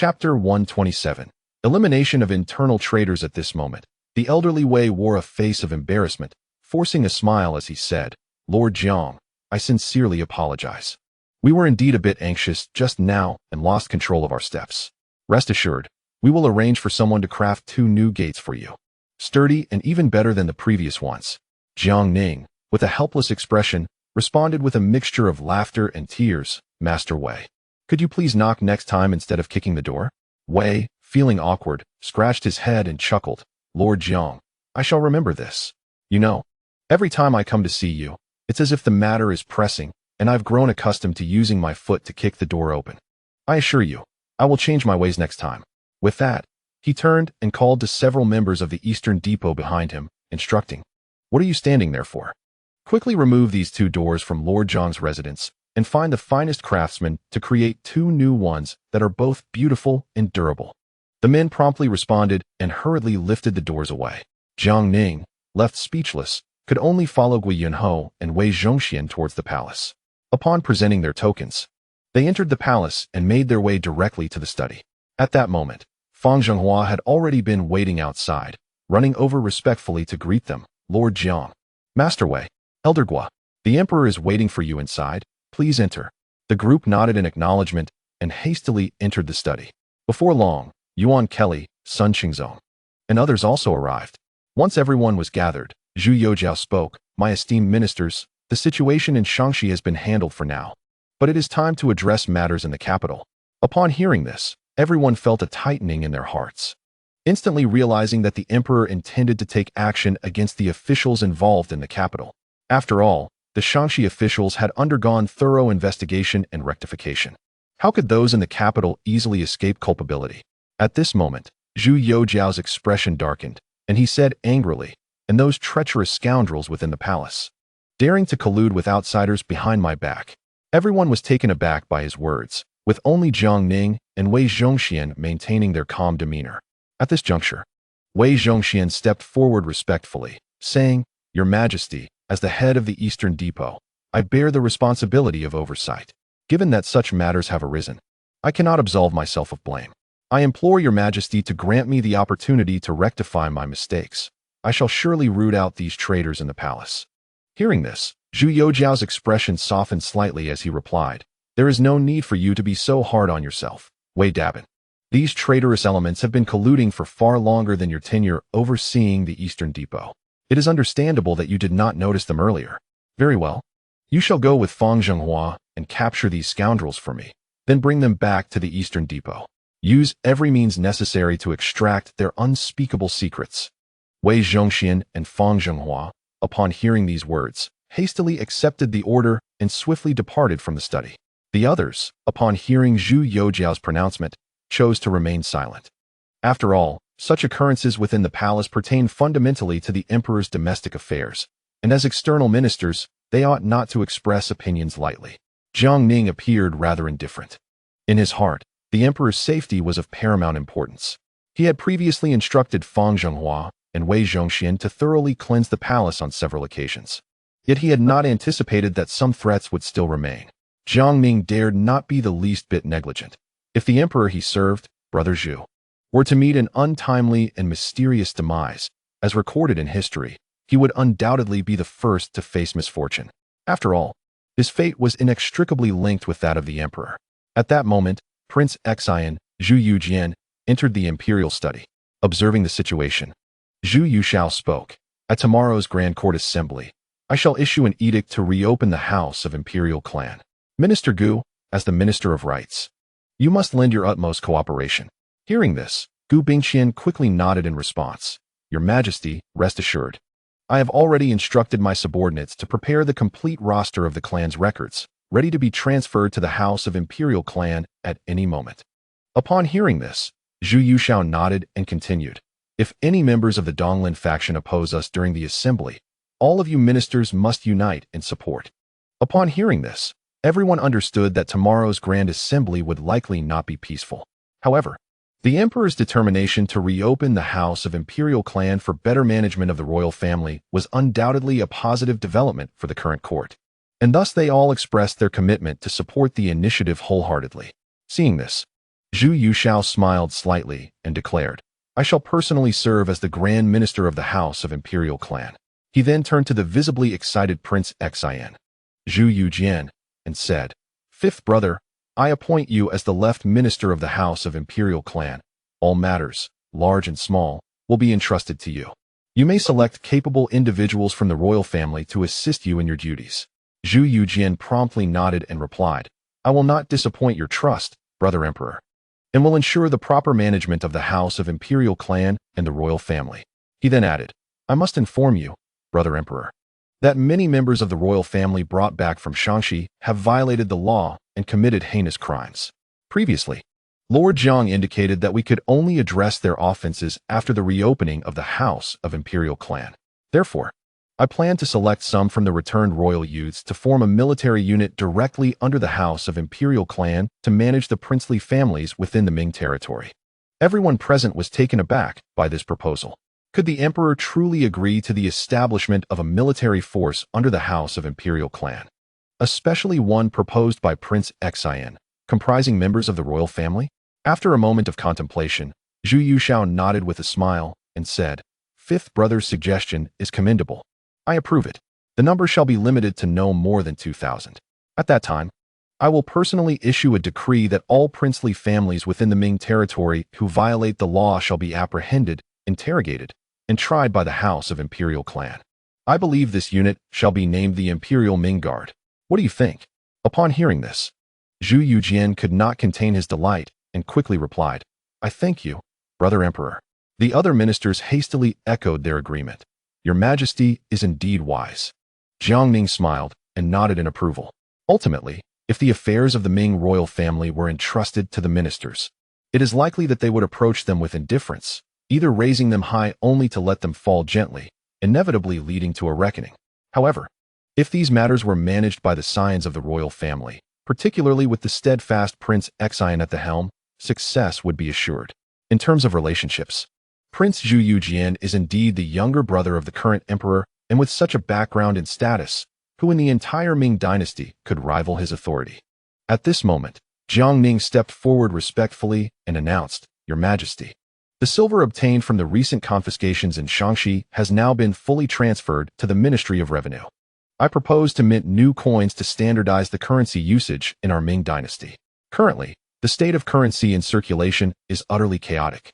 Chapter 127. Elimination of internal traitors. At this moment, the elderly Wei wore a face of embarrassment, forcing a smile as he said, "Lord Jiang, I sincerely apologize. We were indeed a bit anxious just now and lost control of our steps. Rest assured, we will arrange for someone to craft 2 new gates for you. Sturdy and even better than the previous ones." Jiang Ning, with a helpless expression, responded with a mixture of laughter and tears, "Master Wei, could you please knock next time instead of kicking the door?" Wei, feeling awkward, scratched his head and chuckled, "Lord Jiang, I shall remember this. You know, every time I come to see you, it's as if the matter is pressing, and I've grown accustomed to using my foot to kick the door open. I assure you, I will change my ways next time." With that, he turned and called to several members of the Eastern Depot behind him, instructing, "What are you standing there for? Quickly remove these 2 doors from Lord Jiang's residence and find the finest craftsmen to create 2 new ones that are both beautiful and durable." The men promptly responded and hurriedly lifted the doors away. Jiang Ning, left speechless, could only follow Gui Yunho and Wei Zhongxian towards the palace. Upon presenting their tokens, they entered the palace and made their way directly to the study. At that moment, Fang Zhenghua had already been waiting outside, running over respectfully to greet them. "Lord Jiang, Master Wei, Elder Gua, the Emperor is waiting for you inside. Please enter." The group nodded in acknowledgement and hastily entered the study. Before long, Yuan Kelly, Sun Qingzong, and others also arrived. Once everyone was gathered, Zhu Youjiao spoke, "My esteemed ministers, the situation in Shaanxi has been handled for now, but it is time to address matters in the capital." Upon hearing this, everyone felt a tightening in their hearts, instantly realizing that the emperor intended to take action against the officials involved in the capital. After all, the Shaanxi officials had undergone thorough investigation and rectification. How could those in the capital easily escape culpability? At this moment, Zhu Youjiao's expression darkened, and he said angrily, "And those treacherous scoundrels within the palace, daring to collude with outsiders behind my back." Everyone was taken aback by his words, with only Jiang Ning and Wei Zhongxian maintaining their calm demeanor. At this juncture, Wei Zhongxian stepped forward respectfully, saying, "Your Majesty, as the head of the Eastern Depot, I bear the responsibility of oversight. Given that such matters have arisen, I cannot absolve myself of blame. I implore your Majesty to grant me the opportunity to rectify my mistakes. I shall surely root out these traitors in the palace." Hearing this, Zhu Youjiao's expression softened slightly as he replied, "There is no need for you to be so hard on yourself, Wei Dabin. These traitorous elements have been colluding for far longer than your tenure overseeing the Eastern Depot. It is understandable that you did not notice them earlier. Very well. You shall go with Fang Zhenghua and capture these scoundrels for me, then bring them back to the Eastern Depot. Use every means necessary to extract their unspeakable secrets." Wei Zhongxian and Fang Zhenghua, upon hearing these words, hastily accepted the order and swiftly departed from the study. The others, upon hearing Zhu Youjiao's pronouncement, chose to remain silent. After all, such occurrences within the palace pertain fundamentally to the emperor's domestic affairs, and as external ministers, they ought not to express opinions lightly. Jiang Ning appeared rather indifferent. In his heart, the emperor's safety was of paramount importance. He had previously instructed Fang Zhenghua and Wei Zhongxian to thoroughly cleanse the palace on several occasions. Yet he had not anticipated that some threats would still remain. Jiang Ning dared not be the least bit negligent. If the emperor he served, Brother Zhu, were to meet an untimely and mysterious demise, as recorded in history, he would undoubtedly be the first to face misfortune. After all, his fate was inextricably linked with that of the emperor. At that moment, Prince Xian, Zhu Yujian, entered the imperial study. Observing the situation, Zhu Yuxiao spoke, "At tomorrow's Grand Court Assembly, I shall issue an edict to reopen the House of Imperial Clan. Minister Gu, as the Minister of Rights, you must lend your utmost cooperation." Hearing this, Gu Bingqian quickly nodded in response. "Your Majesty, rest assured. I have already instructed my subordinates to prepare the complete roster of the clan's records, ready to be transferred to the House of Imperial Clan at any moment." Upon hearing this, Zhu Yuxiao nodded and continued, "If any members of the Donglin faction oppose us during the assembly, all of you ministers must unite in support." Upon hearing this, everyone understood that tomorrow's Grand Assembly would likely not be peaceful. However, the emperor's determination to reopen the House of Imperial Clan for better management of the royal family was undoubtedly a positive development for the current court, and thus they all expressed their commitment to support the initiative wholeheartedly. Seeing this, Zhu Yuxiao smiled slightly and declared, I shall personally serve as the Grand Minister of the House of Imperial Clan. He then turned to the visibly excited Prince Xian, Zhu Yujian, and said, Fifth brother, I appoint you as the left minister of the House of Imperial Clan. All matters, large and small, will be entrusted to you. You may select capable individuals from the royal family to assist you in your duties. Zhu Yujian promptly nodded and replied, I will not disappoint your trust, brother emperor, and will ensure the proper management of the House of Imperial Clan and the royal family. He then added, I must inform you, brother emperor, that many members of the royal family brought back from Tianqi have violated the law and committed heinous crimes. Previously, Lord Jiang indicated that we could only address their offenses after the reopening of the House of Imperial Clan. Therefore, I plan to select some from the returned royal youths to form a military unit directly under the House of Imperial Clan to manage the princely families within the Ming territory. Everyone present was taken aback by this proposal. Could the emperor truly agree to the establishment of a military force under the House of Imperial Clan, especially one proposed by Prince Xian, comprising members of the royal family? After a moment of contemplation, Zhu Yuxiao nodded with a smile and said, Fifth brother's suggestion is commendable. I approve it. The number shall be limited to no more than 2,000. At that time, I will personally issue a decree that all princely families within the Ming territory who violate the law shall be apprehended, interrogated, and tried by the House of Imperial Clan. I believe this unit shall be named the Imperial Ming Guard. What do you think? Upon hearing this, Zhu Yujian could not contain his delight and quickly replied, I thank you, brother emperor. The other ministers hastily echoed their agreement. Your Majesty is indeed wise. Jiang Ning smiled and nodded in approval. Ultimately, if the affairs of the Ming royal family were entrusted to the ministers, it is likely that they would approach them with indifference, either raising them high only to let them fall gently, inevitably leading to a reckoning. However, if these matters were managed by the scions of the royal family, particularly with the steadfast Prince Xian at the helm, success would be assured. In terms of relationships, Prince Zhu Yujian is indeed the younger brother of the current emperor, and with such a background and status, who in the entire Ming dynasty could rival his authority. At this moment, Jiang Ning stepped forward respectfully and announced, Your Majesty, the silver obtained from the recent confiscations in Tianqi has now been fully transferred to the Ministry of Revenue. I propose to mint new coins to standardize the currency usage in our Ming dynasty. Currently, the state of currency in circulation is utterly chaotic.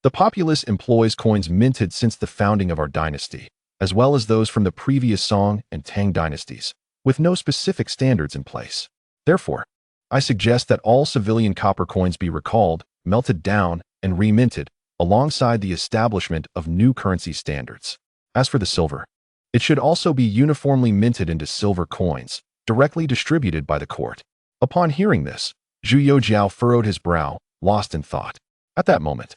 The populace employs coins minted since the founding of our dynasty, as well as those from the previous Song and Tang dynasties, with no specific standards in place. Therefore, I suggest that all civilian copper coins be recalled, melted down, and reminted, alongside the establishment of new currency standards. As for the silver, it should also be uniformly minted into silver coins, directly distributed by the court. Upon hearing this, Zhu Yujiao furrowed his brow, lost in thought. At that moment,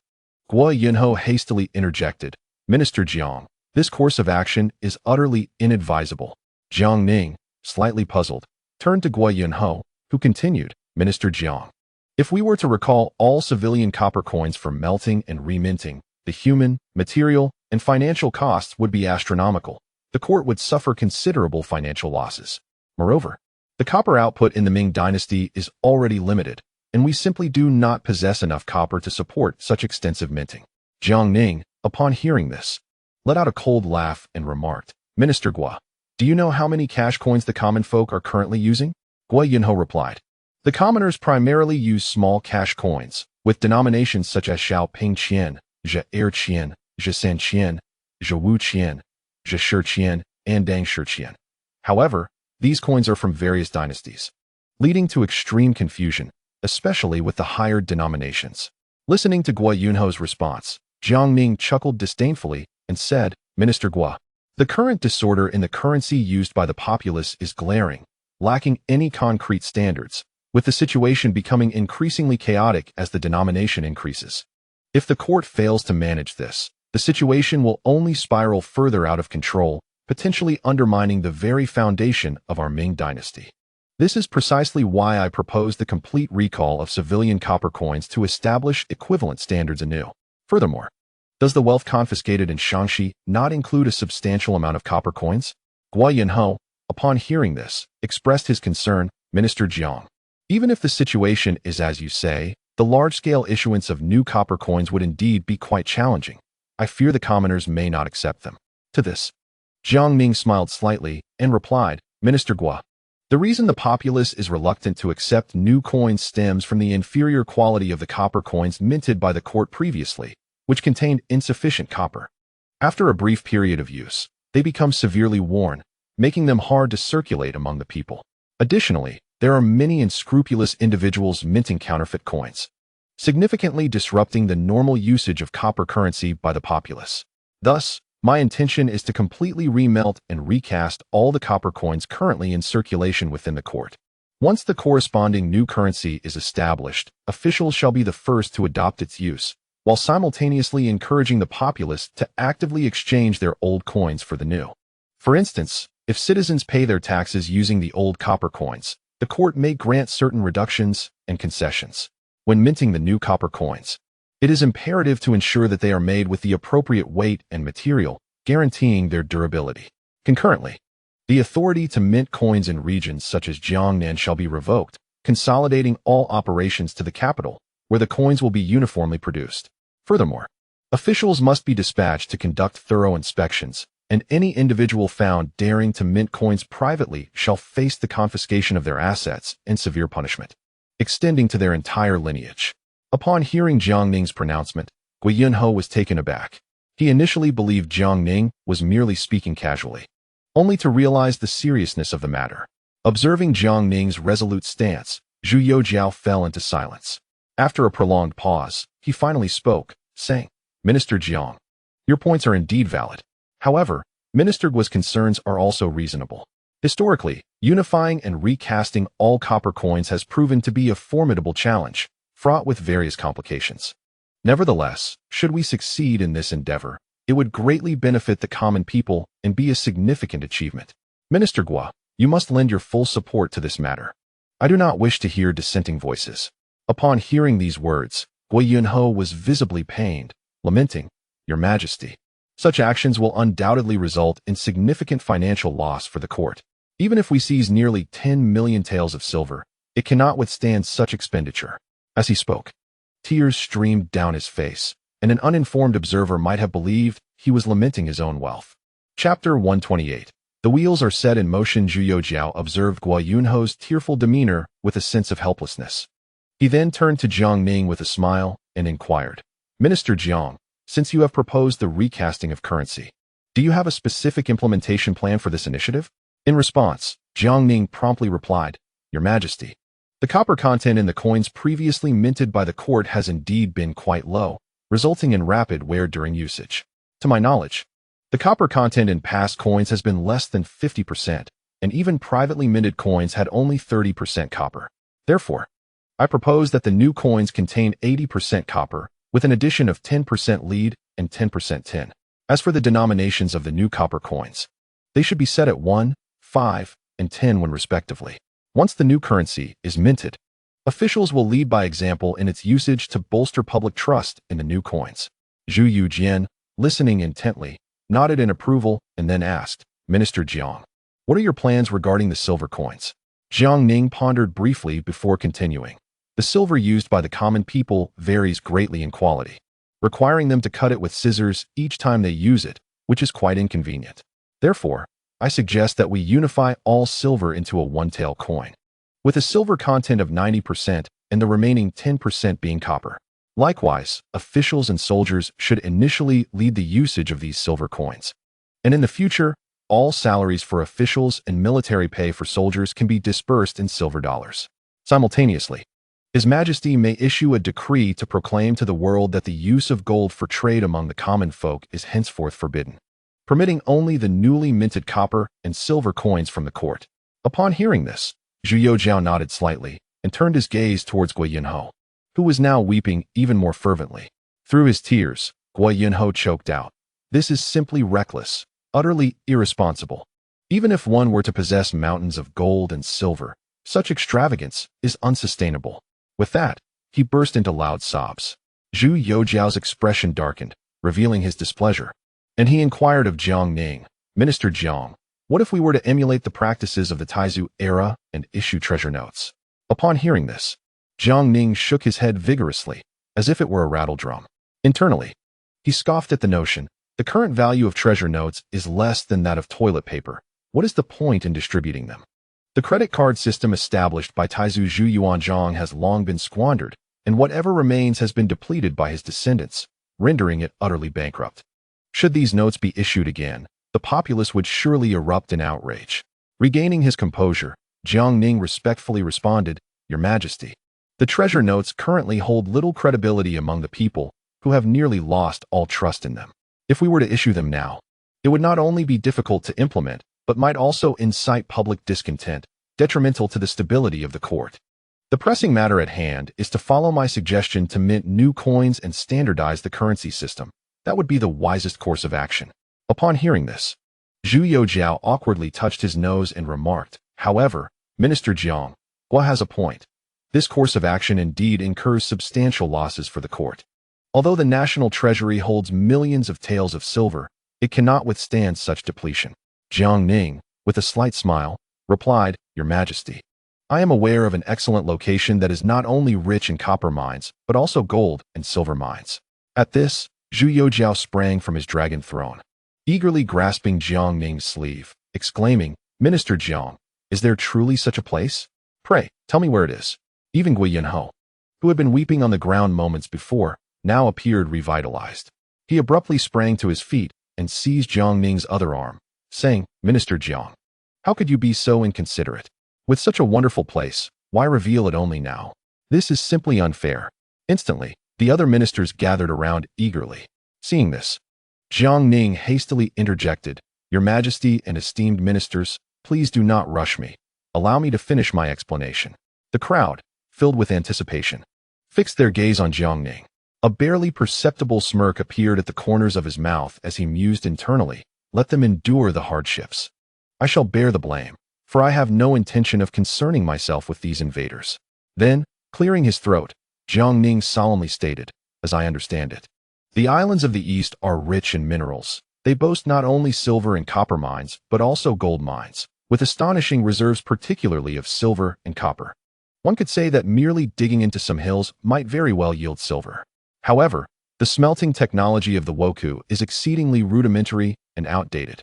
Guo Yunho hastily interjected, Minister Jiang, this course of action is utterly inadvisable. Jiang Ning, slightly puzzled, turned to Guo Yunho, who continued, Minister Jiang, if we were to recall all civilian copper coins for melting and reminting, the human, material, and financial costs would be astronomical. The court would suffer considerable financial losses. Moreover, the copper output in the Ming dynasty is already limited, and we simply do not possess enough copper to support such extensive minting. Jiang Ning, upon hearing this, let out a cold laugh and remarked, Minister Guo, do you know how many cash coins the common folk are currently using? Guo Yunho replied, the commoners primarily use small cash coins, with denominations such as Xiao Ping Qian, Zhe Er Qian, Zhe San Qian, Zhe Wu Qian, Zhe Shi Qian, and Dang Shi Qian. However, these coins are from various dynasties, leading to extreme confusion, especially with the higher denominations. Listening to Guo Yunho's response, Jiang Ning chuckled disdainfully and said, Minister Guo, the current disorder in the currency used by the populace is glaring, lacking any concrete standards, with the situation becoming increasingly chaotic as the denomination increases. If the court fails to manage this, the situation will only spiral further out of control, potentially undermining the very foundation of our Ming dynasty. This is precisely why I propose the complete recall of civilian copper coins to establish equivalent standards anew. Furthermore, does the wealth confiscated in Tianqi not include a substantial amount of copper coins? Guo Yunho, upon hearing this, expressed his concern, Minister Jiang. Even if the situation is as you say, the The large-scale issuance of new copper coins would indeed be quite challenging. I fear the commoners may not accept them. To this, Jiang Ning smiled slightly and replied, Minister Gua, the reason the populace is reluctant to accept new coins stems from the inferior quality of the copper coins minted by the court previously, which contained insufficient copper. After a brief period of use, they become severely worn, making them hard to circulate among the people. Additionally, there are many unscrupulous individuals minting counterfeit coins, significantly disrupting the normal usage of copper currency by the populace. Thus, my intention is to completely remelt and recast all the copper coins currently in circulation within the court. Once the corresponding new currency is established, officials shall be the first to adopt its use, while simultaneously encouraging the populace to actively exchange their old coins for the new. For instance, if citizens pay their taxes using the old copper coins, the court may grant certain reductions and concessions. When minting the new copper coins, it is imperative to ensure that they are made with the appropriate weight and material, guaranteeing their durability. Concurrently, the authority to mint coins in regions such as Jiangnan shall be revoked, consolidating all operations to the capital, where the coins will be uniformly produced. Furthermore, officials must be dispatched to conduct thorough inspections, and any individual found daring to mint coins privately shall face the confiscation of their assets and severe punishment, extending to their entire lineage. Upon hearing Jiang Ning's pronouncement, Gui Yunho was taken aback. He initially believed Jiang Ning was merely speaking casually, only to realize the seriousness of the matter. Observing Jiang Ning's resolute stance, Zhu Youjiao fell into silence. After a prolonged pause, he finally spoke, saying, Minister Jiang, your points are indeed valid. However, Minister Gua's concerns are also reasonable. Historically, unifying and recasting all copper coins has proven to be a formidable challenge, fraught with various complications. Nevertheless, should we succeed in this endeavor, it would greatly benefit the common people and be a significant achievement. Minister Gua, you must lend your full support to this matter. I do not wish to hear dissenting voices. Upon hearing these words, Gui Yunho was visibly pained, lamenting, Your Majesty, such actions will undoubtedly result in significant financial loss for the court. Even if we seize nearly 10 million taels of silver, it cannot withstand such expenditure. As he spoke, tears streamed down his face, and an uninformed observer might have believed he was lamenting his own wealth. Chapter 128. The wheels are set in motion. Zhu Youjiao observed Gua Yunho's tearful demeanor with a sense of helplessness. He then turned to Jiang Ning with a smile and inquired, Minister Jiang, since you have proposed the recasting of currency, do you have a specific implementation plan for this initiative? In response, Jiang Ning promptly replied, Your Majesty, the copper content in the coins previously minted by the court has indeed been quite low, resulting in rapid wear during usage. To my knowledge, the copper content in past coins has been less than 50%, and even privately minted coins had only 30% copper. Therefore, I propose that the new coins contain 80% copper, with an addition of 10% lead and 10% tin. As for the denominations of the new copper coins, they should be set at 1, 5, and 10 when respectively. Once the new currency is minted, officials will lead by example in its usage to bolster public trust in the new coins. Zhu Yujian, listening intently, nodded in approval and then asked, Minister Jiang, what are your plans regarding the silver coins? Jiang Ning pondered briefly before continuing. The silver used by the common people varies greatly in quality, requiring them to cut it with scissors each time they use it, which is quite inconvenient. Therefore, I suggest that we unify all silver into a one-tael coin, with a silver content of 90% and the remaining 10% being copper. Likewise, officials and soldiers should initially lead the usage of these silver coins. And in the future, all salaries for officials and military pay for soldiers can be dispersed in silver dollars. Simultaneously, His Majesty may issue a decree to proclaim to the world that the use of gold for trade among the common folk is henceforth forbidden, permitting only the newly minted copper and silver coins from the court. Upon hearing this, Zhu Youjiao nodded slightly and turned his gaze towards Gui Yunho, who was now weeping even more fervently. Through his tears, Gui Yunho choked out, This is simply reckless, utterly irresponsible. Even if one were to possess mountains of gold and silver, such extravagance is unsustainable. With that, he burst into loud sobs. Zhu Youjiao's expression darkened, revealing his displeasure, and he inquired of Jiang Ning, Minister Jiang, what if we were to emulate the practices of the Taizu era and issue treasure notes? Upon hearing this, Jiang Ning shook his head vigorously, as if it were a rattle drum. Internally, he scoffed at the notion. The current value of treasure notes is less than that of toilet paper. What is the point in distributing them? The credit card system established by Taizu Zhu Yuanzhang has long been squandered, and whatever remains has been depleted by his descendants, rendering it utterly bankrupt. Should these notes be issued again, the populace would surely erupt in outrage. Regaining his composure, Jiang Ning respectfully responded, "Your Majesty, the treasure notes currently hold little credibility among the people, who have nearly lost all trust in them. If we were to issue them now, it would not only be difficult to implement, but might also incite public discontent, detrimental to the stability of the court. The pressing matter at hand is to follow my suggestion to mint new coins and standardize the currency system. That would be the wisest course of action." Upon hearing this, Zhu Youjiao awkwardly touched his nose and remarked, "However, Minister Jiang, Gua has a point. This course of action indeed incurs substantial losses for the court. Although the national treasury holds millions of taels of silver, it cannot withstand such depletion." Jiang Ning, with a slight smile, replied, "Your Majesty, I am aware of an excellent location that is not only rich in copper mines, but also gold and silver mines." At this, Zhu Youjiao sprang from his dragon throne, eagerly grasping Jiang Ning's sleeve, exclaiming, "Minister Jiang, is there truly such a place? Pray, tell me where it is." Even Gui Yunho, who had been weeping on the ground moments before, now appeared revitalized. He abruptly sprang to his feet and seized Jiang Ning's other arm, saying, "Minister Jiang, how could you be so inconsiderate? With such a wonderful place, why reveal it only now? This is simply unfair." Instantly, the other ministers gathered around eagerly. Seeing this, Jiang Ning hastily interjected, "Your Majesty and esteemed ministers, please do not rush me. Allow me to finish my explanation." The crowd, filled with anticipation, fixed their gaze on Jiang Ning. A barely perceptible smirk appeared at the corners of his mouth as he mused internally, "Let them endure the hardships. I shall bear the blame, for I have no intention of concerning myself with these invaders." Then, clearing his throat, Jiang Ning solemnly stated, "As I understand it, the islands of the East are rich in minerals. They boast not only silver and copper mines, but also gold mines, with astonishing reserves particularly of silver and copper. One could say that merely digging into some hills might very well yield silver. However, the smelting technology of the Wokou is exceedingly rudimentary and outdated,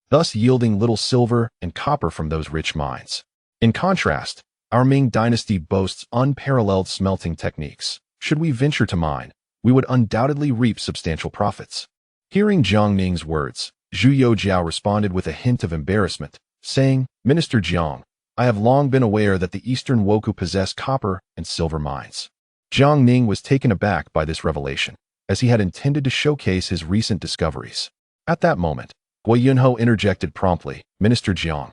thus yielding little silver and copper from those rich mines. In contrast, our Ming dynasty boasts unparalleled smelting techniques. Should we venture to mine, we would undoubtedly reap substantial profits." Hearing Jiang Ning's words, Zhu Youjiao responded with a hint of embarrassment, saying, "Minister Jiang, I have long been aware that the Eastern Wokou possess copper and silver mines." Jiang Ning was taken aback by this revelation, as he had intended to showcase his recent discoveries. At that moment, Gui Yunho interjected promptly, "Minister Jiang,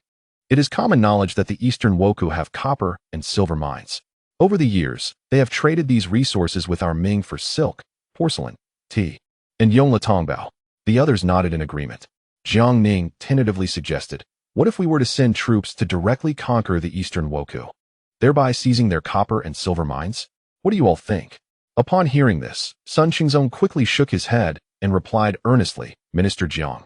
it is common knowledge that the Eastern Wokou have copper and silver mines. Over the years, they have traded these resources with our Ming for silk, porcelain, tea, and Yongla Tongbao." The others nodded in agreement. Jiang Ning tentatively suggested, "What if we were to send troops to directly conquer the Eastern Wokou, thereby seizing their copper and silver mines? What do you all think?" Upon hearing this, Sun Qingzong quickly shook his head and replied earnestly, "Minister Jiang,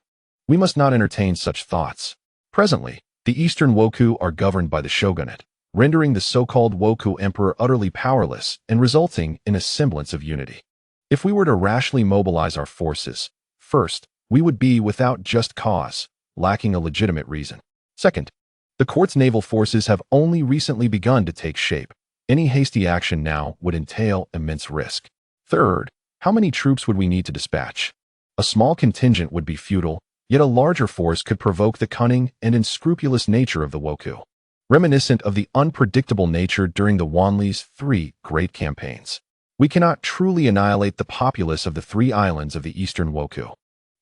we must not entertain such thoughts. Presently, the Eastern Wokou are governed by the shogunate, rendering the so-called Wokou emperor utterly powerless and resulting in a semblance of unity. If we were to rashly mobilize our forces, first, we would be without just cause, lacking a legitimate reason. Second, the court's naval forces have only recently begun to take shape. Any hasty action now would entail immense risk. Third, how many troops would we need to dispatch? A small contingent would be futile, yet a larger force could provoke the cunning and unscrupulous nature of the Wokou, reminiscent of the unpredictable nature during the Wanli's 3 great campaigns. We cannot truly annihilate the populace of the 3 islands of the Eastern Wokou,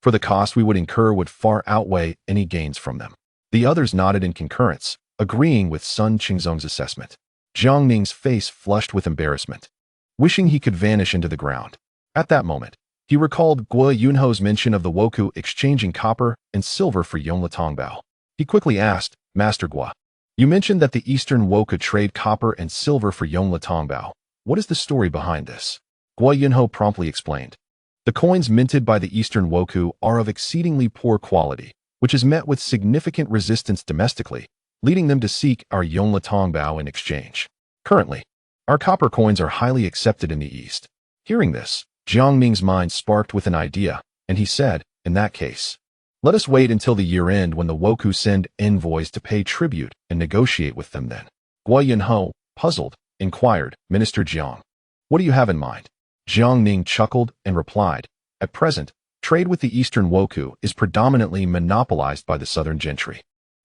for the cost we would incur would far outweigh any gains from them." The others nodded in concurrence, agreeing with Sun Qingzong's assessment. Jiang Ning's face flushed with embarrassment, wishing he could vanish into the ground. At that moment, he recalled Gui Yunho's mention of the Wokou exchanging copper and silver for Yongla Tongbao. He quickly asked, "Master Gua, you mentioned that the Eastern Wokou trade copper and silver for Yongla Tongbao. What is the story behind this?" Gui Yunho promptly explained. "The coins minted by the Eastern Wokou are of exceedingly poor quality, which is met with significant resistance domestically, leading them to seek our Yongla Tongbao in exchange. Currently, Our copper coins are highly accepted in the East. Hearing this, Jiang Ning's mind sparked with an idea, and he said, in that case, let us wait until the year-end when the Wokou send envoys to pay tribute and negotiate with them then. Guo Yunho, puzzled, inquired, Minister Jiang, what do you have in mind? Jiang Ning chuckled and replied, at present, trade with the Eastern Wokou is predominantly monopolized by the Southern gentry.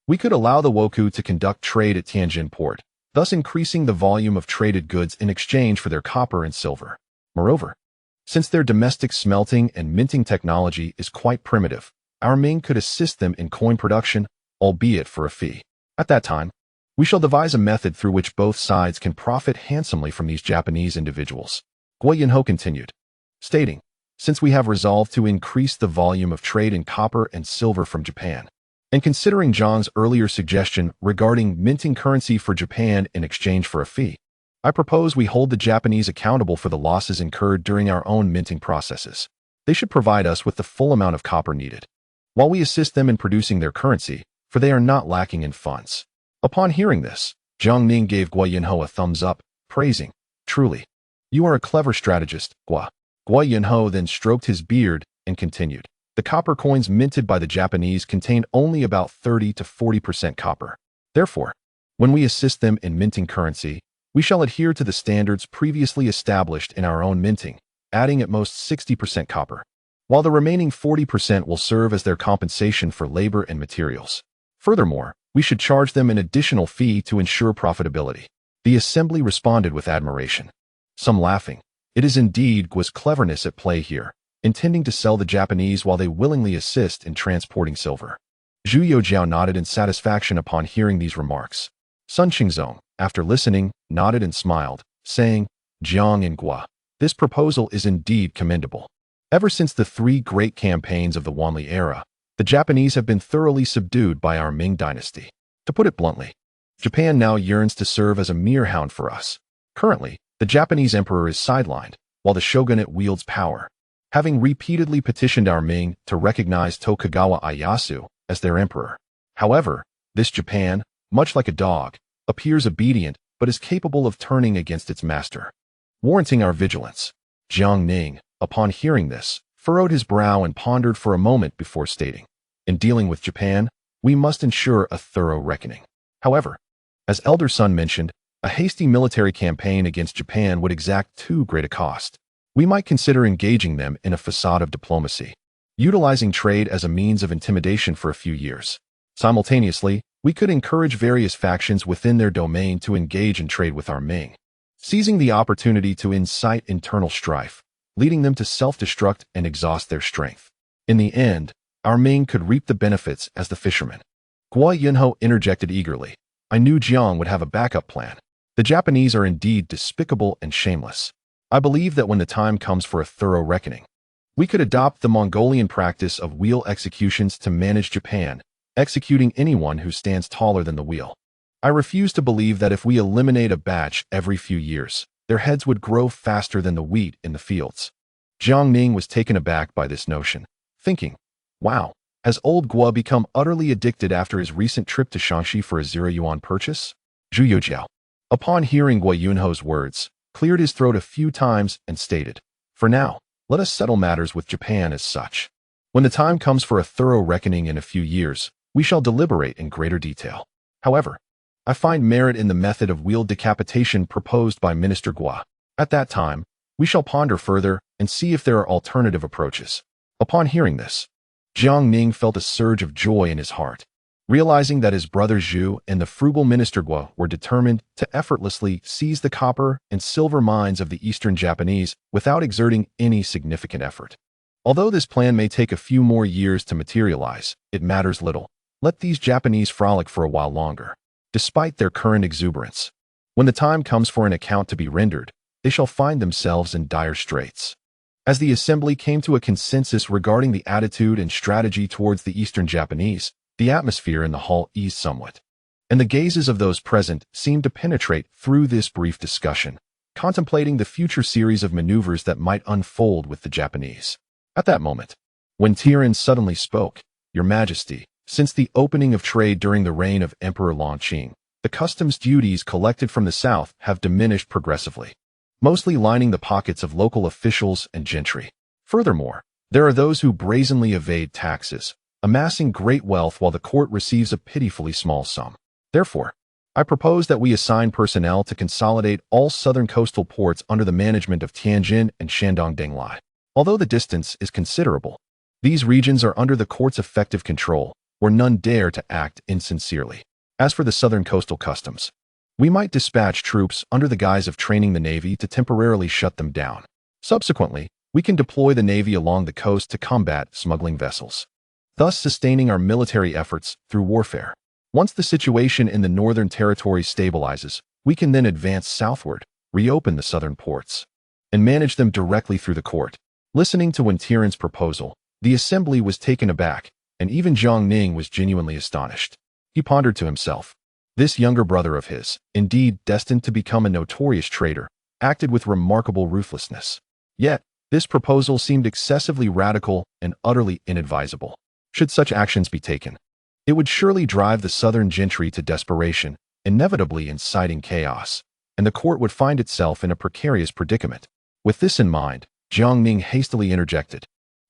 We could allow the Wokou to conduct trade at Tianjin port, thus increasing the volume of traded goods in exchange for their copper and silver. Moreover, since their domestic smelting and minting technology is quite primitive, our Ming could assist them in coin production, albeit for a fee. At that time, we shall devise a method through which both sides can profit handsomely from these Japanese individuals. Guo Yunho continued, stating, since we have resolved to increase the volume of trade in copper and silver from Japan, and considering Jiang's earlier suggestion regarding minting currency for Japan in exchange for a fee, I propose we hold the Japanese accountable for the losses incurred during our own minting processes. They should provide us with the full amount of copper needed, while we assist them in producing their currency, for they are not lacking in funds. Upon hearing this, Jiang Ning gave Guo Yunho a thumbs up, praising, truly, you are a clever strategist, Guo. Guo Yunho then stroked his beard and continued, the copper coins minted by the Japanese contain only about 30 to 40% copper. Therefore, when we assist them in minting currency, we shall adhere to the standards previously established in our own minting, adding at most 60% copper, while the remaining 40% will serve as their compensation for labor and materials. Furthermore, we should charge them an additional fee to ensure profitability. The assembly responded with admiration, some laughing. It is indeed Guo's cleverness at play here, intending to sell the Japanese while they willingly assist in transporting silver. Zhu Youjiao nodded in satisfaction upon hearing these remarks. Sun Qingzong, after listening, nodded and smiled, saying, Jiang and Guo, this proposal is indeed commendable. Ever since the three great campaigns of the Wanli era, the Japanese have been thoroughly subdued by our Ming dynasty. To put it bluntly, Japan now yearns to serve as a mere hound for us. Currently, the Japanese emperor is sidelined, while the shogunate wields power, having repeatedly petitioned our Ming to recognize Tokugawa Ieyasu as their emperor. However, this Japan, much like a dog, appears obedient but is capable of turning against its master, warranting our vigilance. Jiang Ning, upon hearing this, furrowed his brow and pondered for a moment before stating, in dealing with Japan, we must ensure a thorough reckoning. However, as Elder Sun mentioned, a hasty military campaign against Japan would exact too great a cost. We might consider engaging them in a facade of diplomacy, utilizing trade as a means of intimidation for a few years. Simultaneously, we could encourage various factions within their domain to engage in trade with our Ming, seizing the opportunity to incite internal strife, leading them to self-destruct and exhaust their strength. In the end, our Ming could reap the benefits as the fishermen. Guo Yunho interjected eagerly. I knew Jiang would have a backup plan. The Japanese are indeed despicable and shameless. I believe that when the time comes for a thorough reckoning, we could adopt the Mongolian practice of wheel executions to manage Japan, executing anyone who stands taller than the wheel. I refuse to believe that if we eliminate a batch every few years, their heads would grow faster than the wheat in the fields. Jiang Ning was taken aback by this notion, thinking, wow, has old Guo become utterly addicted after his recent trip to Tianqi for a 0 yuan purchase? Zhu Youjiao, upon hearing Guo Yunho's words, cleared his throat a few times and stated, for now, let us settle matters with Japan as such. When the time comes for a thorough reckoning in a few years, we shall deliberate in greater detail. However, I find merit in the method of wheel decapitation proposed by Minister Guo. At that time, we shall ponder further and see if there are alternative approaches. Upon hearing this, Jiang Ning felt a surge of joy in his heart, realizing that his brother Zhu and the frugal Minister Guo were determined to effortlessly seize the copper and silver mines of the Eastern Japanese without exerting any significant effort. Although this plan may take a few more years to materialize, it matters little. Let these Japanese frolic for a while longer. Despite their current exuberance, when the time comes for an account to be rendered, they shall find themselves in dire straits. As the assembly came to a consensus regarding the attitude and strategy towards the Eastern Japanese, the atmosphere in the hall eased somewhat, and the gazes of those present seemed to penetrate through this brief discussion, contemplating the future series of maneuvers that might unfold with the Japanese. At that moment, when Tian suddenly spoke, Your Majesty, since the opening of trade during the reign of Emperor Longqing, the customs duties collected from the south have diminished progressively, mostly lining the pockets of local officials and gentry. Furthermore, there are those who brazenly evade taxes, amassing great wealth while the court receives a pitifully small sum. Therefore, I propose that we assign personnel to consolidate all southern coastal ports under the management of Tianjin and Shandong Denglai. Although the distance is considerable, these regions are under the court's effective control, where none dare to act insincerely. As for the southern coastal customs, we might dispatch troops under the guise of training the Navy to temporarily shut them down. Subsequently, we can deploy the Navy along the coast to combat smuggling vessels, thus sustaining our military efforts through warfare. Once the situation in the northern territory stabilizes, we can then advance southward, reopen the southern ports, and manage them directly through the court. Listening to Wen Tian's proposal, the assembly was taken aback, and even Jiang Ning was genuinely astonished. He pondered to himself. This younger brother of his, indeed destined to become a notorious traitor, acted with remarkable ruthlessness. Yet, this proposal seemed excessively radical and utterly inadvisable. Should such actions be taken, it would surely drive the southern gentry to desperation, inevitably inciting chaos, and the court would find itself in a precarious predicament. With this in mind, Jiang Ning hastily interjected.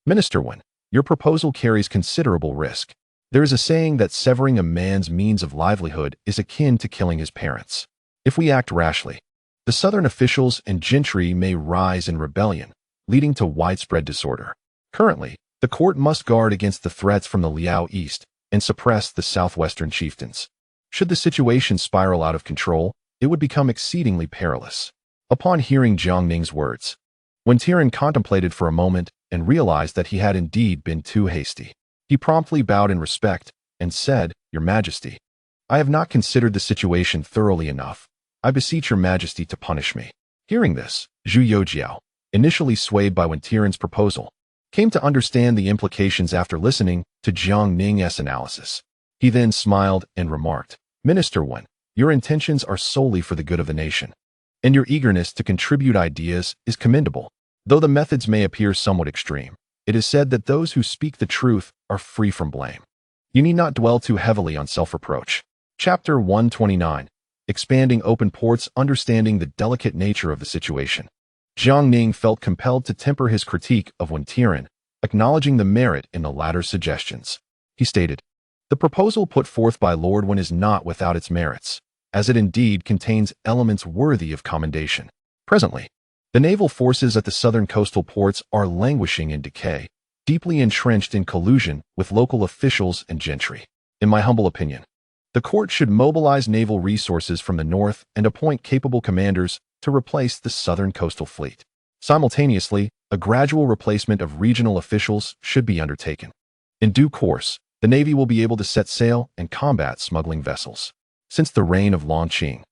Minister Wen, your proposal carries considerable risk. There is a saying that severing a man's means of livelihood is akin to killing his parents. If we act rashly, the southern officials and gentry may rise in rebellion, leading to widespread disorder. Currently, the court must guard against the threats from the Liao East and suppress the southwestern chieftains. Should the situation spiral out of control, it would become exceedingly perilous. Upon hearing Jiang Ning's words, Wen Tian contemplated for a moment and realized that he had indeed been too hasty. He promptly bowed in respect and said, Your Majesty, I have not considered the situation thoroughly enough. I beseech Your Majesty to punish me. Hearing this, Zhu Youjiao, initially swayed by Wen Tian's proposal, came to understand the implications after listening to Jiang Ning's analysis. He then smiled and remarked, Minister Wen, your intentions are solely for the good of the nation, and your eagerness to contribute ideas is commendable. Though the methods may appear somewhat extreme, it is said that those who speak the truth are free from blame. You need not dwell too heavily on self-reproach. Chapter 129. Expanding Open Ports, Understanding the Delicate Nature of the Situation. Jiang Ning felt compelled to temper his critique of Wen Tian, acknowledging the merit in the latter's suggestions. He stated, The proposal put forth by Lord Wen is not without its merits, as it indeed contains elements worthy of commendation. Presently, the naval forces at the southern coastal ports are languishing in decay, deeply entrenched in collusion with local officials and gentry. In my humble opinion, the court should mobilize naval resources from the north and appoint capable commanders to replace the southern coastal fleet. Simultaneously, a gradual replacement of regional officials should be undertaken. In due course, the Navy will be able to set sail and combat smuggling vessels. Since the reign of Longqing,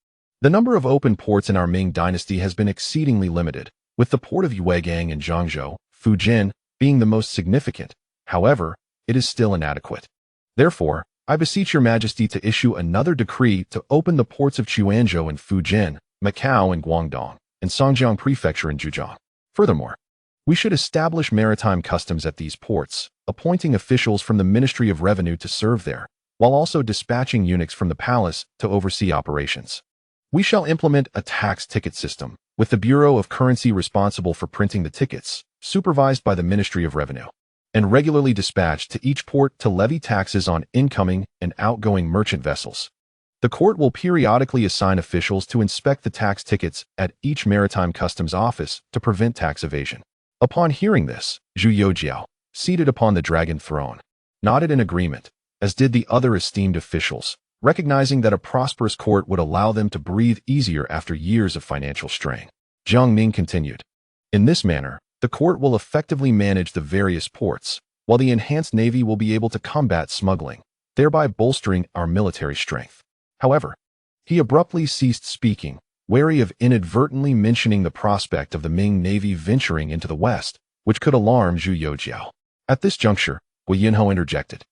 the number of open ports in our Ming dynasty has been exceedingly limited, with the port of Yuegang and Zhangzhou, Fujian, being the most significant. However, it is still inadequate. Therefore, I beseech Your Majesty to issue another decree to open the ports of Quanzhou and Fujian, Macau and Guangdong, and Songjiang Prefecture and Zhejiang. Furthermore, we should establish maritime customs at these ports, appointing officials from the Ministry of Revenue to serve there, while also dispatching eunuchs from the palace to oversee operations. We shall implement a tax ticket system, with the Bureau of Currency responsible for printing the tickets, supervised by the Ministry of Revenue, and regularly dispatched to each port to levy taxes on incoming and outgoing merchant vessels. The court will periodically assign officials to inspect the tax tickets at each maritime customs office to prevent tax evasion. Upon hearing this, Zhu Youjiao, seated upon the dragon throne, nodded in agreement, as did the other esteemed officials, recognizing that a prosperous court would allow them to breathe easier after years of financial strain. Jiang Ning continued, In this manner, the court will effectively manage the various ports, while the enhanced Navy will be able to combat smuggling, thereby bolstering our military strength. However, he abruptly ceased speaking, wary of inadvertently mentioning the prospect of the Ming Navy venturing into the west, which could alarm Zhu Youjiao. At this juncture, Gu Yinho interjected.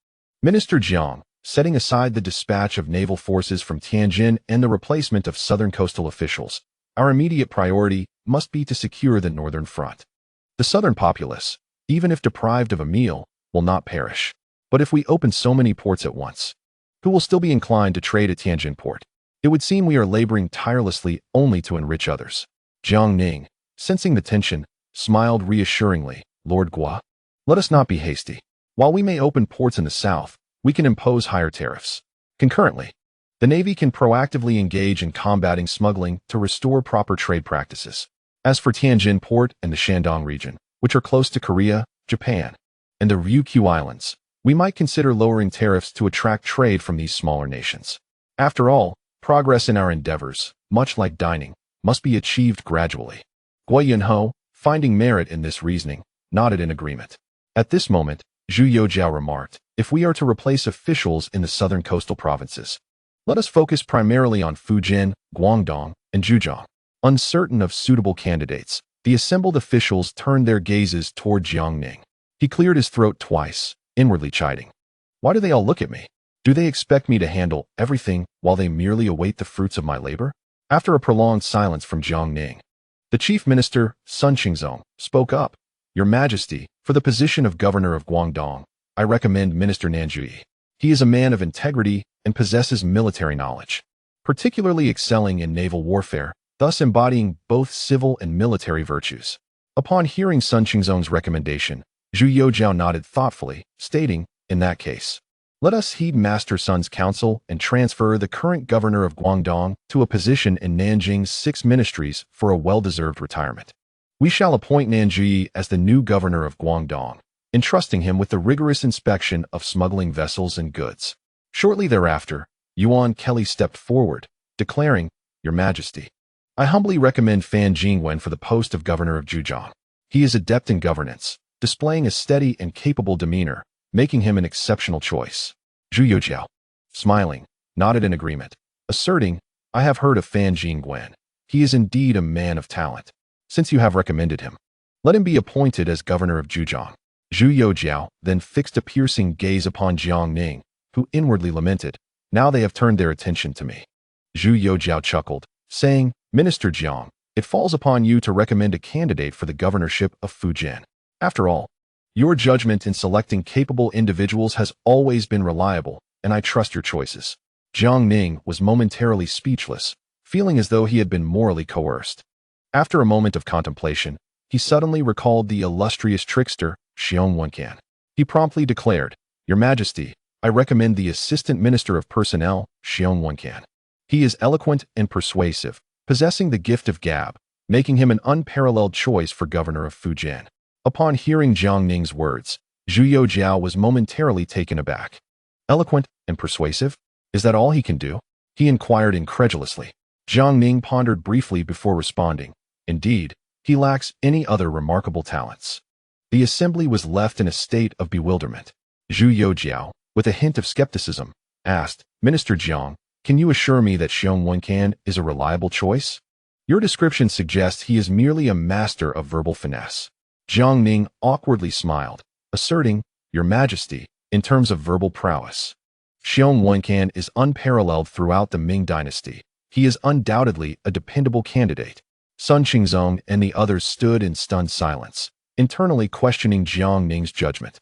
Minister Jiang, setting aside the dispatch of naval forces from Tianjin and the replacement of southern coastal officials, our immediate priority must be to secure the northern front. The southern populace, even if deprived of a meal, will not perish. But if we open so many ports at once, who will still be inclined to trade at Tianjin port? It It would seem we are laboring tirelessly only to enrich others. Jiang Ning, sensing the tension, smiled reassuringly. Lord Gua, let us not be hasty. While we may open ports in the south, we can impose higher tariffs. Concurrently, the Navy can proactively engage in combating smuggling to restore proper trade practices. As for Tianjin Port and the Shandong region, which are close to Korea, Japan, and the Ryukyu Islands, we might consider lowering tariffs to attract trade from these smaller nations. After all, progress in our endeavors, much like dining, must be achieved gradually. Gui Yunho, finding merit in this reasoning, nodded in agreement. At this moment, Zhu Youjiao remarked, if we are to replace officials in the southern coastal provinces, let us focus primarily on Fujian, Guangdong, and Zhejiang. Uncertain of suitable candidates, the assembled officials turned their gazes toward Jiang Ning. He cleared his throat twice, inwardly chiding. Why do they all look at me? Do they expect me to handle everything while they merely await the fruits of my labor? After a prolonged silence from Jiang Ning, the chief minister, Sun Qingzong, spoke up. Your Majesty, for the position of governor of Guangdong, I recommend Minister Nanjui. He is a man of integrity and possesses military knowledge, particularly excelling in naval warfare, thus embodying both civil and military virtues. Upon hearing Sun Qingzong's recommendation, Zhu Youjiao nodded thoughtfully, stating, in that case, let us heed Master Sun's counsel and transfer the current governor of Guangdong to a position in Nanjing's 6 ministries for a well-deserved retirement. We shall appoint Nanjui as the new governor of Guangdong, entrusting him with the rigorous inspection of smuggling vessels and goods. Shortly thereafter, Yuan Kelly stepped forward, declaring, Your Majesty, I humbly recommend Fan Jingwen for the post of governor of Zhejiang. He is adept in governance, displaying a steady and capable demeanor, making him an exceptional choice. Zhu Youjiao, smiling, nodded in agreement, asserting, I have heard of Fan Jingwen. He is indeed a man of talent. Since you have recommended him, let him be appointed as governor of Zhejiang. Zhu Youjiao then fixed a piercing gaze upon Jiang Ning, who inwardly lamented, now they have turned their attention to me. Zhu Youjiao chuckled, saying, Minister Jiang, it falls upon you to recommend a candidate for the governorship of Fujian. After all, your judgment in selecting capable individuals has always been reliable, and I trust your choices. Jiang Ning was momentarily speechless, feeling as though he had been morally coerced. After a moment of contemplation, he suddenly recalled the illustrious trickster, Xiong Wencan. He promptly declared, Your Majesty, I recommend the Assistant Minister of Personnel, Xiong Wencan. He is eloquent and persuasive, possessing the gift of gab, making him an unparalleled choice for governor of Fujian. Upon hearing Jiang Ning's words, Zhu Youjiao was momentarily taken aback. Eloquent and persuasive? Is that all he can do? He inquired incredulously. Jiang Ning pondered briefly before responding. Indeed, he lacks any other remarkable talents. The assembly was left in a state of bewilderment. Zhu Youjiao, with a hint of skepticism, asked, Minister Jiang, can you assure me that Xiong Wencan is a reliable choice? Your description suggests he is merely a master of verbal finesse. Jiang Ning awkwardly smiled, asserting, Your Majesty, in terms of verbal prowess, Xiong Wencan is unparalleled throughout the Ming dynasty. He is undoubtedly a dependable candidate. Sun Qingzong and the others stood in stunned silence, internally questioning Jiang Ning's judgment.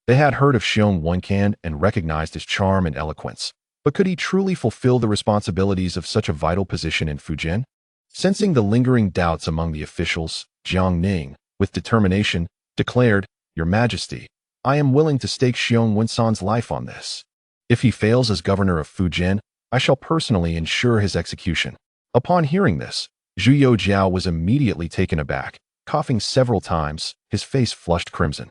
They had heard of Xiong Wencan and recognized his charm and eloquence, but could he truly fulfill the responsibilities of such a vital position in Fujian? Sensing the lingering doubts among the officials, Jiang Ning, with determination, declared, Your Majesty, I am willing to stake Xiong Wencan's life on this. If he fails as governor of Fujian, I shall personally ensure his execution. Upon hearing this, Zhu Youjiao was immediately taken aback, coughing several times, his face flushed crimson.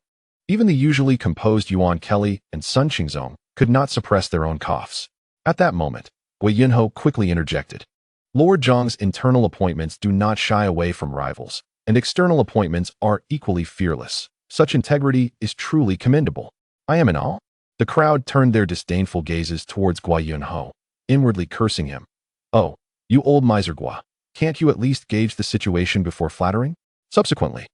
Even the usually composed Yuan Kelly and Sun Qingzong could not suppress their own coughs. At that moment, Gui Yunho quickly interjected. Lord Jiang's internal appointments do not shy away from rivals, and external appointments are equally fearless. Such integrity is truly commendable. I am in awe. The crowd turned their disdainful gazes towards Gui Yunho, inwardly cursing him. Oh, you old miser Gua, can't you at least gauge the situation before flattering? Subsequently,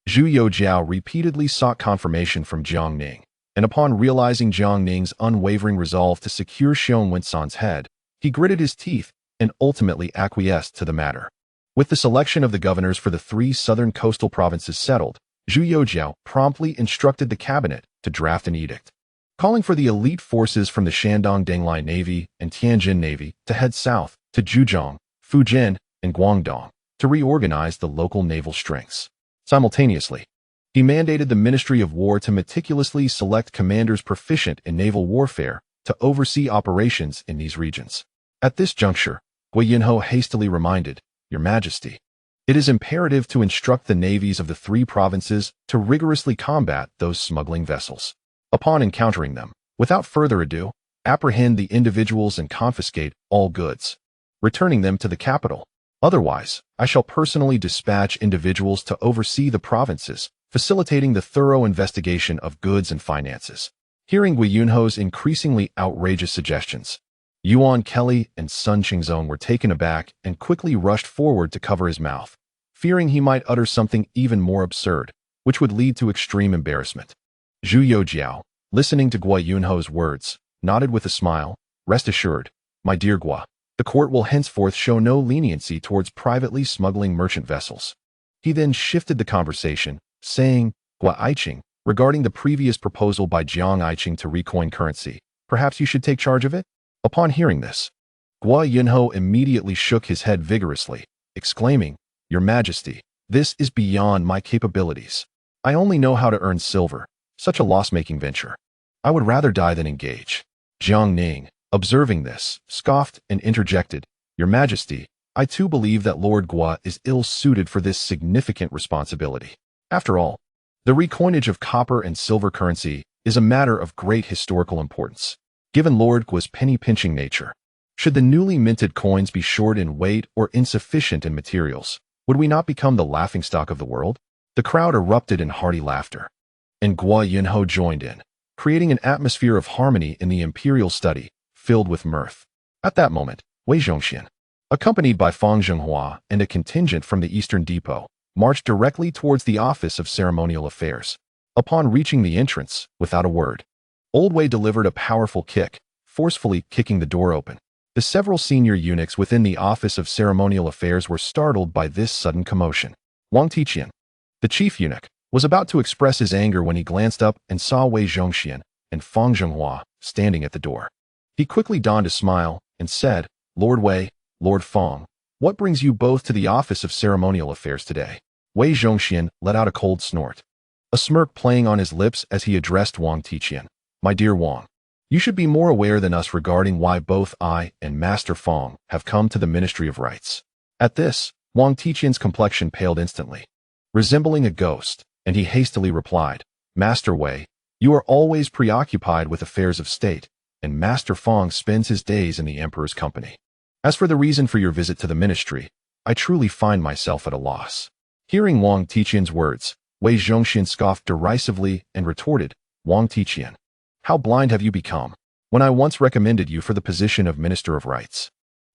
Zhu Youjiao repeatedly sought confirmation from Jiang Ning, and upon realizing Jiang Ning's unwavering resolve to secure Xiong Wencan's head, he gritted his teeth and ultimately acquiesced to the matter. With the selection of the governors for the 3 southern coastal provinces settled, Zhu Youjiao promptly instructed the cabinet to draft an edict, calling for the elite forces from the Shandong Denglai Navy and Tianjin Navy to head south, to Zhejiang, Fujian, and Guangdong to reorganize the local naval strengths. Simultaneously, he mandated the Ministry of War to meticulously select commanders proficient in naval warfare to oversee operations in these regions. At this juncture, Gui Yinho hastily reminded, Your Majesty, it is imperative to instruct the navies of the 3 provinces to rigorously combat those smuggling vessels. Upon encountering them, without further ado, apprehend the individuals and confiscate all goods, returning them to the capital. Otherwise, I shall personally dispatch individuals to oversee the provinces, facilitating the thorough investigation of goods and finances. Hearing Gui Yunho's increasingly outrageous suggestions, Yuan Kelly and Sun Qingzong were taken aback and quickly rushed forward to cover his mouth, fearing he might utter something even more absurd, which would lead to extreme embarrassment. Zhu Youjiao, listening to Gui Yunho's words, nodded with a smile. Rest assured, my dear Gui, the court will henceforth show no leniency towards privately smuggling merchant vessels. He then shifted the conversation, saying, Gui Aiqing, regarding the previous proposal by Jiang Aiqing to recoin currency, perhaps you should take charge of it? Upon hearing this, Gui Yunho immediately shook his head vigorously, exclaiming, Your Majesty, this is beyond my capabilities. I only know how to earn silver, such a loss-making venture. I would rather die than engage. Jiang Ning, observing this, scoffed and interjected, Your Majesty, I too believe that Lord Gui is ill-suited for this significant responsibility. After all, the recoinage of copper and silver currency is a matter of great historical importance. Given Lord Gui's penny-pinching nature, should the newly minted coins be short in weight or insufficient in materials, would we not become the laughingstock of the world? The crowd erupted in hearty laughter, and Gui Yunho joined in, creating an atmosphere of harmony in the imperial study, filled with mirth. At that moment, Wei Zhongxian, accompanied by Fang Zhenghua and a contingent from the Eastern Depot, marched directly towards the Office of Ceremonial Affairs. Upon reaching the entrance, without a word, Old Wei delivered a powerful kick, forcefully kicking the door open. The several senior eunuchs within the Office of Ceremonial Affairs were startled by this sudden commotion. Wang Tiqian, the chief eunuch, was about to express his anger when he glanced up and saw Wei Zhongxian and Fang Zhenghua standing at the door. He quickly donned a smile and said, Lord Wei, Lord Fang, what brings you both to the Office of Ceremonial Affairs today? Wei Zhongxian let out a cold snort, a smirk playing on his lips as he addressed Wang Tiqian. My dear Wang, you should be more aware than us regarding why both I and Master Fang have come to the Ministry of Rights. At this, Wang Tiqian's complexion paled instantly, resembling a ghost, and he hastily replied, Master Wei, you are always preoccupied with affairs of state, and Master Fang spends his days in the Emperor's company. As for the reason for your visit to the ministry, I truly find myself at a loss. Hearing Wang Tiqian's words, Wei Zhongxian scoffed derisively and retorted, Wang Tiqian, how blind have you become? When I once recommended you for the position of Minister of Rights,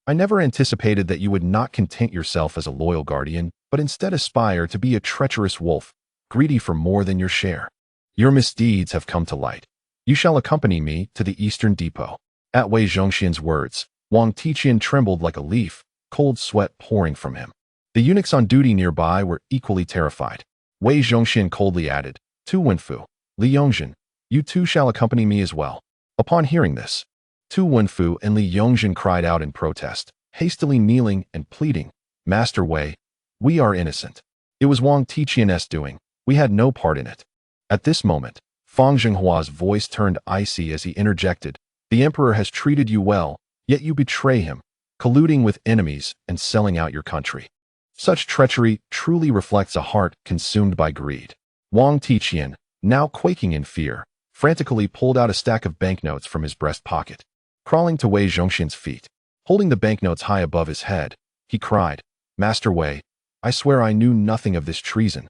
I never anticipated that you would not content yourself as a loyal guardian, but instead aspire to be a treacherous wolf, greedy for more than your share. Your misdeeds have come to light. You shall accompany me to the Eastern Depot. At Wei Zhongxian's words, Wang Tiqian trembled like a leaf, cold sweat pouring from him. The eunuchs on duty nearby were equally terrified. Wei Zhongxian coldly added, Tu Wenfu, Li Yongzhen, you too shall accompany me as well. Upon hearing this, Tu Wenfu and Li Yongzhen cried out in protest, hastily kneeling and pleading, Master Wei, we are innocent. It was Wang Tiqian's doing. We had no part in it. At this moment, Fang Zhenghua's voice turned icy as he interjected, the Emperor has treated you well, yet you betray him, colluding with enemies and selling out your country. Such treachery truly reflects a heart consumed by greed. Wang Tiqian, now quaking in fear, frantically pulled out a stack of banknotes from his breast pocket. Crawling to Wei Zhongxian's feet, holding the banknotes high above his head, he cried, Master Wei, I swear I knew nothing of this treason.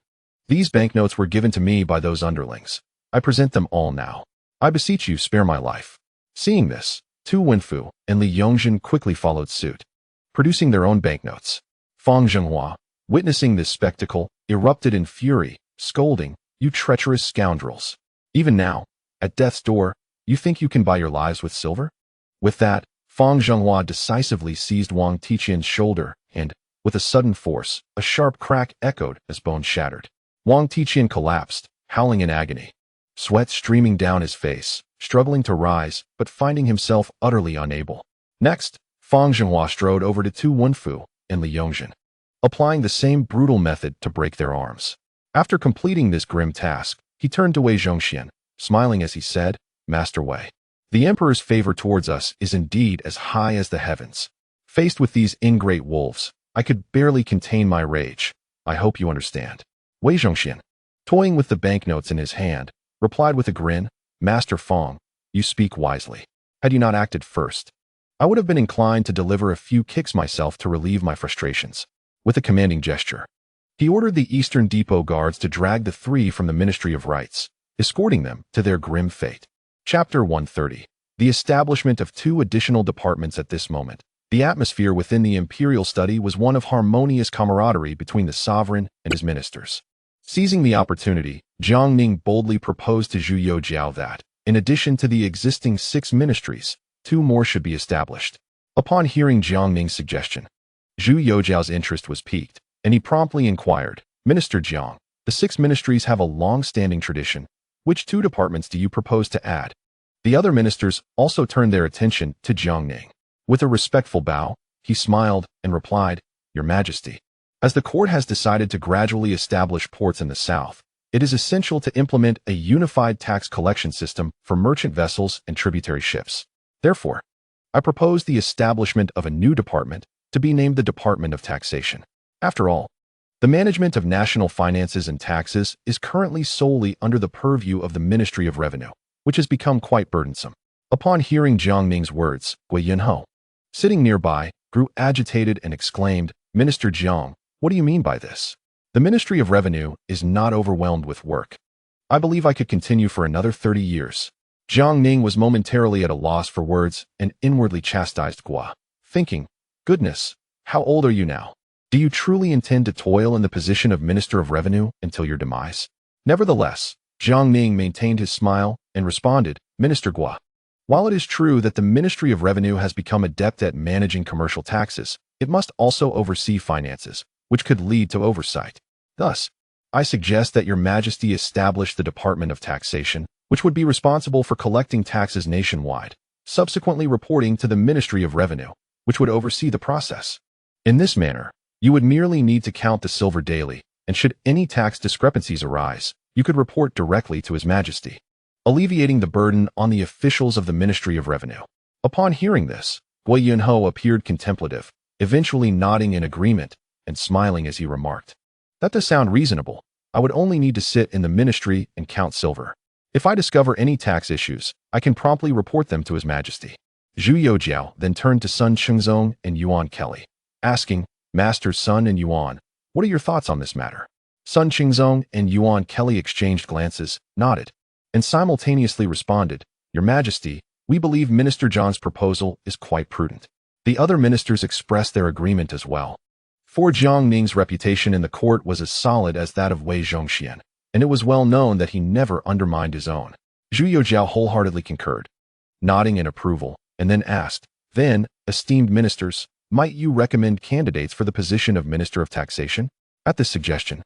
These banknotes were given to me by those underlings. I present them all now. I beseech you, spare my life. Seeing this, Tu Wenfu and Li Yongzhen quickly followed suit, producing their own banknotes. Fang Zhenghua, witnessing this spectacle, erupted in fury, scolding, You treacherous scoundrels. Even now, at death's door, you think you can buy your lives with silver? With that, Fang Zhenghua decisively seized Wang Tiqian's shoulder and, with a sudden force, a sharp crack echoed as bones shattered. Wang Tiqian collapsed, howling in agony, sweat streaming down his face, struggling to rise, but finding himself utterly unable. Next, Fang Zhenhua strode over to Tu Wenfu and Li Yongzhen, applying the same brutal method to break their arms. After completing this grim task, he turned to Wei Zhongxian, smiling as he said, Master Wei, the Emperor's favor towards us is indeed as high as the heavens. Faced with these ingrate wolves, I could barely contain my rage. I hope you understand. Wei Zhongxian, toying with the banknotes in his hand, replied with a grin, Master Fang, you speak wisely. Had you not acted first, I would have been inclined to deliver a few kicks myself to relieve my frustrations. With a commanding gesture, he ordered the Eastern Depot guards to drag the three from the Ministry of Rights, escorting them to their grim fate. Chapter 130. The establishment of 2 additional departments. At this moment, the atmosphere within the imperial study was one of harmonious camaraderie between the sovereign and his ministers. Seizing the opportunity, Jiang Ning boldly proposed to Zhu Youjiao that, in addition to the existing 6 ministries, 2 more should be established. Upon hearing Jiang Ning's suggestion, Zhu Youjiao's interest was piqued, and he promptly inquired, Minister Jiang, the 6 ministries have a long-standing tradition. Which 2 departments do you propose to add? The other ministers also turned their attention to Jiang Ning. With a respectful bow, he smiled and replied, Your Majesty, as the court has decided to gradually establish ports in the south, it is essential to implement a unified tax collection system for merchant vessels and tributary ships. Therefore, I propose the establishment of a new department to be named the Department of Taxation. After all, the management of national finances and taxes is currently solely under the purview of the Ministry of Revenue, which has become quite burdensome. Upon hearing Jiang Ning's words, Gui Yunho, sitting nearby, grew agitated and exclaimed, Minister Jiang, what do you mean by this? The Ministry of Revenue is not overwhelmed with work. I believe I could continue for another 30 years. Jiang Ning was momentarily at a loss for words and inwardly chastised Gua, thinking, Goodness, how old are you now? Do you truly intend to toil in the position of Minister of Revenue until your demise? Nevertheless, Jiang Ning maintained his smile and responded, Minister Gua, while it is true that the Ministry of Revenue has become adept at managing commercial taxes, it must also oversee finances, which could lead to oversight. Thus, I suggest that Your Majesty establish the Department of Taxation, which would be responsible for collecting taxes nationwide, subsequently reporting to the Ministry of Revenue, which would oversee the process. In this manner, you would merely need to count the silver daily, and should any tax discrepancies arise, you could report directly to His Majesty, alleviating the burden on the officials of the Ministry of Revenue. Upon hearing this, Gui Yunho appeared contemplative, eventually nodding in agreement and smiling as he remarked, That does sound reasonable. I would only need to sit in the ministry and count silver. If I discover any tax issues, I can promptly report them to His Majesty. Zhu Youjiao then turned to Sun Qingzong and Yuan Kelly, asking, Master Sun and Yuan, what are your thoughts on this matter? Sun Qingzong and Yuan Kelly exchanged glances, nodded, and simultaneously responded, Your Majesty, we believe Minister Zhang's proposal is quite prudent. The other ministers expressed their agreement as well. For Jiang Ning's reputation in the court was as solid as that of Wei Zhongxian, and it was well known that he never undermined his own. Zhu Youjiao wholeheartedly concurred, nodding in approval, and then asked, Then, esteemed ministers, might you recommend candidates for the position of Minister of Taxation? At this suggestion,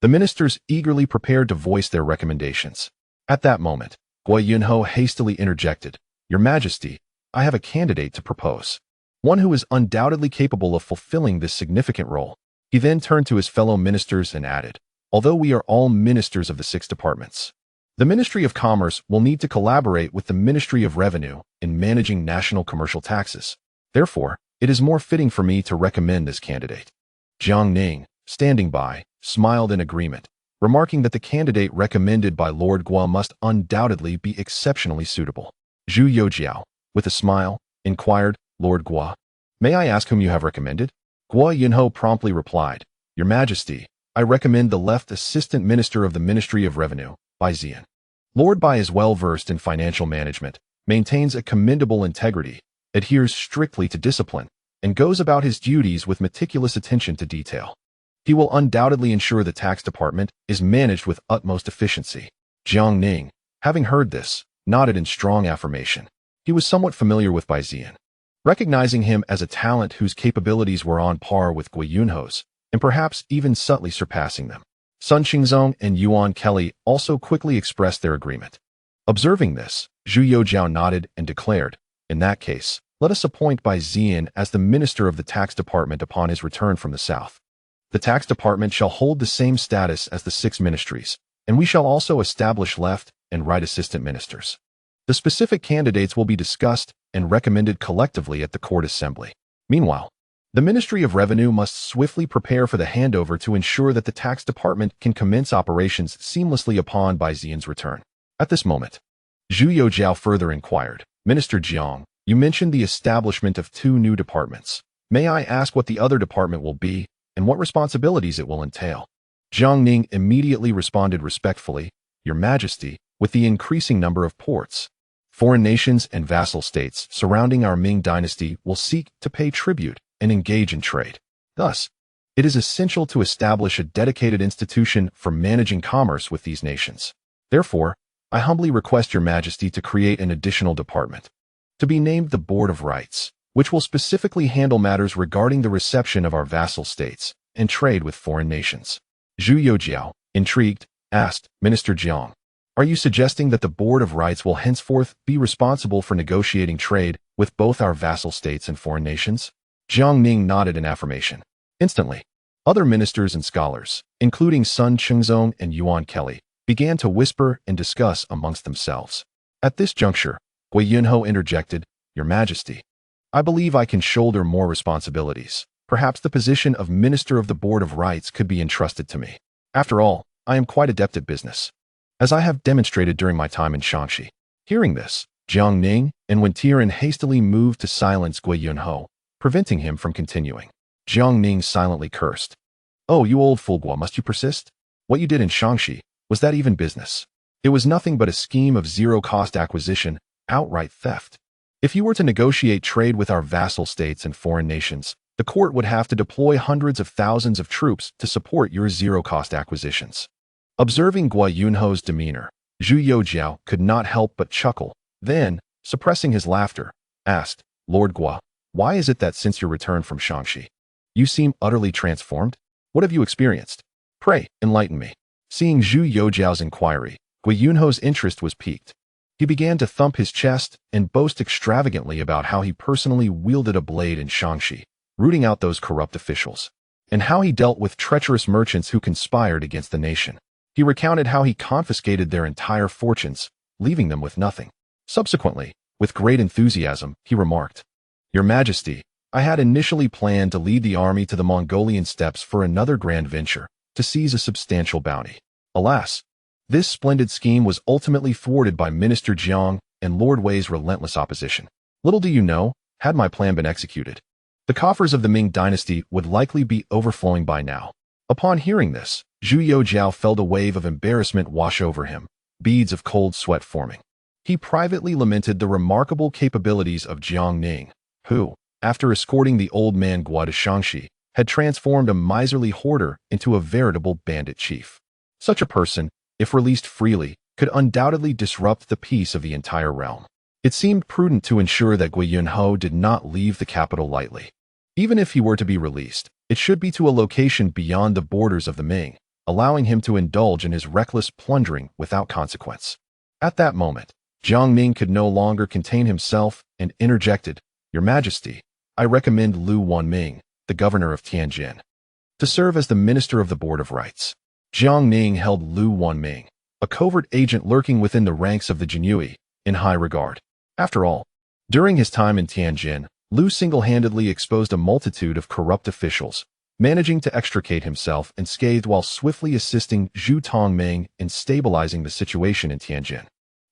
the ministers eagerly prepared to voice their recommendations. At that moment, Gui Yunho hastily interjected, Your Majesty, I have a candidate to propose. One who is undoubtedly capable of fulfilling this significant role. He then turned to his fellow ministers and added, Although we are all ministers of the 6 departments, the Ministry of Commerce will need to collaborate with the Ministry of Revenue in managing national commercial taxes. Therefore, it is more fitting for me to recommend this candidate. Jiang Ning, standing by, smiled in agreement, remarking that the candidate recommended by Lord Gua must undoubtedly be exceptionally suitable. Zhu Youjiao, with a smile, inquired, Lord Gua, may I ask whom you have recommended? Gua Yunho promptly replied, Your Majesty, I recommend the left Assistant Minister of the Ministry of Revenue, Bai Zian. Lord Bai is well-versed in financial management, maintains a commendable integrity, adheres strictly to discipline, and goes about his duties with meticulous attention to detail. He will undoubtedly ensure the tax department is managed with utmost efficiency. Jiang Ning, having heard this, nodded in strong affirmation. He was somewhat familiar with Bai Zian, recognizing him as a talent whose capabilities were on par with Gui Yunho's, and perhaps even subtly surpassing them. Sun Qingzong and Yuan Kelly also quickly expressed their agreement. Observing this, Zhu Youjiao nodded and declared, In that case, Let us appoint Bai Zian as the Minister of the Tax Department upon his return from the south. The tax department shall hold the same status as the 6 ministries, and we shall also establish left and right assistant ministers. The specific candidates will be discussed and recommended collectively at the court assembly. Meanwhile, the Ministry of Revenue must swiftly prepare for the handover to ensure that the tax department can commence operations seamlessly upon Bai Zian's return. At this moment, Zhu Youjiao further inquired, Minister Jiang, you mentioned the establishment of 2 new departments. May I ask what the other department will be and what responsibilities it will entail? Jiang Ning immediately responded respectfully, Your Majesty, with the increasing number of ports, foreign nations and vassal states surrounding our Ming dynasty will seek to pay tribute and engage in trade. Thus, it is essential to establish a dedicated institution for managing commerce with these nations. Therefore, I humbly request Your Majesty to create an additional department, to be named the Board of Rights, which will specifically handle matters regarding the reception of our vassal states and trade with foreign nations. Zhu Youjiao, intrigued, asked, Minister Jiang, are you suggesting that the Board of Rights will henceforth be responsible for negotiating trade with both our vassal states and foreign nations? Jiang Ning nodded in affirmation. Instantly, other ministers and scholars, including Sun Chengzong and Yuan Kelly, began to whisper and discuss amongst themselves. At this juncture, Gui Yunho interjected, Your Majesty, I believe I can shoulder more responsibilities. Perhaps the position of Minister of the Board of Rights could be entrusted to me. After all, I am quite adept at business, as I have demonstrated during my time in Tianqi. Hearing this, Jiang Ning and Wen Tian hastily moved to silence Gui Yunho, preventing him from continuing. Jiang Ning silently cursed. Oh, you old fool Gua, must you persist? What you did in Tianqi, was that even business? It was nothing but a scheme of zero-cost acquisition, outright theft. If you were to negotiate trade with our vassal states and foreign nations, the court would have to deploy hundreds of thousands of troops to support your zero-cost acquisitions. Observing Gua Yunho's demeanor, Zhu Youjiao could not help but chuckle. Then, suppressing his laughter, asked, Lord Gua, why is it that since your return from Tianqi, you seem utterly transformed? What have you experienced? Pray, enlighten me. Seeing Zhu Youjiao's inquiry, Gui Yunho's interest was piqued. He began to thump his chest and boast extravagantly about how he personally wielded a blade in Tianqi, rooting out those corrupt officials, and how he dealt with treacherous merchants who conspired against the nation. He recounted how he confiscated their entire fortunes, leaving them with nothing. Subsequently, with great enthusiasm, he remarked, Your Majesty, I had initially planned to lead the army to the Mongolian steppes for another grand venture, to seize a substantial bounty. Alas, this splendid scheme was ultimately thwarted by Minister Jiang and Lord Wei's relentless opposition. Little do you know, had my plan been executed, the coffers of the Ming dynasty would likely be overflowing by now. Upon hearing this, Zhu Youjiao felt a wave of embarrassment wash over him, beads of cold sweat forming. He privately lamented the remarkable capabilities of Jiang Ning, who, after escorting the old man Gua to Tianqi, had transformed a miserly hoarder into a veritable bandit chief. Such a person, if released freely, could undoubtedly disrupt the peace of the entire realm. It seemed prudent to ensure that Gui Yunho did not leave the capital lightly. Even if he were to be released, it should be to a location beyond the borders of the Ming, allowing him to indulge in his reckless plundering without consequence. At that moment, Jiang Ning could no longer contain himself and interjected, Your Majesty, I recommend Lu Wanming, the governor of Tianjin, to serve as the Minister of the Board of Rights. Jiang Ning held Lu Wanming, a covert agent lurking within the ranks of the Jinyue, in high regard. After all, during his time in Tianjin, Lu single-handedly exposed a multitude of corrupt officials, managing to extricate himself unscathed while swiftly assisting Zhu Tongming in stabilizing the situation in Tianjin.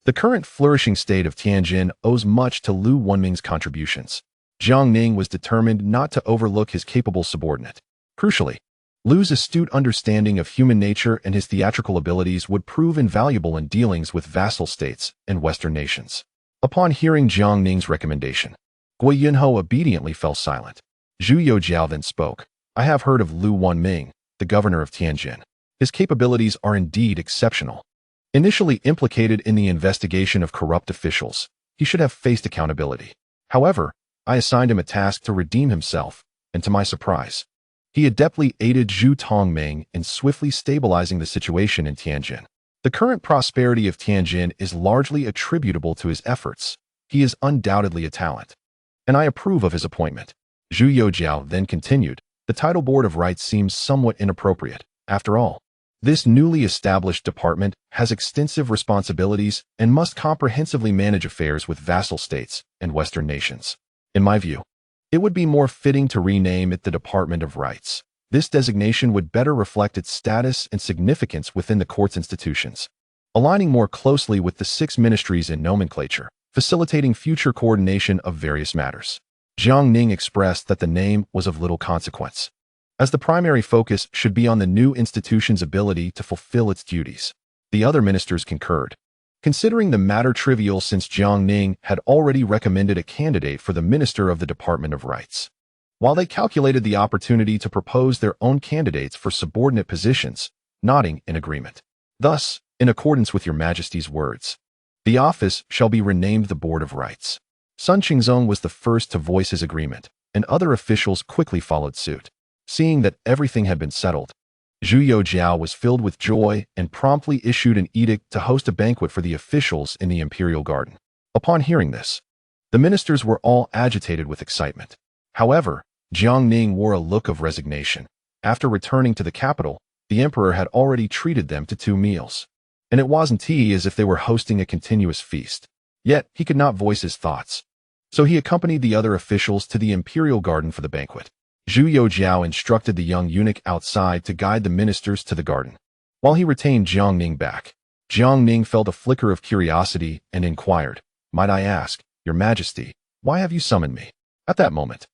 The current flourishing state of Tianjin owes much to Lu Wanming's contributions. Jiang Ning was determined not to overlook his capable subordinate. Crucially, Lu's astute understanding of human nature and his theatrical abilities would prove invaluable in dealings with vassal states and Western nations. Upon hearing Jiang Ning's recommendation, Gui Yunho obediently fell silent. Zhu Youjiao then spoke. I have heard of Lu Wanming, the governor of Tianjin. His capabilities are indeed exceptional. Initially implicated in the investigation of corrupt officials, he should have faced accountability. However, I assigned him a task to redeem himself, and to my surprise, he adeptly aided Zhu Tongming in swiftly stabilizing the situation in Tianjin. The current prosperity of Tianjin is largely attributable to his efforts. He is undoubtedly a talent. and I approve of his appointment. Zhu Youjiao then continued, the title board of rights seems somewhat inappropriate. After all, this newly established department has extensive responsibilities and must comprehensively manage affairs with vassal states and Western nations. In my view, it would be more fitting to rename it the Department of Rights. This designation would better reflect its status and significance within the court's institutions, aligning more closely with the 6 ministries in nomenclature, facilitating future coordination of various matters. Jiang Ning expressed that the name was of little consequence, as the primary focus should be on the new institution's ability to fulfill its duties. The other ministers concurred, considering the matter trivial since Jiang Ning had already recommended a candidate for the Minister of the Department of Rights. While they calculated the opportunity to propose their own candidates for subordinate positions, nodding in agreement. Thus, in accordance with your Majesty's words, the office shall be renamed the Board of Rights. Sun Qingzong was the first to voice his agreement, and other officials quickly followed suit. Seeing that everything had been settled, Zhu Youjiao was filled with joy and promptly issued an edict to host a banquet for the officials in the imperial garden. Upon hearing this, the ministers were all agitated with excitement. However, Jiang Ning wore a look of resignation. After returning to the capital, the emperor had already treated them to 2 meals, and it wasn't as if they were hosting a continuous feast. Yet, he could not voice his thoughts, so he accompanied the other officials to the imperial garden for the banquet. Zhu Youjiao instructed the young eunuch outside to guide the ministers to the garden, while he retained Jiang Ning back. Jiang Ning felt a flicker of curiosity and inquired, "Might I ask, Your Majesty, why have you summoned me?" At that moment,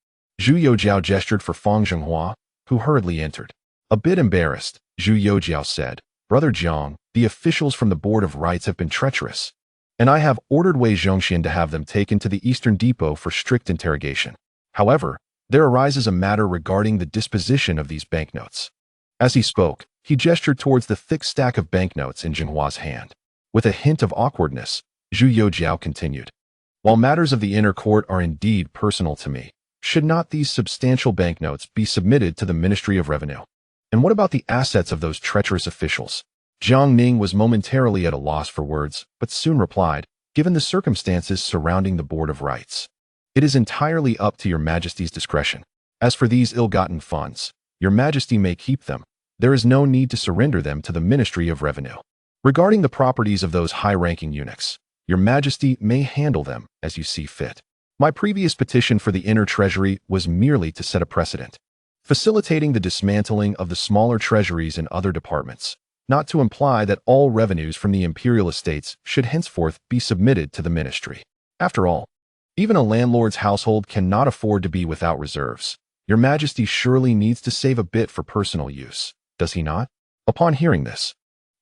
Zhu Youjiao gestured for Fang Zhenghua, who hurriedly entered. A bit embarrassed, Zhu Youjiao said, "Brother Jiang, the officials from the Board of Rights have been treacherous, and I have ordered Wei Zhongxian to have them taken to the Eastern Depot for strict interrogation. However, there arises a matter regarding the disposition of these banknotes." As he spoke, he gestured towards the thick stack of banknotes in Zhenghua's hand. With a hint of awkwardness, Zhu Youjiao continued, "While matters of the inner court are indeed personal to me, should not these substantial banknotes be submitted to the Ministry of Revenue? And what about the assets of those treacherous officials?" Jiang Ning was momentarily at a loss for words, but soon replied, "Given the circumstances surrounding the Board of Rights, it is entirely up to Your Majesty's discretion. As for these ill-gotten funds, Your Majesty may keep them. There is no need to surrender them to the Ministry of Revenue. Regarding the properties of those high-ranking eunuchs, Your Majesty may handle them as you see fit. My previous petition for the inner treasury was merely to set a precedent, facilitating the dismantling of the smaller treasuries in other departments, not to imply that all revenues from the imperial estates should henceforth be submitted to the ministry. After all, even a landlord's household cannot afford to be without reserves. Your Majesty surely needs to save a bit for personal use, does he not?" Upon hearing this,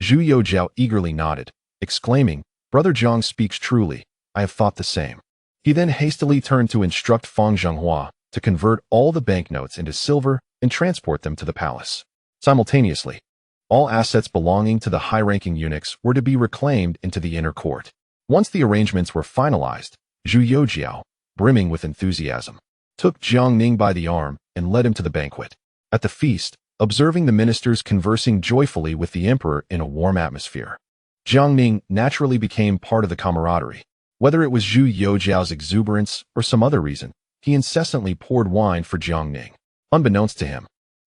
Zhu Youjiao eagerly nodded, exclaiming, "Brother Jiang speaks truly. I have thought the same." He then hastily turned to instruct Fang Zhenghua to convert all the banknotes into silver and transport them to the palace. Simultaneously, all assets belonging to the high-ranking eunuchs were to be reclaimed into the inner court. Once the arrangements were finalized, Zhu Youjiao, brimming with enthusiasm, took Jiang Ning by the arm and led him to the banquet. At the feast, observing the ministers conversing joyfully with the emperor in a warm atmosphere, Jiang Ning naturally became part of the camaraderie. Whether it was Zhu Youjiao's exuberance or some other reason, he incessantly poured wine for Jiang Ning. Unbeknownst to him,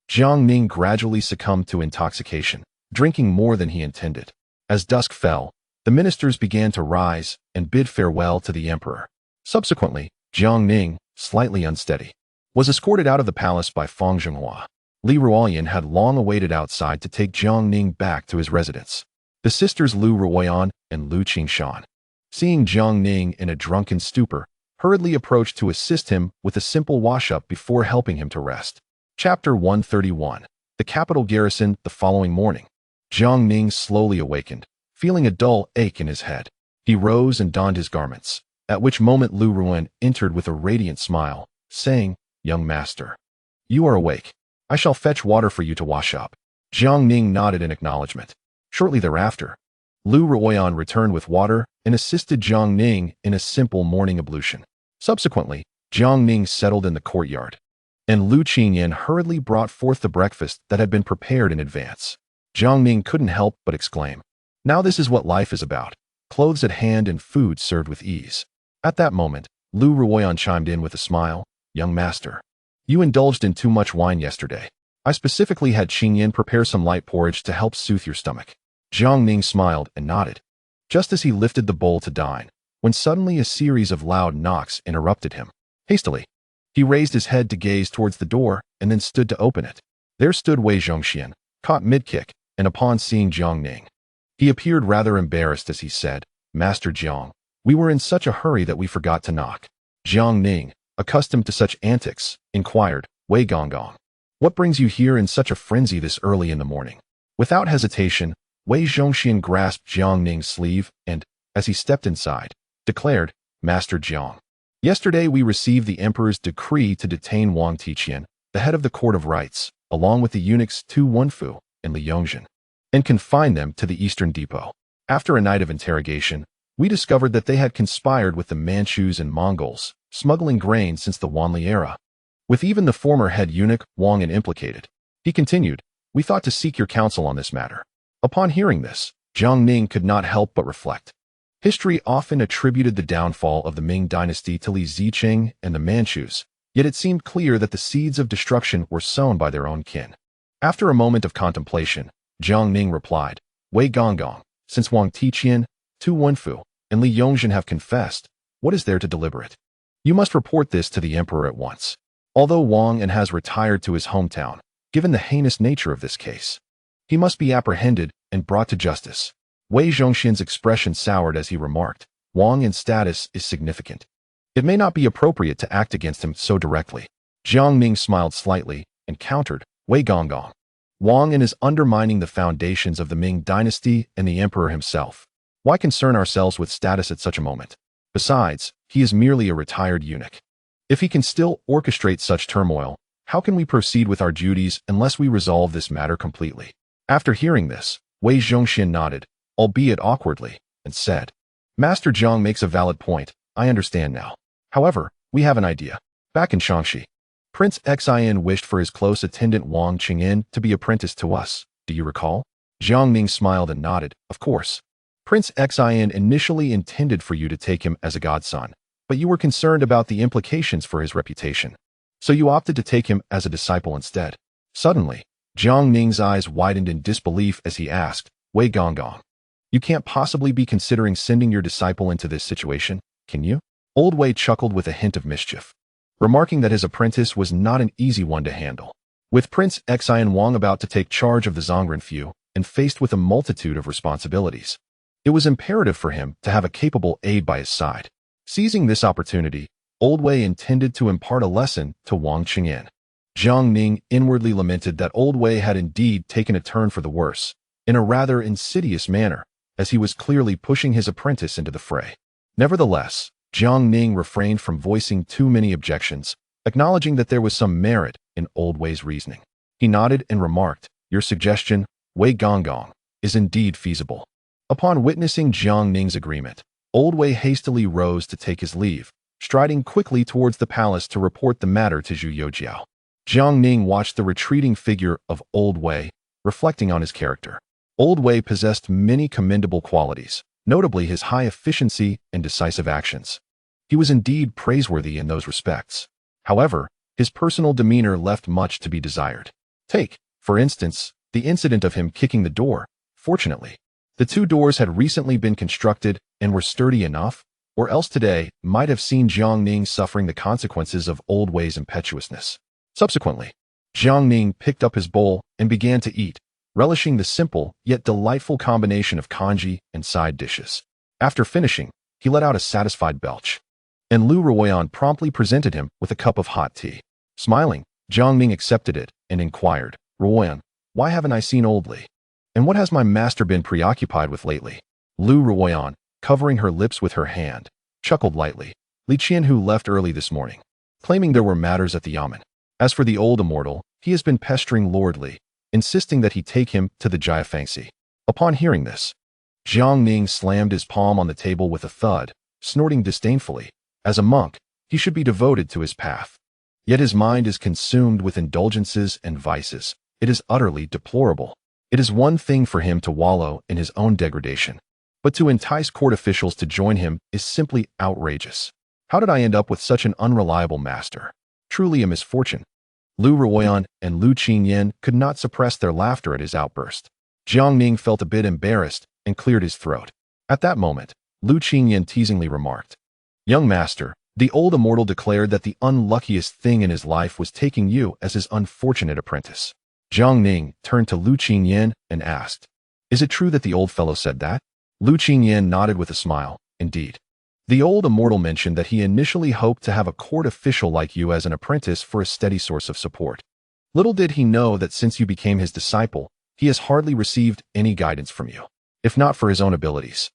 Jiang Ning gradually succumbed to intoxication, drinking more than he intended. As dusk fell, the ministers began to rise and bid farewell to the emperor. Subsequently, Jiang Ning, slightly unsteady, was escorted out of the palace by Fang Zhenghua. Li Ruoyan had long awaited outside to take Jiang Ning back to his residence. The sisters Lu Ruoyan and Lu Qingshan, seeing Jiang Ning in a drunken stupor, hurriedly approached to assist him with a simple wash-up before helping him to rest. Chapter 131. The capital garrison. The following morning, Jiang Ning slowly awakened, feeling a dull ache in his head. He rose and donned his garments, at which moment Lu Ruoyan entered with a radiant smile, saying, "Young master, you are awake. I shall fetch water for you to wash up." Jiang Ning nodded in acknowledgement. Shortly thereafter, Lu Ruoyan returned with water and assisted Jiang Ning in a simple morning ablution. Subsequently, Jiang Ning settled in the courtyard, and Lu Qingyan hurriedly brought forth the breakfast that had been prepared in advance. Jiang Ning couldn't help but exclaim, "Now this is what life is about. Clothes at hand and food served with ease." At that moment, Lu Ruoyan chimed in with a smile. Young master, you indulged in too much wine yesterday. I specifically had Qingyan prepare some light porridge to help soothe your stomach. Jiang Ning smiled and nodded, just as he lifted the bowl to dine, when suddenly a series of loud knocks interrupted him. Hastily, he raised his head to gaze towards the door and then stood to open it. There stood Wei Zhongxian, caught mid-kick, and upon seeing Jiang Ning, he appeared rather embarrassed as he said, Master Jiang, we were in such a hurry that we forgot to knock. Jiang Ning, accustomed to such antics, inquired, Wei Gonggong, what brings you here in such a frenzy this early in the morning? Without hesitation, Wei Zhongxian grasped Jiang Ning's sleeve and, as he stepped inside, declared, Master Jiang, yesterday we received the emperor's decree to detain Wang Tiqian, the head of the court of rights, along with the eunuchs Tu Wenfu and Li Yongzhen, and confine them to the eastern depot. After a night of interrogation, we discovered that they had conspired with the Manchus and Mongols, smuggling grain since the Wanli era. With even the former head eunuch, Wang An, implicated. He continued, we thought to seek your counsel on this matter. Upon hearing this, Jiang Ning could not help but reflect. History often attributed the downfall of the Ming dynasty to Li Zicheng and the Manchus, yet it seemed clear that the seeds of destruction were sown by their own kin. After a moment of contemplation, Jiang Ning replied, Wei Gonggong, since Wang Tiqian, Tu Wenfu, and Li Yongzhen have confessed, what is there to deliberate? You must report this to the emperor at once. Although Wang An has retired to his hometown, given the heinous nature of this case, he must be apprehended and brought to justice. Wei Zhongxian's expression soured as he remarked, Wang An's status is significant. It may not be appropriate to act against him so directly. Jiang Ning smiled slightly and countered, Wei Gonggong, Wang An is undermining the foundations of the Ming dynasty and the emperor himself. Why concern ourselves with status at such a moment? Besides, he is merely a retired eunuch. If he can still orchestrate such turmoil, how can we proceed with our duties unless we resolve this matter completely? After hearing this, Wei Zhongxian nodded, albeit awkwardly, and said, Master Jiang makes a valid point, I understand now. However, we have an idea. Back in Tianqi, Prince Xin wished for his close attendant Wang Qingyan to be apprenticed to us, do you recall? Jiang Ning smiled and nodded, of course. Prince Xin initially intended for you to take him as a godson, but you were concerned about the implications for his reputation, so you opted to take him as a disciple instead. Suddenly, Jiang Ning's eyes widened in disbelief as he asked, Wei Gonggong, you can't possibly be considering sending your disciple into this situation, can you? Old Wei chuckled with a hint of mischief, remarking that his apprentice was not an easy one to handle. With Prince Xin Wang about to take charge of the Zongren few and faced with a multitude of responsibilities, it was imperative for him to have a capable aide by his side. Seizing this opportunity, Old Wei intended to impart a lesson to Wang Qingyan. Jiang Ning inwardly lamented that Old Wei had indeed taken a turn for the worse, in a rather insidious manner, as he was clearly pushing his apprentice into the fray. Nevertheless, Jiang Ning refrained from voicing too many objections, acknowledging that there was some merit in Old Wei's reasoning. He nodded and remarked, your suggestion, Wei Gonggong, is indeed feasible. Upon witnessing Jiang Ning's agreement, Old Wei hastily rose to take his leave, striding quickly towards the palace to report the matter to Zhu Youjiao. Jiang Ning watched the retreating figure of Old Wei, reflecting on his character. Old Wei possessed many commendable qualities, notably his high efficiency and decisive actions. He was indeed praiseworthy in those respects. However, his personal demeanor left much to be desired. Take, for instance, the incident of him kicking the door. Fortunately, the two doors had recently been constructed and were sturdy enough, or else today might have seen Jiang Ning suffering the consequences of Old Wei's impetuousness. Subsequently, Jiang Ning picked up his bowl and began to eat, relishing the simple yet delightful combination of congee and side dishes. After finishing, he let out a satisfied belch, and Lu Ruoyan promptly presented him with a cup of hot tea. Smiling, Jiang Ning accepted it and inquired, Ruoyan, why haven't I seen Old Li? And what has my master been preoccupied with lately? Lu Ruoyan, covering her lips with her hand, chuckled lightly. Li Qianhu left early this morning, claiming there were matters at the yamen. As for the old immortal, he has been pestering Lord Li, insisting that he take him to the Jiafangxi. Upon hearing this, Jiang Ning slammed his palm on the table with a thud, snorting disdainfully. As a monk, he should be devoted to his path. Yet his mind is consumed with indulgences and vices. It is utterly deplorable. It is one thing for him to wallow in his own degradation, but to entice court officials to join him is simply outrageous. How did I end up with such an unreliable master? Truly a misfortune. Lu Ruoyan and Lu Qingyan could not suppress their laughter at his outburst. Jiang Ning felt a bit embarrassed and cleared his throat. At that moment, Lu Qingyan teasingly remarked, "Young master, the old immortal declared that the unluckiest thing in his life was taking you as his unfortunate apprentice." Jiang Ning turned to Lu Qingyan and asked, "Is it true that the old fellow said that?" Lu Qingyan nodded with a smile. "Indeed. The old immortal mentioned that he initially hoped to have a court official like you as an apprentice for a steady source of support. Little did he know that since you became his disciple, he has hardly received any guidance from you. If not for his own abilities,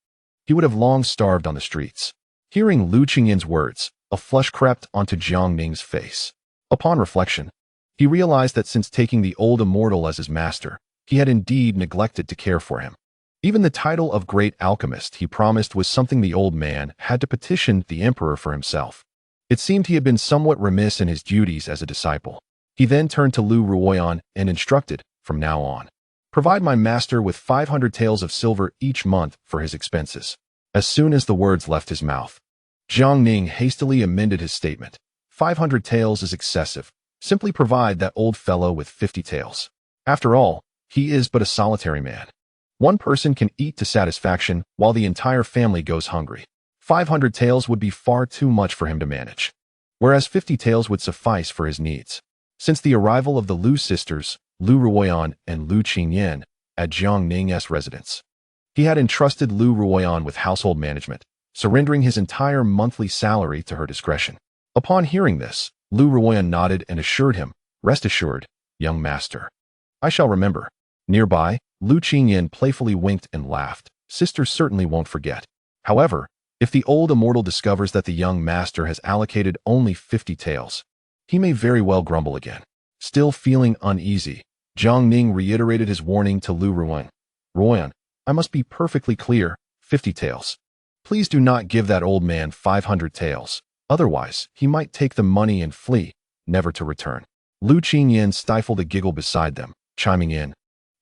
he would have long starved on the streets." Hearing Lu Qingyan's words, a flush crept onto Jiang Ning's face. Upon reflection, he realized that since taking the old immortal as his master, he had indeed neglected to care for him. Even the title of Great Alchemist he promised was something the old man had to petition the emperor for himself. It seemed he had been somewhat remiss in his duties as a disciple. He then turned to Lu Ruoyan and instructed, "From now on, provide my master with 500 taels of silver each month for his expenses." As soon as the words left his mouth, Jiang Ning hastily amended his statement. 500 taels is excessive. Simply provide that old fellow with 50 taels. After all, he is but a solitary man. One person can eat to satisfaction while the entire family goes hungry. 500 taels would be far too much for him to manage, whereas 50 taels would suffice for his needs. Since the arrival of the Lu sisters, Lu Ruoyan and Lu Qingyan, at Jiang Ning's residence, he had entrusted Lu Ruoyan with household management, surrendering his entire monthly salary to her discretion. Upon hearing this, Lu Ruoyan nodded and assured him, "Rest assured, young master. I shall remember." Nearby, Lu Qingyan playfully winked and laughed. "Sisters certainly won't forget." However, if the old immortal discovers that the young master has allocated only 50 taels, he may very well grumble again. Still feeling uneasy, Jiang Ning reiterated his warning to Lu Ruoyan. "Ruoyan, I must be perfectly clear, 50 taels. Please do not give that old man 500 taels. Otherwise, he might take the money and flee, never to return." Lu Qingyan stifled a giggle beside them, chiming in,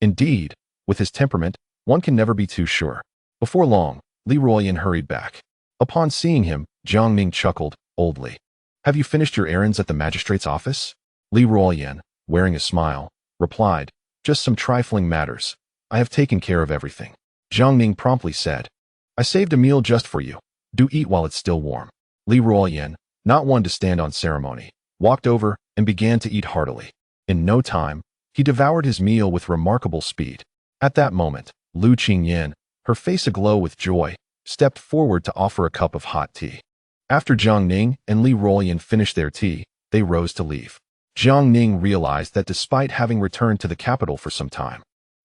"Indeed, with his temperament, one can never be too sure." Before long, Li Ruoyan hurried back. Upon seeing him, Jiang Ning chuckled, oldly. "Have you finished your errands at the magistrate's office?" Li Ruoyan, wearing a smile, replied, "Just some trifling matters. I have taken care of everything." Jiang Ning promptly said, "I saved a meal just for you. Do eat while it's still warm." Li Ruoyan, not one to stand on ceremony, walked over and began to eat heartily. In no time, he devoured his meal with remarkable speed. At that moment, Lu Qingyan, her face aglow with joy, stepped forward to offer a cup of hot tea. After Jiang Ning and Li Ruoyan finished their tea, they rose to leave. Jiang Ning realized that despite having returned to the capital for some time,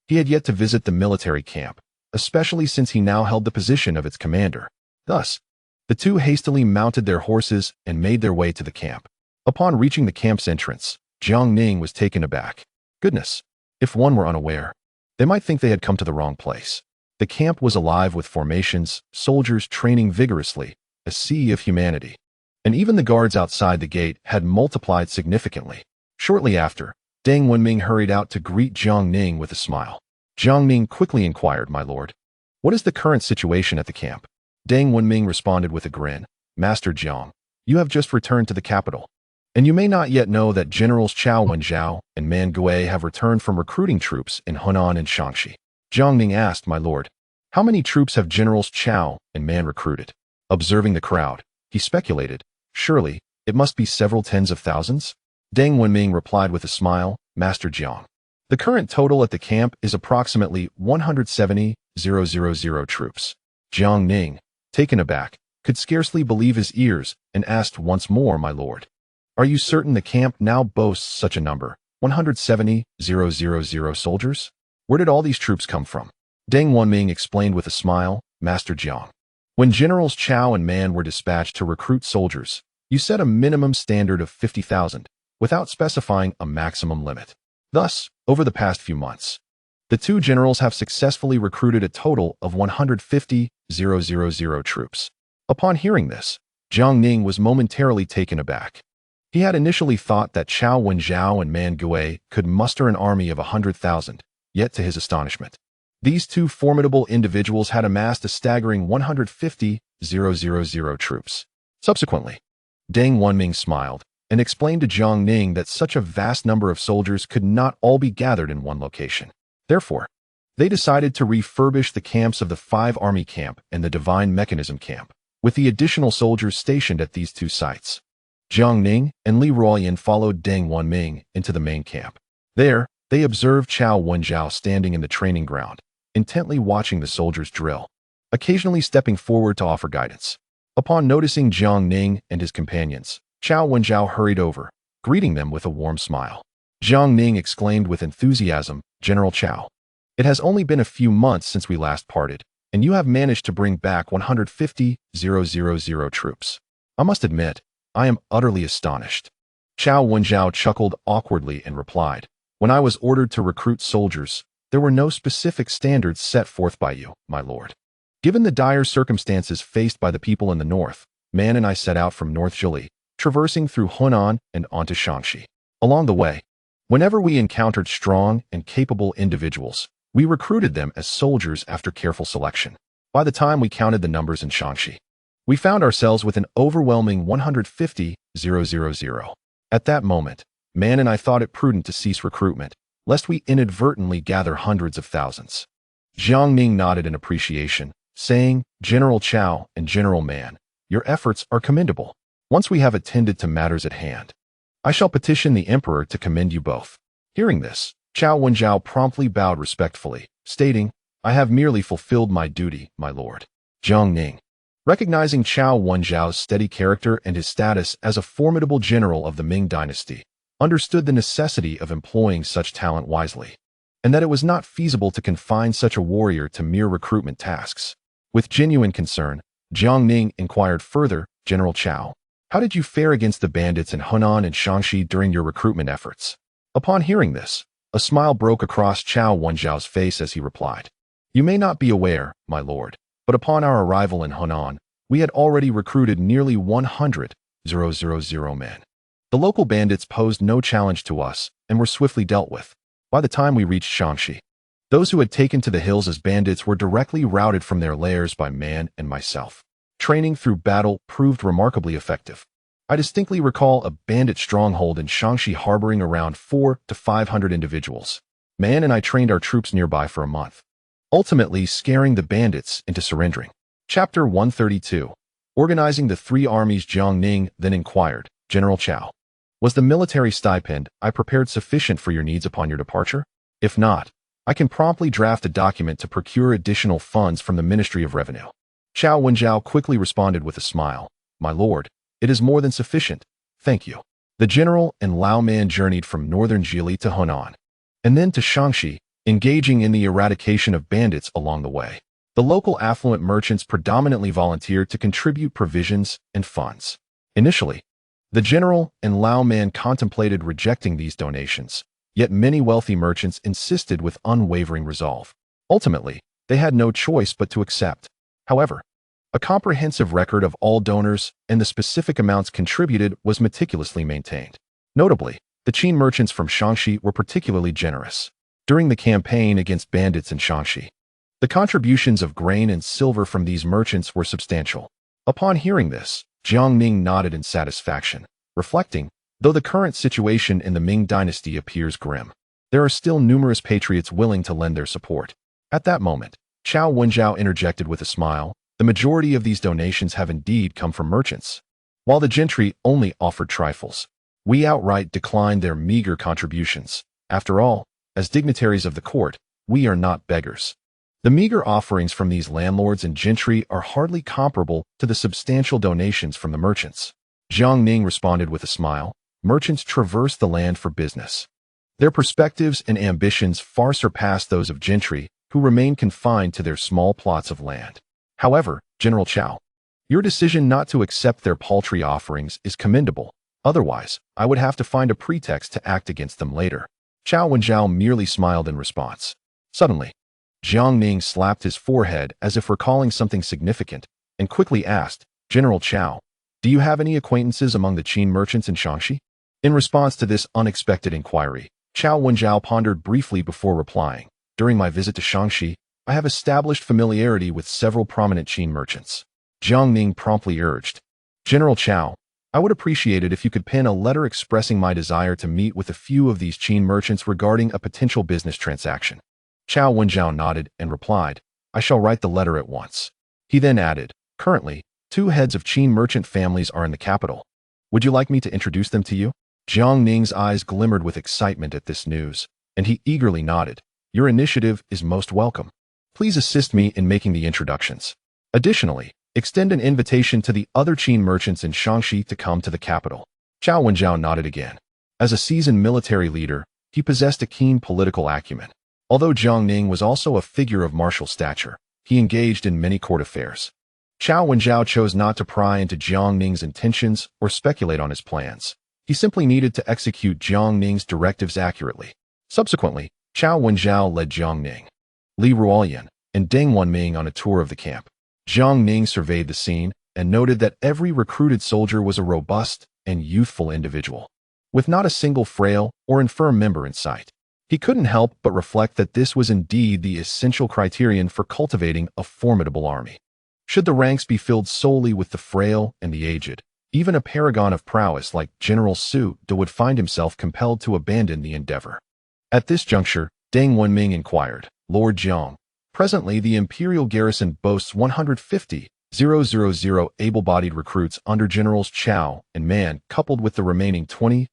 he had yet to visit the military camp, especially since he now held the position of its commander. Thus, the two hastily mounted their horses and made their way to the camp. Upon reaching the camp's entrance, Jiang Ning was taken aback. Goodness, if one were unaware, they might think they had come to the wrong place. The camp was alive with formations, soldiers training vigorously, a sea of humanity. And even the guards outside the gate had multiplied significantly. Shortly after, Deng Wenming hurried out to greet Jiang Ning with a smile. Jiang Ning quickly inquired, "My lord, what is the current situation at the camp?" Deng Wenming responded with a grin, "Master Jiang, you have just returned to the capital, and you may not yet know that Generals Chao Wenzhao and Man Gui have returned from recruiting troops in Hunan and Shaanxi." Jiang Ning asked, "My lord, how many troops have Generals Chao and Man recruited?" Observing the crowd, he speculated, "Surely, it must be several tens of thousands?" Deng Wenming replied with a smile, "Master Jiang, the current total at the camp is approximately 170,000 troops." Jiang Ning, taken aback, could scarcely believe his ears and asked once more, "My lord, are you certain the camp now boasts such a number, 170,000 soldiers? Where did all these troops come from?" Deng Wenming explained with a smile, "Master Jiang, when Generals Chao and Man were dispatched to recruit soldiers, you set a minimum standard of 50,000, without specifying a maximum limit. Thus, over the past few months, the two generals have successfully recruited a total of 150,000 troops." Upon hearing this, Jiang Ning was momentarily taken aback. He had initially thought that Chao Wenzhao and Man Gui could muster an army of 100,000, yet to his astonishment, these two formidable individuals had amassed a staggering 150,000 troops. Subsequently, Deng Wanming smiled and explained to Jiang Ning that such a vast number of soldiers could not all be gathered in one location. Therefore, they decided to refurbish the camps of the 5 Army Camp and the Divine Mechanism Camp, with the additional soldiers stationed at these 2 sites. Jiang Ning and Li Ruoyan followed Deng Wanming into the main camp. There, they observed Cao Wenjiao standing in the training ground, intently watching the soldiers drill, occasionally stepping forward to offer guidance. Upon noticing Jiang Ning and his companions, Cao Wenjiao hurried over, greeting them with a warm smile. Jiang Ning exclaimed with enthusiasm, "General Cao, it has only been a few months since we last parted, and you have managed to bring back 150,000 troops. I must admit, I am utterly astonished." Cao Wenjiao chuckled awkwardly and replied, "When I was ordered to recruit soldiers, there were no specific standards set forth by you, my lord. Given the dire circumstances faced by the people in the north, Man and I set out from North Zhili, traversing through Hunan and onto Tianqi. Along the way, whenever we encountered strong and capable individuals, we recruited them as soldiers after careful selection. By the time we counted the numbers in Tianqi, we found ourselves with an overwhelming 150,000. At that moment, Man and I thought it prudent to cease recruitment, lest we inadvertently gather hundreds of thousands." Jiang Ning nodded in appreciation, saying, "General Cao and General Man, your efforts are commendable. Once we have attended to matters at hand, I shall petition the emperor to commend you both." Hearing this, Cao Wenjiao promptly bowed respectfully, stating, "I have merely fulfilled my duty, my lord." Jiang Ning, recognizing Cao Wenjiao's steady character and his status as a formidable general of the Ming dynasty, understood the necessity of employing such talent wisely, and that it was not feasible to confine such a warrior to mere recruitment tasks. With genuine concern, Jiang Ning inquired further, "General Cao, how did you fare against the bandits in Hunan and Shaanxi during your recruitment efforts?" Upon hearing this, a smile broke across Cao Wenjiao's face as he replied, "You may not be aware, my lord, but upon our arrival in Hunan, we had already recruited nearly 100,000 men. The local bandits posed no challenge to us and were swiftly dealt with. By the time we reached Shaanxi, those who had taken to the hills as bandits were directly routed from their lairs by Man and myself. Training through battle proved remarkably effective. I distinctly recall a bandit stronghold in Shaanxi harboring around 400 to 500 individuals. Man and I trained our troops nearby for a month, ultimately scaring the bandits into surrendering." Chapter 132. Organizing the 3 armies. Jiang Ning then inquired, "General Cao, was the military stipend I prepared sufficient for your needs upon your departure? If not, I can promptly draft a document to procure additional funds from the Ministry of Revenue." Cao Wenjiao quickly responded with a smile, "My lord, it is more than sufficient, thank you." The general and Lao Man journeyed from northern Zhili to Hunan, and then to Shaanxi, engaging in the eradication of bandits along the way. The local affluent merchants predominantly volunteered to contribute provisions and funds. Initially, the general and Lao Man contemplated rejecting these donations, yet many wealthy merchants insisted with unwavering resolve. Ultimately, they had no choice but to accept. However, a comprehensive record of all donors and the specific amounts contributed was meticulously maintained. Notably, the Qin merchants from Shaanxi were particularly generous. During the campaign against bandits in Shaanxi, the contributions of grain and silver from these merchants were substantial. Upon hearing this, Jiang Ning nodded in satisfaction, reflecting, though the current situation in the Ming dynasty appears grim, there are still numerous patriots willing to lend their support. At that moment, Cao Wenjiao interjected with a smile, "The majority of these donations have indeed come from merchants. While the gentry only offered trifles, we outright declined their meager contributions. After all, as dignitaries of the court, we are not beggars." The meager offerings from these landlords and gentry are hardly comparable to the substantial donations from the merchants. Jiang Ning responded with a smile, "Merchants traverse the land for business. Their perspectives and ambitions far surpass those of gentry, who remain confined to their small plots of land. However, General Cao, your decision not to accept their paltry offerings is commendable. Otherwise, I would have to find a pretext to act against them later." Cao Wenjiao merely smiled in response. Suddenly, Jiang Ning slapped his forehead as if recalling something significant, and quickly asked, "General Cao, do you have any acquaintances among the Qin merchants in Shaanxi?" In response to this unexpected inquiry, Cao Wenjiao pondered briefly before replying, "During my visit to Shaanxi, I have established familiarity with several prominent Qin merchants." Jiang Ning promptly urged, General Chao, I would appreciate it if you could pen a letter expressing my desire to meet with a few of these Qin merchants regarding a potential business transaction. Chao Wenjiao nodded and replied, I shall write the letter at once. He then added, currently, 2 heads of Qin merchant families are in the capital. Would you like me to introduce them to you? Jiang Ning's eyes glimmered with excitement at this news, and he eagerly nodded. Your initiative is most welcome. Please assist me in making the introductions. Additionally, extend an invitation to the other Qin merchants in Tianqi to come to the capital. Chao Wenjiao nodded again. As a seasoned military leader, he possessed a keen political acumen. Although Jiang Ning was also a figure of martial stature, he engaged in many court affairs. Chao Wenjiao chose not to pry into Jiang Ning's intentions or speculate on his plans. He simply needed to execute Jiang Ning's directives accurately. Subsequently, Chao Wenjiao led Jiang Ning, Li Ruoyan, and Deng Wenming on a tour of the camp. Jiang Ning surveyed the scene and noted that every recruited soldier was a robust and youthful individual, with not a single frail or infirm member in sight. He couldn't help but reflect that this was indeed the essential criterion for cultivating a formidable army. Should the ranks be filled solely with the frail and the aged, even a paragon of prowess like General Su De would find himself compelled to abandon the endeavor. At this juncture, Deng Wenming inquired, Lord Jiang, presently the imperial garrison boasts 150,000 able-bodied recruits under Generals Chao and Man, coupled with the remaining 20,000.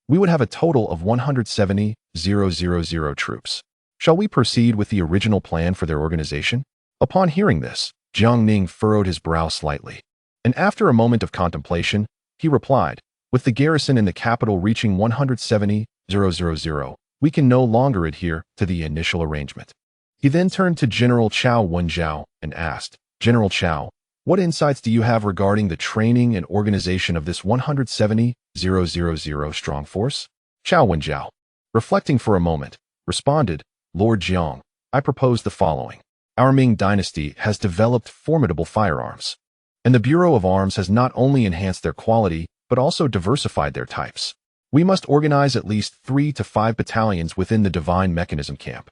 We would have a total of 170,000 troops. Shall we proceed with the original plan for their organization? Upon hearing this, Jiang Ning furrowed his brow slightly, and after a moment of contemplation, he replied, with the garrison in the capital reaching 170,000, we can no longer adhere to the initial arrangement. He then turned to General Chao Wenjiao and asked, General Chao, what insights do you have regarding the training and organization of this 170,000 strong force? Chao Wenjiao, reflecting for a moment, responded, Lord Jiang, I propose the following. Our Ming dynasty has developed formidable firearms, and the Bureau of Arms has not only enhanced their quality, but also diversified their types. We must organize at least 3 to 5 battalions within the Divine Mechanism camp.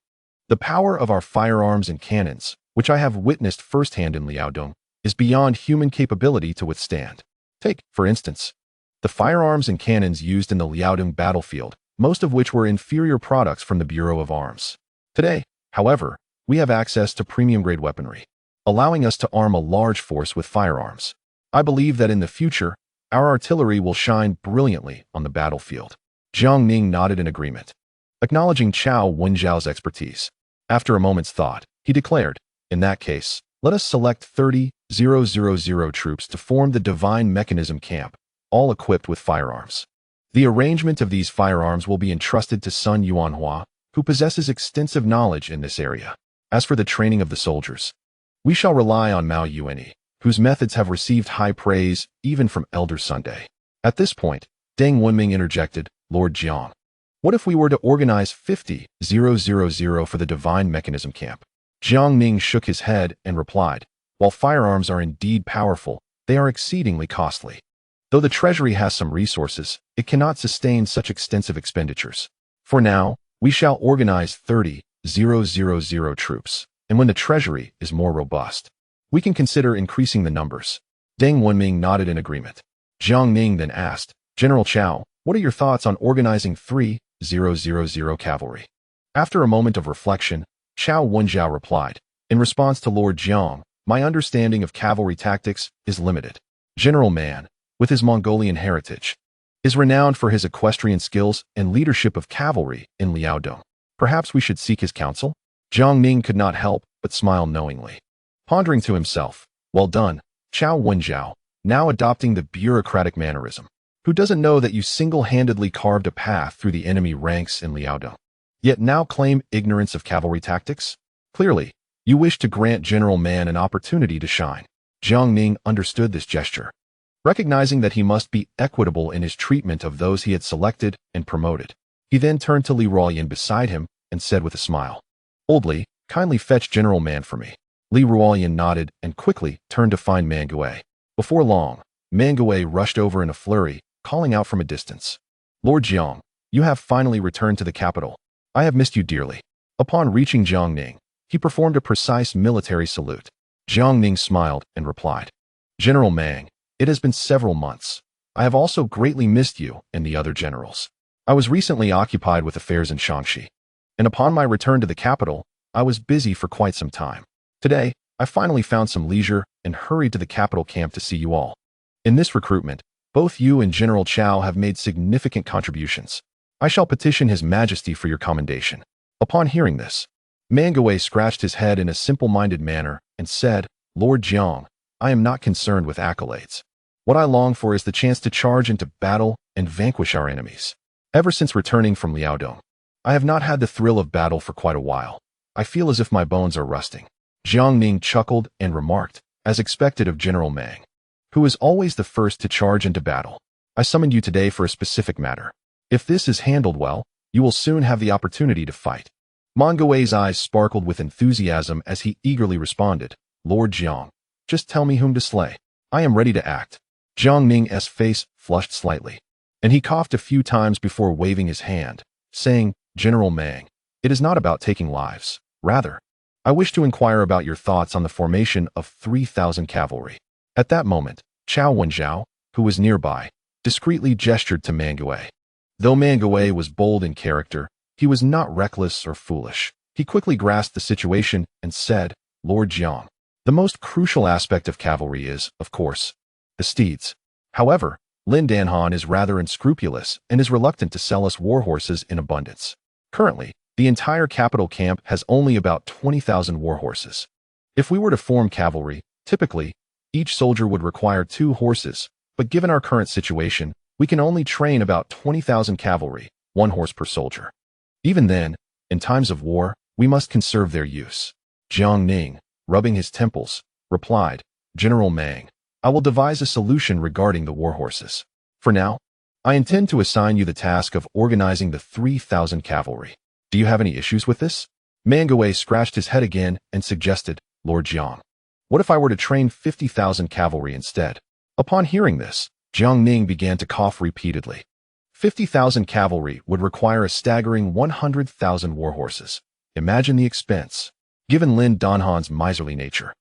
The power of our firearms and cannons, which I have witnessed firsthand in Liaodong, is beyond human capability to withstand. Take, for instance, the firearms and cannons used in the Liaodong battlefield, most of which were inferior products from the Bureau of Arms. Today, however, we have access to premium-grade weaponry, allowing us to arm a large force with firearms. I believe that in the future, our artillery will shine brilliantly on the battlefield. Jiang Ning nodded in agreement, acknowledging Chao Wenjiao's expertise. After a moment's thought, he declared, in that case, let us select 30,000 troops to form the Divine Mechanism camp, all equipped with firearms. The arrangement of these firearms will be entrusted to Sun Yuanhua, who possesses extensive knowledge in this area. As for the training of the soldiers, we shall rely on Mao Yuanyi, whose methods have received high praise even from Elder Sunday. At this point, Deng Wenming interjected, Lord Jiang, what if we were to organize 50,000 for the Divine Mechanism camp? Jiang Ning shook his head and replied, while firearms are indeed powerful, they are exceedingly costly. Though the treasury has some resources, it cannot sustain such extensive expenditures. For now, we shall organize 30,000 troops, and when the treasury is more robust, we can consider increasing the numbers. Deng Wenming nodded in agreement. Jiang Ning then asked, General Chao, what are your thoughts on organizing 3,000 cavalry? After a moment of reflection, Chao Wenjiao replied, in response to Lord Jiang, my understanding of cavalry tactics is limited. General Man, with his Mongolian heritage, is renowned for his equestrian skills and leadership of cavalry in Liaodong. Perhaps we should seek his counsel? Jiang Ning could not help but smile knowingly, pondering to himself, well done, Chao Wenjiao, now adopting the bureaucratic mannerism. Who doesn't know that you single-handedly carved a path through the enemy ranks in Liaodong, yet now claim ignorance of cavalry tactics? Clearly, you wish to grant General Man an opportunity to shine. Jiang Ning understood this gesture, recognizing that he must be equitable in his treatment of those he had selected and promoted. He then turned to Li Ruoyan beside him and said with a smile, Old Li, kindly fetch General Man for me. Li Ruoyan nodded and quickly turned to find Mangue. Before long, Mangue rushed over in a flurry, calling out from a distance, Lord Jiang, you have finally returned to the capital. I have missed you dearly. Upon reaching Jiang Ning, he performed a precise military salute. Jiang Ning smiled and replied, General Mang, it has been several months. I have also greatly missed you and the other generals. I was recently occupied with affairs in Tianqi, and upon my return to the capital, I was busy for quite some time. Today, I finally found some leisure and hurried to the capital camp to see you all. In this recruitment, both you and General Chao have made significant contributions. I shall petition His Majesty for your commendation. Upon hearing this, Mangue scratched his head in a simple-minded manner and said, Lord Jiang, I am not concerned with accolades. What I long for is the chance to charge into battle and vanquish our enemies. Ever since returning from Liaodong, I have not had the thrill of battle for quite a while. I feel as if my bones are rusting. Jiang Ning chuckled and remarked, as expected of General Mang, who is always the first to charge into battle. I summoned you today for a specific matter. If this is handled well, you will soon have the opportunity to fight. Mangue's eyes sparkled with enthusiasm as he eagerly responded, Lord Jiang, just tell me whom to slay. I am ready to act. Jiang Ning's face flushed slightly, and he coughed a few times before waving his hand, saying, General Mang, it is not about taking lives. Rather, I wish to inquire about your thoughts on the formation of 3,000 cavalry. At that moment, Chao Wenjiao, who was nearby, discreetly gestured to Mangue. Though Mangue was bold in character, he was not reckless or foolish. He quickly grasped the situation and said, Lord Jiang, the most crucial aspect of cavalry is, of course, the steeds. However, Lin Danhan is rather unscrupulous and is reluctant to sell us war horses in abundance. Currently, the entire capital camp has only about 20,000 war horses. If we were to form cavalry, typically, each soldier would require 2 horses, but given our current situation, we can only train about 20,000 cavalry, 1 horse per soldier. Even then, in times of war, we must conserve their use. Jiang Ning, rubbing his temples, replied, General Mang, I will devise a solution regarding the war horses. For now, I intend to assign you the task of organizing the 3,000 cavalry. Do you have any issues with this? Mangue scratched his head again and suggested, Lord Jiang, what if I were to train 50,000 cavalry instead? Upon hearing this, Jiang Ning began to cough repeatedly. 50,000 cavalry would require a staggering 100,000 war horses. Imagine the expense. Given Lin Danhan's miserly nature,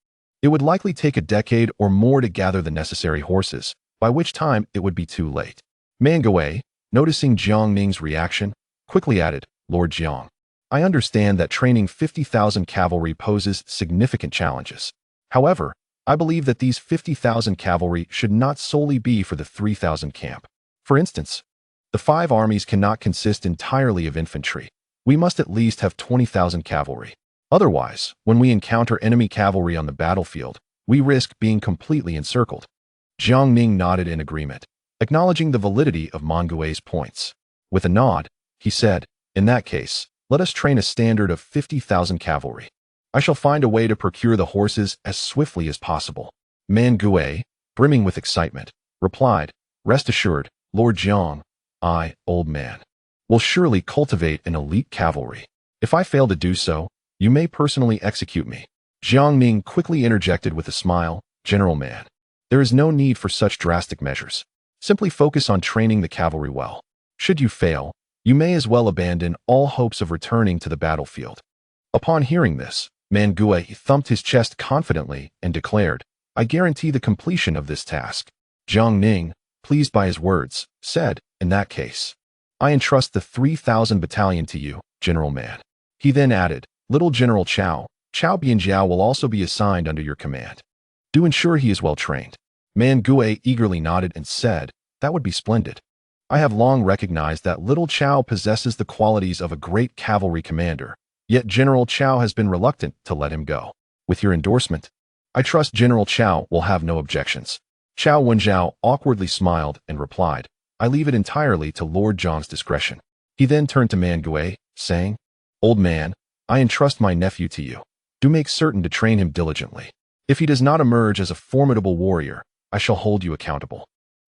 it would likely take a decade or more to gather the necessary horses, by which time it would be too late. Mangue, noticing Jiang Ning's reaction, quickly added, Lord Jiang, I understand that training 50,000 cavalry poses significant challenges. However, I believe that these 50,000 cavalry should not solely be for the 3,000 camp. For instance, the 5 armies cannot consist entirely of infantry. We must at least have 20,000 cavalry. Otherwise, when we encounter enemy cavalry on the battlefield, we risk being completely encircled. Jiang Ning nodded in agreement, acknowledging the validity of Mangue's points. With a nod, he said, in that case, let us train a standard of 50,000 cavalry. I shall find a way to procure the horses as swiftly as possible. Mangue, brimming with excitement, replied, rest assured, Lord Jiang, I, old man, will surely cultivate an elite cavalry. If I fail to do so, you may personally execute me. Jiang Ning quickly interjected with a smile, General Man, there is no need for such drastic measures. Simply focus on training the cavalry well. Should you fail, you may as well abandon all hopes of returning to the battlefield. Upon hearing this, Mangue thumped his chest confidently and declared, I guarantee the completion of this task. Jiang Ning, pleased by his words, said, in that case, I entrust the 3,000 battalion to you, General Man. He then added, Little General Chao Bianjiao will also be assigned under your command. Do ensure he is well trained. Mangue eagerly nodded and said, that would be splendid. I have long recognized that Little Chao possesses the qualities of a great cavalry commander, yet General Chao has been reluctant to let him go. With your endorsement, I trust General Chao will have no objections. Chao Wenjiao awkwardly smiled and replied, I leave it entirely to Lord Jiang's discretion. He then turned to Mangue, saying, Old man, I entrust my nephew to you. Do make certain to train him diligently. If he does not emerge as a formidable warrior, I shall hold you accountable.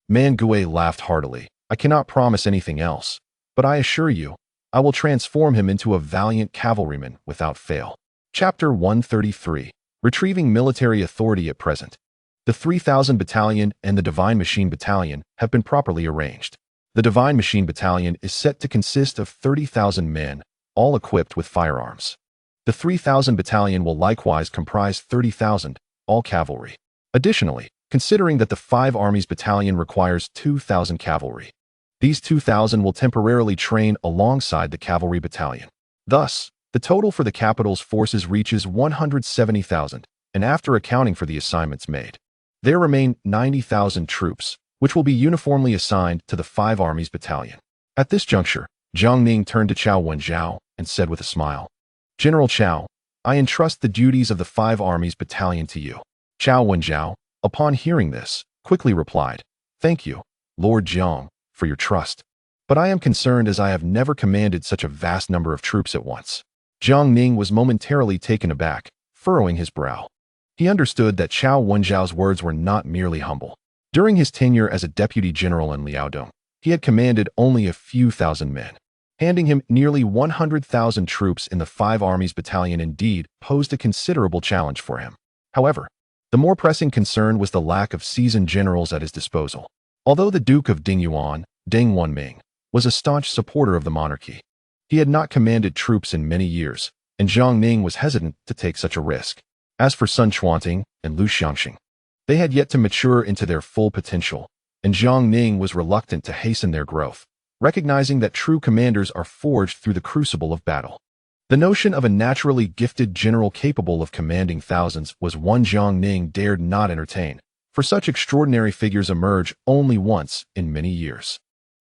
Mangue laughed heartily. I cannot promise anything else, but I assure you, I will transform him into a valiant cavalryman without fail. Chapter 133. Retrieving military authority at present. The 3,000 Battalion and the Divine Machine Battalion have been properly arranged. The Divine Machine Battalion is set to consist of 30,000 men, all equipped with firearms. The 3,000 Battalion will likewise comprise 30,000, all cavalry. Additionally, considering that the 5 armies battalion requires 2,000 cavalry, these 2,000 will temporarily train alongside the cavalry battalion. Thus, the total for the capital's forces reaches 170,000, and after accounting for the assignments made, there remain 90,000 troops, which will be uniformly assigned to the 5 armies battalion. At this juncture, Jiang Ning turned to Cao Wenjiao and said with a smile, "General Cao, I entrust the duties of the 5 armies battalion to you." Cao Wenjiao, upon hearing this, quickly replied, "Thank you, Lord Jiang, for your trust. But I am concerned as I have never commanded such a vast number of troops at once." Jiang Ning was momentarily taken aback, furrowing his brow. He understood that Cao Wenjiao's words were not merely humble. During his tenure as a deputy general in Liaodong, he had commanded only a few thousand men. Handing him nearly 100,000 troops in the 5 armies battalion indeed posed a considerable challenge for him. However, the more pressing concern was the lack of seasoned generals at his disposal. Although the Duke of Dingyuan, Deng Wanming, was a staunch supporter of the monarchy, he had not commanded troops in many years, and Jiang Ning was hesitant to take such a risk. As for Sun Chuanting and Lu Xiangxing, they had yet to mature into their full potential, and Jiang Ning was reluctant to hasten their growth, recognizing that true commanders are forged through the crucible of battle. The notion of a naturally gifted general capable of commanding thousands was one Jiang Ning dared not entertain, for such extraordinary figures emerge only once in many years.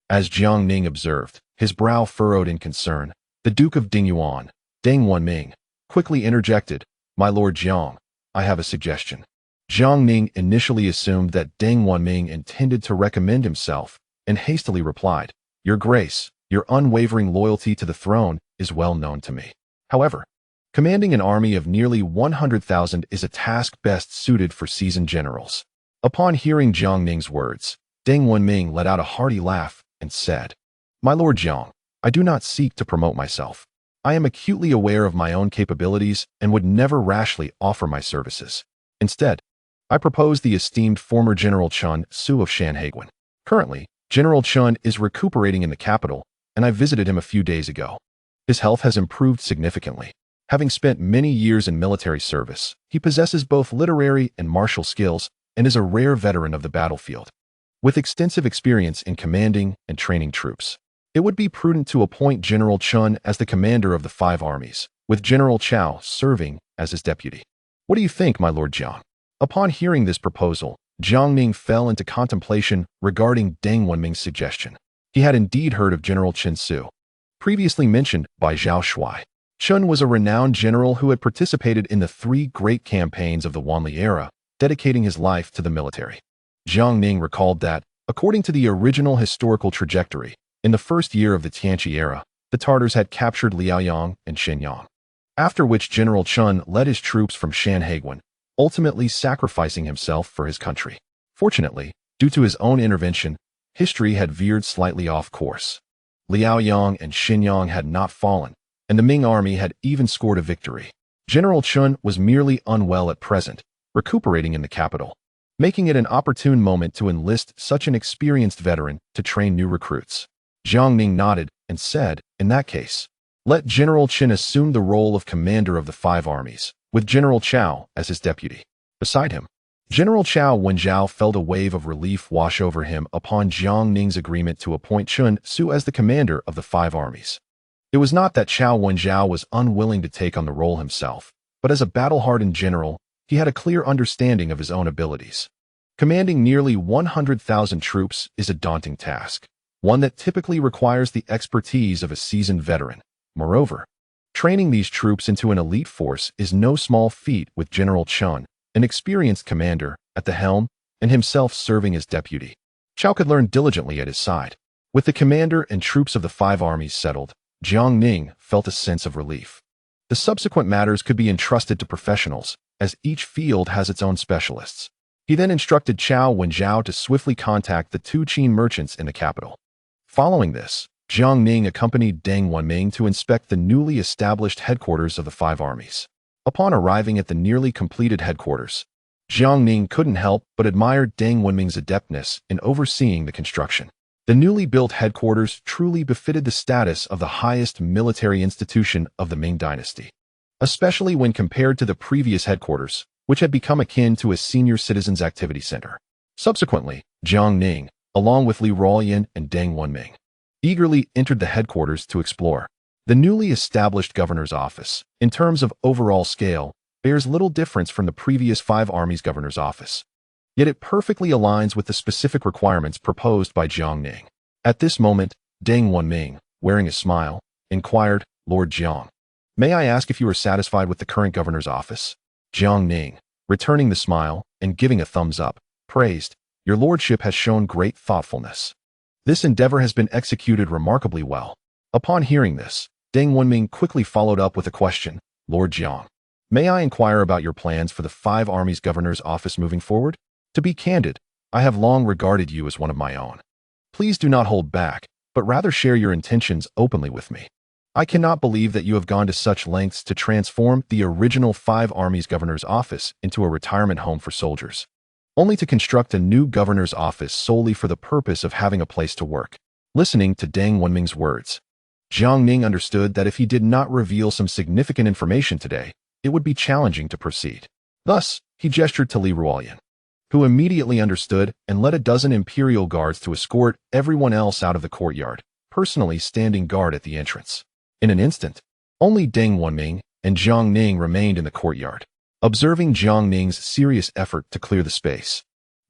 As Jiang Ning observed, his brow furrowed in concern, the Duke of Dingyuan, Deng Wanming, quickly interjected, "My Lord Jiang, I have a suggestion." Jiang Ning initially assumed that Deng Wanming intended to recommend himself, and hastily replied, "Your Grace, your unwavering loyalty to the throne is well known to me. However, commanding an army of nearly 100,000 is a task best suited for seasoned generals." Upon hearing Jiang Ning's words, Deng Wanming let out a hearty laugh and said, "My Lord Jiang, I do not seek to promote myself. I am acutely aware of my own capabilities and would never rashly offer my services. Instead, I propose the esteemed former General Chun Su of Shanhaiguan. Currently, General Chun is recuperating in the capital, and I visited him a few days ago. His health has improved significantly. Having spent many years in military service, he possesses both literary and martial skills and is a rare veteran of the battlefield. With extensive experience in commanding and training troops, it would be prudent to appoint General Chun as the commander of the 5 armies, with General Cao serving as his deputy. What do you think, my Lord Jiang?" Upon hearing this proposal, Jiang Ning fell into contemplation regarding Deng Wanming's suggestion. He had indeed heard of General Chen Su, previously mentioned by Zhao Shuai. Chun was a renowned general who had participated in the 3 great campaigns of the Wanli era, dedicating his life to the military. Jiang Ning recalled that, according to the original historical trajectory, in the first year of the Tianqi era, the Tartars had captured Liaoyang and Shenyang, after which General Chun led his troops from Shanhaiguan, ultimately sacrificing himself for his country. Fortunately, due to his own intervention, history had veered slightly off course. Liaoyang and Shenyang had not fallen, and the Ming army had even scored a victory. General Chun was merely unwell at present, recuperating in the capital, making it an opportune moment to enlist such an experienced veteran to train new recruits. Jiang Ning nodded and said, "In that case, let General Chen assume the role of commander of the 5 armies, with General Cao as his deputy." Beside him, General Cao Wenjiao felt a wave of relief wash over him upon Jiang Ning's agreement to appoint Chun Su as the commander of the 5 armies. It was not that Cao Wenjiao was unwilling to take on the role himself, but as a battle-hardened general, he had a clear understanding of his own abilities. Commanding nearly 100,000 troops is a daunting task, one that typically requires the expertise of a seasoned veteran. Moreover, training these troops into an elite force is no small feat, with General Chun, an experienced commander, at the helm, and himself serving as deputy. Cao could learn diligently at his side. With the commander and troops of the 5 armies settled, Jiang Ning felt a sense of relief. The subsequent matters could be entrusted to professionals, as each field has its own specialists. He then instructed Cao Wenjiao to swiftly contact the 2 Qin merchants in the capital. Following this, Jiang Ning accompanied Deng Wanming to inspect the newly established headquarters of the 5 armies. Upon arriving at the nearly completed headquarters, Jiang Ning couldn't help but admire Deng Wanming's adeptness in overseeing the construction. The newly built headquarters truly befitted the status of the highest military institution of the Ming dynasty. Especially when compared to the previous headquarters, which had become akin to a senior citizens activity center. Subsequently, Jiang Ning, along with Lord Jiang and Deng Wenming, eagerly entered the headquarters to explore. The newly established governor's office, in terms of overall scale, bears little difference from the previous 5 armies governor's office. Yet it perfectly aligns with the specific requirements proposed by Jiang Ning. At this moment, Deng Wenming, wearing a smile, inquired, "Lord Jiang, may I ask if you are satisfied with the current governor's office?" Jiang Ning, returning the smile and giving a thumbs up, praised, "Your lordship has shown great thoughtfulness. This endeavor has been executed remarkably well." Upon hearing this, Deng Wenming quickly followed up with a question, "Lord Jiang, may I inquire about your plans for the 5 armies governor's office moving forward? To be candid, I have long regarded you as one of my own. Please do not hold back, but rather share your intentions openly with me. I cannot believe that you have gone to such lengths to transform the original 5 armies governor's office into a retirement home for soldiers, only to construct a new governor's office solely for the purpose of having a place to work." Listening to Deng Wenming's words, Jiang Ning understood that if he did not reveal some significant information today, it would be challenging to proceed. Thus, he gestured to Lord Jiang, who immediately understood and led a dozen imperial guards to escort everyone else out of the courtyard, personally standing guard at the entrance. In an instant, only Deng Wenming and Jiang Ning remained in the courtyard. Observing Jiang Ning's serious effort to clear the space,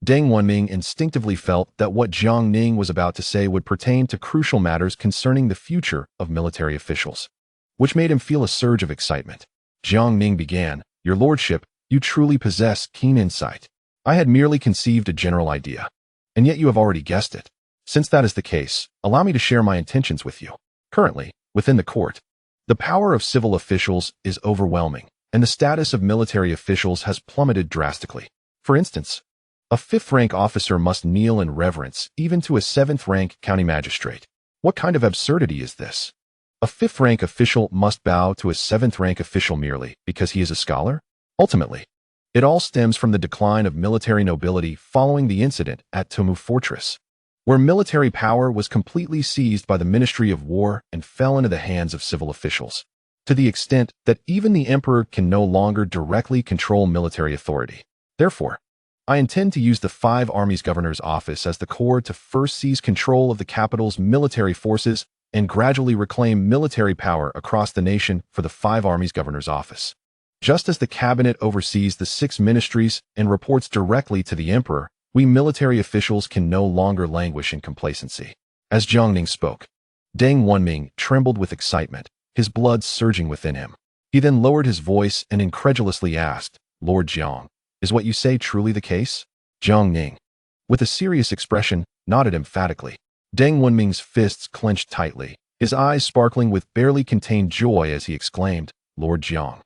Deng Wenming instinctively felt that what Jiang Ning was about to say would pertain to crucial matters concerning the future of military officials, which made him feel a surge of excitement. Jiang Ning began, "Your lordship, you truly possess keen insight. I had merely conceived a general idea, and yet you have already guessed it. Since that is the case, allow me to share my intentions with you. Currently, within the court, the power of civil officials is overwhelming, and the status of military officials has plummeted drastically. For instance, a 5th-rank officer must kneel in reverence even to a 7th-rank county magistrate. What kind of absurdity is this? A 5th-rank official must bow to a 7th-rank official merely because he is a scholar? Ultimately, it all stems from the decline of military nobility following the incident at Tumu Fortress, where military power was completely seized by the Ministry of War and fell into the hands of civil officials, to the extent that even the emperor can no longer directly control military authority. Therefore, I intend to use the 5 armies governor's office as the core to first seize control of the capital's military forces and gradually reclaim military power across the nation for the 5 armies governor's office. Just as the cabinet oversees the 6 ministries and reports directly to the emperor, we military officials can no longer languish in complacency." As Jiang Ning spoke, Deng Wenming trembled with excitement, his blood surging within him. He then lowered his voice and incredulously asked, "Lord Jiang, is what you say truly the case?" Jiang Ning, with a serious expression, nodded emphatically. Deng Wenming's fists clenched tightly, his eyes sparkling with barely contained joy as he exclaimed, "Lord Jiang,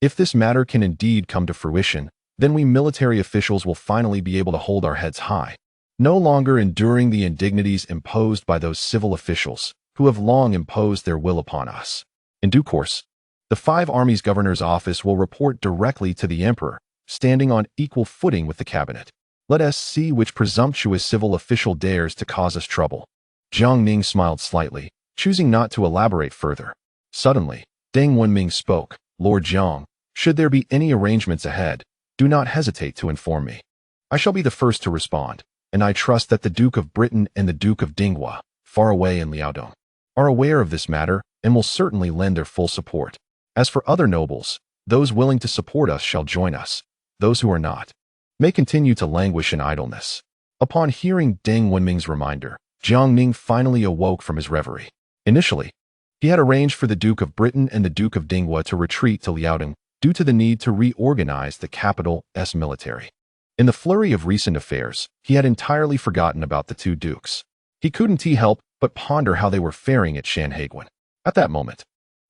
if this matter can indeed come to fruition, then we military officials will finally be able to hold our heads high, no longer enduring the indignities imposed by those civil officials who have long imposed their will upon us." In due course, the 5 armies governor's office will report directly to the emperor, standing on equal footing with the cabinet. Let us see which presumptuous civil official dares to cause us trouble. Jiang Ning smiled slightly, choosing not to elaborate further. Suddenly, Deng Wenming spoke, "Lord Jiang, should there be any arrangements ahead, do not hesitate to inform me. I shall be the first to respond, and I trust that the Duke of Britain and the Duke of Dinghua, far away in Liaodong, are aware of this matter and will certainly lend their full support. As for other nobles, those willing to support us shall join us. Those who are not may continue to languish in idleness." Upon hearing Deng Wenming's reminder, Jiang Ning finally awoke from his reverie. Initially, he had arranged for the Duke of Britain and the Duke of Dinghua to retreat to Liaodong due to the need to reorganize the capital's military. In the flurry of recent affairs, he had entirely forgotten about the 2 dukes. He couldn't help but ponder how they were faring at Shanhaiguan. At that moment,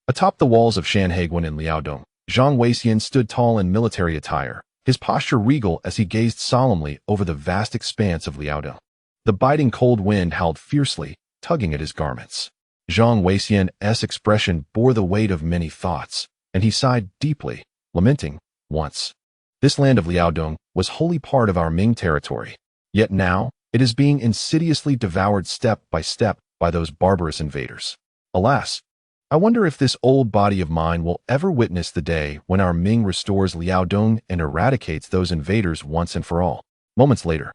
atop the walls of Shanhaiguan in Liaodong, Zhang Weixian stood tall in military attire, his posture regal as he gazed solemnly over the vast expanse of Liaodong. The biting cold wind howled fiercely, tugging at his garments. Zhang Weixian's expression bore the weight of many thoughts, and he sighed deeply, lamenting, "Once, this land of Liaodong was wholly part of our Ming territory, yet now it is being insidiously devoured step by those barbarous invaders. Alas, I wonder if this old body of mine will ever witness the day when our Ming restores Liaodong and eradicates those invaders once and for all. Moments later,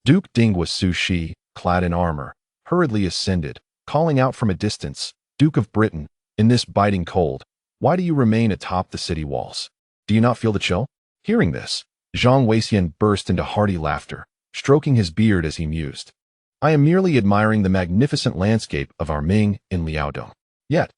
Duke Dingwa Su-shi, clad in armor, hurriedly ascended, calling out from a distance, "Duke of Britain, in this biting cold, why do you remain atop the city walls? Do you not feel the chill?" Hearing this, Zhang Weixian burst into hearty laughter, stroking his beard as he mused. "I am merely admiring the magnificent landscape of our Ming in Liaodong. Yet,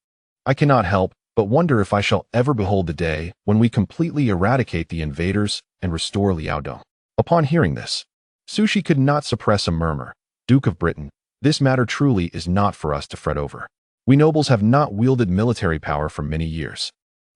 I cannot help but wonder if I shall ever behold the day when we completely eradicate the invaders and restore Liaodong." Upon hearing this, Su-shi could not suppress a murmur. "Duke of Britain, this matter truly is not for us to fret over. We nobles have not wielded military power for many years."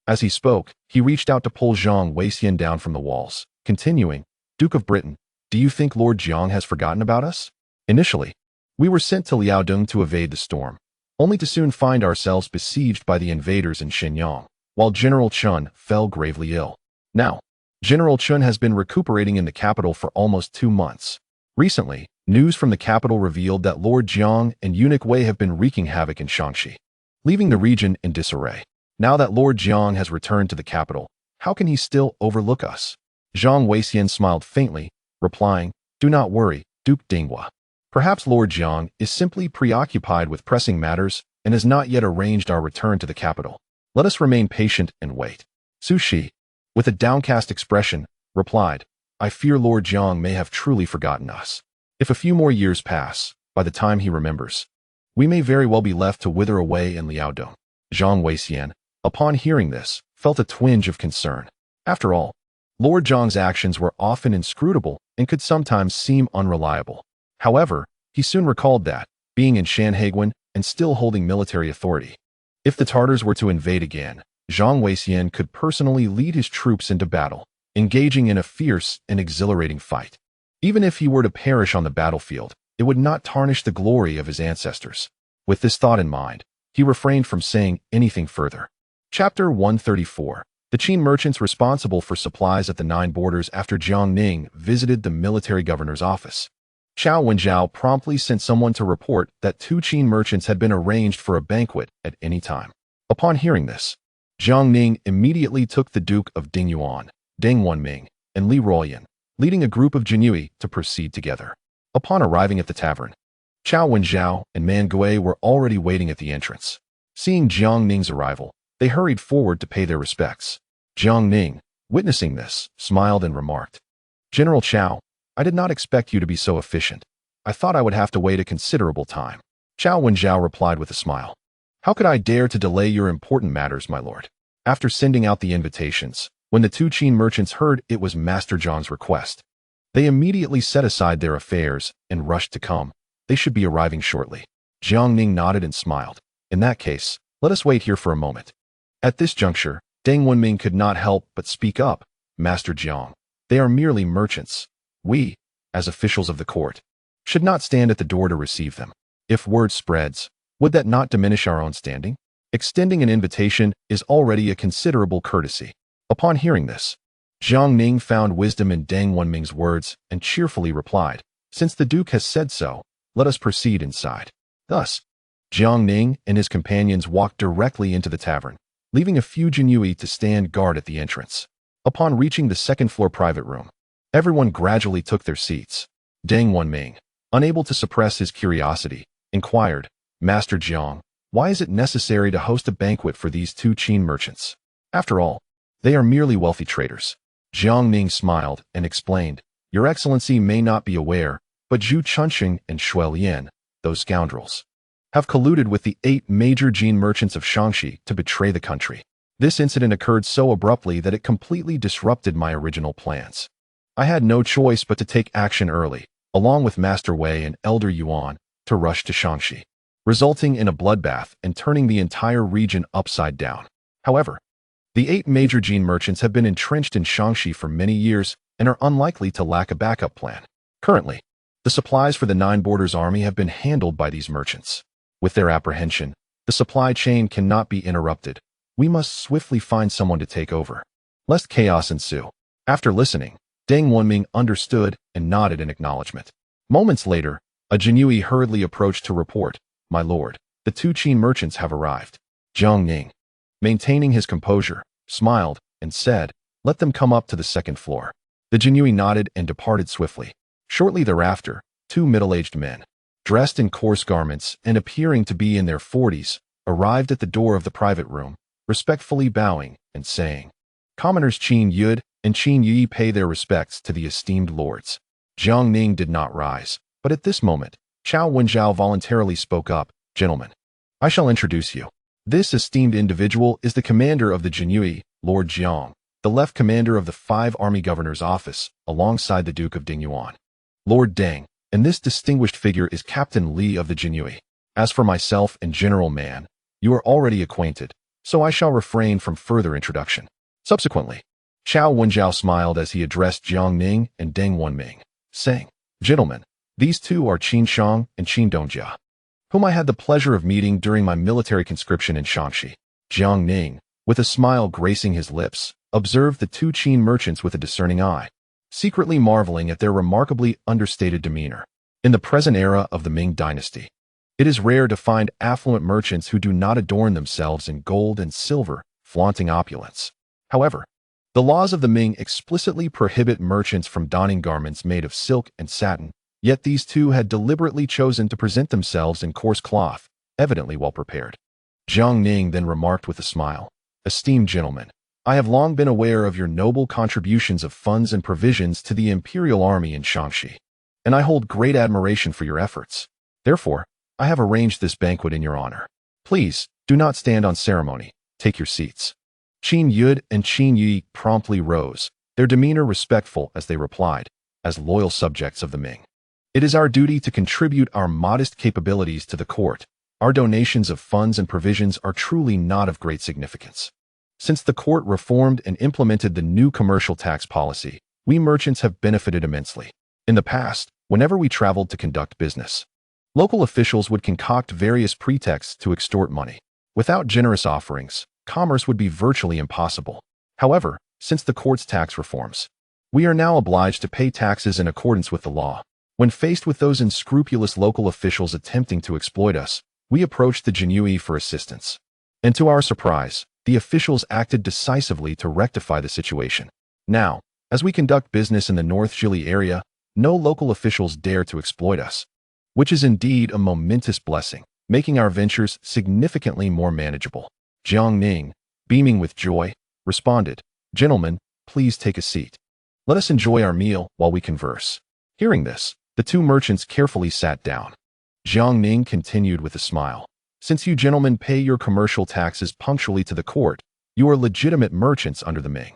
As he spoke, he reached out to pull Zhang Weixian down from the walls, continuing, "Duke of Britain, do you think Lord Jiang has forgotten about us? Initially, we were sent to Liaodong to evade the storm, only to soon find ourselves besieged by the invaders in Shenyang, while General Chun fell gravely ill. Now, General Chun has been recuperating in the capital for almost 2 months. Recently, news from the capital revealed that Lord Jiang and Eunuch Wei have been wreaking havoc in Shaanxi, leaving the region in disarray. Now that Lord Jiang has returned to the capital, how can he still overlook us?" Zhang Weixian smiled faintly, replying, "Do not worry, Duke Dingwa. Perhaps Lord Jiang is simply preoccupied with pressing matters and has not yet arranged our return to the capital. Let us remain patient and wait." Su-shi, with a downcast expression, replied, "I fear Lord Jiang may have truly forgotten us. If a few more years pass, by the time he remembers, we may very well be left to wither away in Liaodong." Zhang Weixian, upon hearing this, felt a twinge of concern. After all, Lord Jiang's actions were often inscrutable and could sometimes seem unreliable. However, he soon recalled that, being in Shanhaiguan and still holding military authority, if the Tartars were to invade again, Zhang Weixian could personally lead his troops into battle, engaging in a fierce and exhilarating fight. Even if he were to perish on the battlefield, it would not tarnish the glory of his ancestors. With this thought in mind, he refrained from saying anything further. Chapter 134. The Qin merchants responsible for supplies at the 9 borders after Jiang Ning visited the military governor's office. Qiao Wenjiao promptly sent someone to report that 2 Qin merchants had been arranged for a banquet at any time. Upon hearing this, Jiang Ning immediately took the Duke of Dingyuan, Deng Wenming, and Li Ruoyan, leading a group of Jinyue to proceed together. Upon arriving at the tavern, Qiao Wenjiao and Man Gui were already waiting at the entrance. Seeing Jiang Ning's arrival, they hurried forward to pay their respects. Jiang Ning, witnessing this, smiled and remarked, "General Qiao, I did not expect you to be so efficient. I thought I would have to wait a considerable time." Qiao Wenjiao replied with a smile, "How could I dare to delay your important matters, my lord?" After sending out the invitations, when the 2 Qin merchants heard it was Master Zhang's request, they immediately set aside their affairs and rushed to come. They should be arriving shortly. Jiang Ning nodded and smiled. "In that case, let us wait here for a moment." At this juncture, Deng Wenming could not help but speak up. "Master Jiang, they are merely merchants. We, as officials of the court, should not stand at the door to receive them. If word spreads, would that not diminish our own standing? Extending an invitation is already a considerable courtesy." Upon hearing this, Jiang Ning found wisdom in Deng Wenming's words and cheerfully replied, "Since the Duke has said so, let us proceed inside." Thus, Jiang Ning and his companions walked directly into the tavern, leaving a few Jinyue to stand guard at the entrance. Upon reaching the second-floor private room, everyone gradually took their seats. Deng Wenming, unable to suppress his curiosity, inquired, "Master Jiang, why is it necessary to host a banquet for these 2 Qin merchants? After all, they are merely wealthy traders." Jiang Ning smiled and explained, "Your Excellency may not be aware, but Zhu Chunxing and Shui Lian, those scoundrels, have colluded with the 8 major Jin merchants of Shaanxi to betray the country. This incident occurred so abruptly that it completely disrupted my original plans. I had no choice but to take action early, along with Master Wei and Elder Yuan, to rush to Shaanxi, resulting in a bloodbath and turning the entire region upside down. However, the 8 major Jin merchants have been entrenched in Shaanxi for many years and are unlikely to lack a backup plan. Currently, the supplies for the 9 Borders Army have been handled by these merchants. With their apprehension, the supply chain cannot be interrupted. We must swiftly find someone to take over, lest chaos ensue." After listening, Deng Wenming understood and nodded in acknowledgement. Moments later, a Jinyue hurriedly approached to report, "My lord, the 2 Qin merchants have arrived." Jiang Ning, maintaining his composure, smiled and said, "Let them come up to the second floor." The Jiang nodded and departed swiftly. Shortly thereafter, two middle-aged men, dressed in coarse garments and appearing to be in their 40s, arrived at the door of the private room, respectfully bowing and saying, "Commoners Qin Yud and Qin Yi pay their respects to the esteemed lords." Jiang Ning did not rise, but at this moment, Chao Wenjiao voluntarily spoke up, "Gentlemen, I shall introduce you. This esteemed individual is the commander of the Jiang, Lord Jiang, the left commander of the 5 army governor's office, alongside the Duke of Dingyuan, Lord Deng, and this distinguished figure is Captain Li of the Jiang. As for myself and General Man, you are already acquainted, so I shall refrain from further introduction." Subsequently, Chao Wenjiao smiled as he addressed Jiang Ning and Deng Wenming, saying, "Gentlemen, these two are Qin Shang and Qin Dongjia, whom I had the pleasure of meeting during my military conscription in Shaanxi." Jiang Ning, with a smile gracing his lips, observed the two Qin merchants with a discerning eye, secretly marveling at their remarkably understated demeanor. In the present era of the Ming dynasty, it is rare to find affluent merchants who do not adorn themselves in gold and silver, flaunting opulence. However, the laws of the Ming explicitly prohibit merchants from donning garments made of silk and satin, yet these two had deliberately chosen to present themselves in coarse cloth, evidently well prepared. Jiang Ning then remarked with a smile, "Esteemed gentlemen, I have long been aware of your noble contributions of funds and provisions to the imperial army in Shaanxi, and I hold great admiration for your efforts. Therefore, I have arranged this banquet in your honor. Please, do not stand on ceremony. Take your seats." Qin Yud and Qin Yi promptly rose, their demeanor respectful as they replied, "As loyal subjects of the Ming, it is our duty to contribute our modest capabilities to the court. Our donations of funds and provisions are truly not of great significance. Since the court reformed and implemented the new commercial tax policy, we merchants have benefited immensely. In the past, whenever we traveled to conduct business, local officials would concoct various pretexts to extort money. Without generous offerings, commerce would be virtually impossible. However, since the court's tax reforms, we are now obliged to pay taxes in accordance with the law. When faced with those unscrupulous local officials attempting to exploit us, we approached the Jiang for assistance. And to our surprise, the officials acted decisively to rectify the situation. Now, as we conduct business in the North Zhili area, no local officials dare to exploit us, which is indeed a momentous blessing, making our ventures significantly more manageable." Jiang Ning, beaming with joy, responded, "Gentlemen, please take a seat. Let us enjoy our meal while we converse." Hearing this, the two merchants carefully sat down. Jiang Ning continued with a smile, "Since you gentlemen pay your commercial taxes punctually to the court, you are legitimate merchants under the Ming.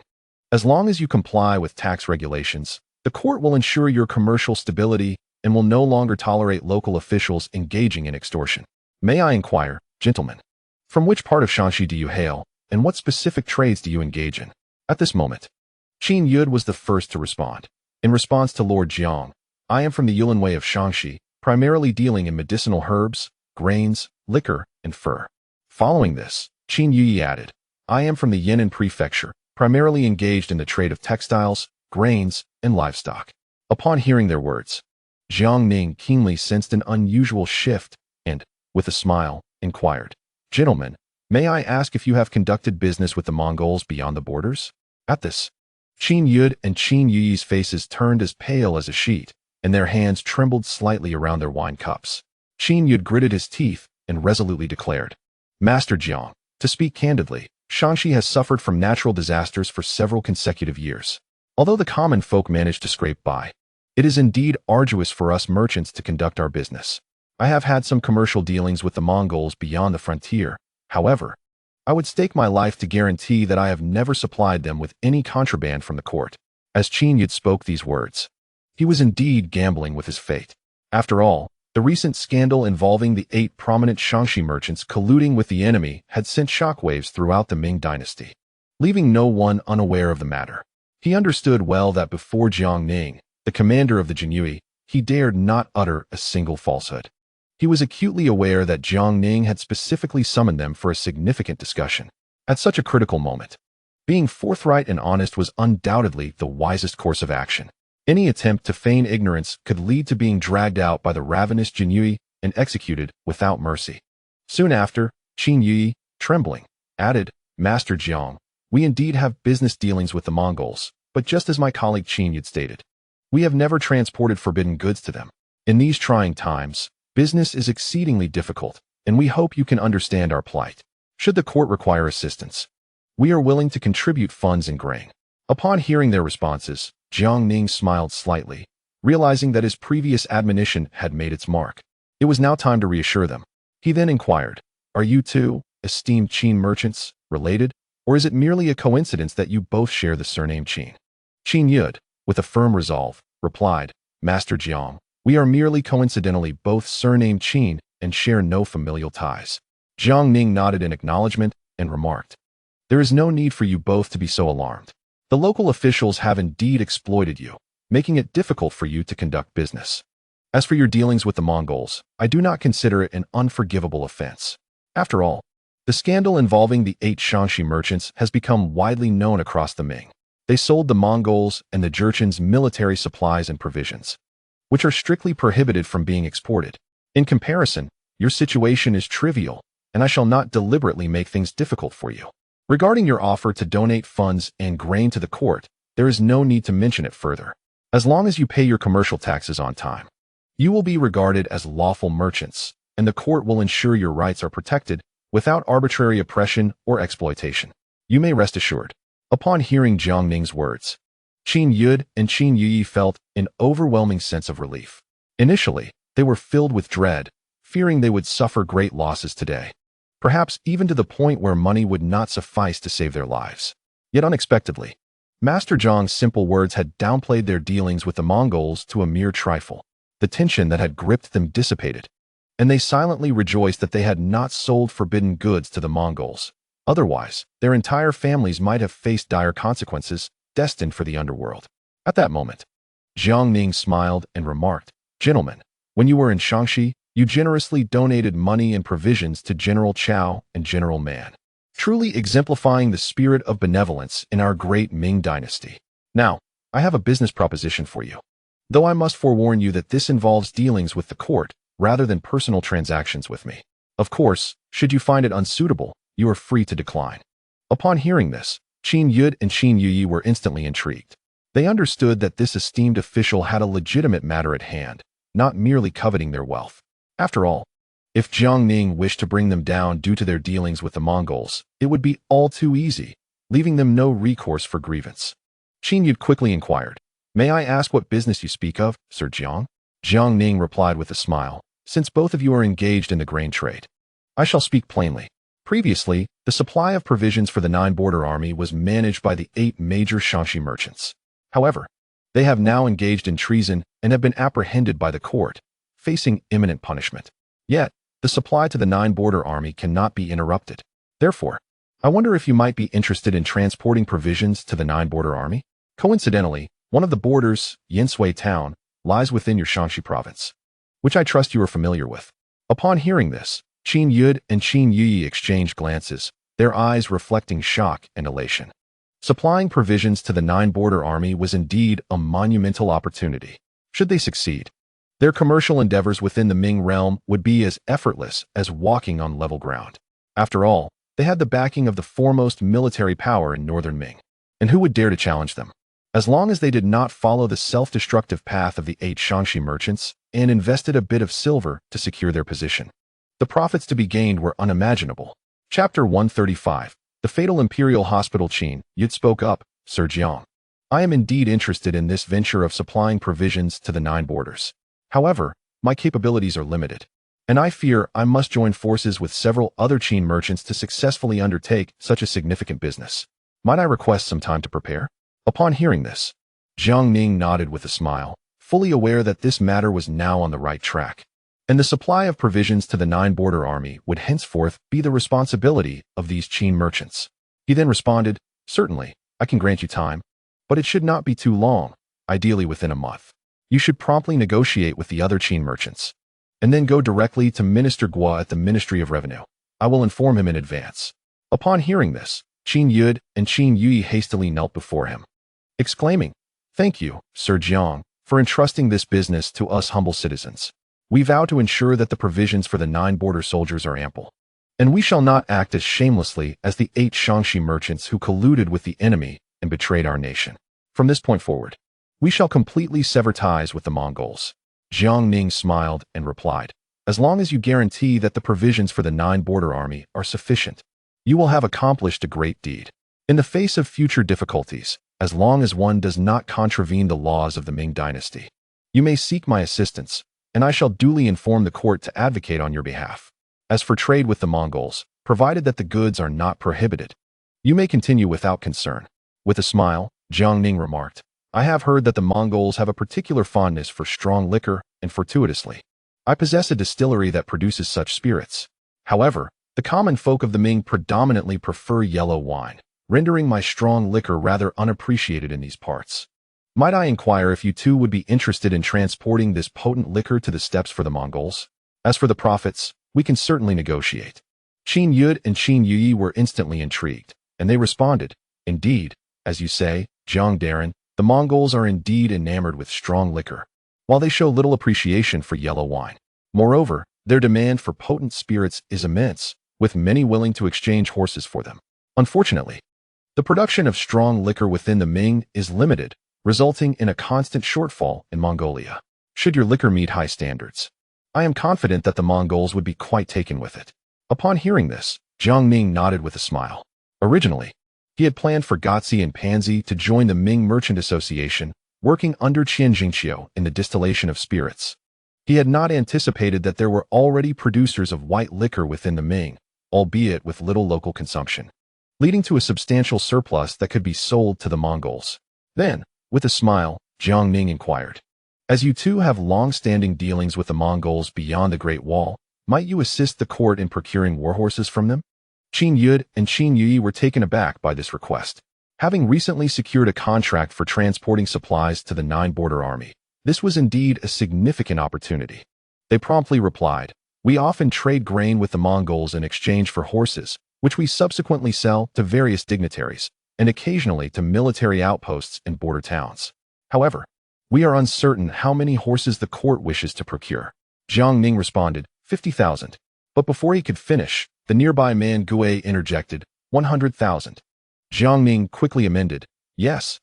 As long as you comply with tax regulations, the court will ensure your commercial stability and will no longer tolerate local officials engaging in extortion. May I inquire, gentlemen, from which part of Shaanxi do you hail, and what specific trades do you engage in?" At this moment, Qin Yud was the first to respond. In response to Lord Jiang, "I am from the Yulanwei of Shaanxi, primarily dealing in medicinal herbs, grains, liquor, and fur." Following this, Qin Yi added, "I am from the Yan'an prefecture, primarily engaged in the trade of textiles, grains, and livestock." Upon hearing their words, Jiang Ning keenly sensed an unusual shift and, with a smile, inquired, "Gentlemen, may I ask if you have conducted business with the Mongols beyond the borders?" At this, Qin Yud and Qin Yi's faces turned as pale as a sheet, and their hands trembled slightly around their wine cups. Qin Yud gritted his teeth and resolutely declared, "Master Jiang, to speak candidly, Shaanxi has suffered from natural disasters for several consecutive years. Although the common folk manage to scrape by, it is indeed arduous for us merchants to conduct our business. I have had some commercial dealings with the Mongols beyond the frontier. However, I would stake my life to guarantee that I have never supplied them with any contraband from the court." As Qin Yud spoke these words, he was indeed gambling with his fate. After all, the recent scandal involving the 8 prominent Shaanxi merchants colluding with the enemy had sent shockwaves throughout the Ming dynasty, leaving no one unaware of the matter. He understood well that before Jiang Ning, the commander of the Jiang, he dared not utter a single falsehood. He was acutely aware that Jiang Ning had specifically summoned them for a significant discussion. At such a critical moment, being forthright and honest was undoubtedly the wisest course of action. Any attempt to feign ignorance could lead to being dragged out by the ravenous Jiang and executed without mercy. Soon after, Qin Yi, Trembling, added, Master Jiang, we indeed have business dealings with the Mongols, but just as my colleague Qin had stated, we have never transported forbidden goods to them. In these trying times, business is exceedingly difficult, and we hope you can understand our plight. Should the court require assistance, we are willing to contribute funds and grain. Upon hearing their responses, Jiang Ning smiled slightly, realizing that his previous admonition had made its mark. It was now time to reassure them. He then inquired, are you two, esteemed Qin merchants, related, or is it merely a coincidence that you both share the surname Qin? Qin Yud, with a firm resolve, replied, Master Jiang, we are merely coincidentally both surnamed Qin and share no familial ties. Jiang Ning nodded in acknowledgement and remarked, there is no need for you both to be so alarmed. The local officials have indeed exploited you, making it difficult for you to conduct business. As for your dealings with the Mongols, I do not consider it an unforgivable offense. After all, the scandal involving the 8 Tianqi merchants has become widely known across the Ming. They sold the Mongols and the Jurchens military supplies and provisions, which are strictly prohibited from being exported. In comparison, your situation is trivial, and I shall not deliberately make things difficult for you. Regarding your offer to donate funds and grain to the court, there is no need to mention it further. As long as you pay your commercial taxes on time, you will be regarded as lawful merchants, and the court will ensure your rights are protected without arbitrary oppression or exploitation. You may rest assured. Upon hearing Jiang Ning's words, Qin Yud and Qin Yi felt an overwhelming sense of relief. Initially, they were filled with dread, fearing they would suffer great losses today, perhaps even to the point where money would not suffice to save their lives. Yet unexpectedly, Master Jiang's simple words had downplayed their dealings with the Mongols to a mere trifle. The tension that had gripped them dissipated, and they silently rejoiced that they had not sold forbidden goods to the Mongols. Otherwise, their entire families might have faced dire consequences, destined for the underworld. At that moment, Jiang Ning smiled and remarked, Gentlemen, when you were in Shaanxi, you generously donated money and provisions to General Chao and General Man, truly exemplifying the spirit of benevolence in our great Ming dynasty. Now, I have a business proposition for you, though I must forewarn you that this involves dealings with the court rather than personal transactions with me. Of course, should you find it unsuitable, you are free to decline. Upon hearing this, Qin Yud and Qin Yi were instantly intrigued. They understood that this esteemed official had a legitimate matter at hand, not merely coveting their wealth. After all, if Jiang Ning wished to bring them down due to their dealings with the Mongols, it would be all too easy, leaving them no recourse for grievance. Qin Yud quickly inquired, May I ask what business you speak of, Sir Jiang? Jiang Ning replied with a smile, Since both of you are engaged in the grain trade, I shall speak plainly. Previously, the supply of provisions for the 9 border army was managed by the 8 major Shaanxi merchants. However, they have now engaged in treason and have been apprehended by the court, facing imminent punishment. Yet, the supply to the 9 border army cannot be interrupted. Therefore, I wonder if you might be interested in transporting provisions to the 9 border army? Coincidentally, one of the borders, Yinsui town, lies within your Shaanxi province, which I trust you are familiar with. Upon hearing this, Qin Yud and Qin Yi exchanged glances, their eyes reflecting shock and elation. Supplying provisions to the 9 border army was indeed a monumental opportunity. Should they succeed, their commercial endeavors within the Ming realm would be as effortless as walking on level ground. After all, they had the backing of the foremost military power in northern Ming, and who would dare to challenge them? As long as they did not follow the self-destructive path of the 8 Shaanxi merchants and invested a bit of silver to secure their position, the profits to be gained were unimaginable. Chapter 135. The Fatal Imperial Hospital. Qin Yud spoke up, Sir Jiang. I am indeed interested in this venture of supplying provisions to the 9 borders. However, my capabilities are limited, and I fear I must join forces with several other Qin merchants to successfully undertake such a significant business. Might I request some time to prepare? Upon hearing this, Jiang Ning nodded with a smile, fully aware that this matter was now on the right track, and the supply of provisions to the 9 border army would henceforth be the responsibility of these Qin merchants. He then responded, Certainly, I can grant you time, but it should not be too long, ideally within a month. You should promptly negotiate with the other Qin merchants, and then go directly to Minister Guo at the Ministry of Revenue. I will inform him in advance. Upon hearing this, Qin Yud and Qin Yi hastily knelt before him, exclaiming, Thank you, Sir Jiang, for entrusting this business to us humble citizens. We vow to ensure that the provisions for the 9 border soldiers are ample, And we shall not act as shamelessly as the 8 Shaanxi merchants who colluded with the enemy and betrayed our nation. From this point forward, we shall completely sever ties with the Mongols." Jiang Ning smiled and replied, "As long as you guarantee that the provisions for the 9 border army are sufficient, you will have accomplished a great deed. In the face of future difficulties, as long as one does not contravene the laws of the Ming dynasty, you may seek my assistance, and I shall duly inform the court to advocate on your behalf. As for trade with the Mongols, provided that the goods are not prohibited, you may continue without concern." With a smile, Jiang Ning remarked, "I have heard that the Mongols have a particular fondness for strong liquor, and fortuitously, I possess a distillery that produces such spirits. However, the common folk of the Ming predominantly prefer yellow wine, rendering my strong liquor rather unappreciated in these parts. Might I inquire if you too would be interested in transporting this potent liquor to the steppes for the Mongols? As for the profits, we can certainly negotiate." Qin Yud and Qin Yi were instantly intrigued, and they responded, "Indeed, as you say, Jiang Daren, the Mongols are indeed enamored with strong liquor, while they show little appreciation for yellow wine. Moreover, their demand for potent spirits is immense, with many willing to exchange horses for them. Unfortunately, the production of strong liquor within the Ming is limited, resulting in a constant shortfall in Mongolia. Should your liquor meet high standards, I am confident that the Mongols would be quite taken with it." Upon hearing this, Jiang Ning nodded with a smile. Originally, he had planned for Gotzi and Panzi to join the Ming Merchant Association, working under Qian Jingqiu in the distillation of spirits. He had not anticipated that there were already producers of white liquor within the Ming, albeit with little local consumption, leading to a substantial surplus that could be sold to the Mongols. Then, with a smile, Jiang Ning inquired, "As you two have long-standing dealings with the Mongols beyond the Great Wall, might you assist the court in procuring warhorses from them?" Qin Yud and Qin Yi were taken aback by this request. Having recently secured a contract for transporting supplies to the 9 border army, this was indeed a significant opportunity. They promptly replied, "We often trade grain with the Mongols in exchange for horses, which we subsequently sell to various dignitaries, and occasionally to military outposts in border towns. However, we are uncertain how many horses the court wishes to procure." Jiang Ning responded, 50,000. But before he could finish, the nearby man Gui interjected, 100,000. Jiang Ning quickly amended, yes,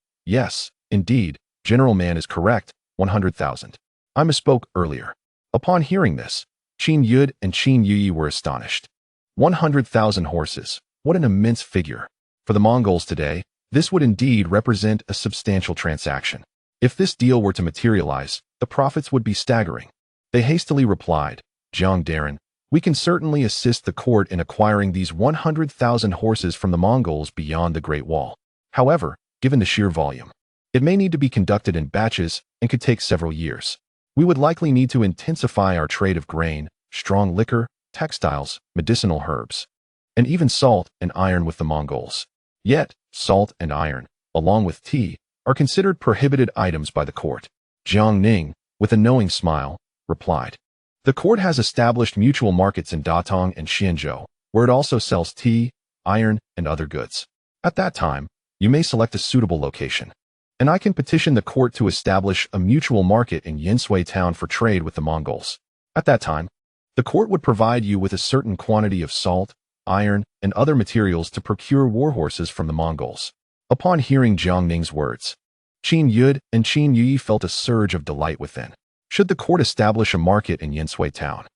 indeed, General Man is correct, 100,000. I misspoke earlier." Upon hearing this, Qin Yud and Qin Yi were astonished. 100,000 horses, what an immense figure. For the Mongols today, this would indeed represent a substantial transaction. If this deal were to materialize, the profits would be staggering. They hastily replied, "Jiang Daren, we can certainly assist the court in acquiring these 100,000 horses from the Mongols beyond the Great Wall. However, given the sheer volume, it may need to be conducted in batches and could take several years. We would likely need to intensify our trade of grain, strong liquor, textiles, medicinal herbs, and even salt and iron with the Mongols. Yet, salt and iron, along with tea, are considered prohibited items by the court." Jiang Ning, with a knowing smile, replied, "The court has established mutual markets in Datong and Xianzhou, where it also sells tea, iron, and other goods. At that time, you may select a suitable location, and I can petition the court to establish a mutual market in Yinsui town for trade with the Mongols. At that time, the court would provide you with a certain quantity of salt, iron, and other materials to procure warhorses from the Mongols." Upon hearing Jiang Ning's words, Qin Yud and Qin Yi felt a surge of delight within. Should the court establish a market in Yinsui town,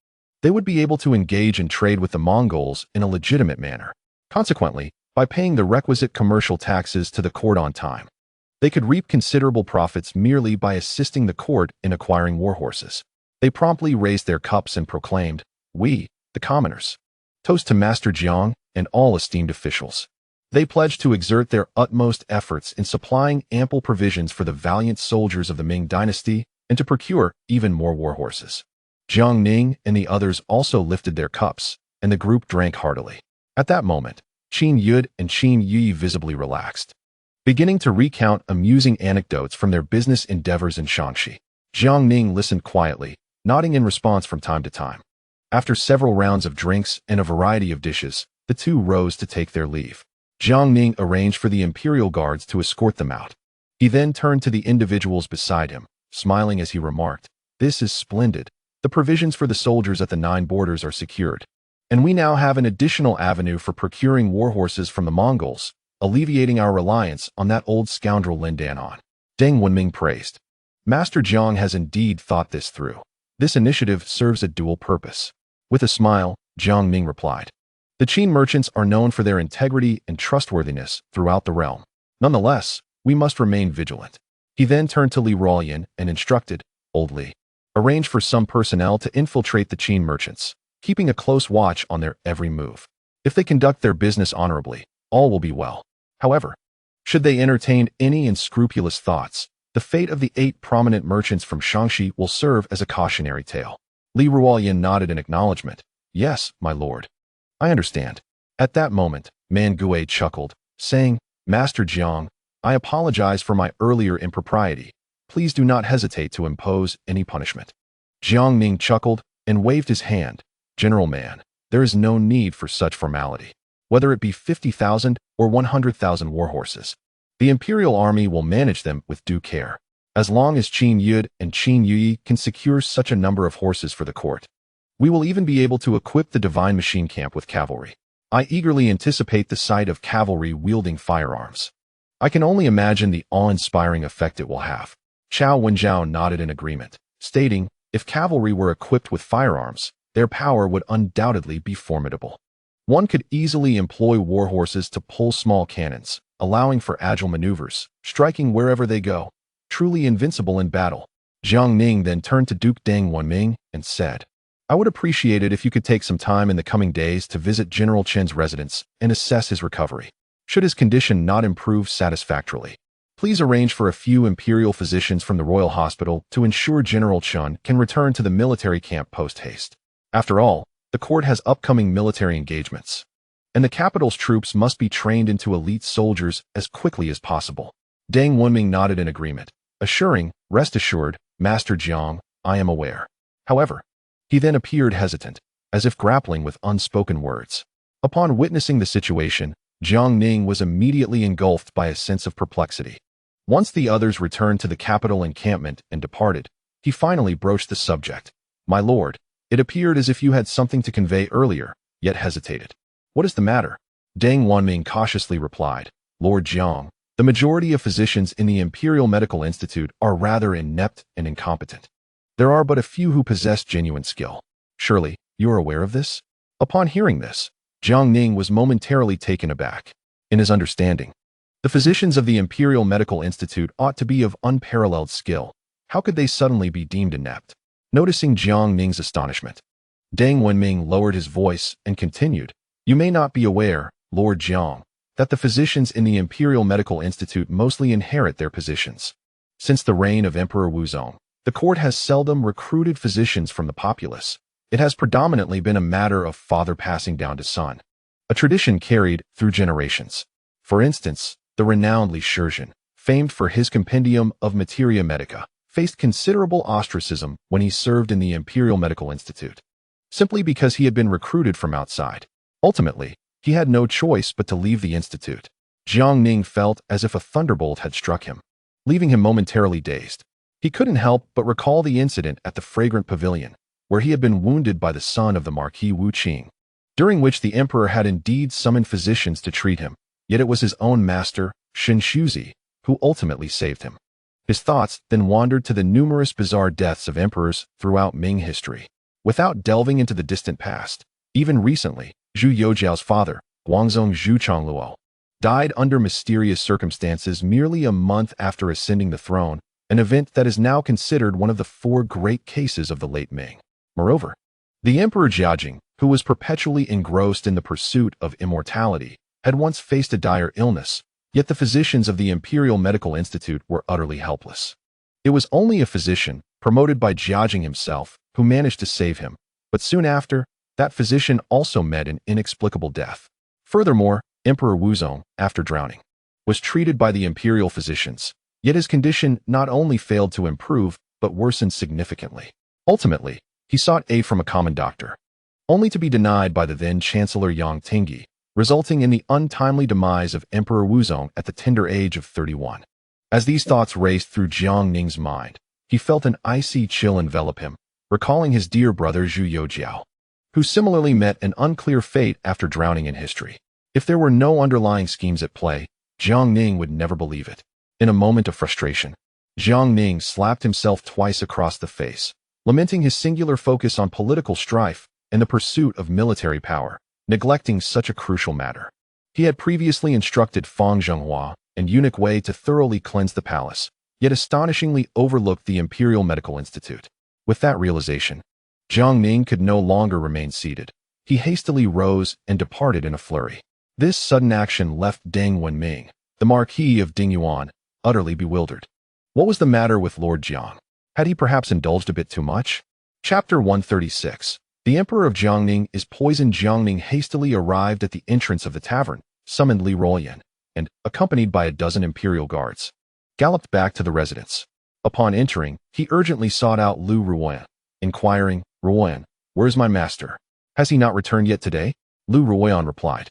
they would be able to engage in trade with the Mongols in a legitimate manner. Consequently, by paying the requisite commercial taxes to the court on time, they could reap considerable profits merely by assisting the court in acquiring warhorses. They promptly raised their cups and proclaimed, "We, the commoners, toast to Master Jiang and all esteemed officials." They pledged to exert their utmost efforts in supplying ample provisions for the valiant soldiers of the Ming dynasty and to procure even more warhorses. Jiang Ning and the others also lifted their cups, and the group drank heartily. At that moment, Qin Yud and Qin Yi visibly relaxed, beginning to recount amusing anecdotes from their business endeavors in Shaanxi. Jiang Ning listened quietly, nodding in response from time to time. After several rounds of drinks and a variety of dishes, the two rose to take their leave. Jiang Ning arranged for the imperial guards to escort them out. He then turned to the individuals beside him, smiling as he remarked, "This is splendid. The provisions for the soldiers at the 9 borders are secured. And we now have an additional avenue for procuring warhorses from the Mongols, alleviating our reliance on that old scoundrel Lin Danon. Deng Wenming praised. Master Jiang has indeed thought this through. This initiative serves a dual purpose. With a smile, Jiang Ning replied. The Qin merchants are known for their integrity and trustworthiness throughout the realm. Nonetheless, we must remain vigilant. He then turned to Li Ruoyan and instructed, Old Li, arrange for some personnel to infiltrate the Qin merchants, keeping a close watch on their every move. If they conduct their business honorably, all will be well. However, should they entertain any unscrupulous thoughts, the fate of the 8 prominent merchants from Tianqi will serve as a cautionary tale. Li Ruoyan nodded in acknowledgement. Yes, my lord. I understand. At that moment, Man Gui chuckled, saying, Master Jiang, I apologize for my earlier impropriety. Please do not hesitate to impose any punishment. Jiang Ning chuckled and waved his hand. General Man, there is no need for such formality. Whether it be 50,000 or 100,000 warhorses, the imperial army will manage them with due care, as long as Qin Yud and Qin Yui can secure such a number of horses for the court. We will even be able to equip the divine machine camp with cavalry. I eagerly anticipate the sight of cavalry wielding firearms. I can only imagine the awe-inspiring effect it will have. Chao Wenjiao nodded in agreement, stating, if cavalry were equipped with firearms, their power would undoubtedly be formidable. One could easily employ warhorses to pull small cannons, allowing for agile maneuvers, striking wherever they go, truly invincible in battle. Jiang Ning then turned to Duke Deng Wenming and said, I would appreciate it if you could take some time in the coming days to visit General Chen's residence and assess his recovery. Should his condition not improve satisfactorily, please arrange for a few imperial physicians from the Royal Hospital to ensure General Chen can return to the military camp post-haste. After all, the court has upcoming military engagements, and the capital's troops must be trained into elite soldiers as quickly as possible. Deng Wenming nodded in agreement, assuring, rest assured, Master Jiang, I am aware. However, he then appeared hesitant, as if grappling with unspoken words. Upon witnessing the situation, Jiang Ning was immediately engulfed by a sense of perplexity. Once the others returned to the capital encampment and departed, he finally broached the subject. My lord, it appeared as if you had something to convey earlier, yet hesitated. What is the matter? Deng Wenming cautiously replied, Lord Jiang, the majority of physicians in the Imperial Medical Institute are rather inept and incompetent. There are but a few who possess genuine skill. Surely, you are aware of this? Upon hearing this, Jiang Ning was momentarily taken aback. In his understanding, the physicians of the Imperial Medical Institute ought to be of unparalleled skill. How could they suddenly be deemed inept? Noticing Jiang Ning's astonishment, Deng Wenming lowered his voice and continued, You may not be aware, Lord Jiang, that the physicians in the Imperial Medical Institute mostly inherit their positions. Since the reign of Emperor Wuzong, the court has seldom recruited physicians from the populace. It has predominantly been a matter of father passing down to son, a tradition carried through generations. For instance, the renowned Li Shizhen, famed for his compendium of Materia Medica, faced considerable ostracism when he served in the Imperial Medical Institute, simply because he had been recruited from outside. Ultimately, he had no choice but to leave the institute. Jiang Ning felt as if a thunderbolt had struck him, leaving him momentarily dazed. He couldn't help but recall the incident at the Fragrant Pavilion, where he had been wounded by the son of the Marquis Wu Qing, during which the emperor had indeed summoned physicians to treat him, yet it was his own master, Shen Shuzi, who ultimately saved him. His thoughts then wandered to the numerous bizarre deaths of emperors throughout Ming history. Without delving into the distant past, even recently, Zhu Youjiao's father, Guangzong Zhu Chongluo, died under mysterious circumstances merely a month after ascending the throne, an event that is now considered one of the 4 great cases of the late Ming. Moreover, the Emperor Jiajing, who was perpetually engrossed in the pursuit of immortality, had once faced a dire illness, yet the physicians of the Imperial Medical Institute were utterly helpless. It was only a physician, promoted by Jiajing himself, who managed to save him, but soon after, that physician also met an inexplicable death. Furthermore, Emperor Wuzong, after drowning, was treated by the imperial physicians, yet his condition not only failed to improve, but worsened significantly. Ultimately, he sought aid from a common doctor, only to be denied by the then Chancellor Yang Tingyi, resulting in the untimely demise of Emperor Wuzong at the tender age of 31. As these thoughts raced through Jiang Ning's mind, he felt an icy chill envelop him, recalling his dear brother Zhu Youjiao. who similarly met an unclear fate after drowning in history. If there were no underlying schemes at play, Jiang Ning would never believe it. In a moment of frustration, Jiang Ning slapped himself twice across the face, lamenting his singular focus on political strife and the pursuit of military power, neglecting such a crucial matter. He had previously instructed Fang Zhenghua and eunuch Wei to thoroughly cleanse the palace, yet astonishingly overlooked the Imperial Medical Institute. With that realization, Jiang Ning could no longer remain seated. He hastily rose and departed in a flurry. This sudden action left Deng Wenming, the Marquis of Dingyuan, utterly bewildered. What was the matter with Lord Jiang? Had he perhaps indulged a bit too much? Chapter 136. The Emperor of Jiangning is poisoned. Jiangning hastily arrived at the entrance of the tavern, summoned Li Ruoyan, and, accompanied by a dozen imperial guards, galloped back to the residence. Upon entering, he urgently sought out Lu Ruoyan, inquiring, "Ruoyan, where's my master? Has he not returned yet today?" Lu Ruoyan replied.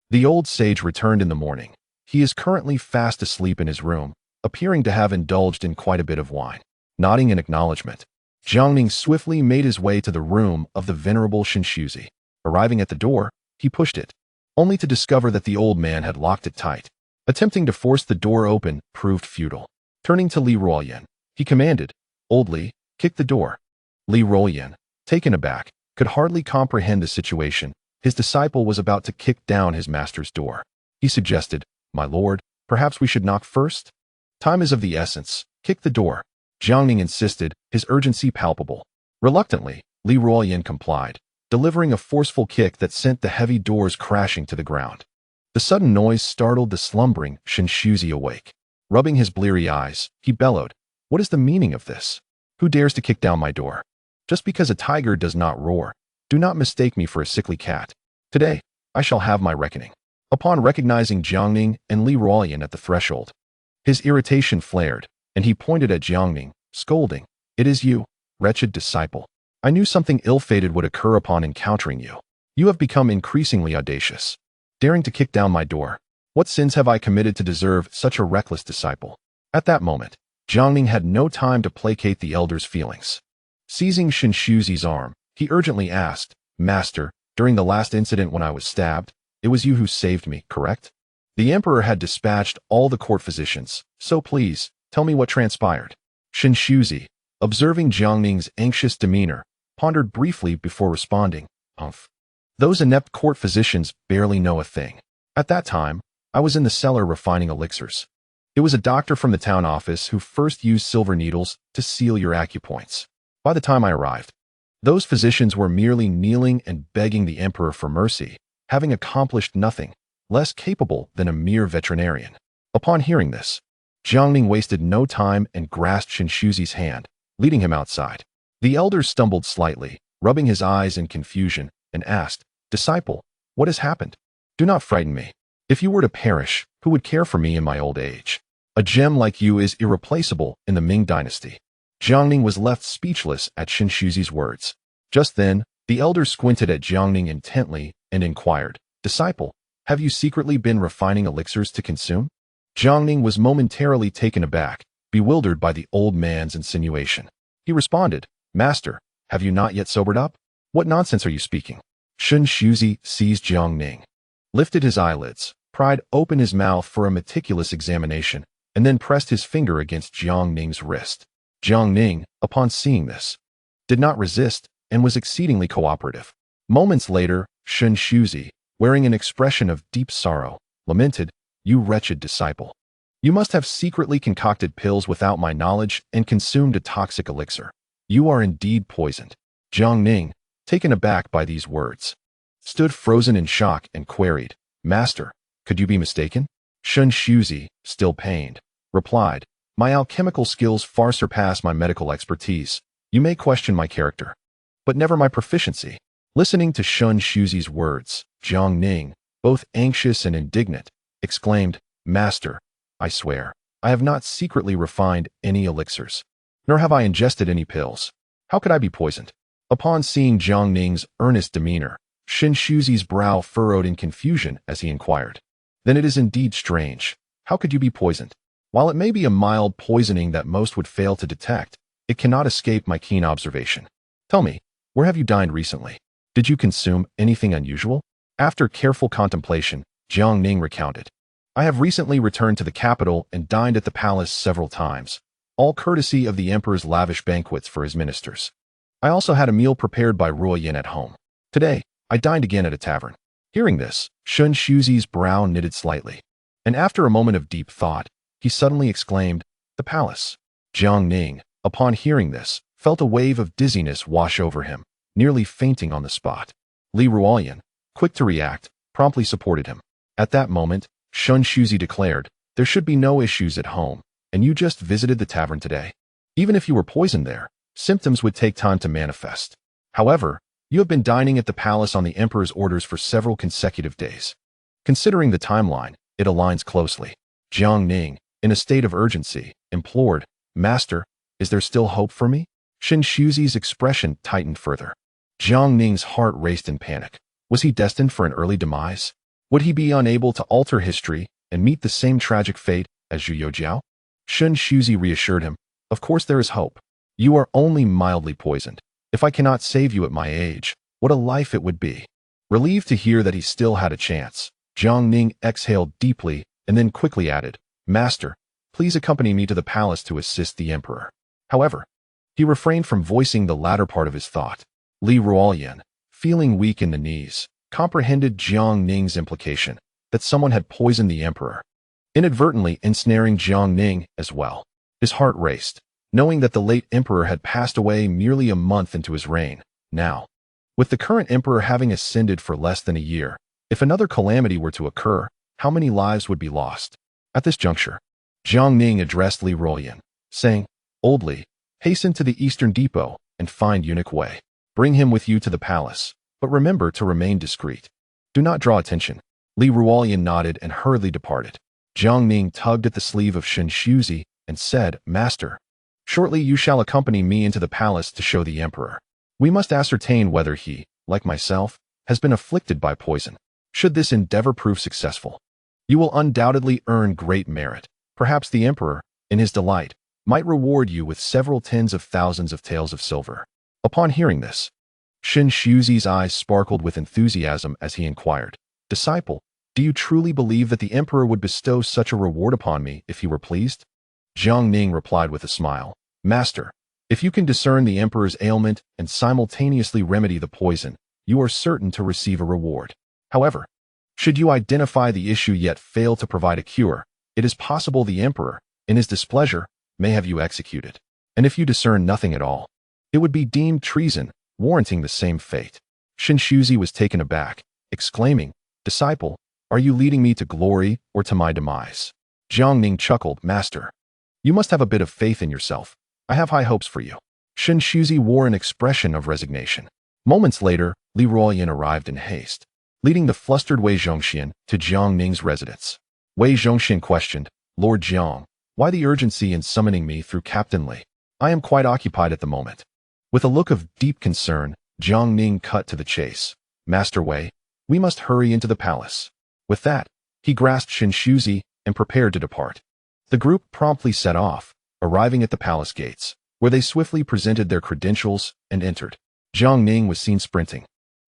The old sage returned in the morning. He is currently fast asleep in his room, appearing to have indulged in quite a bit of wine. Nodding in acknowledgement, Jiangning swiftly made his way to the room of the venerable Shunshuzi. Arriving at the door, he pushed it, only to discover that the old man had locked it tight. Attempting to force the door open proved futile. Turning to Li Ruoyan, he commanded, "Old Li, kick the door." Li Ruoyan, taken aback, could hardly comprehend the situation. His disciple was about to kick down his master's door. He suggested, "My lord, perhaps we should knock first? Time is of the essence. Kick the door." Jiangning insisted, his urgency palpable. Reluctantly, Li Ruoyan complied, delivering a forceful kick that sent the heavy doors crashing to the ground. The sudden noise startled the slumbering Shunshuzi awake. Rubbing his bleary eyes, he bellowed, "What is the meaning of this? Who dares to kick down my door? Just because a tiger does not roar, do not mistake me for a sickly cat. Today, I shall have my reckoning." Upon recognizing Jiangning and Li Ruoyan at the threshold, his irritation flared, and he pointed at Jiangning, scolding, "It is you, wretched disciple. I knew something ill-fated would occur upon encountering you. You have become increasingly audacious, daring to kick down my door. What sins have I committed to deserve such a reckless disciple?" At that moment, Jiangning had no time to placate the elder's feelings. Seizing Shunshuzi's arm, he urgently asked, "Master, during the last incident when I was stabbed, it was you who saved me, correct?" The emperor had dispatched all the court physicians, so please, tell me what transpired. Shunshuzi, observing Jiangning's anxious demeanor, pondered briefly before responding, "Umph. Those inept court physicians barely know a thing. At that time, I was in the cellar refining elixirs. It was a doctor from the town office who first used silver needles to seal your acupoints. By the time I arrived, those physicians were merely kneeling and begging the emperor for mercy, having accomplished nothing, less capable than a mere veterinarian." Upon hearing this, Jiangning wasted no time and grasped Shunshuzi's hand, leading him outside. The elder stumbled slightly, rubbing his eyes in confusion, and asked, "Disciple, what has happened? Do not frighten me. If you were to perish, who would care for me in my old age? A gem like you is irreplaceable in the Ming dynasty." Jiangning was left speechless at Shunshuzi's words. Just then, the elder squinted at Jiangning intently and inquired, "Disciple, have you secretly been refining elixirs to consume?" Jiangning was momentarily taken aback, bewildered by the old man's insinuation. He responded, "Master, have you not yet sobered up? What nonsense are you speaking?" Shunshuzi seized Jiangning, lifted his eyelids, pried open his mouth for a meticulous examination, and then pressed his finger against Jiangning's wrist. Jiangning, upon seeing this, did not resist and was exceedingly cooperative. Moments later, Shunshuzi, wearing an expression of deep sorrow, lamented, "You wretched disciple. You must have secretly concocted pills without my knowledge and consumed a toxic elixir. You are indeed poisoned." Jiangning, taken aback by these words, stood frozen in shock and queried, "Master, could you be mistaken?" Shunshuzi, still pained, replied, "My alchemical skills far surpass my medical expertise. You may question my character, but never my proficiency." Listening to Shunshuzi's words, Jiangning, both anxious and indignant, exclaimed, "Master, I swear, I have not secretly refined any elixirs, nor have I ingested any pills. How could I be poisoned?" Upon seeing Jiangning's earnest demeanor, Shunshuzi's brow furrowed in confusion as he inquired, "Then it is indeed strange. How could you be poisoned? While it may be a mild poisoning that most would fail to detect, it cannot escape my keen observation. Tell me, where have you dined recently?" Did you consume anything unusual? After careful contemplation, Jiang Ning recounted. I have recently returned to the capital and dined at the palace several times, all courtesy of the emperor's lavish banquets for his ministers. I also had a meal prepared by Ruoyan at home. Today, I dined again at a tavern. Hearing this, Shun Shuzi's brow knitted slightly, and after a moment of deep thought, he suddenly exclaimed, "The palace." Jiang Ning, upon hearing this, felt a wave of dizziness wash over him, nearly fainting on the spot. Li Ruoyan, quick to react, promptly supported him. At that moment, Shun Shuzi declared, "There should be no issues at home, and you just visited the tavern today. Even if you were poisoned there, symptoms would take time to manifest. However, you have been dining at the palace on the emperor's orders for several consecutive days. Considering the timeline, it aligns closely." Jiang Ning, in a state of urgency, implored, "Master, is there still hope for me?" Shun Shuzi's expression tightened further. Jiang Ning's heart raced in panic. Was he destined for an early demise? Would he be unable to alter history and meet the same tragic fate as Zhu Youjiao? Shun Shuzi reassured him, "Of course there is hope. You are only mildly poisoned. If I cannot save you at my age, what a life it would be." Relieved to hear that he still had a chance, Jiang Ning exhaled deeply and then quickly added, "Master, please accompany me to the palace to assist the emperor." However, he refrained from voicing the latter part of his thought. Li Ruoyan, feeling weak in the knees, comprehended Jiang Ning's implication that someone had poisoned the emperor, inadvertently ensnaring Jiang Ning as well. His heart raced, knowing that the late emperor had passed away merely a month into his reign. Now, with the current emperor having ascended for less than a year, if another calamity were to occur, how many lives would be lost? At this juncture, Jiang Ning addressed Li Ruoyan, saying, "Old Li, hasten to the eastern depot and find eunuch Wei. Bring him with you to the palace, but remember to remain discreet. Do not draw attention." Li Ruoyan nodded and hurriedly departed. Jiang Ning tugged at the sleeve of Shun Shuzi and said, "Master, shortly you shall accompany me into the palace to show the emperor. We must ascertain whether he, like myself, has been afflicted by poison. Should this endeavor prove successful, you will undoubtedly earn great merit. Perhaps the emperor, in his delight, might reward you with several tens of thousands of taels of silver." Upon hearing this, Shun Shuzi's eyes sparkled with enthusiasm as he inquired, "Disciple, do you truly believe that the emperor would bestow such a reward upon me if he were pleased?" Jiang Ning replied with a smile, "Master, if you can discern the emperor's ailment and simultaneously remedy the poison, you are certain to receive a reward. However, should you identify the issue yet fail to provide a cure, it is possible the emperor, in his displeasure, may have you executed. And if you discern nothing at all, it would be deemed treason, warranting the same fate." Shun Shuzi was taken aback, exclaiming, "Disciple, are you leading me to glory or to my demise?" Jiang Ning chuckled, "Master, you must have a bit of faith in yourself. I have high hopes for you." Shun Shuzi wore an expression of resignation. Moments later, Li Ruoyan arrived in haste, leading the flustered Wei Zhongxian to Jiang Ning's residence. Wei Zhongxian questioned, "Lord Jiang, why the urgency in summoning me through Captain Li? I am quite occupied at the moment." With a look of deep concern, Jiang Ning cut to the chase. "Master Wei, we must hurry into the palace." With that, he grasped Shun Shuzi and prepared to depart. The group promptly set off, arriving at the palace gates, where they swiftly presented their credentials and entered. Jiang Ning was seen sprinting,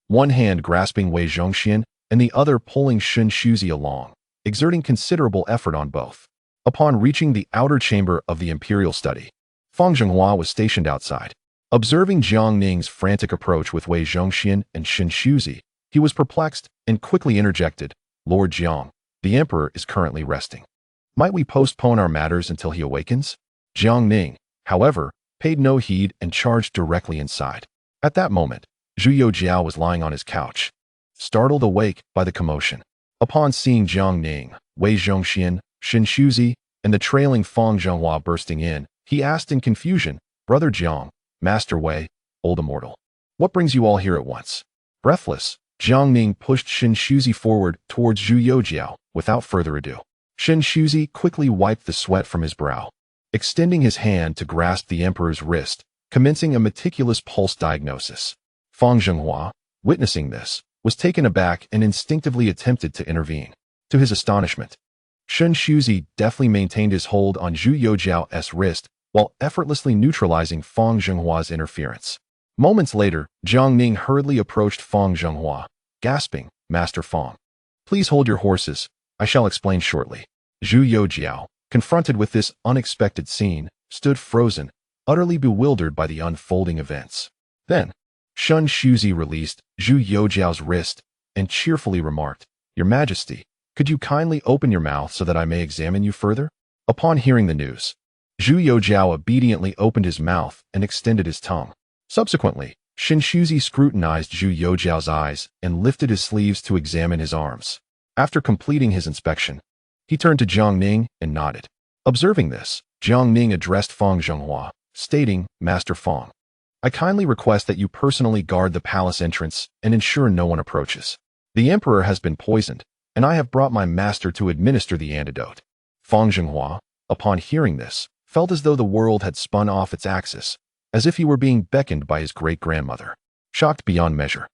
one hand grasping Wei Zhongxian and the other pulling Shun Shuzi along, exerting considerable effort on both. Upon reaching the outer chamber of the imperial study, Fang Zhenghua was stationed outside. Observing Jiang Ning's frantic approach with Wei Zhongxian and Shun Shuzi, he was perplexed and quickly interjected, "Lord Jiang, the emperor is currently resting. Might we postpone our matters until he awakens?" Jiang Ning, however, paid no heed and charged directly inside. At that moment, Zhu Youjiao was lying on his couch, startled awake by the commotion. Upon seeing Jiang Ning, Wei Zhongxian, Shun Shuzi, and the trailing Fang Zhenghua bursting in, he asked in confusion, "Brother Jiang, Master Wei, old immortal, what brings you all here at once?" Breathless, Jiang Ning pushed Shun Shuzi forward towards Zhu Youjiao without further ado. Shun Shuzi quickly wiped the sweat from his brow, extending his hand to grasp the emperor's wrist, commencing a meticulous pulse diagnosis. Fang Zhenghua, witnessing this, was taken aback and instinctively attempted to intervene. To his astonishment, Shun Shuzi deftly maintained his hold on Zhu Youjiao's wrist while effortlessly neutralizing Fang Zhenghua's interference. Moments later, Jiang Ning hurriedly approached Fang Zhenghua, gasping, "Master Fang, please hold your horses. I shall explain shortly." Zhu Youjiao, confronted with this unexpected scene, stood frozen, utterly bewildered by the unfolding events. Then, Shun Shuzi released Zhu Youjiao's wrist and cheerfully remarked, "Your Majesty, could you kindly open your mouth so that I may examine you further?" Upon hearing the news, Zhu Youjiao obediently opened his mouth and extended his tongue. Subsequently, Shin Shuzi scrutinized Zhu Youjiao's eyes and lifted his sleeves to examine his arms. After completing his inspection, he turned to Jiang Ning and nodded. Observing this, Jiang Ning addressed Fang Zhenghua, stating, "Master Fang, I kindly request that you personally guard the palace entrance and ensure no one approaches. The emperor has been poisoned, and I have brought my master to administer the antidote." Fang Zhenghua, upon hearing this, felt as though the world had spun off its axis, as if he were being beckoned by his great-grandmother. Shocked beyond measure,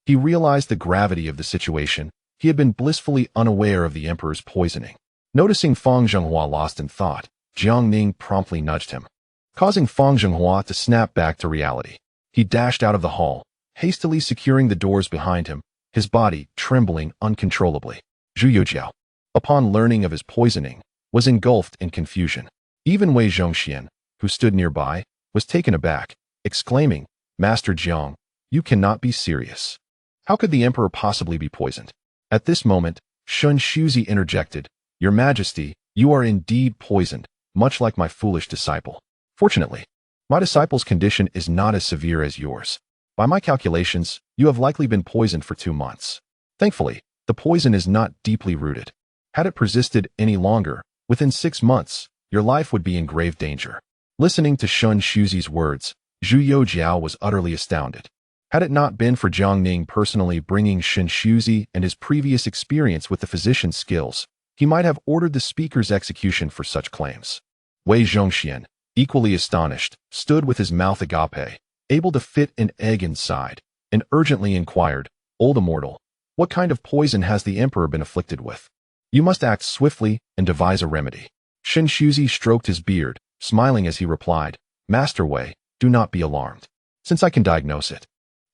he realized the gravity of the situation. He had been blissfully unaware of the emperor's poisoning. Noticing Fang Zhenghua lost in thought, Jiang Ning promptly nudged him, causing Fang Zhenghua to snap back to reality. He dashed out of the hall, hastily securing the doors behind him, his body trembling uncontrollably. Zhu Youjiao, upon learning of his poisoning, was engulfed in confusion. Even Wei Zhongxian, who stood nearby, was taken aback, exclaiming, "Master Jiang, you cannot be serious. How could the emperor possibly be poisoned?" At this moment, Shun Shuzi interjected, "Your Majesty, you are indeed poisoned, much like my foolish disciple. Fortunately, my disciple's condition is not as severe as yours. By my calculations, you have likely been poisoned for 2 months. Thankfully, the poison is not deeply rooted. Had it persisted any longer, within 6 months, your life would be in grave danger." Listening to Shun Shuzi's words, Zhu Youjiao was utterly astounded. Had it not been for Jiang Ning personally bringing Shun Shuzi and his previous experience with the physician's skills, he might have ordered the speaker's execution for such claims. Wei Zhongxian, equally astonished, stood with his mouth agape, able to fit an egg inside, and urgently inquired, "Old immortal, what kind of poison has the emperor been afflicted with? You must act swiftly and devise a remedy." Shin Shuzi stroked his beard, smiling as he replied, "Master Wei, do not be alarmed. Since I can diagnose it,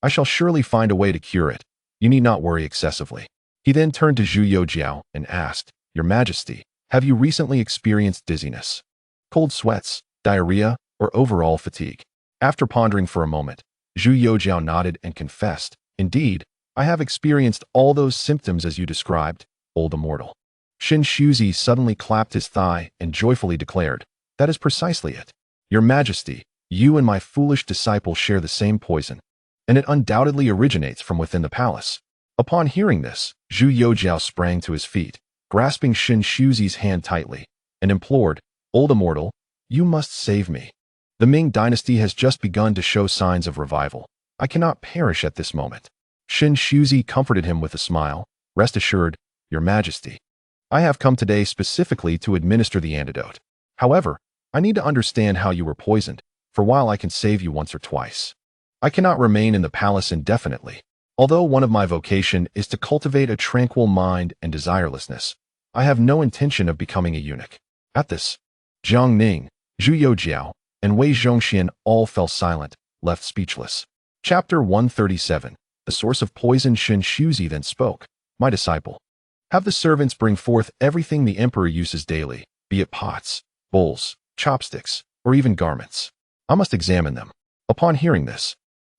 I shall surely find a way to cure it. You need not worry excessively." He then turned to Zhu Youjiao and asked, "Your Majesty, have you recently experienced dizziness, cold sweats, diarrhea, or overall fatigue?" After pondering for a moment, Zhu Youjiao nodded and confessed, "Indeed, I have experienced all those symptoms as you described, old immortal." Shin Shuzi suddenly clapped his thigh and joyfully declared, "That is precisely it. Your Majesty, you and my foolish disciple share the same poison, and it undoubtedly originates from within the palace." Upon hearing this, Zhu Youjiao sprang to his feet, grasping Shin Shuzi's hand tightly, and implored, "Old immortal, you must save me. The Ming dynasty has just begun to show signs of revival. I cannot perish at this moment." Shin Shuzi comforted him with a smile, "Rest assured, Your Majesty, I have come today specifically to administer the antidote. However, I need to understand how you were poisoned, for while I can save you once or twice, I cannot remain in the palace indefinitely. Although one of my vocation is to cultivate a tranquil mind and desirelessness, I have no intention of becoming a eunuch." At this, Jiang Ning, Zhu Youjiao, and Wei Zhongxian all fell silent, left speechless. Chapter 137. The source of poison. Shin Shuzi then spoke, "My disciple, have the servants bring forth everything the emperor uses daily, be it pots, bowls, chopsticks, or even garments. I must examine them." Upon hearing this,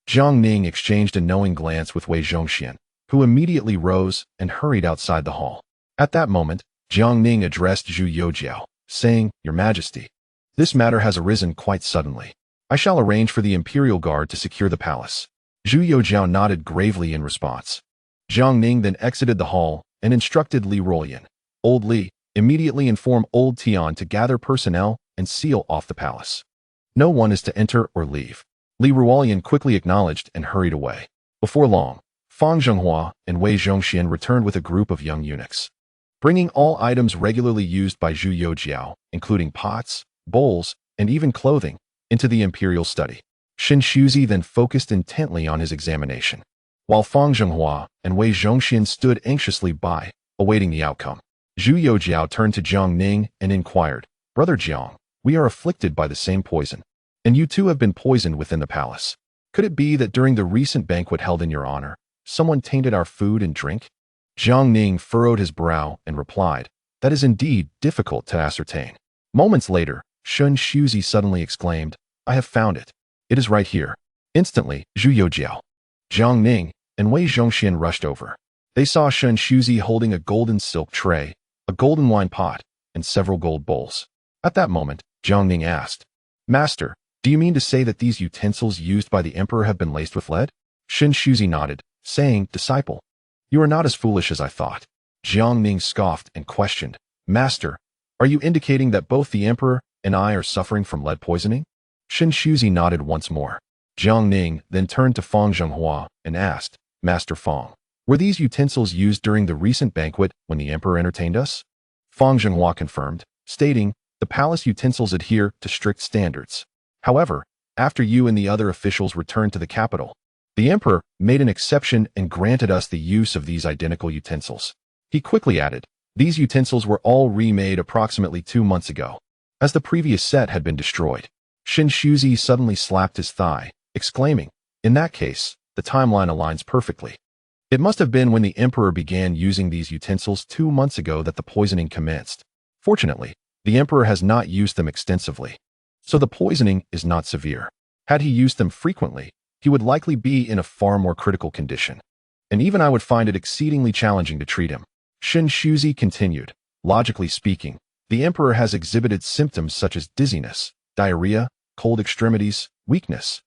Jiang Ning exchanged a knowing glance with Wei Zhongxian, who immediately rose and hurried outside the hall. At that moment, Jiang Ning addressed Zhu Youjiao, saying, "Your Majesty, this matter has arisen quite suddenly. I shall arrange for the Imperial Guard to secure the palace." Zhu Youjiao nodded gravely in response. Jiang Ning then exited the hall and instructed Li Ruolian, "Old Li, immediately inform Old Tian to gather personnel and seal off the palace. No one is to enter or leave." Li Ruolian quickly acknowledged and hurried away. Before long, Fang Zhenghua and Wei Zhongxian returned with a group of young eunuchs, bringing all items regularly used by Zhu Youjiao, including pots, bowls, and even clothing, into the imperial study. Shin Shuzi then focused intently on his examination, while Fang Zhenghua and Wei Zhongxian stood anxiously by, awaiting the outcome. Zhu Youjiao turned to Jiang Ning and inquired, "Brother Jiang, we are afflicted by the same poison, and you too have been poisoned within the palace. Could it be that during the recent banquet held in your honor, someone tainted our food and drink? Jiang Ning furrowed his brow and replied, that is indeed difficult to ascertain. Moments later, Shun Shuzi suddenly exclaimed, I have found it. It is right here. Instantly, Zhu Youjiao, Jiang Ning, and Wei Zhongxian rushed over. They saw Shun Shuzi holding a golden silk tray, a golden wine pot, and several gold bowls. At that moment, Jiang Ning asked, Master, do you mean to say that these utensils used by the emperor have been laced with lead? Shun Shuzi nodded, saying, Disciple, you are not as foolish as I thought. Jiang Ning scoffed and questioned, Master, are you indicating that both the emperor and I are suffering from lead poisoning? Shun Shuzi nodded once more. Jiang Ning then turned to Fang Zhenghua and asked, Master Fang, were these utensils used during the recent banquet when the emperor entertained us? Fang Zhenghua confirmed, stating, the palace utensils adhere to strict standards. However, after you and the other officials returned to the capital, the emperor made an exception and granted us the use of these identical utensils. He quickly added, these utensils were all remade approximately 2 months ago, as the previous set had been destroyed. Shun Shuzi suddenly slapped his thigh, exclaiming, in that case, the timeline aligns perfectly. It must have been when the emperor began using these utensils 2 months ago that the poisoning commenced. Fortunately, the emperor has not used them extensively, so the poisoning is not severe. Had he used them frequently, he would likely be in a far more critical condition, and even I would find it exceedingly challenging to treat him. Shun Shuzi continued, logically speaking, the emperor has exhibited symptoms such as dizziness, diarrhea, cold extremities, weakness,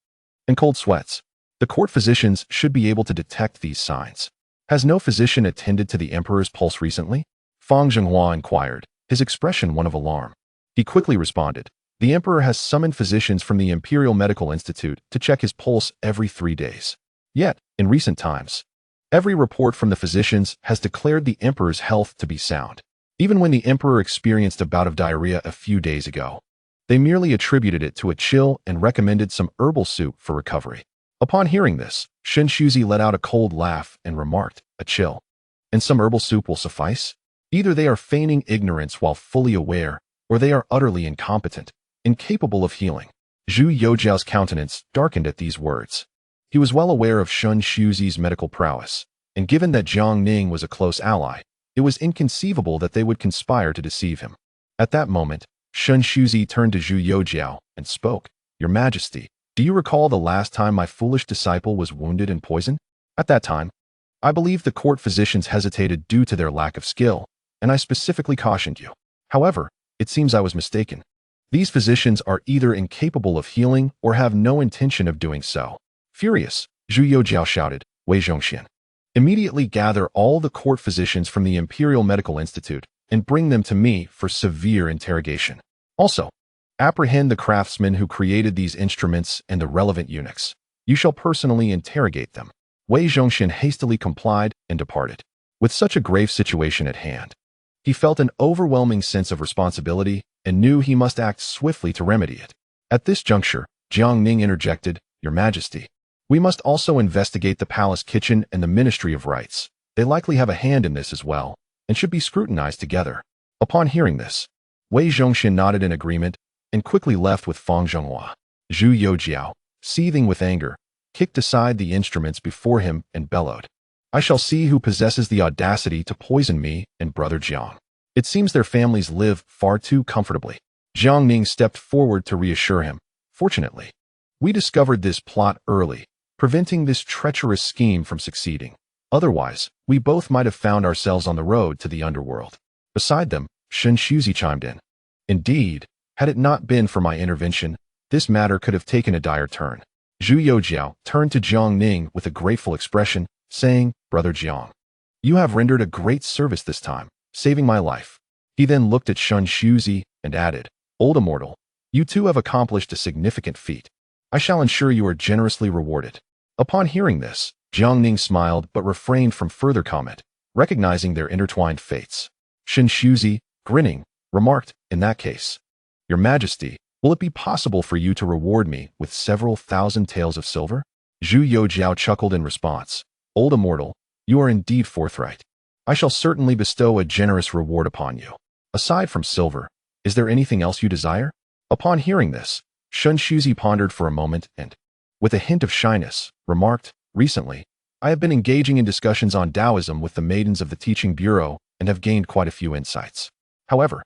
and cold sweats. The court physicians should be able to detect these signs. Has no physician attended to the emperor's pulse recently? Fang Zhenghua inquired, his expression one of alarm. He quickly responded, the emperor has summoned physicians from the Imperial Medical Institute to check his pulse every 3 days. Yet, in recent times, every report from the physicians has declared the emperor's health to be sound. Even when the emperor experienced a bout of diarrhea a few days ago, they merely attributed it to a chill and recommended some herbal soup for recovery. Upon hearing this, Shun Shuzi let out a cold laugh and remarked, a chill, and some herbal soup will suffice? Either they are feigning ignorance while fully aware, or they are utterly incompetent, incapable of healing. Zhu Youjiao's countenance darkened at these words. He was well aware of Shun Shuzi's medical prowess, and given that Jiang Ning was a close ally, it was inconceivable that they would conspire to deceive him. At that moment, Shun Shuzi turned to Zhu Youjiao and spoke, Your Majesty, do you recall the last time my foolish disciple was wounded and poisoned? At that time, I believe the court physicians hesitated due to their lack of skill, and I specifically cautioned you. However, it seems I was mistaken. These physicians are either incapable of healing or have no intention of doing so. Furious, Zhu Youjiao shouted, Wei Zhongxian, immediately gather all the court physicians from the Imperial Medical Institute and bring them to me for severe interrogation. Also, apprehend the craftsmen who created these instruments and the relevant eunuchs. You shall personally interrogate them. Wei Zhongxian hastily complied and departed. With such a grave situation at hand, he felt an overwhelming sense of responsibility and knew he must act swiftly to remedy it. At this juncture, Jiang Ning interjected, Your Majesty, we must also investigate the palace kitchen and the Ministry of Rites. They likely have a hand in this as well, and should be scrutinized together. Upon hearing this, Wei Zhongxian nodded in agreement and quickly left with Fang Zhenghua. Zhu Youjiao, seething with anger, kicked aside the instruments before him and bellowed, I shall see who possesses the audacity to poison me and brother Jiang. It seems their families live far too comfortably. Jiang Ning stepped forward to reassure him. Fortunately, we discovered this plot early, preventing this treacherous scheme from succeeding. Otherwise, we both might have found ourselves on the road to the underworld. Beside them, Shun Shuzi chimed in. Indeed, had it not been for my intervention, this matter could have taken a dire turn. Zhu Youjiao turned to Jiang Ning with a grateful expression, saying, Brother Jiang, you have rendered a great service this time, saving my life. He then looked at Shun Shuzi and added, Old Immortal, you too have accomplished a significant feat. I shall ensure you are generously rewarded. Upon hearing this, Jiang Ning smiled but refrained from further comment, recognizing their intertwined fates. Shun Shuzi, grinning, remarked, In that case, Your Majesty, will it be possible for you to reward me with several thousand taels of silver? Zhu Youjiao chuckled in response. Old Immortal, you are indeed forthright. I shall certainly bestow a generous reward upon you. Aside from silver, is there anything else you desire? Upon hearing this, Shun Shuzi pondered for a moment and, with a hint of shyness, remarked, "Recently, I have been engaging in discussions on Taoism with the maidens of the teaching bureau and have gained quite a few insights. However,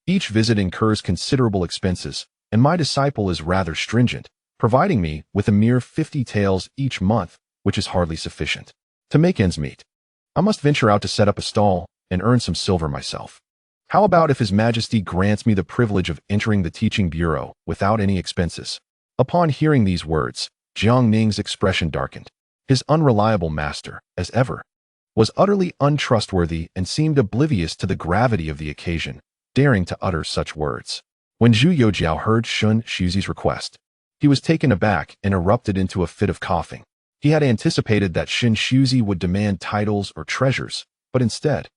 each visit incurs considerable expenses, and my disciple is rather stringent, providing me with a mere 50 taels each month, which is hardly sufficient to make ends meet. I must venture out to set up a stall and earn some silver myself. How about if His Majesty grants me the privilege of entering the teaching bureau without any expenses?" Upon hearing these words, Jiang Ning's expression darkened. His unreliable master, as ever, was utterly untrustworthy and seemed oblivious to the gravity of the occasion, daring to utter such words. When Zhu Youjiao heard Shun Shuzi's request, he was taken aback and erupted into a fit of coughing. He had anticipated that Shun Shuzi would demand titles or treasures, but instead,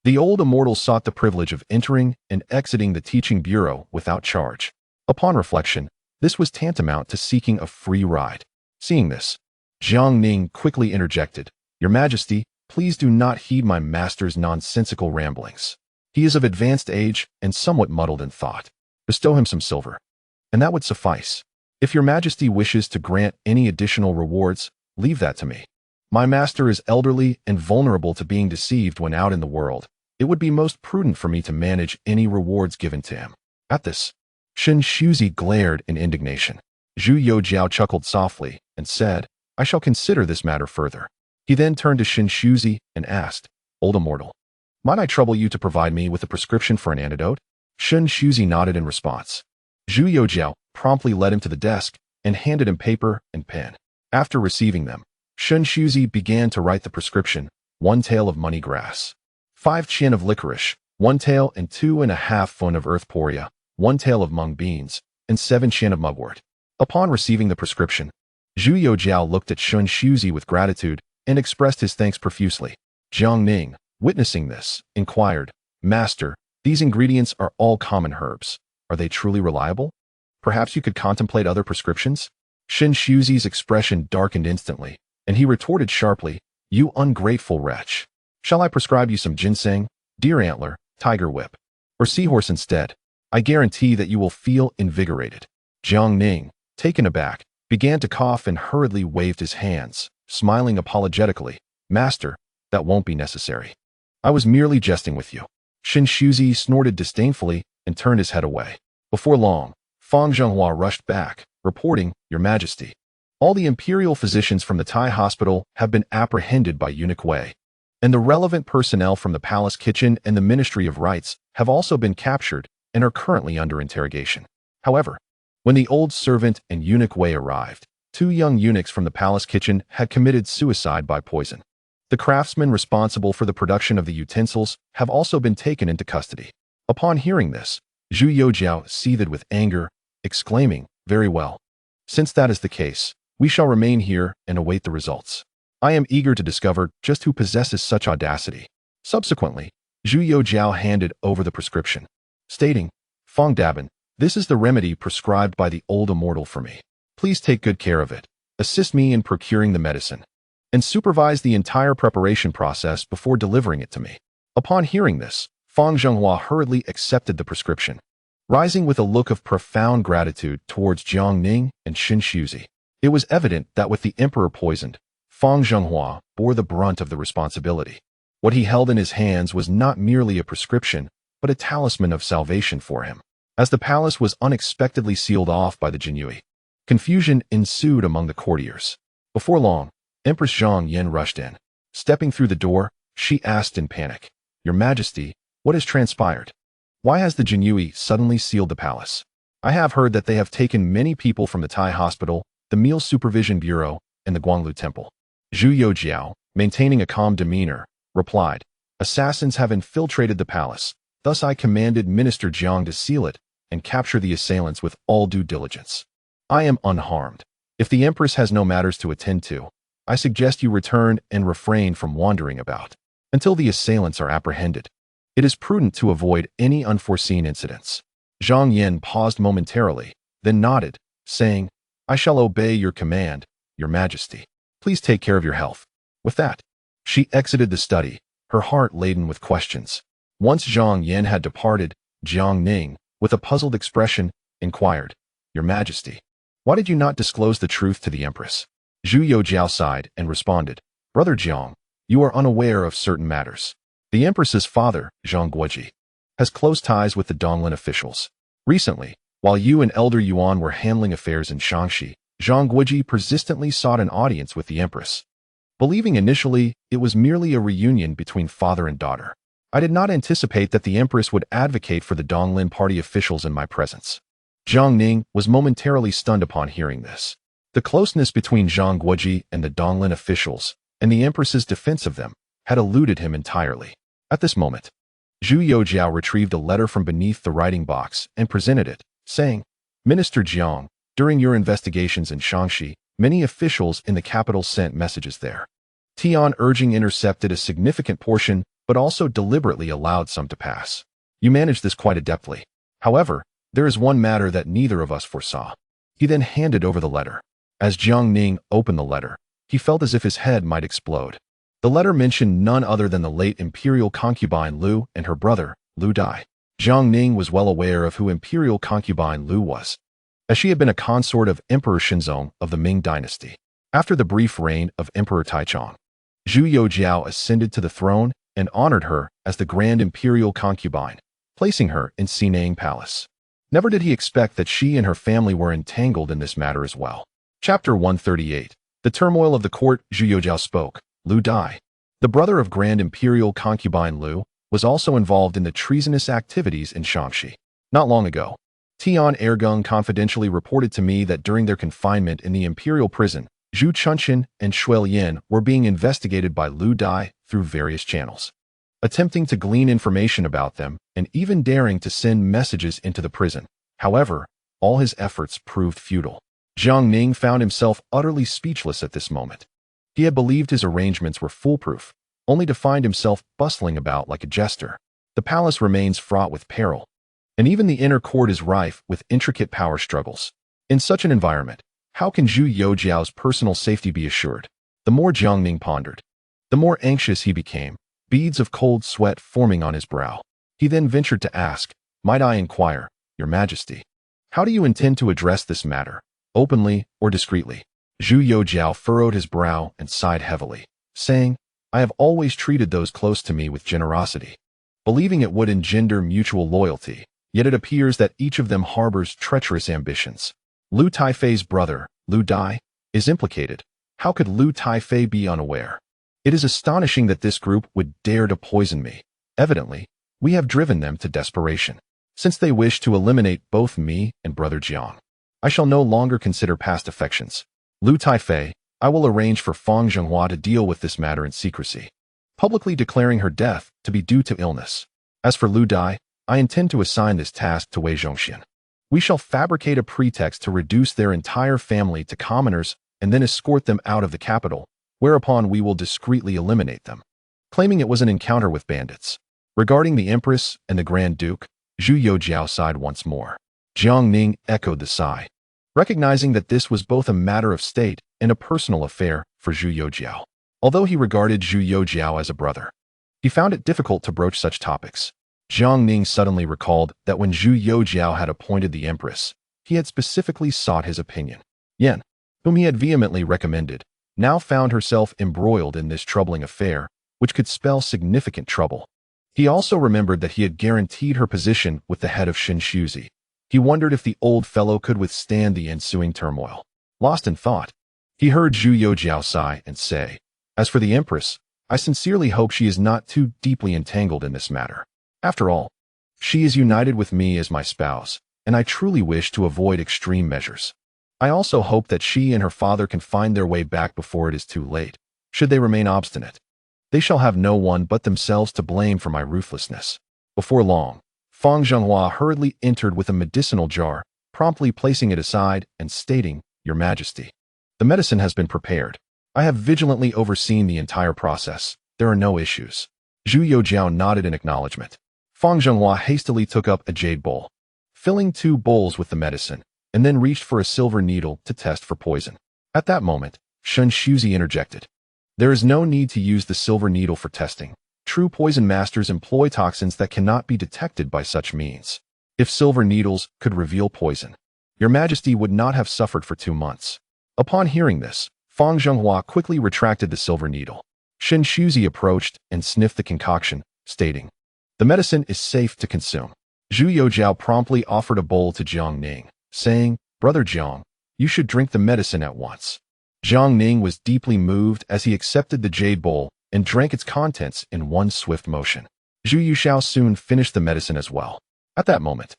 the old immortal sought the privilege of entering and exiting the teaching bureau without charge. Upon reflection, this was tantamount to seeking a free ride. Seeing this, Jiang Ning quickly interjected, "Your Majesty, please do not heed my master's nonsensical ramblings. He is of advanced age and somewhat muddled in thought. Bestow him some silver, and that would suffice. If your Majesty wishes to grant any additional rewards, leave that to me. My master is elderly and vulnerable to being deceived when out in the world. It would be most prudent for me to manage any rewards given to him." At this, Shun Shuzi glared in indignation. Zhu Youjiao chuckled softly and said, "I shall consider this matter further." He then turned to Shun Shuzi and asked, "Old immortal, might I trouble you to provide me with a prescription for an antidote?" Shun Shuzi nodded in response. Zhu Youjiao promptly led him to the desk and handed him paper and pen. After receiving them, Shun Shuzi began to write the prescription: 1 tael of money grass, 5 qian of licorice, 1 tael and 2.5 fun of earth poria, 1 tael of mung beans, and 7 qian of mugwort. Upon receiving the prescription, Zhu Youjiao looked at Shun Shuzi with gratitude and expressed his thanks profusely. Jiang Ning, witnessing this, inquired, "Master, these ingredients are all common herbs. Are they truly reliable? Perhaps you could contemplate other prescriptions?" Shun Shuzi's expression darkened instantly, and he retorted sharply, "You ungrateful wretch. Shall I prescribe you some ginseng, deer antler, tiger whip, or seahorse instead? I guarantee that you will feel invigorated." Jiang Ning, taken aback, began to cough and hurriedly waved his hands, smiling apologetically. "Master, that won't be necessary. I was merely jesting with you." Shun Shuzi snorted disdainfully and turned his head away. Before long, Fang Zhenghua rushed back, reporting, "Your Majesty, all the imperial physicians from the Tai hospital have been apprehended by Eunuch Wei, and the relevant personnel from the palace kitchen and the Ministry of Rites have also been captured and are currently under interrogation." However, when the old servant and Eunuch Wei arrived, 2 young eunuchs from the palace kitchen had committed suicide by poison. The craftsmen responsible for the production of the utensils have also been taken into custody. Upon hearing this, Zhu Youjiao seethed with anger, exclaiming, "Very well. Since that is the case, we shall remain here and await the results. I am eager to discover just who possesses such audacity." Subsequently, Zhu Youjiao handed over the prescription, stating, "Fang Dabin, this is the remedy prescribed by the old immortal for me. Please take good care of it, assist me in procuring the medicine, and supervise the entire preparation process before delivering it to me." Upon hearing this, Fang Zhenghua hurriedly accepted the prescription, rising with a look of profound gratitude towards Jiang Ning and Shun Shuzi. It was evident that with the emperor poisoned, Fang Zhenghua bore the brunt of the responsibility. What he held in his hands was not merely a prescription, but a talisman of salvation for him. As the palace was unexpectedly sealed off by the Jinyui, confusion ensued among the courtiers. Before long, Empress Zhang Yan rushed in. Stepping through the door, she asked in panic, "Your Majesty, what has transpired? Why has the Jinyui suddenly sealed the palace? I have heard that they have taken many people from the Tai hospital, the Meal Supervision Bureau, and the Guanglu Temple." Zhu Youjiao, maintaining a calm demeanor, replied, "Assassins have infiltrated the palace. Thus I commanded Minister Jiang to seal it and capture the assailants with all due diligence. I am unharmed. If the Empress has no matters to attend to, I suggest you return and refrain from wandering about until the assailants are apprehended. It is prudent to avoid any unforeseen incidents." Zhang Yan paused momentarily, then nodded, saying, "I shall obey your command, Your Majesty. Please take care of your health." With that, she exited the study, her heart laden with questions. Once Zhang Yan had departed, Jiang Ning, with a puzzled expression, inquired, "Your Majesty, Why did you not disclose the truth to the empress? Zhu Youjiao sighed and responded, Brother Jiang, you are unaware of certain matters. The empress's father, Zhang Guoji, has close ties with the Donglin officials. Recently, while you and Elder Yuan were handling affairs in Tianqi, Zhang Guoji persistently sought an audience with the empress. Believing initially it was merely a reunion between father and daughter, I did not anticipate that the empress would advocate for the Donglin party officials in my presence. Jiang Ning was momentarily stunned upon hearing this. The closeness between Zhang Guoji and the Donglin officials, and the empress's defense of them, had eluded him entirely. At this moment, Zhu Youjiao retrieved a letter from beneath the writing box and presented it, saying, Minister Jiang, during your investigations in Tianqi, many officials in the capital sent messages there. Tian urging intercepted a significant portion, but also deliberately allowed some to pass. You managed this quite adeptly. However, there is one matter that neither of us foresaw. He then handed over the letter. As Jiang Ning opened the letter, he felt as if his head might explode. The letter mentioned none other than the late imperial concubine Lu and her brother, Lu Dai. Jiang Ning was well aware of who imperial concubine Lu was, as she had been a consort of Emperor Shenzong of the Ming dynasty. After the brief reign of Emperor Taichung, Zhu Youjiao ascended to the throne and honored her as the grand imperial concubine, placing her in Xinang Palace. Never did he expect that she and her family were entangled in this matter as well. Chapter 138. The turmoil of the court. Zhu Youjiao spoke. Lu Dai, the brother of grand imperial concubine Lu, was also involved in the treasonous activities in Tianqi. Not long ago, Tian Ergung confidentially reported to me that during their confinement in the imperial prison, Zhu Chunqian and Shuel Yin were being investigated by Lu Dai through various channels, attempting to glean information about them and even daring to send messages into the prison. However, all his efforts proved futile. Jiang Ning found himself utterly speechless at this moment. He had believed his arrangements were foolproof, only to find himself bustling about like a jester. The palace remains fraught with peril, and even the inner court is rife with intricate power struggles. In such an environment, how can Zhu Youjiao's personal safety be assured? The more Jiang Ning pondered, the more anxious he became, beads of cold sweat forming on his brow. He then ventured to ask, Might I inquire, Your Majesty, how do you intend to address this matter, openly or discreetly? Zhu Youjiao furrowed his brow and sighed heavily, saying, I have always treated those close to me with generosity, believing it would engender mutual loyalty, yet it appears that each of them harbors treacherous ambitions. Lu Taifei's brother, Lu Dai, is implicated. How could Lu Taifei be unaware? It is astonishing that this group would dare to poison me. Evidently, we have driven them to desperation. Since they wish to eliminate both me and Brother Jiang, I shall no longer consider past affections. Lu Taifei, I will arrange for Fang Zhenghua to deal with this matter in secrecy, publicly declaring her death to be due to illness. As for Lu Dai, I intend to assign this task to Wei Zhongxian. We shall fabricate a pretext to reduce their entire family to commoners and then escort them out of the capital, whereupon we will discreetly eliminate them, claiming it was an encounter with bandits. Regarding the Empress and the Grand Duke, Zhu Youjiao sighed once more. Jiang Ning echoed the sigh, recognizing that this was both a matter of state and a personal affair for Zhu Youjiao. Although he regarded Zhu Youjiao as a brother, he found it difficult to broach such topics. Jiang Ning suddenly recalled that when Zhu Youjiao had appointed the Empress, he had specifically sought his opinion. Yan, whom he had vehemently recommended, now found herself embroiled in this troubling affair, which could spell significant trouble. He also remembered that he had guaranteed her position with the head of Shinshuzi. He wondered if the old fellow could withstand the ensuing turmoil. Lost in thought, he heard Zhu Youjiao sigh and say, As for the Empress, I sincerely hope she is not too deeply entangled in this matter. After all, she is united with me as my spouse, and I truly wish to avoid extreme measures. I also hope that she and her father can find their way back before it is too late. Should they remain obstinate, they shall have no one but themselves to blame for my ruthlessness. Before long, Fang Zhenghua hurriedly entered with a medicinal jar, promptly placing it aside and stating, Your Majesty, the medicine has been prepared. I have vigilantly overseen the entire process. There are no issues. Zhu Youjiao nodded in acknowledgement. Fang Zhenghua hastily took up a jade bowl, filling 2 bowls with the medicine, and then reached for a silver needle to test for poison. At that moment, Shen Shuzi interjected. There is no need to use the silver needle for testing. True poison masters employ toxins that cannot be detected by such means. If silver needles could reveal poison, Your Majesty would not have suffered for 2 months. Upon hearing this, Fang Zhenghua quickly retracted the silver needle. Shen Shuzi approached and sniffed the concoction, stating, "The medicine is safe to consume." Zhu Youjiao promptly offered a bowl to Jiang Ning, saying, "Brother Jiang, you should drink the medicine at once." Jiang Ning was deeply moved as he accepted the jade bowl and drank its contents in one swift motion. Zhu Yuxiao soon finished the medicine as well. At that moment,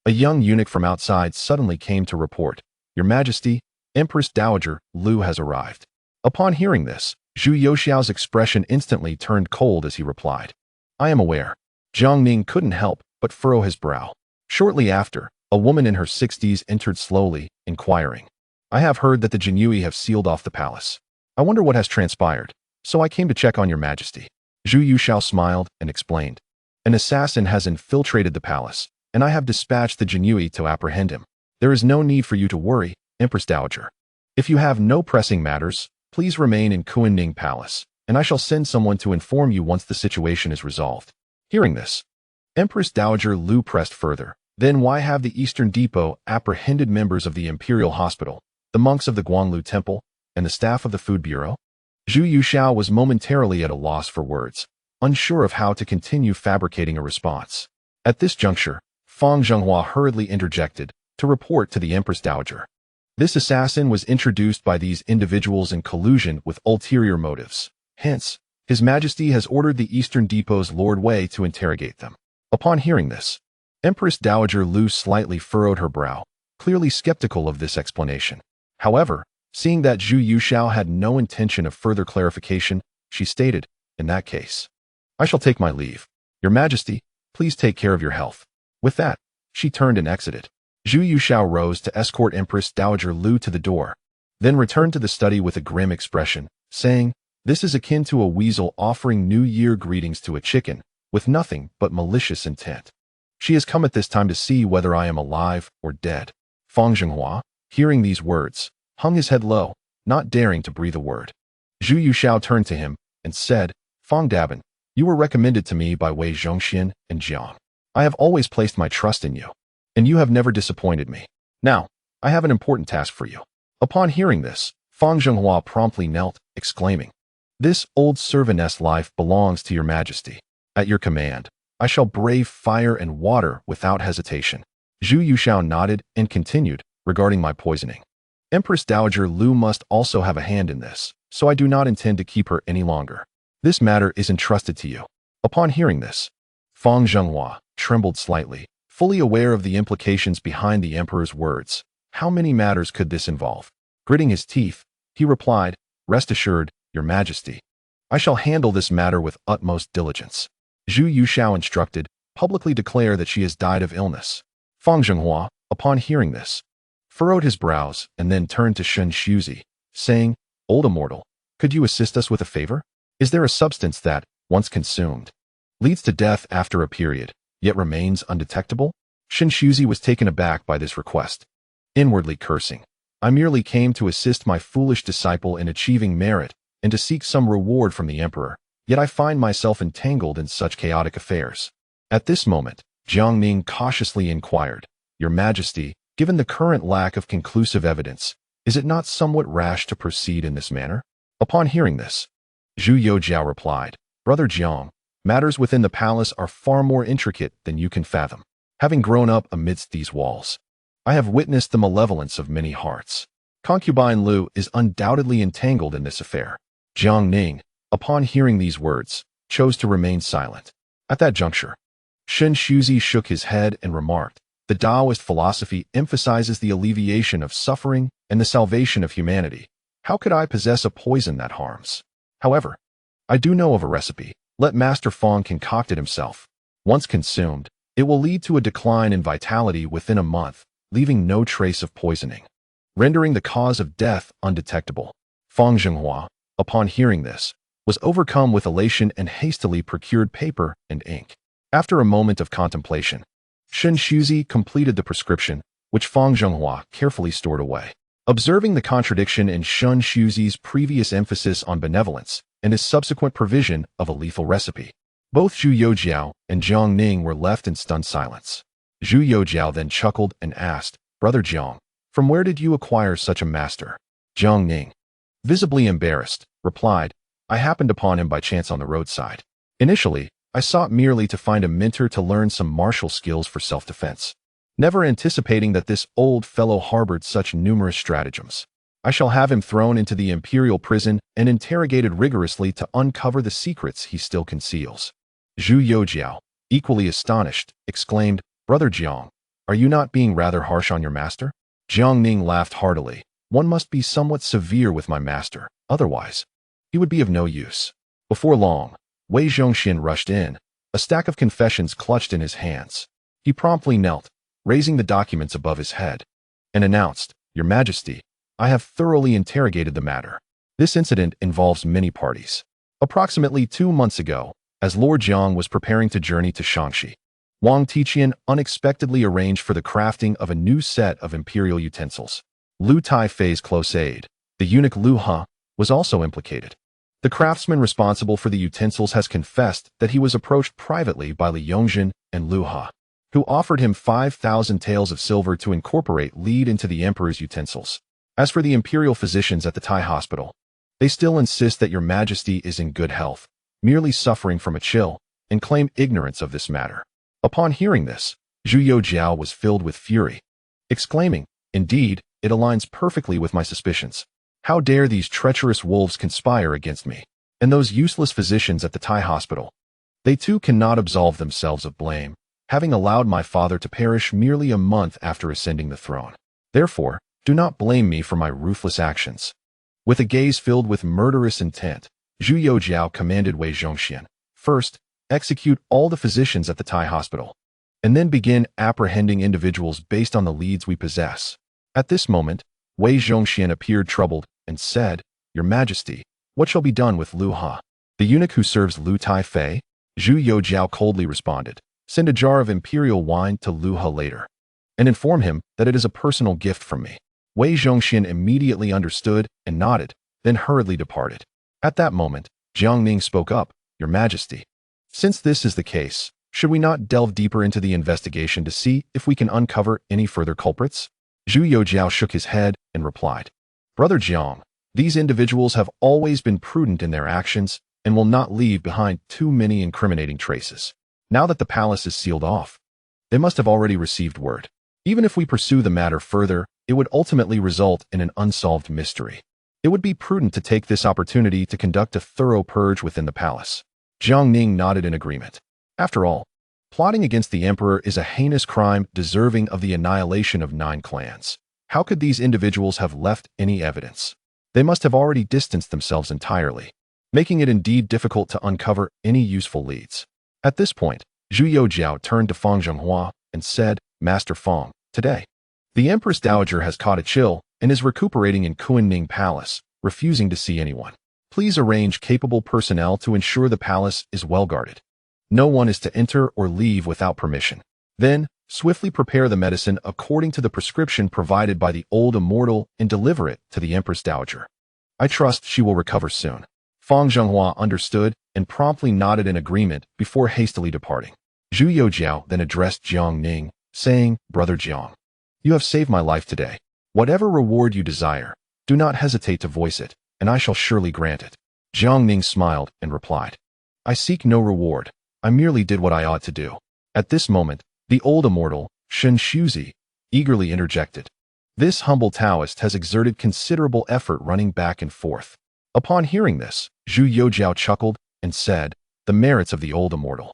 a young eunuch from outside suddenly came to report, "Your Majesty, Empress Dowager Lu has arrived." Upon hearing this, Zhu Youxiao's expression instantly turned cold as he replied, "I am aware." Jiang Ning couldn't help but furrow his brow. Shortly after, a woman in her 60s entered slowly, inquiring, "I have heard that the Jinyui have sealed off the palace. I wonder what has transpired, so I came to check on your Majesty." Zhu Yuxiao smiled and explained, "An assassin has infiltrated the palace, and I have dispatched the Jinyui to apprehend him. There is no need for you to worry, Empress Dowager. If you have no pressing matters, please remain in Kuan-Ning Palace, and I shall send someone to inform you once the situation is resolved." Hearing this, Empress Dowager Lu pressed further, "Then why have the Eastern Depot apprehended members of the Imperial Hospital, the monks of the Guanglu Temple, and the staff of the Food Bureau?" Zhu Yuxiao was momentarily at a loss for words, unsure of how to continue fabricating a response. At this juncture, Fang Zhenghua hurriedly interjected to report to the Empress Dowager. This assassin was introduced by these individuals in collusion with ulterior motives. Hence, His Majesty has ordered the Eastern Depot's Lord Wei to interrogate them. Upon hearing this, Empress Dowager Lu slightly furrowed her brow, clearly skeptical of this explanation. However, seeing that Zhu Yuxiao had no intention of further clarification, she stated, "In that case, I shall take my leave. Your Majesty, please take care of your health." With that, she turned and exited. Zhu Yuxiao rose to escort Empress Dowager Lu to the door, then returned to the study with a grim expression, saying, "This is akin to a weasel offering New Year greetings to a chicken, with nothing but malicious intent. She has come at this time to see whether I am alive or dead." Fang Zhenghua, hearing these words, hung his head low, not daring to breathe a word. Zhu Yuxiao turned to him and said, "Fang Daban, you were recommended to me by Wei Zhongxian and Jiang. I have always placed my trust in you, and you have never disappointed me. Now, I have an important task for you." Upon hearing this, Fang Zhenghua promptly knelt, exclaiming, "This old servaness life belongs to your Majesty. At your command, I shall brave fire and water without hesitation." Zhu Yuxiao nodded and continued, "Regarding my poisoning, Empress Dowager Lu must also have a hand in this, so I do not intend to keep her any longer. This matter is entrusted to you." Upon hearing this, Fang Zhenghua trembled slightly, fully aware of the implications behind the emperor's words. How many matters could this involve? Gritting his teeth, he replied, "Rest assured, your Majesty. I shall handle this matter with utmost diligence." Zhu Yuxiao instructed, "Publicly declare that she has died of illness." Fang Zhenghua, upon hearing this, furrowed his brows and then turned to Shen Shuzi, saying, "Old immortal, could you assist us with a favor? Is there a substance that, once consumed, leads to death after a period, yet remains undetectable?" Shen Shuzi was taken aback by this request. Inwardly cursing, "I merely came to assist my foolish disciple in achieving merit and to seek some reward from the emperor, yet I find myself entangled in such chaotic affairs." At this moment, Jiang Ning cautiously inquired, "Your Majesty, given the current lack of conclusive evidence, is it not somewhat rash to proceed in this manner?" Upon hearing this, Zhu Youjiao replied, "Brother Jiang, matters within the palace are far more intricate than you can fathom. Having grown up amidst these walls, I have witnessed the malevolence of many hearts. Concubine Lu is undoubtedly entangled in this affair." Jiang Ning, upon hearing these words, chose to remain silent. At that juncture, Shen Shuzi shook his head and remarked, "The Taoist philosophy emphasizes the alleviation of suffering and the salvation of humanity. How could I possess a poison that harms? However, I do know of a recipe. Let Master Fang concoct it himself. Once consumed, it will lead to a decline in vitality within a month, leaving no trace of poisoning, rendering the cause of death undetectable." Fang Zhenghua, upon hearing this, was overcome with elation and hastily procured paper and ink. After a moment of contemplation, Shen Shuzi completed the prescription, which Fang Zhenghua carefully stored away. Observing the contradiction in Shen Shuzi's previous emphasis on benevolence and his subsequent provision of a lethal recipe, both Zhu Youjiao and Jiang Ning were left in stunned silence. Zhu Youjiao then chuckled and asked, "Brother Jiang, From where did you acquire such a master? Jiang Ning, visibly embarrassed, replied, I happened upon him by chance on the roadside. Initially, I sought merely to find a mentor to learn some martial skills for self-defense, never anticipating that this old fellow harbored such numerous stratagems. I shall have him thrown into the imperial prison and interrogated rigorously to uncover the secrets he still conceals. Zhu Youjiao, equally astonished, exclaimed, Brother Jiang, are you not being rather harsh on your master? Jiang Ning laughed heartily. One must be somewhat severe with my master, otherwise he would be of no use. Before long, Wei Zhongxian rushed in, a stack of confessions clutched in his hands. He promptly knelt, raising the documents above his head, and announced, Your Majesty, I have thoroughly interrogated the matter. This incident involves many parties. Approximately 2 months ago, as Lord Jiang was preparing to journey to Tianqi, Wang Tiqian unexpectedly arranged for the crafting of a new set of imperial utensils. Lu Taifei's close aide, the eunuch Lu He, was also implicated. The craftsman responsible for the utensils has confessed that he was approached privately by Li Yongzhen and Lu He, who offered him 5,000 taels of silver to incorporate lead into the emperor's utensils. As for the imperial physicians at the Tai hospital, they still insist that your majesty is in good health, merely suffering from a chill, and claim ignorance of this matter. Upon hearing this, Zhu Youjiao was filled with fury, exclaiming, Indeed, it aligns perfectly with my suspicions. How dare these treacherous wolves conspire against me, and those useless physicians at the Tai hospital? They too cannot absolve themselves of blame, having allowed my father to perish merely a month after ascending the throne. Therefore, do not blame me for my ruthless actions. With a gaze filled with murderous intent, Zhu Youjiao commanded Wei Zhongxian, First, execute all the physicians at the Tai hospital, and then begin apprehending individuals based on the leads we possess. At this moment, Wei Zhongxian appeared troubled and said, Your Majesty, what shall be done with Lu He, the eunuch who serves Lu Taifei? Zhu Youjiao coldly responded, Send a jar of imperial wine to Lu He later, and inform him that it is a personal gift from me. Wei Zhongxian immediately understood and nodded, then hurriedly departed. At that moment, Jiang Ning spoke up, Your Majesty, since this is the case, should we not delve deeper into the investigation to see if we can uncover any further culprits? Zhu Youjiao shook his head and replied, Brother Jiang, these individuals have always been prudent in their actions and will not leave behind too many incriminating traces. Now that the palace is sealed off, they must have already received word. Even if we pursue the matter further, it would ultimately result in an unsolved mystery. It would be prudent to take this opportunity to conduct a thorough purge within the palace. Jiang Ning nodded in agreement. After all, plotting against the emperor is a heinous crime deserving of the annihilation of 9 clans. How could these individuals have left any evidence? They must have already distanced themselves entirely, making it indeed difficult to uncover any useful leads. At this point, Zhu Youjiao turned to Fang Zhenghua and said, Master Fang, today, the Empress Dowager has caught a chill and is recuperating in Kunning Palace, refusing to see anyone. Please arrange capable personnel to ensure the palace is well guarded. No one is to enter or leave without permission. Then, swiftly prepare the medicine according to the prescription provided by the old immortal and deliver it to the Empress Dowager. I trust she will recover soon. Fang Zhenghua understood and promptly nodded in agreement before hastily departing. Zhu Youjiao then addressed Jiang Ning, saying, Brother Jiang, you have saved my life today. Whatever reward you desire, do not hesitate to voice it, and I shall surely grant it. Jiang Ning smiled and replied, I seek no reward. I merely did what I ought to do. At this moment, the old immortal, Shen Shuzi, eagerly interjected. This humble Taoist has exerted considerable effort running back and forth. Upon hearing this, Zhu Youjiao chuckled and said, The merits of the old immortal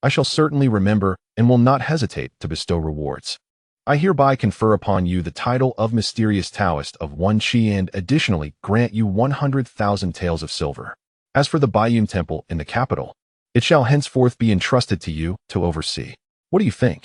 I shall certainly remember and will not hesitate to bestow rewards. I hereby confer upon you the title of Mysterious Taoist of Wan Qi and additionally grant you 100,000 taels of silver. As for the Baiyun Temple in the capital, it shall henceforth be entrusted to you to oversee. What do you think?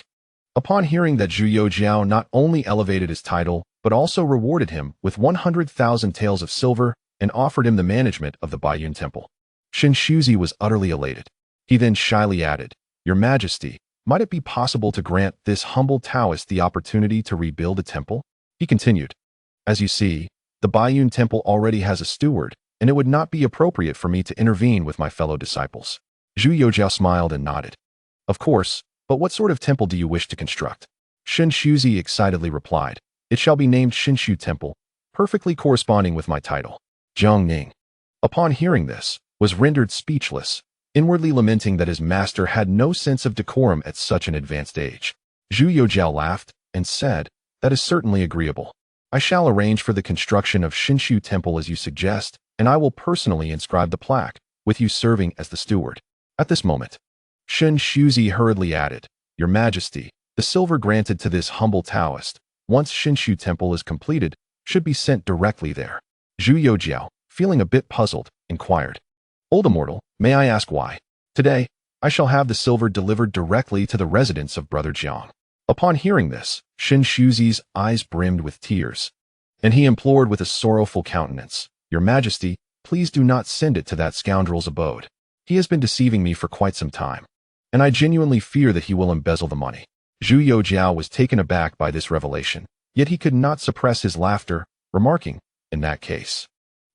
Upon hearing that Zhu Youjiao not only elevated his title, but also rewarded him with 100,000 taels of silver and offered him the management of the Baiyun Temple, Shen Shuzi was utterly elated. He then shyly added, Your Majesty, might it be possible to grant this humble Taoist the opportunity to rebuild a temple? He continued, As you see, the Baiyun Temple already has a steward, and it would not be appropriate for me to intervene with my fellow disciples. Zhu Youjiao smiled and nodded. Of course, but what sort of temple do you wish to construct? Shen Shuzi excitedly replied, It shall be named Xinshu Temple, perfectly corresponding with my title. Jiang Ning, upon hearing this, was rendered speechless, inwardly lamenting that his master had no sense of decorum at such an advanced age. Zhu Youjiao laughed and said, "That is certainly agreeable. I shall arrange for the construction of Xinshu Temple as you suggest, and I will personally inscribe the plaque, with you serving as the steward." At this moment, Shen Shuzi hurriedly added, "Your Majesty, the silver granted to this humble Taoist, once Xinshu Temple is completed, should be sent directly there." Zhu Youjiao, feeling a bit puzzled, inquired, "Old Immortal, may I ask why? Today, I shall have the silver delivered directly to the residence of Brother Jiang." Upon hearing this, Shen Shuzi's eyes brimmed with tears, and he implored with a sorrowful countenance, "Your Majesty, please do not send it to that scoundrel's abode. He has been deceiving me for quite some time, and I genuinely fear that he will embezzle the money." Zhu Youjiao was taken aback by this revelation, yet he could not suppress his laughter, remarking, "In that case,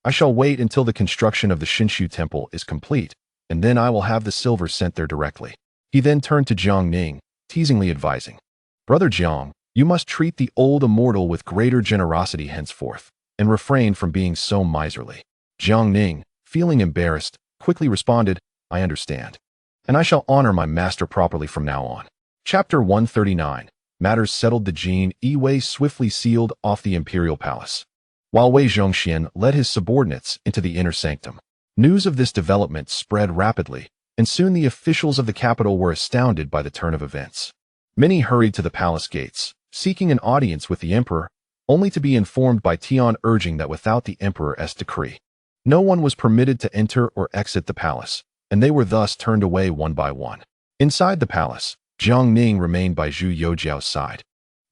I shall wait until the construction of the Xinshu Temple is complete, and then I will have the silver sent there directly." He then turned to Jiang Ning, teasingly advising, "Brother Jiang, you must treat the old immortal with greater generosity henceforth, and refrain from being so miserly." Jiang Ning, feeling embarrassed, quickly responded, "I understand, and I shall honor my master properly from now on." Chapter 139. Matters settled. The Jin Wei swiftly sealed off the imperial palace, while Wei Zhongxian led his subordinates into the inner sanctum. News of this development spread rapidly, and soon the officials of the capital were astounded by the turn of events. Many hurried to the palace gates, seeking an audience with the emperor, only to be informed by Tian urging that without the emperor's decree, no one was permitted to enter or exit the palace, and they were thus turned away one by one. Inside the palace, Jiang Ning remained by Zhu Youjiao's side,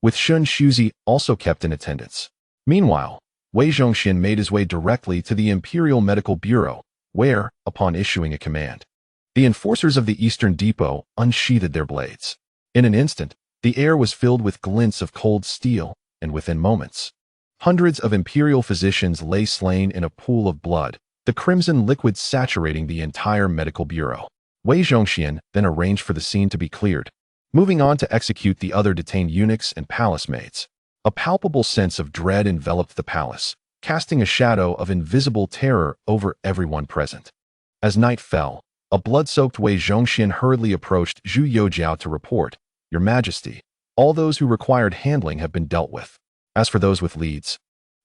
with Shen Shuzi also kept in attendance. Meanwhile, Wei Zhongxian made his way directly to the Imperial Medical Bureau, where, upon issuing a command, the enforcers of the Eastern Depot unsheathed their blades. In an instant, the air was filled with glints of cold steel, and within moments, hundreds of imperial physicians lay slain in a pool of blood, the crimson liquid saturating the entire medical bureau. Wei Zhongxian then arranged for the scene to be cleared, moving on to execute the other detained eunuchs and palace maids. A palpable sense of dread enveloped the palace, casting a shadow of invisible terror over everyone present. As night fell, a blood-soaked Wei Zhongxian hurriedly approached Zhu Youjiao to report, "Your Majesty, all those who required handling have been dealt with. As for those with leads,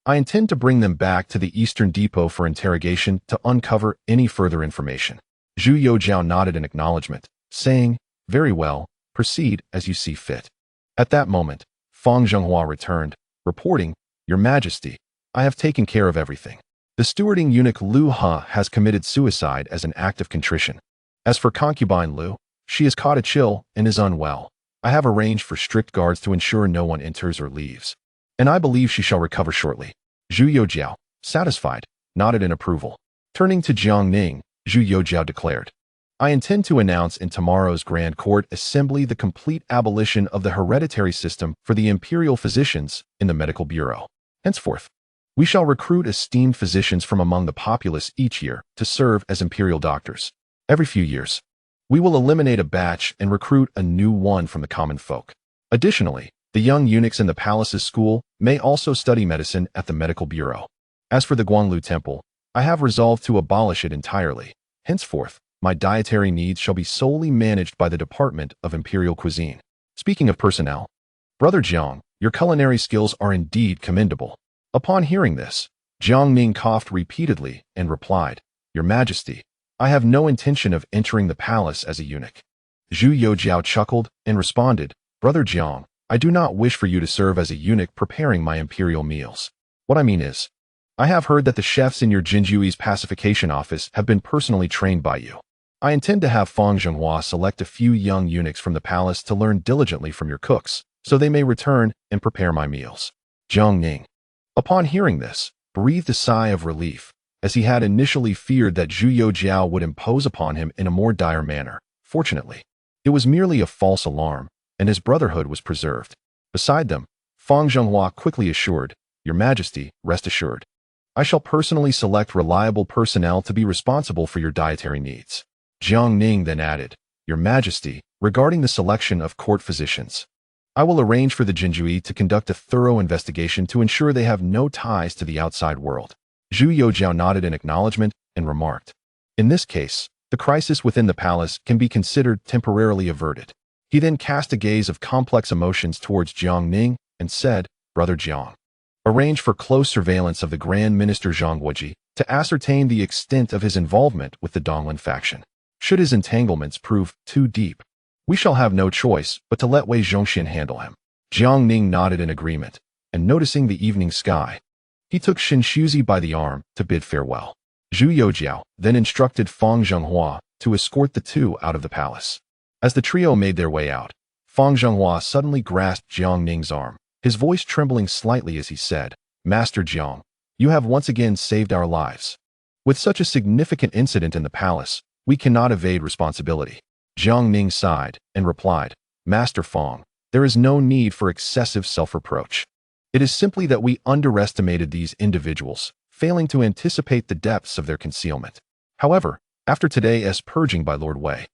I intend to bring them back to the Eastern Depot for interrogation to uncover any further information." Zhu Youjiao nodded in acknowledgement, saying, "Very well, proceed as you see fit." At that moment, Fang Zhenghua returned, reporting, "Your Majesty, I have taken care of everything. The stewarding eunuch Lu He has committed suicide as an act of contrition. As for concubine Lu, she has caught a chill and is unwell. I have arranged for strict guards to ensure no one enters or leaves, and I believe she shall recover shortly." Zhu Youjiao, satisfied, nodded in approval. Turning to Jiang Ning, Zhu Youjiao declared, "I intend to announce in tomorrow's Grand Court Assembly the complete abolition of the hereditary system for the imperial physicians in the medical bureau. Henceforth, we shall recruit esteemed physicians from among the populace each year to serve as imperial doctors. Every few years, we will eliminate a batch and recruit a new one from the common folk. Additionally, the young eunuchs in the palace's school may also study medicine at the medical bureau. As for the Guanglu Temple, I have resolved to abolish it entirely. Henceforth, my dietary needs shall be solely managed by the Department of Imperial Cuisine." Speaking of personnel, Brother Jiang, your culinary skills are indeed commendable. Upon hearing this, Jiang Ning coughed repeatedly and replied, "Your Majesty, I have no intention of entering the palace as a eunuch." Zhu Youjiao chuckled and responded, "Brother Jiang, I do not wish for you to serve as a eunuch preparing my imperial meals. What I mean is, I have heard that the chefs in your Jinjui's pacification office have been personally trained by you. I intend to have Fang Zhenghua select a few young eunuchs from the palace to learn diligently from your cooks, so they may return and prepare my meals." Jiang Ning, upon hearing this, breathed a sigh of relief, as he had initially feared that Zhu Youjiao would impose upon him in a more dire manner. Fortunately, it was merely a false alarm, and his brotherhood was preserved. Beside them, Fang Zhenghua quickly assured, "Your Majesty, rest assured. I shall personally select reliable personnel to be responsible for your dietary needs." Jiang Ning then added, "Your Majesty, regarding the selection of court physicians, I will arrange for the Jinjui to conduct a thorough investigation to ensure they have no ties to the outside world. Zhu Youjiao nodded in acknowledgement and remarked, in this case, the crisis within the palace can be considered temporarily averted. He then cast a gaze of complex emotions towards Jiang Ning and said, Brother Jiang, arrange for close surveillance of the Grand Minister Zhang Guoji to ascertain the extent of his involvement with the Donglin faction. Should his entanglements prove too deep, we shall have no choice but to let Wei Zhongxian handle him. Jiang Ning nodded in agreement, and noticing the evening sky, he took Shen Shuzi by the arm to bid farewell. Zhu Youjiao then instructed Fang Zhenghua to escort the two out of the palace. As the trio made their way out, Fang Zhenghua suddenly grasped Jiang Ning's arm, his voice trembling slightly as he said, Master Jiang, you have once again saved our lives. With such a significant incident in the palace, we cannot evade responsibility. Jiang Ning sighed and replied, Master Fang, there is no need for excessive self-reproach. It is simply that we underestimated these individuals, failing to anticipate the depths of their concealment. However, after today's purging by Lord Wei,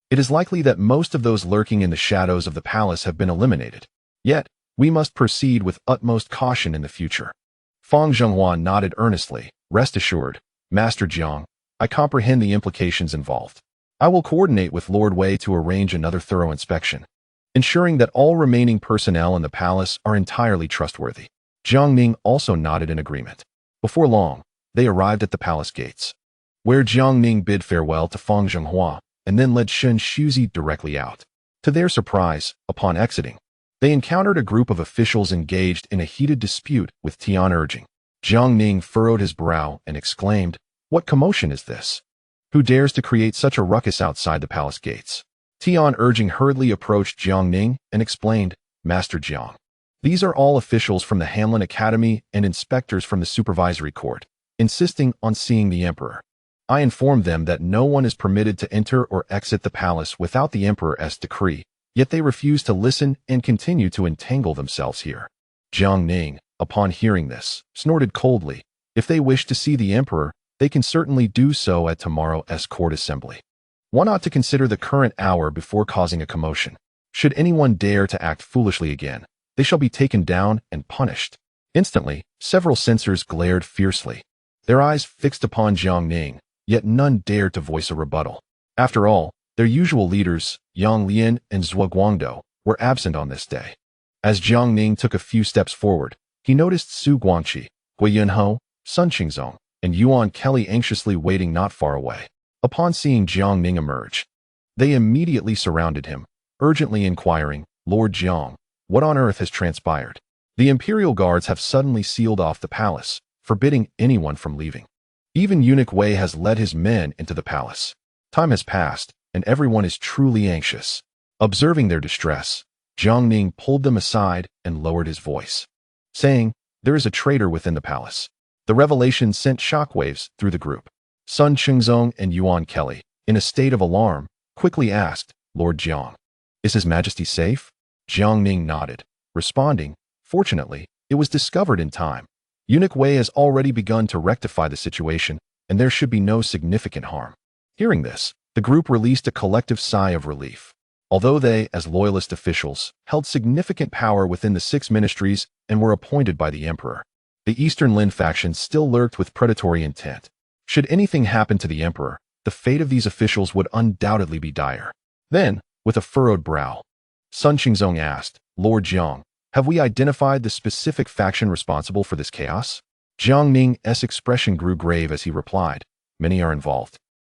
it is likely that most of those lurking in the shadows of the palace have been eliminated. Yet, we must proceed with utmost caution in the future. Fang Zhenghua nodded earnestly. Rest assured, Master Jiang, I comprehend the implications involved. I will coordinate with Lord Wei to arrange another thorough inspection, ensuring that all remaining personnel in the palace are entirely trustworthy. Jiang Ning also nodded in agreement. Before long, they arrived at the palace gates, where Jiang Ning bid farewell to Fang Zhenghua and then led Shen Shuzi directly out. To their surprise, upon exiting, they encountered a group of officials engaged in a heated dispute with Tian urging. Jiang Ning furrowed his brow and exclaimed, What commotion is this? Who dares to create such a ruckus outside the palace gates? Tian urging hurriedly approached Jiang Ning and explained, Master Jiang, these are all officials from the Hanlin Academy and inspectors from the supervisory court, insisting on seeing the emperor. I informed them that no one is permitted to enter or exit the palace without the emperor's decree, yet they refuse to listen and continue to entangle themselves here. Jiang Ning, upon hearing this, snorted coldly. If they wish to see the emperor, they can certainly do so at tomorrow's court assembly. One ought to consider the current hour before causing a commotion. Should anyone dare to act foolishly again, they shall be taken down and punished. Instantly, several censors glared fiercely, their eyes fixed upon Jiang Ning, yet none dared to voice a rebuttal. After all, their usual leaders, Yang Lian and Zhuo Guangdou, were absent on this day. As Jiang Ning took a few steps forward, he noticed Su Guangqi, Gui Yunho, Sun Qingzong, and Yuan Kelly anxiously waiting not far away. Upon seeing Jiang Ning emerge, they immediately surrounded him, urgently inquiring, Lord Jiang, what on earth has transpired? The imperial guards have suddenly sealed off the palace, forbidding anyone from leaving. Even Eunuch Wei has led his men into the palace. Time has passed, and everyone is truly anxious. Observing their distress, Jiang Ning pulled them aside and lowered his voice, saying, There is a traitor within the palace. The revelation sent shockwaves through the group. Sun Qingzong and Yuan Kelly, in a state of alarm, quickly asked, Lord Jiang, is His Majesty safe? Jiang Ning nodded, responding, Fortunately, it was discovered in time. Eunuch Wei has already begun to rectify the situation, and there should be no significant harm. Hearing this, the group released a collective sigh of relief. Although they, as loyalist officials, held significant power within the 6 ministries and were appointed by the emperor, the Eastern Lin faction still lurked with predatory intent. Should anything happen to the emperor, the fate of these officials would undoubtedly be dire. Then, with a furrowed brow, Sun Qingzong asked, Lord Jiang, have we identified the specific faction responsible for this chaos? Jiang Ning's expression grew grave as he replied, Many are involved,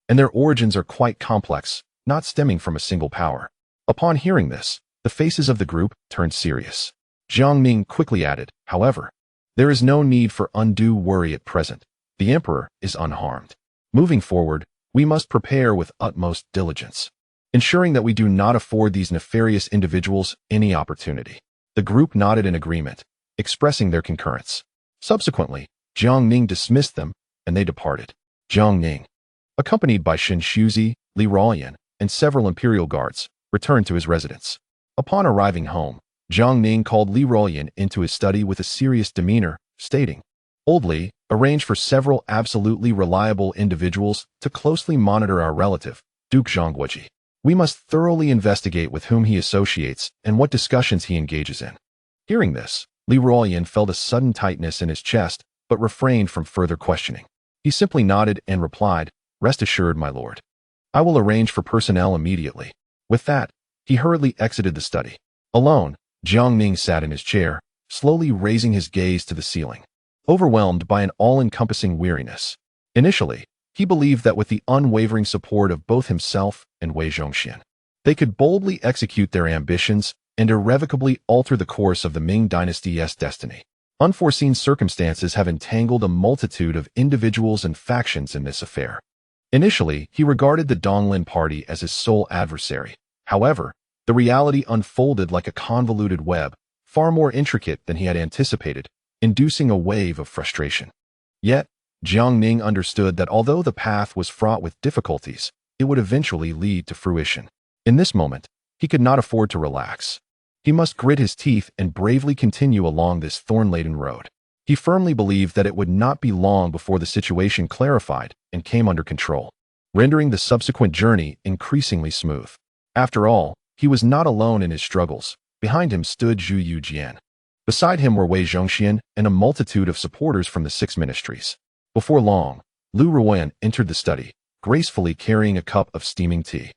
and their origins are quite complex, not stemming from a single power. Upon hearing this, the faces of the group turned serious. Jiang Ning quickly added, However, there is no need for undue worry at present. The emperor is unharmed. Moving forward, we must prepare with utmost diligence, ensuring that we do not afford these nefarious individuals any opportunity. The group nodded in agreement, expressing their concurrence. Subsequently, Jiang Ning dismissed them, and they departed. Jiang Ning, accompanied by Shen Shuzi, Li Ruoyan, and several imperial guards, returned to his residence. Upon arriving home, Jiang Ning called Li Ruoyan into his study with a serious demeanor, stating, Old Li, arrange for several absolutely reliable individuals to closely monitor our relative, Duke Zhangguoji. We must thoroughly investigate with whom he associates and what discussions he engages in. Hearing this, Li Ruoyan felt a sudden tightness in his chest, but refrained from further questioning. He simply nodded and replied, "Rest assured, my lord. I will arrange for personnel immediately." With that, he hurriedly exited the study. Alone, Jiang Ning sat in his chair, slowly raising his gaze to the ceiling, overwhelmed by an all-encompassing weariness. Initially, he believed that with the unwavering support of both himself and Wei Zhongxian, they could boldly execute their ambitions and irrevocably alter the course of the Ming dynasty's destiny. Unforeseen circumstances have entangled a multitude of individuals and factions in this affair. Initially, he regarded the Donglin party as his sole adversary. However, the reality unfolded like a convoluted web, far more intricate than he had anticipated, inducing a wave of frustration. Yet, Jiang Ning understood that although the path was fraught with difficulties, it would eventually lead to fruition. In this moment, he could not afford to relax. He must grit his teeth and bravely continue along this thorn-laden road. He firmly believed that it would not be long before the situation clarified and came under control, rendering the subsequent journey increasingly smooth. After all, he was not alone in his struggles. Behind him stood Zhu Yujian. Beside him were Wei Zhongxian and a multitude of supporters from the 6 ministries. Before long, Lu Ruoyan entered the study, gracefully carrying a cup of steaming tea.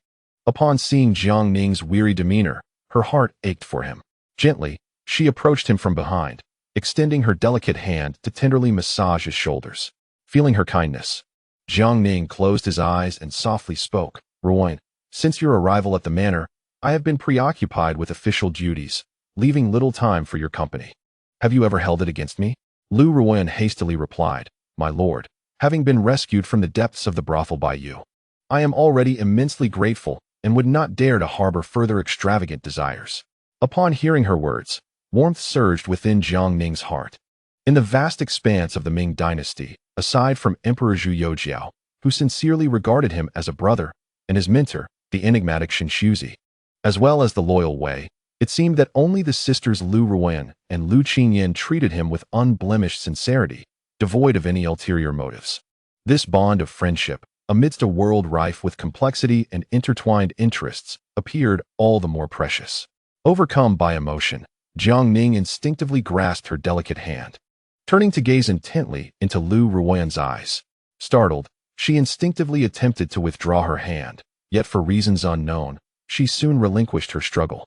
Upon seeing Jiang Ning's weary demeanor, her heart ached for him. Gently, she approached him from behind, extending her delicate hand to tenderly massage his shoulders. Feeling her kindness, Jiang Ning closed his eyes and softly spoke, "Ruoyan, since your arrival at the manor, I have been preoccupied with official duties, leaving little time for your company. Have you ever held it against me?" Lu Ruoyan hastily replied, "My lord, having been rescued from the depths of the brothel by you, I am already immensely grateful and would not dare to harbor further extravagant desires." Upon hearing her words, warmth surged within Jiang Ning's heart. In the vast expanse of the Ming dynasty, aside from Emperor Zhu Youjiao, who sincerely regarded him as a brother, and his mentor, the enigmatic Shuzi, as well as the loyal Wei, it seemed that only the sisters Lu Ruoyan and Lu Qingyan treated him with unblemished sincerity, devoid of any ulterior motives. This bond of friendship, amidst a world rife with complexity and intertwined interests, appeared all the more precious. Overcome by emotion, Jiang Ning instinctively grasped her delicate hand. Turning to gaze intently into Lu Ruoyan's eyes. Startled, she instinctively attempted to withdraw her hand, yet for reasons unknown, she soon relinquished her struggle,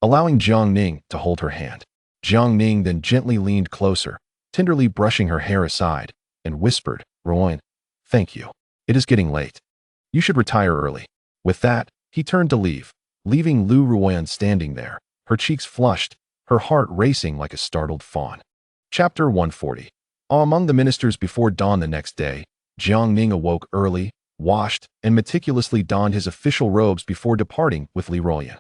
allowing Jiang Ning to hold her hand. Jiang Ning then gently leaned closer, tenderly brushing her hair aside, and whispered, "Ruoyan, thank you. It is getting late. You should retire early." With that, he turned to leave, leaving Lu Ruoyan standing there, her cheeks flushed, her heart racing like a startled fawn. Chapter 140. Among the ministers before dawn the next day, Jiang Ning awoke early, washed, and meticulously donned his official robes before departing with Li Ruoyan.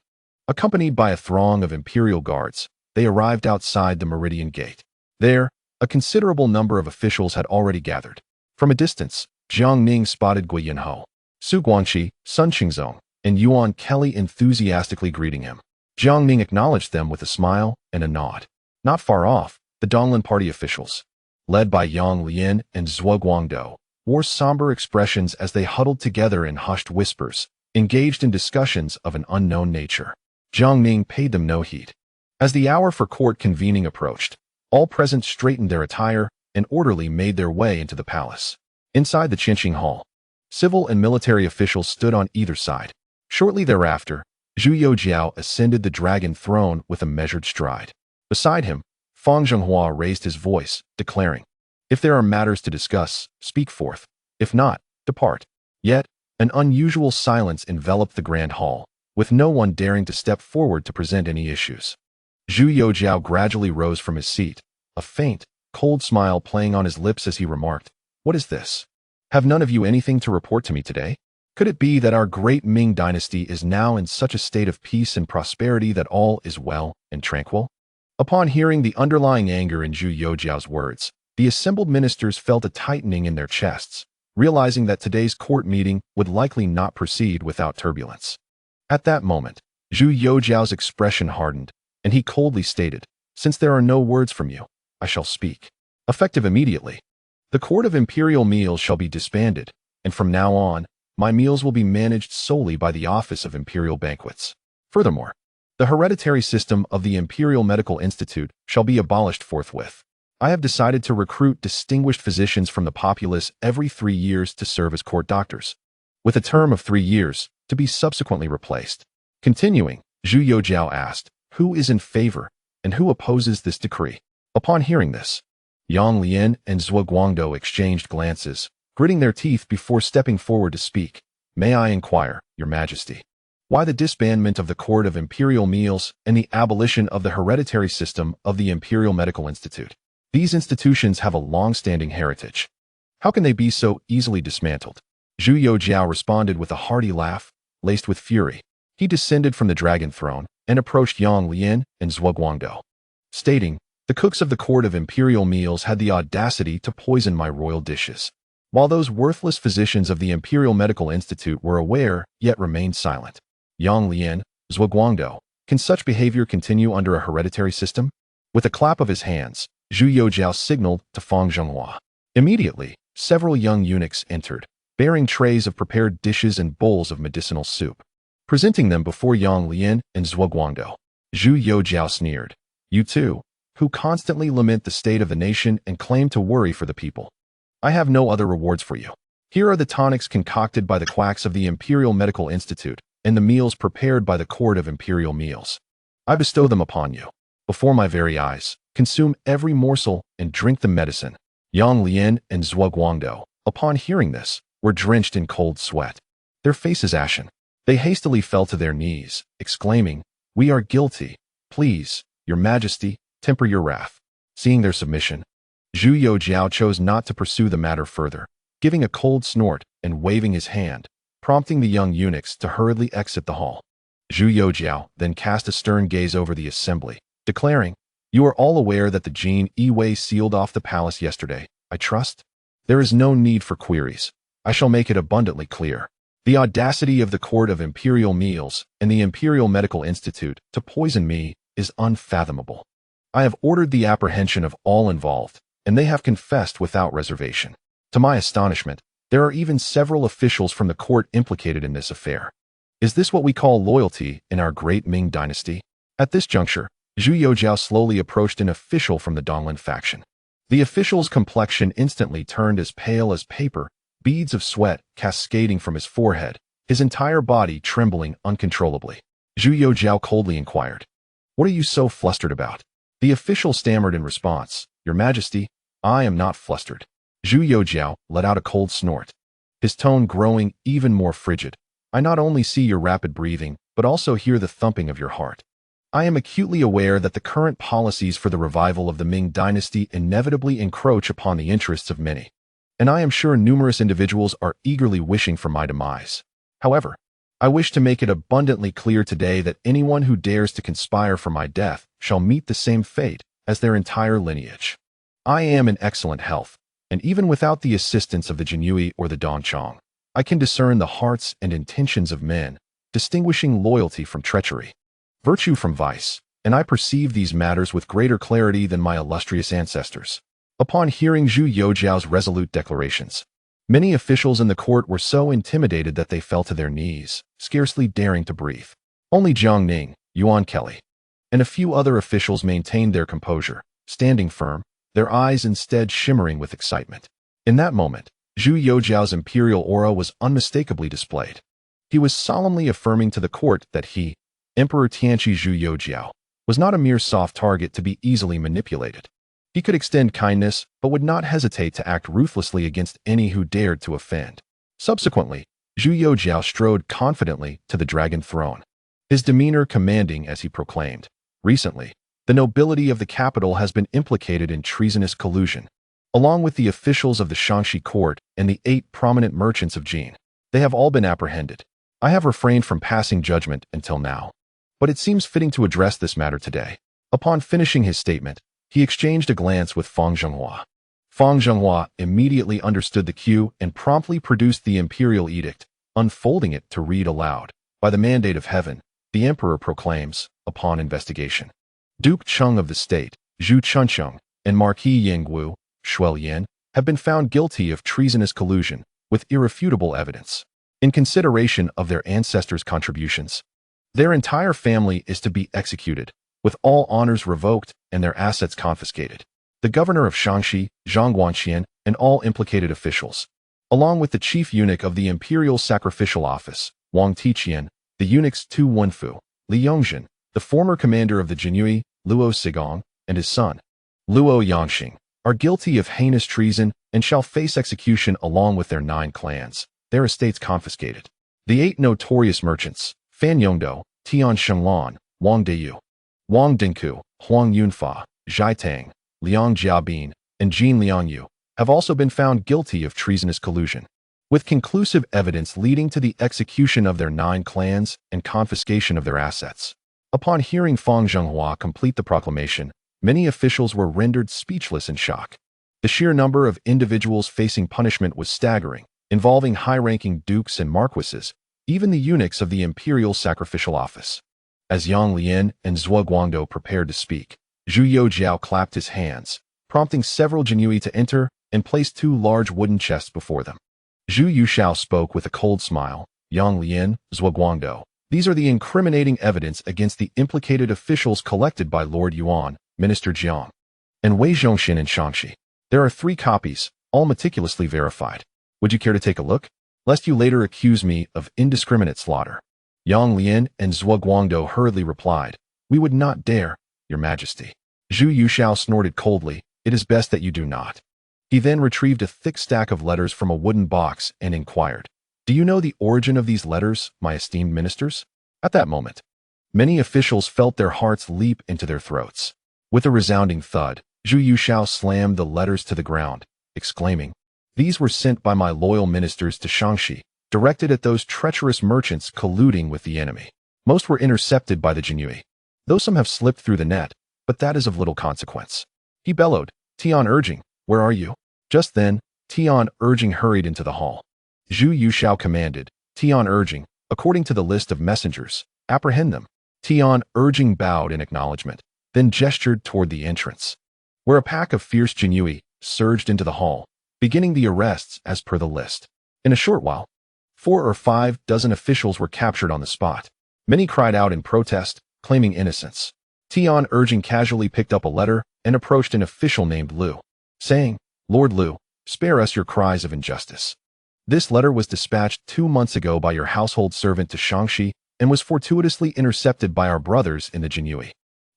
Accompanied by a throng of imperial guards, they arrived outside the Meridian Gate. There, a considerable number of officials had already gathered. From a distance, Jiang Ning spotted Gui Yinho, Su Guangqi, Sun Qingzong, and Yuan Kelly enthusiastically greeting him. Jiang Ning acknowledged them with a smile and a nod. Not far off, the Donglin party officials, led by Yang Lian and Zhuo Guangdou, wore somber expressions as they huddled together in hushed whispers, engaged in discussions of an unknown nature. Jiang Ning paid them no heed. As the hour for court convening approached, all present straightened their attire and orderly made their way into the palace. Inside the Tianqi hall, civil and military officials stood on either side. Shortly thereafter, Zhu Youjiao ascended the dragon throne with a measured stride. Beside him, Fang Zhenghua raised his voice, declaring, "If there are matters to discuss, speak forth. If not, depart." Yet, an unusual silence enveloped the grand hall, with no one daring to step forward to present any issues. Zhu Youjiao gradually rose from his seat, a faint, cold smile playing on his lips as he remarked, "What is this? Have none of you anything to report to me today? Could it be that our great Ming dynasty is now in such a state of peace and prosperity that all is well and tranquil?" Upon hearing the underlying anger in Zhu Youjiao's words, the assembled ministers felt a tightening in their chests, realizing that today's court meeting would likely not proceed without turbulence. At that moment, Zhu Youjiao's expression hardened, and he coldly stated, "Since there are no words from you, I shall speak." Effective immediately, the court of imperial meals shall be disbanded, and from now on, my meals will be managed solely by the Office of Imperial Banquets. Furthermore, the hereditary system of the Imperial Medical Institute shall be abolished forthwith. I have decided to recruit distinguished physicians from the populace every 3 years to serve as court doctors, with a term of 3 years to be subsequently replaced. Continuing, Zhu Youjiao asked, "Who is in favor and who opposes this decree?" Upon hearing this, Yang Lian and Zhuo Guangdou exchanged glances, gritting their teeth before stepping forward to speak. "May I inquire, Your Majesty, why the disbandment of the Court of Imperial Meals and the abolition of the hereditary system of the Imperial Medical Institute? These institutions have a long-standing heritage. How can they be so easily dismantled?" Zhu Youjiao responded with a hearty laugh, laced with fury. He descended from the dragon throne and approached Yang Lian and Zhuo Guangdou, stating, "The cooks of the Court of Imperial Meals had the audacity to poison my royal dishes, while those worthless physicians of the Imperial Medical Institute were aware, yet remained silent. Yang Lian, Zhuo Guangdou, can such behavior continue under a hereditary system?" With a clap of his hands, Zhu Youjiao signaled to Fang Zhenghua. Immediately, several young eunuchs entered, bearing trays of prepared dishes and bowls of medicinal soup. Presenting them before Yang Lian and Zhuo Guangdou, Zhu Youjiao sneered, "You two, who constantly lament the state of the nation and claim to worry for the people, I have no other rewards for you. Here are the tonics concocted by the quacks of the Imperial Medical Institute and the meals prepared by the Court of Imperial Meals. I bestow them upon you. Before my very eyes, consume every morsel and drink the medicine." Yang Lian and Zhuo Guangdou, upon hearing this, were drenched in cold sweat, their faces ashen. They hastily fell to their knees, exclaiming, "We are guilty. Please, Your Majesty, temper your wrath." Seeing their submission, Zhu Youjiao chose not to pursue the matter further, giving a cold snort and waving his hand, prompting the young eunuchs to hurriedly exit the hall. Zhu Youjiao then cast a stern gaze over the assembly, declaring, "You are all aware that the Jin Yi sealed off the palace yesterday, I trust? There is no need for queries. I shall make it abundantly clear. The audacity of the Court of Imperial Meals and the Imperial Medical Institute to poison me is unfathomable. I have ordered the apprehension of all involved, and they have confessed without reservation. To my astonishment, there are even several officials from the court implicated in this affair. Is this what we call loyalty in our great Ming dynasty?" At this juncture, Zhu Youjiao slowly approached an official from the Donglin faction. The official's complexion instantly turned as pale as paper, beads of sweat cascading from his forehead, his entire body trembling uncontrollably. Zhu Youjiao coldly inquired, "What are you so flustered about?" The official stammered in response, "Your Majesty, I am not flustered." Zhu Youjiao let out a cold snort, his tone growing even more frigid. "I not only see your rapid breathing, but also hear the thumping of your heart. I am acutely aware that the current policies for the revival of the Ming dynasty inevitably encroach upon the interests of many, and I am sure numerous individuals are eagerly wishing for my demise. However, I wish to make it abundantly clear today that anyone who dares to conspire for my death shall meet the same fate as their entire lineage. I am in excellent health, and even without the assistance of the Jinyui or the Dongchong, I can discern the hearts and intentions of men, distinguishing loyalty from treachery, virtue from vice, and I perceive these matters with greater clarity than my illustrious ancestors." Upon hearing Zhu Youjiao's resolute declarations, many officials in the court were so intimidated that they fell to their knees, scarcely daring to breathe. Only Jiang Ning, Yuan Kelly, and a few other officials maintained their composure, standing firm, their eyes instead shimmering with excitement. In that moment, Zhu Youjiao's imperial aura was unmistakably displayed. He was solemnly affirming to the court that he, Emperor Tianqi Zhu Youjiao, was not a mere soft target to be easily manipulated. He could extend kindness, but would not hesitate to act ruthlessly against any who dared to offend. Subsequently, Zhu Youjiao strode confidently to the dragon throne, his demeanor commanding as he proclaimed, "Recently, the nobility of the capital has been implicated in treasonous collusion, along with the officials of the Tianqi court and the 8 prominent merchants of Jin. They have all been apprehended. I have refrained from passing judgment until now, but it seems fitting to address this matter today." Upon finishing his statement, he exchanged a glance with Fang Zhenghua. Fang Zhenghua immediately understood the cue and promptly produced the imperial edict, unfolding it to read aloud. "By the mandate of heaven, the emperor proclaims, upon investigation, Duke Cheng of the state, Zhu Chuncheng, and Marquis Yangwu, Shuel Yan, have been found guilty of treasonous collusion with irrefutable evidence. in consideration of their ancestors' contributions. Their entire family is to be executed, with all honors revoked and their assets confiscated. The governor of Tianqi, Zhang Guanxian, and all implicated officials, along with the chief eunuch of the imperial sacrificial office, Wang Tiqian, the eunuchs Tu Wenfu, Li Yongzhen, the former commander of the Jinui, Luo Sigong, and his son, Luo Yangxing, are guilty of heinous treason and shall face execution along with their 9 clans, their estates confiscated. The 8 notorious merchants, Fan Yongdo, Tian Shenglan, Wang Deyu, Wang Dingku, Huang Yunfa, Zhai Tang, Liang Jiabin, and Jin Liangyu, have also been found guilty of treasonous collusion, with conclusive evidence leading to the execution of their 9 clans and confiscation of their assets. Upon hearing Fang Zhenghua complete the proclamation, many officials were rendered speechless in shock. The sheer number of individuals facing punishment was staggering, involving high-ranking dukes and marquises, even the eunuchs of the imperial sacrificial office. As Yang Lian and Zhuo Guangdou prepared to speak, Zhu Youjiao clapped his hands, prompting several Jinui to enter and placed 2 large wooden chests before them. Zhu Yuxiao spoke with a cold smile. Yang Lian, Zhuo Guangdou, these are the incriminating evidence against the implicated officials collected by Lord Yuan, Minister Jiang, and Wei Zhongxin in Shangxi. There are 3 copies, all meticulously verified. Would you care to take a look? Lest you later accuse me of indiscriminate slaughter. Yang Lian and Zhuo Guangdou hurriedly replied, "We would not dare, Your Majesty." Zhu Yuxiao snorted coldly, "It is best that you do not." He then retrieved a thick stack of letters from a wooden box and inquired, "Do you know the origin of these letters, my esteemed ministers?" At that moment, many officials felt their hearts leap into their throats. With a resounding thud, Zhu Yuxiao slammed the letters to the ground, exclaiming, "These were sent by my loyal ministers to Shangxi, directed at those treacherous merchants colluding with the enemy. Most were intercepted by the Jinui, though some have slipped through the net, but that is of little consequence." He bellowed, "Tian Urging, where are you?" Just then, Tian Urging hurried into the hall. Zhu Yuxiao commanded, "Tian Urging, according to the list of messengers, apprehend them." Tian Urging bowed in acknowledgement, then gestured toward the entrance, where a pack of fierce Jinui surged into the hall, beginning the arrests as per the list. In a short while, 4 or 5 dozen officials were captured on the spot. Many cried out in protest, claiming innocence. Tian Urging casually picked up a letter and approached an official named Lu, saying, "Lord Lu, spare us your cries of injustice. This letter was dispatched 2 months ago by your household servant to Shangxi and was fortuitously intercepted by our brothers in the Jinui.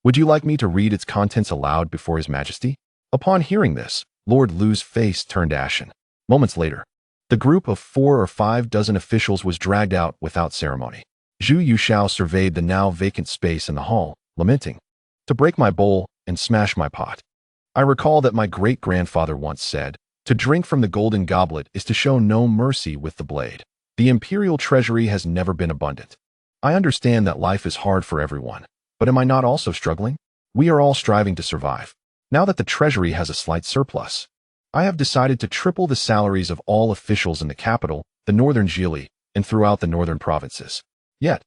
Would you like me to read its contents aloud before His Majesty?" Upon hearing this, Lord Lu's face turned ashen. Moments later, the group of 4 or 5 dozen officials was dragged out without ceremony. Zhu Yuxiao surveyed the now vacant space in the hall, lamenting, "To break my bowl and smash my pot. I recall that my great-grandfather once said, to drink from the golden goblet is to show no mercy with the blade. The imperial treasury has never been abundant. I understand that life is hard for everyone, but am I not also struggling? We are all striving to survive. Now that the treasury has a slight surplus, I have decided to triple the salaries of all officials in the capital, the northern Jili, and throughout the northern provinces. Yet,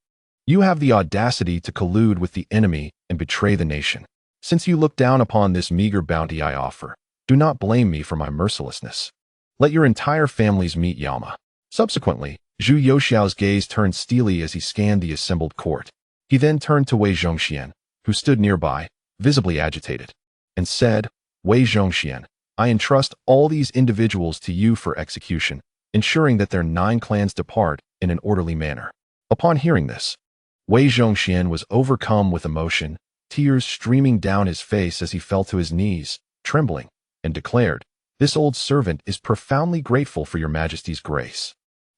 you have the audacity to collude with the enemy and betray the nation. Since you look down upon this meager bounty I offer, do not blame me for my mercilessness. Let your entire families meet Yama." Subsequently, Zhu Youxiao's gaze turned steely as he scanned the assembled court. He then turned to Wei Zhongxian, who stood nearby, visibly agitated, and said, "Wei Zhongxian, I entrust all these individuals to you for execution, ensuring that their 9 clans depart in an orderly manner." Upon hearing this, Wei Zhongxian was overcome with emotion, tears streaming down his face as he fell to his knees, trembling, and declared, "This old servant is profoundly grateful for your Majesty's grace.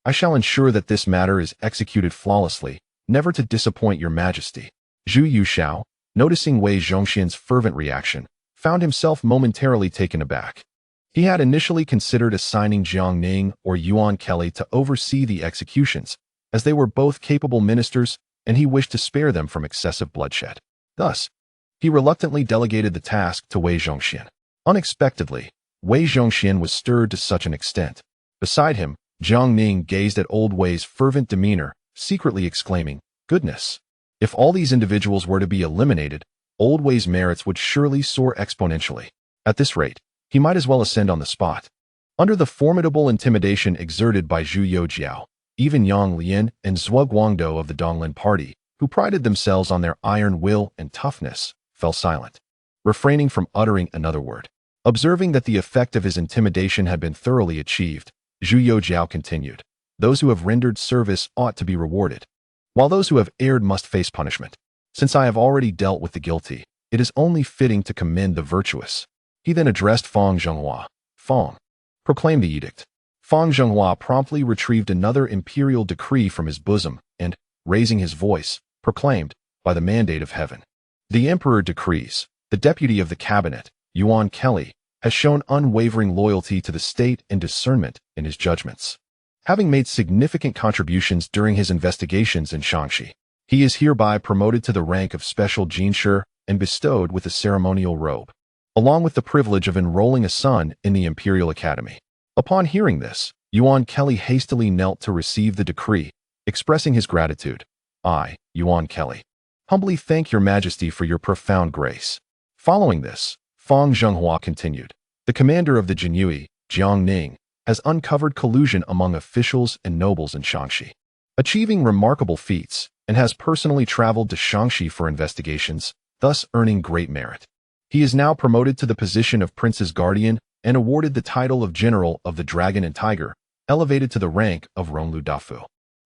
I shall ensure that this matter is executed flawlessly, never to disappoint your Majesty." Zhu Yuxiao, noticing Wei Zhongxian's fervent reaction, found himself momentarily taken aback. He had initially considered assigning Jiang Ning or Yuan Kelly to oversee the executions, as they were both capable ministers and he wished to spare them from excessive bloodshed. Thus, he reluctantly delegated the task to Wei Zhongxian. Unexpectedly, Wei Zhongxian was stirred to such an extent. Beside him, Jiang Ning gazed at old Wei's fervent demeanor, secretly exclaiming, "Goodness! If all these individuals were to be eliminated, old Wei's merits would surely soar exponentially. At this rate, he might as well ascend on the spot." Under the formidable intimidation exerted by Zhu Youjiao, Even Yang Lian and Zhuo Guangdou of the Donglin party, who prided themselves on their iron will and toughness, fell silent, refraining from uttering another word. Observing that the effect of his intimidation had been thoroughly achieved, Zhu Youjiao continued, "Those who have rendered service ought to be rewarded, while those who have erred must face punishment. Since I have already dealt with the guilty, it is only fitting to commend the virtuous." He then addressed Fang Zhenghua. "Fang, proclaim the edict." Fang Zhenghua promptly retrieved another imperial decree from his bosom and, raising his voice, proclaimed, "By the mandate of heaven. The emperor decrees, the deputy of the cabinet, Yuan Kelly, has shown unwavering loyalty to the state and discernment in his judgments. Having made significant contributions during his investigations in Tianqi, he is hereby promoted to the rank of special jinshi and bestowed with a ceremonial robe, along with the privilege of enrolling a son in the Imperial Academy." Upon hearing this, Yuan Kelly hastily knelt to receive the decree, expressing his gratitude. "I, Yuan Kelly, humbly thank your majesty for your profound grace." Following this, Fang Zhenghua continued, "The commander of the Jinyue, Jiang Ning, has uncovered collusion among officials and nobles in Shaanxi, achieving remarkable feats, and has personally traveled to Shaanxi for investigations, thus earning great merit. He is now promoted to the position of Prince's Guardian and awarded the title of General of the Dragon and Tiger, elevated to the rank of Ronglu Dafu."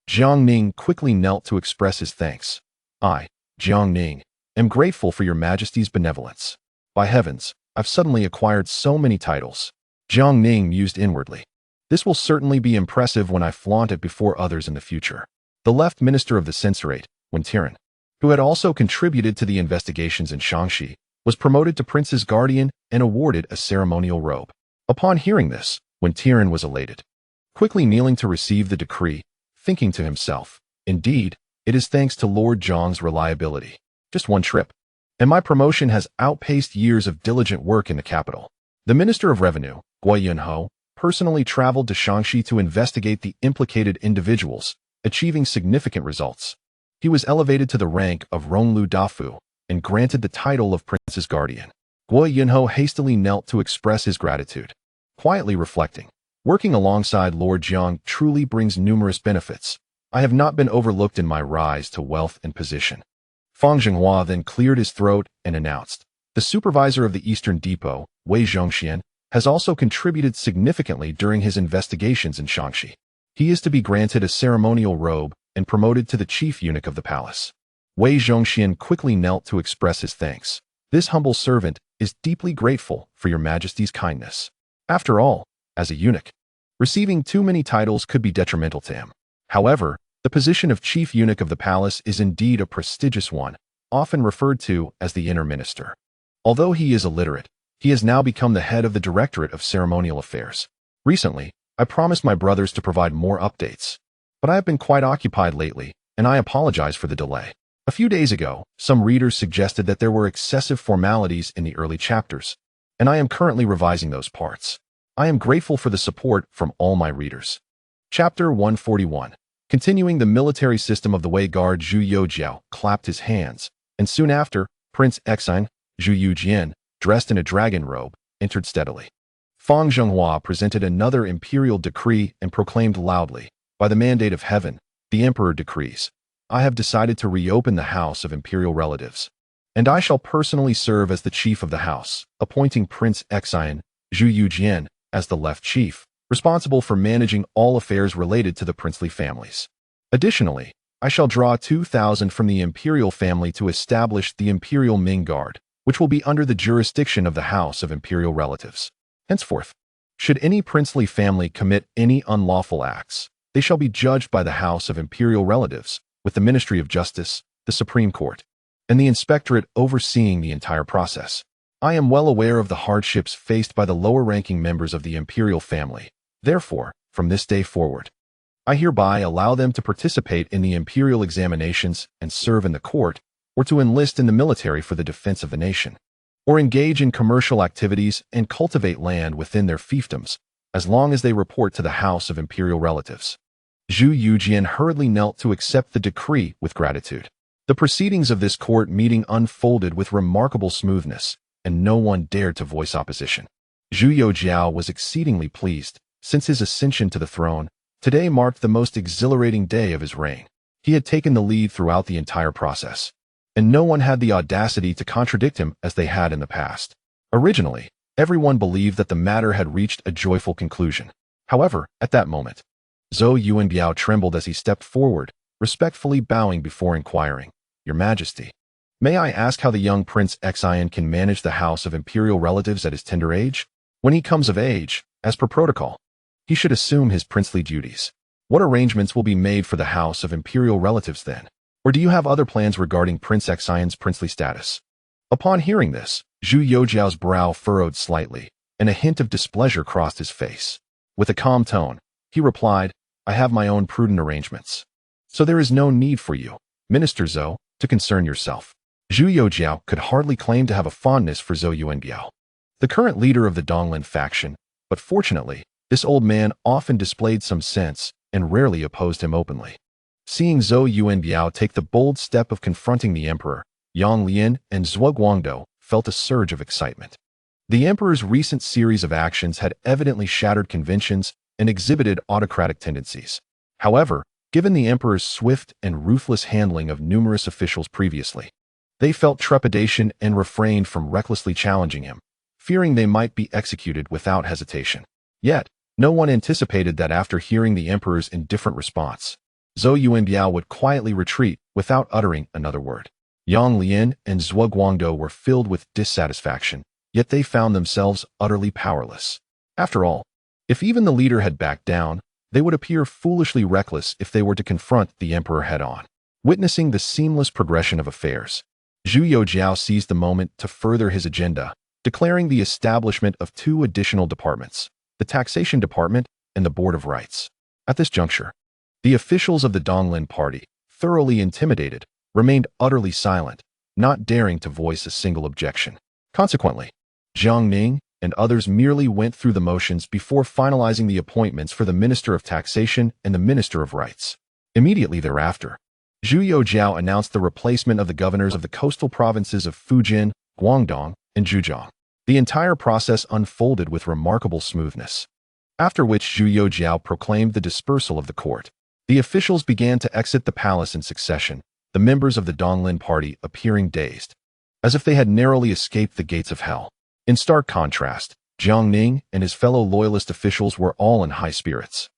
Jiang Ning quickly knelt to express his thanks. "I, Jiang Ning, am grateful for your majesty's benevolence. By heavens, I've suddenly acquired so many titles." Jiang Ning mused inwardly. "This will certainly be impressive when I flaunt it before others in the future." The left minister of the censorate, Wen Tian, who had also contributed to the investigations in Shaanxi, was promoted to Prince's Guardian and awarded a ceremonial robe. Upon hearing this, Wen Tian was elated, quickly kneeling to receive the decree, thinking to himself, "Indeed, it is thanks to Lord Jiang's reliability. Just one trip, and my promotion has outpaced years of diligent work in the capital." The Minister of Revenue, Guo Yunho, personally traveled to Shaanxi to investigate the implicated individuals, achieving significant results. He was elevated to the rank of Ronglu Dafu and granted the title of Prince's Guardian. Guo Yunho hastily knelt to express his gratitude, quietly reflecting, "Working alongside Lord Jiang truly brings numerous benefits. I have not been overlooked in my rise to wealth and position." Fang Zhenghua then cleared his throat and announced, "The supervisor of the Eastern Depot, Wei Zhongxian, has also contributed significantly during his investigations in Shaanxi. He is to be granted a ceremonial robe and promoted to the chief eunuch of the palace." Wei Zhongxian quickly knelt to express his thanks. "This humble servant is deeply grateful for your majesty's kindness. After all, as a eunuch, receiving too many titles could be detrimental to him. However, the position of chief eunuch of the palace is indeed a prestigious one, often referred to as the inner minister. Although he is illiterate, he has now become the head of the Directorate of Ceremonial Affairs. Recently, I promised my brothers to provide more updates, but I have been quite occupied lately, and I apologize for the delay." A few days ago, some readers suggested that there were excessive formalities in the early chapters, and I am currently revising those parts. I am grateful for the support from all my readers. Chapter 141. Continuing the military system of the Wei Guard, Zhu Youjiao clapped his hands, and soon after, Prince Exine, Zhu Yujian, dressed in a dragon robe, entered steadily. Fang Zhenghua presented another imperial decree and proclaimed loudly, "By the mandate of heaven, the emperor decrees, I have decided to reopen the House of Imperial Relatives, and I shall personally serve as the chief of the house, appointing Prince Exine, Zhu Yujian, as the left chief, responsible for managing all affairs related to the princely families. Additionally, I shall draw 2,000 from the imperial family to establish the Imperial Ming Guard, which will be under the jurisdiction of the House of Imperial Relatives. Henceforth, should any princely family commit any unlawful acts, they shall be judged by the House of Imperial Relatives, with the Ministry of Justice, the Supreme Court, and the Inspectorate overseeing the entire process. I am well aware of the hardships faced by the lower-ranking members of the imperial family. Therefore, from this day forward, I hereby allow them to participate in the imperial examinations and serve in the court, or to enlist in the military for the defense of the nation, or engage in commercial activities and cultivate land within their fiefdoms, as long as they report to the House of Imperial Relatives." Zhu Yujian hurriedly knelt to accept the decree with gratitude. The proceedings of this court meeting unfolded with remarkable smoothness, and no one dared to voice opposition. Zhu Youjiao was exceedingly pleased, since his ascension to the throne, Today marked the most exhilarating day of his reign. He had taken the lead throughout the entire process, and no one had the audacity to contradict him as they had in the past. Originally, everyone believed that the matter had reached a joyful conclusion. However, at that moment, Zhou Yuanbiao trembled as he stepped forward, respectfully bowing before inquiring, "Your Majesty, may I ask how the young Prince Xian can manage the house of imperial relatives at his tender age? When he comes of age, as per protocol, he should assume his princely duties. What arrangements will be made for the house of imperial relatives then? Or do you have other plans regarding Prince Xian's princely status?" Upon hearing this, Zhu Youjiao's brow furrowed slightly, and a hint of displeasure crossed his face. With a calm tone, he replied, "I have my own prudent arrangements. So there is no need for you, Minister Zhou, to concern yourself." Zhu Youjiao could hardly claim to have a fondness for Zhou Yuanbiao, the current leader of the Donglin faction, but fortunately, this old man often displayed some sense and rarely opposed him openly. Seeing Zhou Yuanbiao take the bold step of confronting the emperor, Yang Lian and Zhuo Guangdou felt a surge of excitement. The emperor's recent series of actions had evidently shattered conventions and exhibited autocratic tendencies. However, given the emperor's swift and ruthless handling of numerous officials previously, they felt trepidation and refrained from recklessly challenging him, fearing they might be executed without hesitation. Yet, no one anticipated that after hearing the emperor's indifferent response, Zhou Yuanbiao would quietly retreat without uttering another word. Yang Lian and Zhuo Guangdou were filled with dissatisfaction, yet they found themselves utterly powerless. After all, if even the leader had backed down, they would appear foolishly reckless if they were to confront the emperor head-on. Witnessing the seamless progression of affairs, Zhu Youjiao seized the moment to further his agenda, declaring the establishment of 2 additional departments, the Taxation Department and the Board of Rights. At this juncture, the officials of the Donglin Party, thoroughly intimidated, remained utterly silent, not daring to voice a single objection. Consequently, Jiang Ning and others merely went through the motions before finalizing the appointments for the Minister of Taxation and the Minister of Rights. Immediately thereafter, Zhu Youjiao announced the replacement of the governors of the coastal provinces of Fujian, Guangdong, and Zhejiang. The entire process unfolded with remarkable smoothness, after which Zhu Youjiao proclaimed the dispersal of the court. The officials began to exit the palace in succession, the members of the Donglin Party appearing dazed, as if they had narrowly escaped the gates of hell. In stark contrast, Jiang Ning and his fellow loyalist officials were all in high spirits,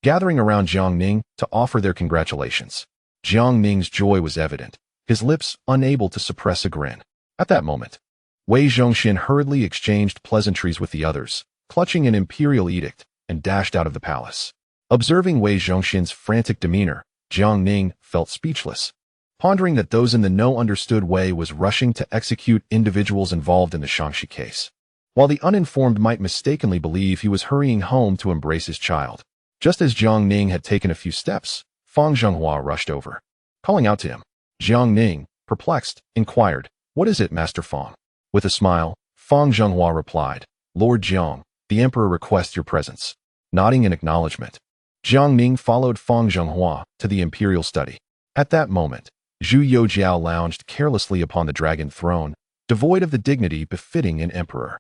gathering around Jiang Ning to offer their congratulations. Jiang Ning's joy was evident, his lips unable to suppress a grin. At that moment, Wei Zhongxin hurriedly exchanged pleasantries with the others, clutching an imperial edict, and dashed out of the palace. Observing Wei Zhongxin's frantic demeanor, Jiang Ning felt speechless, pondering that those in the know understood Wei was rushing to execute individuals involved in the Tianqi case, while the uninformed might mistakenly believe he was hurrying home to embrace his child. Just as Jiang Ning had taken a few steps, Fang Zhenghua rushed over, calling out to him. Jiang Ning, perplexed, inquired, "What is it, Master Fang?" With a smile, Fang Zhenghua replied, "Lord Jiang, the emperor requests your presence." Nodding in acknowledgement, Jiang Ning followed Fang Zhenghua to the imperial study. At that moment, Zhu Youjiao lounged carelessly upon the dragon throne, devoid of the dignity befitting an emperor.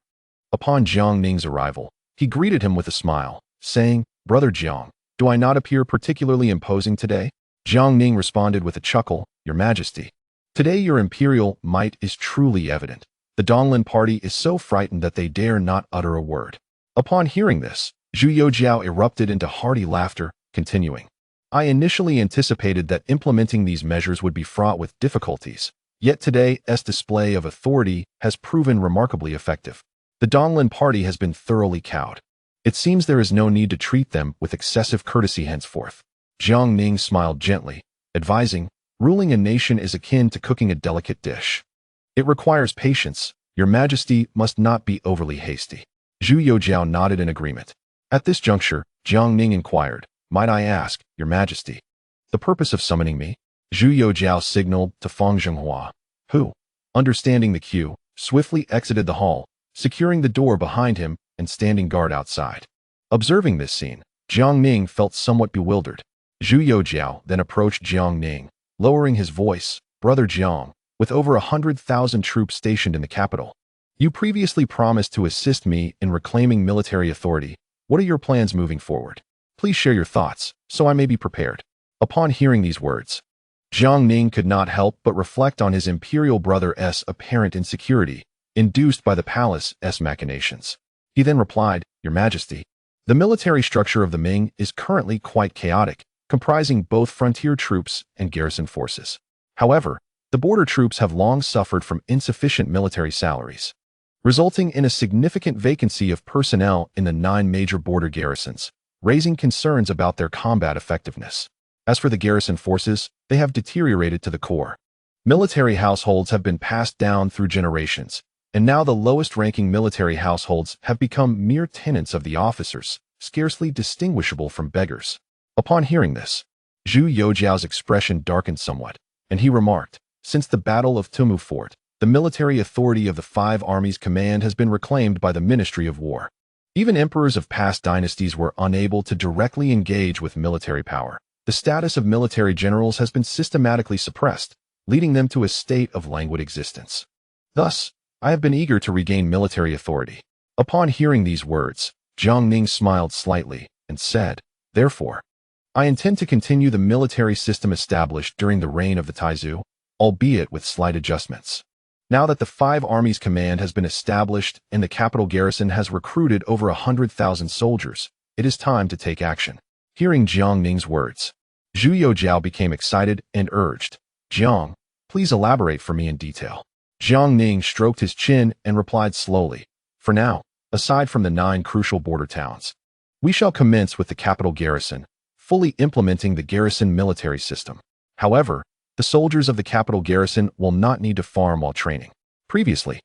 Upon Jiang Ning's arrival, he greeted him with a smile, saying, "Brother Jiang, do I not appear particularly imposing today?" Jiang Ning responded with a chuckle, "Your Majesty, today your imperial might is truly evident. The Donglin Party is so frightened that they dare not utter a word." Upon hearing this, Zhu Youjiao erupted into hearty laughter, continuing, "I initially anticipated that implementing these measures would be fraught with difficulties, yet today's display of authority has proven remarkably effective. The Donglin Party has been thoroughly cowed. It seems there is no need to treat them with excessive courtesy henceforth." Jiang Ning smiled gently, advising, "Ruling a nation is akin to cooking a delicate dish. It requires patience. Your Majesty must not be overly hasty." Zhu Youjiao nodded in agreement. At this juncture, Jiang Ning inquired, "Might I ask, Your Majesty, the purpose of summoning me?" Zhu Youjiao signaled to Fang Zhenghua, who, understanding the cue, swiftly exited the hall, securing the door behind him and standing guard outside. Observing this scene, Jiang Ning felt somewhat bewildered. Zhu Youjiao then approached Jiang Ning, lowering his voice, "Brother Jiang, with over 100,000 troops stationed in the capital, you previously promised to assist me in reclaiming military authority. What are your plans moving forward?" Please share your thoughts, so I may be prepared." Upon hearing these words, Jiang Ning could not help but reflect on his imperial brother's apparent insecurity, induced by the palace's machinations. He then replied, "Your Majesty, the military structure of the Ming is currently quite chaotic, comprising both frontier troops and garrison forces. However, the border troops have long suffered from insufficient military salaries, resulting in a significant vacancy of personnel in the 9 major border garrisons, raising concerns about their combat effectiveness. As for the garrison forces, they have deteriorated to the core. Military households have been passed down through generations, and now the lowest-ranking military households have become mere tenants of the officers, scarcely distinguishable from beggars." Upon hearing this, Zhu Youjiao's expression darkened somewhat, and he remarked, "Since the Battle of Tumu Fort, the military authority of the 5 armies command has been reclaimed by the Ministry of War. Even emperors of past dynasties were unable to directly engage with military power. The status of military generals has been systematically suppressed, leading them to a state of languid existence. Thus, I have been eager to regain military authority." Upon hearing these words, Jiang Ning smiled slightly and said, "Therefore, I intend to continue the military system established during the reign of the Taizu, albeit with slight adjustments. Now that the 5 armies command has been established and the capital garrison has recruited over 100,000 soldiers, it is time to take action." Hearing Jiang Ning's words, Zhu Youjiao became excited and urged, "Jiang, please elaborate for me in detail." Jiang Ning stroked his chin and replied slowly, "For now, aside from the 9 crucial border towns, we shall commence with the capital garrison, fully implementing the garrison military system. However, the soldiers of the capital garrison will not need to farm while training. Previously,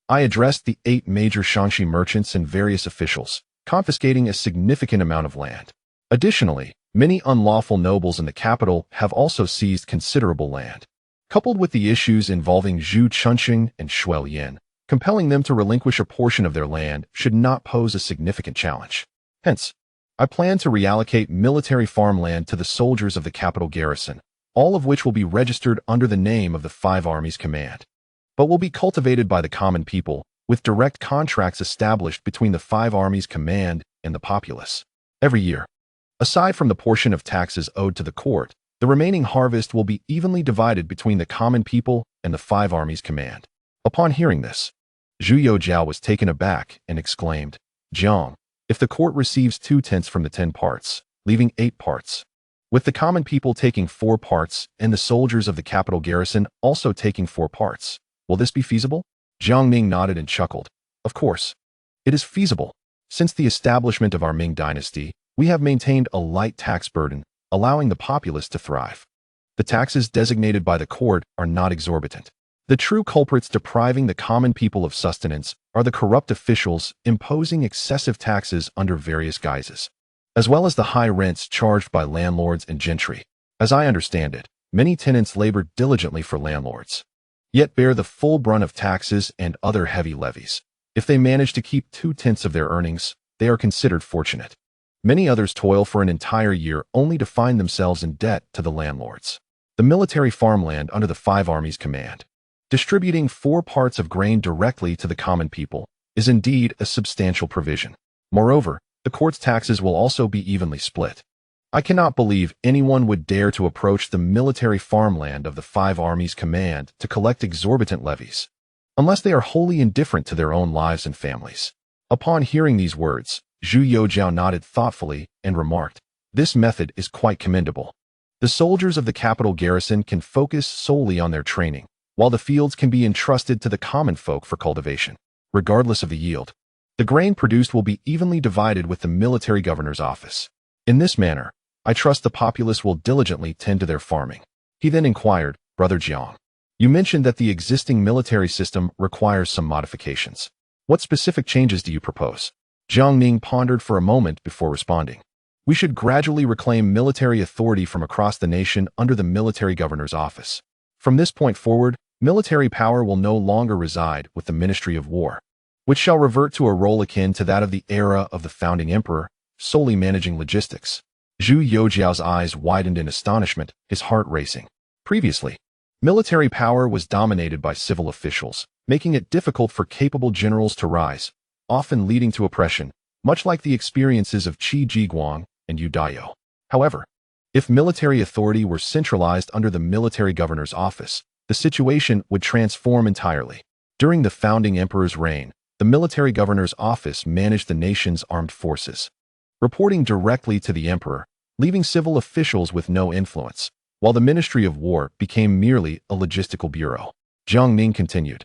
I addressed the 8 major Shaanxi merchants and various officials, confiscating a significant amount of land. Additionally, many unlawful nobles in the capital have also seized considerable land. Coupled with the issues involving Zhu Chunqing and Shuel Yin, compelling them to relinquish a portion of their land should not pose a significant challenge. Hence, I plan to reallocate military farmland to the soldiers of the capital garrison, all of which will be registered under the name of the 5 armies command, but will be cultivated by the common people, with direct contracts established between the 5 armies command and the populace. Every year, aside from the portion of taxes owed to the court, the remaining harvest will be evenly divided between the common people and the 5 armies command." Upon hearing this, Zhu Youjiao was taken aback and exclaimed, "Jiang, if the court receives 2/10 from the 10 parts, leaving 8 parts, with the common people taking 4 parts and the soldiers of the capital garrison also taking 4 parts, will this be feasible?" Jiang Ning nodded and chuckled. "Of course, it is feasible. Since the establishment of our Ming dynasty, we have maintained a light tax burden, allowing the populace to thrive. The taxes designated by the court are not exorbitant. The true culprits depriving the common people of sustenance are the corrupt officials imposing excessive taxes under various guises, as well as the high rents charged by landlords and gentry. As I understand it, many tenants labor diligently for landlords, yet bear the full brunt of taxes and other heavy levies. If they manage to keep 2/10 of their earnings, they are considered fortunate. Many others toil for an entire year only to find themselves in debt to the landlords. The military farmland under the 5 armies command, distributing 4 parts of grain directly to the common people, is indeed a substantial provision. Moreover, the court's taxes will also be evenly split. I cannot believe anyone would dare to approach the military farmland of the 5 armies command to collect exorbitant levies, unless they are wholly indifferent to their own lives and families." Upon hearing these words, Zhu Youjiao nodded thoughtfully and remarked, "This method is quite commendable. The soldiers of the capital garrison can focus solely on their training, while the fields can be entrusted to the common folk for cultivation. Regardless of the yield, the grain produced will be evenly divided with the military governor's office. In this manner, I trust the populace will diligently tend to their farming." He then inquired, "Brother Jiang, you mentioned that the existing military system requires some modifications. What specific changes do you propose?" Jiang Ning pondered for a moment before responding. "We should gradually reclaim military authority from across the nation under the military governor's office. From this point forward, military power will no longer reside with the Ministry of War, which shall revert to a role akin to that of the era of the founding emperor, solely managing logistics." Zhu Youjiao's eyes widened in astonishment, his heart racing. Previously, military power was dominated by civil officials, making it difficult for capable generals to rise, often leading to oppression, much like the experiences of Qi Jiguang and Yu Dayo. However, if military authority were centralized under the military governor's office, the situation would transform entirely. During the founding emperor's reign, the military governor's office managed the nation's armed forces, reporting directly to the emperor, leaving civil officials with no influence, while the Ministry of War became merely a logistical bureau. Jiang Ning continued,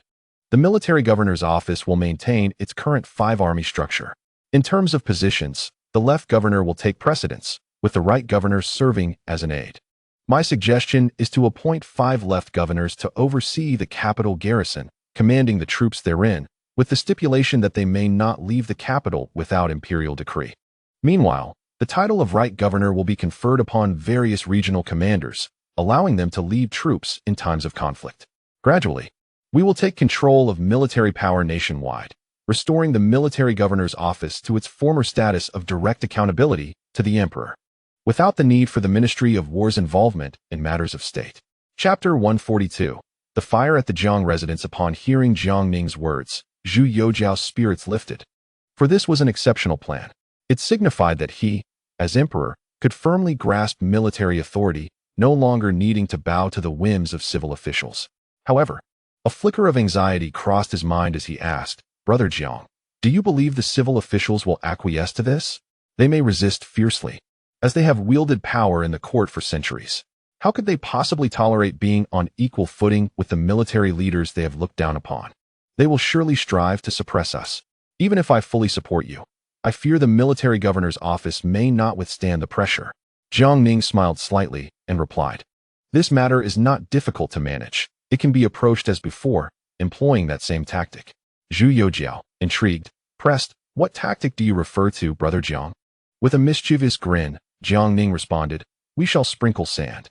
"The military governor's office will maintain its current 5-army structure. In terms of positions, the left governor will take precedence, with the right governor serving as an aide. My suggestion is to appoint 5 left governors to oversee the capital garrison, commanding the troops therein, with the stipulation that they may not leave the capital without imperial decree. Meanwhile, the title of right governor will be conferred upon various regional commanders, allowing them to lead troops in times of conflict. Gradually, we will take control of military power nationwide, restoring the military governor's office to its former status of direct accountability to the emperor, without the need for the Ministry of War's involvement in matters of state." Chapter 142. The fire at the Jiang residence. Upon hearing Jiang Ning's words, Zhu Youjiao's spirits lifted. For this was an exceptional plan. It signified that he, as emperor, could firmly grasp military authority, no longer needing to bow to the whims of civil officials. However, a flicker of anxiety crossed his mind as he asked, "Brother Jiang, do you believe the civil officials will acquiesce to this? They may resist fiercely, as they have wielded power in the court for centuries. How could they possibly tolerate being on equal footing with the military leaders they have looked down upon? They will surely strive to suppress us. Even if I fully support you, I fear the military governor's office may not withstand the pressure." Jiang Ning smiled slightly and replied, "This matter is not difficult to manage. It can be approached as before, employing that same tactic." Zhu Youjiao, intrigued, pressed, "What tactic do you refer to, Brother Jiang?" With a mischievous grin, Jiang Ning responded, "We shall sprinkle sand.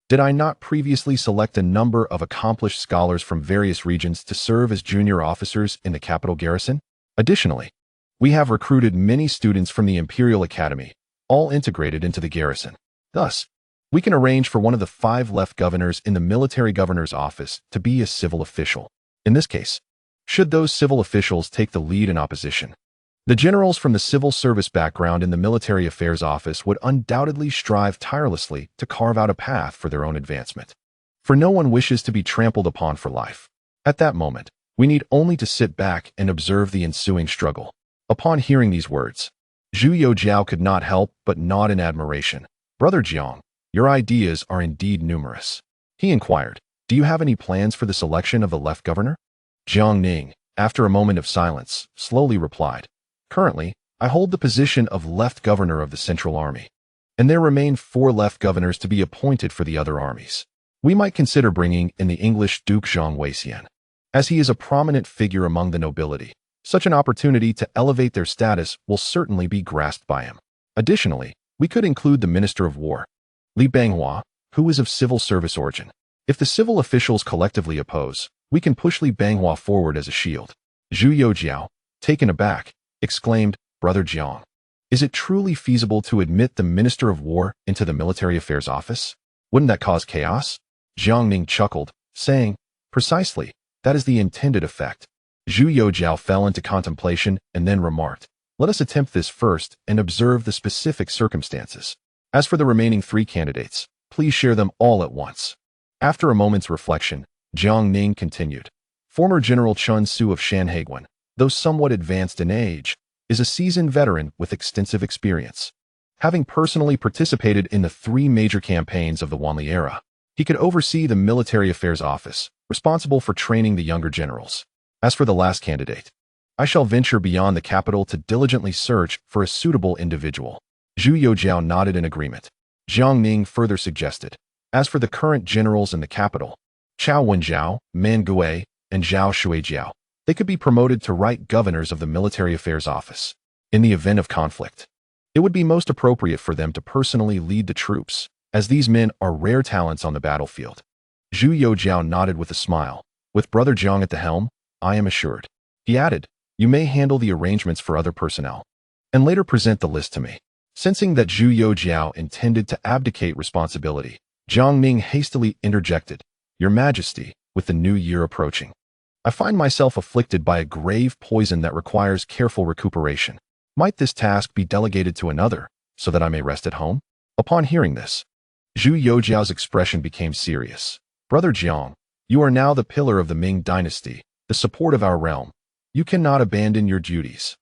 Did I not previously select a number of accomplished scholars from various regions to serve as junior officers in the capital garrison? Additionally, we have recruited many students from the Imperial Academy, all integrated into the garrison. Thus, we can arrange for one of the 5 left governors in the military governor's office to be a civil official. In this case, should those civil officials take the lead in opposition, the generals from the civil service background in the military affairs office would undoubtedly strive tirelessly to carve out a path for their own advancement. For no one wishes to be trampled upon for life. At that moment, we need only to sit back and observe the ensuing struggle." Upon hearing these words, Zhu Youjiao could not help but nod in admiration. "Brother Jiang, your ideas are indeed numerous." He inquired, "Do you have any plans for the selection of the left governor?" Jiang Ning, after a moment of silence, slowly replied, "Currently, I hold the position of left governor of the Central Army, and there remain 4 left governors to be appointed for the other armies. We might consider bringing in the English Duke Zhang Weixian, as he is a prominent figure among the nobility. Such an opportunity to elevate their status will certainly be grasped by him. Additionally, we could include the Minister of War, Li Banghua, who is of civil service origin. If the civil officials collectively oppose, we can push Li Banghua forward as a shield." Zhu Youjiao, taken aback, exclaimed, "Brother Jiang, is it truly feasible to admit the Minister of War into the military affairs office? Wouldn't that cause chaos?" Jiang Ning chuckled, saying, "Precisely, that is the intended effect." Zhu Youjiao fell into contemplation and then remarked, "Let us attempt this first and observe the specific circumstances. As for the remaining 3 candidates, please share them all at once." After a moment's reflection, Jiang Ning continued, "Former General Chun Su of Shanhaiguan, though somewhat advanced in age, is a seasoned veteran with extensive experience. Having personally participated in the 3 major campaigns of the Wanli era, he could oversee the military affairs office, responsible for training the younger generals. As for the last candidate, I shall venture beyond the capital to diligently search for a suitable individual." Zhu Youjiao nodded in agreement. Jiang Ning further suggested, "As for the current generals in the capital, Chao Wenjiao, Man Gui, and Zhao Shuijiao, they could be promoted to right governors of the military affairs office. In the event of conflict, it would be most appropriate for them to personally lead the troops, as these men are rare talents on the battlefield." Zhu Youjiao nodded with a smile. "With Brother Jiang at the helm, I am assured." He added, "You may handle the arrangements for other personnel, and later present the list to me." Sensing that Zhu Youjiao intended to abdicate responsibility, Jiang Ning hastily interjected, "Your Majesty, with the new year approaching, I find myself afflicted by a grave poison that requires careful recuperation. Might this task be delegated to another, so that I may rest at home? Upon hearing this, Zhu Youjiao's expression became serious. Brother Jiang, you are now the pillar of the Ming dynasty, the support of our realm. You cannot abandon your duties.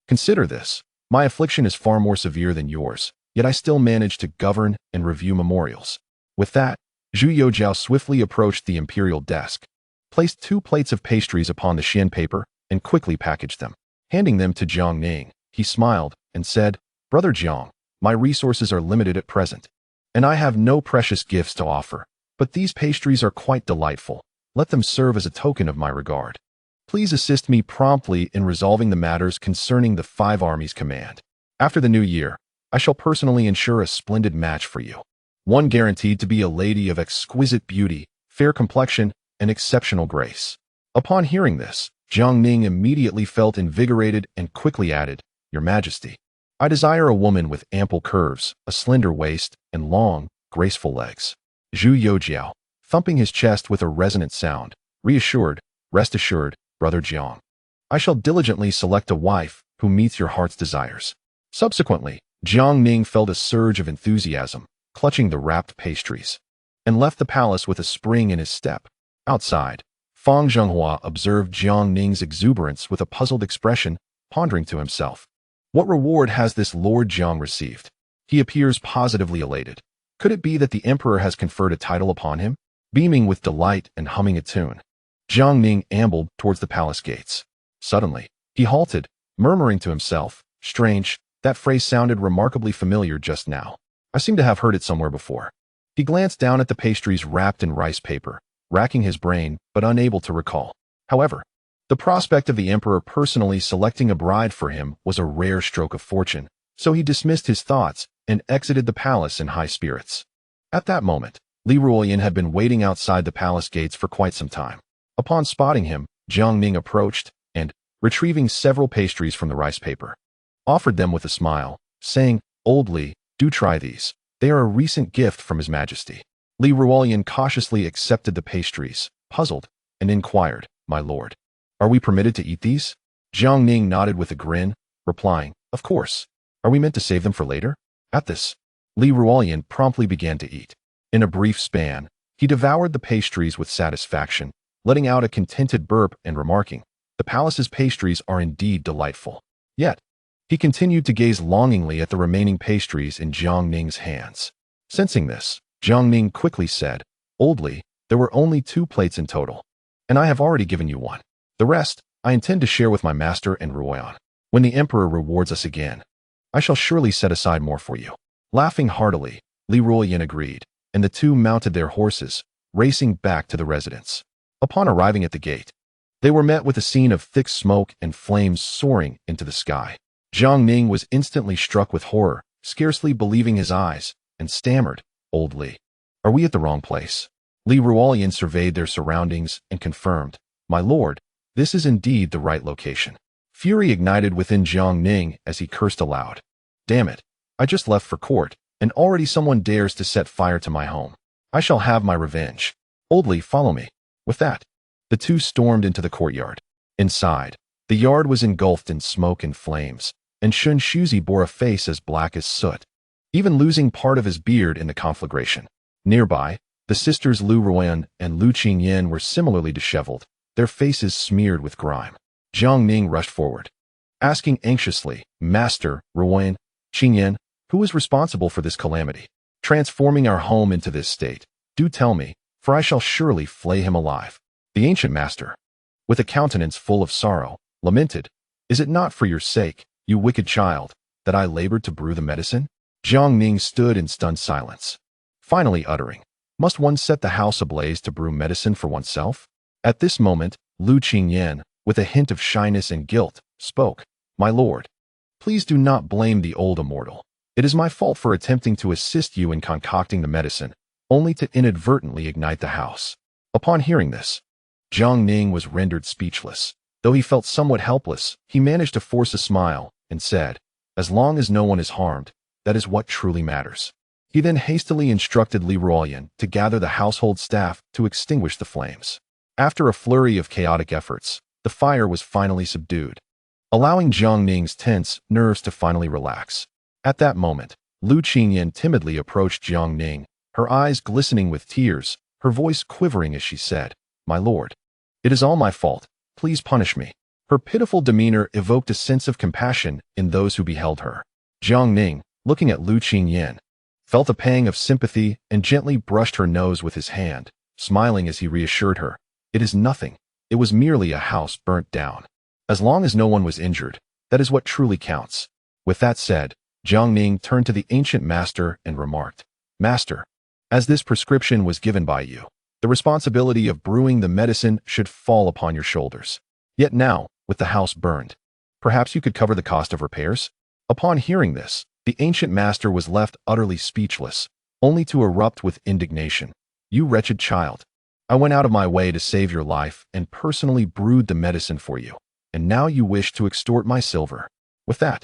Consider this. My affliction is far more severe than yours, yet I still manage to govern and review memorials. With that, Zhu Youjiao swiftly approached the imperial desk, placed 2 plates of pastries upon the Xian paper, and quickly packaged them. Handing them to Jiang Ning, he smiled and said, Brother Jiang, my resources are limited at present, and I have no precious gifts to offer, but these pastries are quite delightful. Let them serve as a token of my regard. Please assist me promptly in resolving the matters concerning the 5 armies command. After the new year, I shall personally ensure a splendid match for you. One guaranteed to be a lady of exquisite beauty, fair complexion, and exceptional grace. Upon hearing this, Jiang Ning immediately felt invigorated and quickly added, Your Majesty, I desire a woman with ample curves, a slender waist, and long, graceful legs. Zhu Youjiao, thumping his chest with a resonant sound, reassured, Rest assured, Brother Jiang. I shall diligently select a wife who meets your heart's desires. Subsequently, Jiang Ning felt a surge of enthusiasm, clutching the wrapped pastries, and left the palace with a spring in his step. Outside, Fang Zhenghua observed Jiang Ning's exuberance with a puzzled expression, pondering to himself. What reward has this Lord Jiang received? He appears positively elated. Could it be that the emperor has conferred a title upon him? Beaming with delight and humming a tune, Jiang Ning ambled towards the palace gates. Suddenly, he halted, murmuring to himself, Strange, that phrase sounded remarkably familiar just now. I seem to have heard it somewhere before. He glanced down at the pastries wrapped in rice paper, racking his brain, but unable to recall. However, the prospect of the emperor personally selecting a bride for him was a rare stroke of fortune, so he dismissed his thoughts and exited the palace in high spirits. At that moment, Li Ruoyan had been waiting outside the palace gates for quite some time. Upon spotting him, Jiang Ning approached and, retrieving several pastries from the rice paper, offered them with a smile, saying, Old Li, do try these. They are a recent gift from His Majesty. Li Ruoyan cautiously accepted the pastries, puzzled, and inquired, My lord, are we permitted to eat these? Jiang Ning nodded with a grin, replying, Of course. Are we meant to save them for later? At this, Li Ruoyan promptly began to eat. In a brief span, he devoured the pastries with satisfaction, letting out a contented burp and remarking, The palace's pastries are indeed delightful. Yet, he continued to gaze longingly at the remaining pastries in Jiang Ning's hands. Sensing this, Jiang Ning quickly said, Old Li, there were only 2 plates in total, and I have already given you one. The rest, I intend to share with my master and Ruoyan. When the emperor rewards us again, I shall surely set aside more for you. Laughing heartily, Li Ruoyan agreed, and the 2 mounted their horses, racing back to the residence. Upon arriving at the gate, they were met with a scene of thick smoke and flames soaring into the sky. Jiang Ning was instantly struck with horror, scarcely believing his eyes, and stammered, Old Li, are we at the wrong place? Li Ruoyan surveyed their surroundings and confirmed, My lord, this is indeed the right location. Fury ignited within Jiang Ning as he cursed aloud. Damn it, I just left for court, and already someone dares to set fire to my home. I shall have my revenge. Old Li, follow me. With that, the 2 stormed into the courtyard. Inside, the yard was engulfed in smoke and flames, and Shun Shuzi bore a face as black as soot, even losing part of his beard in the conflagration. Nearby, the sisters Lu Ruoyan and Lu Qingyan were similarly disheveled, their faces smeared with grime. Jiang Ning rushed forward, asking anxiously, Master, Ruoyan, Qingyan, who is responsible for this calamity, transforming our home into this state? Do tell me, for I shall surely flay him alive. The ancient master, with a countenance full of sorrow, lamented, Is it not for your sake, you wicked child, that I labored to brew the medicine? Jiang Ning stood in stunned silence, finally uttering, Must one set the house ablaze to brew medicine for oneself? At this moment, Lu Qingyan, with a hint of shyness and guilt, spoke, My lord, please do not blame the old immortal. It is my fault for attempting to assist you in concocting the medicine, only to inadvertently ignite the house. Upon hearing this, Jiang Ning was rendered speechless. Though he felt somewhat helpless, he managed to force a smile and said, As long as no one is harmed, that is what truly matters. He then hastily instructed Li Ruoyan to gather the household staff to extinguish the flames. After a flurry of chaotic efforts, the fire was finally subdued, allowing Jiang Ning's tense nerves to finally relax. At that moment, Lu Qingyan timidly approached Jiang Ning, her eyes glistening with tears, her voice quivering as she said, "My lord, it is all my fault. Please punish me." Her pitiful demeanor evoked a sense of compassion in those who beheld her. Jiang Ning, looking at Lu Qingyan, felt a pang of sympathy and gently brushed her nose with his hand, smiling as he reassured her, "It is nothing. It was merely a house burnt down. As long as no one was injured, that is what truly counts." With that said, Jiang Ning turned to the ancient master and remarked, "Master, as this prescription was given by you, the responsibility of brewing the medicine should fall upon your shoulders. Yet now, with the house burned, perhaps you could cover the cost of repairs?" Upon hearing this, the ancient master was left utterly speechless, only to erupt with indignation. "You wretched child! I went out of my way to save your life and personally brewed the medicine for you, and now you wish to extort my silver." With that,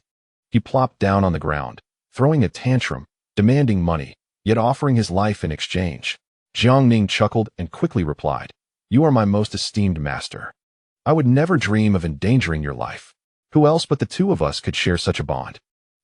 he plopped down on the ground, throwing a tantrum, demanding money, yet offering his life in exchange. Jiang Ning chuckled and quickly replied, "You are my most esteemed master. I would never dream of endangering your life. Who else but the two of us could share such a bond?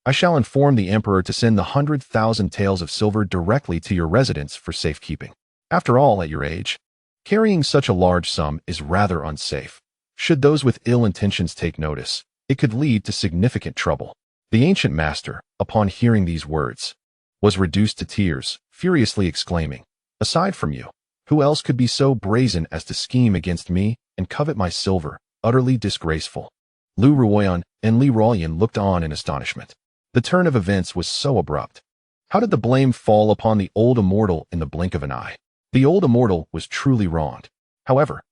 I shall inform the emperor to send the 100,000 taels of silver directly to your residence for safekeeping. After all, at your age, carrying such a large sum is rather unsafe. Should those with ill intentions take notice, it could lead to significant trouble." The ancient master, upon hearing these words, was reduced to tears, furiously exclaiming, "Aside from you, who else could be so brazen as to scheme against me and covet my silver? Utterly disgraceful." Lu Ruoyan and Li Ruoyan looked on in astonishment. The turn of events was so abrupt. How did the blame fall upon the old immortal in the blink of an eye? The old immortal was truly wronged. However,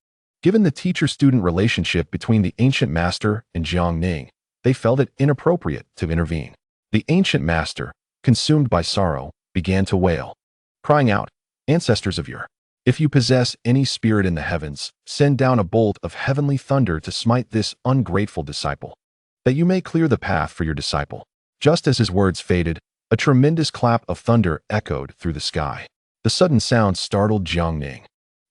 given the teacher-student relationship between the ancient master and Jiang Ning, they felt it inappropriate to intervene. The ancient master, consumed by sorrow, began to wail, crying out, "Ancestors of your, if you possess any spirit in the heavens, send down a bolt of heavenly thunder to smite this ungrateful disciple, that you may clear the path for your disciple." Just as his words faded, a tremendous clap of thunder echoed through the sky. The sudden sound startled Jiang Ning,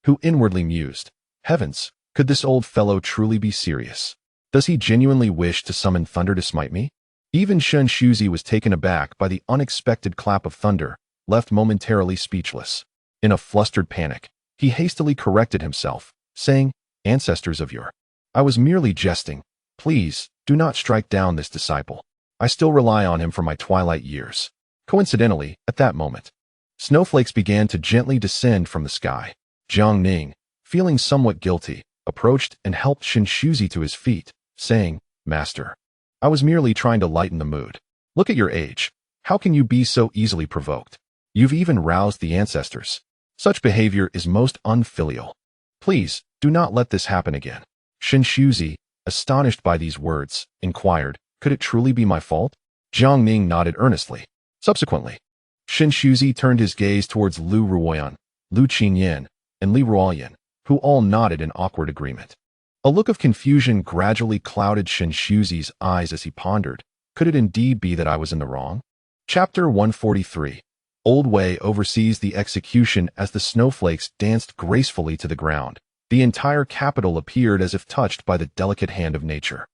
who inwardly mused, "Heavens, could this old fellow truly be serious? Does he genuinely wish to summon thunder to smite me?" Even Shen Shuzi was taken aback by the unexpected clap of thunder, left momentarily speechless. In a flustered panic, he hastily corrected himself, saying, "Ancestors of your, I was merely jesting. Please, do not strike down this disciple. I still rely on him for my twilight years." Coincidentally, at that moment, snowflakes began to gently descend from the sky. Jiang Ning, feeling somewhat guilty, approached and helped Shen Shuzi to his feet, saying, "Master, I was merely trying to lighten the mood. Look at your age. How can you be so easily provoked? You've even roused the ancestors. Such behavior is most unfilial. Please, do not let this happen again." Shen Shuzi, astonished by these words, inquired, "Could it truly be my fault?" Jiang Ning nodded earnestly. Subsequently, Shen Shuzi turned his gaze towards Lu Ruoyan, Lu Qingyan, and Li Ruoyan, who all nodded in awkward agreement. A look of confusion gradually clouded Shen Shuzi's eyes as he pondered, "Could it indeed be that I was in the wrong?" Chapter 143. Old Wei oversees the execution. As the snowflakes danced gracefully to the ground, the entire capital appeared as if touched by the delicate hand of nature,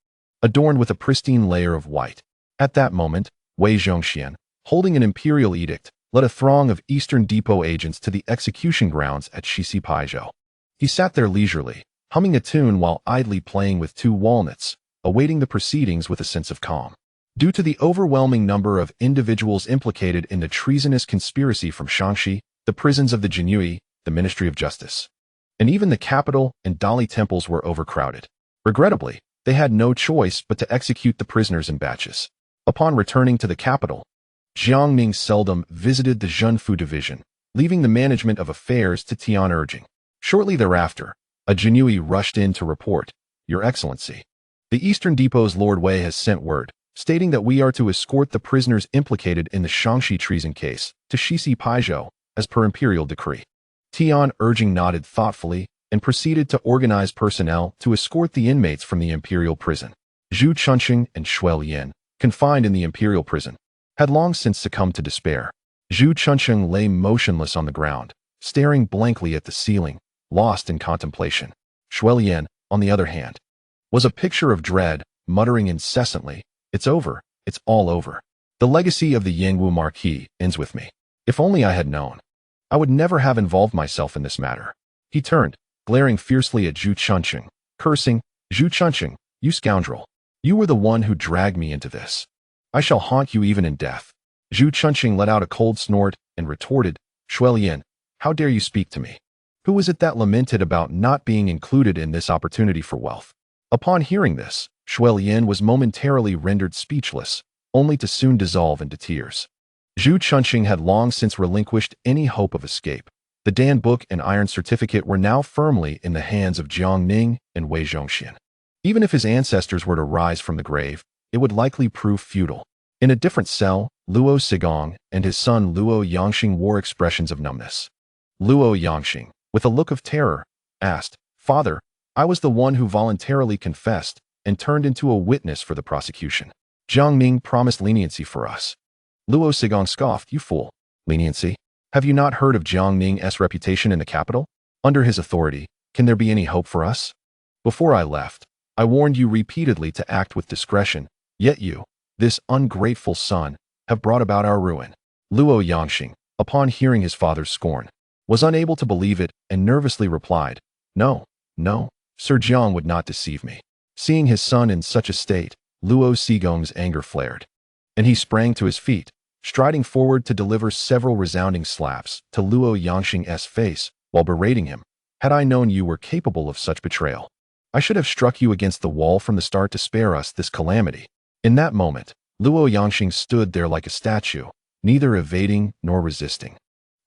adorned with a pristine layer of white. At that moment, Wei Zhongxian, holding an imperial edict, led a throng of Eastern Depot agents to the execution grounds at Shixipaijiao. He sat there leisurely, humming a tune while idly playing with two walnuts, awaiting the proceedings with a sense of calm. Due to the overwhelming number of individuals implicated in the treasonous conspiracy from Shaanxi, the prisons of the Jinyue, the Ministry of Justice, and even the capital and Dali temples were overcrowded. Regrettably, they had no choice but to execute the prisoners in batches. Upon returning to the capital, Jiang Ning seldom visited the Zhenfu division, leaving the management of affairs to Tian Urging. Shortly thereafter, a Jinyue rushed in to report, "Your Excellency, the Eastern Depot's Lord Wei has sent word, stating that we are to escort the prisoners implicated in the Shaanxi treason case to Shixipaijiao as per imperial decree." Tian Urging nodded thoughtfully and proceeded to organize personnel to escort the inmates from the imperial prison. Zhu Chunqing and Shuel Yin, confined in the imperial prison, had long since succumbed to despair. Zhu Chunqing lay motionless on the ground, staring blankly at the ceiling, lost in contemplation. Shuel Yin, on the other hand, was a picture of dread, muttering incessantly, "It's over, it's all over." The legacy of the Yangwu Marquis ends with me. If only I had known. I would never have involved myself in this matter. He turned, glaring fiercely at Zhu Chunqing, cursing, Zhu Chunqing, you scoundrel. You were the one who dragged me into this. I shall haunt you even in death. Zhu Chunqing let out a cold snort and retorted, Shuelian, how dare you speak to me? Who was it that lamented about not being included in this opportunity for wealth? Upon hearing this, Shuelian was momentarily rendered speechless, only to soon dissolve into tears. Zhu Chunqing had long since relinquished any hope of escape. The Dan book and iron certificate were now firmly in the hands of Jiang Ning and Wei Zhongxian. Even if his ancestors were to rise from the grave, it would likely prove futile. In a different cell, Luo Sigong and his son Luo Yangxing wore expressions of numbness. Luo Yangxing, with a look of terror, asked, Father, I was the one who voluntarily confessed and turned into a witness for the prosecution. Jiang Ning promised leniency for us. Luo Sigong scoffed, you fool. Leniency? Have you not heard of Jiang Ning's reputation in the capital? Under his authority, can there be any hope for us? Before I left, I warned you repeatedly to act with discretion, yet you, this ungrateful son, have brought about our ruin. Luo Yangxing, upon hearing his father's scorn, was unable to believe it and nervously replied, No, Sir Jiang would not deceive me. Seeing his son in such a state, Luo Sigong's anger flared, and he sprang to his feet, striding forward to deliver several resounding slaps to Luo Yangxing's face while berating him. Had I known you were capable of such betrayal, I should have struck you against the wall from the start to spare us this calamity. In that moment, Luo Yangxing stood there like a statue, neither evading nor resisting,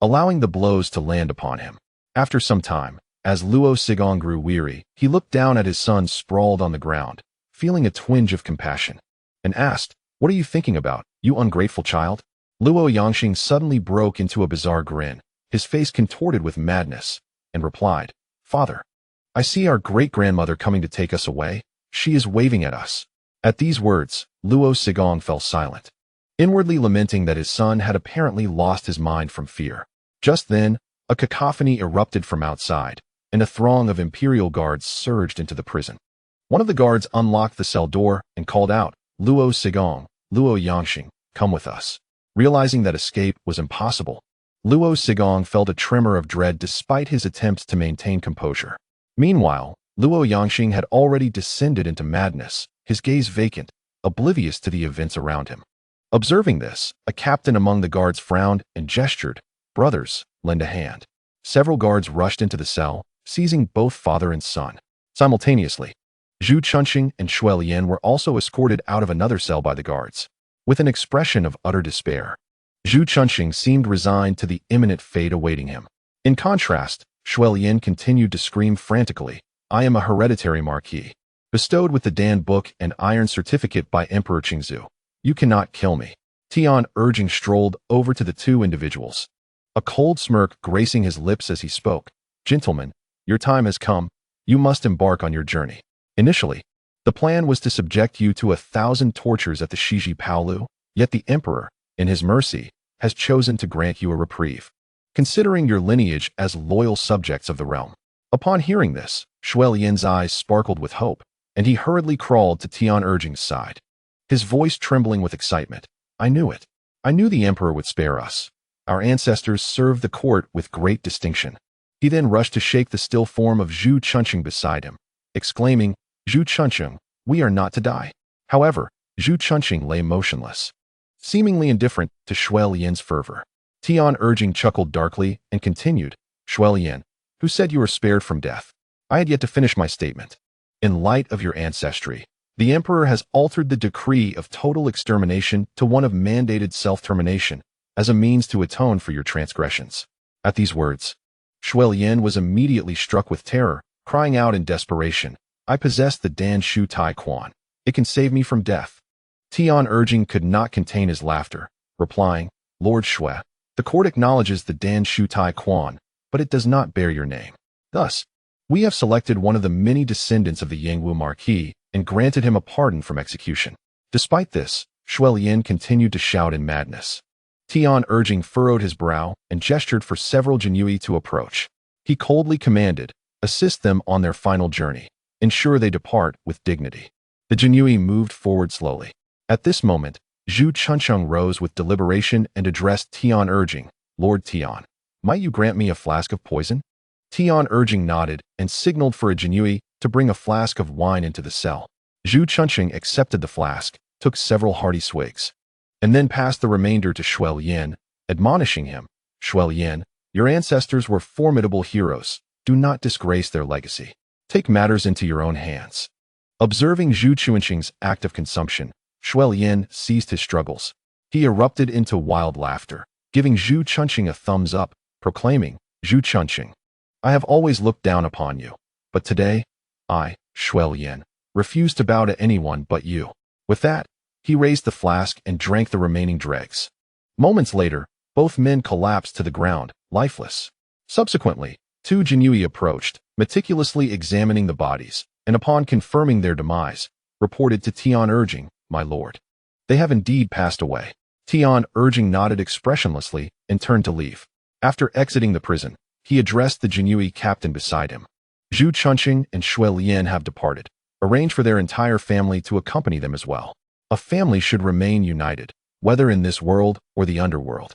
allowing the blows to land upon him. After some time, as Luo Sigong grew weary, he looked down at his son sprawled on the ground, feeling a twinge of compassion, and asked, What are you thinking about, you ungrateful child? Luo Yangxing suddenly broke into a bizarre grin, his face contorted with madness, and replied, Father, I see our great-grandmother coming to take us away. She is waving at us. At these words, Luo Sigong fell silent, inwardly lamenting that his son had apparently lost his mind from fear. Just then, a cacophony erupted from outside, and a throng of imperial guards surged into the prison. One of the guards unlocked the cell door and called out, Luo Sigong, Luo Yangxing, come with us. Realizing that escape was impossible, Luo Sigong felt a tremor of dread despite his attempts to maintain composure. Meanwhile, Luo Yangxing had already descended into madness, his gaze vacant, oblivious to the events around him. Observing this, a captain among the guards frowned and gestured, Brothers, lend a hand. Several guards rushed into the cell, seizing both father and son. Simultaneously, Zhu Chunqing and Shuelian were also escorted out of another cell by the guards. With an expression of utter despair, Zhu Chunqing seemed resigned to the imminent fate awaiting him. In contrast, Shuelian continued to scream frantically, I am a hereditary marquis, bestowed with the Dan book and iron certificate by Emperor Qingzu. You cannot kill me. Tian urging strolled over to the two individuals, a cold smirk gracing his lips as he spoke. Gentlemen, your time has come. You must embark on your journey. Initially, the plan was to subject you to 1,000 tortures at the Shiji Paolu, yet the Emperor, in his mercy, has chosen to grant you a reprieve, considering your lineage as loyal subjects of the realm. Upon hearing this, Shuelian's eyes sparkled with hope, and he hurriedly crawled to Tian Urging's side, his voice trembling with excitement. I knew it. I knew the Emperor would spare us. Our ancestors served the court with great distinction. He then rushed to shake the still form of Zhu Chunqing beside him, exclaiming, Zhu Chunqing, we are not to die. However, Zhu Chunqing lay motionless, seemingly indifferent to Shuelian's fervor. Tian Urging chuckled darkly and continued, Shuelian, who said you were spared from death? I had yet to finish my statement. In light of your ancestry, the Emperor has altered the decree of total extermination to one of mandated self-termination as a means to atone for your transgressions. At these words, Shuelian was immediately struck with terror, crying out in desperation, I possess the Dan Shu Tai Quan. It can save me from death. Tian Urging could not contain his laughter, replying, Lord Shui, the court acknowledges the Dan Shu Tai Quan, but it does not bear your name. Thus, we have selected one of the many descendants of the Yangwu Marquis and granted him a pardon from execution. Despite this, Shuelian continued to shout in madness. Tian Urging furrowed his brow and gestured for several Jinyui to approach. He coldly commanded, assist them on their final journey. Ensure they depart with dignity. The Jinyui moved forward slowly. At this moment, Zhu Chuncheng rose with deliberation and addressed Tian urging, Lord Tian, might you grant me a flask of poison? Tian urging nodded and signaled for a Jiang to bring a flask of wine into the cell. Zhu Chuncheng accepted the flask, took several hearty swigs, and then passed the remainder to Shuel Yin, admonishing him, Shuel Yin, your ancestors were formidable heroes. Do not disgrace their legacy. Take matters into your own hands. Observing Zhu Chuncheng's act of consumption, Shuel Yin ceased his struggles. He erupted into wild laughter, giving Zhu Chuncheng a thumbs up, proclaiming, Zhu Chuncheng, I have always looked down upon you, but today, I, Shuel Yin, refuse to bow to anyone but you. With that, he raised the flask and drank the remaining dregs. Moments later, both men collapsed to the ground, lifeless. Subsequently, two Jiang approached, meticulously examining the bodies, and upon confirming their demise, reported to Tian urging, my lord, they have indeed passed away. Tian urging nodded expressionlessly and turned to leave. After exiting the prison, he addressed the Jiang captain beside him. Zhu Chuncheng and Shuel Yin have departed. Arrange for their entire family to accompany them as well. A family should remain united, whether in this world or the underworld.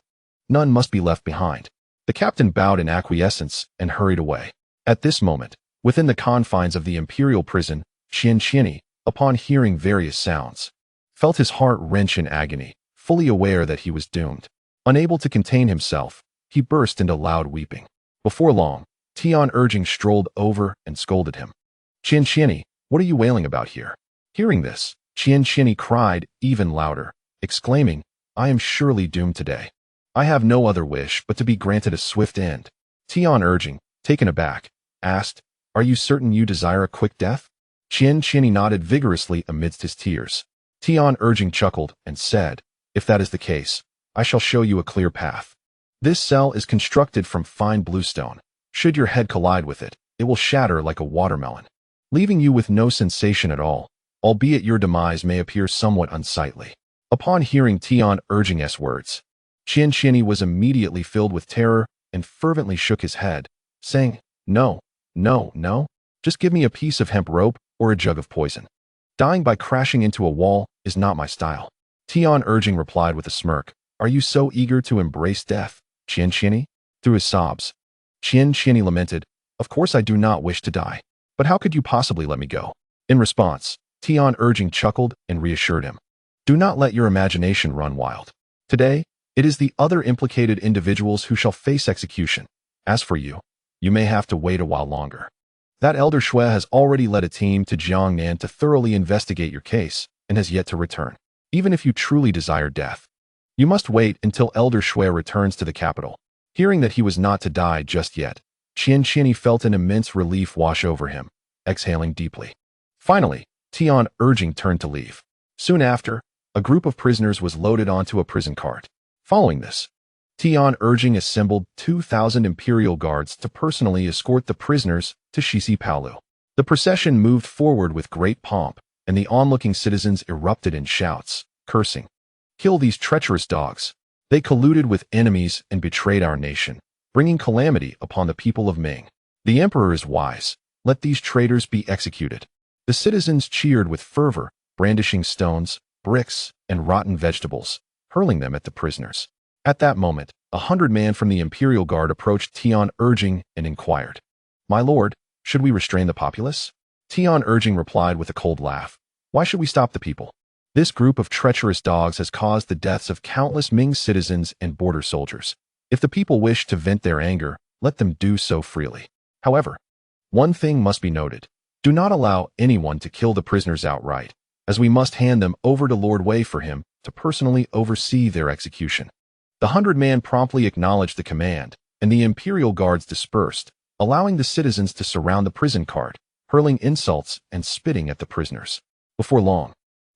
None must be left behind. The captain bowed in acquiescence and hurried away. At this moment, within the confines of the imperial prison, Tianqi, upon hearing various sounds, felt his heart wrench in agony, fully aware that he was doomed. Unable to contain himself, he burst into loud weeping. Before long, Tian urging strolled over and scolded him. Tianqi, what are you wailing about here? Hearing this, Tianqi cried even louder, exclaiming, I am surely doomed today. I have no other wish but to be granted a swift end. Tian urging, taken aback, asked, are you certain you desire a quick death? Tianqi nodded vigorously amidst his tears. Tian urging chuckled and said, if that is the case, I shall show you a clear path. This cell is constructed from fine bluestone. Should your head collide with it, it will shatter like a watermelon, leaving you with no sensation at all, albeit your demise may appear somewhat unsightly. Upon hearing Tian urging's words, Tianqi was immediately filled with terror and fervently shook his head, saying, no, no, no, just give me a piece of hemp rope or a jug of poison. Dying by crashing into a wall is not my style. Tian urging replied with a smirk, are you so eager to embrace death, Tianqi? Through his sobs, Tianqi lamented, of course I do not wish to die, but how could you possibly let me go? In response, Tian urging chuckled and reassured him, do not let your imagination run wild. Today, it is the other implicated individuals who shall face execution. As for you, you may have to wait a while longer. That elder Shui has already led a team to Jiang Ning to thoroughly investigate your case and has yet to return. Even if you truly desire death, you must wait until Elder Shui returns to the capital. Hearing that he was not to die just yet, Tianqi felt an immense relief wash over him, exhaling deeply. Finally, Tian urging turned to leave. Soon after, a group of prisoners was loaded onto a prison cart. Following this, Tian urging assembled 2,000 imperial guards to personally escort the prisoners to Shisi Paolu. The procession moved forward with great pomp, and the onlooking citizens erupted in shouts, cursing, kill these treacherous dogs. They colluded with enemies and betrayed our nation, bringing calamity upon the people of Ming. The emperor is wise. Let these traitors be executed. The citizens cheered with fervor, brandishing stones, bricks, and rotten vegetables, hurling them at the prisoners. At that moment, 100 men from the imperial guard approached Tian urging and inquired, my lord, should we restrain the populace? Tian urging replied with a cold laugh, why should we stop the people? This group of treacherous dogs has caused the deaths of countless Ming citizens and border soldiers. If the people wish to vent their anger, let them do so freely. However, one thing must be noted. Do not allow anyone to kill the prisoners outright, as we must hand them over to Lord Wei for him to personally oversee their execution. The 100 men promptly acknowledged the command, and the imperial guards dispersed, allowing the citizens to surround the prison cart, hurling insults and spitting at the prisoners. Before long,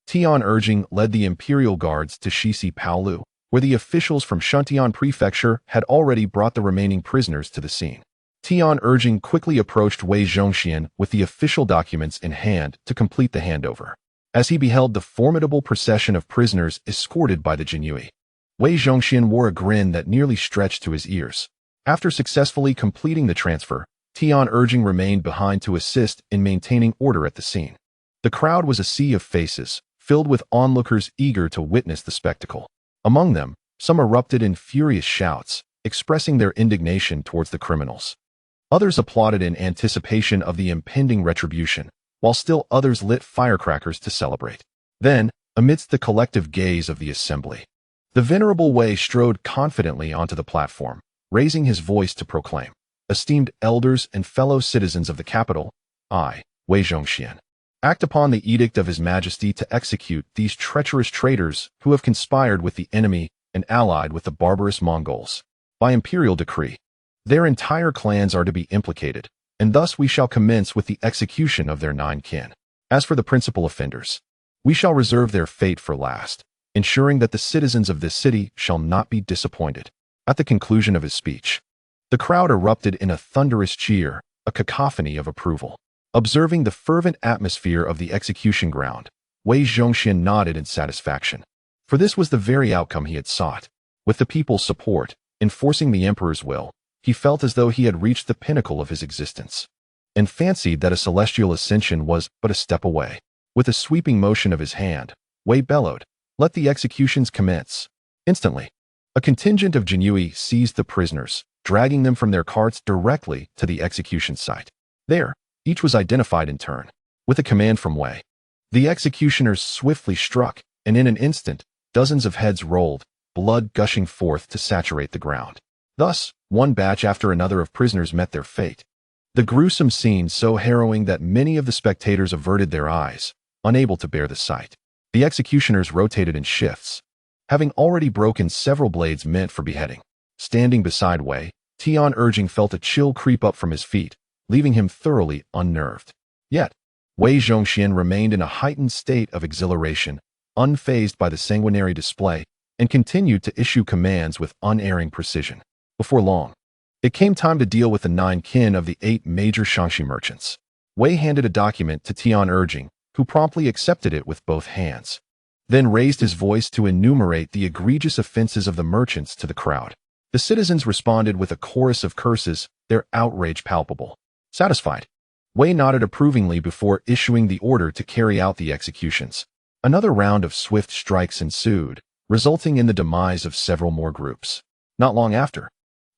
Tian urging led the imperial guards to Shisi Paolu, where the officials from Shuntian Prefecture had already brought the remaining prisoners to the scene. Tian urging quickly approached Wei Zhongxian with the official documents in hand to complete the handover. As he beheld the formidable procession of prisoners escorted by the Jiang, Wei Zhongxian wore a grin that nearly stretched to his ears. After successfully completing the transfer, Tian urging remained behind to assist in maintaining order at the scene. The crowd was a sea of faces, filled with onlookers eager to witness the spectacle. Among them, some erupted in furious shouts, expressing their indignation towards the criminals. Others applauded in anticipation of the impending retribution, while still others lit firecrackers to celebrate. Then, amidst the collective gaze of the assembly, the venerable Wei strode confidently onto the platform, raising his voice to proclaim, "Esteemed elders and fellow citizens of the capital, I, Wei Zhongxian, act upon the edict of His Majesty to execute these treacherous traitors who have conspired with the enemy and allied with the barbarous Mongols. By imperial decree, their entire clans are to be implicated, and thus we shall commence with the execution of their 9 kin. As for the principal offenders, we shall reserve their fate for last, ensuring that the citizens of this city shall not be disappointed." At the conclusion of his speech, the crowd erupted in a thunderous cheer, a cacophony of approval. Observing the fervent atmosphere of the execution ground, Wei Zhongxian nodded in satisfaction. For this was the very outcome he had sought. With the people's support, enforcing the emperor's will, he felt as though he had reached the pinnacle of his existence, and fancied that a celestial ascension was but a step away. With a sweeping motion of his hand, Wei bellowed, "Let the executions commence." Instantly, a contingent of Jiang seized the prisoners, dragging them from their carts directly to the execution site. There, each was identified in turn. With a command from Wei, the executioners swiftly struck, and in an instant, dozens of heads rolled, blood gushing forth to saturate the ground. Thus, one batch after another of prisoners met their fate. The gruesome scene so harrowing that many of the spectators averted their eyes, unable to bear the sight. The executioners rotated in shifts, having already broken several blades meant for beheading. Standing beside Wei, Tianqi felt a chill creep up from his feet, leaving him thoroughly unnerved. Yet, Wei Zhongxian remained in a heightened state of exhilaration, unfazed by the sanguinary display, and continued to issue commands with unerring precision. Before long, it came time to deal with the 9 kin of the 8 major Shaanxi merchants. Wei handed a document to Tianqi, who promptly accepted it with both hands, then raised his voice to enumerate the egregious offenses of the merchants to the crowd. The citizens responded with a chorus of curses, their outrage palpable. Satisfied, Wei nodded approvingly before issuing the order to carry out the executions. Another round of swift strikes ensued, resulting in the demise of several more groups. Not long after,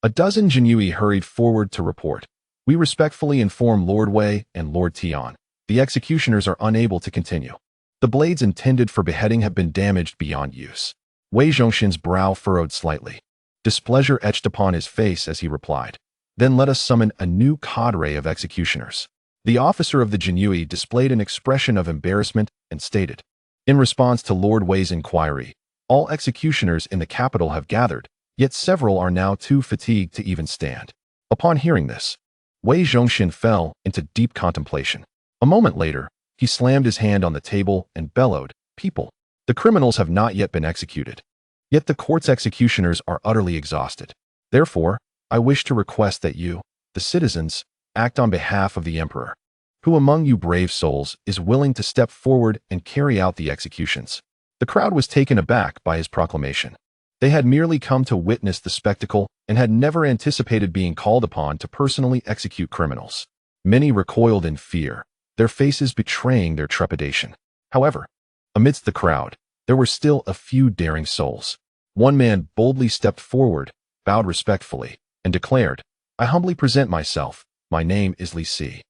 a dozen Jiang hurried forward to report, "We respectfully inform Lord Wei and Lord Tian. The executioners are unable to continue. The blades intended for beheading have been damaged beyond use." Wei Zhongxian's brow furrowed slightly. Displeasure etched upon his face as he replied, "Then let us summon a new cadre of executioners." The officer of the Jiang displayed an expression of embarrassment and stated, "In response to Lord Wei's inquiry, all executioners in the capital have gathered, yet several are now too fatigued to even stand." Upon hearing this, Wei Zhongxian fell into deep contemplation. A moment later, he slammed his hand on the table and bellowed, "People, the criminals have not yet been executed. Yet the court's executioners are utterly exhausted. Therefore, I wish to request that you, the citizens, act on behalf of the emperor. Who among you brave souls is willing to step forward and carry out the executions?" The crowd was taken aback by his proclamation. They had merely come to witness the spectacle and had never anticipated being called upon to personally execute criminals. Many recoiled in fear, their faces betraying their trepidation. However, amidst the crowd, there were still a few daring souls. One man boldly stepped forward, bowed respectfully, and declared, "I humbly present myself. My name is Li Si.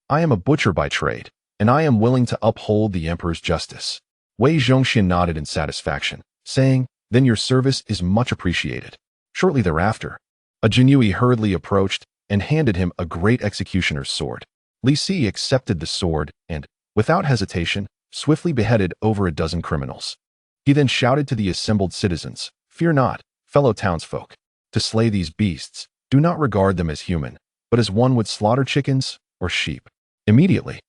I am a butcher by trade, and I am willing to uphold the emperor's justice." Wei Zhongxian nodded in satisfaction, saying, "Then your service is much appreciated." Shortly thereafter, a Jiang hurriedly approached and handed him a great executioner's sword. Li Si accepted the sword and, without hesitation, swiftly beheaded over a dozen criminals. He then shouted to the assembled citizens, "Fear not, fellow townsfolk. To slay these beasts, do not regard them as human, but as one would slaughter chickens or sheep." Immediately,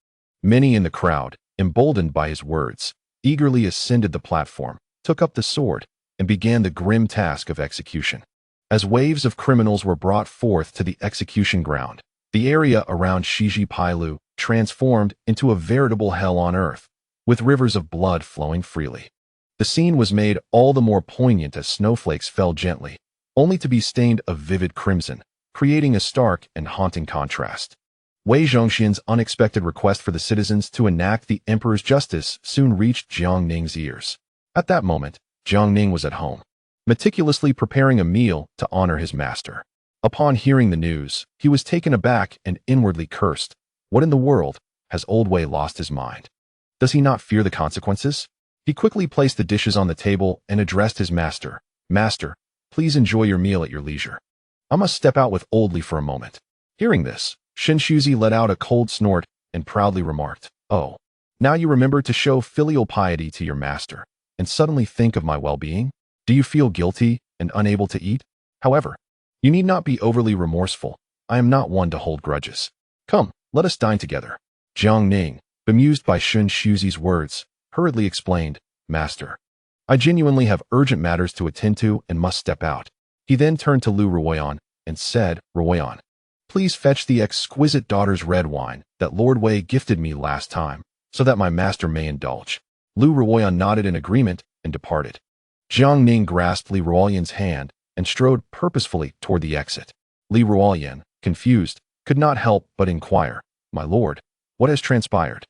many in the crowd, emboldened by his words, eagerly ascended the platform, took up the sword, and began the grim task of execution. As waves of criminals were brought forth to the execution ground, the area around Shiji Pailu transformed into a veritable hell on earth, with rivers of blood flowing freely. The scene was made all the more poignant as snowflakes fell gently, only to be stained a vivid crimson, creating a stark and haunting contrast. Wei Zhongxian's unexpected request for the citizens to enact the emperor's justice soon reached Jiang Ning's ears. At that moment, Jiang Ning was at home, meticulously preparing a meal to honor his master. Upon hearing the news, he was taken aback and inwardly cursed. What in the world? Has old Wei lost his mind? Does he not fear the consequences? He quickly placed the dishes on the table and addressed his master. Master, please enjoy your meal at your leisure. I must step out with Old Li for a moment. Hearing this, Shen Shuzi let out a cold snort and proudly remarked, Oh, now you remember to show filial piety to your master, and suddenly think of my well-being? Do you feel guilty and unable to eat? However, you need not be overly remorseful. I am not one to hold grudges. Come, let us dine together. Jiang Ning, bemused by Shen Shuzi's words, hurriedly explained, Master, I genuinely have urgent matters to attend to and must step out. He then turned to Lu Ruoyan and said, Ruoyan, please fetch the exquisite daughter's red wine that Lord Wei gifted me last time, so that my master may indulge. Lu Ruoyan nodded in agreement and departed. Jiang Ning grasped Li Ruoyan's hand and strode purposefully toward the exit. Li Ruoyan, confused, could not help but inquire, My lord, what has transpired?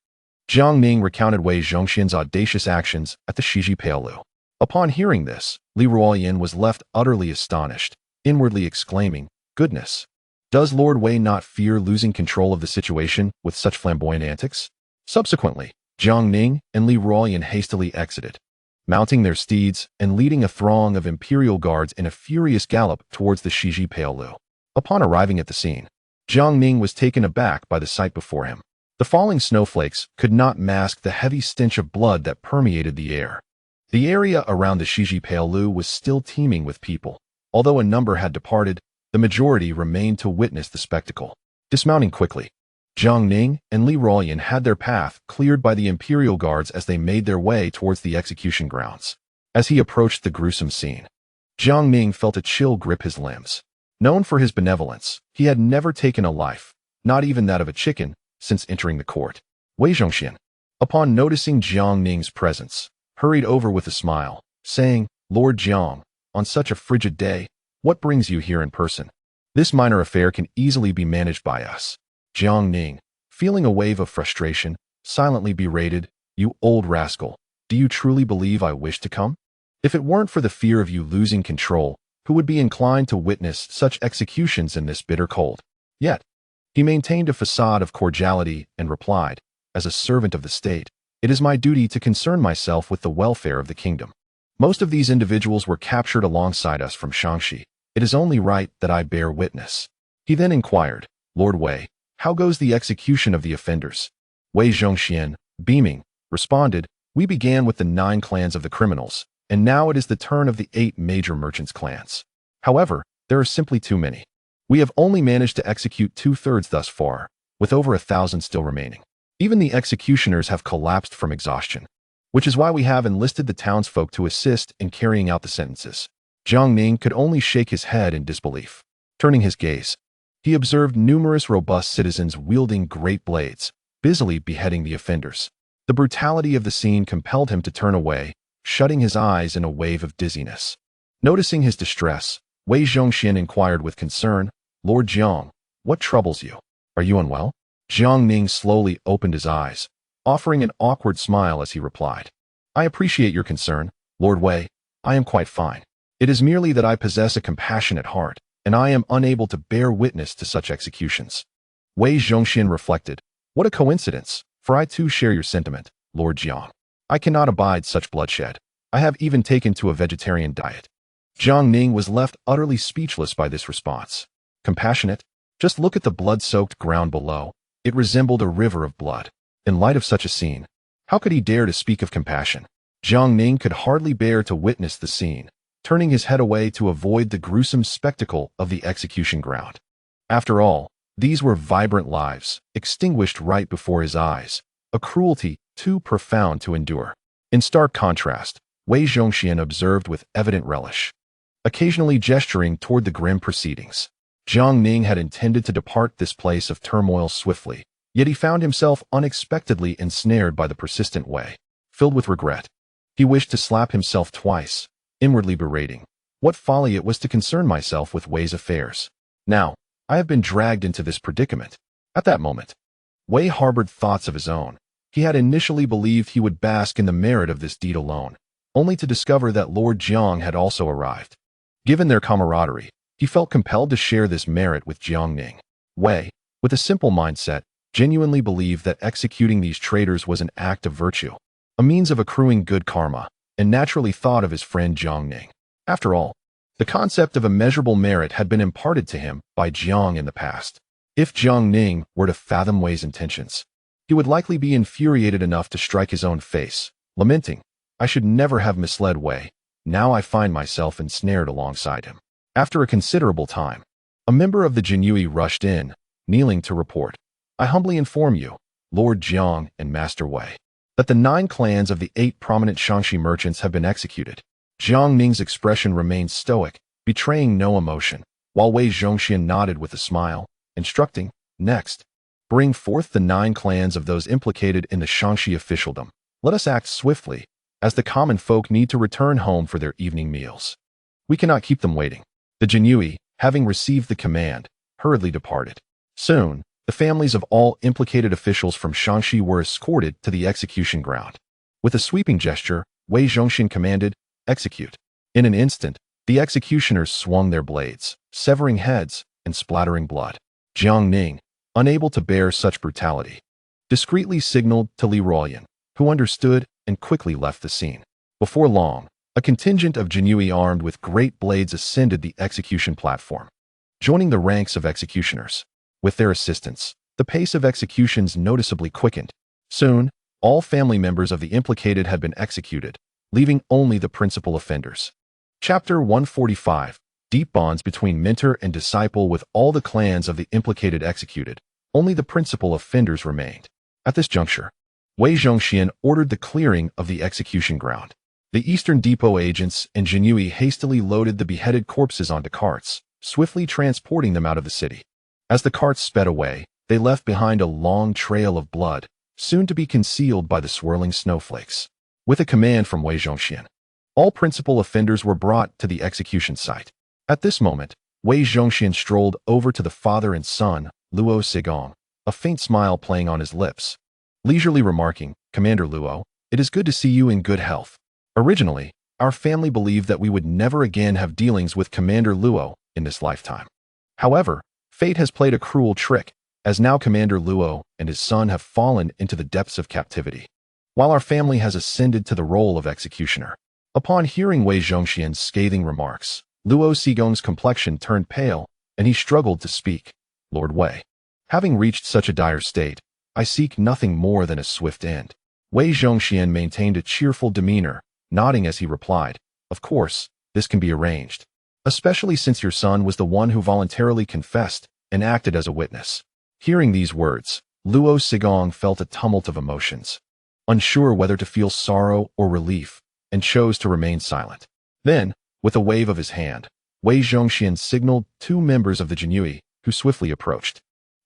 Jiang Ning recounted Wei Zhongxian's audacious actions at the Shiji Paolu. Upon hearing this, Li Ruoyan was left utterly astonished, inwardly exclaiming, Goodness! Does Lord Wei not fear losing control of the situation with such flamboyant antics? Subsequently, Jiang Ning and Li Ruoyan hastily exited, mounting their steeds and leading a throng of imperial guards in a furious gallop towards the Shiji Paolu. Upon arriving at the scene, Jiang Ning was taken aback by the sight before him. The falling snowflakes could not mask the heavy stench of blood that permeated the air. The area around the Shiji Paolu was still teeming with people. Although a number had departed, the majority remained to witness the spectacle. Dismounting quickly, Jiang Ning and Li Ruoyan had their path cleared by the imperial guards as they made their way towards the execution grounds. As he approached the gruesome scene, Jiang Ning felt a chill grip his limbs. Known for his benevolence, he had never taken a life, not even that of a chicken, since entering the court. Wei Zhongxian, upon noticing Jiang Ning's presence, hurried over with a smile, saying, Lord Jiang, on such a frigid day, what brings you here in person? This minor affair can easily be managed by us. Jiang Ning, feeling a wave of frustration, silently berated, You old rascal, do you truly believe I wish to come? If it weren't for the fear of you losing control, who would be inclined to witness such executions in this bitter cold? Yet, he maintained a facade of cordiality and replied, As a servant of the state, it is my duty to concern myself with the welfare of the kingdom. Most of these individuals were captured alongside us from Shaanxi. It is only right that I bear witness. He then inquired, Lord Wei, how goes the execution of the offenders? Wei Zhongxian, beaming, responded, We began with the 9 clans of the criminals, and now it is the turn of the 8 major merchants' clans. However, there are simply too many. We have only managed to execute 2/3 thus far, with over 1,000 still remaining. Even the executioners have collapsed from exhaustion, which is why we have enlisted the townsfolk to assist in carrying out the sentences. Jiang Ning could only shake his head in disbelief. Turning his gaze, he observed numerous robust citizens wielding great blades, busily beheading the offenders. The brutality of the scene compelled him to turn away, shutting his eyes in a wave of dizziness. Noticing his distress, Wei Zhongxian inquired with concern, Lord Jiang, what troubles you? Are you unwell? Jiang Ning slowly opened his eyes, offering an awkward smile as he replied, I appreciate your concern, Lord Wei. I am quite fine. It is merely that I possess a compassionate heart, and I am unable to bear witness to such executions. Wei Zhongxian reflected, What a coincidence, for I too share your sentiment, Lord Jiang. I cannot abide such bloodshed. I have even taken to a vegetarian diet. Jiang Ning was left utterly speechless by this response. Compassionate? Just look at the blood-soaked ground below. It resembled a river of blood. In light of such a scene, how could he dare to speak of compassion? Jiang Ning could hardly bear to witness the scene, turning his head away to avoid the gruesome spectacle of the execution ground. After all, these were vibrant lives, extinguished right before his eyes, a cruelty too profound to endure. In stark contrast, Wei Zhongxian observed with evident relish, occasionally gesturing toward the grim proceedings. Jiang Ning had intended to depart this place of turmoil swiftly, yet he found himself unexpectedly ensnared by the persistent Wei. Filled with regret, he wished to slap himself twice, inwardly berating, what folly it was to concern myself with Wei's affairs. Now, I have been dragged into this predicament. At that moment, Wei harbored thoughts of his own. He had initially believed he would bask in the merit of this deed alone, only to discover that Lord Jiang had also arrived. Given their camaraderie, he felt compelled to share this merit with Jiang Ning. Wei, with a simple mindset, genuinely believed that executing these traitors was an act of virtue, a means of accruing good karma, and naturally thought of his friend Jiang Ning. After all, the concept of immeasurable merit had been imparted to him by Jiang in the past. If Jiang Ning were to fathom Wei's intentions, he would likely be infuriated enough to strike his own face, lamenting, "I should never have misled Wei. Now I find myself ensnared alongside him." After a considerable time, a member of the Jianqi rushed in, kneeling to report, "I humbly inform you, Lord Jiang and Master Wei, that the 9 clans of the 8 prominent Tianqi merchants have been executed." Jiang Ning's expression remained stoic, betraying no emotion, while Wei Zhongxian nodded with a smile, instructing, "Next, bring forth the 9 clans of those implicated in the Tianqi officialdom. Let us act swiftly, as the common folk need to return home for their evening meals. We cannot keep them waiting." The Jianqi, having received the command, hurriedly departed. Soon, the families of all implicated officials from Tianqi were escorted to the execution ground. With a sweeping gesture, Wei Zhongxian commanded, "Execute." In an instant, the executioners swung their blades, severing heads and splattering blood. Jiang Ning, unable to bear such brutality, discreetly signaled to Li Ruoyan, who understood and quickly left the scene. Before long, a contingent of Jianqi armed with great blades ascended the execution platform, joining the ranks of executioners. With their assistance, the pace of executions noticeably quickened. Soon, all family members of the implicated had been executed, leaving only the principal offenders. Chapter 145. Deep bonds between mentor and disciple. With all the clans of the implicated executed, only the principal offenders remained. At this juncture, Wei Zhongxian ordered the clearing of the execution ground. The Eastern Depot agents and Jianqi hastily loaded the beheaded corpses onto carts, swiftly transporting them out of the city. As the carts sped away, they left behind a long trail of blood, soon to be concealed by the swirling snowflakes. With a command from Wei Zhongxian, all principal offenders were brought to the execution site. At this moment, Wei Zhongxian strolled over to the father and son, Luo Sigong, a faint smile playing on his lips, leisurely remarking, "Commander Luo, it is good to see you in good health. Originally, our family believed that we would never again have dealings with Commander Luo in this lifetime. However, fate has played a cruel trick, as now Commander Luo and his son have fallen into the depths of captivity, while our family has ascended to the role of executioner." Upon hearing Wei Zhongxian's scathing remarks, Luo Sigong's complexion turned pale, and he struggled to speak. "Lord Wei, having reached such a dire state, I seek nothing more than a swift end." Wei Zhongxian maintained a cheerful demeanor, nodding as he replied, "Of course, this can be arranged, especially since your son was the one who voluntarily confessed and acted as a witness." Hearing these words, Luo Sigong felt a tumult of emotions, unsure whether to feel sorrow or relief, and chose to remain silent. Then, with a wave of his hand, Wei Zhongxian signaled 2 members of the Jianqi, who swiftly approached.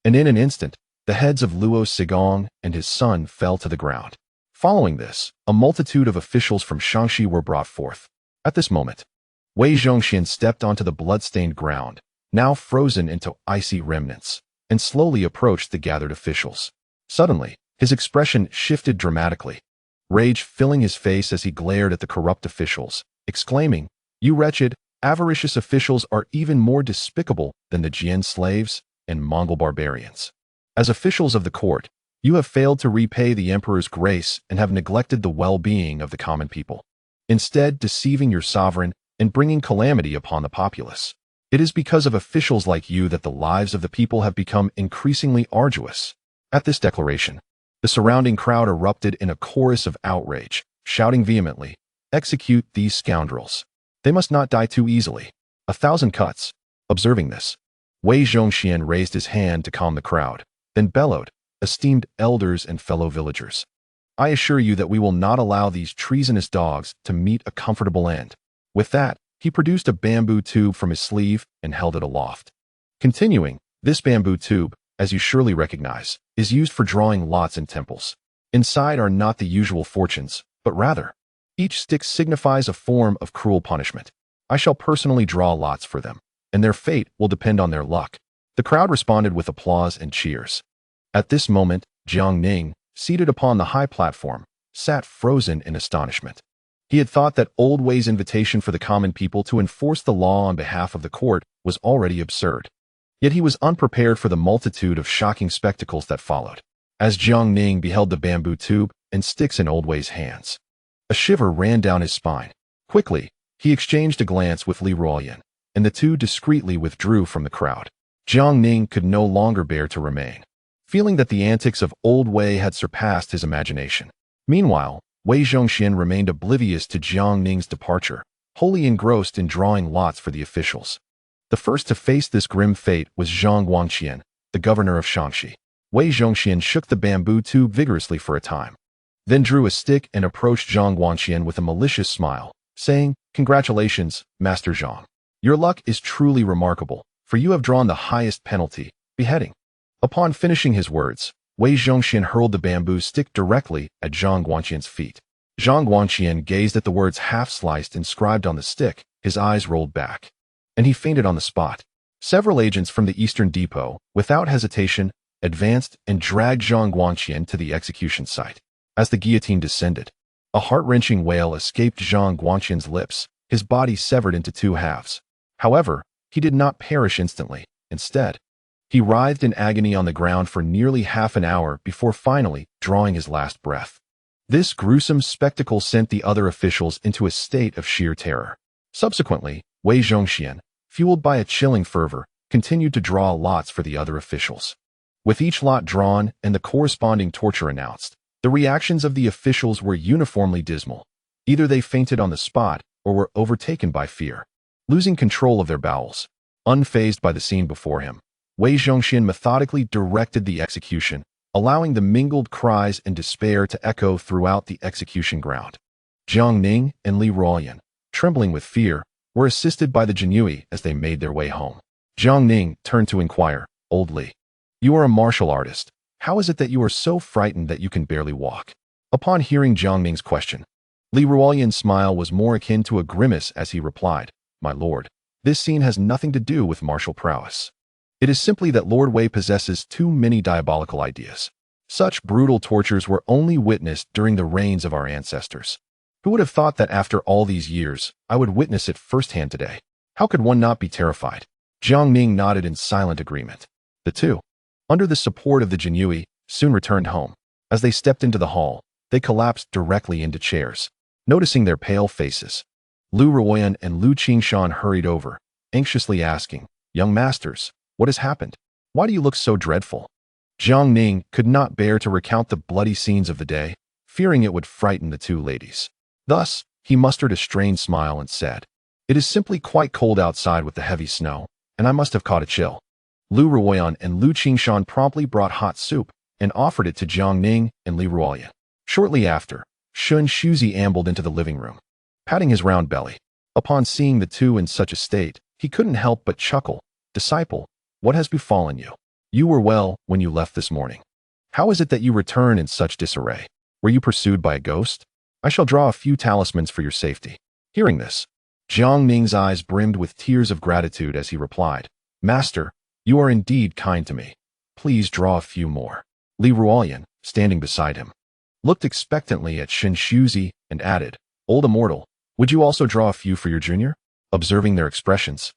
And in an instant, the heads of Luo Sigong and his son fell to the ground. Following this, a multitude of officials from Tianqi were brought forth. At this moment, Wei Zhongxian stepped onto the blood-stained ground, now frozen into icy remnants, and slowly approached the gathered officials. Suddenly, his expression shifted dramatically, rage filling his face as he glared at the corrupt officials, exclaiming, "You wretched, avaricious officials are even more despicable than the Jian slaves and Mongol barbarians. As officials of the court, you have failed to repay the emperor's grace and have neglected the well-being of the common people, instead deceiving your sovereign and bringing calamity upon the populace. It is because of officials like you that the lives of the people have become increasingly arduous." At this declaration, the surrounding crowd erupted in a chorus of outrage, shouting vehemently, "Execute these scoundrels. They must not die too easily. 1,000 cuts." Observing this, Wei Zhongxian raised his hand to calm the crowd, then bellowed, "Esteemed elders and fellow villagers, I assure you that we will not allow these treasonous dogs to meet a comfortable end." With that, he produced a bamboo tube from his sleeve and held it aloft. Continuing, "This bamboo tube, as you surely recognize, is used for drawing lots in temples. Inside are not the usual fortunes, but rather, each stick signifies a form of cruel punishment. I shall personally draw lots for them, and their fate will depend on their luck." The crowd responded with applause and cheers. At this moment, Jiang Ning, seated upon the high platform, sat frozen in astonishment. He had thought that Old Wei's invitation for the common people to enforce the law on behalf of the court was already absurd. Yet he was unprepared for the multitude of shocking spectacles that followed. As Jiang Ning beheld the bamboo tube and sticks in Old Wei's hands, a shiver ran down his spine. Quickly, he exchanged a glance with Li Ruoyan, and the two discreetly withdrew from the crowd. Jiang Ning could no longer bear to remain, feeling that the antics of Old Wei had surpassed his imagination. Meanwhile, Wei Zhongxian remained oblivious to Jiang Ning's departure, wholly engrossed in drawing lots for the officials. The first to face this grim fate was Zhang Guangqian, the governor of Tianqi. Wei Zhongxian shook the bamboo tube vigorously for a time, then drew a stick and approached Zhang Guangqian with a malicious smile, saying, "Congratulations, Master Zhang. Your luck is truly remarkable, for you have drawn the highest penalty, beheading." Upon finishing his words, Wei Zhongxian hurled the bamboo stick directly at Zhang Guangqian's feet. Zhang Guangqian gazed at the words half-sliced inscribed on the stick, his eyes rolled back, and he fainted on the spot. Several agents from the Eastern Depot, without hesitation, advanced and dragged Zhang Guangqian to the execution site. As the guillotine descended, a heart-wrenching wail escaped Zhang Guangqian's lips, his body severed into two halves. However, he did not perish instantly. Instead, he writhed in agony on the ground for nearly half an hour before finally drawing his last breath. This gruesome spectacle sent the other officials into a state of sheer terror. Subsequently, Wei Zhongxian, fueled by a chilling fervor, continued to draw lots for the other officials. With each lot drawn and the corresponding torture announced, the reactions of the officials were uniformly dismal. Either they fainted on the spot or were overtaken by fear, losing control of their bowels. Unfazed by the scene before him, Wei Zhongxian methodically directed the execution, allowing the mingled cries and despair to echo throughout the execution ground. Jiang Ning and Li Ruoyan, trembling with fear, were assisted by the Jianui as they made their way home. Jiang Ning turned to inquire, "Old Li, you are a martial artist. How is it that you are so frightened that you can barely walk?" Upon hearing Jiang Ning's question, Li Ruoyan's smile was more akin to a grimace as he replied, "My lord, this scene has nothing to do with martial prowess. It is simply that Lord Wei possesses too many diabolical ideas. Such brutal tortures were only witnessed during the reigns of our ancestors. Who would have thought that after all these years, I would witness it firsthand today? How could one not be terrified?" Jiang Ning nodded in silent agreement. The two, under the support of the Jianui, soon returned home. As they stepped into the hall, they collapsed directly into chairs. Noticing their pale faces, Lu Ruoyan and Lu Qingshan hurried over, anxiously asking, "Young masters, what has happened? Why do you look so dreadful?" Jiang Ning could not bear to recount the bloody scenes of the day, fearing it would frighten the two ladies. Thus, he mustered a strained smile and said, "It is simply quite cold outside with the heavy snow, and I must have caught a chill." Lu Ruoyan and Lu Qingshan promptly brought hot soup and offered it to Jiang Ning and Li Ruoyan. Shortly after, Shun Shuzi ambled into the living room, patting his round belly. Upon seeing the two in such a state, he couldn't help but chuckle. "Disciple, what has befallen you? You were well when you left this morning. How is it that you return in such disarray? Were you pursued by a ghost? I shall draw a few talismans for your safety." Hearing this, Jiang Ning's eyes brimmed with tears of gratitude as he replied, "Master, you are indeed kind to me. Please draw a few more." Li Ruoyan, standing beside him, looked expectantly at Shin Shuzi and added, "Old immortal, would you also draw a few for your junior?" Observing their expressions,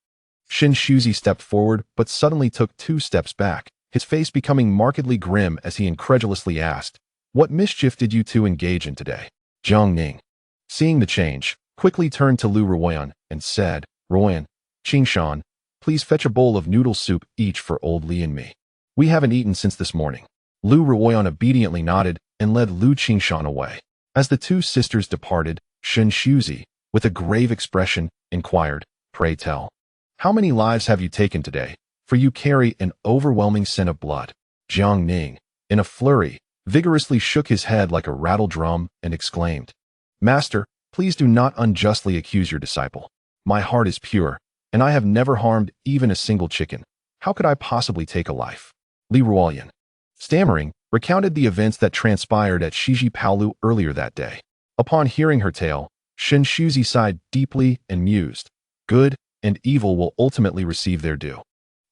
Shin Shuzi stepped forward but suddenly took 2 steps back, his face becoming markedly grim as he incredulously asked, "What mischief did you two engage in today?" Jiang Ning, seeing the change, quickly turned to Lu Ruoyan and said, "Ruoyan, Qingshan, please fetch a bowl of noodle soup each for old Li and me. We haven't eaten since this morning." Lu Ruoyan obediently nodded and led Lu Qingshan away. As the two sisters departed, Shin Shuzi, with a grave expression, inquired, "Pray tell, how many lives have you taken today? For you carry an overwhelming scent of blood." Jiang Ning, in a flurry, vigorously shook his head like a rattle drum and exclaimed, "Master, please do not unjustly accuse your disciple. My heart is pure, and I have never harmed even a single chicken. How could I possibly take a life?" Li Ruoyan, stammering, recounted the events that transpired at Shiji Paolu earlier that day. Upon hearing her tale, Shin Shuzi sighed deeply and mused, "Good and evil will ultimately receive their due.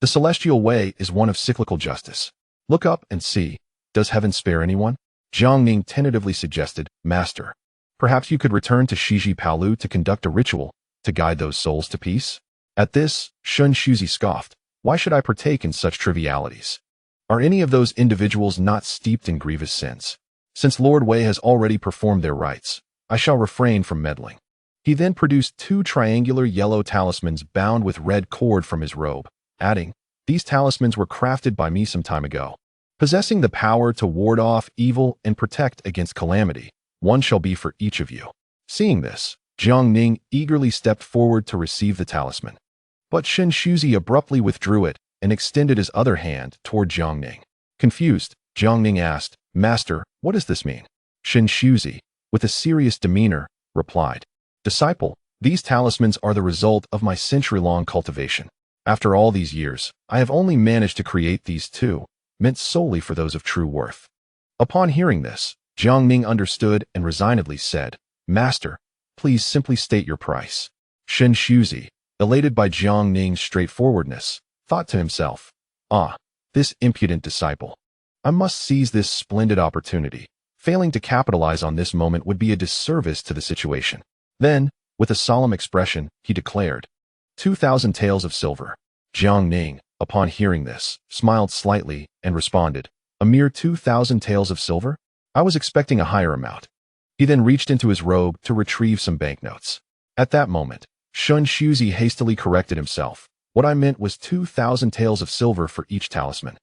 The celestial way is one of cyclical justice. Look up and see. Does heaven spare anyone? Jiang Ning tentatively suggested, Master. Perhaps you could return to Shiji Paolu to conduct a ritual, to guide those souls to peace? At this, Shun Shuzi scoffed. Why should I partake in such trivialities? Are any of those individuals not steeped in grievous sins? Since Lord Wei has already performed their rites, I shall refrain from meddling. He then produced 2 triangular yellow talismans bound with red cord from his robe, adding, These talismans were crafted by me some time ago. Possessing the power to ward off evil and protect against calamity, one shall be for each of you. Seeing this, Jiang Ning eagerly stepped forward to receive the talisman. But Shen Shuzi abruptly withdrew it and extended his other hand toward Jiang Ning. Confused, Jiang Ning asked, Master, what does this mean? Shen Shuzi, with a serious demeanor, replied, Disciple, these talismans are the result of my century-long cultivation. After all these years, I have only managed to create these 2, meant solely for those of true worth. Upon hearing this, Jiang Ning understood and resignedly said, Master, please simply state your price. Shen Shuzi, elated by Jiang Ning's straightforwardness, thought to himself, this impudent disciple. I must seize this splendid opportunity. Failing to capitalize on this moment would be a disservice to the situation. Then, with a solemn expression, he declared, 2,000 taels of silver. Jiang Ning, upon hearing this, smiled slightly and responded, A mere 2,000 taels of silver? I was expecting a higher amount. He then reached into his robe to retrieve some banknotes. At that moment, Shun Shuzi hastily corrected himself. What I meant was 2,000 taels of silver for each talisman,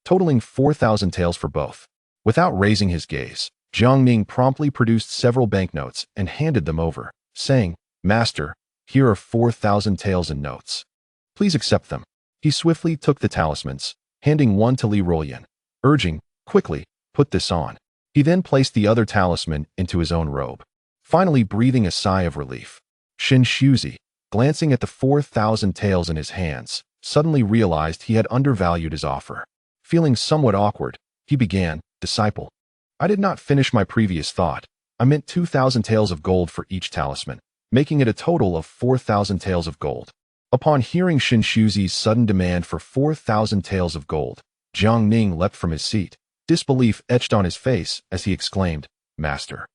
totaling 4,000 taels for both. Without raising his gaze, Jiang Ning promptly produced several banknotes and handed them over, saying, Master, here are 4,000 taels in notes. Please accept them. He swiftly took the talismans, handing one to Li Ruoyan, urging, Quickly, put this on. He then placed the other talisman into his own robe. Finally breathing a sigh of relief, Shen Shuzi, glancing at the 4,000 taels in his hands, suddenly realized he had undervalued his offer. Feeling somewhat awkward, he began, Disciple, I did not finish my previous thought. I meant 2,000 taels of gold for each talisman, making it a total of 4,000 taels of gold. Upon hearing Shen Shuzi's sudden demand for 4,000 taels of gold, Jiang Ning leapt from his seat, disbelief etched on his face as he exclaimed, Master,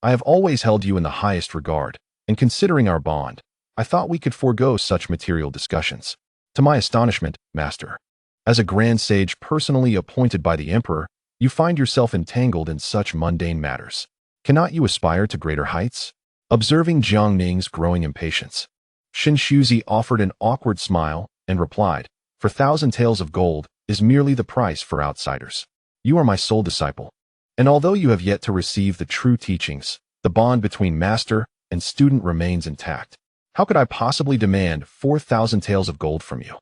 I have always held you in the highest regard, and considering our bond, I thought we could forego such material discussions. To my astonishment, Master, as a grand sage personally appointed by the Emperor, you find yourself entangled in such mundane matters. Cannot you aspire to greater heights? Observing Jiang Ning's growing impatience, Shen Shuzi offered an awkward smile and replied, For 1,000 taels of gold is merely the price for outsiders. You are my sole disciple, and although you have yet to receive the true teachings, the bond between master and student remains intact. How could I possibly demand 4,000 taels of gold from you?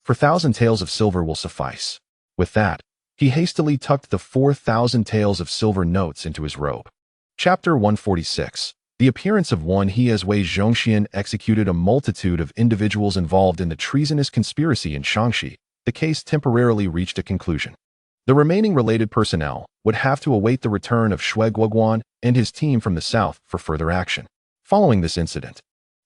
4,000 taels of silver will suffice. With that, he hastily tucked the 4,000 taels of silver notes into his robe. Chapter 146. The appearance of one he as Wei Zhongxian executed a multitude of individuals involved in the treasonous conspiracy in Tianqi. The case temporarily reached a conclusion. The remaining related personnel would have to await the return of Shui Guoguan and his team from the south for further action. Following this incident,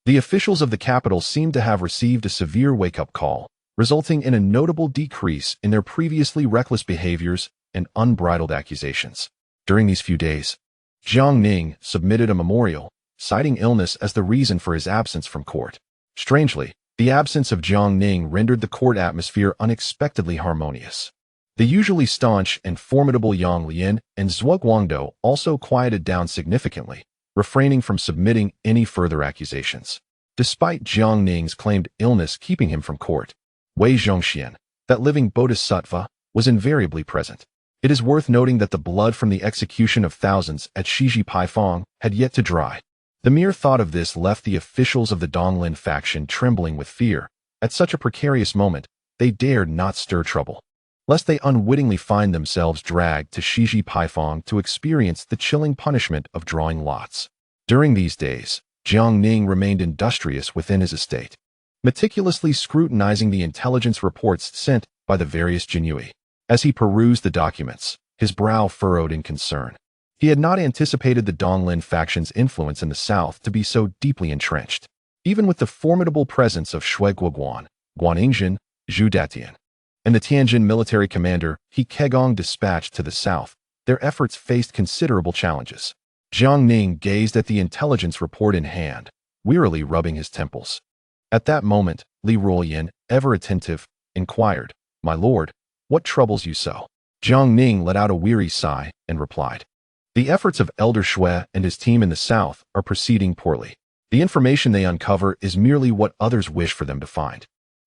the officials of the capital seemed to have received a severe wake-up call, resulting in a notable decrease in their previously reckless behaviors and unbridled accusations. During these few days, Jiang Ning submitted a memorial, citing illness as the reason for his absence from court. Strangely, the absence of Jiang Ning rendered the court atmosphere unexpectedly harmonious. The usually staunch and formidable Yang Lian and Zhuo Guangdou also quieted down significantly, refraining from submitting any further accusations. Despite Jiang Ning's claimed illness keeping him from court, Wei Zhongxian, that living bodhisattva, was invariably present. It is worth noting that the blood from the execution of thousands at Shiji Paifang had yet to dry. The mere thought of this left the officials of the Donglin faction trembling with fear. At such a precarious moment, they dared not stir trouble, lest they unwittingly find themselves dragged to Shiji Paifang to experience the chilling punishment of drawing lots. During these days, Jiang Ning remained industrious within his estate, meticulously scrutinizing the intelligence reports sent by the various Jinyui. As he perused the documents, his brow furrowed in concern. He had not anticipated the Donglin faction's influence in the south to be so deeply entrenched. Even with the formidable presence of Shui Guoguan, Guan Yingjin, Zhu Datian, and the Tianjin military commander He Kegong dispatched to the south, their efforts faced considerable challenges. Jiang Ning gazed at the intelligence report in hand, wearily rubbing his temples. At that moment, Li Ruoyan, ever attentive, inquired, "My lord, what troubles you so?" Jiang Ning let out a weary sigh and replied, "The efforts of Elder Shui and his team in the south are proceeding poorly. The information they uncover is merely what others wish for them to find.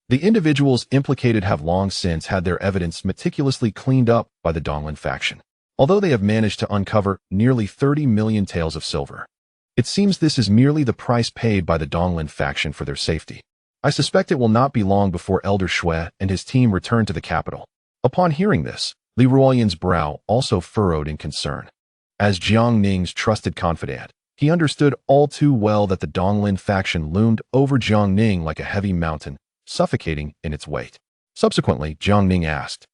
The individuals implicated have long since had their evidence meticulously cleaned up by the Donglin faction, although they have managed to uncover nearly 30 million taels of silver. It seems this is merely the price paid by the Donglin faction for their safety. I suspect it will not be long before Elder Shui and his team return to the capital." Upon hearing this, Li Ruoyan's brow also furrowed in concern. As Jiang Ning's trusted confidant, he understood all too well that the Donglin faction loomed over Jiang Ning like a heavy mountain, suffocating in its weight. Subsequently, Jiang Ning asked,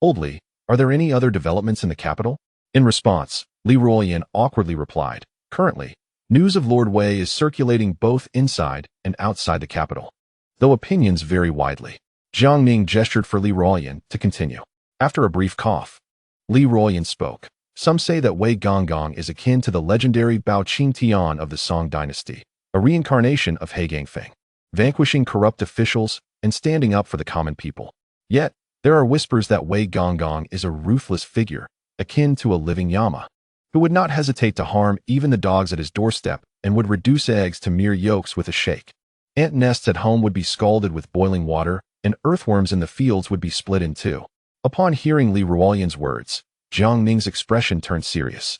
"Old Li, are there any other developments in the capital?" In response, Li Ruoyan awkwardly replied, "Currently, news of Lord Wei is circulating both inside and outside the capital, though opinions vary widely." Jiang Ning gestured for Li Ruoyan to continue. After a brief cough, Li Ruoyan spoke. "Some say that Wei Gonggong is akin to the legendary Bao Qing Tian of the Song dynasty, a reincarnation of He Gangfeng, vanquishing corrupt officials and standing up for the common people. Yet, there are whispers that Wei Gonggong is a ruthless figure, akin to a living Yama, who would not hesitate to harm even the dogs at his doorstep and would reduce eggs to mere yolks with a shake. Ant nests at home would be scalded with boiling water, and earthworms in the fields would be split in two." Upon hearing Li Ruoyan's words, Jiang Ning's expression turned serious,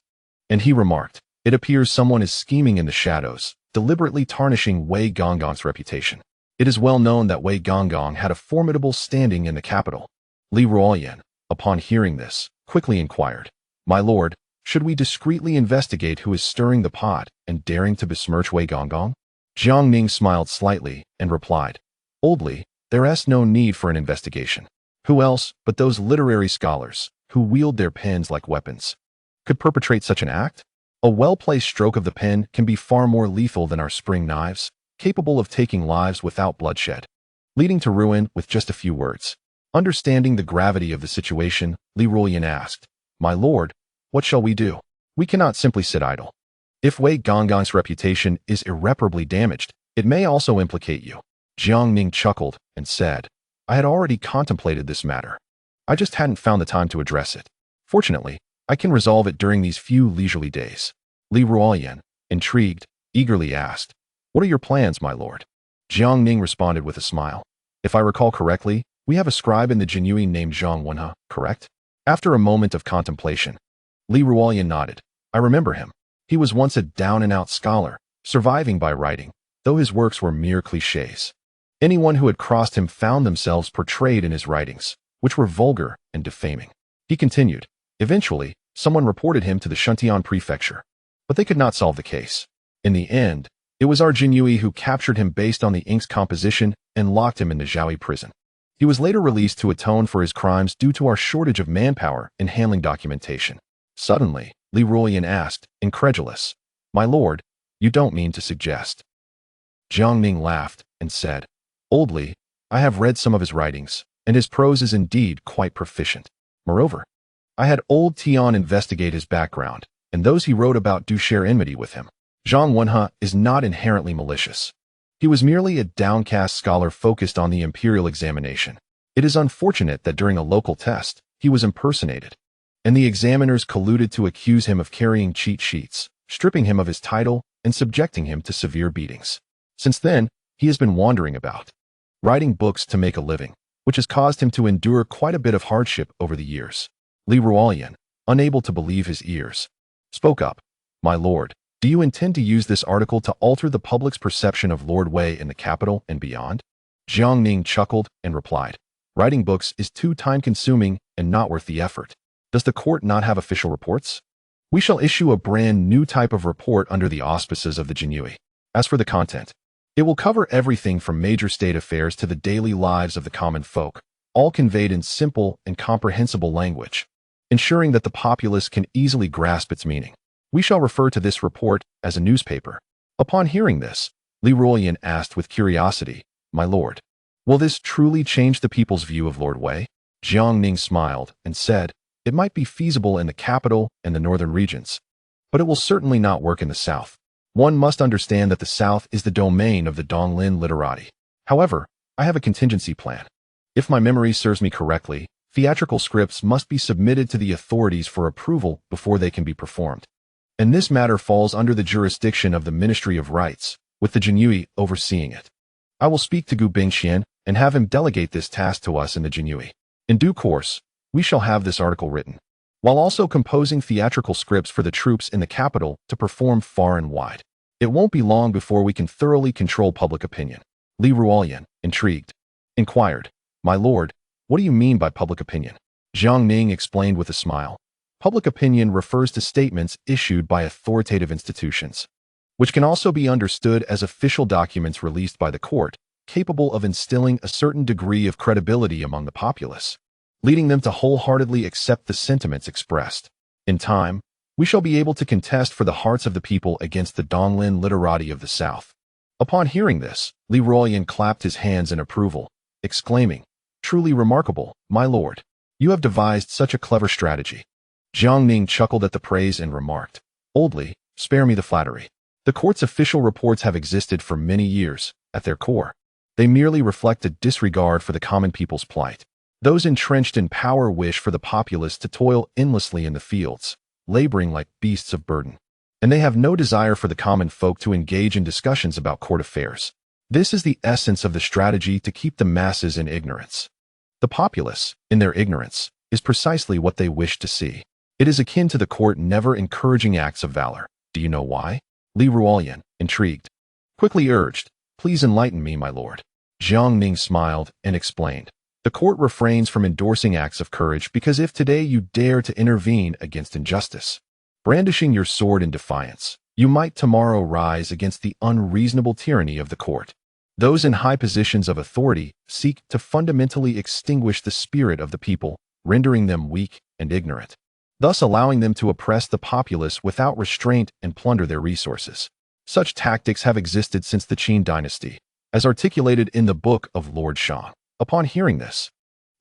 and he remarked, "It appears someone is scheming in the shadows, deliberately tarnishing Wei Gonggong's reputation. It is well known that Wei Gonggong had a formidable standing in the capital." Li Ruoyan, upon hearing this, quickly inquired, "My lord, should we discreetly investigate who is stirring the pot and daring to besmirch Wei Gonggong?" Jiang Ning smiled slightly and replied, "Old Li, there is no need for an investigation. Who else but those literary scholars, who wield their pens like weapons, could perpetrate such an act? A well-placed stroke of the pen can be far more lethal than our spring knives, capable of taking lives without bloodshed, leading to ruin with just a few words." Understanding the gravity of the situation, Li Ruoyan asked, "My lord, what shall we do? We cannot simply sit idle. If Wei Gonggong's reputation is irreparably damaged, it may also implicate you." Jiang Ning chuckled and said, "I had already contemplated this matter. I just hadn't found the time to address it. Fortunately, I can resolve it during these few leisurely days." Li Ruoyan, intrigued, eagerly asked, "What are your plans, my lord?" Jiang Ning responded with a smile, "If I recall correctly, we have a scribe in the Jinyue named Zhang Wenhe, correct?" After a moment of contemplation, Li Ruoyan nodded. "I remember him. He was once a down-and-out scholar, surviving by writing, though his works were mere clichés. Anyone who had crossed him found themselves portrayed in his writings, which were vulgar and defaming." He continued, "Eventually, someone reported him to the Shuntian prefecture, but they could not solve the case. In the end, it was our Jinyue who captured him based on the ink's composition and locked him in the Zhaoyi prison. He was later released to atone for his crimes due to our shortage of manpower in handling documentation." Suddenly, Li Ruoyan asked, incredulous, "My lord, you don't mean to suggest?" Jiang Ning laughed and said, "Old Li, I have read some of his writings, and his prose is indeed quite proficient. Moreover, I had old Tian investigate his background, and those he wrote about do share enmity with him. Zhang Wenhe is not inherently malicious. He was merely a downcast scholar focused on the imperial examination. It is unfortunate that during a local test, he was impersonated, and the examiners colluded to accuse him of carrying cheat sheets, stripping him of his title, and subjecting him to severe beatings. Since then, he has been wandering about, writing books to make a living, which has caused him to endure quite a bit of hardship over the years." Li Ruoyan, unable to believe his ears, spoke up, "My lord, do you intend to use this article to alter the public's perception of Lord Wei in the capital and beyond?" Jiang Ning chuckled and replied, "Writing books is too time-consuming and not worth the effort. Does the court not have official reports? We shall issue a brand new type of report under the auspices of the Jinyue. As for the content, it will cover everything from major state affairs to the daily lives of the common folk, all conveyed in simple and comprehensible language, ensuring that the populace can easily grasp its meaning. We shall refer to this report as a newspaper." Upon hearing this, Li Ruoyan asked with curiosity, "My lord, will this truly change the people's view of Lord Wei?" Jiang Ning smiled and said, "It might be feasible in the capital and the northern regions, but it will certainly not work in the south. One must understand that the south is the domain of the Donglin literati. However, I have a contingency plan. If my memory serves me correctly, theatrical scripts must be submitted to the authorities for approval before they can be performed. And this matter falls under the jurisdiction of the Ministry of Rights, with the Jianqi overseeing it. I will speak to Gu Bingxian and have him delegate this task to us in the Jianqi. In due course, we shall have this article written, while also composing theatrical scripts for the troops in the capital to perform far and wide. It won't be long before we can thoroughly control public opinion." Li Ruoyan, intrigued, inquired, "My lord, what do you mean by public opinion?" Jiang Ning explained with a smile. Public opinion refers to statements issued by authoritative institutions, which can also be understood as official documents released by the court, capable of instilling a certain degree of credibility among the populace, leading them to wholeheartedly accept the sentiments expressed. In time, we shall be able to contest for the hearts of the people against the Donglin literati of the south. Upon hearing this, Li Ruoyan clapped his hands in approval, exclaiming, "Truly remarkable, my lord. You have devised such a clever strategy." Jiang Ning chuckled at the praise and remarked, "Old Li, spare me the flattery. The court's official reports have existed for many years. At their core, they merely reflect a disregard for the common people's plight. Those entrenched in power wish for the populace to toil endlessly in the fields, laboring like beasts of burden. And they have no desire for the common folk to engage in discussions about court affairs. This is the essence of the strategy to keep the masses in ignorance. The populace, in their ignorance, is precisely what they wish to see. It is akin to the court never encouraging acts of valor. Do you know why?" Li Ruoyan, intrigued, quickly urged, "Please enlighten me, my lord." Jiang Ning smiled and explained, "The court refrains from endorsing acts of courage because if today you dare to intervene against injustice, brandishing your sword in defiance, you might tomorrow rise against the unreasonable tyranny of the court. Those in high positions of authority seek to fundamentally extinguish the spirit of the people, rendering them weak and ignorant, thus allowing them to oppress the populace without restraint and plunder their resources. Such tactics have existed since the Qin dynasty, as articulated in the book of Lord Jiang." Upon hearing this,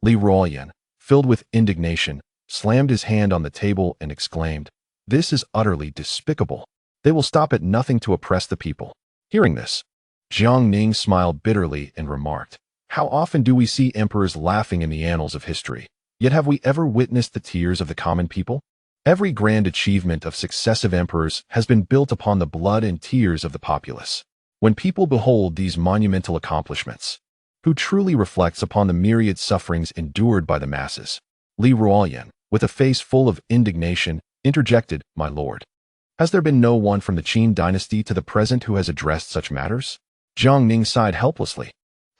Li Ruoyan, filled with indignation, slammed his hand on the table and exclaimed, "This is utterly despicable. They will stop at nothing to oppress the people." Hearing this, Jiang Ning smiled bitterly and remarked, "How often do we see emperors laughing in the annals of history? Yet have we ever witnessed the tears of the common people? Every grand achievement of successive emperors has been built upon the blood and tears of the populace. When people behold these monumental accomplishments, who truly reflects upon the myriad sufferings endured by the masses?" Li Ruoyan, with a face full of indignation, interjected, "My lord, has there been no one from the Qin dynasty to the present who has addressed such matters?" Jiang Ning sighed helplessly.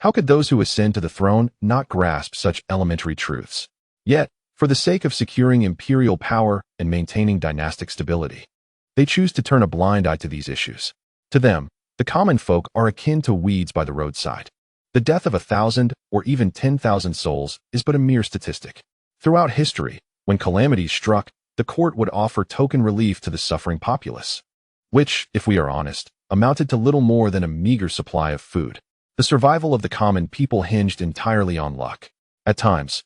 How could those who ascend to the throne not grasp such elementary truths? Yet, for the sake of securing imperial power and maintaining dynastic stability, they choose to turn a blind eye to these issues. To them, the common folk are akin to weeds by the roadside. The death of 1,000 or even 10,000 souls is but a mere statistic. Throughout history, when calamities struck, the court would offer token relief to the suffering populace, which, if we are honest, amounted to little more than a meager supply of food. The survival of the common people hinged entirely on luck. At times,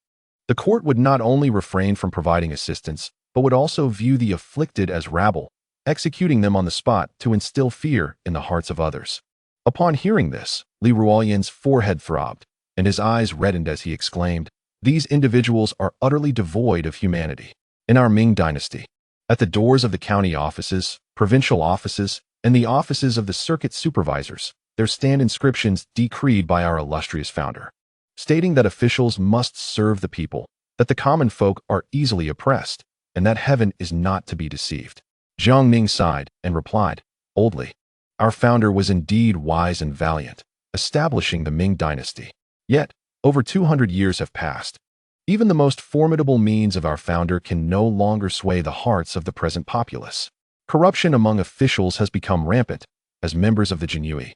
the court would not only refrain from providing assistance, but would also view the afflicted as rabble, executing them on the spot to instill fear in the hearts of others. Upon hearing this, Li Ruoyan's forehead throbbed, and his eyes reddened as he exclaimed, "These individuals are utterly devoid of humanity." In our Ming dynasty, at the doors of the county offices, provincial offices, and the offices of the circuit supervisors, there stand inscriptions decreed by our illustrious founder, stating that officials must serve the people, that the common folk are easily oppressed, and that heaven is not to be deceived. Jiang Ning sighed and replied, "Old Li, our founder was indeed wise and valiant, establishing the Ming dynasty. Yet, over 200 years have passed. Even the most formidable means of our founder can no longer sway the hearts of the present populace. Corruption among officials has become rampant. As members of the Jianqi,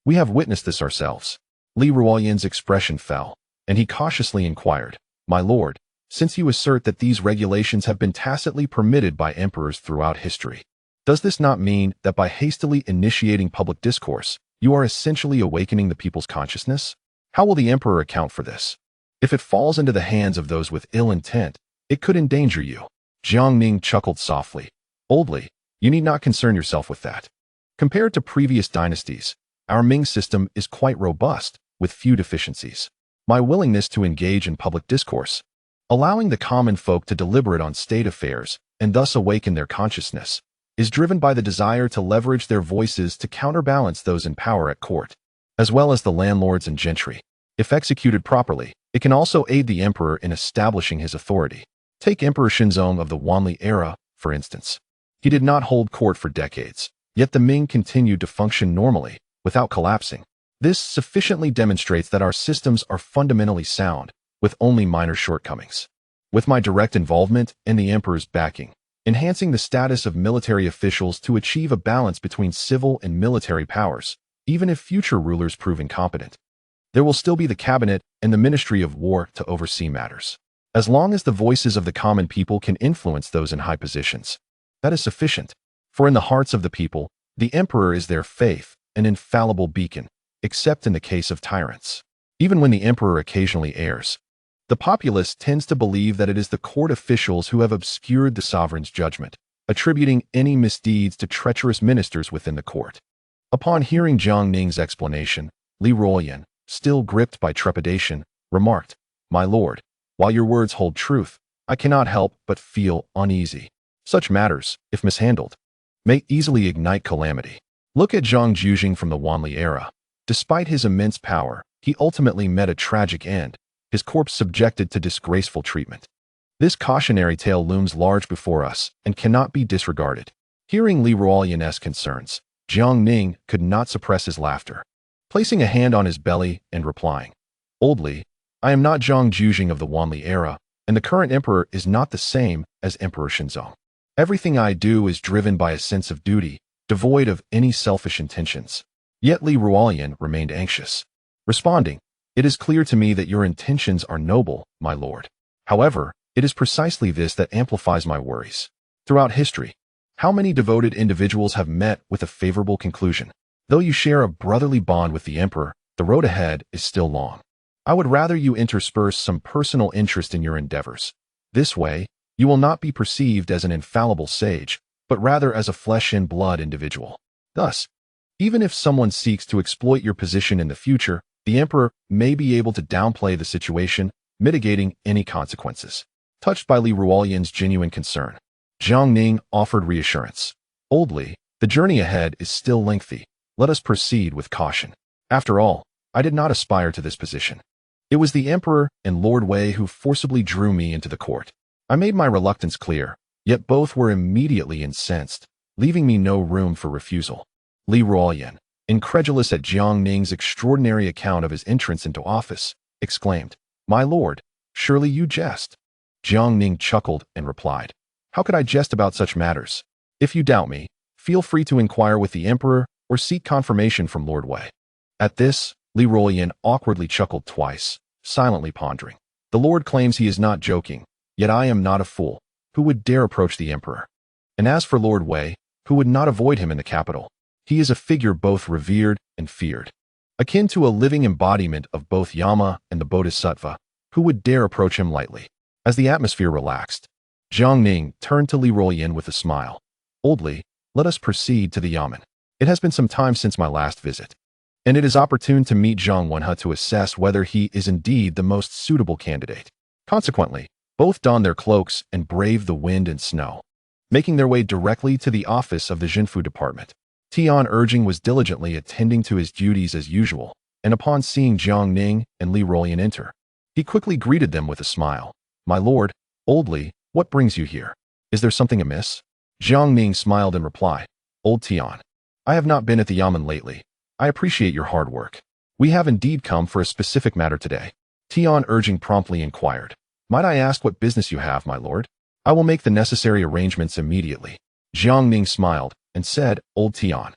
we have witnessed this ourselves." Li Ruoyan's expression fell, and he cautiously inquired, "My lord, since you assert that these regulations have been tacitly permitted by emperors throughout history, does this not mean that by hastily initiating public discourse, you are essentially awakening the people's consciousness? How will the emperor account for this?" If it falls into the hands of those with ill intent, it could endanger you. Jiang Ning chuckled softly. Oldly, you need not concern yourself with that. Compared to previous dynasties, our Ming system is quite robust, with few deficiencies. My willingness to engage in public discourse, allowing the common folk to deliberate on state affairs and thus awaken their consciousness, is driven by the desire to leverage their voices to counterbalance those in power at court, as well as the landlords and gentry. If executed properly, it can also aid the emperor in establishing his authority. Take Emperor Shenzong of the Wanli era, for instance. He did not hold court for decades, yet the Ming continued to function normally, without collapsing. This sufficiently demonstrates that our systems are fundamentally sound, with only minor shortcomings. With my direct involvement and the emperor's backing, enhancing the status of military officials to achieve a balance between civil and military powers, even if future rulers prove incompetent. There will still be the cabinet and the Ministry of War to oversee matters. As long as the voices of the common people can influence those in high positions, that is sufficient. For in the hearts of the people, the emperor is their faith, an infallible beacon, except in the case of tyrants. Even when the emperor occasionally errs, the populace tends to believe that it is the court officials who have obscured the sovereign's judgment, attributing any misdeeds to treacherous ministers within the court. Upon hearing Jiang Ning's explanation, Li Ruoyan, still gripped by trepidation, remarked, "My lord, while your words hold truth, I cannot help but feel uneasy. Such matters, if mishandled, may easily ignite calamity. Look at Zhang Jujing from the Wanli era. Despite his immense power, he ultimately met a tragic end, his corpse subjected to disgraceful treatment. This cautionary tale looms large before us and cannot be disregarded." Hearing Li Ruoyan's concerns, Jiang Ning could not suppress his laughter, placing a hand on his belly and replying, "Old Li, I am not Zhang Jujing of the Wanli era, and the current emperor is not the same as Emperor Shenzong. Everything I do is driven by a sense of duty, devoid of any selfish intentions." Yet Li Ruoyan remained anxious, responding, "It is clear to me that your intentions are noble, my lord. However, it is precisely this that amplifies my worries. Throughout history, how many devoted individuals have met with a favorable conclusion? Though you share a brotherly bond with the emperor, the road ahead is still long. I would rather you intersperse some personal interest in your endeavors. This way, you will not be perceived as an infallible sage, but rather as a flesh-and-blood individual. Thus, even if someone seeks to exploit your position in the future, the emperor may be able to downplay the situation, mitigating any consequences." Touched by Li Ruoyan's genuine concern, Jiang Ning offered reassurance. "Old Li, the journey ahead is still lengthy. Let us proceed with caution. After all, I did not aspire to this position. It was the emperor and Lord Wei who forcibly drew me into the court. I made my reluctance clear, yet both were immediately incensed, leaving me no room for refusal." Li Ruoyan, incredulous at Jiang Ning's extraordinary account of his entrance into office, exclaimed, "My lord, surely you jest." Jiang Ning chuckled and replied, "How could I jest about such matters? If you doubt me, feel free to inquire with the emperor or seek confirmation from Lord Wei." At this, Li Ruoyan awkwardly chuckled twice, silently pondering. The Lord claims he is not joking, yet I am not a fool. Who would dare approach the emperor? And as for Lord Wei, who would not avoid him in the capital? He is a figure both revered and feared, akin to a living embodiment of both Yama and the Bodhisattva. Who would dare approach him lightly? As the atmosphere relaxed, Jiang Ning turned to Li Ruoyan with a smile. "Old Li, let us proceed to the Yamen. It has been some time since my last visit, and it is opportune to meet Zhang Wenhe to assess whether he is indeed the most suitable candidate." Consequently, both donned their cloaks and braved the wind and snow, making their way directly to the office of the Jinfu department. Tianqi was diligently attending to his duties as usual, and upon seeing Jiang Ning and Li Ruoyan enter, he quickly greeted them with a smile. "My lord, Old Li, what brings you here? Is there something amiss?" Jiang Ning smiled in reply. "Old Tian, I have not been at the Yamen lately. I appreciate your hard work. We have indeed come for a specific matter today." Tianqi promptly inquired, "Might I ask what business you have, my lord? I will make the necessary arrangements immediately." Jiang Ning smiled and said, "Old Tian,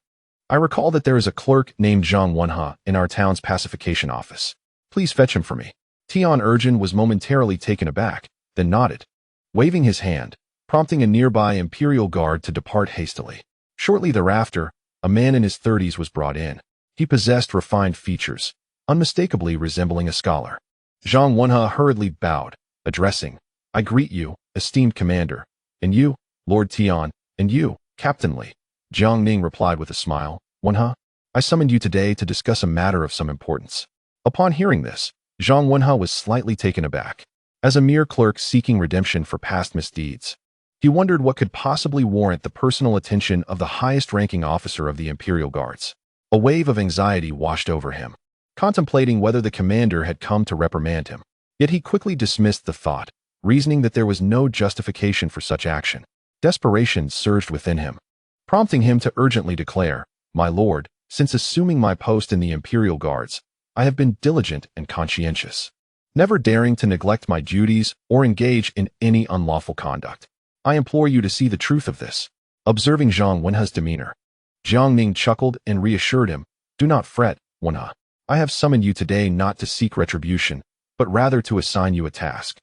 I recall that there is a clerk named Zhang Wenhe in our town's pacification office. Please fetch him for me." Tianqi was momentarily taken aback, then nodded, waving his hand, prompting a nearby imperial guard to depart hastily. Shortly thereafter, a man in his 30s was brought in. He possessed refined features, unmistakably resembling a scholar. Jiang Wenhe hurriedly bowed, addressing, I greet you, esteemed commander, and you, Lord Tian, and you, Captain Li. Jiang Ning replied with a smile, Wenhe, I summoned you today to discuss a matter of some importance. Upon hearing this, Jiang Wenhe was slightly taken aback. As a mere clerk seeking redemption for past misdeeds, he wondered what could possibly warrant the personal attention of the highest-ranking officer of the Imperial Guards. A wave of anxiety washed over him, contemplating whether the commander had come to reprimand him. Yet he quickly dismissed the thought, reasoning that there was no justification for such action. Desperation surged within him, prompting him to urgently declare, My lord, since assuming my post in the Imperial Guards, I have been diligent and conscientious, never daring to neglect my duties or engage in any unlawful conduct. I implore you to see the truth of this. Observing Jiang Wenhe's demeanor, Jiang Ning chuckled and reassured him, Do not fret, Wenhe. I have summoned you today not to seek retribution, but rather to assign you a task.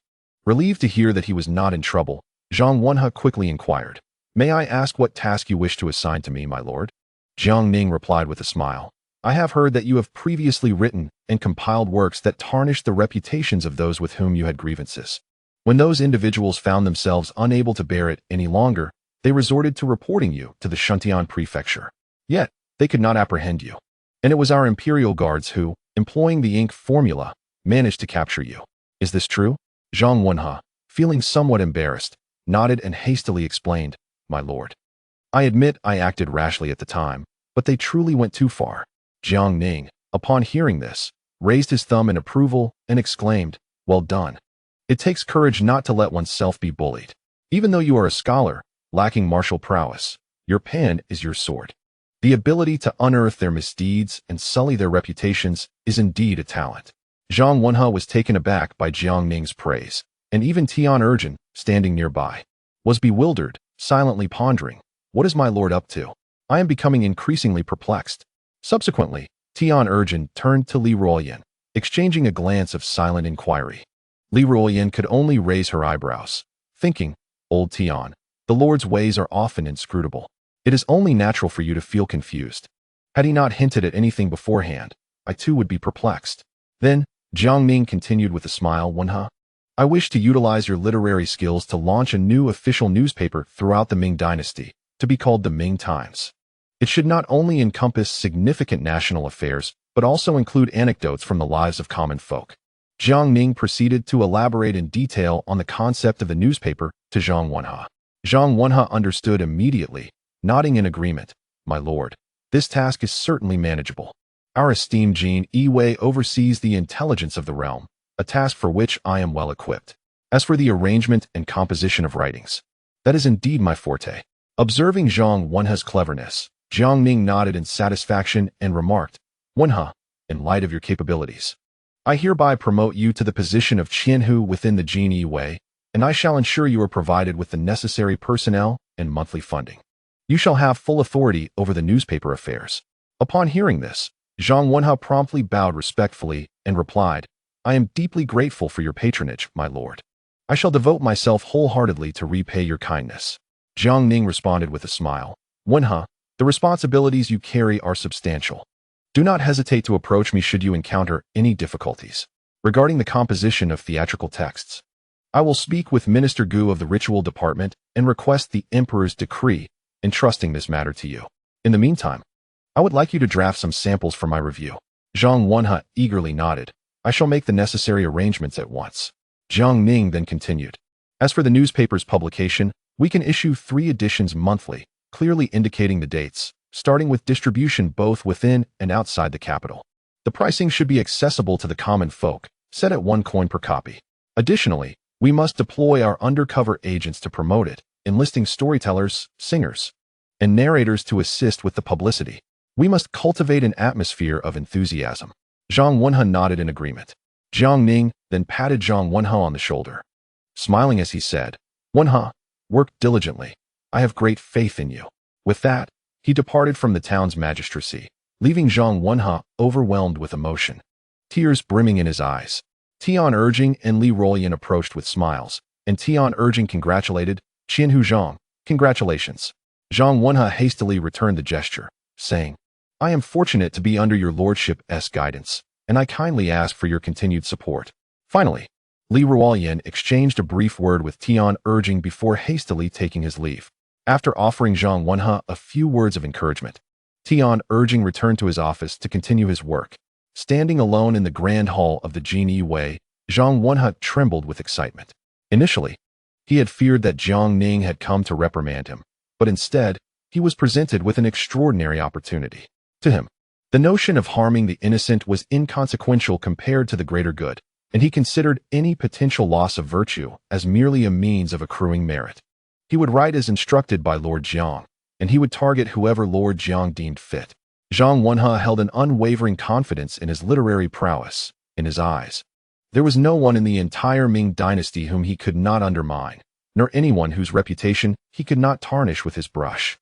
Relieved to hear that he was not in trouble, Jiang Wenhe quickly inquired, May I ask what task you wish to assign to me, my lord? Jiang Ning replied with a smile, I have heard that you have previously written and compiled works that tarnished the reputations of those with whom you had grievances. When those individuals found themselves unable to bear it any longer, they resorted to reporting you to the Shuntian prefecture. Yet, they could not apprehend you. And it was our Imperial Guards who, employing the ink formula, managed to capture you. Is this true? Jiang Wenhe, feeling somewhat embarrassed, nodded and hastily explained, My lord. I admit I acted rashly at the time, but they truly went too far. Jiang Ning, upon hearing this, raised his thumb in approval and exclaimed, Well done. It takes courage not to let oneself be bullied. Even though you are a scholar, lacking martial prowess, your pen is your sword. The ability to unearth their misdeeds and sully their reputations is indeed a talent. Jiang Wenhe was taken aback by Jiang Ning's praise, and even Tian Urjin, standing nearby, was bewildered, silently pondering, What is my lord up to? I am becoming increasingly perplexed. Subsequently, Tian Urjin turned to Li Ruoyan, exchanging a glance of silent inquiry. Li Ruoyan could only raise her eyebrows, thinking, Old Tian, the Lord's ways are often inscrutable. It is only natural for you to feel confused. Had he not hinted at anything beforehand, I too would be perplexed. Then, Jiang Ning continued with a smile, Wenhe, I wish to utilize your literary skills to launch a new official newspaper throughout the Ming dynasty, to be called the Ming Times. It should not only encompass significant national affairs, but also include anecdotes from the lives of common folk. Jiang Ning proceeded to elaborate in detail on the concept of the newspaper to Jiang Wenhe. Jiang Wenhe understood immediately, nodding in agreement. My lord, this task is certainly manageable. Our esteemed Jiang Yi oversees the intelligence of the realm, a task for which I am well equipped. As for the arrangement and composition of writings, that is indeed my forte. Observing Jiang Wenhe's cleverness, Jiang Ning nodded in satisfaction and remarked, Wenhe, in light of your capabilities, I hereby promote you to the position of Qianhu within the Jiang Yi, and I shall ensure you are provided with the necessary personnel and monthly funding. You shall have full authority over the newspaper affairs. Upon hearing this, Jiang Wenhe promptly bowed respectfully and replied, I am deeply grateful for your patronage, my lord. I shall devote myself wholeheartedly to repay your kindness. Jiang Ning responded with a smile, Wenhe, the responsibilities you carry are substantial. Do not hesitate to approach me should you encounter any difficulties. Regarding the composition of theatrical texts, I will speak with Minister Gu of the Ritual Department and request the Emperor's decree, entrusting this matter to you. In the meantime, I would like you to draft some samples for my review. Jiang Wenhe eagerly nodded. I shall make the necessary arrangements at once. Jiang Ning then continued. As for the newspaper's publication, we can issue 3 editions monthly, clearly indicating the dates, starting with distribution both within and outside the capital. The pricing should be accessible to the common folk, set at 1 coin per copy. Additionally, we must deploy our undercover agents to promote it, enlisting storytellers, singers, and narrators to assist with the publicity. We must cultivate an atmosphere of enthusiasm. Jiang Wenhe nodded in agreement. Jiang Ning then patted Jiang Wenhe on the shoulder, smiling as he said, Wenhe, work diligently. I have great faith in you. With that, he departed from the town's magistracy, leaving Jiang Wenhe overwhelmed with emotion, tears brimming in his eyes. Tian Urjin and Li Ruoyan approached with smiles, and Tian Urjin congratulated Qianhu Zhang. Congratulations. Jiang Wenhe hastily returned the gesture, saying, I am fortunate to be under your lordship's guidance, and I kindly ask for your continued support. Finally, Li Ruoyan exchanged a brief word with Tian urging before hastily taking his leave. After offering Zhang Wenhe a few words of encouragement, Tian urging returned to his office to continue his work. Standing alone in the grand hall of the Jiang Wei, Zhang Wenhe trembled with excitement. Initially, he had feared that Jiang Ning had come to reprimand him, but instead, he was presented with an extraordinary opportunity. To him, the notion of harming the innocent was inconsequential compared to the greater good, and he considered any potential loss of virtue as merely a means of accruing merit. He would write as instructed by Lord Jiang, and he would target whoever Lord Jiang deemed fit. Zhang Wenhe held an unwavering confidence in his literary prowess. In his eyes, there was no one in the entire Ming dynasty whom he could not undermine, nor anyone whose reputation he could not tarnish with his brush.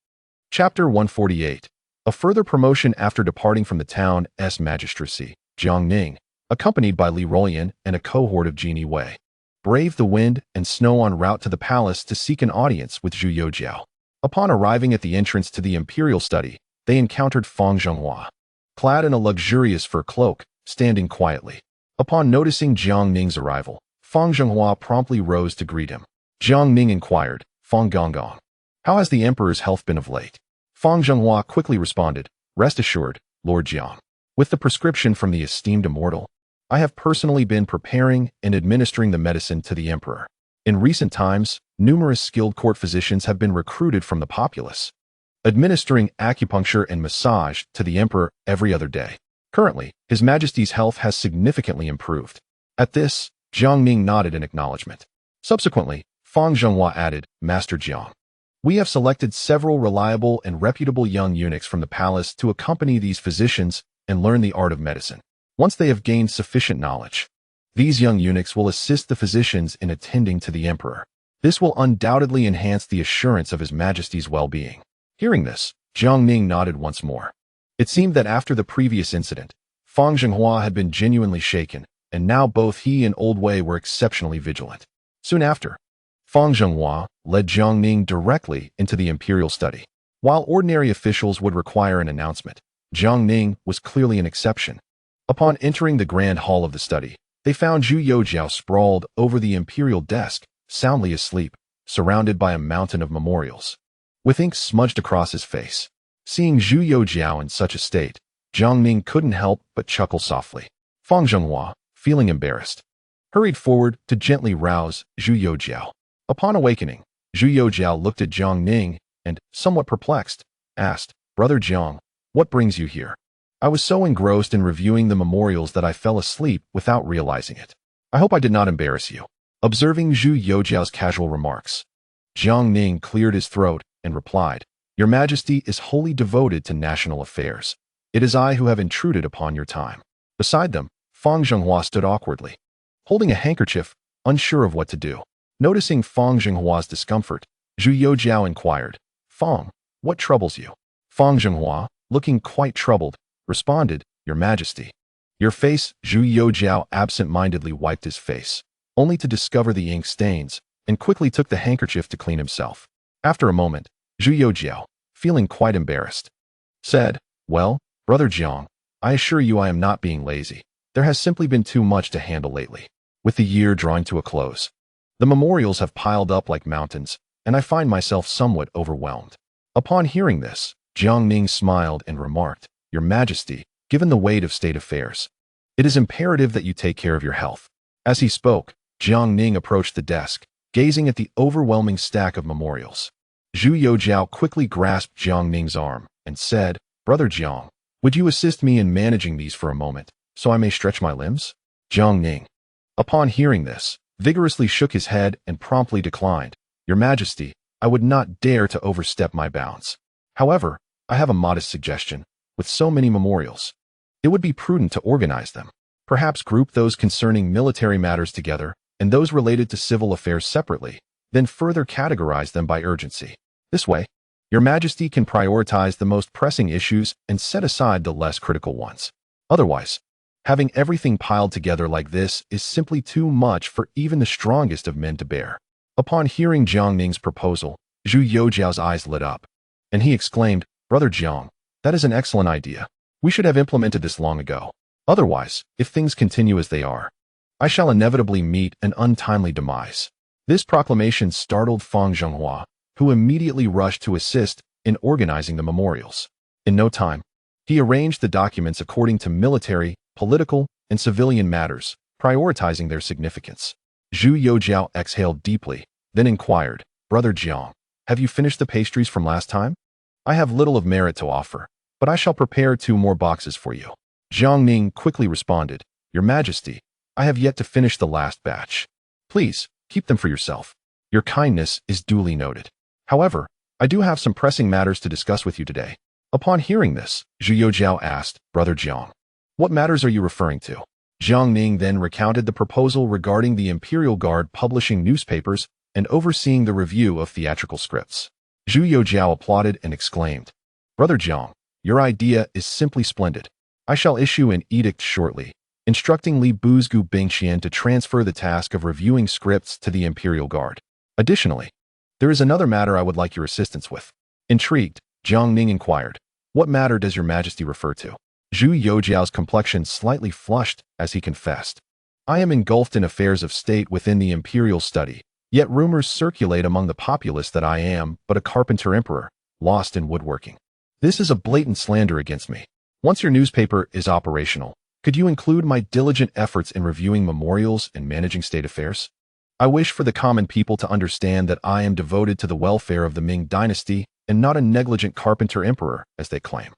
Chapter 148. A further promotion after departing from the town's magistracy, Jiang Ning, accompanied by Li Ruoyan and a cohort of Jiang Wei, braved the wind and snow en route to the palace to seek an audience with Zhu Youjiao. Upon arriving at the entrance to the imperial study, they encountered Fang Zhenghua, clad in a luxurious fur cloak, standing quietly. Upon noticing Jiang Ning's arrival, Fang Zhenghua promptly rose to greet him. Jiang Ning inquired, "Fang Gonggong, how has the emperor's health been of late?" Fang Zhenghua quickly responded, "Rest assured, Lord Jiang. With the prescription from the esteemed immortal, I have personally been preparing and administering the medicine to the emperor. In recent times, numerous skilled court physicians have been recruited from the populace, administering acupuncture and massage to the emperor every other day. Currently, His Majesty's health has significantly improved." At this, Jiang Ning nodded in acknowledgement. Subsequently, Fang Zhenghua added, "Master Jiang, we have selected several reliable and reputable young eunuchs from the palace to accompany these physicians and learn the art of medicine. Once they have gained sufficient knowledge, these young eunuchs will assist the physicians in attending to the emperor. This will undoubtedly enhance the assurance of His Majesty's well-being." Hearing this, Jiang Ning nodded once more. It seemed that after the previous incident, Fang Zhenghua had been genuinely shaken, and now both he and Old Wei were exceptionally vigilant. Soon after, Fang Zhenghua led Jiang Ning directly into the imperial study. While ordinary officials would require an announcement, Jiang Ning was clearly an exception. Upon entering the grand hall of the study, they found Zhu Youjiao sprawled over the imperial desk, soundly asleep, surrounded by a mountain of memorials, with ink smudged across his face. Seeing Zhu Youjiao in such a state, Jiang Ning couldn't help but chuckle softly. Fang Zhenghua, feeling embarrassed, hurried forward to gently rouse Zhu Youjiao. Upon awakening, Zhu Youjiao looked at Jiang Ning and, somewhat perplexed, asked, "Brother Jiang, what brings you here?" "I was so engrossed in reviewing the memorials that I fell asleep without realizing it. I hope I did not embarrass you." Observing Zhu Youjiao's casual remarks, Jiang Ning cleared his throat and replied, "Your Majesty is wholly devoted to national affairs. It is I who have intruded upon your time." Beside them, Fang Zhenghua stood awkwardly, holding a handkerchief, unsure of what to do. Noticing Fang Zhenghua's discomfort, Zhu Youjiao inquired, "Fang, what troubles you?" Fang Zhenghua, looking quite troubled, responded, "Your Majesty." "Your face?" Zhu Youjiao absent-mindedly wiped his face, only to discover the ink stains, and quickly took the handkerchief to clean himself. After a moment, Zhu Youjiao, feeling quite embarrassed, said, "Well, Brother Jiang, I assure you I am not being lazy. There has simply been too much to handle lately. With the year drawing to a close, the memorials have piled up like mountains, and I find myself somewhat overwhelmed." Upon hearing this, Jiang Ning smiled and remarked, "Your Majesty, given the weight of state affairs, it is imperative that you take care of your health." As he spoke, Jiang Ning approached the desk, gazing at the overwhelming stack of memorials. Zhu Youjiao quickly grasped Jiang Ning's arm and said, "Brother Jiang, would you assist me in managing these for a moment, so I may stretch my limbs?" Jiang Ning, upon hearing this, vigorously shook his head and promptly declined, "Your Majesty, I would not dare to overstep my bounds. However, I have a modest suggestion. With so many memorials, it would be prudent to organize them. Perhaps group those concerning military matters together and those related to civil affairs separately, then further categorize them by urgency. This way, Your Majesty can prioritize the most pressing issues and set aside the less critical ones. Otherwise, having everything piled together like this is simply too much for even the strongest of men to bear." Upon hearing Jiang Ning's proposal, Zhu Youjiao's eyes lit up, and he exclaimed, "Brother Jiang, that is an excellent idea. We should have implemented this long ago. Otherwise, if things continue as they are, I shall inevitably meet an untimely demise. This proclamation startled Fang Zhenghua, who immediately rushed to assist in organizing the memorials. In no time, he arranged the documents according to military, political, and civilian matters, prioritizing their significance. Zhu Youjiao exhaled deeply, then inquired, Brother Jiang, have you finished the pastries from last time? I have little of merit to offer, but I shall prepare 2 more boxes for you. Jiang Ning quickly responded, Your Majesty, I have yet to finish the last batch. Please, keep them for yourself. Your kindness is duly noted. However, I do have some pressing matters to discuss with you today. Upon hearing this, Zhu Youjiao asked, Brother Jiang, what matters are you referring to? Jiang Ning then recounted the proposal regarding the Imperial Guard publishing newspapers and overseeing the review of theatrical scripts. Zhu Youjiao applauded and exclaimed, Brother Jiang, your idea is simply splendid. I shall issue an edict shortly, instructing Li Buzgu Bingxian to transfer the task of reviewing scripts to the Imperial Guard. Additionally, there is another matter I would like your assistance with. Intrigued, Jiang Ning inquired, What matter does your Majesty refer to? Zhu Youjiao's complexion slightly flushed as he confessed, I am engulfed in affairs of state within the imperial study, yet rumors circulate among the populace that I am but a carpenter emperor, lost in woodworking. This is a blatant slander against me. Once your newspaper is operational, could you include my diligent efforts in reviewing memorials and managing state affairs? I wish for the common people to understand that I am devoted to the welfare of the Ming dynasty and not a negligent carpenter emperor, as they claim.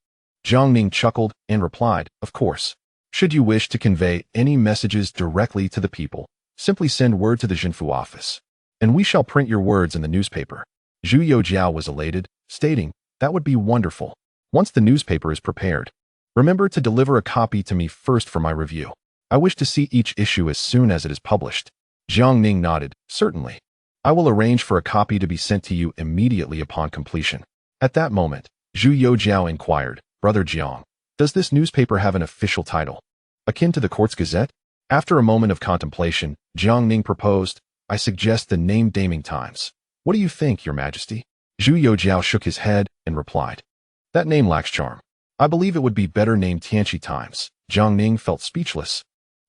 Jiang Ning chuckled and replied, Of course. Should you wish to convey any messages directly to the people, simply send word to the Jinfu office, and we shall print your words in the newspaper. Zhu Youjiao was elated, stating, That would be wonderful. Once the newspaper is prepared, remember to deliver a copy to me first for my review. I wish to see each issue as soon as it is published. Jiang Ning nodded, Certainly. I will arrange for a copy to be sent to you immediately upon completion. At that moment, Zhu Youjiao inquired, Brother Jiang, does this newspaper have an official title, akin to the Court's Gazette? After a moment of contemplation, Jiang Ning proposed, I suggest the name Daming Times. What do you think, Your Majesty? Zhu Youjiao shook his head and replied, That name lacks charm. I believe it would be better named Tianqi Times. Jiang Ning felt speechless,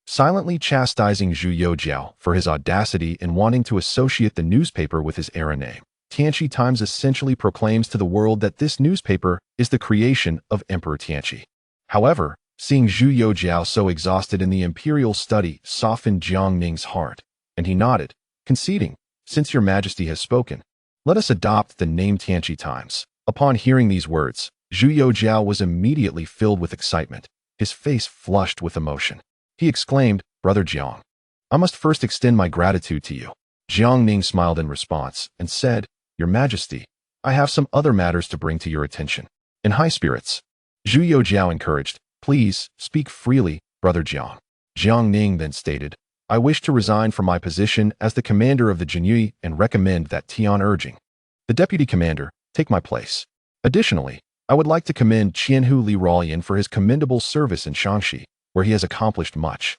silently chastising Zhu Youjiao for his audacity in wanting to associate the newspaper with his era name. Tianqi Times essentially proclaims to the world that this newspaper is the creation of Emperor Tianqi. However, seeing Zhu Youjiao so exhausted in the imperial study softened Jiang Ning's heart, and he nodded, conceding, Since your Majesty has spoken, let us adopt the name Tianqi Times. Upon hearing these words, Zhu Youjiao was immediately filled with excitement, his face flushed with emotion. He exclaimed, Brother Jiang, I must first extend my gratitude to you. Jiang Ning smiled in response and said, Your Majesty, I have some other matters to bring to your attention. In high spirits, Zhu Youjiao encouraged, Please, speak freely, Brother Jiang. Jiang Ning then stated, I wish to resign from my position as the commander of the Jiangyi and recommend that Tian Urging, the deputy commander, take my place. Additionally, I would like to commend Qianhu Li Ruoyan for his commendable service in Shaanxi, where he has accomplished much,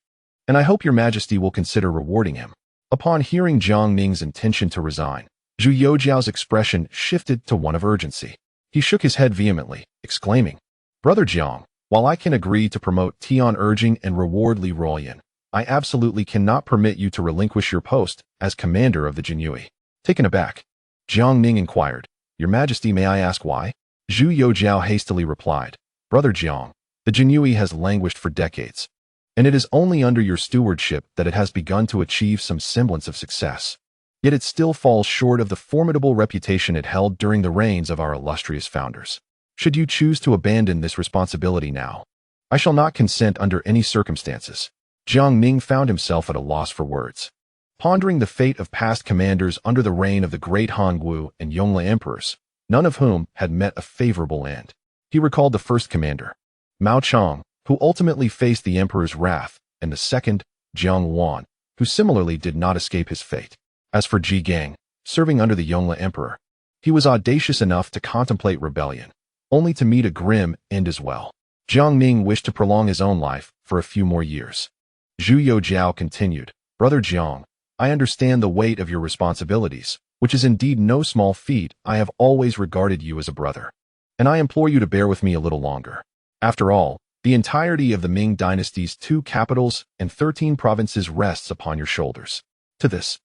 and I hope your Majesty will consider rewarding him. Upon hearing Jiang Ning's intention to resign, Zhu Youjiao's expression shifted to one of urgency. He shook his head vehemently, exclaiming, Brother Jiang, while I can agree to promote Tian Urging and reward Li Ruoyan, I absolutely cannot permit you to relinquish your post as commander of the Jiangyi. Taken aback, Jiang Ning inquired, Your Majesty, may I ask why? Zhu Youjiao hastily replied, Brother Jiang, the Jiangyi has languished for decades, and it is only under your stewardship that it has begun to achieve some semblance of success. Yet it still falls short of the formidable reputation it held during the reigns of our illustrious founders. Should you choose to abandon this responsibility now, I shall not consent under any circumstances. Jiang Ning found himself at a loss for words. Pondering the fate of past commanders under the reign of the great Hongwu and Yongle emperors, none of whom had met a favorable end. He recalled the first commander, Mao Chang, who ultimately faced the emperor's wrath, and the second, Jiang Wan, who similarly did not escape his fate. As for Ji Gang, serving under the Yongle emperor, he was audacious enough to contemplate rebellion, only to meet a grim end as well. Jiang Ning wished to prolong his own life for a few more years. Zhu Youjiao continued, Brother Jiang, I understand the weight of your responsibilities, which is indeed no small feat. I have always regarded you as a brother, and I implore you to bear with me a little longer. After all, The entirety of the Ming dynasty's 2 capitals and 13 provinces rests upon your shoulders. To this,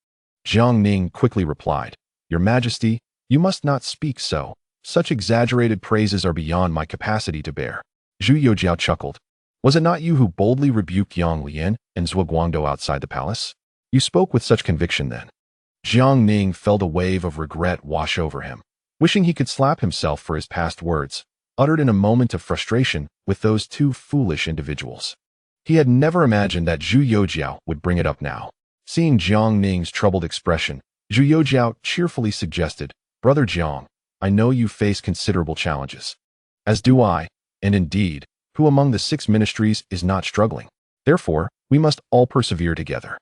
Jiang Ning quickly replied, Your Majesty, you must not speak so. Such exaggerated praises are beyond my capacity to bear. Zhu Youjiao chuckled. Was it not you who boldly rebuked Yang Lian and Zhuo Guangdou outside the palace? You spoke with such conviction then. Jiang Ning felt a wave of regret wash over him, wishing he could slap himself for his past words, uttered in a moment of frustration with those 2 foolish individuals. He had never imagined that Zhu Youjiao would bring it up now. Seeing Jiang Ning's troubled expression, Zhu Youjiao cheerfully suggested, Brother Jiang, I know you face considerable challenges. As do I, and indeed, who among the 6 ministries is not struggling? Therefore, we must all persevere together.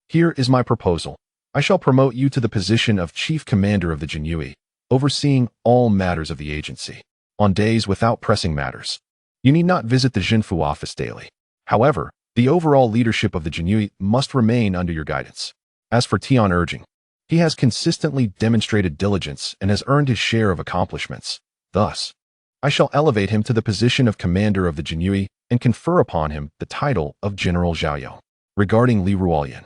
Here is my proposal. I shall promote you to the position of Chief Commander of the Jinyue, overseeing all matters of the agency. On days without pressing matters, you need not visit the Jinfu office daily. However, the overall leadership of the Jinyue must remain under your guidance. As for Tian Urging, he has consistently demonstrated diligence and has earned his share of accomplishments. Thus, I shall elevate him to the position of Commander of the Jinyue and confer upon him the title of General Zhaoyou. Regarding Li Ruolian,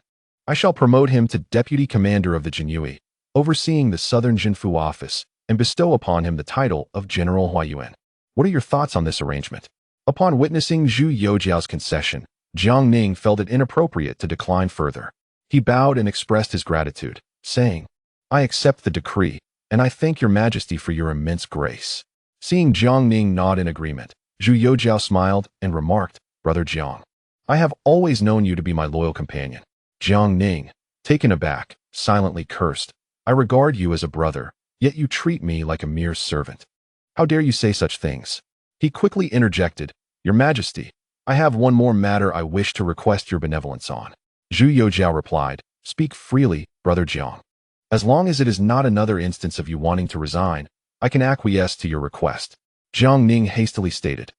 I shall promote him to Deputy Commander of the Jinyue, overseeing the Southern Jinfu office, and bestow upon him the title of General Huayuan. What are your thoughts on this arrangement? Upon witnessing Zhu Youjiao's concession, Jiang Ning felt it inappropriate to decline further. He bowed and expressed his gratitude, saying, I accept the decree, and I thank your Majesty for your immense grace. Seeing Jiang Ning nod in agreement, Zhu Youjiao smiled and remarked, Brother Jiang, I have always known you to be my loyal companion. Jiang Ning, taken aback, silently cursed, I regard you as a brother, yet you treat me like a mere servant. How dare you say such things? He quickly interjected, Your Majesty, I have one more matter I wish to request your benevolence on. Zhu Youjiao replied, Speak freely, Brother Jiang. As long as it is not another instance of you wanting to resign, I can acquiesce to your request. Jiang Ning hastily stated,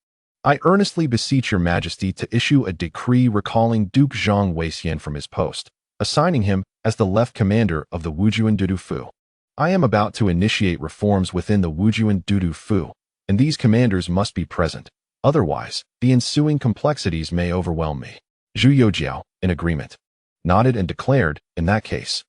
I earnestly beseech your Majesty to issue a decree recalling Duke Zhang Weixian from his post, assigning him as the left commander of the Wujuan Dudu Fu. I am about to initiate reforms within the Wujuan Dudu Fu, and these commanders must be present. Otherwise, the ensuing complexities may overwhelm me. Zhu Youjiao, in agreement, nodded and declared, in that case,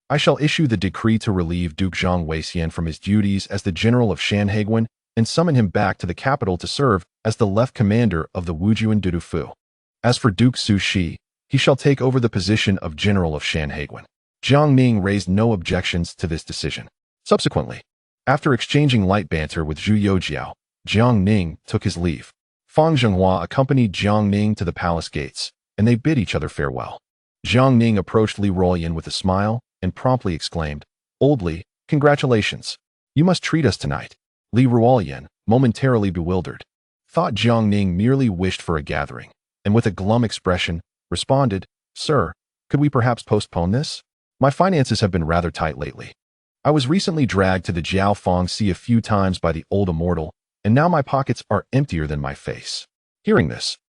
I shall issue the decree to relieve Duke Zhang Weixian from his duties as the general of Shanhaiguan and summon him back to the capital to serve as the left commander of the Wujuan Dudu Fu. As for Duke Su Shi, he shall take over the position of general of Shanhaiguan. Jiang Ning raised no objections to this decision. Subsequently, after exchanging light banter with Zhu Youjiao, Jiang Ning took his leave. Fang Zhenghua accompanied Jiang Ning to the palace gates, and they bid each other farewell. Jiang Ning approached Li Ruolian with a smile and promptly exclaimed, Old Li, congratulations. You must treat us tonight. Li Ruolian, momentarily bewildered, thought Jiang Ning merely wished for a gathering, and with a glum expression, responded, Sir, could we perhaps postpone this? My finances have been rather tight lately. I was recently dragged to the Jiaofang Sea a few times by the old immortal, and now my pockets are emptier than my face. Hearing this,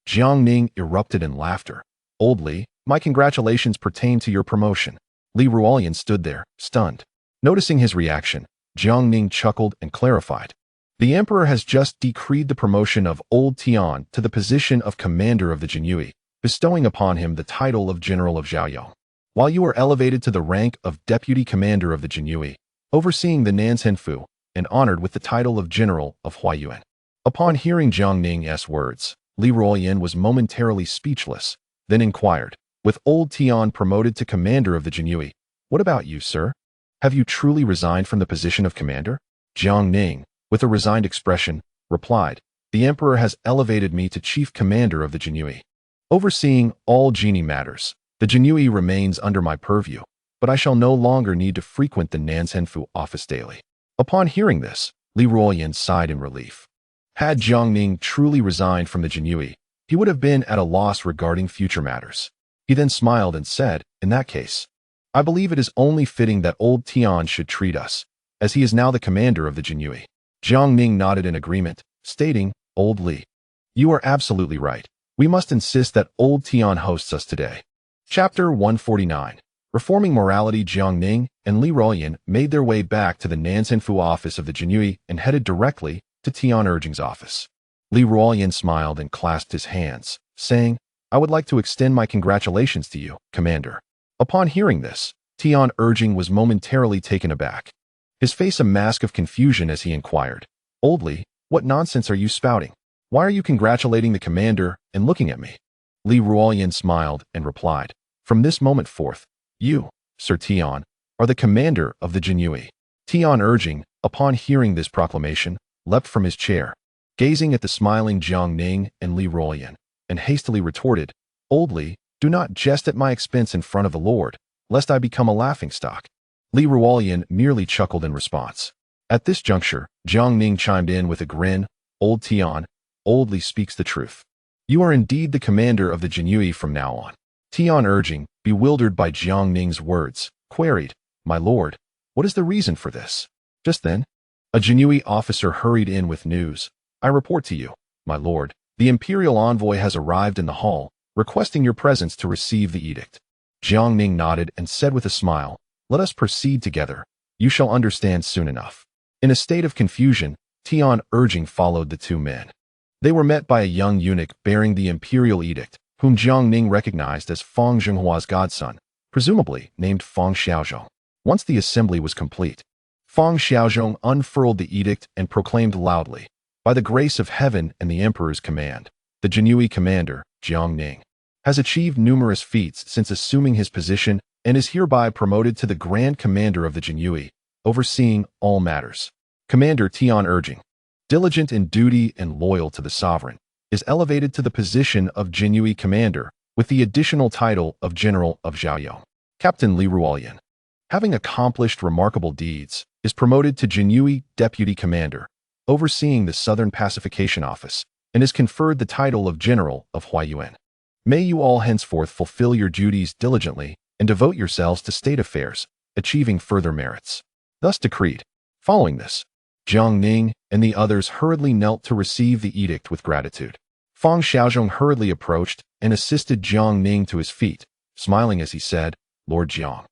Jiang Ning erupted in laughter. Old Li, my congratulations pertain to your promotion. Li Ruolian stood there, stunned. Noticing his reaction, Jiang Ning chuckled and clarified. The emperor has just decreed the promotion of Old Tian to the position of commander of the Jinyue, bestowing upon him the title of general of Zhaoyou, while you are elevated to the rank of deputy commander of the Jinyue, overseeing the Nanzhenfu, and honored with the title of general of Huayuan. Upon hearing Jiang Ning's words, Li Ruolian was momentarily speechless, then inquired, with Old Tian promoted to commander of the Jinyue, what about you, sir? Have you truly resigned from the position of commander? Jiang Ning, with a resigned expression, replied, The emperor has elevated me to chief commander of the Jinyue, overseeing all genie matters. The Jinyue remains under my purview, but I shall no longer need to frequent the Nanzhenfu office daily. Upon hearing this, Li Ruolian sighed in relief. Had Jiang Ning truly resigned from the Jinyue, he would have been at a loss regarding future matters. He then smiled and said, In that case, I believe it is only fitting that Old Tian should treat us, as he is now the commander of the Jinyue. Jiang Ning nodded in agreement, stating, Old Li, you are absolutely right. We must insist that Old Tian hosts us today. Chapter 149. Reforming Morality. Jiang Ning and Li Ruolian made their way back to the Nanzhenfu office of the Jinyue and headed directly to Tian Urging's office. Li Ruoyan smiled and clasped his hands, saying, I would like to extend my congratulations to you, Commander. Upon hearing this, Tianqi was momentarily taken aback. His face a mask of confusion as he inquired, Old Li, what nonsense are you spouting? Why are you congratulating the commander and looking at me? Li Ruoyan smiled and replied, From this moment forth, you, Sir Tian, are the commander of the Jiangyi. Tianqi, upon hearing this proclamation, leapt from his chair, gazing at the smiling Jiang Ning and Li Ruoyan, and hastily retorted, Old Li, do not jest at my expense in front of the Lord, lest I become a laughingstock. Li Ruoyan merely chuckled in response. At this juncture, Jiang Ning chimed in with a grin, Old Tian, Old Li speaks the truth. You are indeed the commander of the Jiangyi from now on. Tianqi, bewildered by Jiang Ning's words, queried, My lord, what is the reason for this? Just then, a Jiangyi officer hurried in with news. I report to you, my lord, the imperial envoy has arrived in the hall, requesting your presence to receive the edict. Jiang Ning nodded and said with a smile, Let us proceed together. You shall understand soon enough. In a state of confusion, Tianqi followed the two men. They were met by a young eunuch bearing the imperial edict, whom Jiang Ning recognized as Fang Zhenghua's godson, presumably named Fang Xiaozhong. Once the assembly was complete, Fang Xiaozhong unfurled the edict and proclaimed loudly, By the grace of heaven and the emperor's command, the Jiangyi commander, Jiang Ning, has achieved numerous feats since assuming his position and is hereby promoted to the Grand Commander of the Jiangyi, overseeing all matters. Commander Tianqi, diligent in duty and loyal to the sovereign, is elevated to the position of Jiangyi Commander with the additional title of General of Zhaoyong. Captain Li Ruoyan, having accomplished remarkable deeds, is promoted to Jiangyi Deputy Commander, overseeing the Southern Pacification Office, and is conferred the title of General of Huayuan. May you all henceforth fulfill your duties diligently and devote yourselves to state affairs, achieving further merits. Thus decreed. Following this, Jiang Ning and the others hurriedly knelt to receive the edict with gratitude. Fang Xiaozhong hurriedly approached and assisted Jiang Ning to his feet, smiling as he said, Lord Jiang,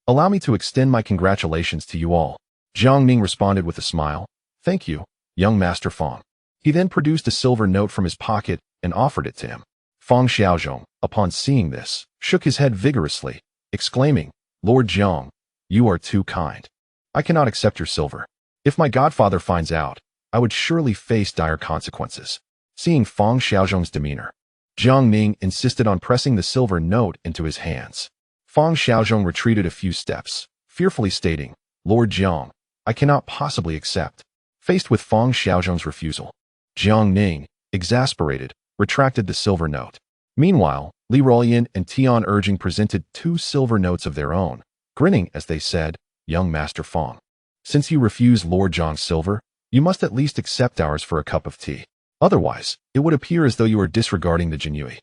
allow me to extend my congratulations to you all. Jiang Ning responded with a smile, Thank you, young Master Fang. He then produced a silver note from his pocket and offered it to him. Fang Xiaozhong, upon seeing this, shook his head vigorously, exclaiming, Lord Jiang, you are too kind. I cannot accept your silver. If my godfather finds out, I would surely face dire consequences. Seeing Fang Xiaozhong's demeanor, Jiang Ning insisted on pressing the silver note into his hands. Fang Xiaozhong retreated a few steps, fearfully stating, Lord Jiang, I cannot possibly accept. Faced with Fang Xiaozhong's refusal, Jiang Ning, exasperated, retracted the silver note. Meanwhile, Li Ruoyan and Tianqi presented 2 silver notes of their own, grinning as they said, Young Master Fang, since you refuse Lord Jiang's silver, you must at least accept ours for a cup of tea. Otherwise, it would appear as though you are disregarding the Jiangyi.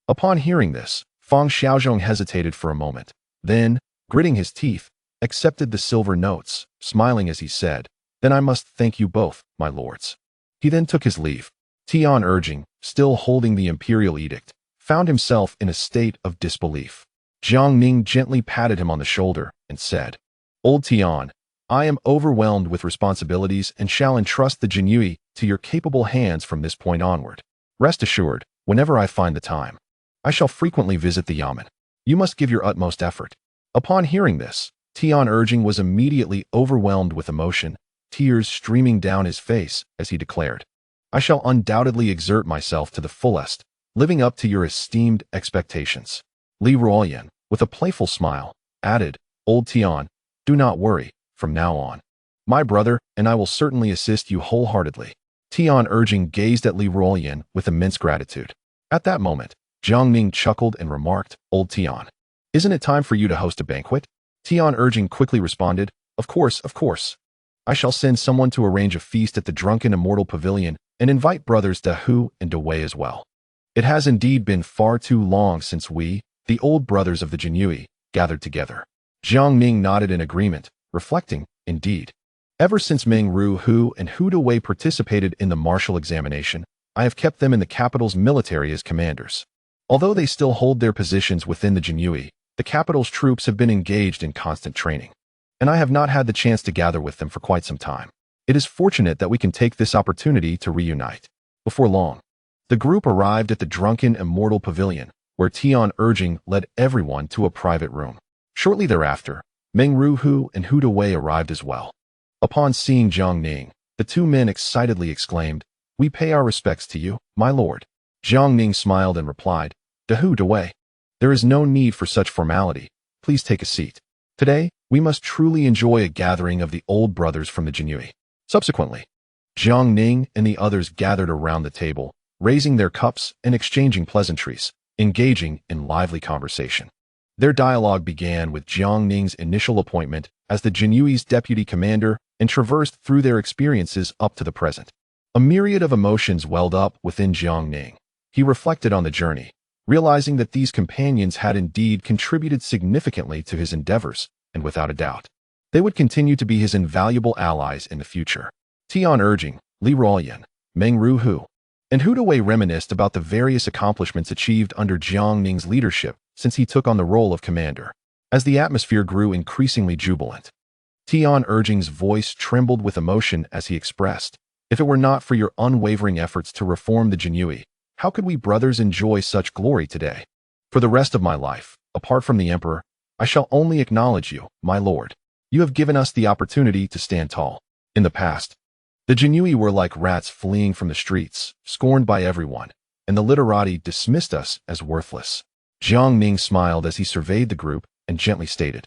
Upon hearing this, Fang Xiaozhong hesitated for a moment, then, gritting his teeth, accepted the silver notes, smiling as he said, Then I must thank you both, my lords. He then took his leave. Tianqi, still holding the imperial edict, found himself in a state of disbelief. Jiang Ning gently patted him on the shoulder and said, Old Tian, I am overwhelmed with responsibilities and shall entrust the Jiangyi to your capable hands from this point onward. Rest assured, whenever I find the time, I shall frequently visit the yamen. You must give your utmost effort. Upon hearing this, Tianqi was immediately overwhelmed with emotion, tears streaming down his face as he declared, I shall undoubtedly exert myself to the fullest, living up to your esteemed expectations. Li Ruoyan, with a playful smile, added, Old Tian, do not worry, from now on. My brother and I will certainly assist you wholeheartedly. Tianqi gazed at Li Ruoyan with immense gratitude. At that moment, Jiang Ning chuckled and remarked, Old Tian, isn't it time for you to host a banquet? Tianqi quickly responded, Of course, of course. I shall send someone to arrange a feast at the Drunken Immortal Pavilion and invite brothers Da Hu and Da Wei as well. It has indeed been far too long since we, the old brothers of the Jiangyi, gathered together. Jiang Ning nodded in agreement, reflecting, indeed. Ever since Meng Ru Hu and Hu Da Wei participated in the martial examination, I have kept them in the capital's military as commanders. Although they still hold their positions within the Jiangyi, the capital's troops have been engaged in constant training, and I have not had the chance to gather with them for quite some time. It is fortunate that we can take this opportunity to reunite. Before long, the group arrived at the Drunken Immortal Pavilion, where Tianqi led everyone to a private room. Shortly thereafter, Meng Ruhu and Hu Dawei arrived as well. Upon seeing Jiang Ning, the two men excitedly exclaimed, "We pay our respects to you, my lord." Jiang Ning smiled and replied, "To Hu Dawei, there is no need for such formality. Please take a seat. Today, we must truly enjoy a gathering of the old brothers from the Jiangyi." Subsequently, Jiang Ning and the others gathered around the table, raising their cups and exchanging pleasantries, engaging in lively conversation. Their dialogue began with Jiang Ning's initial appointment as the Jiangyi's deputy commander and traversed through their experiences up to the present. A myriad of emotions welled up within Jiang Ning. He reflected on the journey, realizing that these companions had indeed contributed significantly to his endeavors, and without a doubt, they would continue to be his invaluable allies in the future. Tianqi, Li Ruoyan, Meng Ruhu, and Hu Dawei reminisced about the various accomplishments achieved under Jiang Ning's leadership since he took on the role of commander. As the atmosphere grew increasingly jubilant, Tianqi's voice trembled with emotion as he expressed, "If it were not for your unwavering efforts to reform the Jiangyi, how could we brothers enjoy such glory today? For the rest of my life, apart from the emperor, I shall only acknowledge you, my lord. You have given us the opportunity to stand tall." In the past, the Jiangyi were like rats fleeing from the streets, scorned by everyone, and the literati dismissed us as worthless. Jiang Ning smiled as he surveyed the group and gently stated,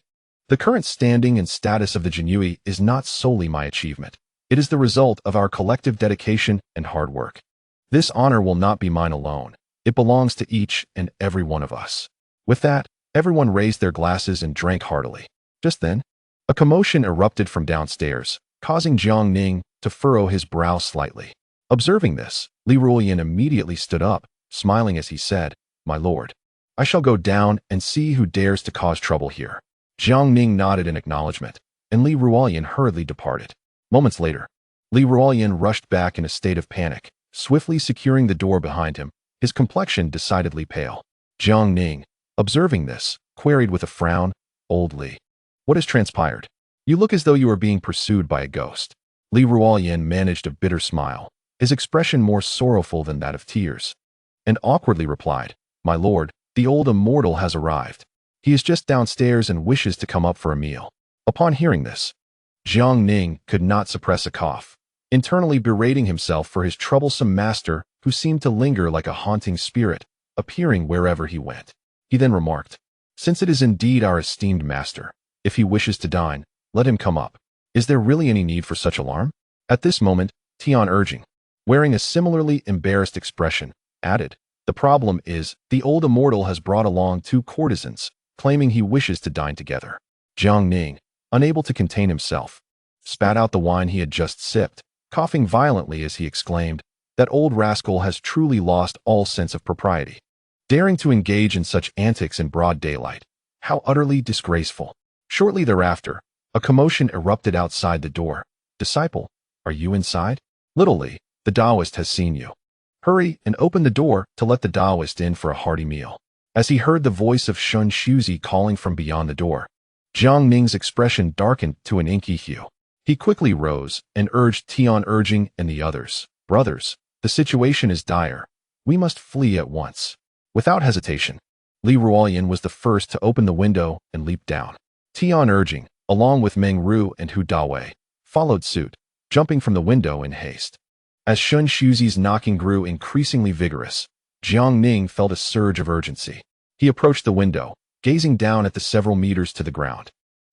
"The current standing and status of the Jiangyi is not solely my achievement. It is the result of our collective dedication and hard work. This honor will not be mine alone. It belongs to each and every one of us." With that, everyone raised their glasses and drank heartily. Just then, a commotion erupted from downstairs, causing Jiang Ning to furrow his brow slightly. Observing this, Li Ruoyan immediately stood up, smiling as he said, "My lord, I shall go down and see who dares to cause trouble here." Jiang Ning nodded in acknowledgement, and Li Ruoyan hurriedly departed. Moments later, Li Ruoyan rushed back in a state of panic, swiftly securing the door behind him, his complexion decidedly pale. Jiang Ning, observing this, queried with a frown, "Old Li, what has transpired? You look as though you are being pursued by a ghost." Li Ruoyan managed a bitter smile, his expression more sorrowful than that of tears, and awkwardly replied, "My lord, the old immortal has arrived. He is just downstairs and wishes to come up for a meal." Upon hearing this, Jiang Ning could not suppress a cough, internally berating himself for his troublesome master who seemed to linger like a haunting spirit, appearing wherever he went. He then remarked, "Since it is indeed our esteemed master, if he wishes to dine, let him come up. Is there really any need for such alarm?" At this moment, Tianqi, wearing a similarly embarrassed expression, added, "The problem is, the old immortal has brought along two courtesans, claiming he wishes to dine together." Jiang Ning, unable to contain himself, spat out the wine he had just sipped, coughing violently as he exclaimed, "That old rascal has truly lost all sense of propriety. Daring to engage in such antics in broad daylight. How utterly disgraceful." Shortly thereafter, a commotion erupted outside the door. "Disciple, are you inside? Little Li, the Taoist has seen you. Hurry and open the door to let the Taoist in for a hearty meal." As he heard the voice of Shun Shuzi calling from beyond the door, Jiang Ning's expression darkened to an inky hue. He quickly rose and urged Tianqi and the others, "Brothers, the situation is dire. We must flee at once." Without hesitation, Li Ruoyan was the first to open the window and leap down. Tianqi, along with Meng Ru and Hu Dawei, followed suit, jumping from the window in haste. As Shun Shuzi's knocking grew increasingly vigorous, Jiang Ning felt a surge of urgency. He approached the window, gazing down at the several meters to the ground,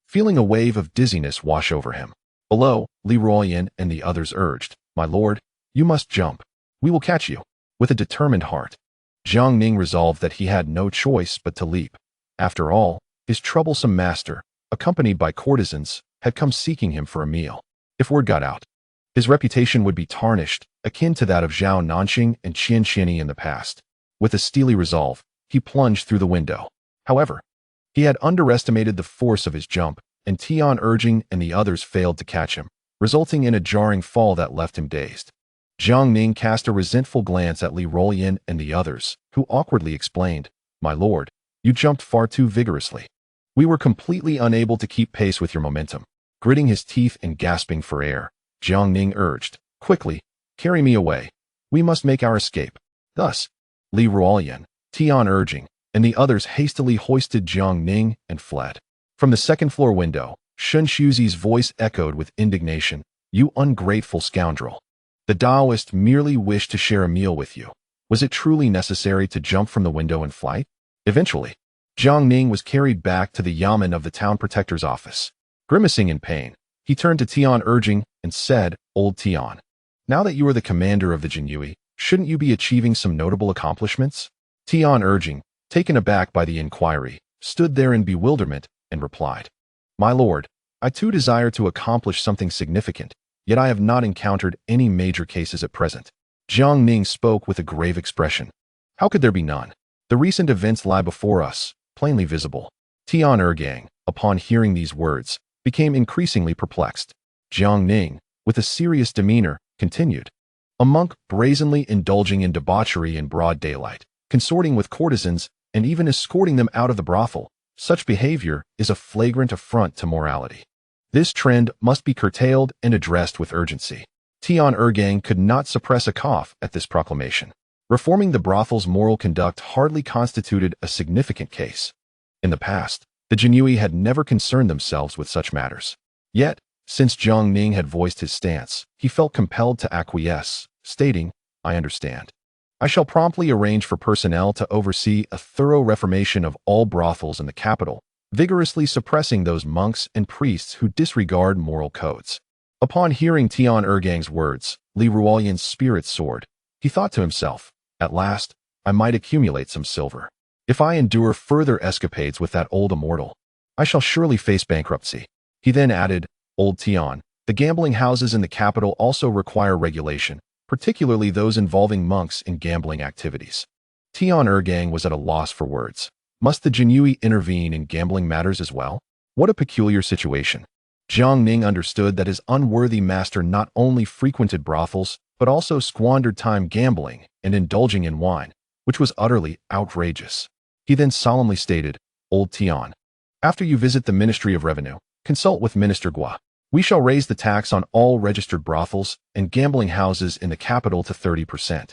feeling a wave of dizziness wash over him. Below, Li Ruoyan and the others urged, "My lord, you must jump. We will catch you." With a determined heart, Jiang Ning resolved that he had no choice but to leap. After all, his troublesome master, accompanied by courtesans, had come seeking him for a meal. If word got out, his reputation would be tarnished, akin to that of Zhao Nanxing and Tianqi in the past. With a steely resolve, he plunged through the window. However, he had underestimated the force of his jump, and Tianqi and the others failed to catch him, resulting in a jarring fall that left him dazed. Jiang Ning cast a resentful glance at Li Ruoyan and the others, who awkwardly explained, "My lord, you jumped far too vigorously. We were completely unable to keep pace with your momentum." Gritting his teeth and gasping for air, Jiang Ning urged, "Quickly, carry me away. We must make our escape. Thus, Li Ruoyan, Tian urging, and the others hastily hoisted Jiang Ning and fled. From the second-floor window, Shun Shuzi's voice echoed with indignation. You ungrateful scoundrel. The Taoist merely wished to share a meal with you. Was it truly necessary to jump from the window in flight? Eventually, Jiang Ning was carried back to the yamen of the town protector's office. Grimacing in pain, he turned to Tian urging and said, Old Tian, now that you are the commander of the Jinyui, shouldn't you be achieving some notable accomplishments? Tian urging, taken aback by the inquiry, stood there in bewilderment and replied, My lord, I too desire to accomplish something significant, yet I have not encountered any major cases at present. Jiang Ning spoke with a grave expression. How could there be none? The recent events lie before us, plainly visible. Tian Ergang, upon hearing these words, became increasingly perplexed. Jiang Ning, with a serious demeanor, continued. A monk brazenly indulging in debauchery in broad daylight, consorting with courtesans, and even escorting them out of the brothel. Such behavior is a flagrant affront to morality. This trend must be curtailed and addressed with urgency. Tian Ergang could not suppress a cough at this proclamation. Reforming the brothel's moral conduct hardly constituted a significant case. In the past, the Jinyui had never concerned themselves with such matters. Yet, since Jiang Ning had voiced his stance, he felt compelled to acquiesce, stating, I understand. I shall promptly arrange for personnel to oversee a thorough reformation of all brothels in the capital, vigorously suppressing those monks and priests who disregard moral codes. Upon hearing Tian Ergang's words, Li Ruoyan's spirit soared. He thought to himself, at last, I might accumulate some silver. If I endure further escapades with that old immortal, I shall surely face bankruptcy. He then added, Old Tian, the gambling houses in the capital also require regulation, particularly those involving monks in gambling activities. Tian Ergang was at a loss for words. Must the Jinyui intervene in gambling matters as well? What a peculiar situation. Jiang Ning understood that his unworthy master not only frequented brothels, but also squandered time gambling and indulging in wine, which was utterly outrageous. He then solemnly stated, Old Tian, after you visit the Ministry of Revenue, consult with Minister Gua. We shall raise the tax on all registered brothels and gambling houses in the capital to 30%,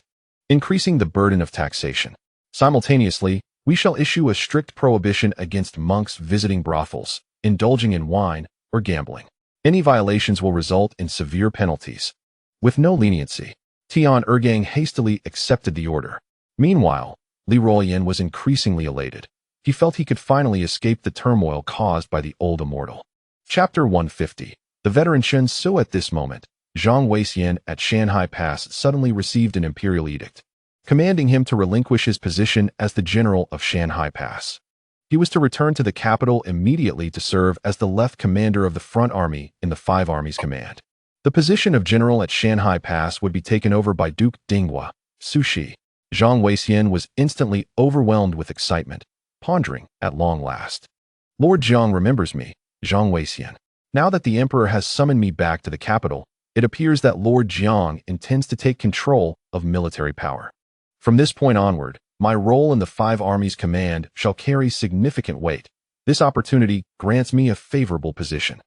increasing the burden of taxation. Simultaneously, we shall issue a strict prohibition against monks visiting brothels, indulging in wine, or gambling. Any violations will result in severe penalties. With no leniency, Tian Ergang hastily accepted the order. Meanwhile, Li Ruoyan was increasingly elated. He felt he could finally escape the turmoil caused by the old immortal. Chapter 150. The veteran Chen Su. At this moment, Zhang Weixian at Shanhai Pass suddenly received an imperial edict, commanding him to relinquish his position as the general of Shanhai Pass. He was to return to the capital immediately to serve as the left commander of the front army in the Five Armies Command. The position of general at Shanhai Pass would be taken over by Duke Dinghua, Sushi. Zhang Weixian was instantly overwhelmed with excitement, pondering, at long last. Lord Jiang remembers me, Zhang Weixian. Now that the emperor has summoned me back to the capital, it appears that Lord Jiang intends to take control of military power. From this point onward, my role in the Five Armies Command shall carry significant weight. This opportunity grants me a favorable position.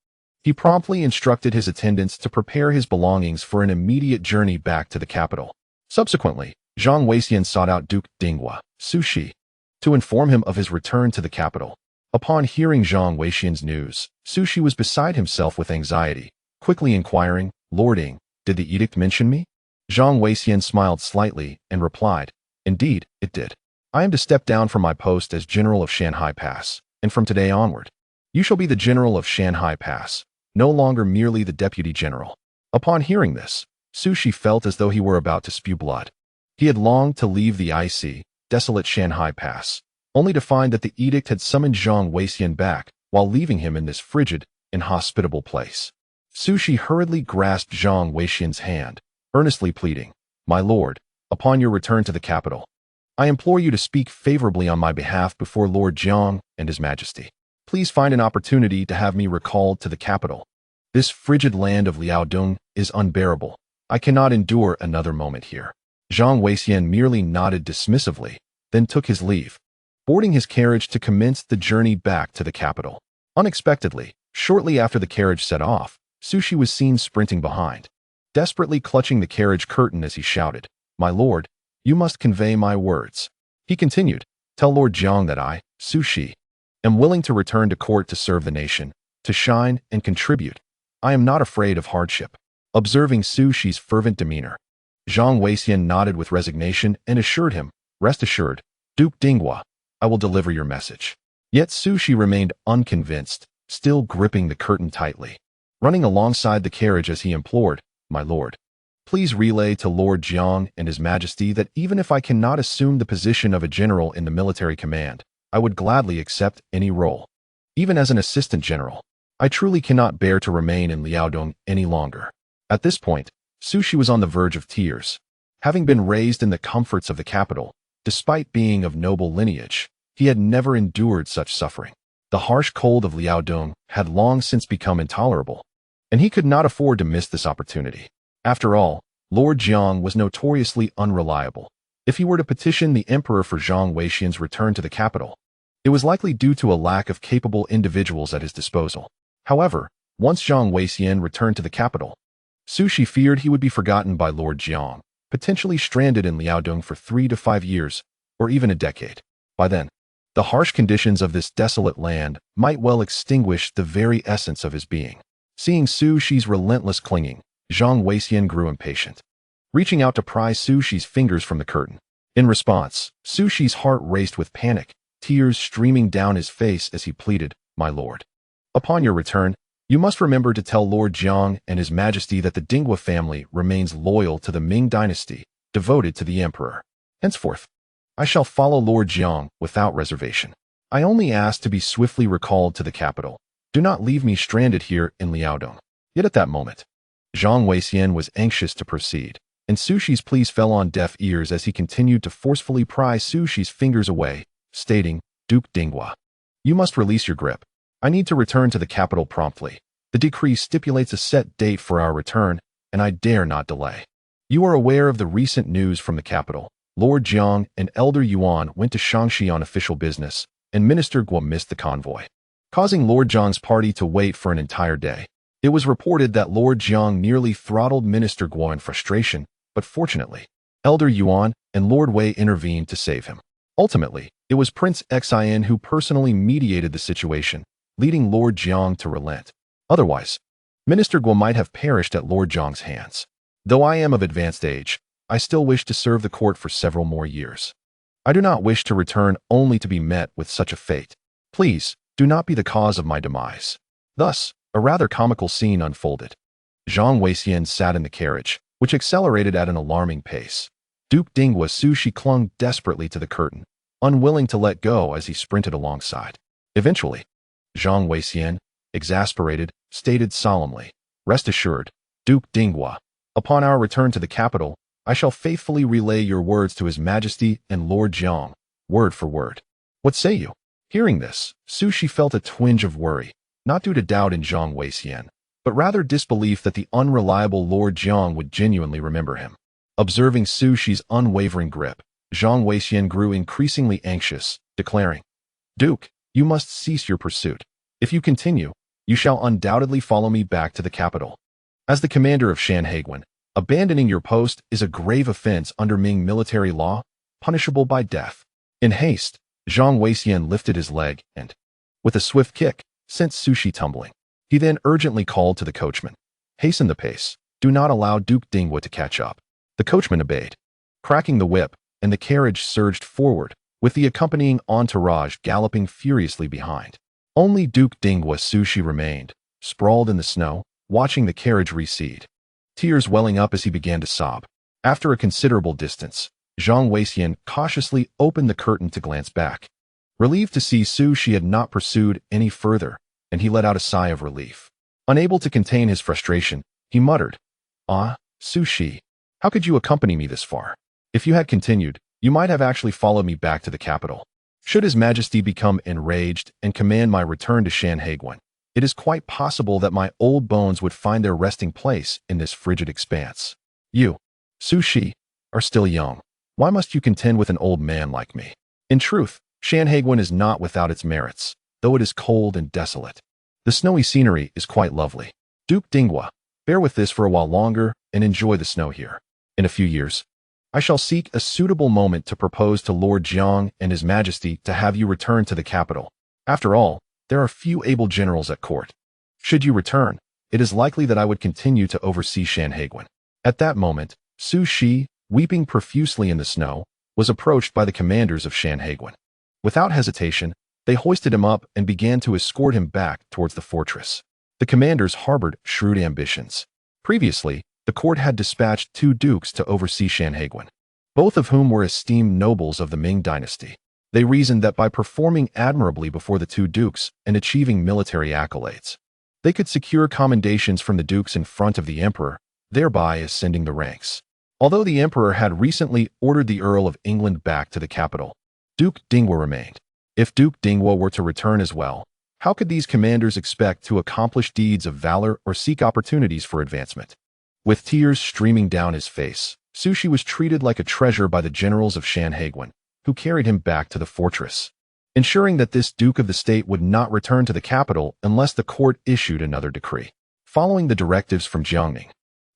He promptly instructed his attendants to prepare his belongings for an immediate journey back to the capital. Subsequently, Zhang Weixian sought out Duke Dinghua, Sushi, to inform him of his return to the capital. Upon hearing Zhang Weixian's news, Sushi was beside himself with anxiety, quickly inquiring, Lord Ing, did the edict mention me? Zhang Weixian smiled slightly and replied, Indeed, it did. I am to step down from my post as general of Shanhai Pass, and from today onward, you shall be the general of Shanhai Pass, no longer merely the deputy general. Upon hearing this, Sushi felt as though he were about to spew blood. He had longed to leave the icy, desolate Shanhai Pass, only to find that the edict had summoned Zhang Weixian back while leaving him in this frigid, inhospitable place. Sushi hurriedly grasped Zhang Weixian's hand, earnestly pleading, My lord, upon your return to the capital, I implore you to speak favorably on my behalf before Lord Jiang and His Majesty. Please find an opportunity to have me recalled to the capital. This frigid land of Liaodong is unbearable. I cannot endure another moment here. Zhang Weixian merely nodded dismissively, then took his leave, boarding his carriage to commence the journey back to the capital. Unexpectedly, shortly after the carriage set off, Sushi was seen sprinting behind, desperately clutching the carriage curtain as he shouted, My lord, you must convey my words. He continued, tell Lord Jiang that I, Su Shi, am willing to return to court to serve the nation, to shine and contribute. I am not afraid of hardship. Observing Su Shi's fervent demeanor, Zhang Weixian nodded with resignation and assured him, rest assured, Duke Dinghua, I will deliver your message. Yet Su Shi remained unconvinced, still gripping the curtain tightly. Running alongside the carriage as he implored, my lord, please relay to Lord Jiang and His Majesty that even if I cannot assume the position of a general in the military command, I would gladly accept any role. Even as an assistant general, I truly cannot bear to remain in Liaodong any longer. At this point, Su Shi was on the verge of tears. Having been raised in the comforts of the capital, despite being of noble lineage, he had never endured such suffering. The harsh cold of Liaodong had long since become intolerable, and he could not afford to miss this opportunity. After all, Lord Jiang was notoriously unreliable. If he were to petition the emperor for Zhang Weixian's return to the capital, it was likely due to a lack of capable individuals at his disposal. However, once Zhang Weixian returned to the capital, Su Shi feared he would be forgotten by Lord Jiang, potentially stranded in Liaodong for 3 to 5 years, or even a decade. By then, the harsh conditions of this desolate land might well extinguish the very essence of his being. Seeing Su Shi's relentless clinging, Zhang Weixian grew impatient, reaching out to pry Su Shi's fingers from the curtain. In response, Su Shi's heart raced with panic, tears streaming down his face as he pleaded, my lord, upon your return, you must remember to tell Lord Jiang and His Majesty that the Dinghua family remains loyal to the Ming dynasty, devoted to the emperor. Henceforth, I shall follow Lord Jiang without reservation. I only ask to be swiftly recalled to the capital. Do not leave me stranded here in Liaodong. Yet at that moment, Zhang Weixian was anxious to proceed, and Su Shi's pleas fell on deaf ears as he continued to forcefully pry Su Shi's fingers away, stating, Duke Dinghua, you must release your grip. I need to return to the capital promptly. The decree stipulates a set date for our return, and I dare not delay. You are aware of the recent news from the capital. Lord Jiang and Elder Yuan went to Shaanxi on official business, and Minister Guo missed the convoy, causing Lord Jiang's party to wait for an entire day. It was reported that Lord Jiang nearly throttled Minister Guo in frustration, but fortunately, Elder Yuan and Lord Wei intervened to save him. Ultimately, it was Prince Xin who personally mediated the situation, leading Lord Jiang to relent. Otherwise, Minister Guo might have perished at Lord Jiang's hands. Though I am of advanced age, I still wish to serve the court for several more years. I do not wish to return only to be met with such a fate. Please, do not be the cause of my demise. Thus, a rather comical scene unfolded. Zhang Weixian sat in the carriage, which accelerated at an alarming pace. Duke Dinghua Su Shi clung desperately to the curtain, unwilling to let go as he sprinted alongside. Eventually, Zhang Weixian, exasperated, stated solemnly, rest assured, Duke Dinghua, upon our return to the capital, I shall faithfully relay your words to His Majesty and Lord Jiang, word for word. What say you? Hearing this, Su Shi felt a twinge of worry, not due to doubt in Zhang Weixian, but rather disbelief that the unreliable Lord Jiang would genuinely remember him. Observing Su Shi's unwavering grip, Zhang Weixian grew increasingly anxious, declaring, Duke, you must cease your pursuit. If you continue, you shall undoubtedly follow me back to the capital. As the commander of Shanhaiguan, abandoning your post is a grave offense under Ming military law, punishable by death. In haste, Zhang Weixian lifted his leg and, with a swift kick, sent Su Shi tumbling. He then urgently called to the coachman, hasten the pace, do not allow Duke Dinghua to catch up. The coachman obeyed, cracking the whip, and the carriage surged forward, with the accompanying entourage galloping furiously behind. Only Duke Dinghua Su Shi remained, sprawled in the snow, watching the carriage recede, tears welling up as he began to sob. After a considerable distance, Zhang Weixian cautiously opened the curtain to glance back, relieved to see Su Shi had not pursued any further, and he let out a sigh of relief. Unable to contain his frustration, he muttered, Ah, Su Shi, how could you accompany me this far? If you had continued, you might have actually followed me back to the capital. Should His Majesty become enraged and command my return to Shanhaiguan, it is quite possible that my old bones would find their resting place in this frigid expanse. You, Su Shi, are still young. Why must you contend with an old man like me? In truth, Shanhaiguan is not without its merits, though it is cold and desolate. The snowy scenery is quite lovely. Duke Dinghua, bear with this for a while longer and enjoy the snow here. In a few years, I shall seek a suitable moment to propose to Lord Jiang and His Majesty to have you return to the capital. After all, there are few able generals at court. Should you return, it is likely that I would continue to oversee Shanhaiguan. At that moment, Su Shi, weeping profusely in the snow, was approached by the commanders of Shanhaiguan. Without hesitation, they hoisted him up and began to escort him back towards the fortress. The commanders harbored shrewd ambitions. Previously, the court had dispatched 2 dukes to oversee Shanhaiguan, both of whom were esteemed nobles of the Ming dynasty. They reasoned that by performing admirably before the 2 dukes and achieving military accolades, they could secure commendations from the dukes in front of the emperor, thereby ascending the ranks. Although the emperor had recently ordered the Earl of England back to the capital, Duke Dinghua remained. If Duke Dinghua were to return as well, how could these commanders expect to accomplish deeds of valor or seek opportunities for advancement? With tears streaming down his face, Su Shi was treated like a treasure by the generals of Shanhaiguan, who carried him back to the fortress, ensuring that this duke of the state would not return to the capital unless the court issued another decree. Following the directives from Jiang Ning,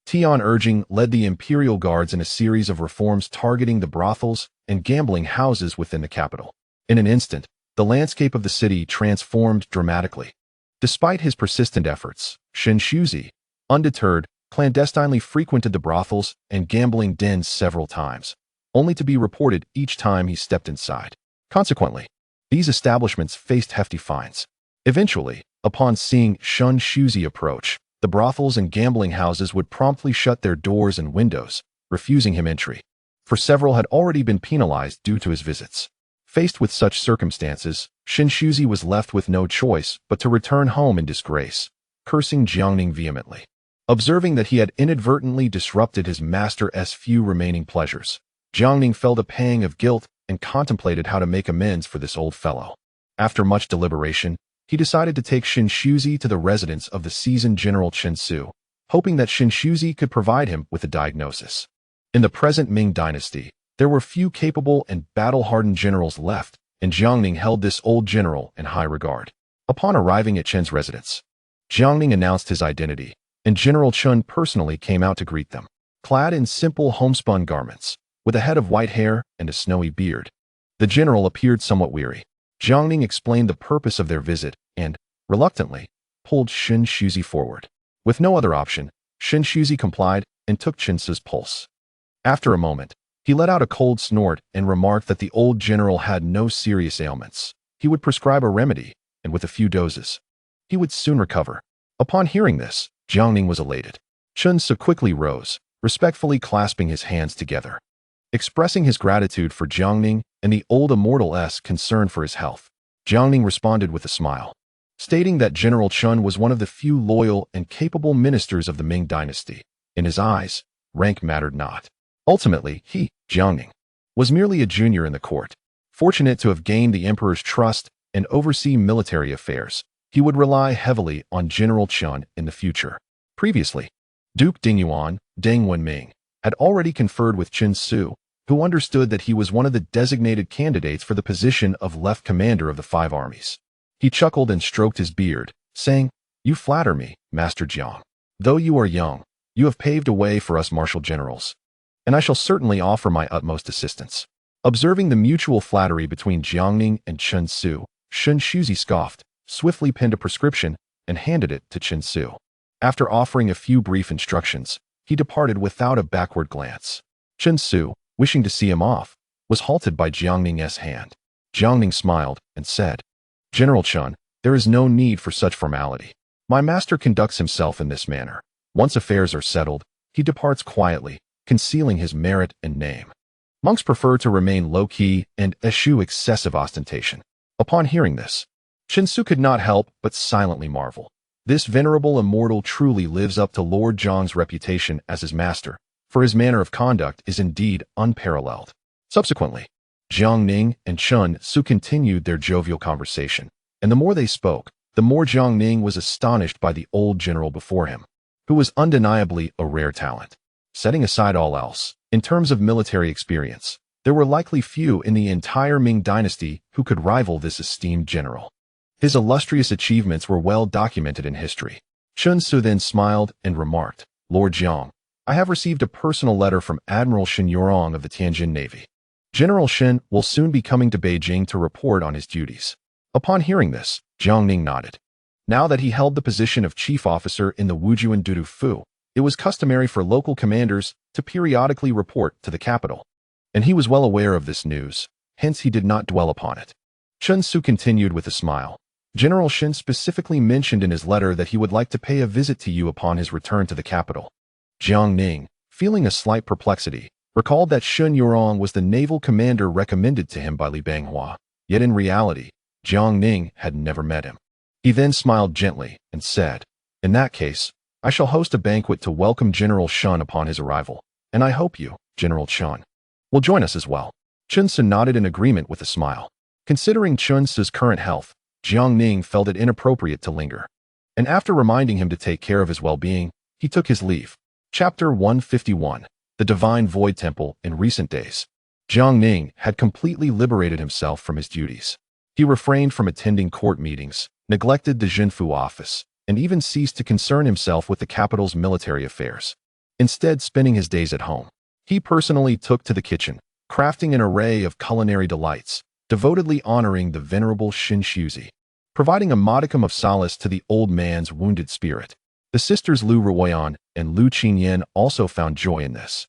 Tianqi led the imperial guards in a series of reforms targeting the brothels and gambling houses within the capital. In an instant, the landscape of the city transformed dramatically. Despite his persistent efforts, Shen Shuzi, undeterred, clandestinely frequented the brothels and gambling dens several times, only to be reported each time he stepped inside. Consequently, these establishments faced hefty fines. Eventually, upon seeing Shen Shuzi approach, the brothels and gambling houses would promptly shut their doors and windows, refusing him entry. For several had already been penalized due to his visits. Faced with such circumstances, Shen Shuzi was left with no choice but to return home in disgrace, cursing Jiang Ning vehemently. Observing that he had inadvertently disrupted his master's few remaining pleasures, Jiang Ning felt a pang of guilt and contemplated how to make amends for this old fellow. After much deliberation, he decided to take Shen Shuzi to the residence of the seasoned General Chen Su, hoping that Shen Shuzi could provide him with a diagnosis. In the present Ming dynasty, there were few capable and battle-hardened generals left, and Jiang Ning held this old general in high regard. Upon arriving at Chen's residence, Jiang Ning announced his identity, and General Chen personally came out to greet them. Clad in simple homespun garments, with a head of white hair and a snowy beard, the general appeared somewhat weary. Jiang Ning explained the purpose of their visit and, reluctantly, pulled Shen Shuzi forward. With no other option, Shen Shuzi complied and took Chen Su's pulse. After a moment, he let out a cold snort and remarked that the old general had no serious ailments. He would prescribe a remedy, and with a few doses, he would soon recover. Upon hearing this, Jiang Ning was elated. Chen Su quickly rose, respectfully clasping his hands together. Expressing his gratitude for Jiang Ning and the old immortal's concern for his health, Jiang Ning responded with a smile, stating that General Chen was one of the few loyal and capable ministers of the Ming dynasty. In his eyes, rank mattered not. Ultimately, he, Jiang Ning, was merely a junior in the court. Fortunate to have gained the emperor's trust and oversee military affairs, he would rely heavily on General Chen in the future. Previously, Duke Dingyuan, Deng Wenming, had already conferred with Chen Su, who understood that he was one of the designated candidates for the position of left commander of the 5 armies. He chuckled and stroked his beard, saying, "You flatter me, Master Jiang. Though you are young, you have paved a way for us martial generals, and I shall certainly offer my utmost assistance." Observing the mutual flattery between Jiang Ning and Chen Su, Shen Shuzi scoffed, swiftly penned a prescription, and handed it to Chen Su. After offering a few brief instructions, he departed without a backward glance. Chen Su, wishing to see him off, was halted by Jiang Ning's hand. Jiang Ning smiled and said, "General Chen, there is no need for such formality. My master conducts himself in this manner. Once affairs are settled, he departs quietly, concealing his merit and name. Monks prefer to remain low-key and eschew excessive ostentation." Upon hearing this, Chen Su could not help but silently marvel. This venerable immortal truly lives up to Lord Jiang's reputation as his master, for his manner of conduct is indeed unparalleled. Subsequently, Jiang Ning and Chen Su continued their jovial conversation, and the more they spoke, the more Jiang Ning was astonished by the old general before him, who was undeniably a rare talent. Setting aside all else, in terms of military experience, there were likely few in the entire Ming dynasty who could rival this esteemed general. His illustrious achievements were well documented in history. Chen Su then smiled and remarked, "Lord Jiang, I have received a personal letter from Admiral Shen Yurong of the Tianjin Navy. General Shen will soon be coming to Beijing to report on his duties. Upon hearing this, Jiang Ning nodded. Now that he held the position of chief officer in the Wujuan Dudu Fu, it was customary for local commanders to periodically report to the capital. And he was well aware of this news, hence he did not dwell upon it. Chen Su continued with a smile. General Shen specifically mentioned in his letter that he would like to pay a visit to you upon his return to the capital. Jiang Ning, feeling a slight perplexity, recalled that Shen Yurong was the naval commander recommended to him by Li Banghua, yet in reality, Jiang Ning had never met him. He then smiled gently and said, "In that case, I shall host a banquet to welcome General Shen upon his arrival, and I hope you, General Chen, will join us as well." Chen Su nodded in agreement with a smile. Considering Chen Su's current health, Jiang Ning felt it inappropriate to linger. And after reminding him to take care of his well-being, he took his leave. Chapter 151, The Divine Void Temple in Recent Days. Jiang Ning had completely liberated himself from his duties. He refrained from attending court meetings, neglected the Zhenfu office, and even ceased to concern himself with the capital's military affairs. Instead, spending his days at home, he personally took to the kitchen, crafting an array of culinary delights, devotedly honoring the venerable Shin Shuzi, providing a modicum of solace to the old man's wounded spirit. The sisters Lu Ruoyan and Lu Qingyan also found joy in this,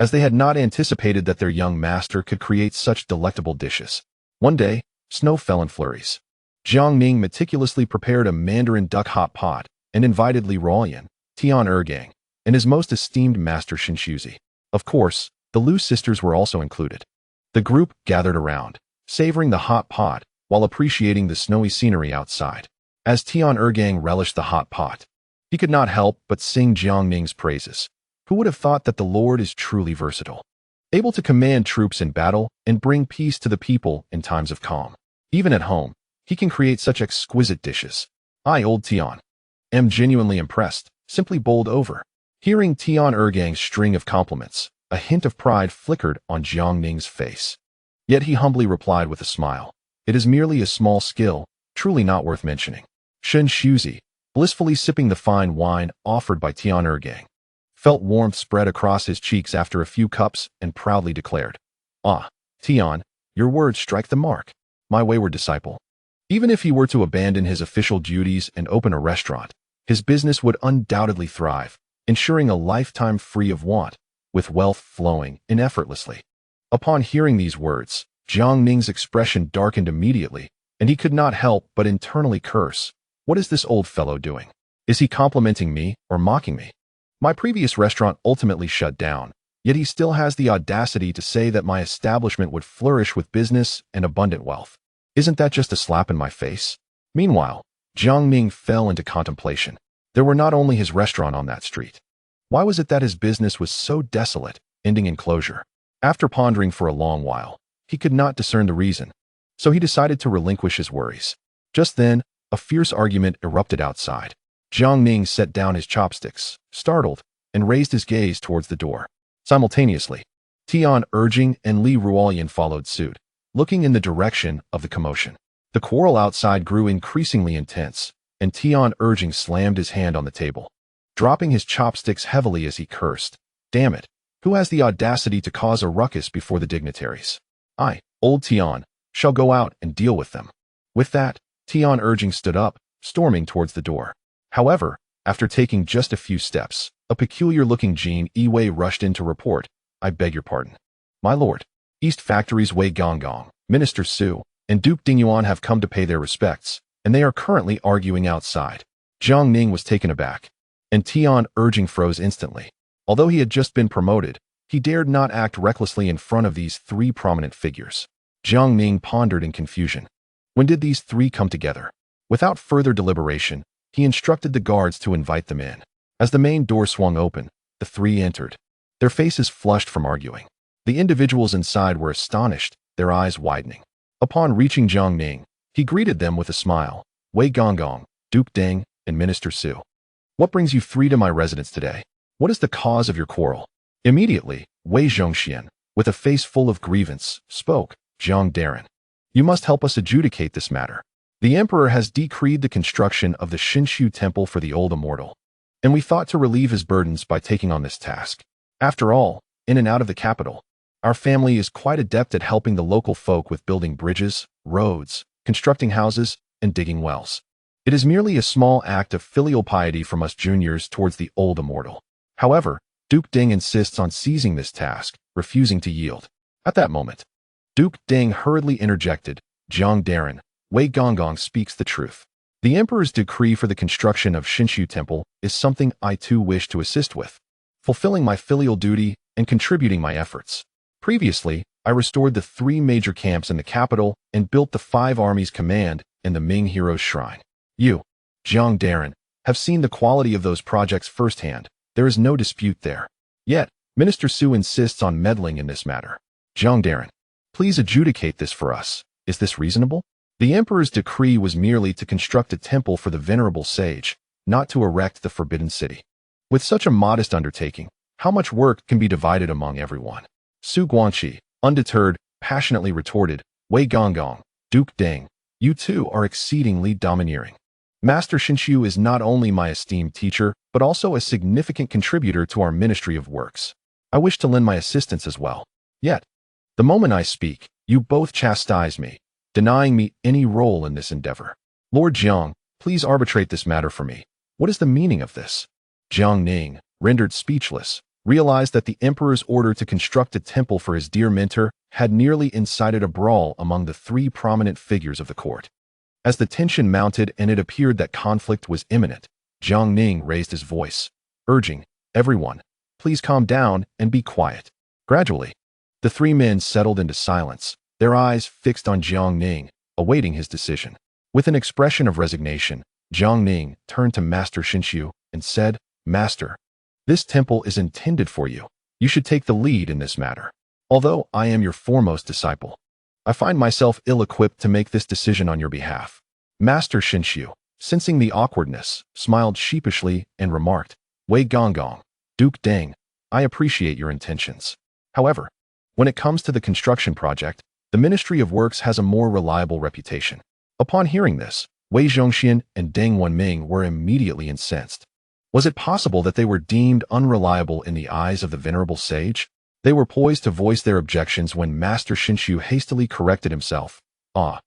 as they had not anticipated that their young master could create such delectable dishes. One day, snow fell in flurries. Jiang Ning meticulously prepared a Mandarin duck hot pot and invited Li Ruoyan, Tian Ergang, and his most esteemed master Shin Shuzi. Of course, the Lu sisters were also included. The group gathered around, savoring the hot pot while appreciating the snowy scenery outside. As Tian Ergang relished the hot pot, he could not help but sing Jiang Ning's praises. Who would have thought that the Lord is truly versatile, able to command troops in battle and bring peace to the people in times of calm. Even at home, he can create such exquisite dishes. I, old Tian, am genuinely impressed, simply bowled over. Hearing Tian Ergang's string of compliments, a hint of pride flickered on Jiang Ning's face. Yet he humbly replied with a smile, "It is merely a small skill, truly not worth mentioning." Shen Shuzi, blissfully sipping the fine wine offered by Tian Ergang, felt warmth spread across his cheeks after a few cups and proudly declared, "Ah, Tian, your words strike the mark, my wayward disciple." Even if he were to abandon his official duties and open a restaurant, his business would undoubtedly thrive, ensuring a lifetime free of want, with wealth flowing in effortlessly. Upon hearing these words, Jiang Ning's expression darkened immediately, and he could not help but internally curse. What is this old fellow doing? Is he complimenting me or mocking me? My previous restaurant ultimately shut down, yet he still has the audacity to say that my establishment would flourish with business and abundant wealth. Isn't that just a slap in my face? Meanwhile, Jiang Ning fell into contemplation. There were not only his restaurant on that street. Why was it that his business was so desolate, ending in closure? After pondering for a long while, he could not discern the reason, so he decided to relinquish his worries. Just then, a fierce argument erupted outside. Jiang Ning set down his chopsticks, startled, and raised his gaze towards the door. Simultaneously, Tian Ergang and Li Ruoyan followed suit, looking in the direction of the commotion. The quarrel outside grew increasingly intense, and Tian Ergang slammed his hand on the table, dropping his chopsticks heavily as he cursed. "Damn it! Who has the audacity to cause a ruckus before the dignitaries? I, old Tian, shall go out and deal with them." With that, Tian Ergang stood up, storming towards the door. However, after taking just a few steps, a peculiar-looking Jin Yiwei rushed in to report, "I beg your pardon. My lord, East Factory's Wei Gonggong, Minister Su, and Duke Dingyuan have come to pay their respects, and they are currently arguing outside." Jiang Ning was taken aback, and Tian Ergang froze instantly. Although he had just been promoted, he dared not act recklessly in front of these three prominent figures. Jiang Ning pondered in confusion. When did these three come together? Without further deliberation, he instructed the guards to invite them in. As the main door swung open, the three entered, their faces flushed from arguing. The individuals inside were astonished, their eyes widening. Upon reaching Jiang Ning, he greeted them with a smile. "Wei Gonggong, Duke Ding, and Minister Su. What brings you three to my residence today? What is the cause of your quarrel?" Immediately, Wei Zhongxian, with a face full of grievance, spoke. "Jiang Darin, you must help us adjudicate this matter. The emperor has decreed the construction of the Shinshu temple for the old immortal. and we thought to relieve his burdens by taking on this task. After all, in and out of the capital, our family is quite adept at helping the local folk with building bridges, roads, constructing houses, and digging wells. It is merely a small act of filial piety from us juniors towards the old immortal. However, Duke Ding insists on seizing this task, refusing to yield. At that moment, Duke Ding hurriedly interjected, Jiang Darren, Wei Gonggong speaks the truth. The emperor's decree for the construction of Shinshu Temple is something I too wish to assist with, fulfilling my filial duty and contributing my efforts. Previously, I restored the 3 major camps in the capital and built the 5 armies command in the Ming Heroes Shrine. You, Jiang Darren, have seen the quality of those projects firsthand. There is no dispute there. Yet, Minister Su insists on meddling in this matter. Jiang Darren, please adjudicate this for us. Is this reasonable? The emperor's decree was merely to construct a temple for the venerable sage, not to erect the forbidden city. With such a modest undertaking, how much work can be divided among everyone? Su Guanqi, undeterred, passionately retorted, Wei Gonggong, Duke Ding, you two are exceedingly domineering. Master Shinshu is not only my esteemed teacher, but also a significant contributor to our Ministry of Works. I wish to lend my assistance as well. Yet, the moment I speak, you both chastise me, denying me any role in this endeavor. Lord Jiang, please arbitrate this matter for me. What is the meaning of this? Jiang Ning, rendered speechless, realized that the emperor's order to construct a temple for his dear mentor had nearly incited a brawl among the 3 prominent figures of the court. As the tension mounted and it appeared that conflict was imminent, Jiang Ning raised his voice, urging, everyone, please calm down and be quiet. Gradually, the 3 men settled into silence, their eyes fixed on Jiang Ning, awaiting his decision. With an expression of resignation, Jiang Ning turned to Master Shinshu and said, Master, this temple is intended for you. You should take the lead in this matter. Although I am your foremost disciple, I find myself ill-equipped to make this decision on your behalf. Master Shinshu, sensing the awkwardness, smiled sheepishly and remarked, Wei Gonggong, Duke Ding, I appreciate your intentions. However, when it comes to the construction project, the Ministry of Works has a more reliable reputation. Upon hearing this, Wei Zhongxian and Deng Wenming were immediately incensed. Was it possible that they were deemed unreliable in the eyes of the venerable sage? They were poised to voice their objections when Master Shinshu hastily corrected himself. I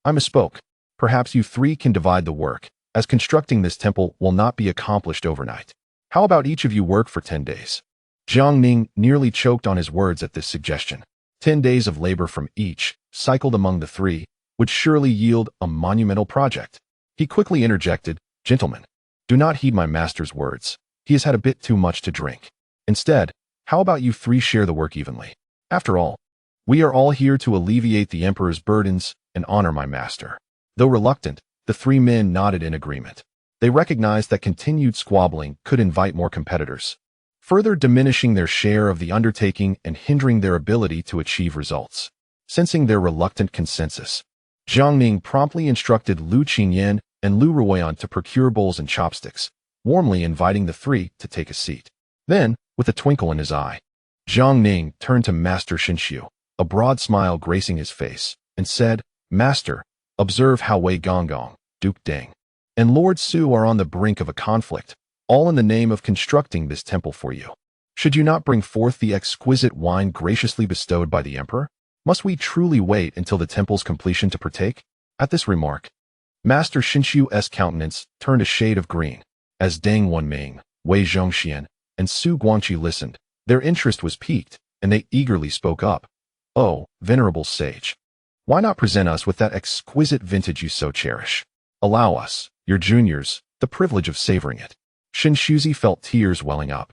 misspoke. Perhaps you 3 can divide the work, as constructing this temple will not be accomplished overnight. How about each of you work for 10 days? Jiang Ning nearly choked on his words at this suggestion. 10 days of labor from each, cycled among the 3, would surely yield a monumental project. He quickly interjected, Gentlemen, do not heed my master's words. He has had a bit too much to drink. Instead, how about you 3 share the work evenly? After all, we are all here to alleviate the emperor's burdens and honor my master. Though reluctant, the 3 men nodded in agreement. They recognized that continued squabbling could invite more competitors, further diminishing their share of the undertaking and hindering their ability to achieve results. Sensing their reluctant consensus, Jiang Ning promptly instructed Lu Qingyan and Lu Ruoyan to procure bowls and chopsticks, warmly inviting the 3 to take a seat. Then, with a twinkle in his eye, Jiang Ning turned to Master Shinshu, a broad smile gracing his face, and said, Master, observe how Wei Gonggong, Duke Ding, and Lord Su are on the brink of a conflict, all in the name of constructing this temple for you. Should you not bring forth the exquisite wine graciously bestowed by the emperor? Must we truly wait until the temple's completion to partake? At this remark, Master Shinshu's countenance turned a shade of green. As Deng Wenming, Wei Zhongxian, and Su Guanqi listened, their interest was piqued, and they eagerly spoke up. Oh, venerable sage, why not present us with that exquisite vintage you so cherish? Allow us, your juniors, the privilege of savoring it. Shinshuzi felt tears welling up.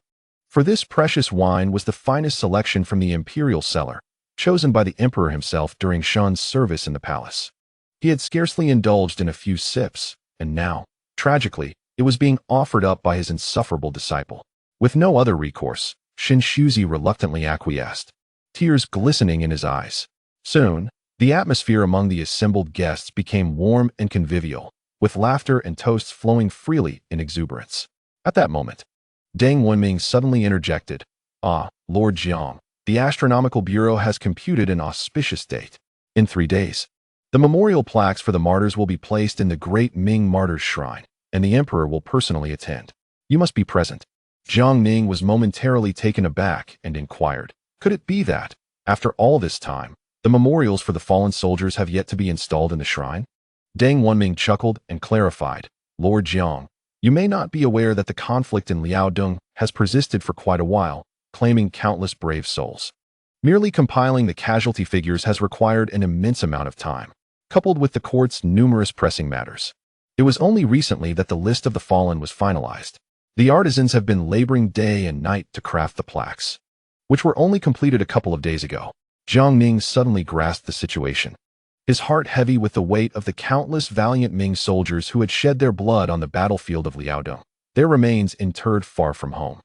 For this precious wine was the finest selection from the imperial cellar, chosen by the emperor himself during Shan's service in the palace. He had scarcely indulged in a few sips, and now, tragically, it was being offered up by his insufferable disciple. With no other recourse, Shinshuzi reluctantly acquiesced, tears glistening in his eyes. Soon, the atmosphere among the assembled guests became warm and convivial, with laughter and toasts flowing freely in exuberance. At that moment, Deng Wenming suddenly interjected, Lord Jiang, the Astronomical Bureau has computed an auspicious date. In 3 days, the memorial plaques for the martyrs will be placed in the great Ming Martyrs' Shrine, and the emperor will personally attend. You must be present. Jiang Ning was momentarily taken aback and inquired, could it be that, after all this time, the memorials for the fallen soldiers have yet to be installed in the shrine? Deng Wenming chuckled and clarified, Lord Jiang, you may not be aware that the conflict in Liaodong has persisted for quite a while, claiming countless brave souls. Merely compiling the casualty figures has required an immense amount of time, coupled with the court's numerous pressing matters. It was only recently that the list of the fallen was finalized. The artisans have been laboring day and night to craft the plaques, which were only completed a couple of days ago. Jiang Ning suddenly grasped the situation, his heart heavy with the weight of the countless valiant Ming soldiers who had shed their blood on the battlefield of Liaodong, their remains interred far from home.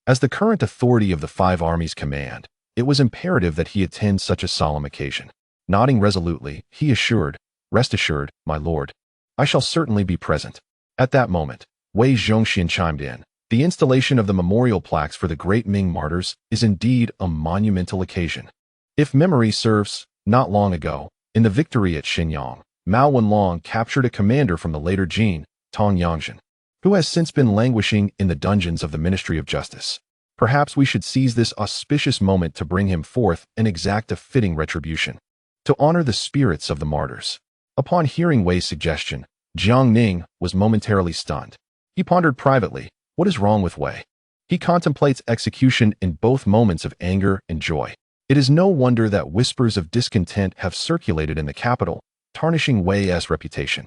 As the current authority of the 5 armies' command, it was imperative that he attend such a solemn occasion. Nodding resolutely, he assured, rest assured, my lord, I shall certainly be present. At that moment, Wei Zhongxian chimed in. The installation of the memorial plaques for the great Ming martyrs is indeed a monumental occasion. If memory serves, not long ago, in the victory at Xinyang, Mao Wenlong captured a commander from the later Jin, Tong Yangzhen, who has since been languishing in the dungeons of the Ministry of Justice. Perhaps we should seize this auspicious moment to bring him forth and exact a fitting retribution, to honor the spirits of the martyrs. Upon hearing Wei's suggestion, Jiang Ning was momentarily stunned. He pondered privately, what is wrong with Wei? He contemplates execution in both moments of anger and joy. It is no wonder that whispers of discontent have circulated in the capital, tarnishing Wei's reputation.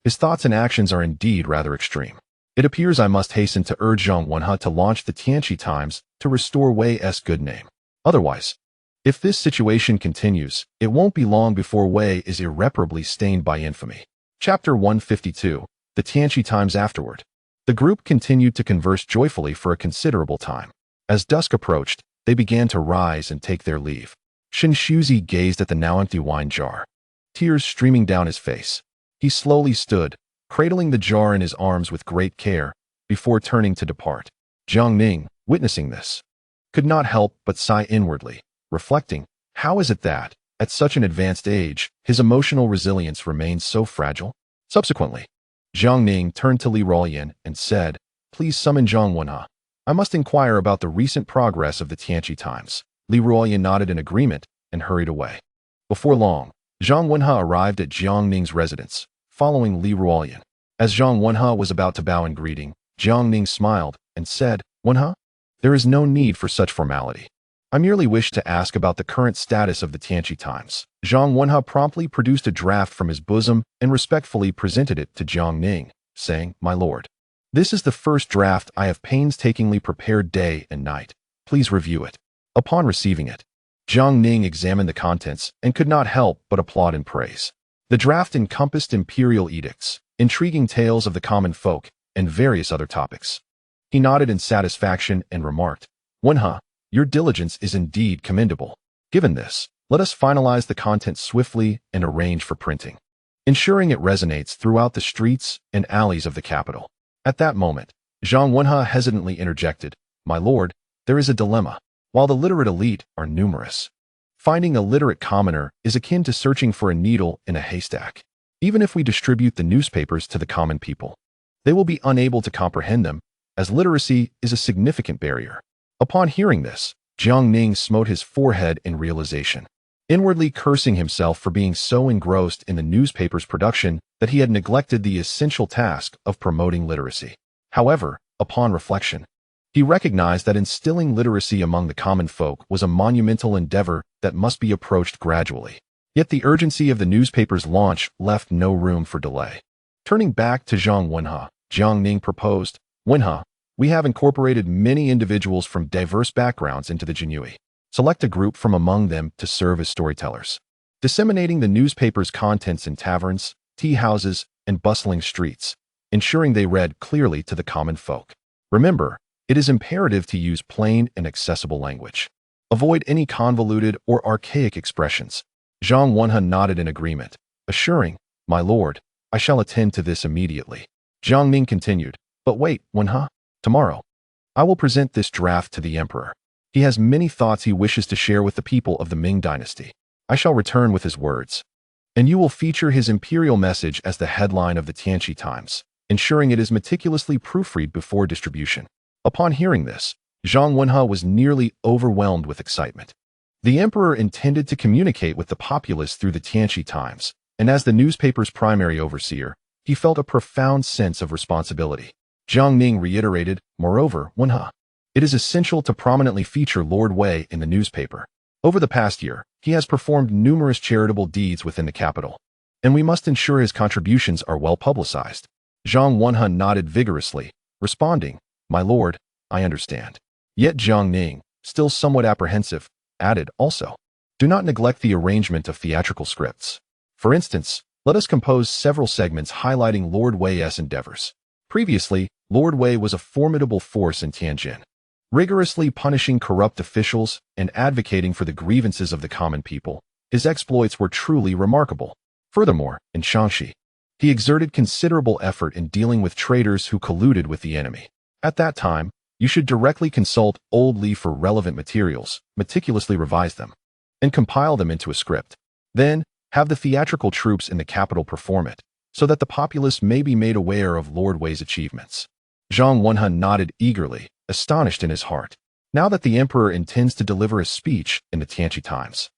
His thoughts and actions are indeed rather extreme. It appears I must hasten to urge Zhang Wenhe to launch the Tianqi Times to restore Wei's good name. Otherwise, if this situation continues, it won't be long before Wei is irreparably stained by infamy. Chapter 152, The Tianqi Times Afterward. The group continued to converse joyfully for a considerable time. As dusk approached, they began to rise and take their leave. Shen Shuzi gazed at the now empty wine jar, tears streaming down his face. He slowly stood, cradling the jar in his arms with great care, before turning to depart. Jiang Ning, witnessing this, could not help but sigh inwardly, reflecting, how is it that, at such an advanced age, his emotional resilience remains so fragile? Subsequently, Jiang Ning turned to Li Ruoyan and said, please summon Zhang Wenhe. I must inquire about the recent progress of the Tianqi Times. Li Ruoyan nodded in agreement and hurried away. Before long, Zhang Wenhe arrived at Jiang Ning's residence, following Li Ruoyan. As Zhang Wenhe was about to bow in greeting, Jiang Ning smiled and said, Wenhe, there is no need for such formality. I merely wish to ask about the current status of the Tianqi Times. Zhang Wenhe promptly produced a draft from his bosom and respectfully presented it to Jiang Ning, saying, my lord, this is the first draft I have painstakingly prepared day and night. Please review it. Upon receiving it, Jiang Ning examined the contents and could not help but applaud and praise. The draft encompassed imperial edicts, intriguing tales of the common folk, and various other topics. He nodded in satisfaction and remarked, Wenhe, your diligence is indeed commendable. Given this, let us finalize the content swiftly and arrange for printing, ensuring it resonates throughout the streets and alleys of the capital. At that moment, Zhang Wenhe hesitantly interjected, my lord, there is a dilemma. While the literate elite are numerous, finding a literate commoner is akin to searching for a needle in a haystack. Even if we distribute the newspapers to the common people, they will be unable to comprehend them, as literacy is a significant barrier. Upon hearing this, Jiang Ning smote his forehead in realization, inwardly cursing himself for being so engrossed in the newspaper's production that he had neglected the essential task of promoting literacy. However, upon reflection, he recognized that instilling literacy among the common folk was a monumental endeavor that must be approached gradually. Yet the urgency of the newspaper's launch left no room for delay. Turning back to Zhang Wenhe, Jiang Ning proposed, Wenhe, we have incorporated many individuals from diverse backgrounds into the Jinyue. Select a group from among them to serve as storytellers, disseminating the newspaper's contents in taverns, tea houses, and bustling streets, ensuring they read clearly to the common folk. Remember, it is imperative to use plain and accessible language. Avoid any convoluted or archaic expressions. Zhang Wenhe nodded in agreement, assuring, my lord, I shall attend to this immediately. Jiang Ning continued, but wait, Wenhe, tomorrow, I will present this draft to the emperor. He has many thoughts he wishes to share with the people of the Ming dynasty. I shall return with his words, and you will feature his imperial message as the headline of the Tianqi Times. ensuring it is meticulously proofread before distribution. Upon hearing this, Zhang Wenhe was nearly overwhelmed with excitement. The emperor intended to communicate with the populace through the Tianqi Times, and as the newspaper's primary overseer, he felt a profound sense of responsibility. Jiang Ning reiterated, moreover, Wenhe, it is essential to prominently feature Lord Wei in the newspaper. Over the past year, he has performed numerous charitable deeds within the capital, and we must ensure his contributions are well publicized. Zhang Wenhe nodded vigorously, responding, my lord, I understand. Yet Jiang Ning, still somewhat apprehensive, added also, do not neglect the arrangement of theatrical scripts. For instance, let us compose several segments highlighting Lord Wei's endeavors. Previously, Lord Wei was a formidable force in Tianjin, rigorously punishing corrupt officials and advocating for the grievances of the common people. His exploits were truly remarkable. Furthermore, in Shaanxi, he exerted considerable effort in dealing with traitors who colluded with the enemy. At that time, you should directly consult Old Li for relevant materials, meticulously revise them, and compile them into a script. Then, have the theatrical troops in the capital perform it, so that the populace may be made aware of Lord Wei's achievements. Zhang Wenhe nodded eagerly, astonished in his heart. Now that the emperor intends to deliver a speech in the Tianqi Times,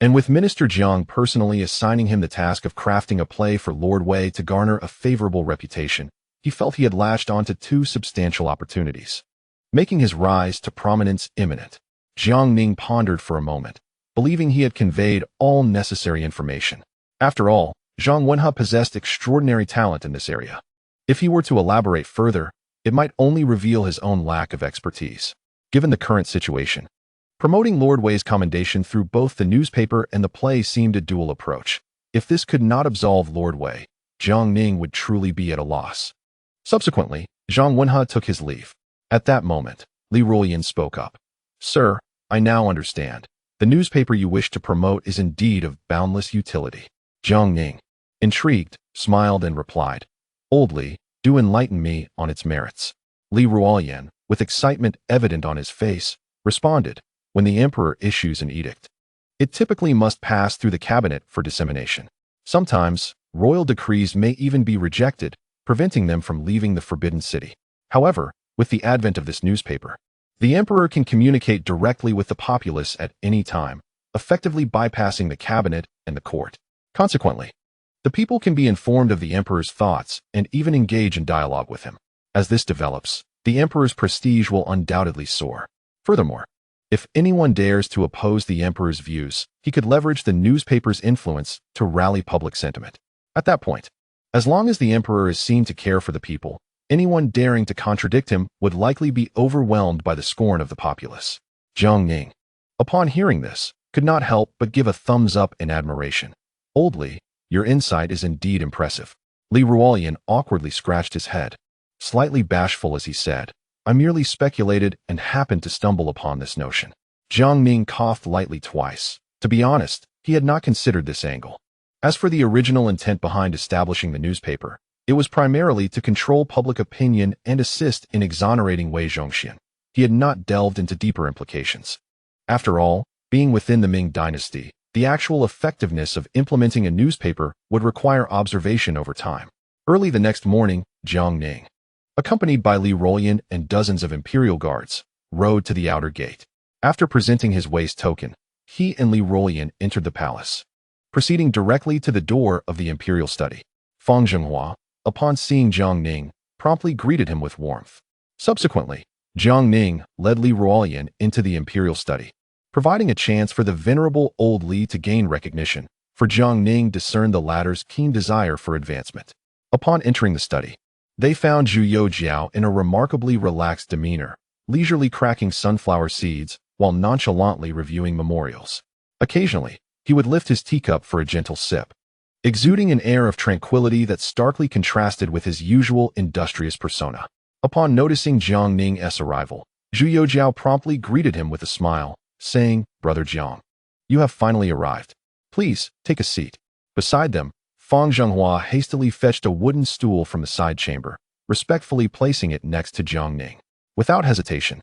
and with Minister Jiang personally assigning him the task of crafting a play for Lord Wei to garner a favorable reputation, he felt he had latched onto two substantial opportunities, making his rise to prominence imminent. Jiang Ning pondered for a moment, believing he had conveyed all necessary information. After all, Zhang Wenhe possessed extraordinary talent in this area. If he were to elaborate further, it might only reveal his own lack of expertise. Given the current situation, promoting Lord Wei's commendation through both the newspaper and the play seemed a dual approach. If this could not absolve Lord Wei, Jiang Ning would truly be at a loss. Subsequently, Zhang Wenhe took his leave. At that moment, Li Ruoyan spoke up. Sir, I now understand. The newspaper you wish to promote is indeed of boundless utility. Jiang Ning, intrigued, smiled and replied, Old Li, do enlighten me on its merits. Li Ruoyan, with excitement evident on his face, responded, when the emperor issues an edict, it typically must pass through the cabinet for dissemination. Sometimes, royal decrees may even be rejected, preventing them from leaving the forbidden city. However, with the advent of this newspaper, the emperor can communicate directly with the populace at any time, effectively bypassing the cabinet and the court. Consequently, the people can be informed of the emperor's thoughts and even engage in dialogue with him. As this develops, the emperor's prestige will undoubtedly soar. Furthermore, if anyone dares to oppose the emperor's views, he could leverage the newspaper's influence to rally public sentiment. At that point, as long as the emperor is seen to care for the people, anyone daring to contradict him would likely be overwhelmed by the scorn of the populace. Jiang Ning, upon hearing this, could not help but give a thumbs up in admiration. Old Li, your insight is indeed impressive. Li Ruoyan awkwardly scratched his head, slightly bashful as he said, I merely speculated and happened to stumble upon this notion. Jiang Ning coughed lightly twice. To be honest, he had not considered this angle. As for the original intent behind establishing the newspaper, it was primarily to control public opinion and assist in exonerating Wei Zhongxian. He had not delved into deeper implications. After all, being within the Ming dynasty, the actual effectiveness of implementing a newspaper would require observation over time. Early the next morning, Jiang Ning, accompanied by Li Ruoyan and dozens of imperial guards, rode to the outer gate. After presenting his waist token, he and Li Ruoyan entered the palace, proceeding directly to the door of the imperial study. Fang Zhenghua, upon seeing Jiang Ning, promptly greeted him with warmth. Subsequently, Jiang Ning led Li Ruoyan into the imperial study, providing a chance for the venerable Old Li to gain recognition, for Jiang Ning discerned the latter's keen desire for advancement. Upon entering the study, they found Zhu Youjiao in a remarkably relaxed demeanor, leisurely cracking sunflower seeds while nonchalantly reviewing memorials. Occasionally, he would lift his teacup for a gentle sip, exuding an air of tranquility that starkly contrasted with his usual industrious persona. Upon noticing Jiang Ning's arrival, Zhu Youjiao promptly greeted him with a smile, saying, Brother Jiang, you have finally arrived. Please, take a seat. Beside them, Fang Zhenghua hastily fetched a wooden stool from the side chamber, respectfully placing it next to Jiang Ning. Without hesitation,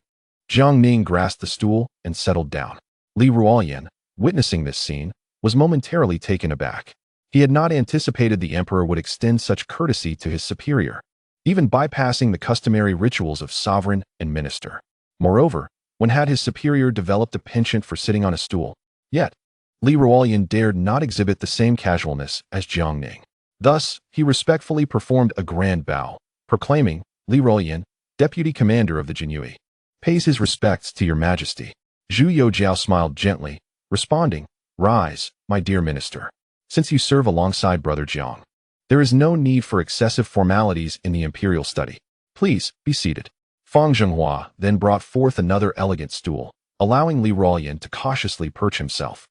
Jiang Ning grasped the stool and settled down. Li Ruoyan, witnessing this scene, was momentarily taken aback. He had not anticipated the emperor would extend such courtesy to his superior. even bypassing the customary rituals of sovereign and minister. Moreover, when had his superior developed a penchant for sitting on a stool, yet Li Ruoyan dared not exhibit the same casualness as Jiang Ning. Thus, he respectfully performed a grand bow, proclaiming, Li Ruoyan, deputy commander of the Jinyue, pays his respects to your majesty. Zhu Youjiao smiled gently, responding, rise, my dear minister. Since you serve alongside Brother Jiang, there is no need for excessive formalities in the imperial study. Please, be seated. Fang Zhenghua then brought forth another elegant stool, allowing Li Ruoyan to cautiously perch himself,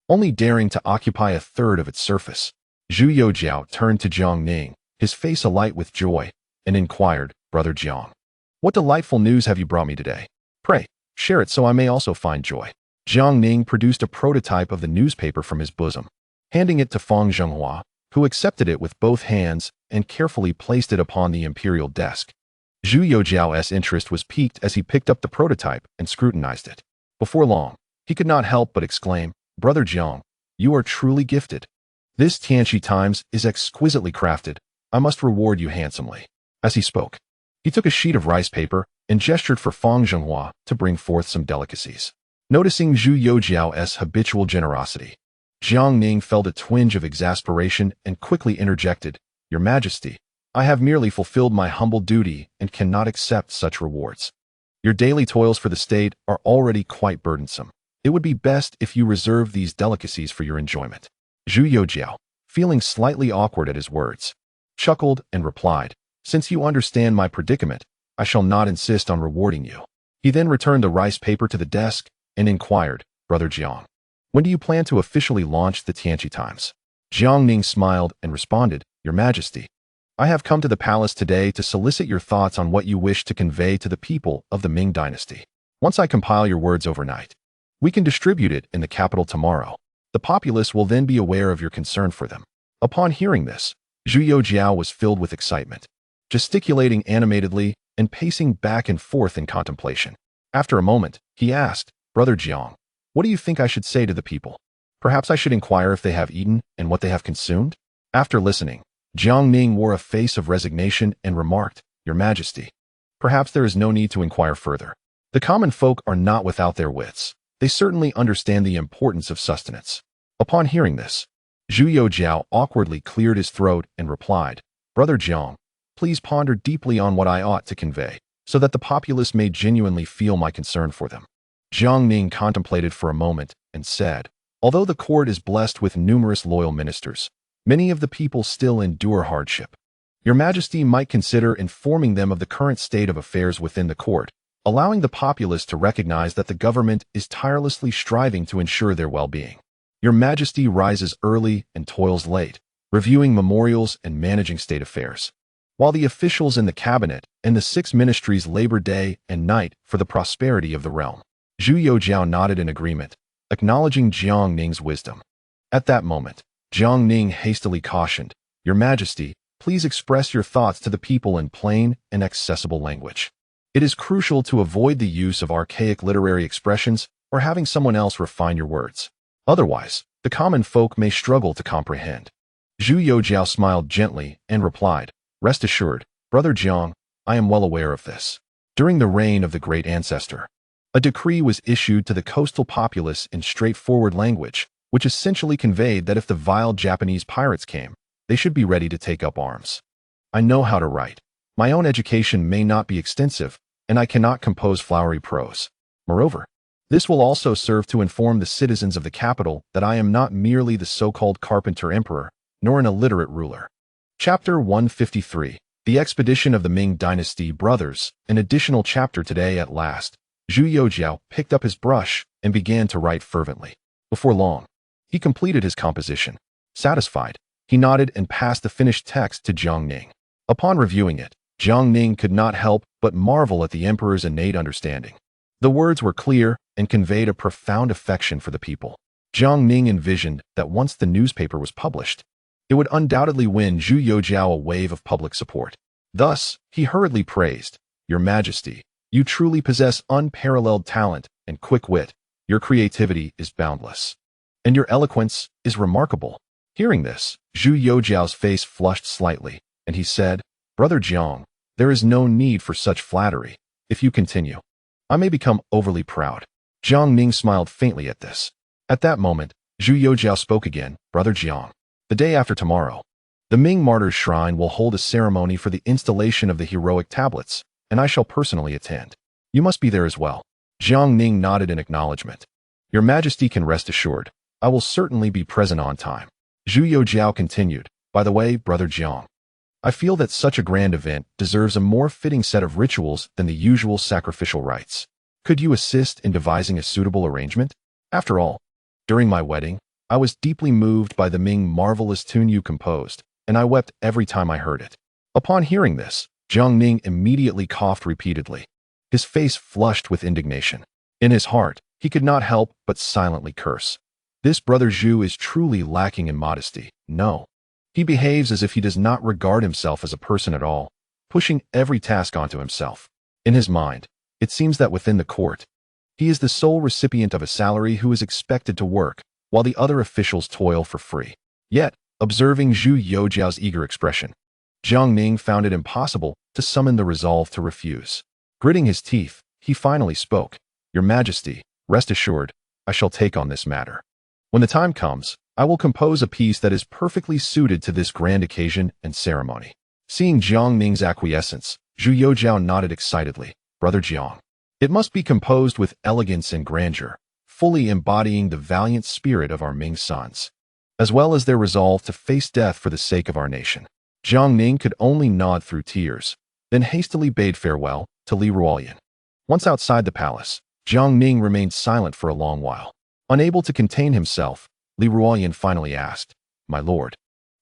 only daring to occupy a third of its surface. Zhu Youjiao turned to Jiang Ning, his face alight with joy, and inquired, Brother Jiang, what delightful news have you brought me today? Pray, share it so I may also find joy. Jiang Ning produced a prototype of the newspaper from his bosom, handing it to Fang Zhenghua, who accepted it with both hands and carefully placed it upon the imperial desk. Zhu Youjiao's interest was piqued as he picked up the prototype and scrutinized it. Before long, he could not help but exclaim, Brother Jiang, you are truly gifted. This Tianqi Times is exquisitely crafted. I must reward you handsomely. As he spoke, he took a sheet of rice paper and gestured for Fang Zhenghua to bring forth some delicacies. Noticing Zhu Youjiao's habitual generosity, Jiang Ning felt a twinge of exasperation and quickly interjected, Your Majesty, I have merely fulfilled my humble duty and cannot accept such rewards. Your daily toils for the state are already quite burdensome. It would be best if you reserve these delicacies for your enjoyment. Zhu Youjiao, feeling slightly awkward at his words, chuckled and replied, Since you understand my predicament, I shall not insist on rewarding you. He then returned the rice paper to the desk and inquired, Brother Jiang, when do you plan to officially launch the Tianqi Times? Jiang Ning smiled and responded, Your Majesty, I have come to the palace today to solicit your thoughts on what you wish to convey to the people of the Ming dynasty. Once I compile your words overnight, we can distribute it in the capital tomorrow. The populace will then be aware of your concern for them. Upon hearing this, Zhu Youjiao was filled with excitement, gesticulating animatedly and pacing back and forth in contemplation. After a moment, he asked, Brother Jiang, what do you think I should say to the people? Perhaps I should inquire if they have eaten and what they have consumed? After listening, Jiang Ning wore a face of resignation and remarked, Your Majesty, perhaps there is no need to inquire further. The common folk are not without their wits. They certainly understand the importance of sustenance. Upon hearing this, Zhu Youjiao awkwardly cleared his throat and replied, Brother Jiang, please ponder deeply on what I ought to convey, so that the populace may genuinely feel my concern for them. Jiang Ning contemplated for a moment and said, Although the court is blessed with numerous loyal ministers, many of the people still endure hardship. Your Majesty might consider informing them of the current state of affairs within the court, allowing the populace to recognize that the government is tirelessly striving to ensure their well-being. Your Majesty rises early and toils late, reviewing memorials and managing state affairs, while the officials in the cabinet and the 6 ministries labor day and night for the prosperity of the realm. Zhu Youjiao nodded in agreement, acknowledging Jiang Ning's wisdom. At that moment, Jiang Ning hastily cautioned, Your Majesty, please express your thoughts to the people in plain and accessible language. It is crucial to avoid the use of archaic literary expressions or having someone else refine your words. Otherwise, the common folk may struggle to comprehend. Zhu Youjiao smiled gently and replied, Rest assured, Brother Jiang, I am well aware of this. During the reign of the great ancestor, a decree was issued to the coastal populace in straightforward language, which essentially conveyed that if the vile Japanese pirates came, they should be ready to take up arms. I know how to write. My own education may not be extensive, and I cannot compose flowery prose. Moreover, this will also serve to inform the citizens of the capital that I am not merely the so-called carpenter emperor, nor an illiterate ruler. Chapter 153, The Expedition of the Ming Dynasty Brothers, an additional chapter today at last. Zhu Youjiao picked up his brush and began to write fervently. Before long, he completed his composition. Satisfied, he nodded and passed the finished text to Jiang Ning. Upon reviewing it, Jiang Ning could not help but marvel at the emperor's innate understanding. The words were clear and conveyed a profound affection for the people. Jiang Ning envisioned that once the newspaper was published, it would undoubtedly win Zhu Youjiao a wave of public support. Thus, he hurriedly praised, Your Majesty, you truly possess unparalleled talent and quick wit. Your creativity is boundless, and your eloquence is remarkable. Hearing this, Zhu Youjiao's face flushed slightly, and he said, Brother Jiang, There is no need for such flattery. If you continue, I may become overly proud. Jiang Ning smiled faintly at this. At that moment, Zhu Youjiao spoke again. Brother Jiang, the day after tomorrow, the Ming Martyrs' Shrine will hold a ceremony for the installation of the heroic tablets, and I shall personally attend. You must be there as well. Jiang Ning nodded in acknowledgement. Your Majesty can rest assured. I will certainly be present on time. Zhu Youjiao continued. By the way, Brother Jiang, I feel that such a grand event deserves a more fitting set of rituals than the usual sacrificial rites. Could you assist in devising a suitable arrangement? After all, during my wedding, I was deeply moved by the Ming marvelous tune you composed, and I wept every time I heard it. Upon hearing this, Jiang Ning immediately coughed repeatedly. His face flushed with indignation. In his heart, he could not help but silently curse. This Brother Zhu is truly lacking in modesty. No. He behaves as if he does not regard himself as a person at all, pushing every task onto himself. In his mind, it seems that within the court, he is the sole recipient of a salary who is expected to work, while the other officials toil for free. Yet, observing Zhu Youjiao's eager expression, Jiang Ning found it impossible to summon the resolve to refuse. Gritting his teeth, he finally spoke. Your Majesty, rest assured, I shall take on this matter. When the time comes, I will compose a piece that is perfectly suited to this grand occasion and ceremony. Seeing Jiang Ning's acquiescence, Zhu Youjiao nodded excitedly. Brother Jiang, it must be composed with elegance and grandeur, fully embodying the valiant spirit of our Ming sons, as well as their resolve to face death for the sake of our nation. Jiang Ning could only nod through tears, then hastily bade farewell to Li Ruoyan. Once outside the palace, Jiang Ning remained silent for a long while. Unable to contain himself, Li Ruoyan finally asked, My lord,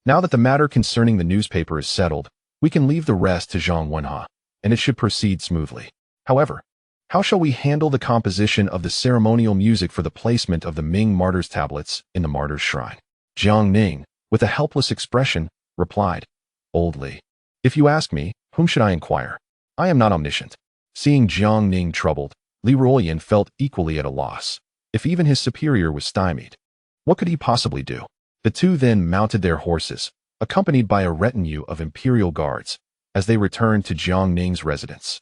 now that the matter concerning the newspaper is settled, we can leave the rest to Zhang Wenhe, and it should proceed smoothly. However, how shall we handle the composition of the ceremonial music for the placement of the Ming Martyrs' tablets in the Martyrs' Shrine? Jiang Ning, with a helpless expression, replied, Old Li, if you ask me, whom should I inquire? I am not omniscient. Seeing Jiang Ning troubled, Li Ruoyan felt equally at a loss. If even his superior was stymied, what could he possibly do? The two then mounted their horses, accompanied by a retinue of imperial guards, as they returned to Jiang Ning's residence.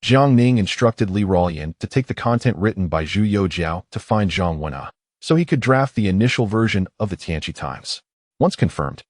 Jiang Ning instructed Li Ruoyan to take the content written by Zhu Youjiao to find Zhang Wenhe, so he could draft the initial version of the Tianqi Times. Once confirmed,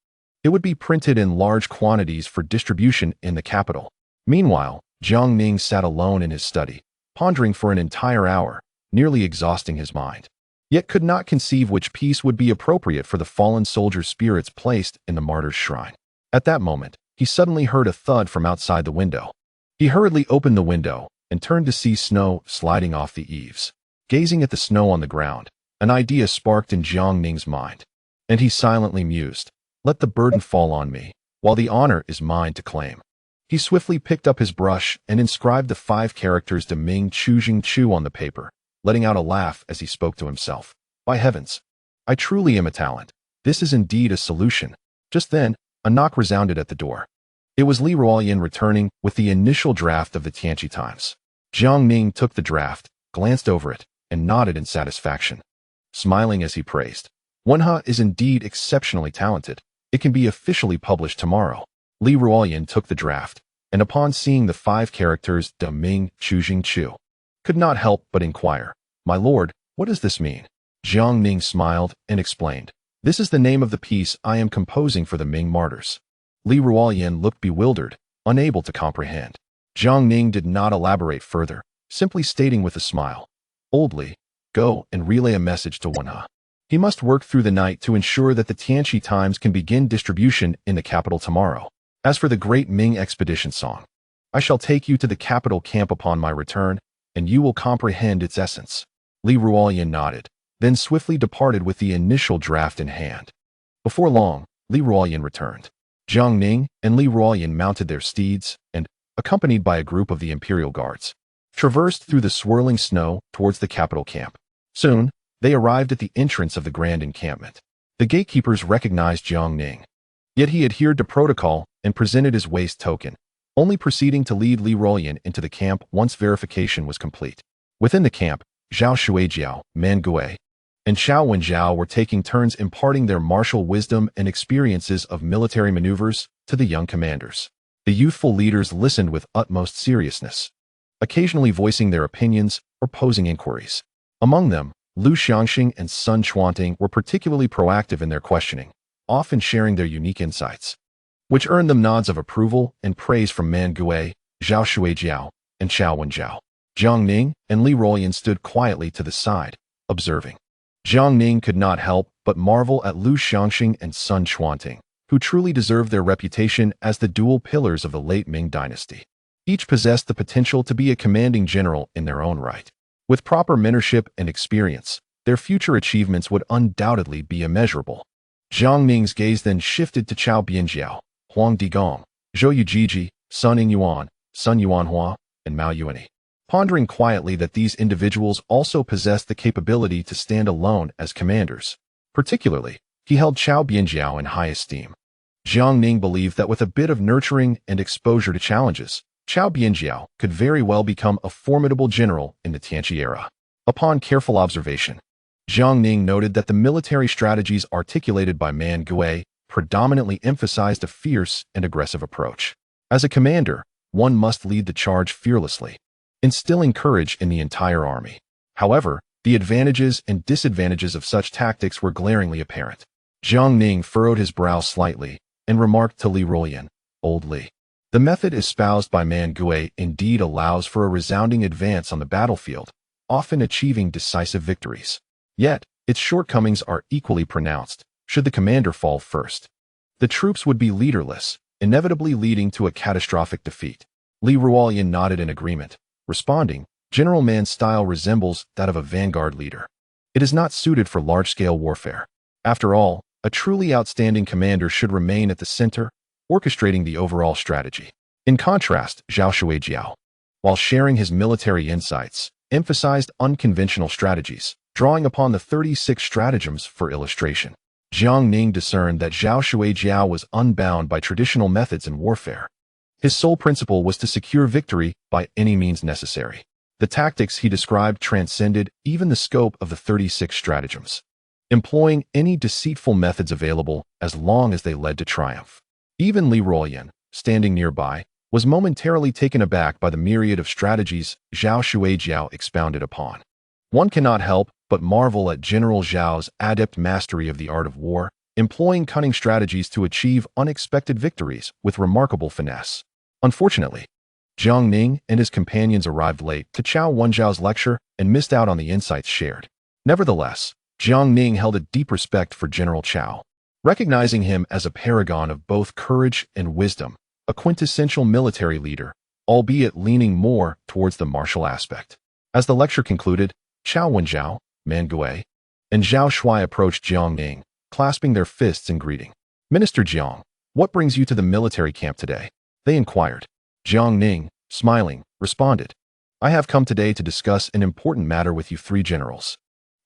it would be printed in large quantities for distribution in the capital. Meanwhile, Jiang Ning sat alone in his study, pondering for an entire hour, nearly exhausting his mind, yet could not conceive which piece would be appropriate for the fallen soldier's spirits placed in the martyr's shrine. At that moment, he suddenly heard a thud from outside the window. He hurriedly opened the window and turned to see snow sliding off the eaves. Gazing at the snow on the ground, an idea sparked in Jiang Ning's mind, and he silently mused, Let the burden fall on me, while the honor is mine to claim. He swiftly picked up his brush and inscribed the 5 characters De Ming Chu Chu on the paper, letting out a laugh as he spoke to himself. By heavens, I truly am a talent. This is indeed a solution. Just then, a knock resounded at the door. It was Li Ruoyan returning with the initial draft of the Tianqi Times. Jiang Ning took the draft, glanced over it, and nodded in satisfaction, smiling as he praised. Wenhe is indeed exceptionally talented. It can be officially published tomorrow. Li Ruoyan took the draft, and upon seeing the 5 characters De Ming Chu Chu, could not help but inquire, My lord, what does this mean? Jiang Ning smiled and explained, This is the name of the piece I am composing for the Ming martyrs. Li Ruoyan looked bewildered, unable to comprehend. Jiang Ning did not elaborate further, simply stating with a smile, Old Li, go and relay a message to Wenhe. He must work through the night to ensure that the Tianqi Times can begin distribution in the capital tomorrow. As for the great Ming expedition song, I shall take you to the capital camp upon my return, and you will comprehend its essence. Li Ruoyan nodded, then swiftly departed with the initial draft in hand. Before long, Li Ruoyan returned. Jiang Ning and Li Ruoyan mounted their steeds and, accompanied by a group of the imperial guards, traversed through the swirling snow towards the capital camp. Soon, they arrived at the entrance of the grand encampment. The gatekeepers recognized Jiang Ning, yet he adhered to protocol and presented his waist token, only proceeding to lead Li Ruoyan into the camp once verification was complete. Within the camp, Zhao Shuijiao, Man Gui, and Xiao Wenjiao were taking turns imparting their martial wisdom and experiences of military maneuvers to the young commanders. The youthful leaders listened with utmost seriousness, occasionally voicing their opinions or posing inquiries. Among them, Lu Xiangxing and Sun Chuanting were particularly proactive in their questioning, often sharing their unique insights, which earned them nods of approval and praise from Man Gui, Zhao Shuijiao, and Chao Wenjiao. Jiang Ning and Li Ruoyan stood quietly to the side, observing. Jiang Ning could not help but marvel at Lu Xiangxing and Sun Chuanting, who truly deserved their reputation as the dual pillars of the late Ming dynasty. Each possessed the potential to be a commanding general in their own right. With proper mentorship and experience, their future achievements would undoubtedly be immeasurable. Jiang Ning's gaze then shifted to Chao Bianjiao, Huang Digong, Zhou Yujiji, Sun Yingyuan, Sun Yuanhua, and Mao Yuanyi, pondering quietly that these individuals also possessed the capability to stand alone as commanders. Particularly, he held Chao Bianjiao in high esteem. Jiang Ning believed that with a bit of nurturing and exposure to challenges, Chao Bianjiao could very well become a formidable general in the Tianqi era. Upon careful observation, Jiang Ning noted that the military strategies articulated by Man Gui predominantly emphasized a fierce and aggressive approach. As a commander, one must lead the charge fearlessly, instilling courage in the entire army. However, the advantages and disadvantages of such tactics were glaringly apparent. Jiang Ning furrowed his brow slightly and remarked to Li Ruoyan, "Old Li, the method espoused by Man Gui indeed allows for a resounding advance on the battlefield, often achieving decisive victories. Yet, its shortcomings are equally pronounced. Should the commander fall first, the troops would be leaderless, inevitably leading to a catastrophic defeat." Li Ruoyan nodded in agreement, responding, "General Man's style resembles that of a vanguard leader. It is not suited for large-scale warfare. After all, a truly outstanding commander should remain at the center, orchestrating the overall strategy." In contrast, Zhao Shuijiao, while sharing his military insights, emphasized unconventional strategies, drawing upon the 36 stratagems for illustration. Jiang Ning discerned that Zhao Shuijiao was unbound by traditional methods in warfare. His sole principle was to secure victory by any means necessary. The tactics he described transcended even the scope of the 36 stratagems, employing any deceitful methods available as long as they led to triumph. Even Li Ruoyan, standing nearby, was momentarily taken aback by the myriad of strategies Zhao Shuijiao expounded upon. One cannot help but marvel at General Zhao's adept mastery of the art of war, employing cunning strategies to achieve unexpected victories with remarkable finesse. Unfortunately, Jiang Ning and his companions arrived late to Chao Wenjiao's lecture and missed out on the insights shared. Nevertheless, Jiang Ning held a deep respect for General Chao, recognizing him as a paragon of both courage and wisdom, a quintessential military leader, albeit leaning more towards the martial aspect. As the lecture concluded, Chao Wenjiao, Man Gui, and Zhao Shui approached Jiang Ning, clasping their fists in greeting. "Minister Jiang, what brings you to the military camp today?" they inquired. Jiang Ning, smiling, responded, "I have come today to discuss an important matter with you three generals.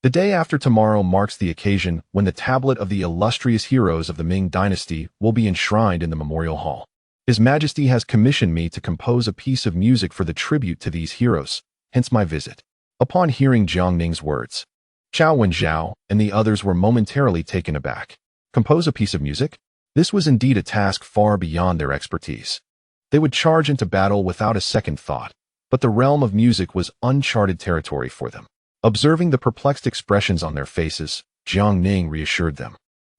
The day after tomorrow marks the occasion when the tablet of the illustrious heroes of the Ming dynasty will be enshrined in the Memorial Hall. His Majesty has commissioned me to compose a piece of music for the tribute to these heroes, hence my visit." Upon hearing Jiang Ning's words, Chao Wenjiao and the others were momentarily taken aback. Compose a piece of music? This was indeed a task far beyond their expertise. They would charge into battle without a second thought, but the realm of music was uncharted territory for them. Observing the perplexed expressions on their faces, Jiang Ning reassured them.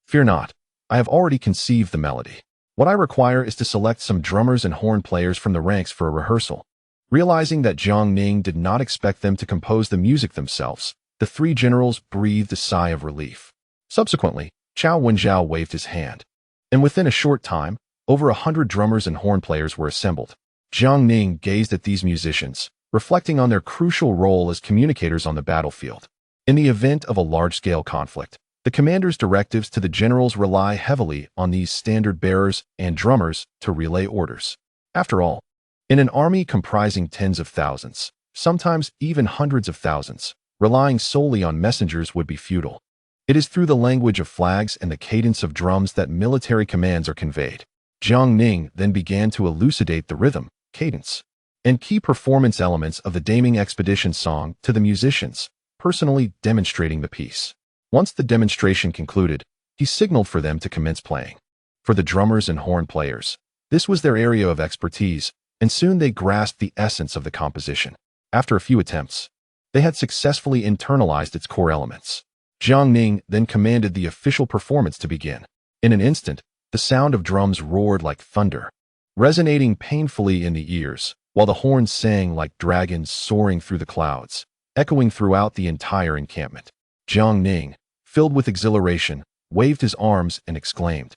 "Fear not, I have already conceived the melody. What I require is to select some drummers and horn players from the ranks for a rehearsal." Realizing that Jiang Ning did not expect them to compose the music themselves, the three generals breathed a sigh of relief. Subsequently, Chao Wenjiao waved his hand, and within a short time, over 100 drummers and horn players were assembled. Jiang Ning gazed at these musicians, reflecting on their crucial role as communicators on the battlefield. In the event of a large-scale conflict, the commander's directives to the generals rely heavily on these standard-bearers and drummers to relay orders. After all, in an army comprising tens of thousands, sometimes even hundreds of thousands, relying solely on messengers would be futile. It is through the language of flags and the cadence of drums that military commands are conveyed. Jiang Ning then began to elucidate the rhythm, cadence, and key performance elements of the Daming Expedition song to the musicians, personally demonstrating the piece. Once the demonstration concluded, he signaled for them to commence playing. For the drummers and horn players, This was their area of expertise, and soon they grasped the essence of the composition. After a few attempts, they had successfully internalized its core elements. Jiang Ning then commanded the official performance to begin. In an instant, the sound of drums roared like thunder, resonating painfully in the ears, while the horns sang like dragons soaring through the clouds, echoing throughout the entire encampment. Jiang Ning, filled with exhilaration, waved his arms and exclaimed,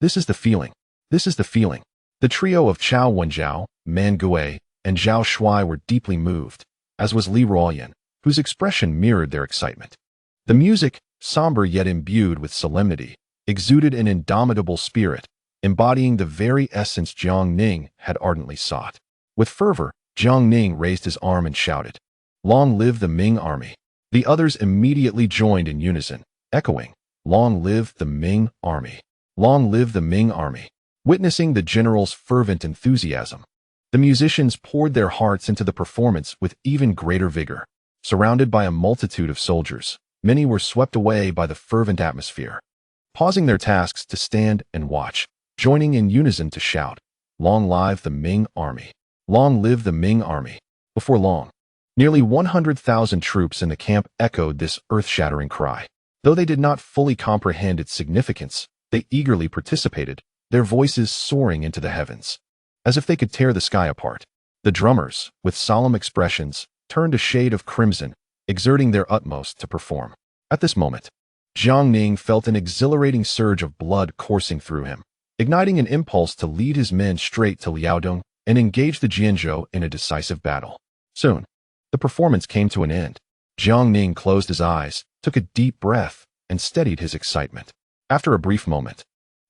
"This is the feeling! This is the feeling!" The trio of Chao Wenjiao, Man Gui, and Zhao Shui were deeply moved, as was Li Ruoyan, whose expression mirrored their excitement. The music, somber yet imbued with solemnity, exuded an indomitable spirit, embodying the very essence Jiang Ning had ardently sought. With fervor, Jiang Ning raised his arm and shouted, "Long live the Ming army!" The others immediately joined in unison, echoing, "Long live the Ming army! Long live the Ming army!" Witnessing the general's fervent enthusiasm, the musicians poured their hearts into the performance with even greater vigor. Surrounded by a multitude of soldiers, many were swept away by the fervent atmosphere, pausing their tasks to stand and watch, joining in unison to shout, "Long live the Ming army! Long live the Ming army!" Before long, nearly 100,000 troops in the camp echoed this earth-shattering cry. Though they did not fully comprehend its significance, they eagerly participated, their voices soaring into the heavens, as if they could tear the sky apart. The drummers, with solemn expressions, turned a shade of crimson, exerting their utmost to perform. At this moment, Jiang Ning felt an exhilarating surge of blood coursing through him, igniting an impulse to lead his men straight to Liaodong and engage the Jianzhou in a decisive battle. Soon, the performance came to an end. Jiang Ning closed his eyes, took a deep breath, and steadied his excitement. After a brief moment,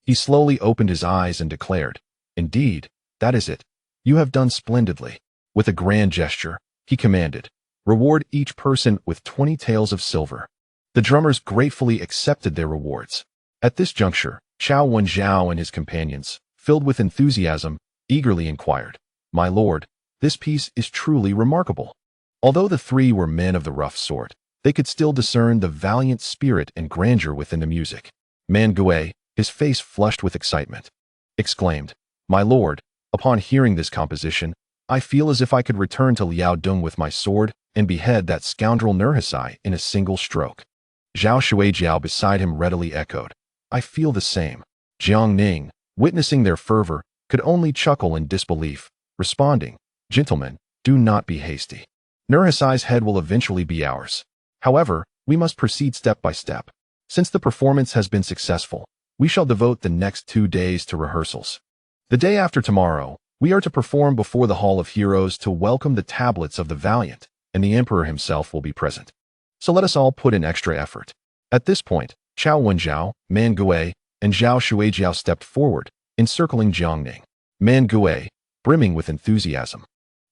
he slowly opened his eyes and declared, "Indeed, that is it. You have done splendidly." With a grand gesture, he commanded, "Reward each person with 20 taels of silver." The drummers gratefully accepted their rewards. At this juncture, Chao Wenjiao and his companions, filled with enthusiasm, eagerly inquired, "My lord, this piece is truly remarkable." Although the three were men of the rough sort, they could still discern the valiant spirit and grandeur within the music. Man Gui, his face flushed with excitement, exclaimed, "My lord, upon hearing this composition, I feel as if I could return to Liaodong with my sword and behead that scoundrel Nurhasai in a single stroke." Zhao Shuijiao beside him readily echoed, "I feel the same." Jiang Ning, witnessing their fervor, could only chuckle in disbelief, responding, "Gentlemen, do not be hasty. Nurhasai's head will eventually be ours. However, we must proceed step by step. Since the performance has been successful, we shall devote the next 2 days to rehearsals. The day after tomorrow, we are to perform before the Hall of Heroes to welcome the tablets of the valiant, and the Emperor himself will be present. So let us all put in extra effort." At this point, Chao Wenjiao, Man Gui, and Zhao Shuijiao stepped forward, encircling Jiang Ning. Man Gui, brimming with enthusiasm,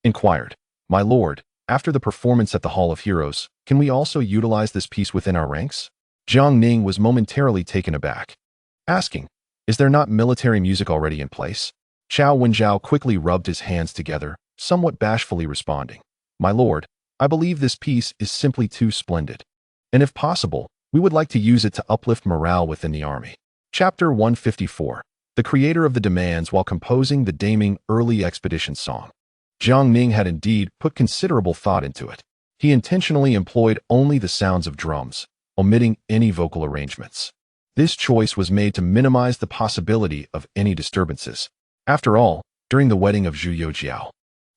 inquired, "My lord, after the performance at the Hall of Heroes, can we also utilize this piece within our ranks?" Jiang Ning was momentarily taken aback, asking, "Is there not military music already in place?" Chao Wenjiao quickly rubbed his hands together, somewhat bashfully responding, "My lord, I believe this piece is simply too splendid, and if possible, we would like to use it to uplift morale within the army." Chapter 154. The creator of the demands while composing the Daming early expedition song. Jiang Ning had indeed put considerable thought into it. He intentionally employed only the sounds of drums, omitting any vocal arrangements. This choice was made to minimize the possibility of any disturbances. After all, during the wedding of Zhu Youjiao,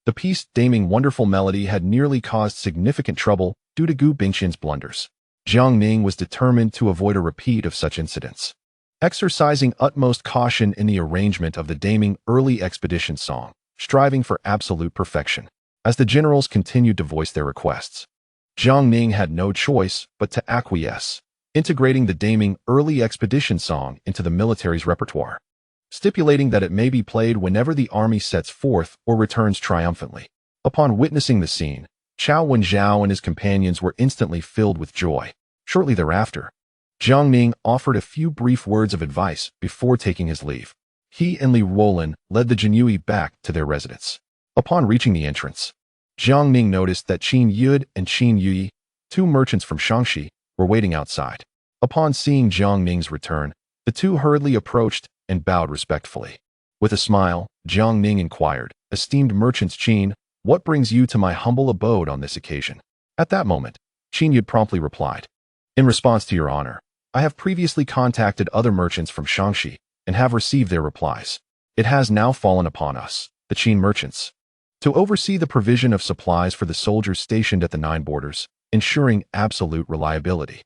the piece Daming Wonderful Melody had nearly caused significant trouble due to Gu Bingqian's blunders. Jiang Ning was determined to avoid a repeat of such incidents, exercising utmost caution in the arrangement of the Daming early expedition song, striving for absolute perfection. As the generals continued to voice their requests, Jiang Ning had no choice but to acquiesce, integrating the Daming early expedition song into the military's repertoire, stipulating that it may be played whenever the army sets forth or returns triumphantly. Upon witnessing the scene, Chao Wenjiao and his companions were instantly filled with joy. Shortly thereafter, Jiang Ning offered a few brief words of advice before taking his leave. He and Li Ruolan led the Jinyui back to their residence. Upon reaching the entrance, Jiang Ning noticed that Qin Yud and Qin Yui, 2 merchants from Shaanxi, were waiting outside. Upon seeing Jiang Ning's return, the two hurriedly approached and bowed respectfully. With a smile, Jiang Ning inquired, "Esteemed merchants Qin, what brings you to my humble abode on this occasion?" At that moment, Qin Yud promptly replied, "In response to your honor, I have previously contacted other merchants from Tianqi and have received their replies. It has now fallen upon us, the Qin merchants, to oversee the provision of supplies for the soldiers stationed at the 9 borders, ensuring absolute reliability.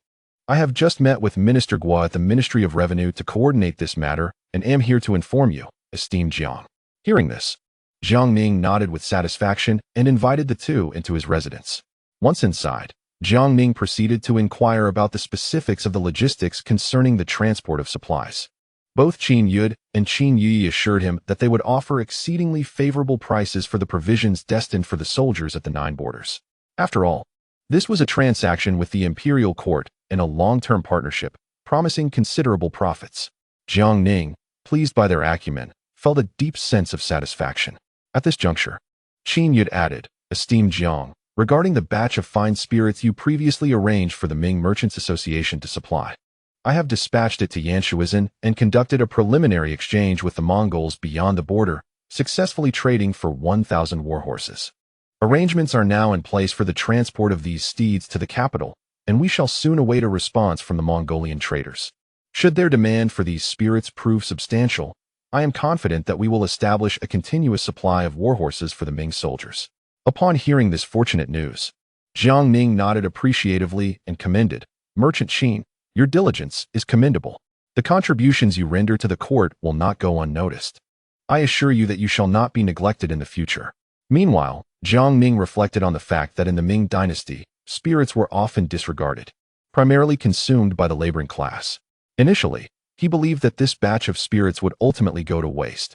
I have just met with Minister Guo at the Ministry of Revenue to coordinate this matter and am here to inform you, esteemed Jiang." Hearing this, Jiang Ning nodded with satisfaction and invited the two into his residence. Once inside, Jiang Ning proceeded to inquire about the specifics of the logistics concerning the transport of supplies. Both Qin Yud and Qin Yi assured him that they would offer exceedingly favorable prices for the provisions destined for the soldiers at the 9 borders. After all, this was a transaction with the imperial court and a long-term partnership, promising considerable profits. Jiang Ning, pleased by their acumen, felt a deep sense of satisfaction. At this juncture, Qin Yud added, "Esteemed Jiang, regarding the batch of fine spirits you previously arranged for the Ming Merchants Association to supply, I have dispatched it to Yanshuizhen and conducted a preliminary exchange with the Mongols beyond the border, successfully trading for 1,000 warhorses. Arrangements are now in place for the transport of these steeds to the capital, and we shall soon await a response from the Mongolian traders. Should their demand for these spirits prove substantial, I am confident that we will establish a continuous supply of warhorses for the Ming soldiers." Upon hearing this fortunate news, Jiang Ning nodded appreciatively and commended, "Merchant Qin, your diligence is commendable. The contributions you render to the court will not go unnoticed. I assure you that you shall not be neglected in the future." Meanwhile, Jiang Ning reflected on the fact that in the Ming dynasty, spirits were often disregarded, primarily consumed by the laboring class. Initially, he believed that this batch of spirits would ultimately go to waste.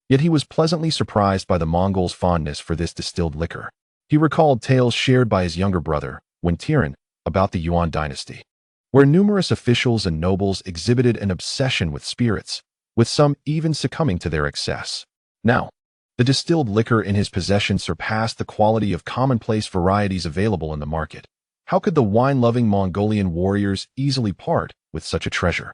Yet he was pleasantly surprised by the Mongols' fondness for this distilled liquor. He recalled tales shared by his younger brother, Wen Tiran, about the Yuan dynasty, where numerous officials and nobles exhibited an obsession with spirits, with some even succumbing to their excess. Now, the distilled liquor in his possession surpassed the quality of commonplace varieties available in the market. How could the wine-loving Mongolian warriors easily part with such a treasure?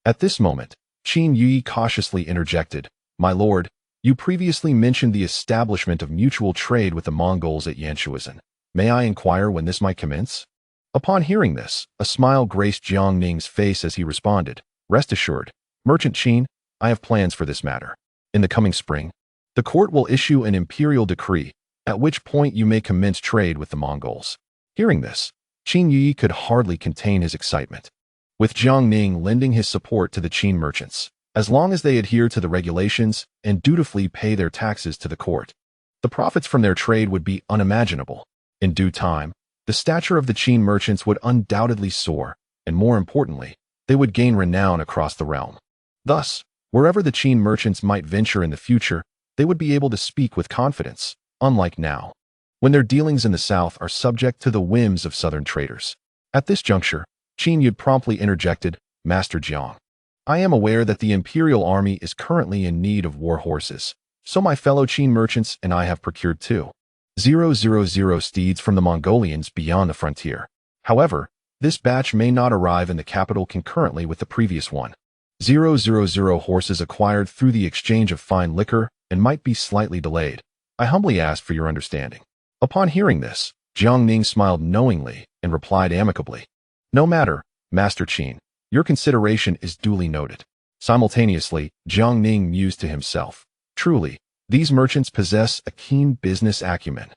At this moment, Qin Yi cautiously interjected, "My lord, you previously mentioned the establishment of mutual trade with the Mongols at Yanshuizhen. May I inquire when this might commence?" Upon hearing this, a smile graced Jiang Ning's face as he responded, "Rest assured, Merchant Qin, I have plans for this matter. In the coming spring, the court will issue an imperial decree, at which point you may commence trade with the Mongols." Hearing this, Qin Yi could hardly contain his excitement. With Jiang Ning lending his support to the Qin merchants, as long as they adhere to the regulations and dutifully pay their taxes to the court, the profits from their trade would be unimaginable. In due time, the stature of the Qin merchants would undoubtedly soar, and more importantly, they would gain renown across the realm. Thus, wherever the Qin merchants might venture in the future, they would be able to speak with confidence, unlike now, when their dealings in the south are subject to the whims of southern traders. At this juncture, Qin Yud promptly interjected, "Master Jiang, I am aware that the imperial army is currently in need of war horses, so my fellow Qin merchants and I have procured 2,000 steeds from the Mongolians beyond the frontier. However, this batch may not arrive in the capital concurrently with the previous 1,000 horses acquired through the exchange of fine liquor and might be slightly delayed. I humbly ask for your understanding." Upon hearing this, Jiang Ning smiled knowingly and replied amicably, "No matter, Master Qin. Your consideration is duly noted." Simultaneously, Jiang Ning mused to himself, "Truly, these merchants possess a keen business acumen."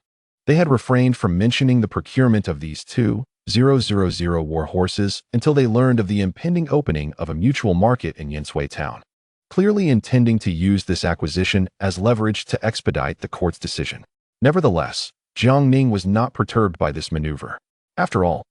They had refrained from mentioning the procurement of these 2,000 war horses until they learned of the impending opening of a mutual market in Yanshui town, clearly intending to use this acquisition as leverage to expedite the court's decision. Nevertheless, Jiang Ning was not perturbed by this maneuver. After all,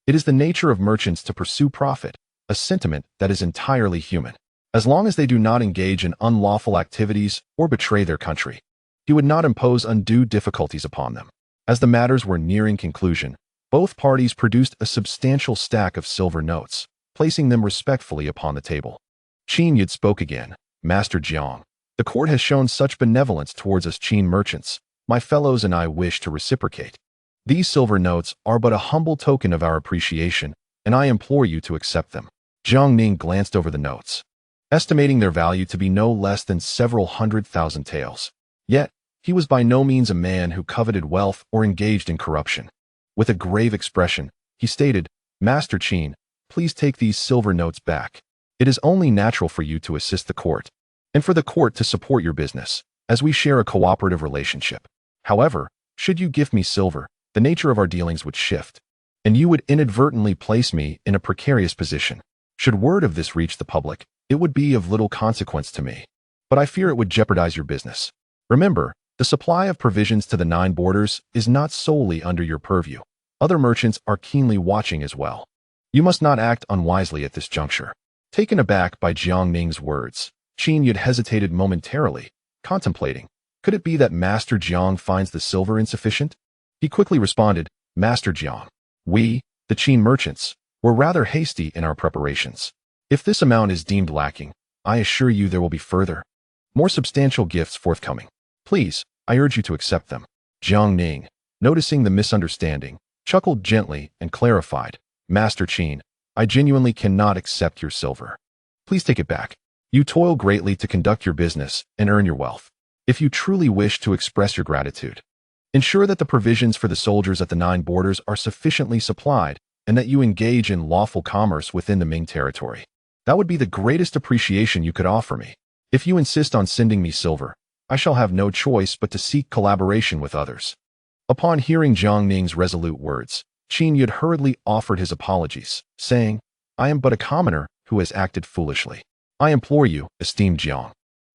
it is the nature of merchants to pursue profit, a sentiment that is entirely human. As long as they do not engage in unlawful activities or betray their country, he would not impose undue difficulties upon them. As the matters were nearing conclusion, both parties produced a substantial stack of silver notes, placing them respectfully upon the table. Qin Yud spoke again, "Master Jiang, the court has shown such benevolence towards us Qin merchants. My fellows and I wish to reciprocate. These silver notes are but a humble token of our appreciation, and I implore you to accept them." Jiang Ning glanced over the notes. estimating their value to be no less than several 100,000 taels. Yet, he was by no means a man who coveted wealth or engaged in corruption. With a grave expression, he stated, "Master Qin, please take these silver notes back. It is only natural for you to assist the court, and for the court to support your business, as we share a cooperative relationship. However, should you give me silver, the nature of our dealings would shift, and you would inadvertently place me in a precarious position. Should word of this reach the public, it would be of little consequence to me, but I fear it would jeopardize your business. Remember, the supply of provisions to the 9 borders is not solely under your purview. Other merchants are keenly watching as well. You must not act unwisely at this juncture." Taken aback by Jiang Ning's words, Qin Yud hesitated momentarily, contemplating, could it be that Master Jiang finds the silver insufficient? He quickly responded, "Master Jiang, we, the Qin merchants, were rather hasty in our preparations. If this amount is deemed lacking, I assure you there will be further, more substantial gifts forthcoming. Please, I urge you to accept them." Jiang Ning, noticing the misunderstanding, chuckled gently and clarified, "Master Qin, I genuinely cannot accept your silver. Please take it back. You toil greatly to conduct your business and earn your wealth. If you truly wish to express your gratitude, ensure that the provisions for the soldiers at the 9 borders are sufficiently supplied and that you engage in lawful commerce within the Ming territory. That would be the greatest appreciation you could offer me. If you insist on sending me silver, I shall have no choice but to seek collaboration with others." Upon hearing Jiang Ning's resolute words, Qin Yud hurriedly offered his apologies, saying, "I am but a commoner who has acted foolishly. I implore you, esteemed Jiang,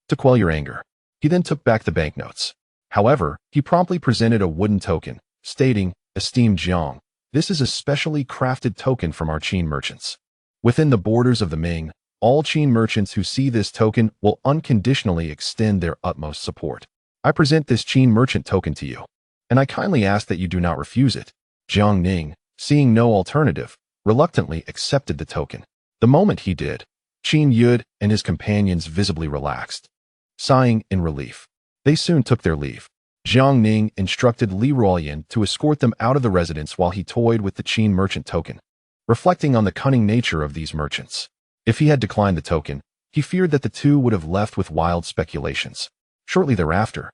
to quell your anger." He then took back the banknotes. However, he promptly presented a wooden token, stating, "Esteemed Jiang, this is a specially crafted token from our Qin merchants. Within the borders of the Ming, all Qin merchants who see this token will unconditionally extend their utmost support. I present this Qin merchant token to you, and I kindly ask that you do not refuse it." Jiang Ning, seeing no alternative, reluctantly accepted the token. The moment he did, Qin Yud and his companions visibly relaxed. Sighing in relief, they soon took their leave. Jiang Ning instructed Li Ruoyan to escort them out of the residence while he toyed with the Qin merchant token, reflecting on the cunning nature of these merchants. If he had declined the token, he feared that the two would have left with wild speculations. Shortly thereafter,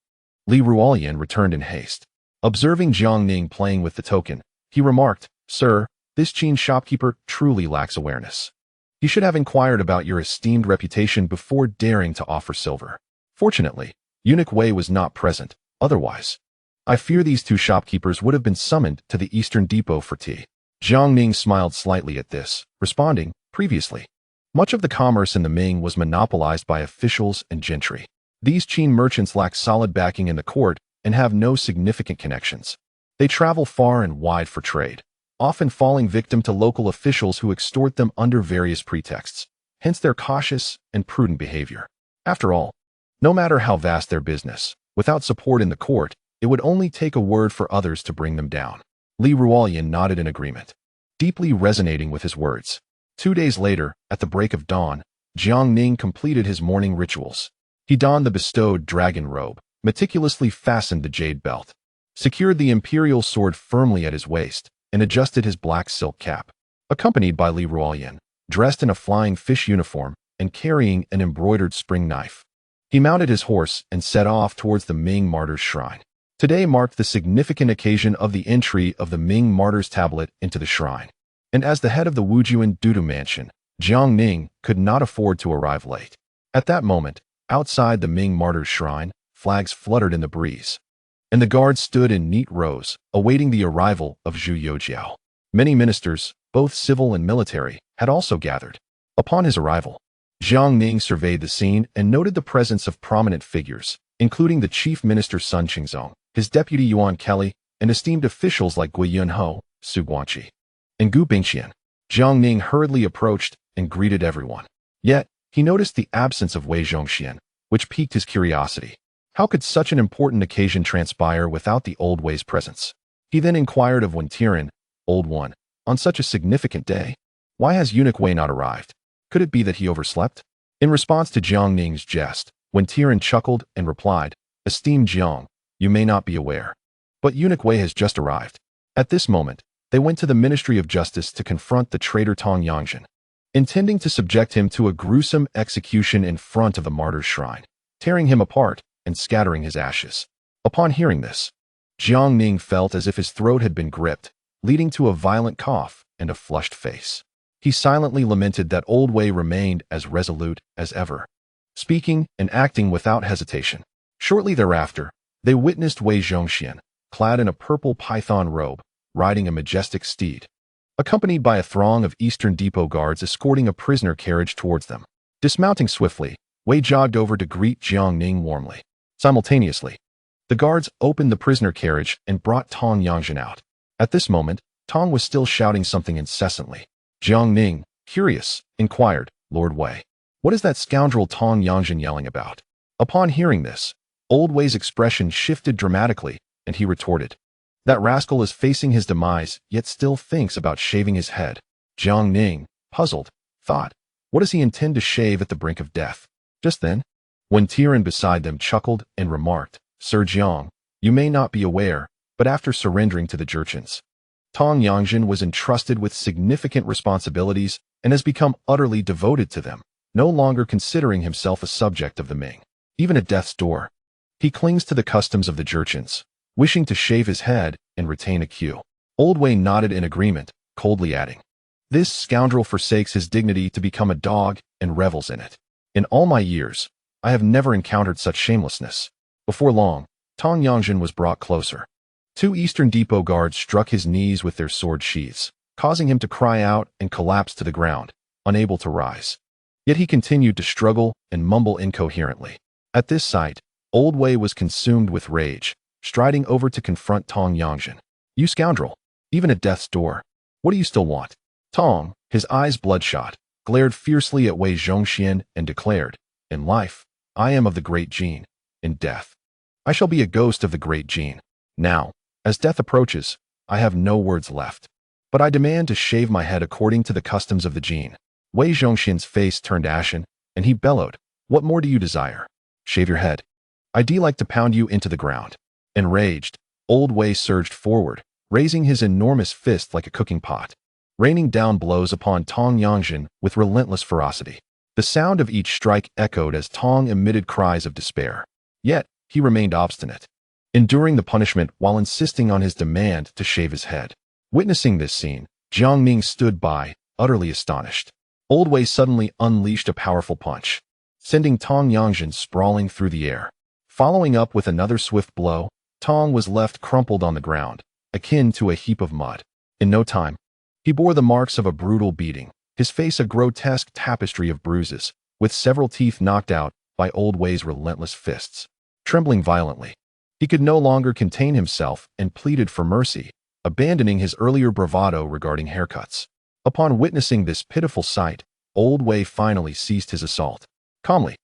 Li Ruoyan returned in haste. Observing Jiang Ning playing with the token, he remarked, "Sir, this Qin shopkeeper truly lacks awareness. He should have inquired about your esteemed reputation before daring to offer silver." Fortunately, Eunuch Wei was not present. Otherwise, I fear these 2 shopkeepers would have been summoned to the Eastern Depot for tea. Jiang Ning smiled slightly at this, responding, "Previously, much of the commerce in the Ming was monopolized by officials and gentry. These Qin merchants lack solid backing in the court and have no significant connections. They travel far and wide for trade, often falling victim to local officials who extort them under various pretexts, hence their cautious and prudent behavior. After all, no matter how vast their business, without support in the court, it would only take a word for others to bring them down." Li Ruoyan nodded in agreement, deeply resonating with his words. 2 days later, at the break of dawn, Jiang Ning completed his morning rituals. He donned the bestowed dragon robe, meticulously fastened the jade belt, secured the imperial sword firmly at his waist, and adjusted his black silk cap. Accompanied by Li Ruoyan, dressed in a flying fish uniform and carrying an embroidered spring knife, he mounted his horse and set off towards the Ming Martyrs' Shrine. Today marked the significant occasion of the entry of the Ming Martyrs' tablet into the shrine, and as the head of the Wujuan Dudu mansion, Jiang Ning could not afford to arrive late. At that moment, outside the Ming Martyrs' Shrine, flags fluttered in the breeze, and the guards stood in neat rows, awaiting the arrival of Zhu Youjiao. Many ministers, both civil and military, had also gathered. Upon his arrival, Jiang Ning surveyed the scene and noted the presence of prominent figures, including the chief minister Sun Qingzong, his deputy Yuan Kelly, and esteemed officials like Gui Yunho, Su Guanqi, and Gu Bingqian. Jiang Ning hurriedly approached and greeted everyone. Yet, he noticed the absence of Wei Zhongxian, which piqued his curiosity. How could such an important occasion transpire without the old Wei's presence? He then inquired of Wen Tiran, "Old One, on such a significant day, why has Eunuch Wei not arrived? Could it be that he overslept?" In response to Jiang Ning's jest, Wen Tiran chuckled and replied, "Esteemed Jiang, you may not be aware, but Eunuch Wei has just arrived." At this moment, they went to the Ministry of Justice to confront the traitor Tong Yangzhen. intending to subject him to a gruesome execution in front of the martyr's shrine, tearing him apart and scattering his ashes. Upon hearing this, Jiang Ning felt as if his throat had been gripped, leading to a violent cough and a flushed face. He silently lamented that Old Wei remained as resolute as ever, speaking and acting without hesitation. Shortly thereafter, they witnessed Wei Zhongxian, clad in a purple python robe, riding a majestic steed, accompanied by a throng of Eastern Depot guards escorting a prisoner carriage towards them. Dismounting swiftly, Wei jogged over to greet Jiang Ning warmly. Simultaneously, the guards opened the prisoner carriage and brought Tong Yangzhen out. At this moment, Tong was still shouting something incessantly. Jiang Ning, curious, inquired, "Lord Wei, what is that scoundrel Tong Yangzhen yelling about?" Upon hearing this, Old Wei's expression shifted dramatically, and he retorted, "That rascal is facing his demise, yet still thinks about shaving his head." Jiang Ning, puzzled, thought, what does he intend to shave at the brink of death? Just then, Wen Tian beside them chuckled and remarked, "Sir Jiang, you may not be aware, but after surrendering to the Jurchens, Tong Yangzhen was entrusted with significant responsibilities and has become utterly devoted to them, no longer considering himself a subject of the Ming. Even at death's door, he clings to the customs of the Jurchens, wishing to shave his head and retain a queue." Old Wei nodded in agreement, coldly adding, "This scoundrel forsakes his dignity to become a dog and revels in it. In all my years, I have never encountered such shamelessness." Before long, Tong Yangzhen was brought closer. Two Eastern Depot guards struck his knees with their sword sheaths, causing him to cry out and collapse to the ground, unable to rise. Yet he continued to struggle and mumble incoherently. At this sight, Old Wei was consumed with rage, striding over to confront Tong Yangzhen. "You scoundrel! Even at death's door, what do you still want?" Tong, his eyes bloodshot, glared fiercely at Wei Zhongxian and declared, "In life, I am of the great Jin. In death, I shall be a ghost of the great Jin. Now, as death approaches, I have no words left. But I demand to shave my head according to the customs of the Jin." Wei Zhongxian's face turned ashen, and he bellowed, "What more do you desire? Shave your head. I'd like to pound you into the ground." Enraged, Old Wei surged forward, raising his enormous fist like a cooking pot, raining down blows upon Tong Yangzhen with relentless ferocity. The sound of each strike echoed as Tong emitted cries of despair. Yet, he remained obstinate, enduring the punishment while insisting on his demand to shave his head. Witnessing this scene, Jiang Ning stood by, utterly astonished. Old Wei suddenly unleashed a powerful punch, sending Tong Yangzhen sprawling through the air. Following up with another swift blow, Tong was left crumpled on the ground, akin to a heap of mud. In no time, he bore the marks of a brutal beating, his face a grotesque tapestry of bruises, with several teeth knocked out by Old Wei's relentless fists. Trembling violently, he could no longer contain himself and pleaded for mercy, abandoning his earlier bravado regarding haircuts. Upon witnessing this pitiful sight, Old Wei finally ceased his assault. Calmly,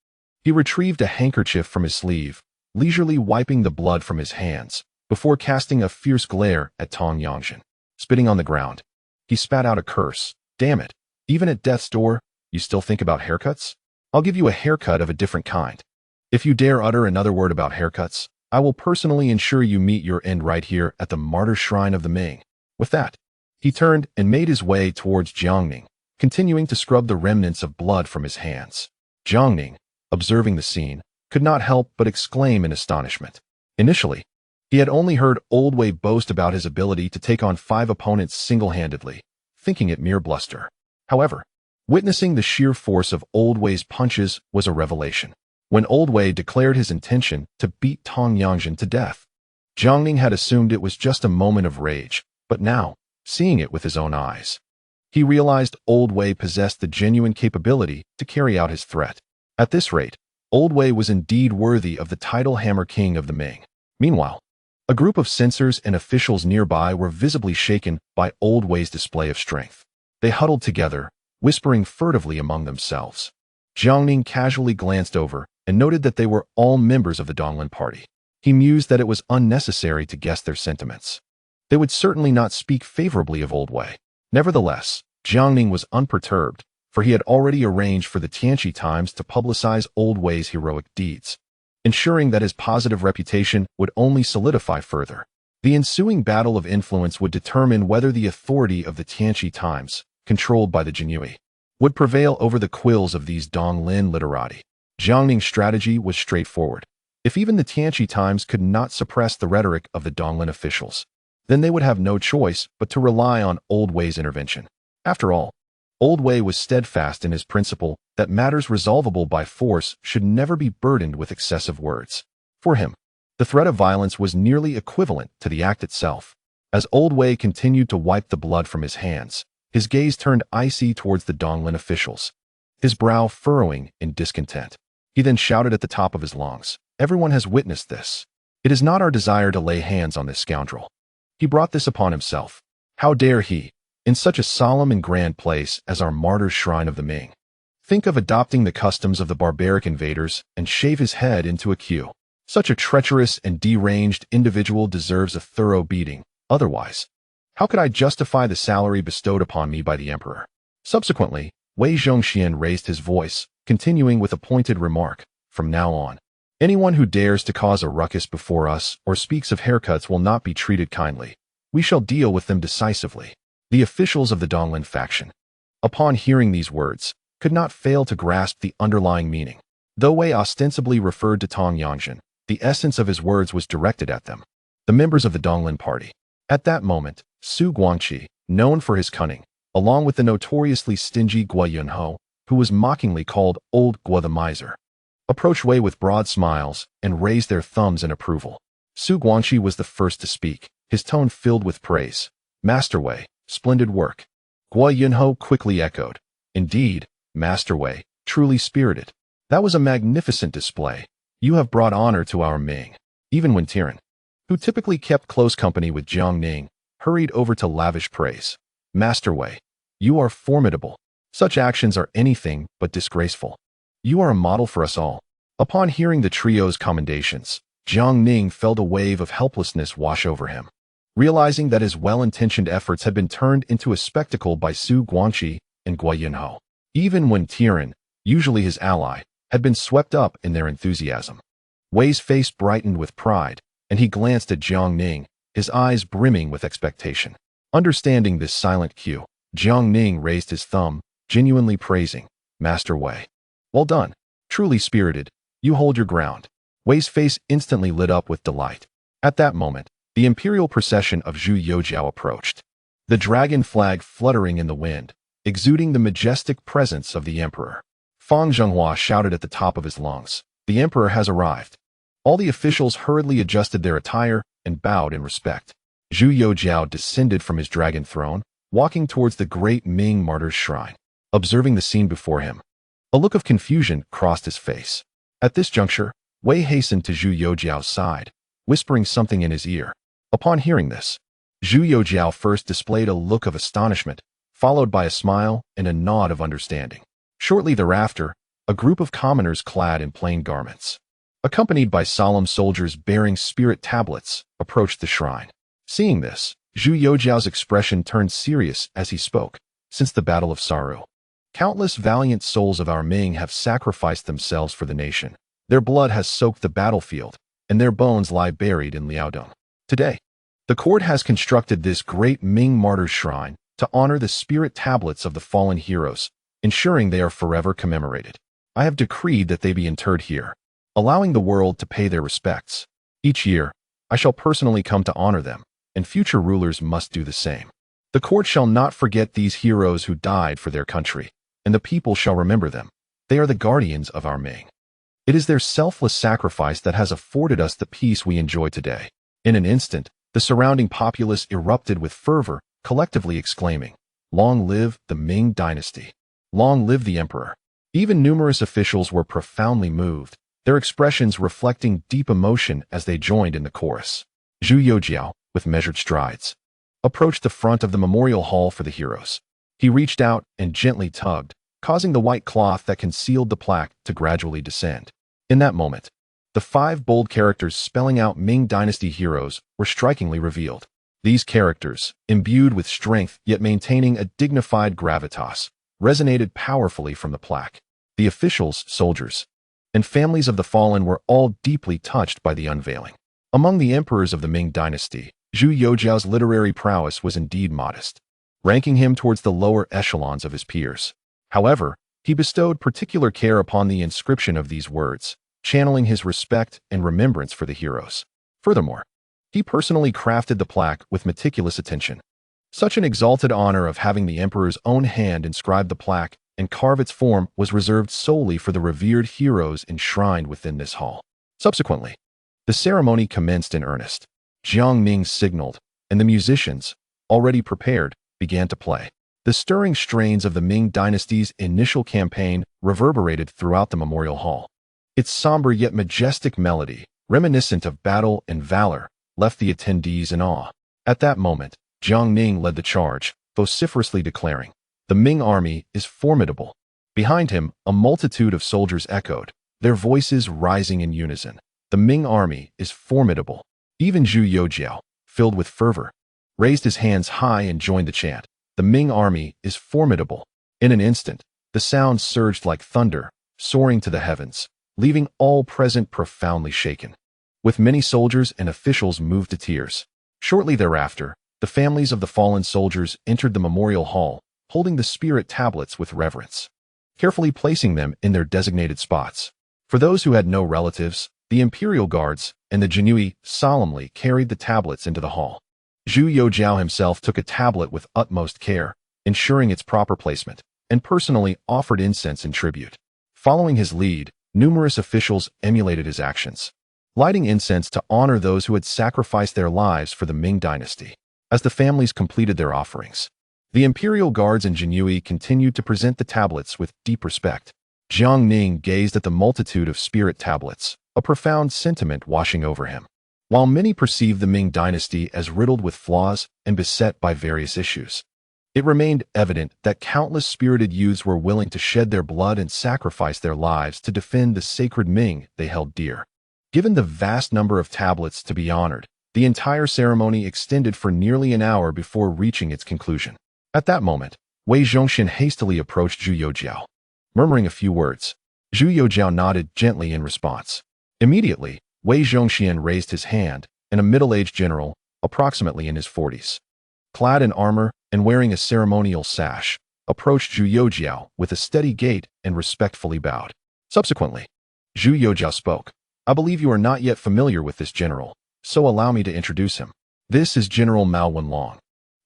he retrieved a handkerchief from his sleeve, leisurely wiping the blood from his hands, before casting a fierce glare at Tong Yangzhen. Spitting on the ground, he spat out a curse. "Damn it, even at death's door, you still think about haircuts? I'll give you a haircut of a different kind. If you dare utter another word about haircuts, I will personally ensure you meet your end right here at the martyr shrine of the Ming." With that, he turned and made his way towards Jiang Ning, continuing to scrub the remnants of blood from his hands. Jiang Ning, observing the scene, could not help but exclaim in astonishment. Initially, he had only heard Old Wei boast about his ability to take on 5 opponents single-handedly, thinking it mere bluster. However, witnessing the sheer force of Old Wei's punches was a revelation. When Old Wei declared his intention to beat Tong Yangzhen to death, Jiang Ning had assumed it was just a moment of rage, but now, seeing it with his own eyes, he realized Old Wei possessed the genuine capability to carry out his threat. At this rate, Old Wei was indeed worthy of the title Hammer King of the Ming. Meanwhile, a group of censors and officials nearby were visibly shaken by Old Wei's display of strength. They huddled together, whispering furtively among themselves. Jiang Ning casually glanced over and noted that they were all members of the Donglin party. He mused that it was unnecessary to guess their sentiments. They would certainly not speak favorably of Old Wei. Nevertheless, Jiang Ning was unperturbed, for he had already arranged for the Tianqi Times to publicize Old Wei's heroic deeds, ensuring that his positive reputation would only solidify further. The ensuing battle of influence would determine whether the authority of the Tianqi Times, controlled by the Jinyue, would prevail over the quills of these Donglin literati. Jiang Ning's strategy was straightforward. If even the Tianqi Times could not suppress the rhetoric of the Donglin officials, then they would have no choice but to rely on Old Wei's intervention. After all, Old Wei was steadfast in his principle that matters resolvable by force should never be burdened with excessive words. For him, the threat of violence was nearly equivalent to the act itself. As Old Wei continued to wipe the blood from his hands, his gaze turned icy towards the Donglin officials, his brow furrowing in discontent. He then shouted at the top of his lungs, "Everyone has witnessed this. It is not our desire to lay hands on this scoundrel. He brought this upon himself. How dare he, in such a solemn and grand place as our martyr's shrine of the Ming, think of adopting the customs of the barbaric invaders and shave his head into a queue? Such a treacherous and deranged individual deserves a thorough beating. Otherwise, how could I justify the salary bestowed upon me by the emperor?" Subsequently, Wei Zhongxian raised his voice, continuing with a pointed remark, "From now on, anyone who dares to cause a ruckus before us or speaks of haircuts will not be treated kindly. We shall deal with them decisively." The officials of the Donglin faction, upon hearing these words, could not fail to grasp the underlying meaning. Though Wei ostensibly referred to Tong Yangzhen, the essence of his words was directed at them, the members of the Donglin party. At that moment, Su Guangqi, known for his cunning, along with the notoriously stingy Guo Yunho, who was mockingly called Old Guo the Miser, approached Wei with broad smiles and raised their thumbs in approval. Su Guangqi was the first to speak, his tone filled with praise. "Master Wei, splendid work." Guo Yunho quickly echoed, "Indeed, Master Wei, truly spirited. That was a magnificent display. You have brought honor to our Ming." Even when Tiran, who typically kept close company with Jiang Ning, hurried over to lavish praise. "Master Wei, you are formidable. Such actions are anything but disgraceful. You are a model for us all." Upon hearing the trio's commendations, Jiang Ning felt a wave of helplessness wash over him. Realizing that his well-intentioned efforts had been turned into a spectacle by Su Guangqi and Guo Yunho, even when Tiran, usually his ally, had been swept up in their enthusiasm. Wei's face brightened with pride, and he glanced at Jiang Ning, his eyes brimming with expectation. Understanding this silent cue, Jiang Ning raised his thumb, genuinely praising, "Master Wei, well done. Truly spirited. You hold your ground." Wei's face instantly lit up with delight. At that moment, the imperial procession of Zhu Youjiao approached, the dragon flag fluttering in the wind, exuding the majestic presence of the emperor. Fang Zhenghua shouted at the top of his lungs, "The emperor has arrived." All the officials hurriedly adjusted their attire and bowed in respect. Zhu Youjiao descended from his dragon throne, walking towards the great Ming martyr's shrine. Observing the scene before him, a look of confusion crossed his face. At this juncture, Wei hastened to Zhu Youjiao's side, whispering something in his ear. Upon hearing this, Zhu Youjiao first displayed a look of astonishment, followed by a smile and a nod of understanding. Shortly thereafter, a group of commoners clad in plain garments, accompanied by solemn soldiers bearing spirit tablets, approached the shrine. Seeing this, Zhu Youjiao's expression turned serious as he spoke. "Since the Battle of Saru, countless valiant souls of our Ming have sacrificed themselves for the nation. Their blood has soaked the battlefield, and their bones lie buried in Liaodong. Today, the court has constructed this great Ming martyr's shrine to honor the spirit tablets of the fallen heroes, ensuring they are forever commemorated. I have decreed that they be interred here, allowing the world to pay their respects. Each year, I shall personally come to honor them, and future rulers must do the same. The court shall not forget these heroes who died for their country, and the people shall remember them. They are the guardians of our Ming. It is their selfless sacrifice that has afforded us the peace we enjoy today." In an instant, the surrounding populace erupted with fervor, collectively exclaiming, "Long live the Ming dynasty! Long live the emperor!" Even numerous officials were profoundly moved, their expressions reflecting deep emotion as they joined in the chorus. Zhu Youjiao, with measured strides, approached the front of the memorial hall for the heroes. He reached out and gently tugged, causing the white cloth that concealed the plaque to gradually descend. In that moment, the 5 bold characters spelling out Ming Dynasty heroes were strikingly revealed. These characters, imbued with strength yet maintaining a dignified gravitas, resonated powerfully from the plaque. The officials, soldiers, and families of the fallen were all deeply touched by the unveiling. Among the emperors of the Ming Dynasty, Zhu Youjiao's literary prowess was indeed modest, ranking him towards the lower echelons of his peers. However, he bestowed particular care upon the inscription of these words, channeling his respect and remembrance for the heroes. Furthermore, he personally crafted the plaque with meticulous attention. Such an exalted honor of having the emperor's own hand inscribe the plaque and carve its form was reserved solely for the revered heroes enshrined within this hall. Subsequently, the ceremony commenced in earnest. Jiang Ning signaled, and the musicians, already prepared, began to play. The stirring strains of the Ming dynasty's initial campaign reverberated throughout the memorial hall. Its somber yet majestic melody, reminiscent of battle and valor, left the attendees in awe. At that moment, Jiang Ning led the charge, vociferously declaring, "The Ming army is formidable." Behind him, a multitude of soldiers echoed, their voices rising in unison. "The Ming army is formidable." Even Zhu Youjiao, filled with fervor, raised his hands high and joined the chant. "The Ming army is formidable." In an instant, the sound surged like thunder, soaring to the heavens, leaving all present profoundly shaken. With many soldiers and officials moved to tears. Shortly thereafter, the families of the fallen soldiers entered the memorial hall, holding the spirit tablets with reverence, carefully placing them in their designated spots. For those who had no relatives, the imperial guards and the Jianqi solemnly carried the tablets into the hall. Zhu Youjiao himself took a tablet with utmost care, ensuring its proper placement, and personally offered incense in tribute. Following his lead, numerous officials emulated his actions, lighting incense to honor those who had sacrificed their lives for the Ming dynasty. As the families completed their offerings, the imperial guards and Jianqi continued to present the tablets with deep respect. Jiang Ning gazed at the multitude of spirit tablets, a profound sentiment washing over him. While many perceived the Ming dynasty as riddled with flaws and beset by various issues, it remained evident that countless spirited youths were willing to shed their blood and sacrifice their lives to defend the sacred Ming they held dear. Given the vast number of tablets to be honored, the entire ceremony extended for nearly an hour before reaching its conclusion. At that moment, Wei Zhongxian hastily approached Zhu Youjiao. Murmuring a few words, Zhu Youjiao nodded gently in response. Immediately, Wei Zhongxian raised his hand, and a middle-aged general, approximately in his 40s, clad in armor and wearing a ceremonial sash, approached Zhu Youjiao with a steady gait and respectfully bowed. Subsequently, Zhu Youjiao spoke. "I believe you are not yet familiar with this general, so allow me to introduce him. This is General Mao Wenlong,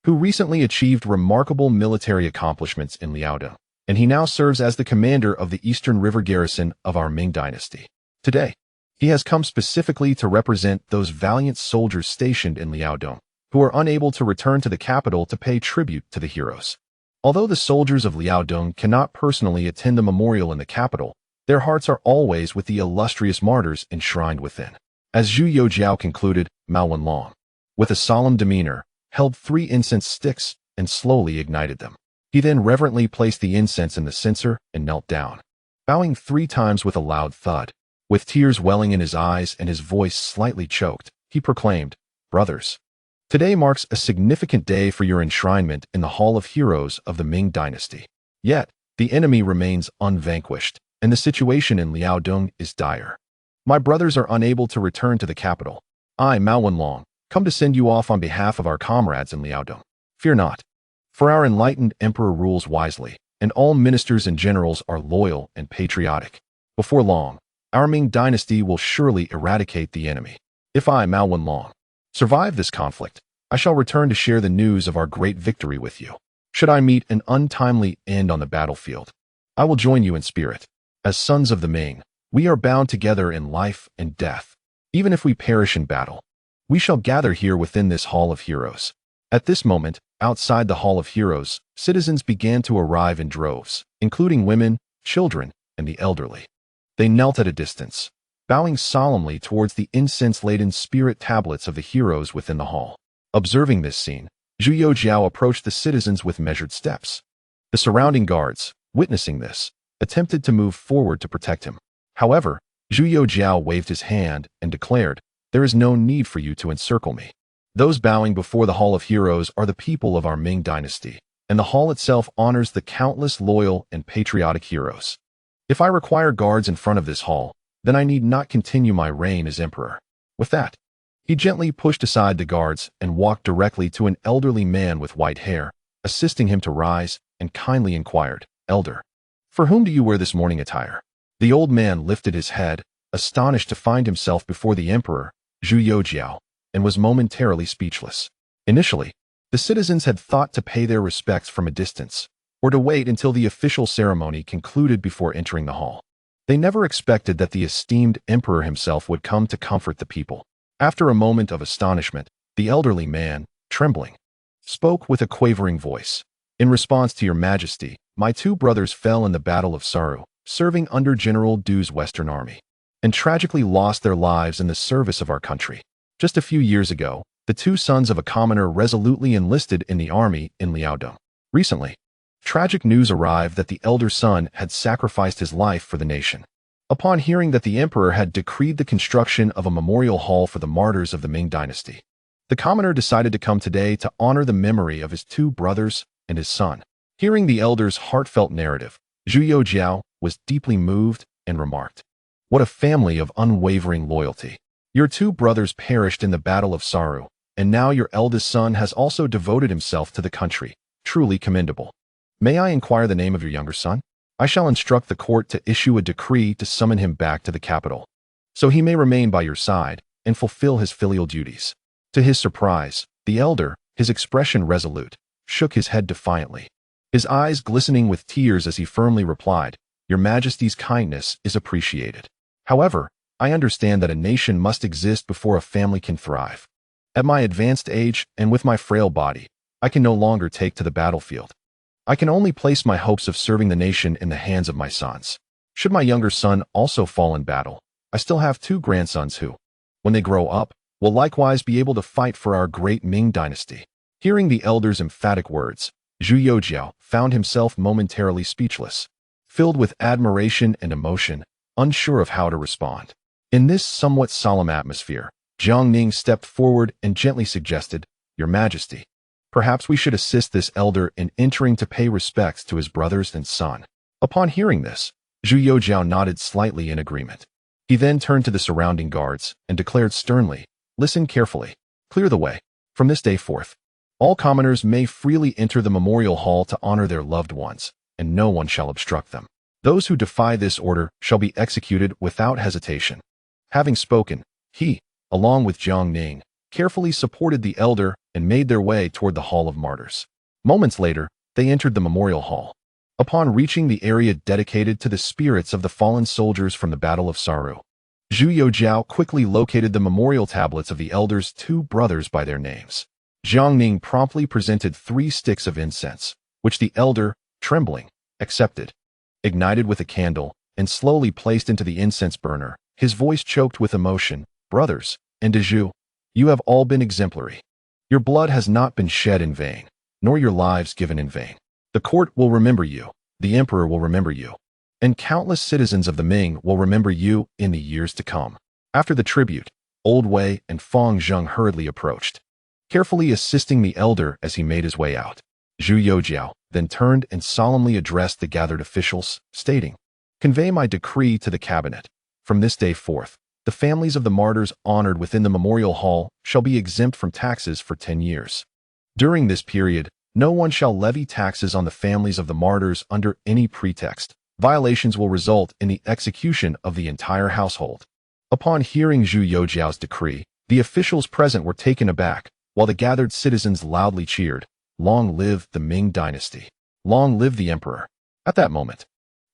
who recently achieved remarkable military accomplishments in Liaodong, and he now serves as the commander of the Eastern River garrison of our Ming dynasty. Today, he has come specifically to represent those valiant soldiers stationed in Liaodong, who are unable to return to the capital to pay tribute to the heroes. Although the soldiers of Liaodong cannot personally attend the memorial in the capital, their hearts are always with the illustrious martyrs enshrined within." As Zhu Youjiao concluded, Mao Wenlong, with a solemn demeanor, held 3 incense sticks and slowly ignited them. He then reverently placed the incense in the censer and knelt down, bowing 3 times with a loud thud. With tears welling in his eyes and his voice slightly choked, he proclaimed, "Brothers, today marks a significant day for your enshrinement in the Hall of Heroes of the Ming dynasty. Yet, the enemy remains unvanquished, and the situation in Liaodong is dire. My brothers are unable to return to the capital. I, Mao Wenlong, come to send you off on behalf of our comrades in Liaodong. Fear not, for our enlightened emperor rules wisely, and all ministers and generals are loyal and patriotic. Before long, our Ming dynasty will surely eradicate the enemy. If I, Mao Wenlong, survive this conflict, I shall return to share the news of our great victory with you. Should I meet an untimely end on the battlefield, I will join you in spirit. As sons of the Ming, we are bound together in life and death. Even if we perish in battle, we shall gather here within this Hall of Heroes." At this moment, outside the Hall of Heroes, citizens began to arrive in droves, including women, children, and the elderly. They knelt at a distance, bowing solemnly towards the incense-laden spirit tablets of the heroes within the hall. Observing this scene, Zhu Youjiao approached the citizens with measured steps. The surrounding guards, witnessing this, attempted to move forward to protect him. However, Zhu Youjiao waved his hand and declared, "There is no need for you to encircle me. Those bowing before the Hall of Heroes are the people of our Ming dynasty, and the hall itself honors the countless loyal and patriotic heroes. If I require guards in front of this hall, then I need not continue my reign as emperor." With that, he gently pushed aside the guards and walked directly to an elderly man with white hair, assisting him to rise, and kindly inquired, "Elder, For whom do you wear this morning attire? The old man lifted his head, astonished to find himself before the emperor, Zhu Youjiao, and was momentarily speechless. Initially, the citizens had thought to pay their respects from a distance, or to wait until the official ceremony concluded before entering the hall. They never expected that the esteemed emperor himself would come to comfort the people. After a moment of astonishment, the elderly man, trembling, spoke with a quavering voice. In response to your majesty, my 2 brothers fell in the Battle of Saru, serving under General Du's Western Army, and tragically lost their lives in the service of our country. Just a few years ago, the 2 sons of a commoner resolutely enlisted in the army in Liaodong. Recently, tragic news arrived that the elder son had sacrificed his life for the nation. Upon hearing that the emperor had decreed the construction of a memorial hall for the martyrs of the Ming dynasty, the commoner decided to come today to honor the memory of his 2 brothers and his son. Hearing the elder's heartfelt narrative, Zhu Youjiao was deeply moved and remarked, "What a family of unwavering loyalty. Your 2 brothers perished in the Battle of Saru, and now your eldest son has also devoted himself to the country. Truly commendable. May I inquire the name of your younger son? I shall instruct the court to issue a decree to summon him back to the capital, so he may remain by your side and fulfill his filial duties." To his surprise, the elder, his expression resolute, shook his head defiantly, his eyes glistening with tears as he firmly replied, "Your Majesty's kindness is appreciated. However, I understand that a nation must exist before a family can thrive. At my advanced age and with my frail body, I can no longer take to the battlefield. I can only place my hopes of serving the nation in the hands of my sons. Should my younger son also fall in battle, I still have 2 grandsons who, when they grow up, will likewise be able to fight for our great Ming dynasty." Hearing the elder's emphatic words, Zhu Youjiao found himself momentarily speechless, filled with admiration and emotion, unsure of how to respond. In this somewhat solemn atmosphere, Jiang Ning stepped forward and gently suggested, "Your Majesty, perhaps we should assist this elder in entering to pay respects to his brothers and son." Upon hearing this, Zhu Youjiao nodded slightly in agreement. He then turned to the surrounding guards and declared sternly, "Listen carefully. Clear the way. From this day forth, all commoners may freely enter the memorial hall to honor their loved ones, and no one shall obstruct them. Those who defy this order shall be executed without hesitation." Having spoken, he, along with Jiang Ning, carefully supported the elder and made their way toward the Hall of Martyrs. Moments later, they entered the memorial hall. Upon reaching the area dedicated to the spirits of the fallen soldiers from the Battle of Saru, Zhu Youjiao quickly located the memorial tablets of the elder's 2 brothers by their names. Jiang Ning promptly presented 3 sticks of incense, which the elder, trembling, accepted. Ignited with a candle and slowly placed into the incense burner, his voice choked with emotion, "Brothers, and Zhu, you have all been exemplary. Your blood has not been shed in vain, nor your lives given in vain. The court will remember you, the emperor will remember you, and countless citizens of the Ming will remember you in the years to come." After the tribute, Old Wei and Fang Zheng hurriedly approached, carefully assisting the elder as he made his way out. Zhu Youjiao then turned and solemnly addressed the gathered officials, stating, "Convey my decree to the cabinet. From this day forth, the families of the martyrs honored within the memorial hall shall be exempt from taxes for 10 years. During this period, no one shall levy taxes on the families of the martyrs under any pretext. Violations will result in the execution of the entire household." Upon hearing Zhu Youjiao's decree, the officials present were taken aback, while the gathered citizens loudly cheered, "Long live the Ming dynasty! Long live the emperor!" At that moment,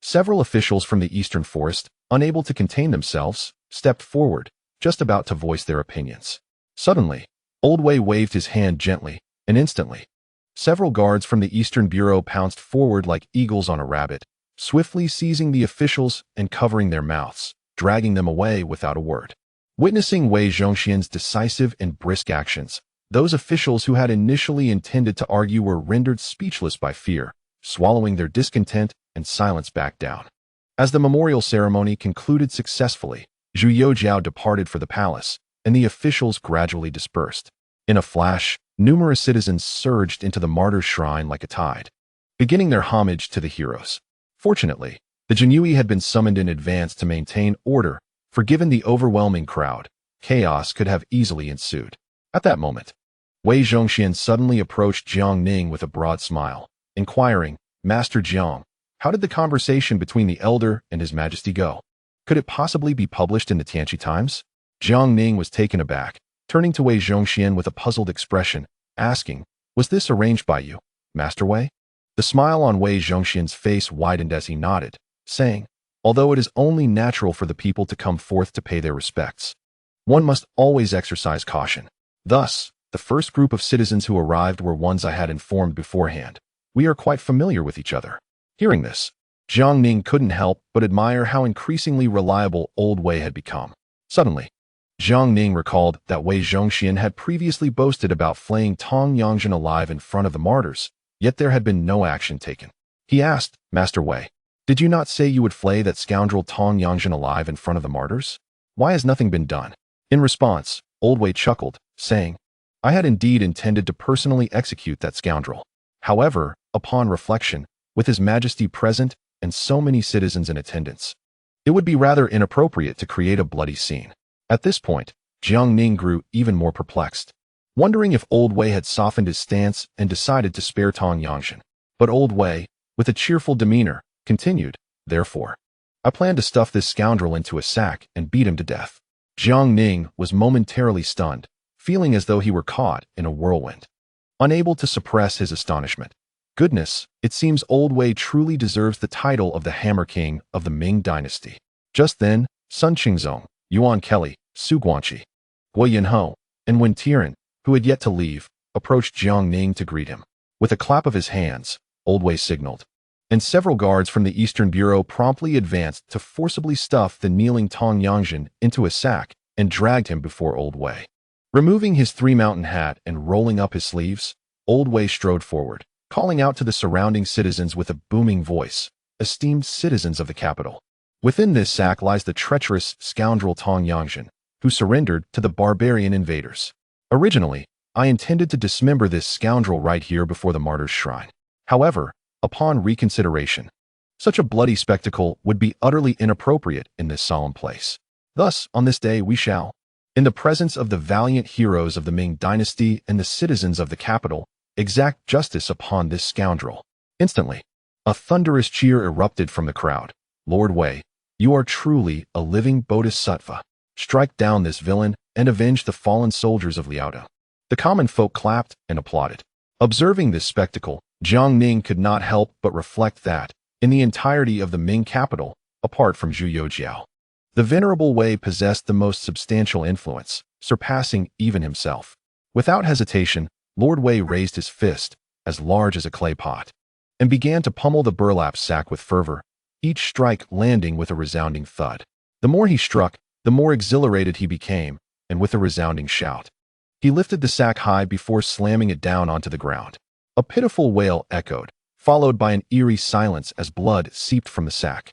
several officials from the eastern forest, unable to contain themselves, stepped forward, just about to voice their opinions. Suddenly, Old Wei waved his hand gently, and instantly, several guards from the Eastern Bureau pounced forward like eagles on a rabbit, swiftly seizing the officials and covering their mouths, dragging them away without a word. Witnessing Wei Zhongxian's decisive and brisk actions, those officials who had initially intended to argue were rendered speechless by fear, swallowing their discontent and silence back down. As the memorial ceremony concluded successfully, Zhu Youjiao departed for the palace, and the officials gradually dispersed. In a flash, numerous citizens surged into the martyr's shrine like a tide, beginning their homage to the heroes. Fortunately, the Jianqi had been summoned in advance to maintain order, for given the overwhelming crowd, chaos could have easily ensued. At that moment, Wei Zhongxian suddenly approached Jiang Ning with a broad smile, inquiring, "Master Jiang, How did the conversation between the elder and His Majesty go? Could it possibly be published in the Tianqi Times? Jiang Ning was taken aback, turning to Wei Zhongxian with a puzzled expression, asking, "Was this arranged by you, Master Wei?" The smile on Wei Zhongxian's face widened as he nodded, saying, "Although it is only natural for the people to come forth to pay their respects, one must always exercise caution. Thus, the first group of citizens who arrived were ones I had informed beforehand. We are quite familiar with each other." Hearing this, Jiang Ning couldn't help but admire how increasingly reliable old Wei had become. Suddenly, Jiang Ning recalled that Wei Zhongxian had previously boasted about flaying Tong Yangzhen alive in front of the martyrs, yet there had been no action taken. He asked, "Master Wei, did you not say you would flay that scoundrel Tong Yangzhen alive in front of the martyrs? Why has nothing been done?" In response, old Wei chuckled, saying, "I had indeed intended to personally execute that scoundrel. However, upon reflection, with His Majesty present and so many citizens in attendance, it would be rather inappropriate to create a bloody scene." At this point, Jiang Ning grew even more perplexed, wondering if old Wei had softened his stance and decided to spare Tong Yangzhen. But old Wei, with a cheerful demeanor, continued, "Therefore, I plan to stuff this scoundrel into a sack and beat him to death." Jiang Ning was momentarily stunned, feeling as though he were caught in a whirlwind. Unable to suppress his astonishment, "Goodness, it seems old Wei truly deserves the title of the Hammer King of the Ming Dynasty." Just then, Sun Qingzong, Yuan Kelly, Su Guanqi, Guo Yinho, and Wen Tian, who had yet to leave, approached Jiang Ning to greet him. With a clap of his hands, old Wei signaled, and several guards from the Eastern Bureau promptly advanced to forcibly stuff the kneeling Tong Yangzhen into a sack and dragged him before old Wei. Removing his three-mountain hat and rolling up his sleeves, old Wei strode forward, calling out to the surrounding citizens with a booming voice, "Esteemed citizens of the capital, within this sack lies the treacherous scoundrel Tong Yangzhen, who surrendered to the barbarian invaders. Originally, I intended to dismember this scoundrel right here before the martyr's shrine. However, upon reconsideration, such a bloody spectacle would be utterly inappropriate in this solemn place. Thus, on this day we shall, in the presence of the valiant heroes of the Ming Dynasty and the citizens of the capital, exact justice upon this scoundrel." Instantly, a thunderous cheer erupted from the crowd. "Lord Wei, you are truly a living bodhisattva. Strike down this villain and avenge the fallen soldiers of Liaodong." The common folk clapped and applauded. Observing this spectacle, Jiang Ning could not help but reflect that, in the entirety of the Ming capital, apart from Zhu Youjiao, the venerable Wei possessed the most substantial influence, surpassing even himself. Without hesitation, Lord Wei raised his fist, as large as a clay pot, and began to pummel the burlap sack with fervor, each strike landing with a resounding thud. The more he struck, the more exhilarated he became, and with a resounding shout, he lifted the sack high before slamming it down onto the ground. A pitiful wail echoed, followed by an eerie silence as blood seeped from the sack.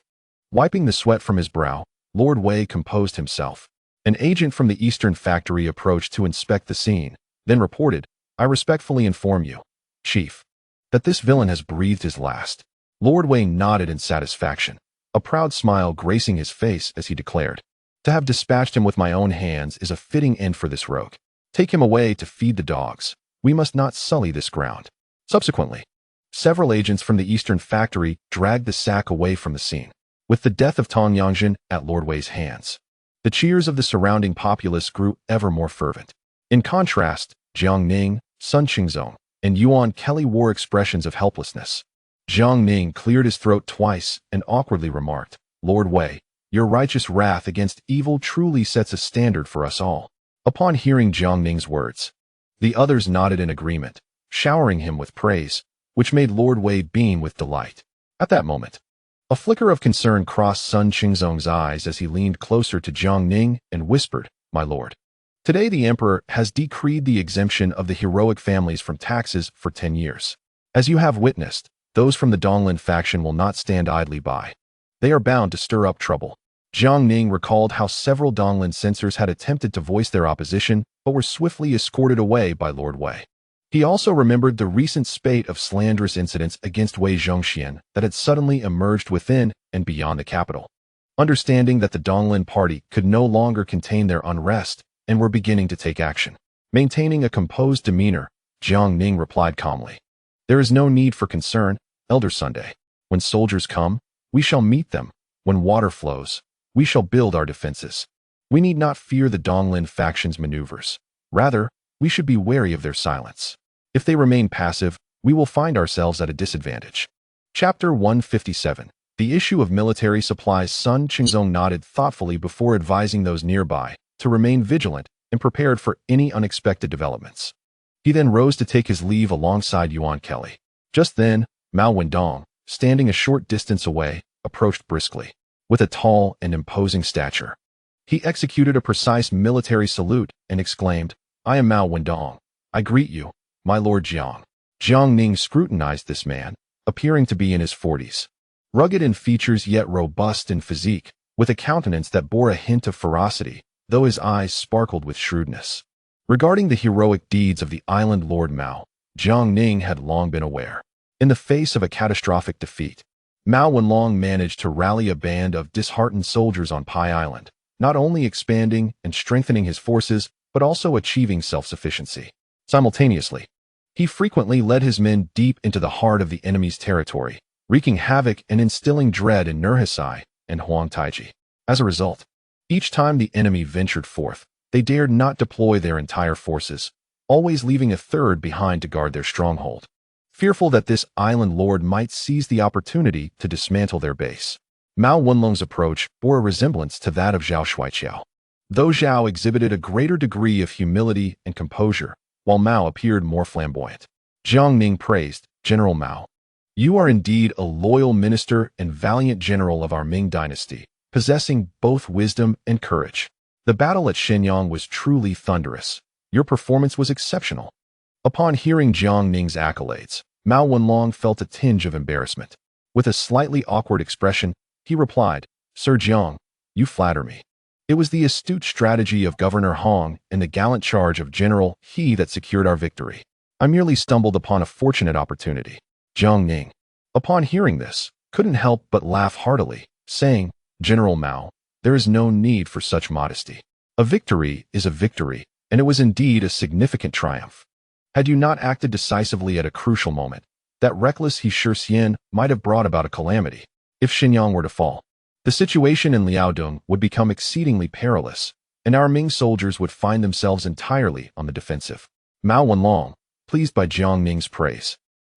Wiping the sweat from his brow, Lord Wei composed himself. An agent from the Eastern factory approached to inspect the scene, then reported, "I respectfully inform you, Chief, that this villain has breathed his last." Lord Wei nodded in satisfaction, a proud smile gracing his face as he declared, "To have dispatched him with my own hands is a fitting end for this rogue. Take him away to feed the dogs. We must not sully this ground." Subsequently, several agents from the Eastern factory dragged the sack away from the scene. With the death of Tong Yangzhen at Lord Wei's hands, the cheers of the surrounding populace grew ever more fervent. In contrast, Jiang Ning, Sun Qingzong, and Yuan Kelly wore expressions of helplessness. Jiang Ning cleared his throat twice and awkwardly remarked, "Lord Wei, your righteous wrath against evil truly sets a standard for us all." Upon hearing Jiang Ning's words, the others nodded in agreement, showering him with praise, which made Lord Wei beam with delight. At that moment, a flicker of concern crossed Sun Qingzong's eyes as he leaned closer to Jiang Ning and whispered, "My lord, today the emperor has decreed the exemption of the heroic families from taxes for 10 years. As you have witnessed, those from the Donglin faction will not stand idly by. They are bound to stir up trouble." Jiang Ning recalled how several Donglin censors had attempted to voice their opposition, but were swiftly escorted away by Lord Wei. He also remembered the recent spate of slanderous incidents against Wei Zhongxian that had suddenly emerged within and beyond the capital. Understanding that the Donglin party could no longer contain their unrest and were beginning to take action. Maintaining a composed demeanor, Jiang Ning replied calmly, "There is no need for concern, Elder Sunday. When soldiers come, we shall meet them. When water flows, we shall build our defenses. We need not fear the Donglin faction's maneuvers. Rather, we should be wary of their silence. If they remain passive, we will find ourselves at a disadvantage. Chapter 157. The issue of military supplies. Sun Qingzong nodded thoughtfully before advising those nearby to remain vigilant and prepared for any unexpected developments. He then rose to take his leave alongside Yuan Kelly. Just then, Mao Wendong, standing a short distance away, approached briskly. With a tall and imposing stature, he executed a precise military salute and exclaimed, "I am Mao Wendong. I greet you, my Lord Jiang." Jiang Ning scrutinized this man, appearing to be in his 40s. Rugged in features yet robust in physique, with a countenance that bore a hint of ferocity, though his eyes sparkled with shrewdness. Regarding the heroic deeds of the island Lord Mao, Jiang Ning had long been aware. In the face of a catastrophic defeat, Mao Wenlong managed to rally a band of disheartened soldiers on Pai Island, not only expanding and strengthening his forces, but also achieving self-sufficiency. Simultaneously, he frequently led his men deep into the heart of the enemy's territory, wreaking havoc and instilling dread in Nurhisai and Huangtaiji. As a result, each time the enemy ventured forth, they dared not deploy their entire forces, always leaving a third behind to guard their stronghold, fearful that this island lord might seize the opportunity to dismantle their base. Mao Wenlong's approach bore a resemblance to that of Zhao Shuaiqiao. Though Zhao exhibited a greater degree of humility and composure, while Mao appeared more flamboyant. Jiang Ning praised, "General Mao, you are indeed a loyal minister and valiant general of our Ming dynasty, possessing both wisdom and courage. The battle at Shenyang was truly thunderous. Your performance was exceptional." Upon hearing Jiang Ning's accolades, Mao Wenlong felt a tinge of embarrassment. With a slightly awkward expression, he replied, "Sir Jiang, you flatter me. It was the astute strategy of Governor Hong and the gallant charge of General He that secured our victory. I merely stumbled upon a fortunate opportunity." Jiang Ning, upon hearing this, couldn't help but laugh heartily, saying, "General Mao, there is no need for such modesty. A victory is a victory, and it was indeed a significant triumph. Had you not acted decisively at a crucial moment, that reckless He Shixian might have brought about a calamity. If Shenyang were to fall, the situation in Liaodong would become exceedingly perilous, and our Ming soldiers would find themselves entirely on the defensive." Mao Wenlong, pleased by Jiang Ning's praise,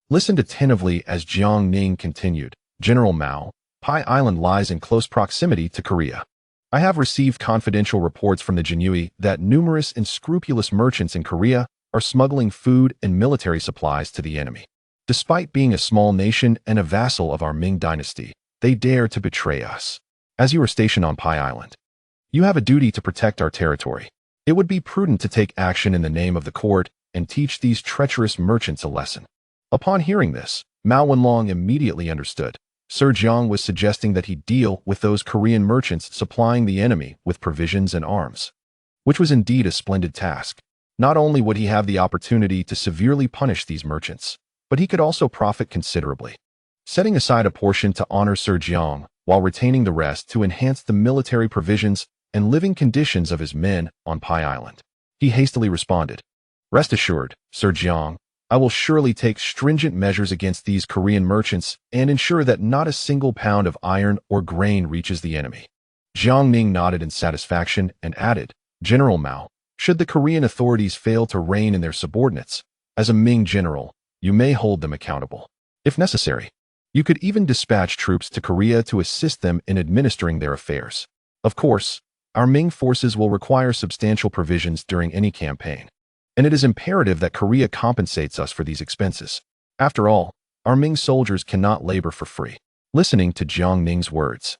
listened attentively as Jiang Ning continued, "General Mao, Pai Island lies in close proximity to Korea. I have received confidential reports from the Jinyui that numerous unscrupulous merchants in Korea are smuggling food and military supplies to the enemy. Despite being a small nation and a vassal of our Ming dynasty, they dare to betray us. As you are stationed on Pai Island, you have a duty to protect our territory. It would be prudent to take action in the name of the court and teach these treacherous merchants a lesson." Upon hearing this, Mao Wenlong immediately understood. Sir Jiang was suggesting that he deal with those Korean merchants supplying the enemy with provisions and arms, which was indeed a splendid task. Not only would he have the opportunity to severely punish these merchants, but he could also profit considerably, setting aside a portion to honor Sir Jiang while retaining the rest to enhance the military provisions and living conditions of his men on Pai Island. He hastily responded, "Rest assured, Sir Jiang, I will surely take stringent measures against these Korean merchants and ensure that not a single pound of iron or grain reaches the enemy." Jiang Ning nodded in satisfaction and added, "General Mao, should the Korean authorities fail to rein in their subordinates, as a Ming general, you may hold them accountable. If necessary, you could even dispatch troops to Korea to assist them in administering their affairs. Of course, our Ming forces will require substantial provisions during any campaign, and it is imperative that Korea compensates us for these expenses. After all, our Ming soldiers cannot labor for free." Listening to Jiang Ning's words,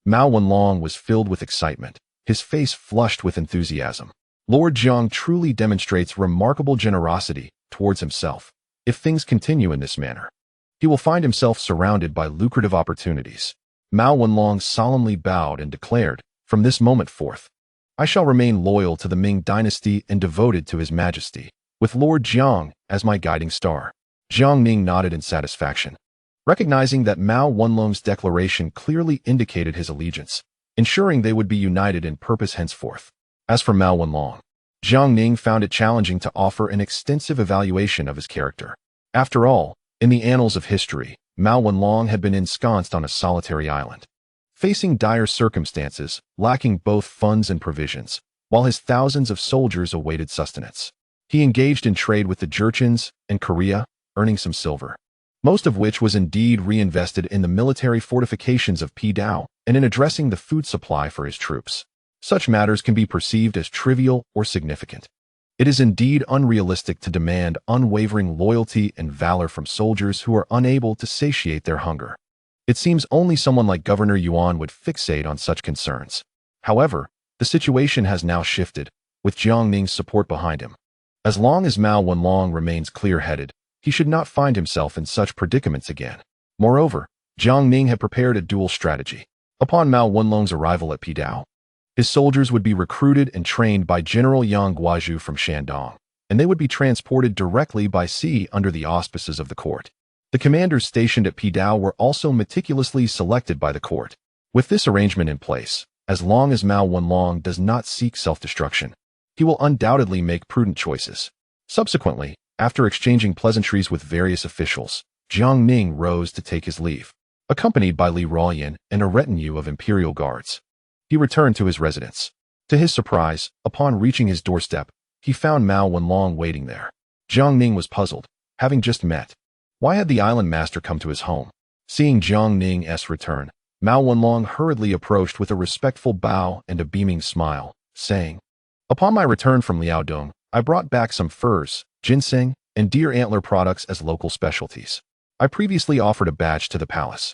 Mao Wenlong was filled with excitement, his face flushed with enthusiasm. Lord Jiang truly demonstrates remarkable generosity towards himself. If things continue in this manner, he will find himself surrounded by lucrative opportunities. Mao Wenlong solemnly bowed and declared, "From this moment forth, I shall remain loyal to the Ming dynasty and devoted to His Majesty, with Lord Jiang as my guiding star." Jiang Ning nodded in satisfaction, recognizing that Mao Wenlong's declaration clearly indicated his allegiance, ensuring they would be united in purpose henceforth. As for Mao Wenlong, Jiang Ning found it challenging to offer an extensive evaluation of his character. After all, in the annals of history, Mao Wenlong had been ensconced on a solitary island, facing dire circumstances, lacking both funds and provisions, while his thousands of soldiers awaited sustenance. He engaged in trade with the Jurchens and Korea, earning some silver, most of which was indeed reinvested in the military fortifications of Pidao and in addressing the food supply for his troops. Such matters can be perceived as trivial or significant. It is indeed unrealistic to demand unwavering loyalty and valor from soldiers who are unable to satiate their hunger. It seems only someone like Governor Yuan would fixate on such concerns. However, the situation has now shifted, with Jiang Ning's support behind him. As long as Mao Wenlong remains clear-headed, he should not find himself in such predicaments again. Moreover, Jiang Ning had prepared a dual strategy. Upon Mao Wenlong's arrival at Pidao, his soldiers would be recruited and trained by General Yang Guazhu from Shandong, and they would be transported directly by sea under the auspices of the court. The commanders stationed at Pidao were also meticulously selected by the court. With this arrangement in place, as long as Mao Wenlong does not seek self-destruction, he will undoubtedly make prudent choices. Subsequently, after exchanging pleasantries with various officials, Jiang Ning rose to take his leave, accompanied by Li Ruoyan and a retinue of imperial guards. He returned to his residence. To his surprise, upon reaching his doorstep, he found Mao Wenlong waiting there. Jiang Ning was puzzled, having just met. Why had the island master come to his home? Seeing Jiang Ning's return, Mao Wenlong hurriedly approached with a respectful bow and a beaming smile, saying, "Upon my return from Liaodong, I brought back some furs, ginseng, and deer antler products as local specialties. I previously offered a batch to the palace,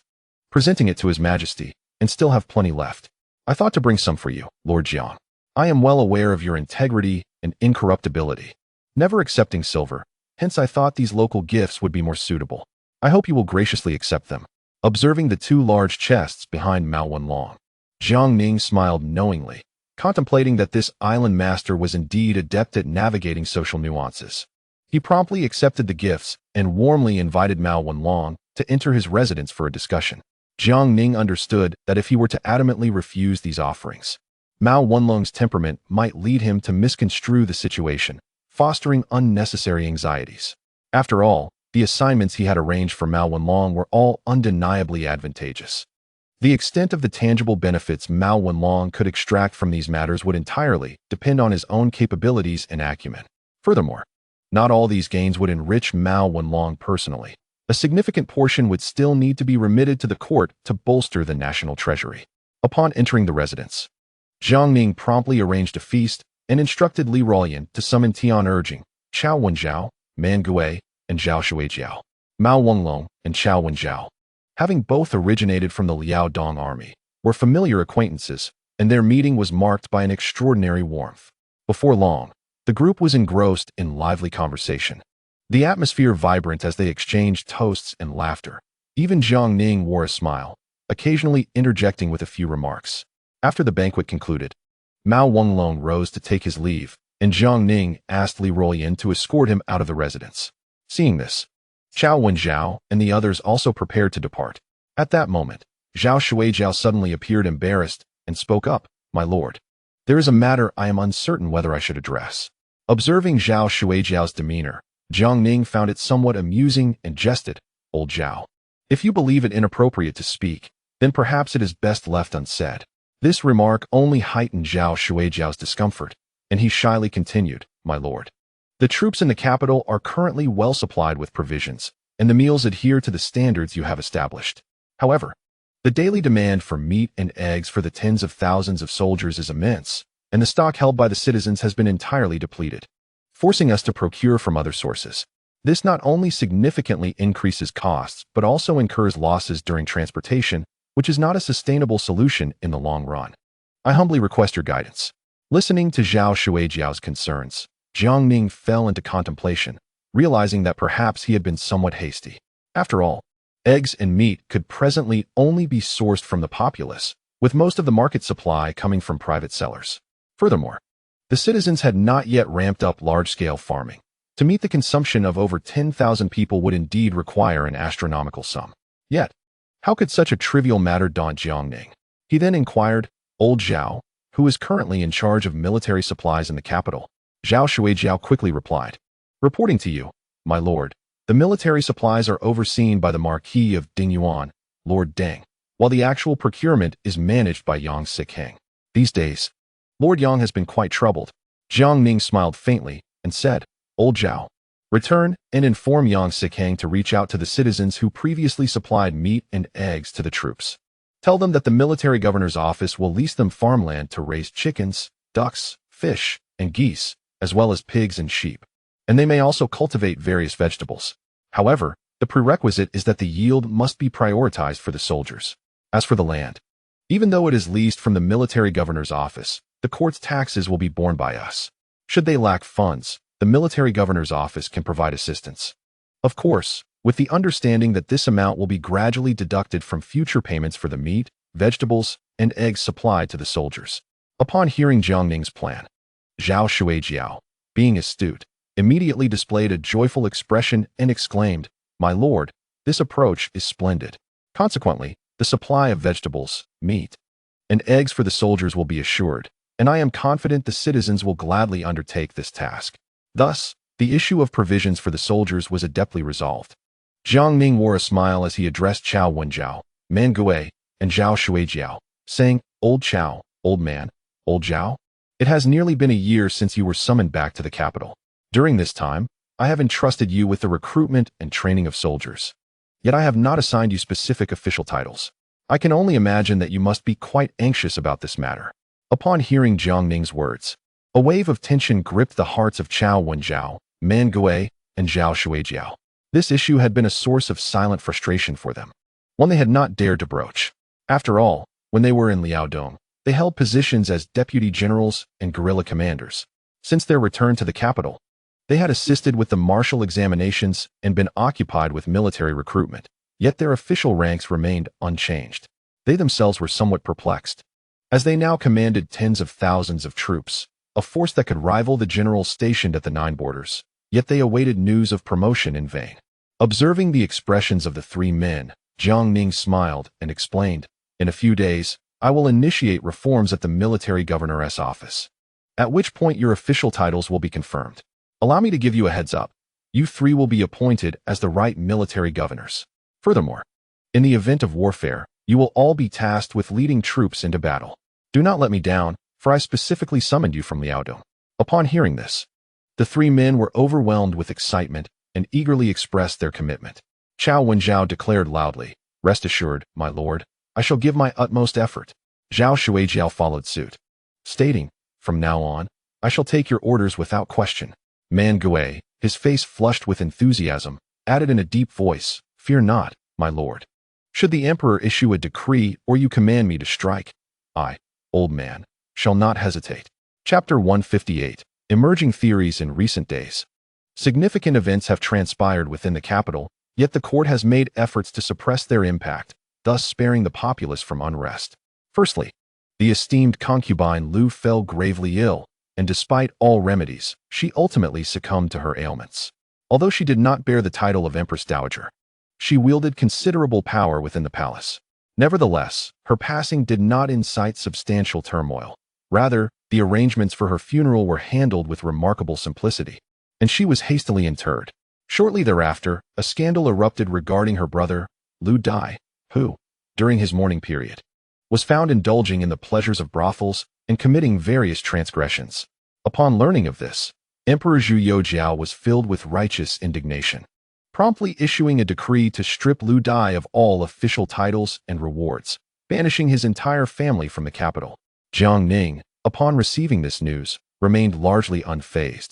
presenting it to His Majesty, and still have plenty left. I thought to bring some for you, Lord Jiang. I am well aware of your integrity and incorruptibility, never accepting silver, hence I thought these local gifts would be more suitable. I hope you will graciously accept them." Observing the two large chests behind Mao Wenlong, Jiang Ning smiled knowingly, contemplating that this island master was indeed adept at navigating social nuances. He promptly accepted the gifts and warmly invited Mao Wenlong to enter his residence for a discussion. Jiang Ning understood that if he were to adamantly refuse these offerings, Mao Wenlong's temperament might lead him to misconstrue the situation, fostering unnecessary anxieties. After all, the assignments he had arranged for Mao Wenlong were all undeniably advantageous. The extent of the tangible benefits Mao Wenlong could extract from these matters would entirely depend on his own capabilities and acumen. Furthermore, not all these gains would enrich Mao Wenlong personally. A significant portion would still need to be remitted to the court to bolster the national treasury. Upon entering the residence, Jiang Ning promptly arranged a feast and instructed Li Ruoyan to summon Tian Erjing, Chao Wenjiao, Man Gui, and Zhao Shuijiao. Mao Wenlong and Chao Wenjiao, having both originated from the Liaodong army, were familiar acquaintances, and their meeting was marked by an extraordinary warmth. Before long, the group was engrossed in lively conversation, the atmosphere vibrant as they exchanged toasts and laughter. Even Jiang Ning wore a smile, occasionally interjecting with a few remarks. After the banquet concluded, Mao Wenlong rose to take his leave, and Jiang Ning asked Li Ruoyan to escort him out of the residence. Seeing this, Chao Wenjiao and the others also prepared to depart. At that moment, Zhao Shuijiao suddenly appeared embarrassed and spoke up, "My lord, there is a matter I am uncertain whether I should address." Observing Zhao Shuijiao's demeanor, Jiang Ning found it somewhat amusing and jested, "Old Zhao, if you believe it inappropriate to speak, then perhaps it is best left unsaid." This remark only heightened Zhao Shuijiao's discomfort, and he shyly continued, "My lord, the troops in the capital are currently well supplied with provisions, and the meals adhere to the standards you have established. However, the daily demand for meat and eggs for the tens of thousands of soldiers is immense, and the stock held by the citizens has been entirely depleted, forcing us to procure from other sources. This not only significantly increases costs, but also incurs losses during transportation, which is not a sustainable solution in the long run. I humbly request your guidance." Listening to Zhao Shuijiao's concerns, Jiang Ning fell into contemplation, realizing that perhaps he had been somewhat hasty. After all, eggs and meat could presently only be sourced from the populace, with most of the market supply coming from private sellers. Furthermore, the citizens had not yet ramped up large-scale farming. To meet the consumption of over 10,000 people would indeed require an astronomical sum. Yet, how could such a trivial matter daunt Jiang Ning? He then inquired, "Old Zhao, who is currently in charge of military supplies in the capital?" Zhao Shuijiao quickly replied, "Reporting to you, my lord, The military supplies are overseen by the Marquis of Dingyuan, Lord Jiang, while the actual procurement is managed by Yang Sikang. These days, Lord Jiang has been quite troubled. Jiang Ning smiled faintly and said, "Old Zhao, return and inform Yang Sikang to reach out to the citizens who previously supplied meat and eggs to the troops. Tell them that the military governor's office will lease them farmland to raise chickens, ducks, fish, and geese, as well as pigs and sheep. And they may also cultivate various vegetables. However, the prerequisite is that the yield must be prioritized for the soldiers. As for the land, even though it is leased from the military governor's office, the court's taxes will be borne by us. Should they lack funds, the military governor's office can provide assistance. Of course, with the understanding that this amount will be gradually deducted from future payments for the meat, vegetables, and eggs supplied to the soldiers." Upon hearing Jiang Ning's plan, Zhao Shuijiao, being astute, immediately displayed a joyful expression and exclaimed, "My lord, this approach is splendid. Consequently, the supply of vegetables, meat, and eggs for the soldiers will be assured, and I am confident the citizens will gladly undertake this task." Thus, the issue of provisions for the soldiers was adeptly resolved. Jiang Ning wore a smile as he addressed Chao Wenjiao, Man Gui, and Zhao Shuijiao, saying, "Old Chao, old man, old Zhao, it has nearly been a year since you were summoned back to the capital. During this time, I have entrusted you with the recruitment and training of soldiers. Yet I have not assigned you specific official titles. I can only imagine that you must be quite anxious about this matter." Upon hearing Jiang Ning's words, a wave of tension gripped the hearts of Chao Wenjiao, Man Gui, and Zhao Shuijiao. This issue had been a source of silent frustration for them, one they had not dared to broach. After all, when they were in Liaodong, they held positions as deputy generals and guerrilla commanders. Since their return to the capital, they had assisted with the martial examinations and been occupied with military recruitment, yet their official ranks remained unchanged. They themselves were somewhat perplexed, as they now commanded tens of thousands of troops, a force that could rival the generals stationed at the Nine Borders, yet they awaited news of promotion in vain. Observing the expressions of the three men, Jiang Ning smiled and explained, "In a few days, I will initiate reforms at the military governor's office, at which point your official titles will be confirmed. Allow me to give you a heads up. You three will be appointed as the right military governors. Furthermore, in the event of warfare, you will all be tasked with leading troops into battle. Do not let me down, for I specifically summoned you from Liaodong." Upon hearing this, the three men were overwhelmed with excitement and eagerly expressed their commitment. Chao Wenjiao declared loudly, "Rest assured, my lord, I shall give my utmost effort." Zhao Shuijiao followed suit, stating, "From now on, I shall take your orders without question." Man Gui, his face flushed with enthusiasm, added in a deep voice, "Fear not, my lord. Should the emperor issue a decree or you command me to strike, I, old man, shall not hesitate." Chapter 158, Emerging Theories in Recent Days. Significant events have transpired within the capital, yet the court has made efforts to suppress their impact, thus sparing the populace from unrest. Firstly, the esteemed concubine Lu fell gravely ill, and despite all remedies, she ultimately succumbed to her ailments. Although she did not bear the title of Empress Dowager, she wielded considerable power within the palace. Nevertheless, her passing did not incite substantial turmoil. Rather, the arrangements for her funeral were handled with remarkable simplicity, and she was hastily interred. Shortly thereafter, a scandal erupted regarding her brother, Lu Dai, who, during his mourning period, was found indulging in the pleasures of brothels and committing various transgressions. Upon learning of this, Emperor Zhu Youjiao was filled with righteous indignation, promptly issuing a decree to strip Lu Dai of all official titles and rewards, banishing his entire family from the capital. Jiang Ning, upon receiving this news, remained largely unfazed.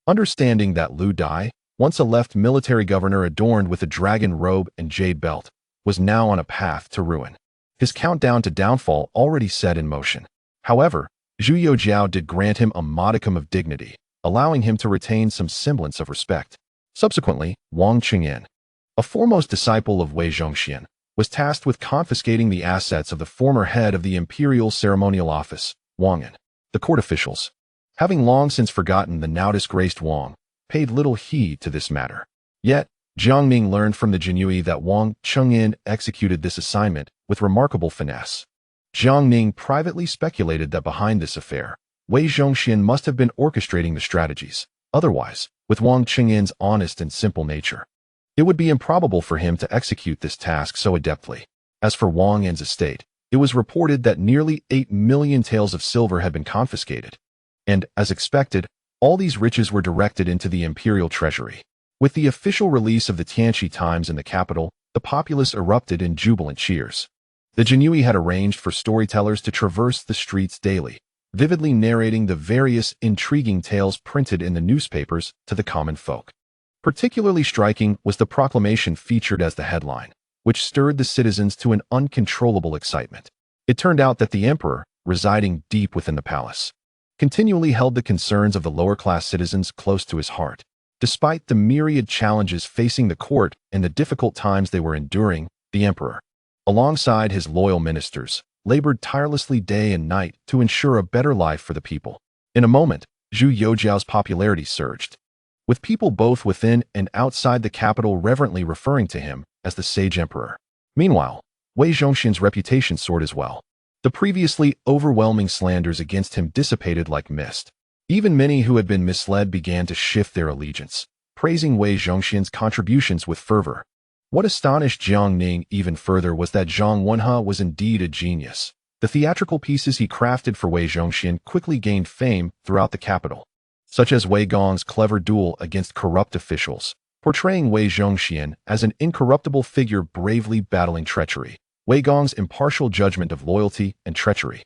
Understanding that Lu Dai, once a left military governor adorned with a dragon robe and jade belt, was now on a path to ruin. His countdown to downfall already set in motion. However, Zhu Youjiao did grant him a modicum of dignity, allowing him to retain some semblance of respect. Subsequently, Wang Qingyan, a foremost disciple of Wei Zhongxian, was tasked with confiscating the assets of the former head of the Imperial Ceremonial Office, Wang An. The court officials, having long since forgotten the now disgraced Wang, paid little heed to this matter. Yet, Jiang Ning learned from the Jinyui that Wang Chengyan executed this assignment with remarkable finesse. Jiang Ning privately speculated that behind this affair, Wei Zhongxian must have been orchestrating the strategies. Otherwise, with Wang Qingyan's honest and simple nature, It would be improbable for him to execute this task so adeptly. As for Wang Yan's estate, it was reported that nearly 8 million taels of silver had been confiscated. And, as expected, all these riches were directed into the imperial treasury. With the official release of the Tianqi Times in the capital, the populace erupted in jubilant cheers. The Jianui had arranged for storytellers to traverse the streets daily, vividly narrating the various intriguing tales printed in the newspapers to the common folk. Particularly striking was the proclamation featured as the headline, which stirred the citizens to an uncontrollable excitement. It turned out that the emperor, residing deep within the palace, continually held the concerns of the lower-class citizens close to his heart. Despite the myriad challenges facing the court and the difficult times they were enduring, the emperor, alongside his loyal ministers, labored tirelessly day and night to ensure a better life for the people. In a moment, Zhu Youjiao's popularity surged, with people both within and outside the capital reverently referring to him as the sage emperor. Meanwhile, Wei Zhongxian's reputation soared as well. The previously overwhelming slanders against him dissipated like mist. Even many who had been misled began to shift their allegiance, praising Wei Zhongxian's contributions with fervor. What astonished Jiang Ning even further was that Zhang Wenhe was indeed a genius. The theatrical pieces he crafted for Wei Zhongxian quickly gained fame throughout the capital, such as Wei Gong's clever duel against corrupt officials, portraying Wei Zhongxian as an incorruptible figure bravely battling treachery, Wei Gong's impartial judgment of loyalty and treachery,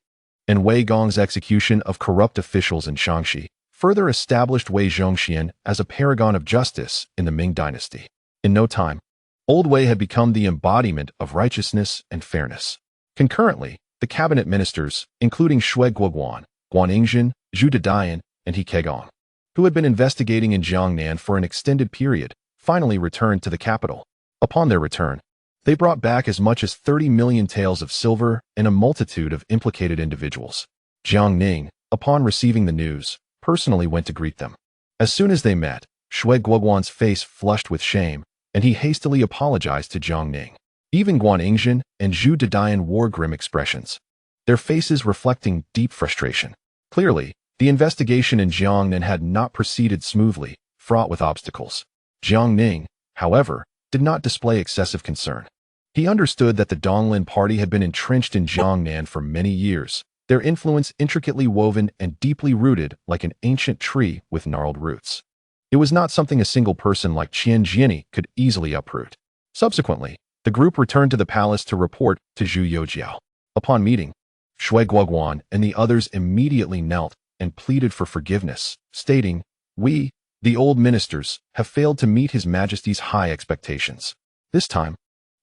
and Wei Gong's execution of corrupt officials in Tianqi further established Wei Zhongxian as a paragon of justice in the Ming dynasty. In no time, Old Wei had become the embodiment of righteousness and fairness. Concurrently, the cabinet ministers, including Shui Guoguan, Guan Yingzhen, Zhu Dadian, and He Kegong, who had been investigating in Jiangnan for an extended period, finally returned to the capital. Upon their return, they brought back as much as 30 million taels of silver and a multitude of implicated individuals. Jiang Ning, upon receiving the news, personally went to greet them. As soon as they met, Shui Guoguan's face flushed with shame, and he hastily apologized to Jiang Ning. Even Guan Yingzhen and Zhu Dadian wore grim expressions, their faces reflecting deep frustration. Clearly, the investigation in Jiangnan had not proceeded smoothly, fraught with obstacles. Jiang Ning, however, did not display excessive concern. He understood that the Donglin party had been entrenched in Jiangnan for many years, their influence intricately woven and deeply rooted like an ancient tree with gnarled roots. It was not something a single person like Qian Jiani could easily uproot. Subsequently, the group returned to the palace to report to Zhu Youjiao. Upon meeting, Shui Guoguan and the others immediately knelt and pleaded for forgiveness, stating, "We, the old ministers, have failed to meet His Majesty's high expectations. This time,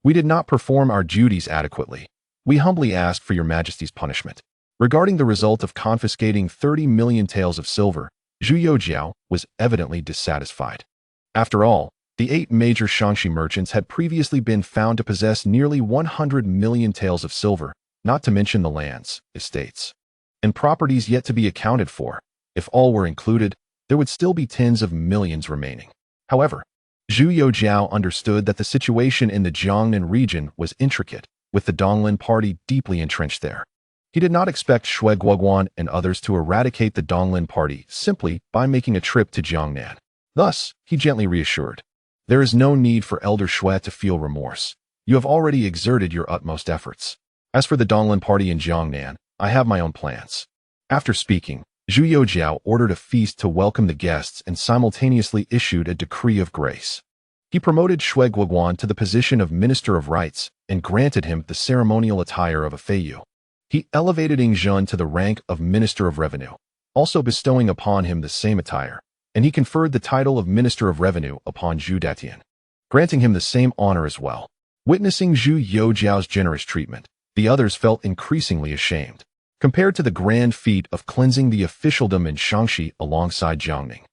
we did not perform our duties adequately. We humbly ask for Your Majesty's punishment." Regarding the result of confiscating 30 million taels of silver, Zhu Youjiao was evidently dissatisfied. After all, the 8 major Shaanxi merchants had previously been found to possess nearly 100 million taels of silver, not to mention the lands, estates, and properties yet to be accounted for. If all were included, there would still be tens of millions remaining. However, Zhu Youjiao understood that the situation in the Jiangnan region was intricate, with the Donglin party deeply entrenched there. He did not expect Shui Guoguan and others to eradicate the Donglin party simply by making a trip to Jiangnan. Thus, he gently reassured, "There is no need for Elder Shui to feel remorse. You have already exerted your utmost efforts. As for the Donglin party in Jiangnan, I have my own plans." After speaking, Zhu Youjiao ordered a feast to welcome the guests and simultaneously issued a decree of grace. He promoted Shui Guoguan to the position of Minister of Rites and granted him the ceremonial attire of a feiyu. He elevated Ing Zhen to the rank of Minister of Revenue, also bestowing upon him the same attire, and he conferred the title of Minister of Revenue upon Zhu Datian, granting him the same honor as well. Witnessing Zhu Youjiao's generous treatment, the others felt increasingly ashamed. Compared to the grand feat of cleansing the officialdom in Shaanxi alongside Jiang Ning,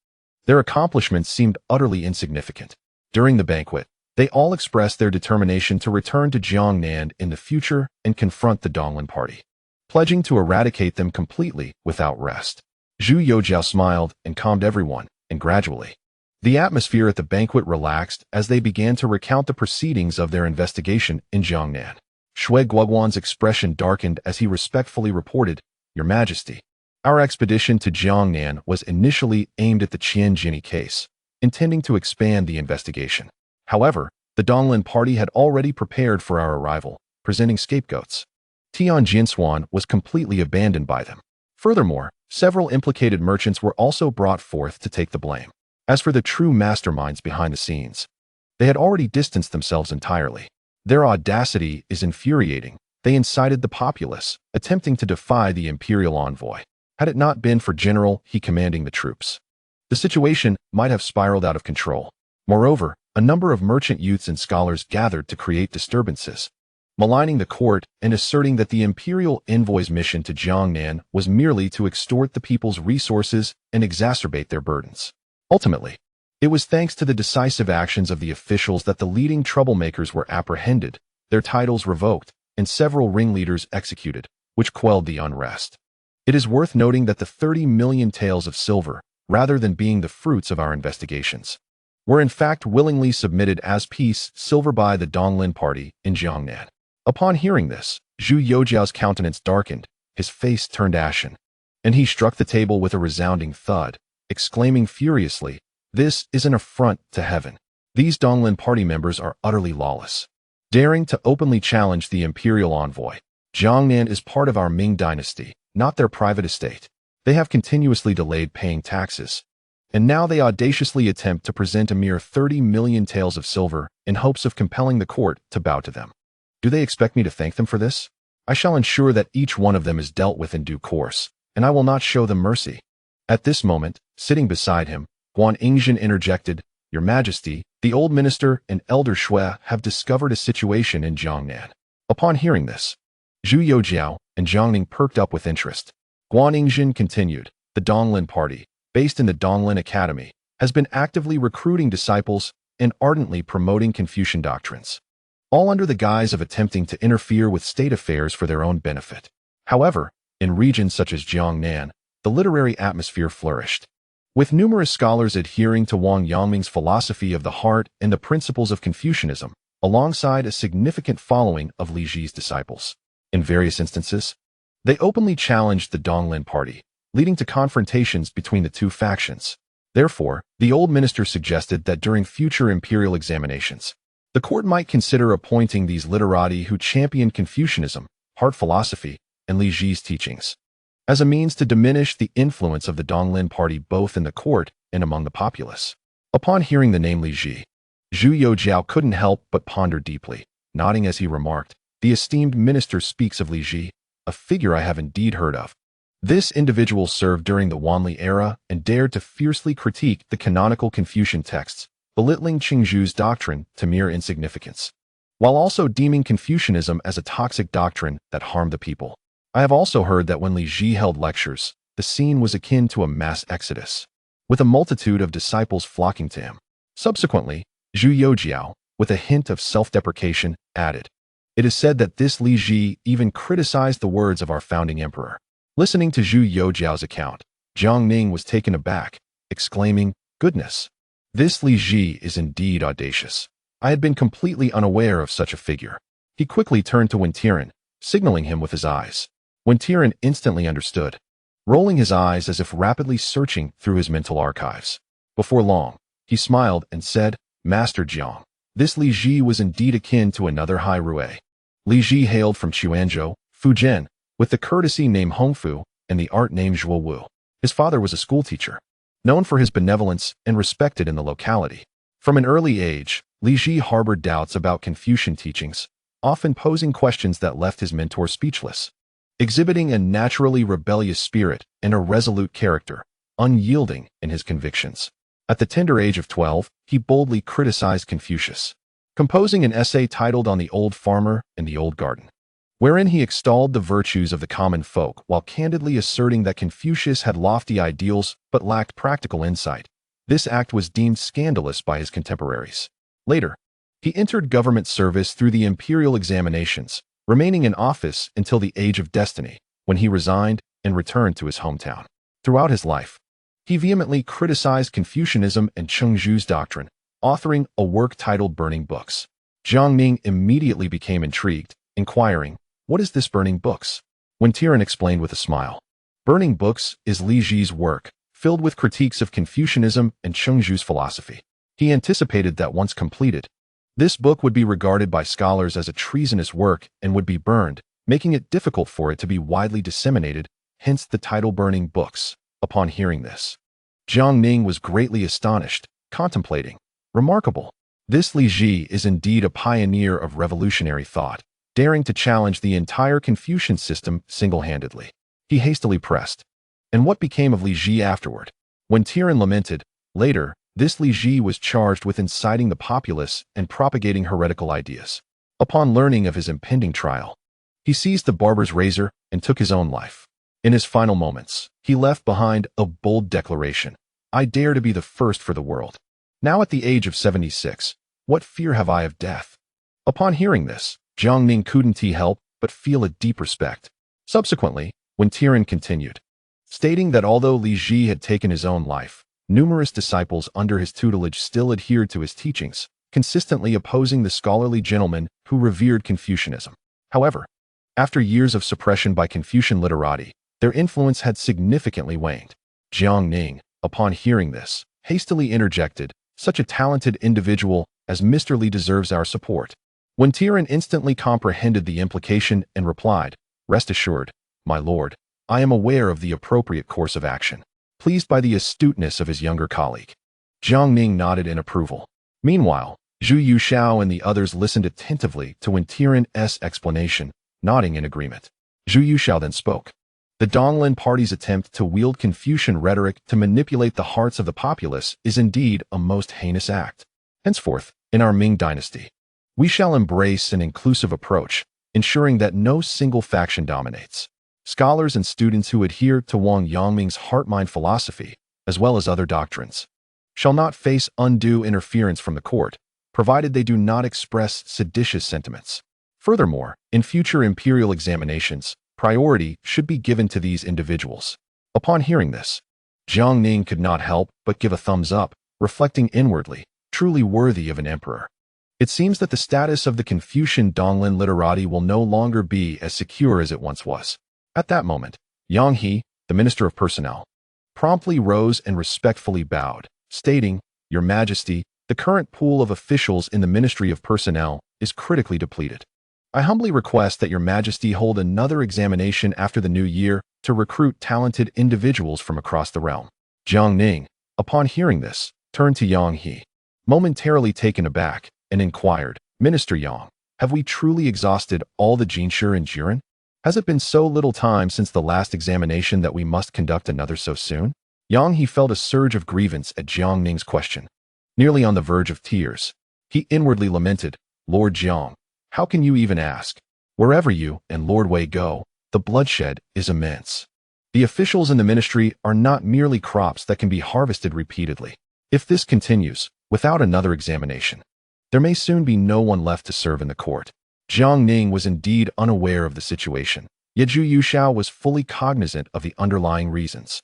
their accomplishments seemed utterly insignificant. During the banquet, they all expressed their determination to return to Jiangnan in the future and confront the Donglin party, pledging to eradicate them completely without rest. Zhu Youjiao smiled and calmed everyone, and gradually, the atmosphere at the banquet relaxed as they began to recount the proceedings of their investigation in Jiangnan. Shui Guoguan's expression darkened as he respectfully reported, "Your Majesty, our expedition to Jiangnan was initially aimed at the Qian Jiani case, intending to expand the investigation. However, the Donglin party had already prepared for our arrival, presenting scapegoats. Tianjin was completely abandoned by them. Furthermore, several implicated merchants were also brought forth to take the blame. As for the true masterminds behind the scenes, they had already distanced themselves entirely. Their audacity is infuriating. They incited the populace, attempting to defy the imperial envoy. Had it not been for General He commanding the troops, the situation might have spiraled out of control. Moreover, a number of merchant youths and scholars gathered to create disturbances, maligning the court and asserting that the imperial envoy's mission to Jiang Ning was merely to extort the people's resources and exacerbate their burdens. Ultimately, it was thanks to the decisive actions of the officials that the leading troublemakers were apprehended, their titles revoked, and several ringleaders executed, which quelled the unrest. It is worth noting that the 30 million taels of silver, rather than being the fruits of our investigations, were in fact willingly submitted as peace silver by the Donglin party in Jiang Ning. Upon hearing this, Zhu Youjiao's countenance darkened, his face turned ashen, and he struck the table with a resounding thud, exclaiming furiously, "This is an affront to heaven. These Donglin party members are utterly lawless, daring to openly challenge the imperial envoy. Jiang Ning is part of our Ming dynasty, not their private estate. They have continuously delayed paying taxes, and now they audaciously attempt to present a mere 30 million taels of silver in hopes of compelling the court to bow to them. Do they expect me to thank them for this? I shall ensure that each one of them is dealt with in due course, and I will not show them mercy." At this moment, sitting beside him, Guan Yingzhen interjected, "Your Majesty, the old minister and elder Shui have discovered a situation in Jiang Ning." Upon hearing this, Zhu Youjiao and Jiang Ning perked up with interest. Guan Yingzhen continued, "The Donglin party, based in the Donglin Academy, has been actively recruiting disciples and ardently promoting Confucian doctrines, all under the guise of attempting to interfere with state affairs for their own benefit. However, in regions such as Jiang Ning, the literary atmosphere flourished, with numerous scholars adhering to Wang Yangming's philosophy of the heart and the principles of Confucianism, alongside a significant following of Li Ji's disciples. In various instances, they openly challenged the Donglin party, leading to confrontations between the two factions. Therefore, the old minister suggested that during future imperial examinations, the court might consider appointing these literati who championed Confucianism, heart philosophy, and Li Ji's teachings, as a means to diminish the influence of the Donglin party both in the court and among the populace. Upon hearing the name Li Ji, Zhu Youjiao couldn't help but ponder deeply, nodding as he remarked, "The esteemed minister speaks of Li Ji, a figure I have indeed heard of. This individual served during the Wanli era and dared to fiercely critique the canonical Confucian texts, belittling Qingzhu's doctrine to mere insignificance, while also deeming Confucianism as a toxic doctrine that harmed the people. I have also heard that when Li Ji held lectures, the scene was akin to a mass exodus, with a multitude of disciples flocking to him." Subsequently, Zhu Youjiao, with a hint of self-deprecation, added, "It is said that this Li Ji even criticized the words of our founding emperor." Listening to Zhu Youjiao's account, Jiang Ning was taken aback, exclaiming, "Goodness! This Li Ji is indeed audacious. I had been completely unaware of such a figure." He quickly turned to Wentiren, signaling him with his eyes. Wentiren instantly understood, rolling his eyes as if rapidly searching through his mental archives. Before long, he smiled and said, "Master Jiang, this Li Ji was indeed akin to another high rue. Li Ji hailed from Quanzhou, Fujian, with the courtesy name Hongfu and the art name Zhuowu. His father was a schoolteacher, known for his benevolence and respected in the locality. From an early age, Li Ji harbored doubts about Confucian teachings, often posing questions that left his mentor speechless. Exhibiting a naturally rebellious spirit and a resolute character, unyielding in his convictions. At the tender age of 12, he boldly criticized Confucius, composing an essay titled On the Old Farmer and the Old Garden, wherein he extolled the virtues of the common folk while candidly asserting that Confucius had lofty ideals but lacked practical insight. This act was deemed scandalous by his contemporaries. Later, he entered government service through the imperial examinations, remaining in office until the age of destiny, when he resigned and returned to his hometown. Throughout his life, he vehemently criticized Confucianism and Qingzhu's doctrine, authoring a work titled Burning Books. Jiang Ning immediately became intrigued, inquiring, "What is this Burning Books?" Wentiren explained with a smile. Burning Books is Li Ji's work, filled with critiques of Confucianism and Qingzhu's philosophy. He anticipated that once completed, This book would be regarded by scholars as a treasonous work and would be burned, making it difficult for it to be widely disseminated, hence the title Burning Books. Upon hearing this, Jiang Ning was greatly astonished, contemplating. Remarkable. This Li Ji is indeed a pioneer of revolutionary thought, daring to challenge the entire Confucian system single-handedly. He hastily pressed. And what became of Li Ji afterward? When Tiran lamented, later, this Li Ji was charged with inciting the populace and propagating heretical ideas. Upon learning of his impending trial, he seized the barber's razor and took his own life. In his final moments, he left behind a bold declaration. I dare to be the first for the world. Now at the age of 76, what fear have I of death? Upon hearing this, Jiang Ning couldn't help but feel a deep respect. Subsequently, when Tiran continued, stating that although Li Ji had taken his own life, numerous disciples under his tutelage still adhered to his teachings, consistently opposing the scholarly gentleman who revered Confucianism. However, after years of suppression by Confucian literati, their influence had significantly waned. Jiang Ning, upon hearing this, hastily interjected, such a talented individual as Mr. Li deserves our support. When Tiran instantly comprehended the implication and replied, rest assured, my lord, I am aware of the appropriate course of action. Pleased by the astuteness of his younger colleague, Jiang Ning nodded in approval. Meanwhile, Zhu Yuxiao and the others listened attentively to Tiran's explanation, nodding in agreement. Zhu Yuxiao then spoke. The Donglin party's attempt to wield Confucian rhetoric to manipulate the hearts of the populace is indeed a most heinous act. Henceforth, in our Ming dynasty, we shall embrace an inclusive approach, ensuring that no single faction dominates. Scholars and students who adhere to Wang Yangming's heart-mind philosophy, as well as other doctrines, shall not face undue interference from the court, provided they do not express seditious sentiments. Furthermore, in future imperial examinations, priority should be given to these individuals. Upon hearing this, Jiang Ning could not help but give a thumbs up, reflecting inwardly, truly worthy of an emperor. It seems that the status of the Confucian Donglin literati will no longer be as secure as it once was. At that moment, Yang He, the Minister of Personnel, promptly rose and respectfully bowed, stating, Your Majesty, the current pool of officials in the Ministry of Personnel is critically depleted. I humbly request that Your Majesty hold another examination after the new year to recruit talented individuals from across the realm. Jiang Ning, upon hearing this, turned to Yang He, momentarily taken aback, and inquired, Minister Yang, have we truly exhausted all the Jinshi and Jiren? Has it been so little time since the last examination that we must conduct another so soon? Yang He felt a surge of grievance at Jiang Ning's question. Nearly on the verge of tears, he inwardly lamented, Lord Jiang, how can you even ask? Wherever you and Lord Wei go, the bloodshed is immense. The officials in the ministry are not merely crops that can be harvested repeatedly. If this continues, without another examination, there may soon be no one left to serve in the court. Jiang Ning was indeed unaware of the situation, yet Zhu Yuxiao was fully cognizant of the underlying reasons.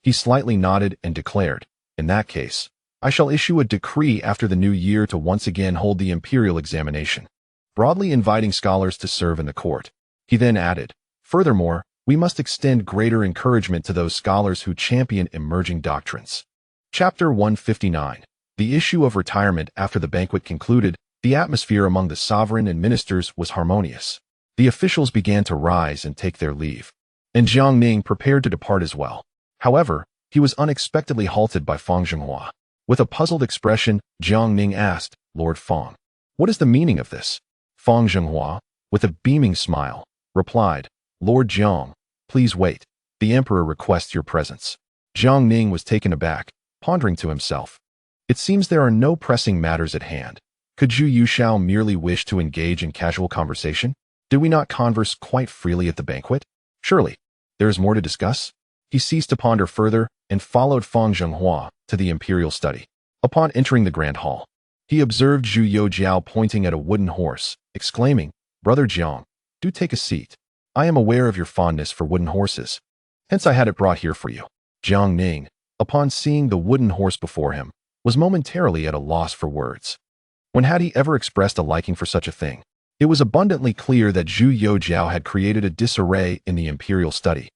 He slightly nodded and declared, in that case, I shall issue a decree after the new year to once again hold the imperial examination, broadly inviting scholars to serve in the court. He then added, furthermore, we must extend greater encouragement to those scholars who champion emerging doctrines. Chapter 159. The issue of retirement. After the banquet concluded, the atmosphere among the sovereign and ministers was harmonious. The officials began to rise and take their leave, and Jiang Ning prepared to depart as well. However, he was unexpectedly halted by Fang Zhenghua. With a puzzled expression, Jiang Ning asked, Lord Fang, what is the meaning of this? Fang Zhenghua, with a beaming smile, replied, Lord Jiang, please wait. The emperor requests your presence. Jiang Ning was taken aback, pondering to himself. It seems there are no pressing matters at hand. Could Zhu Yuxiao merely wish to engage in casual conversation? Did we not converse quite freely at the banquet? Surely, there is more to discuss? He ceased to ponder further and followed Fang Zhenghua to the imperial study. Upon entering the grand hall, he observed Zhu Youjiao pointing at a wooden horse, exclaiming, Brother Jiang, do take a seat. I am aware of your fondness for wooden horses. Hence I had it brought here for you. Jiang Ning, upon seeing the wooden horse before him, was momentarily at a loss for words. When had he ever expressed a liking for such a thing? It was abundantly clear that Zhu Youjiao had created a disarray in the imperial study,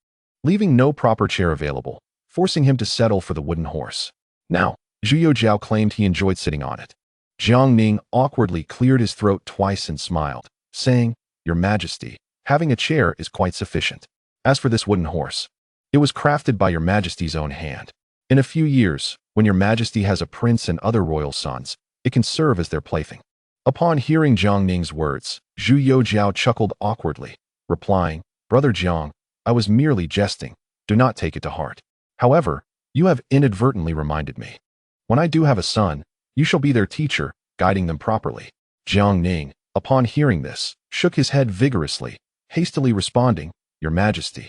leaving no proper chair available, forcing him to settle for the wooden horse. Now, Zhu Youjiao claimed he enjoyed sitting on it. Jiang Ning awkwardly cleared his throat twice and smiled, saying, "Your Majesty, having a chair is quite sufficient. As for this wooden horse, it was crafted by your Majesty's own hand. In a few years, when your Majesty has a prince and other royal sons, it can serve as their plaything." Upon hearing Jiang Ning's words, Zhu Youjiao chuckled awkwardly, replying, "Brother Jiang, I was merely jesting. Do not take it to heart. However, you have inadvertently reminded me. When I do have a son, you shall be their teacher, guiding them properly." Jiang Ning, upon hearing this, shook his head vigorously, hastily responding, "Your Majesty,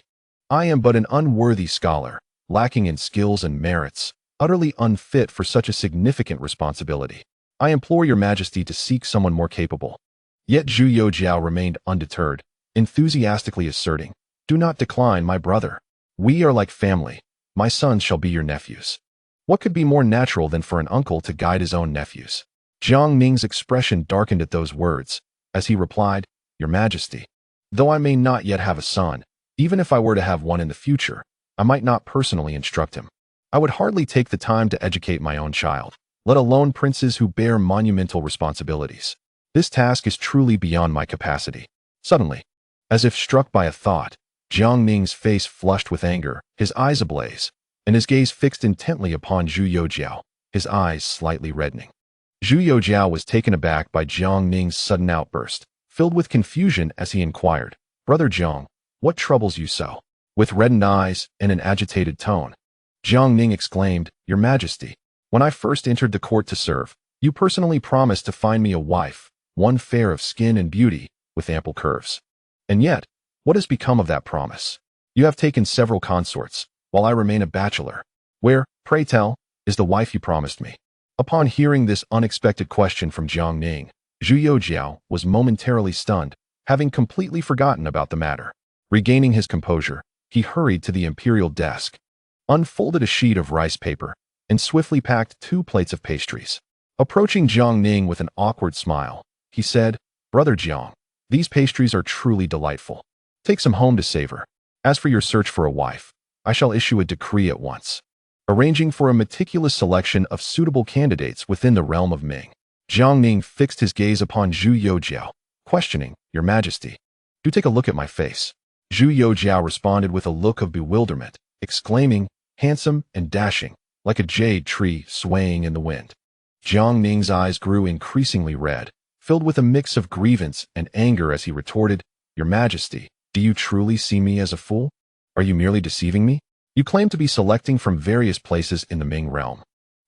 I am but an unworthy scholar, lacking in skills and merits, utterly unfit for such a significant responsibility. I implore your Majesty to seek someone more capable." Yet Zhu Youjiao remained undeterred, enthusiastically asserting, "Do not decline, my brother. We are like family. My sons shall be your nephews." What could be more natural than for an uncle to guide his own nephews? Jiang Ning's expression darkened at those words, as he replied, "Your Majesty, though I may not yet have a son, even if I were to have one in the future, I might not personally instruct him. I would hardly take the time to educate my own child, let alone princes who bear monumental responsibilities. This task is truly beyond my capacity." Suddenly, as if struck by a thought, Jiang Ning's face flushed with anger, his eyes ablaze, and his gaze fixed intently upon Zhu Youjiao, his eyes slightly reddening. Zhu Youjiao was taken aback by Jiang Ning's sudden outburst, filled with confusion as he inquired, "Brother Jiang, what troubles you so?" With reddened eyes and an agitated tone, Jiang Ning exclaimed, "Your Majesty, when I first entered the court to serve, you personally promised to find me a wife, one fair of skin and beauty, with ample curves. And yet, what has become of that promise? You have taken several consorts, while I remain a bachelor. Where, pray tell, is the wife you promised me?" Upon hearing this unexpected question from Jiang Ning, Zhu Youjiao was momentarily stunned, having completely forgotten about the matter. Regaining his composure, he hurried to the imperial desk, unfolded a sheet of rice paper, and swiftly packed 2 plates of pastries. Approaching Jiang Ning with an awkward smile, he said, "Brother Jiang, these pastries are truly delightful. Take some home to savor. As for your search for a wife, I shall issue a decree at once, arranging for a meticulous selection of suitable candidates within the realm of Ming." Jiang Ning fixed his gaze upon Zhu Youjiao, questioning, "Your Majesty, do take a look at my face." Zhu Youjiao responded with a look of bewilderment, exclaiming, "Handsome and dashing, like a jade tree swaying in the wind." Jiang Ning's eyes grew increasingly red, filled with a mix of grievance and anger as he retorted, "Your Majesty, do you truly see me as a fool? Are you merely deceiving me? You claim to be selecting from various places in the Ming realm,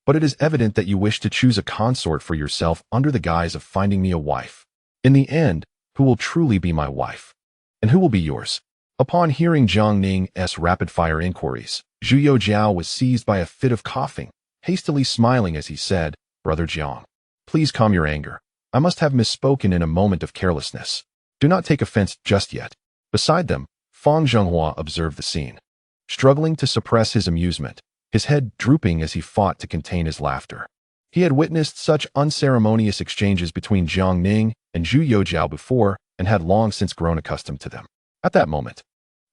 but it is evident that you wish to choose a consort for yourself under the guise of finding me a wife. In the end, who will truly be my wife? And who will be yours?" Upon hearing Jiang Ning's rapid-fire inquiries, Zhu Youjiao was seized by a fit of coughing, hastily smiling as he said, "Brother Jiang, please calm your anger. I must have misspoken in a moment of carelessness. Do not take offense just yet." Beside them, Fang Zhenghua observed the scene, struggling to suppress his amusement, his head drooping as he fought to contain his laughter. He had witnessed such unceremonious exchanges between Jiang Ning and Zhu Youjiao before and had long since grown accustomed to them. At that moment,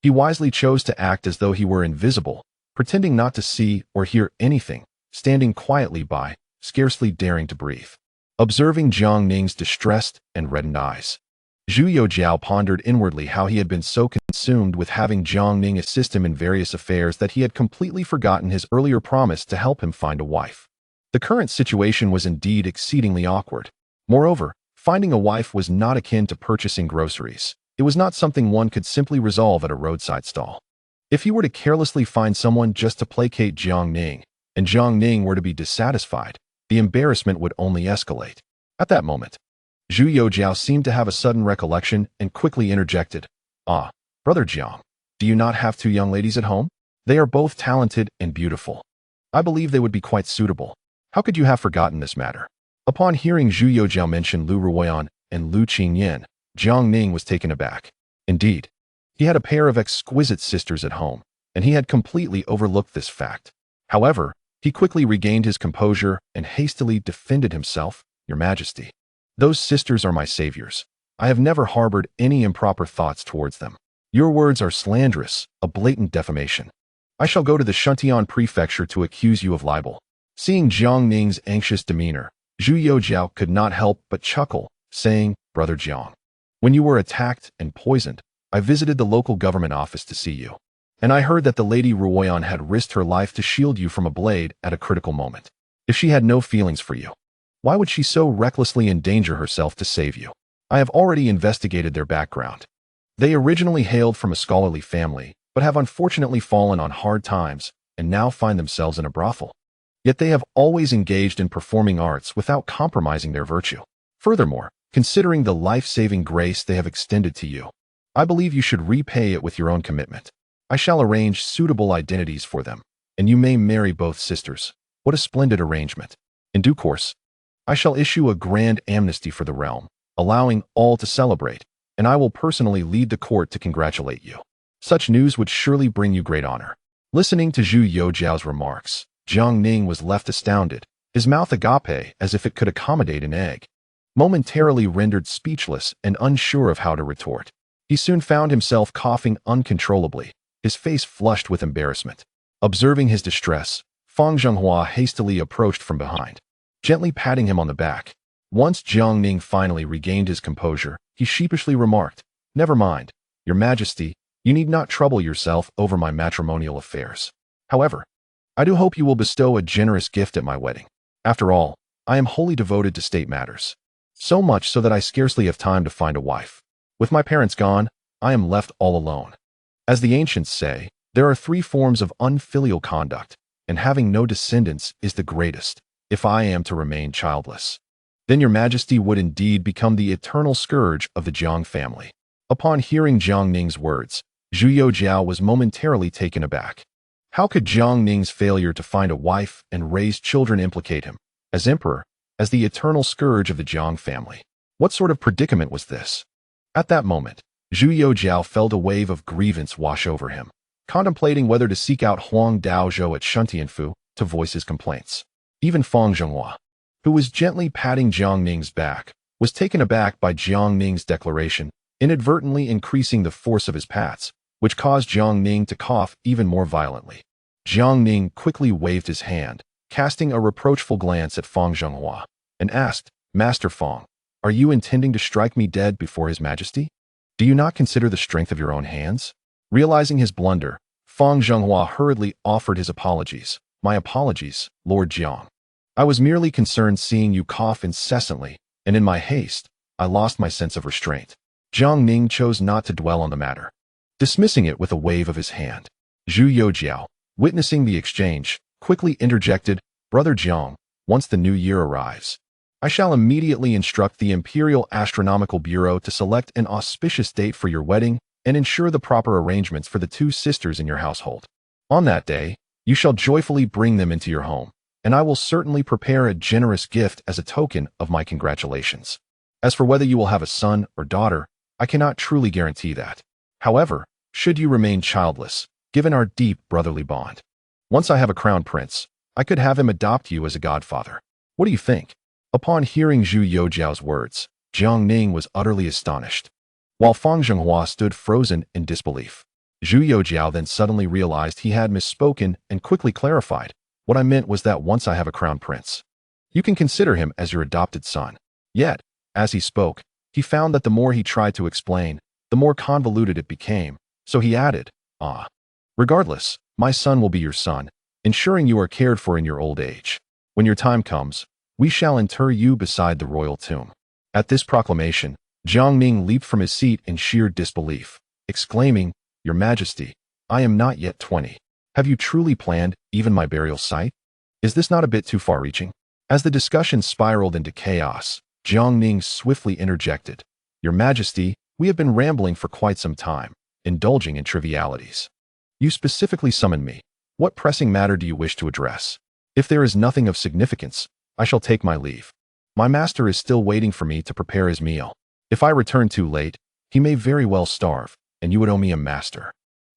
he wisely chose to act as though he were invisible, pretending not to see or hear anything, standing quietly by, scarcely daring to breathe. Observing Jiang Ning's distressed and reddened eyes, Zhu Youjiao pondered inwardly how he had been so consumed with having Jiang Ning assist him in various affairs that he had completely forgotten his earlier promise to help him find a wife. The current situation was indeed exceedingly awkward. Moreover, finding a wife was not akin to purchasing groceries. It was not something one could simply resolve at a roadside stall. If he were to carelessly find someone just to placate Jiang Ning, and Jiang Ning were to be dissatisfied, the embarrassment would only escalate. At that moment, Zhu Youjiao seemed to have a sudden recollection and quickly interjected, "Ah, Brother Jiang, do you not have 2 young ladies at home? They are both talented and beautiful. I believe they would be quite suitable. How could you have forgotten this matter?" Upon hearing Zhu Youjiao mention Lu Ruoyan and Lu Qingyan, Jiang Ning was taken aback. Indeed, he had a pair of exquisite sisters at home, and he had completely overlooked this fact. However, he quickly regained his composure and hastily defended himself, "Your Majesty, those sisters are my saviors. I have never harbored any improper thoughts towards them. Your words are slanderous, a blatant defamation. I shall go to the Shuntian prefecture to accuse you of libel." Seeing Jiang Ning's anxious demeanor, Zhu Youjiao could not help but chuckle, saying, "Brother Jiang, when you were attacked and poisoned, I visited the local government office to see you. And I heard that the Lady Ruoyan had risked her life to shield you from a blade at a critical moment. If she had no feelings for you, why would she so recklessly endanger herself to save you? I have already investigated their background. They originally hailed from a scholarly family, but have unfortunately fallen on hard times and now find themselves in a brothel. Yet they have always engaged in performing arts without compromising their virtue. Furthermore, considering the life-saving grace they have extended to you, I believe you should repay it with your own commitment. I shall arrange suitable identities for them, and you may marry both sisters. What a splendid arrangement. In due course, I shall issue a grand amnesty for the realm, allowing all to celebrate, and I will personally lead the court to congratulate you. Such news would surely bring you great honor." Listening to Zhu Youjiao's remarks, Jiang Ning was left astounded, his mouth agape as if it could accommodate an egg. Momentarily rendered speechless and unsure of how to retort, he soon found himself coughing uncontrollably, his face flushed with embarrassment. Observing his distress, Fang Zhenghua hastily approached from behind, gently patting him on the back. Once Jiang Ning finally regained his composure, he sheepishly remarked, "Never mind, Your Majesty, you need not trouble yourself over my matrimonial affairs. However, I do hope you will bestow a generous gift at my wedding. After all, I am wholly devoted to state matters. So much so that I scarcely have time to find a wife. With my parents gone, I am left all alone. As the ancients say, there are 3 forms of unfilial conduct, and having no descendants is the greatest, if I am to remain childless. Then Your Majesty would indeed become the eternal scourge of the Jiang family." Upon hearing Jiang Ning's words, Zhu Youjiao was momentarily taken aback. How could Jiang Ning's failure to find a wife and raise children implicate him, as emperor, as the eternal scourge of the Jiang family? What sort of predicament was this? At that moment, Zhu Youjiao felt a wave of grievance wash over him, contemplating whether to seek out Huang Daozhou at Shuntianfu to voice his complaints. Even Fang Zhenghua, who was gently patting Jiang Ning's back, was taken aback by Jiang Ning's declaration, inadvertently increasing the force of his pats, which caused Jiang Ning to cough even more violently. Jiang Ning quickly waved his hand, casting a reproachful glance at Fang Zhenghua, and asked, "Master Fang, are you intending to strike me dead before His Majesty? Do you not consider the strength of your own hands?" Realizing his blunder, Fang Zhenghua hurriedly offered his apologies. "My apologies, Lord Jiang. I was merely concerned seeing you cough incessantly, and in my haste, I lost my sense of restraint." Jiang Ning chose not to dwell on the matter, dismissing it with a wave of his hand. Zhu Youjiao, witnessing the exchange, quickly interjected, "Brother Jiang, once the new year arrives, I shall immediately instruct the Imperial Astronomical Bureau to select an auspicious date for your wedding and ensure the proper arrangements for the 2 sisters in your household. On that day, you shall joyfully bring them into your home, and I will certainly prepare a generous gift as a token of my congratulations. As for whether you will have a son or daughter, I cannot truly guarantee that. However, should you remain childless, given our deep brotherly bond, once I have a crown prince, I could have him adopt you as a godfather. What do you think?" Upon hearing Zhu Youjiao's words, Jiang Ning was utterly astonished, while Fang Zhenghua stood frozen in disbelief. Zhu Youjiao then suddenly realized he had misspoken and quickly clarified, "What I meant was that once I have a crown prince, you can consider him as your adopted son." Yet, as he spoke, he found that the more he tried to explain, the more convoluted it became, so he added, "Regardless, my son will be your son, ensuring you are cared for in your old age. When your time comes, we shall inter you beside the royal tomb." At this proclamation, Jiang Ning leaped from his seat in sheer disbelief, exclaiming, "Your Majesty, I am not yet 20. Have you truly planned even my burial site? Is this not a bit too far-reaching?" As the discussion spiraled into chaos, Jiang Ning swiftly interjected, "Your Majesty, we have been rambling for quite some time, indulging in trivialities. You specifically summoned me. What pressing matter do you wish to address? If there is nothing of significance, I shall take my leave. My master is still waiting for me to prepare his meal. If I return too late, he may very well starve, and you would owe me a master."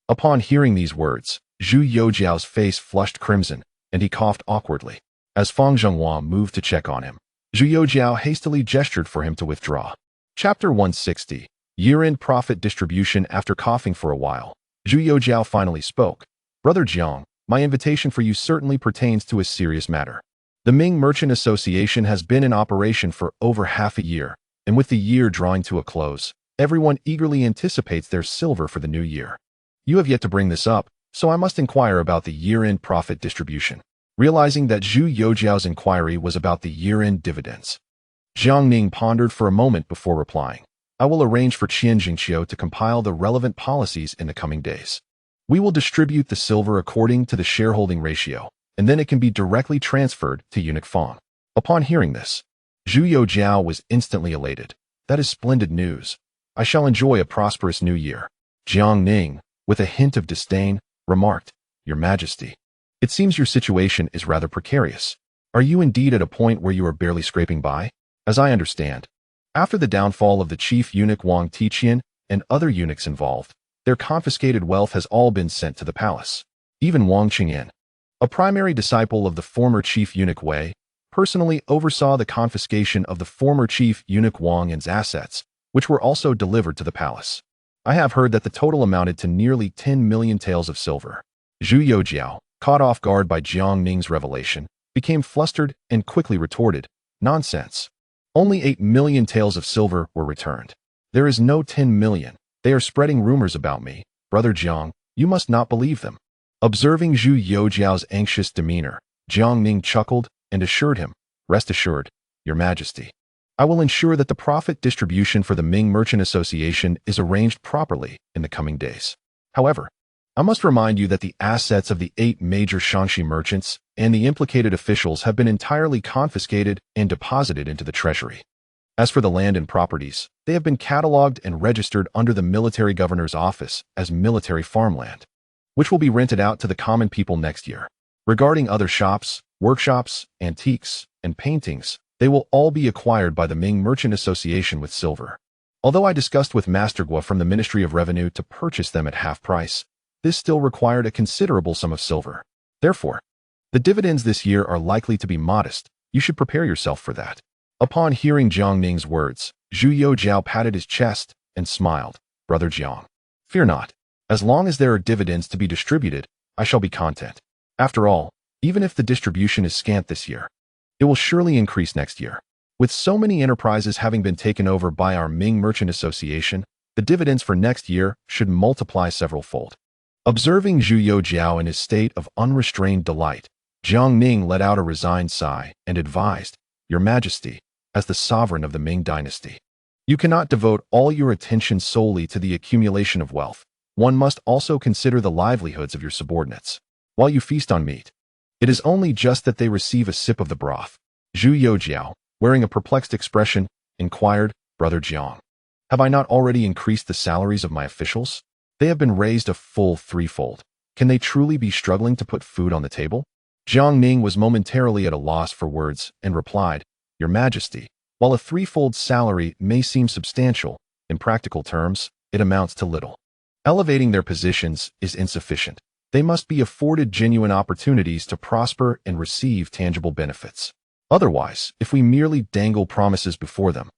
Upon hearing these words, Zhu Youjiao's face flushed crimson, and he coughed awkwardly. As Fang Zhenghua moved to check on him, Zhu Youjiao hastily gestured for him to withdraw. Chapter 160. Year-end profit distribution. After coughing for a while, Zhu Youjiao finally spoke. "Brother Jiang, my invitation for you certainly pertains to a serious matter. The Ming Merchant Association has been in operation for over half a year, and with the year drawing to a close, everyone eagerly anticipates their silver for the new year. You have yet to bring this up, so I must inquire about the year-end profit distribution. Realizing that Zhu Youjiao's inquiry was about the year-end dividends, Jiang Ning pondered for a moment before replying. I will arrange for Qianjingqiu to compile the relevant policies in the coming days. We will distribute the silver according to the shareholding ratio, and then it can be directly transferred to Eunuch Fang. Upon hearing this, Zhu Youjiao was instantly elated. That is splendid news. I shall enjoy a prosperous new year. Jiang Ning, with a hint of disdain, remarked, Your Majesty, it seems your situation is rather precarious. Are you indeed at a point where you are barely scraping by? As I understand, after the downfall of the chief eunuch Wang Tiqian and other eunuchs involved, their confiscated wealth has all been sent to the palace. Even Wang Qingyan, a primary disciple of the former chief eunuch Wei, personally oversaw the confiscation of the former chief eunuch Wang An's assets, which were also delivered to the palace. I have heard that the total amounted to nearly 10 million taels of silver. Zhu Youjiao, caught off guard by Jiang Ning's revelation, became flustered and quickly retorted, Nonsense. Only 8 million taels of silver were returned. There is no 10 million. They are spreading rumors about me. Brother Jiang, you must not believe them. Observing Zhu Youjiao's anxious demeanor, Jiang Ning chuckled and assured him, Rest assured, Your Majesty. I will ensure that the profit distribution for the Ming Merchant Association is arranged properly in the coming days. However, I must remind you that the assets of the 8 major Shaanxi merchants and the implicated officials have been entirely confiscated and deposited into the treasury. As for the land and properties, they have been catalogued and registered under the military governor's office as military farmland, which will be rented out to the common people next year. Regarding other shops, workshops, antiques, and paintings, they will all be acquired by the Ming Merchant Association with silver. Although I discussed with Master Guo from the Ministry of Revenue to purchase them at half price, this still required a considerable sum of silver. Therefore, the dividends this year are likely to be modest. You should prepare yourself for that. Upon hearing Jiang Ning's words, Zhu Youjiao patted his chest and smiled. Brother Jiang, fear not. As long as there are dividends to be distributed, I shall be content. After all, even if the distribution is scant this year, it will surely increase next year. With so many enterprises having been taken over by our Ming Merchant Association, the dividends for next year should multiply several-fold. Observing Zhu Youjiao in his state of unrestrained delight, Jiang Ning let out a resigned sigh and advised, Your Majesty, as the sovereign of the Ming dynasty, you cannot devote all your attention solely to the accumulation of wealth. One must also consider the livelihoods of your subordinates. While you feast on meat, it is only just that they receive a sip of the broth. Zhu Youjiao, wearing a perplexed expression, inquired, Brother Jiang, have I not already increased the salaries of my officials? They have been raised a full threefold. Can they truly be struggling to put food on the table? Jiang Ning was momentarily at a loss for words and replied, Your Majesty, while a threefold salary may seem substantial, in practical terms, it amounts to little. Elevating their positions is insufficient. They must be afforded genuine opportunities to prosper and receive tangible benefits. Otherwise, if we merely dangle promises before them,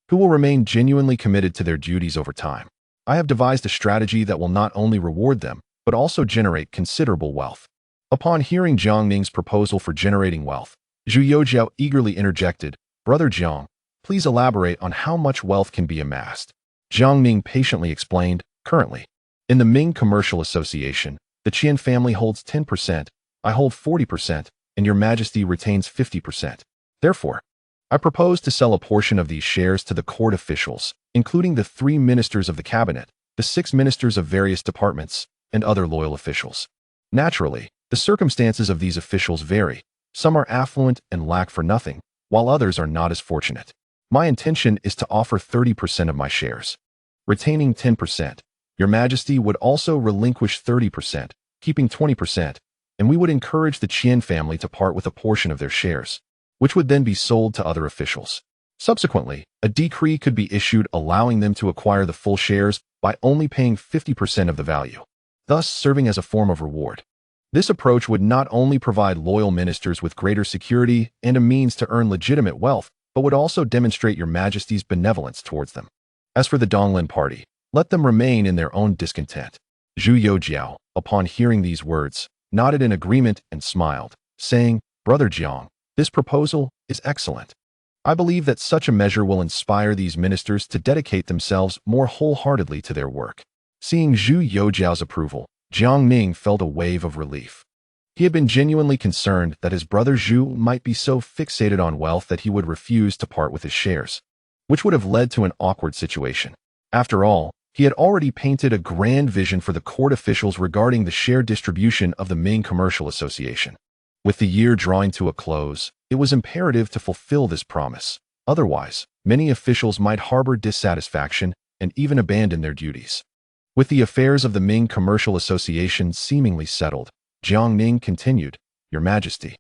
who will remain genuinely committed to their duties over time? I have devised a strategy that will not only reward them, but also generate considerable wealth. Upon hearing Jiang Ning's proposal for generating wealth, Zhu Youjiao eagerly interjected, Brother Jiang, please elaborate on how much wealth can be amassed. Jiang Ning patiently explained, currently, in the Ming Commercial Association, the Qian family holds 10%, I hold 40%, and Your Majesty retains 50%. Therefore, I propose to sell a portion of these shares to the court officials, including the 3 ministers of the cabinet, the 6 ministers of various departments, and other loyal officials. Naturally, the circumstances of these officials vary. Some are affluent and lack for nothing, while others are not as fortunate. My intention is to offer 30% of my shares, retaining 10%. Your Majesty would also relinquish 30%, keeping 20%, and we would encourage the Qian family to part with a portion of their shares, which would then be sold to other officials. Subsequently, a decree could be issued allowing them to acquire the full shares by only paying 50% of the value, thus serving as a form of reward. This approach would not only provide loyal ministers with greater security and a means to earn legitimate wealth, but would also demonstrate Your Majesty's benevolence towards them. As for the Donglin party, let them remain in their own discontent. Zhu Youjiao, upon hearing these words, nodded in agreement and smiled, saying, Brother Jiang, This proposal is excellent. I believe that such a measure will inspire these ministers to dedicate themselves more wholeheartedly to their work. Seeing Zhu Youjiao's approval, Jiang Ning felt a wave of relief. He had been genuinely concerned that his brother Zhu might be so fixated on wealth that he would refuse to part with his shares, which would have led to an awkward situation. After all, he had already painted a grand vision for the court officials regarding the share distribution of the Ming Commercial Association. With the year drawing to a close, it was imperative to fulfill this promise. Otherwise, many officials might harbor dissatisfaction and even abandon their duties. With the affairs of the Ming Commercial Association seemingly settled, Jiang Ning continued, Your Majesty,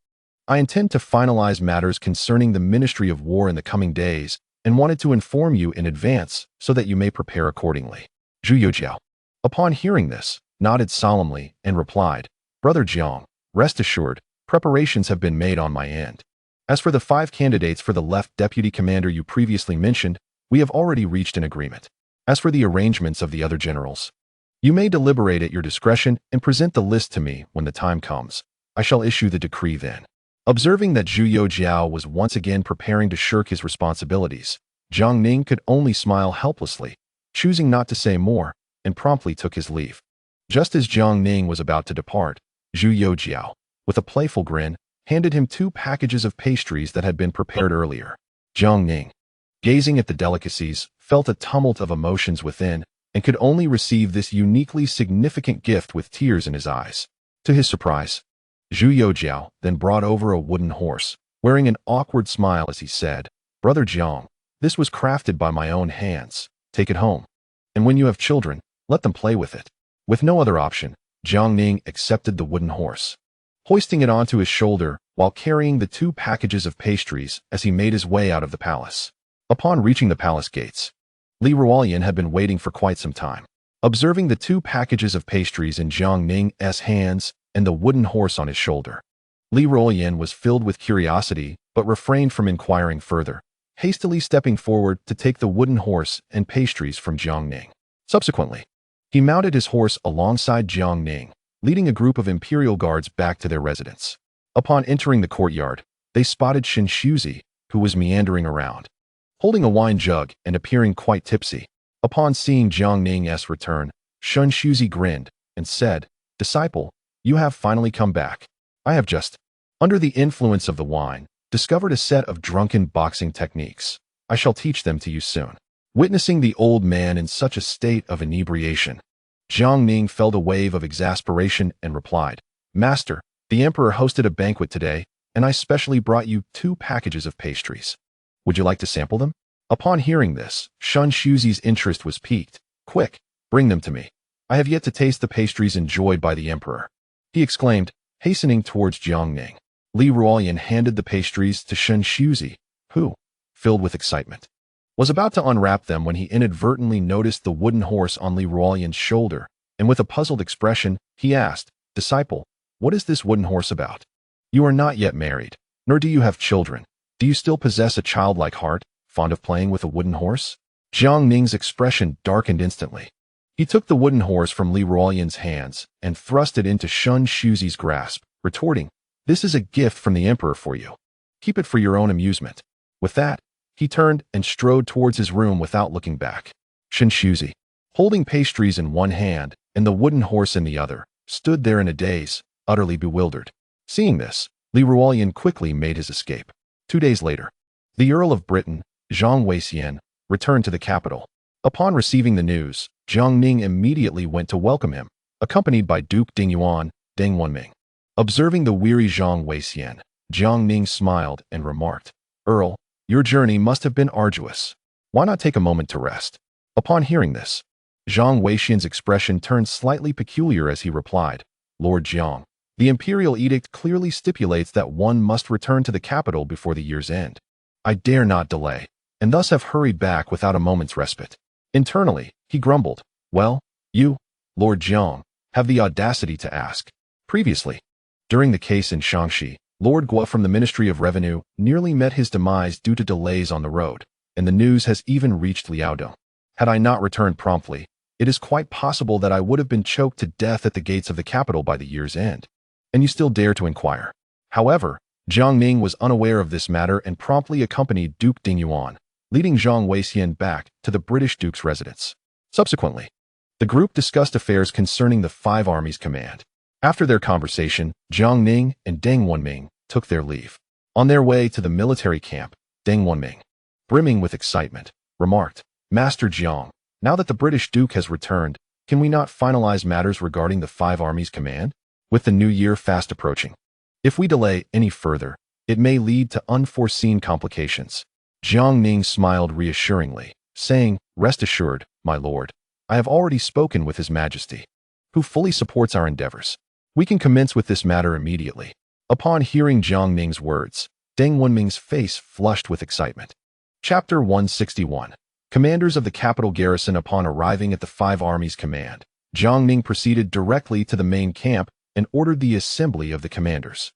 I intend to finalize matters concerning the Ministry of War in the coming days and wanted to inform you in advance so that you may prepare accordingly. Zhu Youjiao, upon hearing this, nodded solemnly and replied, Brother Jiang, rest assured, preparations have been made on my end. As for the 5 candidates for the left deputy commander you previously mentioned, we have already reached an agreement. As for the arrangements of the other generals, you may deliberate at your discretion and present the list to me when the time comes. I shall issue the decree then. Observing that Zhu Youjiao was once again preparing to shirk his responsibilities, Jiang Ning could only smile helplessly, choosing not to say more, and promptly took his leave. Just as Jiang Ning was about to depart, Zhu Youjiao, with a playful grin, handed him 2 packages of pastries that had been prepared earlier. Jiang Ning, gazing at the delicacies, felt a tumult of emotions within and could only receive this uniquely significant gift with tears in his eyes. To his surprise, Zhu Youjiao then brought over a wooden horse, wearing an awkward smile as he said, Brother Jiang, this was crafted by my own hands. Take it home. And when you have children, let them play with it. With no other option, Jiang Ning accepted the wooden horse, hoisting it onto his shoulder while carrying the 2 packages of pastries as he made his way out of the palace. Upon reaching the palace gates, Li Ruoyan had been waiting for quite some time. Observing the 2 packages of pastries in Jiang Ning's hands and the wooden horse on his shoulder, Li Ruoyan was filled with curiosity but refrained from inquiring further, hastily stepping forward to take the wooden horse and pastries from Jiang Ning. Subsequently, he mounted his horse alongside Jiang Ning, leading a group of imperial guards back to their residence. Upon entering the courtyard, they spotted Shen Shuzi, who was meandering around, holding a wine jug and appearing quite tipsy. Upon seeing Jiang Ning's return, Shen Shuzi grinned and said, Disciple, you have finally come back. I have just, under the influence of the wine, discovered a set of drunken boxing techniques. I shall teach them to you soon. Witnessing the old man in such a state of inebriation, Jiang Ning felt a wave of exasperation and replied, Master, the emperor hosted a banquet today, and I specially brought you 2 packages of pastries. Would you like to sample them? Upon hearing this, Shen Shuzi's interest was piqued. Quick, bring them to me. I have yet to taste the pastries enjoyed by the emperor, he exclaimed, hastening towards Jiang Ning. Li Ruoyan handed the pastries to Shen Shuzi, who, filled with excitement, was about to unwrap them when he inadvertently noticed the wooden horse on Li Ruoyan's shoulder, and with a puzzled expression, he asked, Disciple, what is this wooden horse about? You are not yet married, nor do you have children. Do you still possess a childlike heart, fond of playing with a wooden horse? Jiang Ning's expression darkened instantly. He took the wooden horse from Li Ruoyan's hands and thrust it into Shen Shuzi's grasp, retorting, This is a gift from the emperor for you. Keep it for your own amusement. With that, he turned and strode towards his room without looking back. Shen Shuzi, holding pastries in one hand and the wooden horse in the other, stood there in a daze, utterly bewildered. Seeing this, Li Ruoyan quickly made his escape. 2 days later, the Earl of Britain, Zhang Weixian, returned to the capital. Upon receiving the news, Jiang Ning immediately went to welcome him, accompanied by Duke Dingyuan, Deng Wenming. Observing the weary Zhang Weixian, Jiang Ning smiled and remarked, Earl, your journey must have been arduous. Why not take a moment to rest? Upon hearing this, Zhang Weixian's expression turned slightly peculiar as he replied, Lord Jiang, the imperial edict clearly stipulates that one must return to the capital before the year's end. I dare not delay, and thus have hurried back without a moment's respite. Internally, he grumbled, Well, you, Lord Jiang, have the audacity to ask. Previously, during the case in Shaanxi, Lord Guo from the Ministry of Revenue nearly met his demise due to delays on the road, and the news has even reached Liaodong. Had I not returned promptly, it is quite possible that I would have been choked to death at the gates of the capital by the year's end. And you still dare to inquire. However, Jiang Ning was unaware of this matter and promptly accompanied Duke Dingyuan, leading Zhang Weixian back to the British Duke's residence. Subsequently, the group discussed affairs concerning the Five Armies Command. After their conversation, Jiang Ning and Deng Wanming took their leave. On their way to the military camp, Deng Wanming, brimming with excitement, remarked, "Master Jiang, now that the British Duke has returned, can we not finalize matters regarding the Five Armies Command? With the new year fast approaching, if we delay any further, it may lead to unforeseen complications." Jiang Ning smiled reassuringly, saying, "Rest assured, my lord, I have already spoken with His Majesty, who fully supports our endeavors. We can commence with this matter immediately." Upon hearing Jiang Ning's words, Deng Wanming's face flushed with excitement. Chapter 161. Commanders of the capital garrison. Upon arriving at the Five Armies Command, Jiang Ning proceeded directly to the main camp and ordered the assembly of the commanders.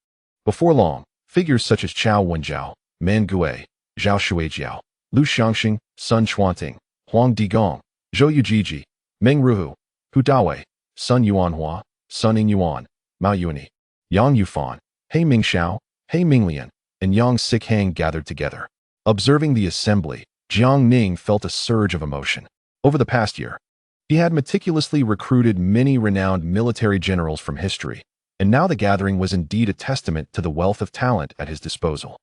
Before long, figures such as Chao Wenjiao, Man Gui, Zhao Shuijiao, Lu Xiangxing, Sun Chuanting, Huang Digong, Zhou Yujiji, Meng Ruhu, Hu Dawei, Sun Yuanhua, Sun Yingyuan, Mao Yuani, Yang Yufan, He Mingxiao, He Minglian, and Yang Sickhang gathered together. Observing the assembly, Jiang Ning felt a surge of emotion. Over the past year, he had meticulously recruited many renowned military generals from history, and now the gathering was indeed a testament to the wealth of talent at his disposal.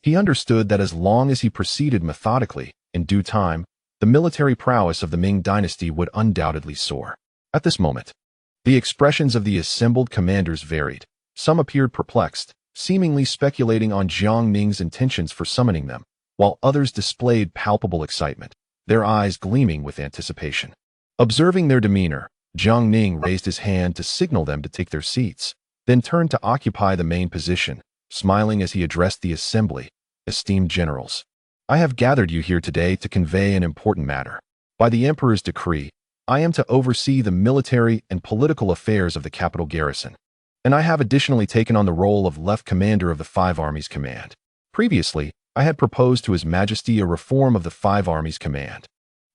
He understood that as long as he proceeded methodically, in due time, the military prowess of the Ming dynasty would undoubtedly soar. At this moment, the expressions of the assembled commanders varied. Some appeared perplexed, seemingly speculating on Jiang Ning's intentions for summoning them, while others displayed palpable excitement, their eyes gleaming with anticipation. Observing their demeanor, Jiang Ning raised his hand to signal them to take their seats, then turned to occupy the main position, smiling as he addressed the assembly. "Esteemed generals, I have gathered you here today to convey an important matter. By the Emperor's decree, I am to oversee the military and political affairs of the capital garrison, and I have additionally taken on the role of Left Commander of the Five Armies Command. Previously, I had proposed to His Majesty a reform of the Five Armies Command.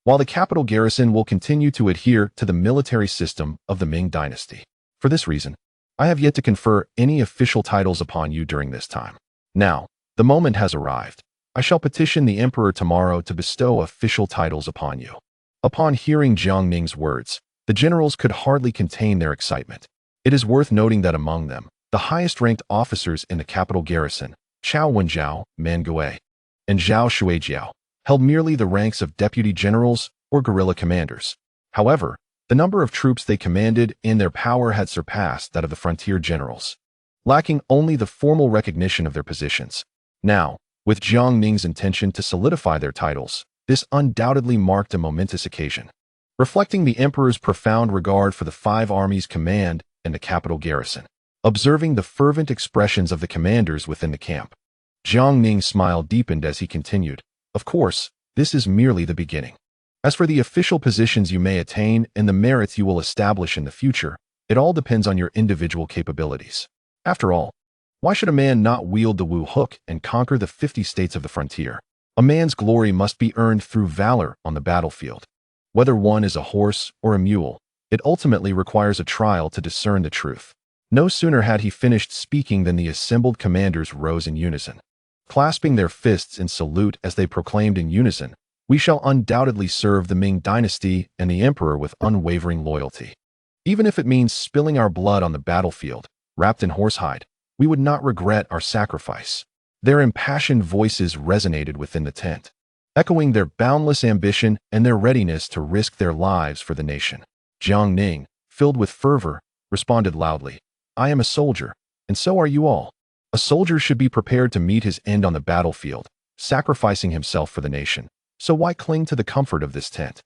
While the capital garrison will continue to adhere to the military system of the Ming dynasty. For this reason, I have yet to confer any official titles upon you during this time. Now, the moment has arrived. I shall petition the Emperor tomorrow to bestow official titles upon you." Upon hearing Jiang Ning's words, the generals could hardly contain their excitement. It is worth noting that among them, the highest-ranked officers in the capital garrison, Chao Wenjiao, Man Gui, and Zhao Shuijiao, held merely the ranks of deputy generals or guerrilla commanders. However, the number of troops they commanded and their power had surpassed that of the frontier generals, lacking only the formal recognition of their positions. Now, with Jiang Ning's intention to solidify their titles, this undoubtedly marked a momentous occasion. Reflecting the Emperor's profound regard for the Five Armies Command and the capital garrison, observing the fervent expressions of the commanders within the camp, Jiang Ning's smile deepened as he continued, "Of course, this is merely the beginning. As for the official positions you may attain and the merits you will establish in the future, it all depends on your individual capabilities. After all, why should a man not wield the Wu hook and conquer the 50 states of the frontier? A man's glory must be earned through valor on the battlefield. Whether one is a horse or a mule, it ultimately requires a trial to discern the truth." No sooner had he finished speaking than the assembled commanders rose in unison, clasping their fists in salute as they proclaimed in unison, "We shall undoubtedly serve the Ming dynasty and the Emperor with unwavering loyalty. Even if it means spilling our blood on the battlefield, wrapped in horsehide, we would not regret our sacrifice." Their impassioned voices resonated within the tent, echoing their boundless ambition and their readiness to risk their lives for the nation. Jiang Ning, filled with fervor, responded loudly, "I am a soldier, and so are you all. A soldier should be prepared to meet his end on the battlefield, sacrificing himself for the nation. So why cling to the comfort of this tent?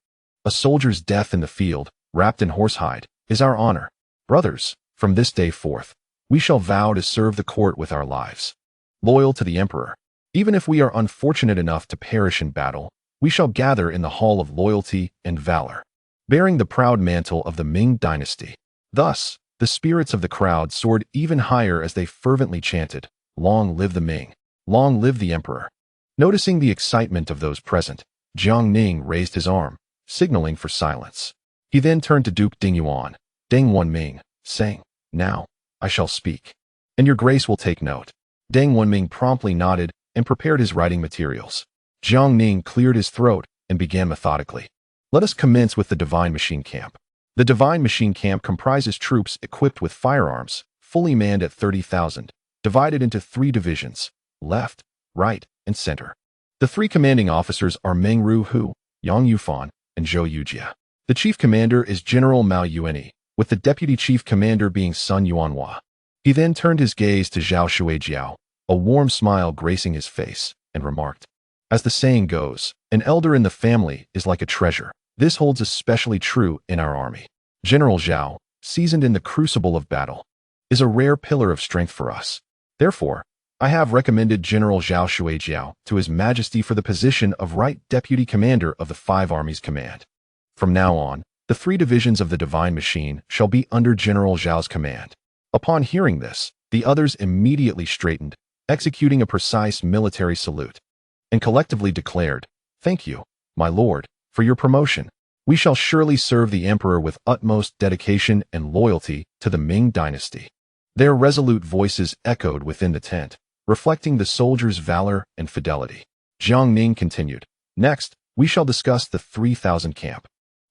A soldier's death in the field, wrapped in horsehide, is our honor. Brothers, from this day forth, we shall vow to serve the court with our lives, loyal to the Emperor. Even if we are unfortunate enough to perish in battle, we shall gather in the hall of loyalty and valor, bearing the proud mantle of the Ming dynasty." Thus, the spirits of the crowd soared even higher as they fervently chanted, "Long live the Ming! Long live the Emperor!" Noticing the excitement of those present, Jiang Ning raised his arm, signaling for silence. He then turned to Duke Dingyuan, Deng Wanming, saying, "Now, I shall speak, and your grace will take note. Deng Wenming promptly nodded and prepared his writing materials. Jiang Ning cleared his throat and began methodically. Let us commence with the Divine Machine Camp. The Divine Machine Camp comprises troops equipped with firearms, fully manned at 30,000, divided into 3 divisions, left, right, and center. The 3 commanding officers are Meng Ruhu, Yang Yufan, and Zhou Yujia. The chief commander is General Mao Yuanyi, with the deputy chief commander being Sun Yuanhua. He then turned his gaze to Zhao Shuijiao, a warm smile gracing his face, and remarked, "As the saying goes, an elder in the family is like a treasure. This holds especially true in our army. General Zhao, seasoned in the crucible of battle, is a rare pillar of strength for us. Therefore, I have recommended General Zhao Shuijiao to His Majesty for the position of Right Deputy Commander of the 5 Armies Command. From now on, the 3 divisions of the Divine Machine shall be under General Zhao's command." Upon hearing this, the others immediately straightened, executing a precise military salute, and collectively declared, "Thank you, my lord, for your promotion. We shall surely serve the emperor with utmost dedication and loyalty to the Ming dynasty." Their resolute voices echoed within the tent, reflecting the soldiers' valor and fidelity. Jiang Ning continued, "Next, we shall discuss the 3,000 camp.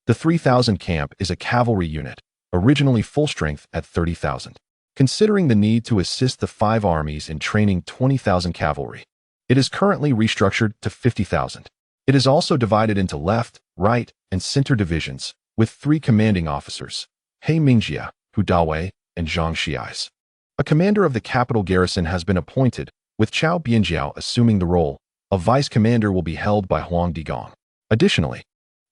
The 3,000 camp is a cavalry unit, originally full strength at 30,000. Considering the need to assist the 5 armies in training 20,000 cavalry, it is currently restructured to 50,000. It is also divided into left, right, and center divisions, with 3 commanding officers, He Mingjia, Hu Dawei, and Zhang Xiais. A commander of the capital garrison has been appointed, with Chao Bianjiao assuming the role. A vice commander will be held by Huang Digong. Additionally,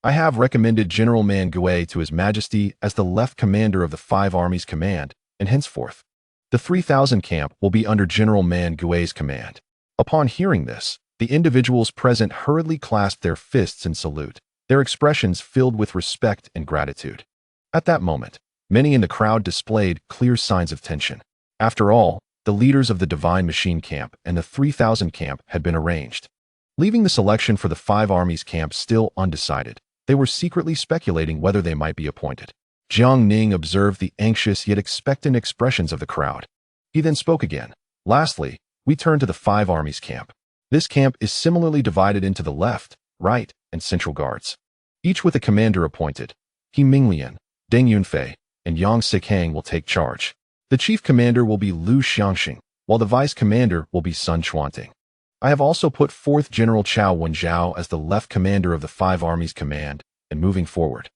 I have recommended General Man Gui to His Majesty as the left commander of the 5 Armies Command, and henceforth, the 3,000 camp will be under General Man Gui's command. Upon hearing this, the individuals present hurriedly clasped their fists in salute, their expressions filled with respect and gratitude. At that moment, many in the crowd displayed clear signs of tension. After all, the leaders of the Divine Machine Camp and the 3,000 camp had been arranged. Leaving the selection for the 5 armies camp still undecided, they were secretly speculating whether they might be appointed. Jiang Ning observed the anxious yet expectant expressions of the crowd. He then spoke again. "Lastly, we turn to the 5 armies camp. This camp is similarly divided into the left, right, and central guards, each with a commander appointed. He Minglian, Deng Yunfei, and Yang Sikang will take charge. The chief commander will be Lu Xiangxing, while the vice commander will be Sun Chuanting. I have also put forth General Chao Wenjiao as the left commander of the 5 armies command, and moving forward,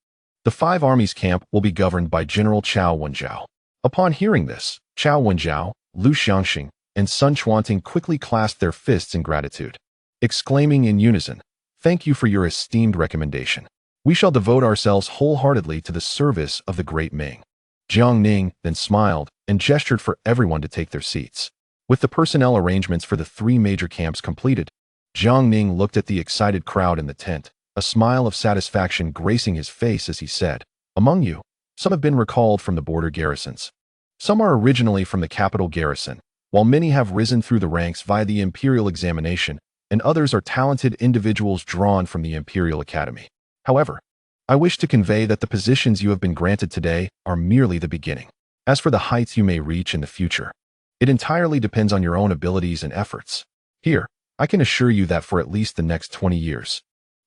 the 5 armies camp will be governed by General Chao Wenjiao." Upon hearing this, Chao Wenjiao, Lu Xiangxing, and Sun Chuanting quickly clasped their fists in gratitude, exclaiming in unison, "Thank you for your esteemed recommendation. We shall devote ourselves wholeheartedly to the service of the great Ming." Jiang Ning then smiled and gestured for everyone to take their seats. With the personnel arrangements for the 3 major camps completed, Jiang Ning looked at the excited crowd in the tent, a smile of satisfaction gracing his face as he said, "Among you, some have been recalled from the border garrisons. Some are originally from the capital garrison, while many have risen through the ranks via the imperial examination, and others are talented individuals drawn from the Imperial Academy. However, I wish to convey that the positions you have been granted today are merely the beginning. As for the heights you may reach in the future, it entirely depends on your own abilities and efforts. Here, I can assure you that for at least the next 20 years,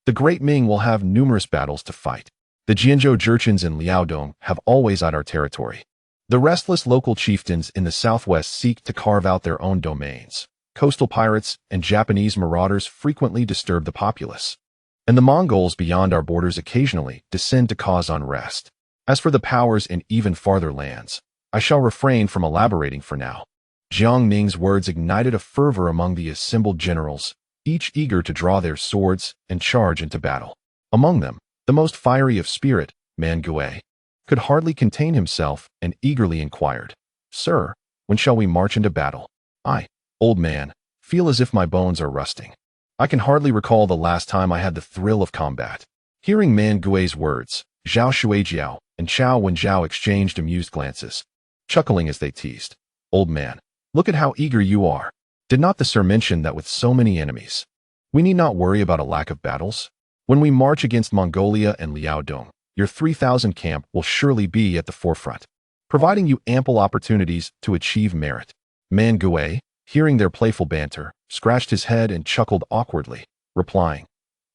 the Great Ming will have numerous battles to fight. The Jianzhou Jurchens in Liaodong have always eyed our territory. The restless local chieftains in the southwest seek to carve out their own domains. Coastal pirates and Japanese marauders frequently disturb the populace, and the Mongols beyond our borders occasionally descend to cause unrest. As for the powers in even farther lands, I shall refrain from elaborating for now." Jiang Ning's words ignited a fervor among the assembled generals, each eager to draw their swords and charge into battle. Among them, the most fiery of spirit, Man Gui, could hardly contain himself and eagerly inquired, "Sir, when shall we march into battle? I, old man, feel as if my bones are rusting. I can hardly recall the last time I had the thrill of combat." Hearing Man Gui's words, Zhao Shuijiao and Chao Wenjiao exchanged amused glances, chuckling as they teased, "Old man, look at how eager you are. Did not the sir mention that with so many enemies, we need not worry about a lack of battles? When we march against Mongolia and Liaodong, your 3,000 camp will surely be at the forefront, providing you ample opportunities to achieve merit." Man Gui, hearing their playful banter, scratched his head and chuckled awkwardly, replying,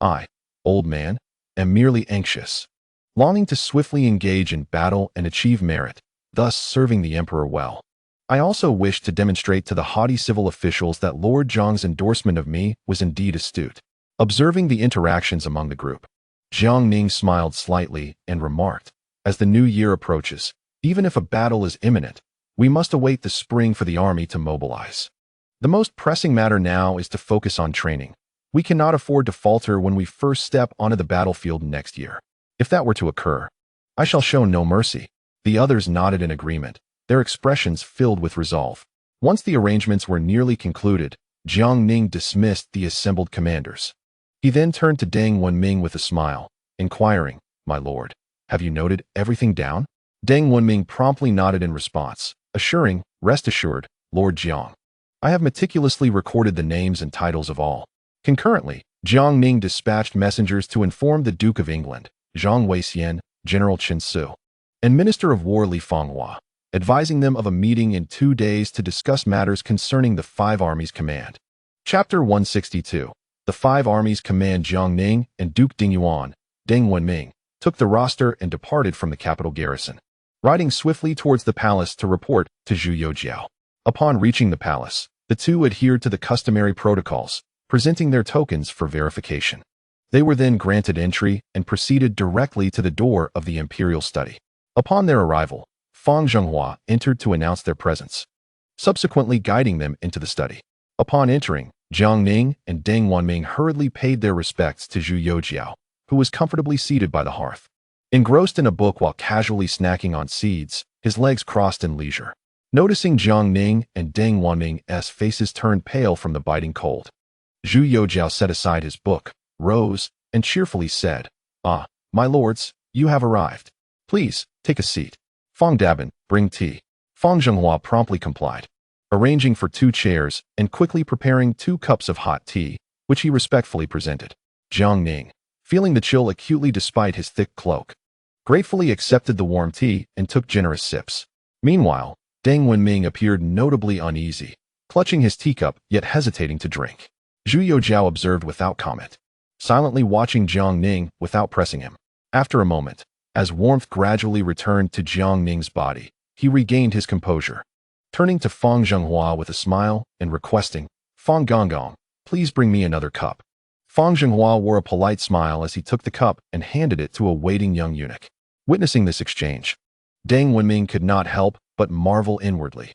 "I, old man, am merely anxious, longing to swiftly engage in battle and achieve merit, thus serving the emperor well. I also wish to demonstrate to the haughty civil officials that Lord Jiang's endorsement of me was indeed astute." Observing the interactions among the group, Jiang Ning smiled slightly and remarked, "As the new year approaches, even if a battle is imminent, we must await the spring for the army to mobilize. The most pressing matter now is to focus on training. We cannot afford to falter when we first step onto the battlefield next year. If that were to occur, I shall show no mercy." The others nodded in agreement, their expressions filled with resolve. Once the arrangements were nearly concluded, Jiang Ning dismissed the assembled commanders. He then turned to Deng Wenming with a smile, inquiring, "My lord, have you noted everything down?" Deng Wenming promptly nodded in response, assuring, "Rest assured, Lord Jiang. I have meticulously recorded the names and titles of all." Concurrently, Jiang Ning dispatched messengers to inform the Duke of England, Zhang Weixian, General Chen Su, and Minister of War Li Fanghua, advising them of a meeting in 2 days to discuss matters concerning the Five Armies Command. Chapter 162. The Five Armies Command. Jiang Ning and Duke Dingyuan, Deng Wenming, took the roster and departed from the capital garrison, riding swiftly towards the palace to report to Zhu Youjiao. Upon reaching the palace, the two adhered to the customary protocols, presenting their tokens for verification. They were then granted entry and proceeded directly to the door of the imperial study. Upon their arrival, Fang Zhenghua entered to announce their presence, subsequently guiding them into the study. Upon entering, Jiang Ning and Deng Wenming hurriedly paid their respects to Zhu Youjiao, who was comfortably seated by the hearth. Engrossed in a book while casually snacking on seeds, his legs crossed in leisure. Noticing Jiang Ning and Deng Wenming's faces turned pale from the biting cold, Zhu Youjiao set aside his book, rose, and cheerfully said, "Ah, my lords, you have arrived. Please, take a seat. Fang Dabin, bring tea." Fang Zhenghua promptly complied, arranging for 2 chairs and quickly preparing 2 cups of hot tea, which he respectfully presented. Jiang Ning, feeling the chill acutely despite his thick cloak, gratefully accepted the warm tea and took generous sips. Meanwhile, Deng Wenming appeared notably uneasy, clutching his teacup yet hesitating to drink. Zhu Youjiao observed without comment, silently watching Jiang Ning without pressing him. After a moment, as warmth gradually returned to Jiang Ning's body, he regained his composure, turning to Fang Zhenghua with a smile and requesting, "Fang Gonggong, please bring me another cup." Fang Zhenghua wore a polite smile as he took the cup and handed it to a waiting young eunuch. Witnessing this exchange, Deng Wenming could not help but marvel inwardly.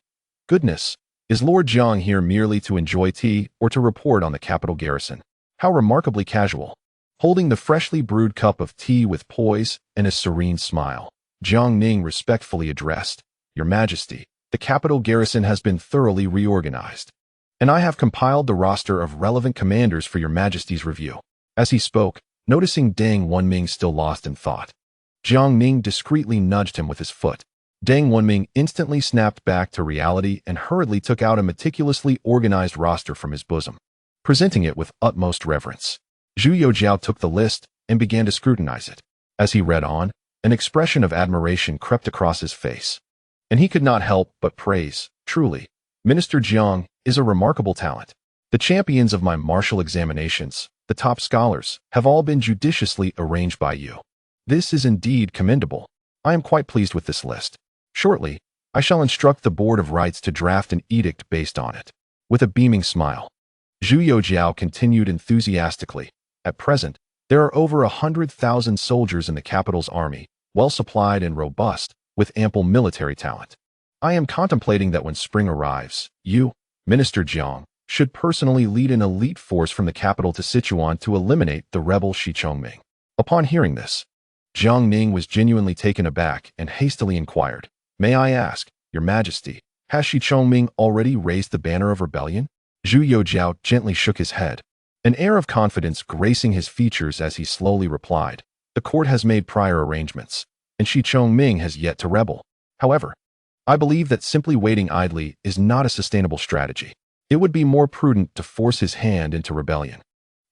Goodness, is Lord Jiang here merely to enjoy tea or to report on the capital garrison? How remarkably casual. Holding the freshly brewed cup of tea with poise and a serene smile, Jiang Ning respectfully addressed, "Your Majesty, the capital garrison has been thoroughly reorganized, and I have compiled the roster of relevant commanders for your Majesty's review." As he spoke, noticing Deng Wenming still lost in thought, Jiang Ning discreetly nudged him with his foot. Deng Wenming instantly snapped back to reality and hurriedly took out a meticulously organized roster from his bosom, presenting it with utmost reverence. Zhu Youjiao took the list and began to scrutinize it. As he read on, an expression of admiration crept across his face, and he could not help but praise, "Truly, Minister Jiang is a remarkable talent. The champions of my martial examinations, the top scholars, have all been judiciously arranged by you. This is indeed commendable. I am quite pleased with this list. Shortly, I shall instruct the Board of Rites to draft an edict based on it." With a beaming smile, Zhu Youjiao continued enthusiastically, "At present, there are over 100,000 soldiers in the capital's army, well supplied and robust, with ample military talent. I am contemplating that when spring arrives, you, Minister Jiang, should personally lead an elite force from the capital to Sichuan to eliminate the rebel Shi Chongming." Upon hearing this, Jiang Ning was genuinely taken aback and hastily inquired, "May I ask, Your Majesty, has Shi Chongming already raised the banner of rebellion?" Zhu Youjiao gently shook his head, an air of confidence gracing his features as he slowly replied, "The court has made prior arrangements, and Shi Chongming has yet to rebel. However, I believe that simply waiting idly is not a sustainable strategy. It would be more prudent to force his hand into rebellion,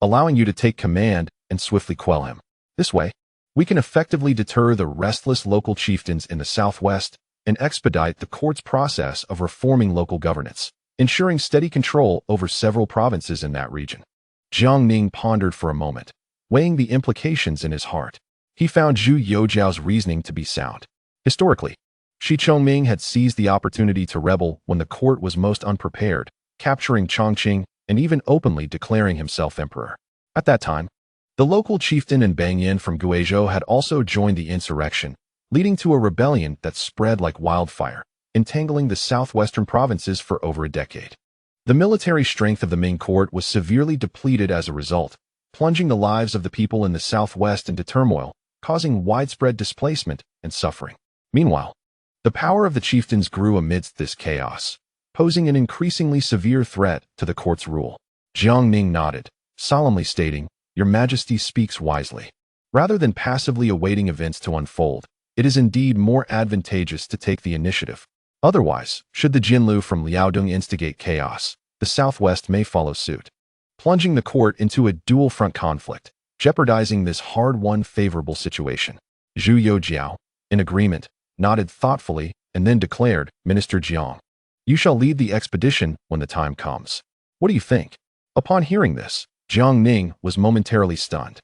allowing you to take command and swiftly quell him. This way, we can effectively deter the restless local chieftains in the southwest and expedite the court's process of reforming local governance." ensuring steady control over several provinces in that region. Jiang Ning pondered for a moment, weighing the implications in his heart. He found Zhu Youjiao's reasoning to be sound. Historically, Shi Chongming had seized the opportunity to rebel when the court was most unprepared, capturing Chongqing and even openly declaring himself emperor. At that time, the local chieftain and Bangyan from Guizhou had also joined the insurrection, leading to a rebellion that spread like wildfire, entangling the southwestern provinces for over a decade. The military strength of the Ming court was severely depleted as a result, plunging the lives of the people in the southwest into turmoil, causing widespread displacement and suffering. Meanwhile, the power of the chieftains grew amidst this chaos, posing an increasingly severe threat to the court's rule. Jiang Ning nodded, solemnly stating, "Your Majesty speaks wisely. Rather than passively awaiting events to unfold, it is indeed more advantageous to take the initiative. Otherwise, should the Jinlu from Liaodong instigate chaos, the southwest may follow suit, plunging the court into a dual-front conflict, jeopardizing this hard-won favorable situation." Zhu Youjiao, in agreement, nodded thoughtfully and then declared, "Minister Jiang, you shall lead the expedition when the time comes. What do you think?" Upon hearing this, Jiang Ning was momentarily stunned.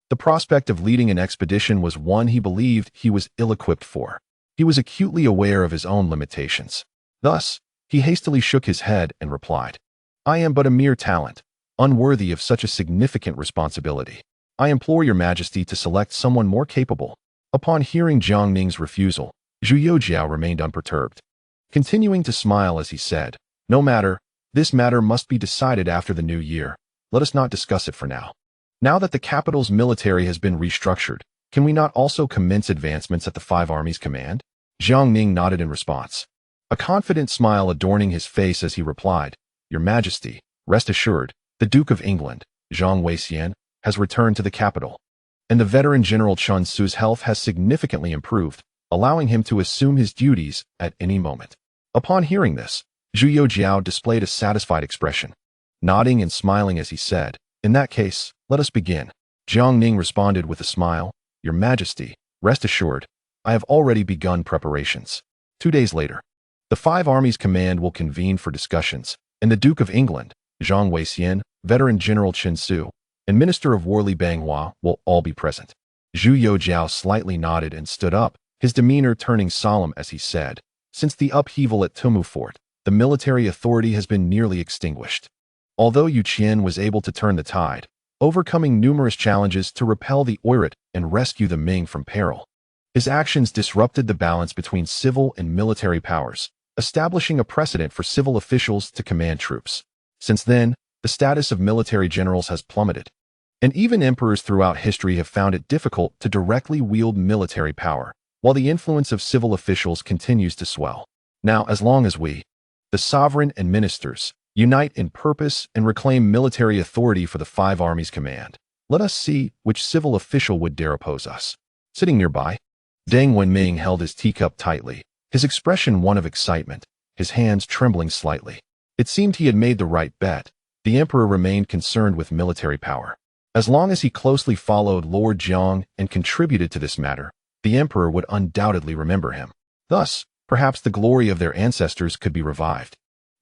The prospect of leading an expedition was one he believed he was ill-equipped for. He was acutely aware of his own limitations. Thus, he hastily shook his head and replied, "I am but a mere talent, unworthy of such a significant responsibility. I implore your Majesty to select someone more capable." Upon hearing Jiang Ning's refusal, Zhu Youjiao remained unperturbed, continuing to smile as he said, "No matter, this matter must be decided after the new year. Let us not discuss it for now. Now that the capital's military has been restructured, can we not also commence advancements at the Five Armies Command?" Jiang Ning nodded in response, a confident smile adorning his face as he replied, "Your Majesty, rest assured, the Duke of England, Zhang Weixian, has returned to the capital, and the veteran General Chun Su's health has significantly improved, allowing him to assume his duties at any moment." Upon hearing this, Zhu Youjiao displayed a satisfied expression, nodding and smiling as he said, "In that case, let us begin." Jiang Ning responded with a smile, "Your Majesty, rest assured, I have already begun preparations." 2 days later, the Five Armies Command will convene for discussions, and the Duke of England, Zhang Weixian, veteran General Chen Su, and Minister of War Li Banghua will all be present. Zhu Youjiao slightly nodded and stood up, his demeanor turning solemn as he said, "Since the upheaval at Tumu Fort, the military authority has been nearly extinguished. Although Yu Qian was able to turn the tide, overcoming numerous challenges to repel the Oirat and rescue the Ming from peril, his actions disrupted the balance between civil and military powers, establishing a precedent for civil officials to command troops. Since then, the status of military generals has plummeted, and even emperors throughout history have found it difficult to directly wield military power, while the influence of civil officials continues to swell. Now, as long as we, the sovereign and ministers, unite in purpose and reclaim military authority for the Five Armies Command, let us see which civil official would dare oppose us." Sitting nearby, Deng Wenming held his teacup tightly, his expression one of excitement, his hands trembling slightly. It seemed he had made the right bet. The emperor remained concerned with military power. As long as he closely followed Lord Jiang and contributed to this matter, the emperor would undoubtedly remember him. Thus, perhaps the glory of their ancestors could be revived.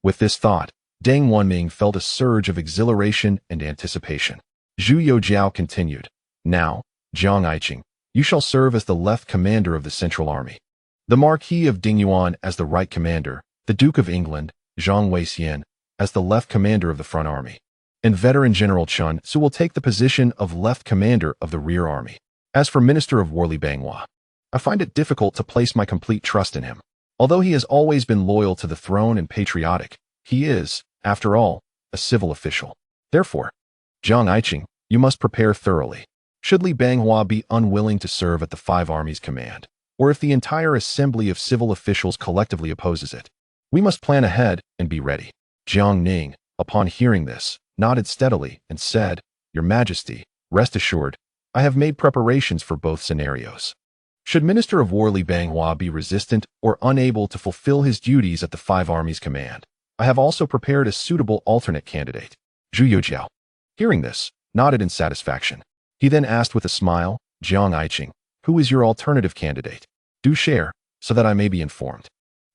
With this thought, Deng Wenming felt a surge of exhilaration and anticipation. Zhu Youjiao continued, "Now, Jiang Aiqing, you shall serve as the left commander of the Central Army, the Marquis of Dingyuan as the right commander, the Duke of England, Zhang Weixian, as the left commander of the front army, and veteran General Chun Su will take the position of left commander of the rear army. As for Minister of War Li Banghua, I find it difficult to place my complete trust in him. Although he has always been loyal to the throne and patriotic, he is, after all, a civil official. Therefore, Jiang Aiqing, you must prepare thoroughly. Should Li Banghua be unwilling to serve at the Five Armies Command, or if the entire assembly of civil officials collectively opposes it, we must plan ahead and be ready." Jiang Ning, upon hearing this, nodded steadily and said, "Your Majesty, rest assured, I have made preparations for both scenarios. Should Minister of War Li Banghua be resistant or unable to fulfill his duties at the Five Armies Command, I have also prepared a suitable alternate candidate." Zhu Youjiao, hearing this, nodded in satisfaction. He then asked with a smile, "Jiang Aiqing, who is your alternative candidate? Do share, so that I may be informed."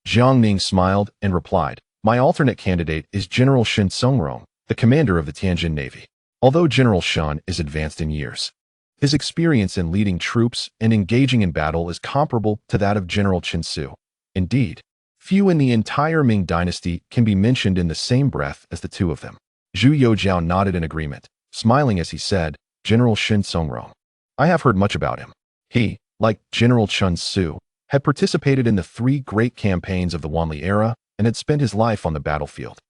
Jiang Ning smiled and replied, My alternate candidate is General Shen Songrong, the commander of the Tianjin Navy. Although General Shen is advanced in years, his experience in leading troops and engaging in battle is comparable to that of General Qin Su. Indeed, few in the entire Ming dynasty can be mentioned in the same breath as the two of them. Zhu Youjiao nodded in agreement, smiling as he said, General Shen Songrong. I have heard much about him. He, like General Qin Su, had participated in the 3 great campaigns of the Wanli era and had spent his life on the battlefield.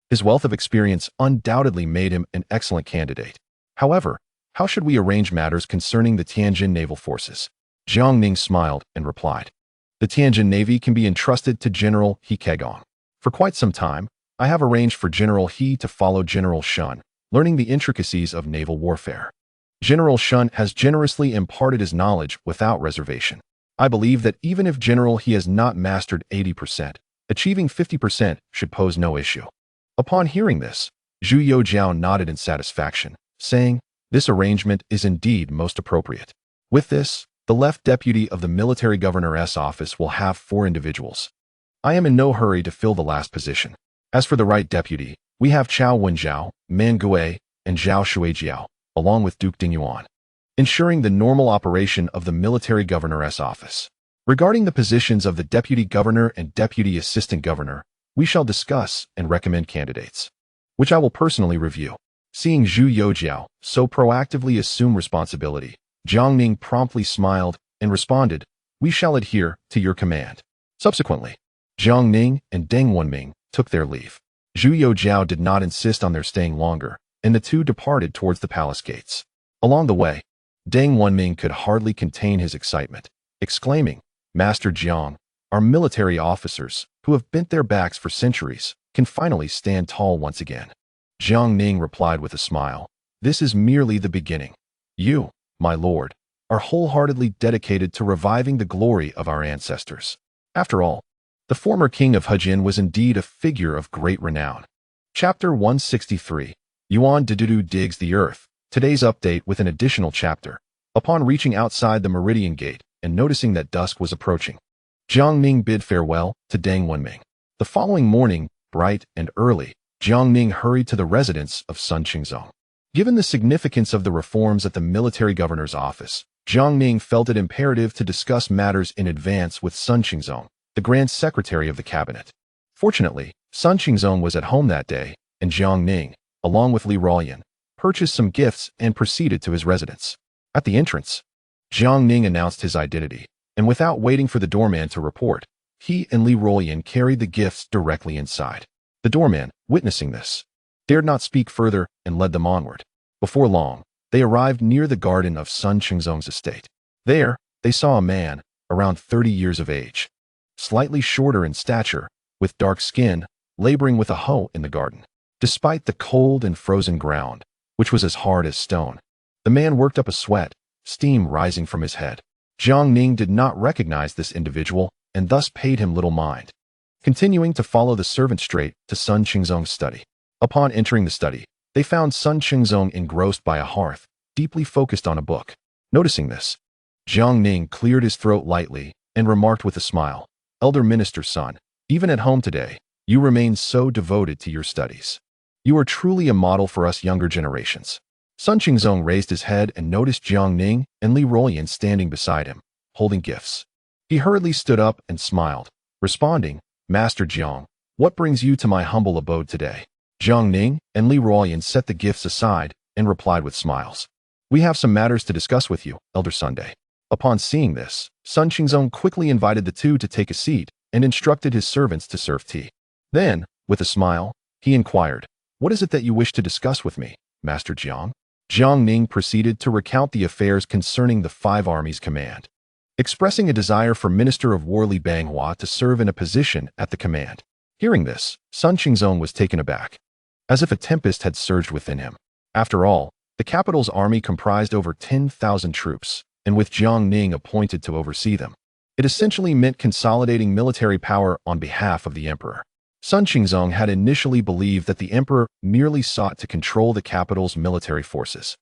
His wealth of experience undoubtedly made him an excellent candidate. However, how should we arrange matters concerning the Tianjin naval forces? Jiang Ning smiled and replied, the Tianjin Navy can be entrusted to General He Kegong. For quite some time, I have arranged for General He to follow General Shen, learning the intricacies of naval warfare. General Shen has generously imparted his knowledge without reservation. I believe that even if General He has not mastered 80%, achieving 50% should pose no issue. Upon hearing this, Zhu Youjiao nodded in satisfaction, saying, this arrangement is indeed most appropriate. With this, the left deputy of the military governor's office will have 4 individuals. I am in no hurry to fill the last position. As for the right deputy, we have Chao Wenjiao, Man Gui, and Zhao Shuijiao, along with Duke Dingyuan, ensuring the normal operation of the military governor's office. Regarding the positions of the deputy governor and deputy assistant governor, we shall discuss and recommend candidates, which I will personally review. Seeing Zhu Youjiao so proactively assume responsibility, Jiang Ning promptly smiled and responded, we shall adhere to your command. Subsequently, Jiang Ning and Deng Wenming took their leave. Zhu Youjiao did not insist on their staying longer, and the two departed towards the palace gates. Along the way, Deng Wenming could hardly contain his excitement, exclaiming, Master Jiang, our military officers, who have bent their backs for centuries, can finally stand tall once again. Jiang Ning replied with a smile, this is merely the beginning. You, my lord, are wholeheartedly dedicated to reviving the glory of our ancestors. After all, the former king of Hejin was indeed a figure of great renown. Chapter 163, Yuan Dedudu digs the earth. Today's update with an additional chapter. Upon reaching outside the Meridian Gate and noticing that dusk was approaching, Jiang Ning bid farewell to Deng Wenming. The following morning, bright and early, Jiang Ning hurried to the residence of Sun Qingzong. Given the significance of the reforms at the military governor's office, Jiang Ning felt it imperative to discuss matters in advance with Sun Qingzong, the Grand Secretary of the Cabinet. Fortunately, Sun Qingzong was at home that day, and Jiang Ning, along with Li Ruoyan, purchased some gifts and proceeded to his residence. At the entrance, Jiang Ning announced his identity, and without waiting for the doorman to report, he and Li Ruoyan carried the gifts directly inside. The doorman, witnessing this, dared not speak further and led them onward. Before long, they arrived near the garden of Sun Qingzong's estate. There, they saw a man, around 30 years of age, slightly shorter in stature, with dark skin, laboring with a hoe in the garden. Despite the cold and frozen ground, which was as hard as stone, the man worked up a sweat, steam rising from his head. Jiang Ning did not recognize this individual and thus paid him little mind, continuing to follow the servant straight to Sun Qingzong's study. Upon entering the study, they found Sun Qingzong engrossed by a hearth, deeply focused on a book. Noticing this, Jiang Ning cleared his throat lightly and remarked with a smile, Elder Minister's son, even at home today, you remain so devoted to your studies. You are truly a model for us younger generations. Sun Qingzong raised his head and noticed Jiang Ning and Li Ruoyan standing beside him, holding gifts. He hurriedly stood up and smiled, responding, Master Jiang, what brings you to my humble abode today? Jiang Ning and Li Ruoyan set the gifts aside and replied with smiles. We have some matters to discuss with you, Elder Sunday. Upon seeing this, Sun Qingzong quickly invited the two to take a seat and instructed his servants to serve tea. Then, with a smile, he inquired, what is it that you wish to discuss with me, Master Jiang? Jiang Ning proceeded to recount the affairs concerning the 5 armies command, expressing a desire for Minister of War Li Banghua to serve in a position at the command. Hearing this, Sun Qingzong was taken aback, as if a tempest had surged within him. After all, the capital's army comprised over 10,000 troops, and with Jiang Ning appointed to oversee them, it essentially meant consolidating military power on behalf of the emperor. Sun Qingzong had initially believed that the emperor merely sought to control the capital's military forces.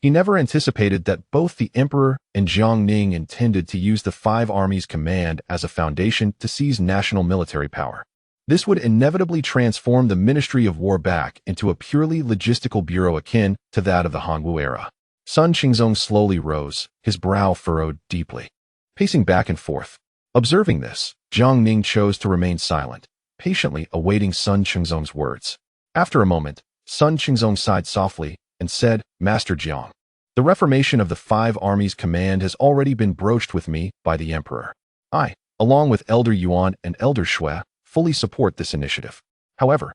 He never anticipated that both the emperor and Jiang Ning intended to use the 5 armies command as a foundation to seize national military power. This would inevitably transform the Ministry of War back into a purely logistical bureau akin to that of the Hongwu era. Sun Qingzong slowly rose, his brow furrowed deeply, pacing back and forth. Observing this, Jiang Ning chose to remain silent, patiently awaiting Sun Qingzong's words. After a moment, Sun Qingzong sighed softly and said, Master Jiang, the reformation of the 5 armies command has already been broached with me by the Emperor. I, along with Elder Yuan and Elder Shui, fully support this initiative. However,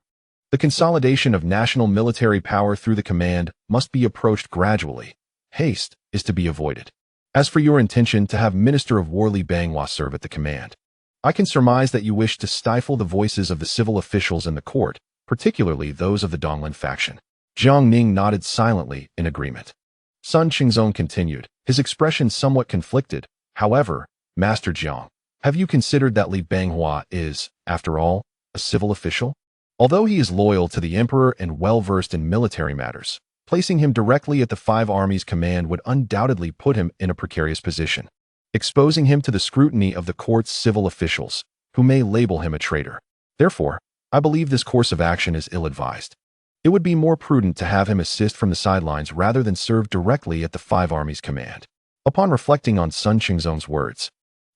the consolidation of national military power through the command must be approached gradually. Haste is to be avoided. As for your intention to have Minister of War Li Banghua serve at the command, I can surmise that you wish to stifle the voices of the civil officials in the court, particularly those of the Donglin faction. Jiang Ning nodded silently in agreement. Sun Qingzong continued, his expression somewhat conflicted. However, Master Jiang, have you considered that Li Banghua is, after all, a civil official? Although he is loyal to the emperor and well-versed in military matters, placing him directly at the 5 armies command would undoubtedly put him in a precarious position, exposing him to the scrutiny of the court's civil officials, who may label him a traitor. Therefore, I believe this course of action is ill-advised. It would be more prudent to have him assist from the sidelines rather than serve directly at the 5 armies command. Upon reflecting on Sun Qingzong's words,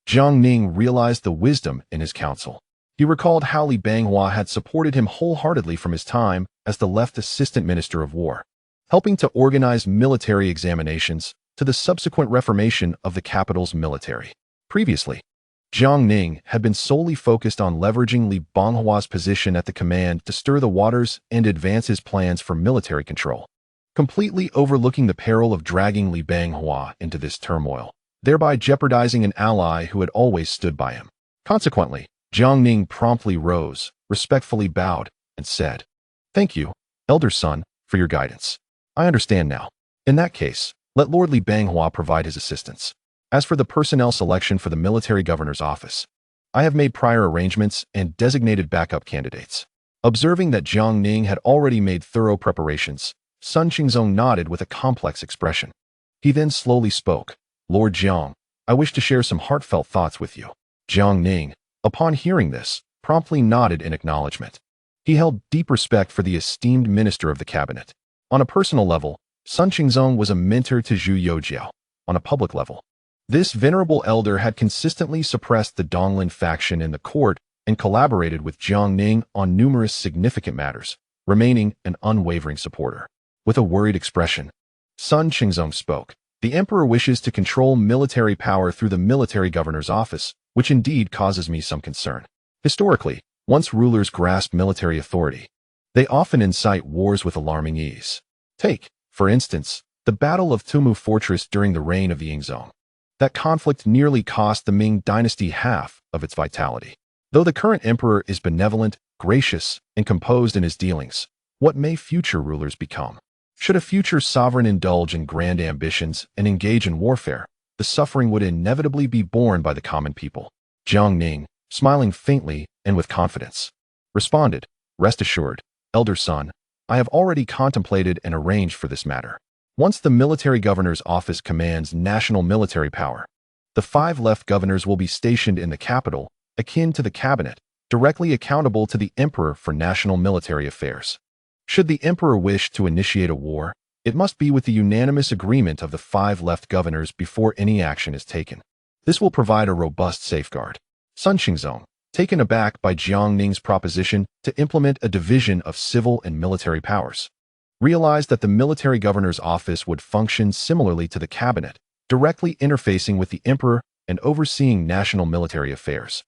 Jiang Ning realized the wisdom in his counsel. He recalled how Li Banghua had supported him wholeheartedly from his time as the left assistant minister of war, helping to organize military examinations to the subsequent reformation of the capital's military. Previously, Jiang Ning had been solely focused on leveraging Li Banghua's position at the command to stir the waters and advance his plans for military control, completely overlooking the peril of dragging Li Banghua into this turmoil, thereby jeopardizing an ally who had always stood by him. Consequently, Jiang Ning promptly rose, respectfully bowed, and said, Thank you, elder son, for your guidance. I understand now. In that case, let Lord Li Banghua provide his assistance. As for the personnel selection for the military governor's office, I have made prior arrangements and designated backup candidates. Observing that Jiang Ning had already made thorough preparations, Sun Qingzong nodded with a complex expression. He then slowly spoke, Lord Jiang, I wish to share some heartfelt thoughts with you. Jiang Ning, upon hearing this, promptly nodded in acknowledgement. He held deep respect for the esteemed minister of the cabinet. On a personal level, Sun Qingzong was a mentor to Zhu Youjiao. On a public level, this venerable elder had consistently suppressed the Donglin faction in the court and collaborated with Jiang Ning on numerous significant matters, remaining an unwavering supporter. With a worried expression, Sun Qingzong spoke. The emperor wishes to control military power through the military governor's office, which indeed causes me some concern. Historically, once rulers grasp military authority, they often incite wars with alarming ease. Take, for instance, the Battle of Tumu Fortress during the reign of the Yingzong. That conflict nearly cost the Ming dynasty half of its vitality. Though the current emperor is benevolent, gracious, and composed in his dealings, what may future rulers become? Should a future sovereign indulge in grand ambitions and engage in warfare, the suffering would inevitably be borne by the common people. Jiang Ning, smiling faintly and with confidence, responded, Rest assured, elder son, I have already contemplated and arranged for this matter. Once the military governor's office commands national military power, the 5 left governors will be stationed in the capital, akin to the cabinet, directly accountable to the emperor for national military affairs. Should the emperor wish to initiate a war, it must be with the unanimous agreement of the 5 left governors before any action is taken. This will provide a robust safeguard. Sun Qingzong, taken aback by Jiang Ning's proposition to implement a division of civil and military powers, realized that the military governor's office would function similarly to the cabinet, directly interfacing with the emperor and overseeing national military affairs.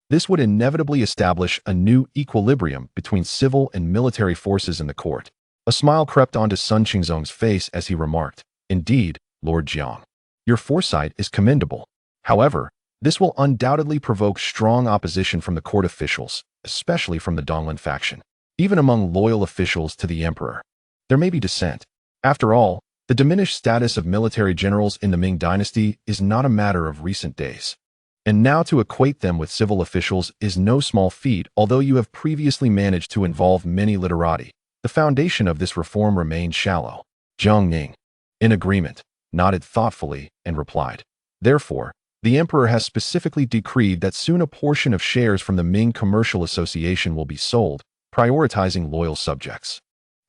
This would inevitably establish a new equilibrium between civil and military forces in the court. A smile crept onto Sun Qingzong's face as he remarked, Indeed, Lord Jiang, your foresight is commendable. However, this will undoubtedly provoke strong opposition from the court officials, especially from the Donglin faction. Even among loyal officials to the emperor, there may be dissent. After all, the diminished status of military generals in the Ming dynasty is not a matter of recent days. And now to equate them with civil officials is no small feat. Although you have previously managed to involve many literati, the foundation of this reform remains shallow. Jiang Ning, in agreement, nodded thoughtfully and replied, Therefore, The emperor has specifically decreed that soon a portion of shares from the Ming Commercial Association will be sold, prioritizing loyal subjects,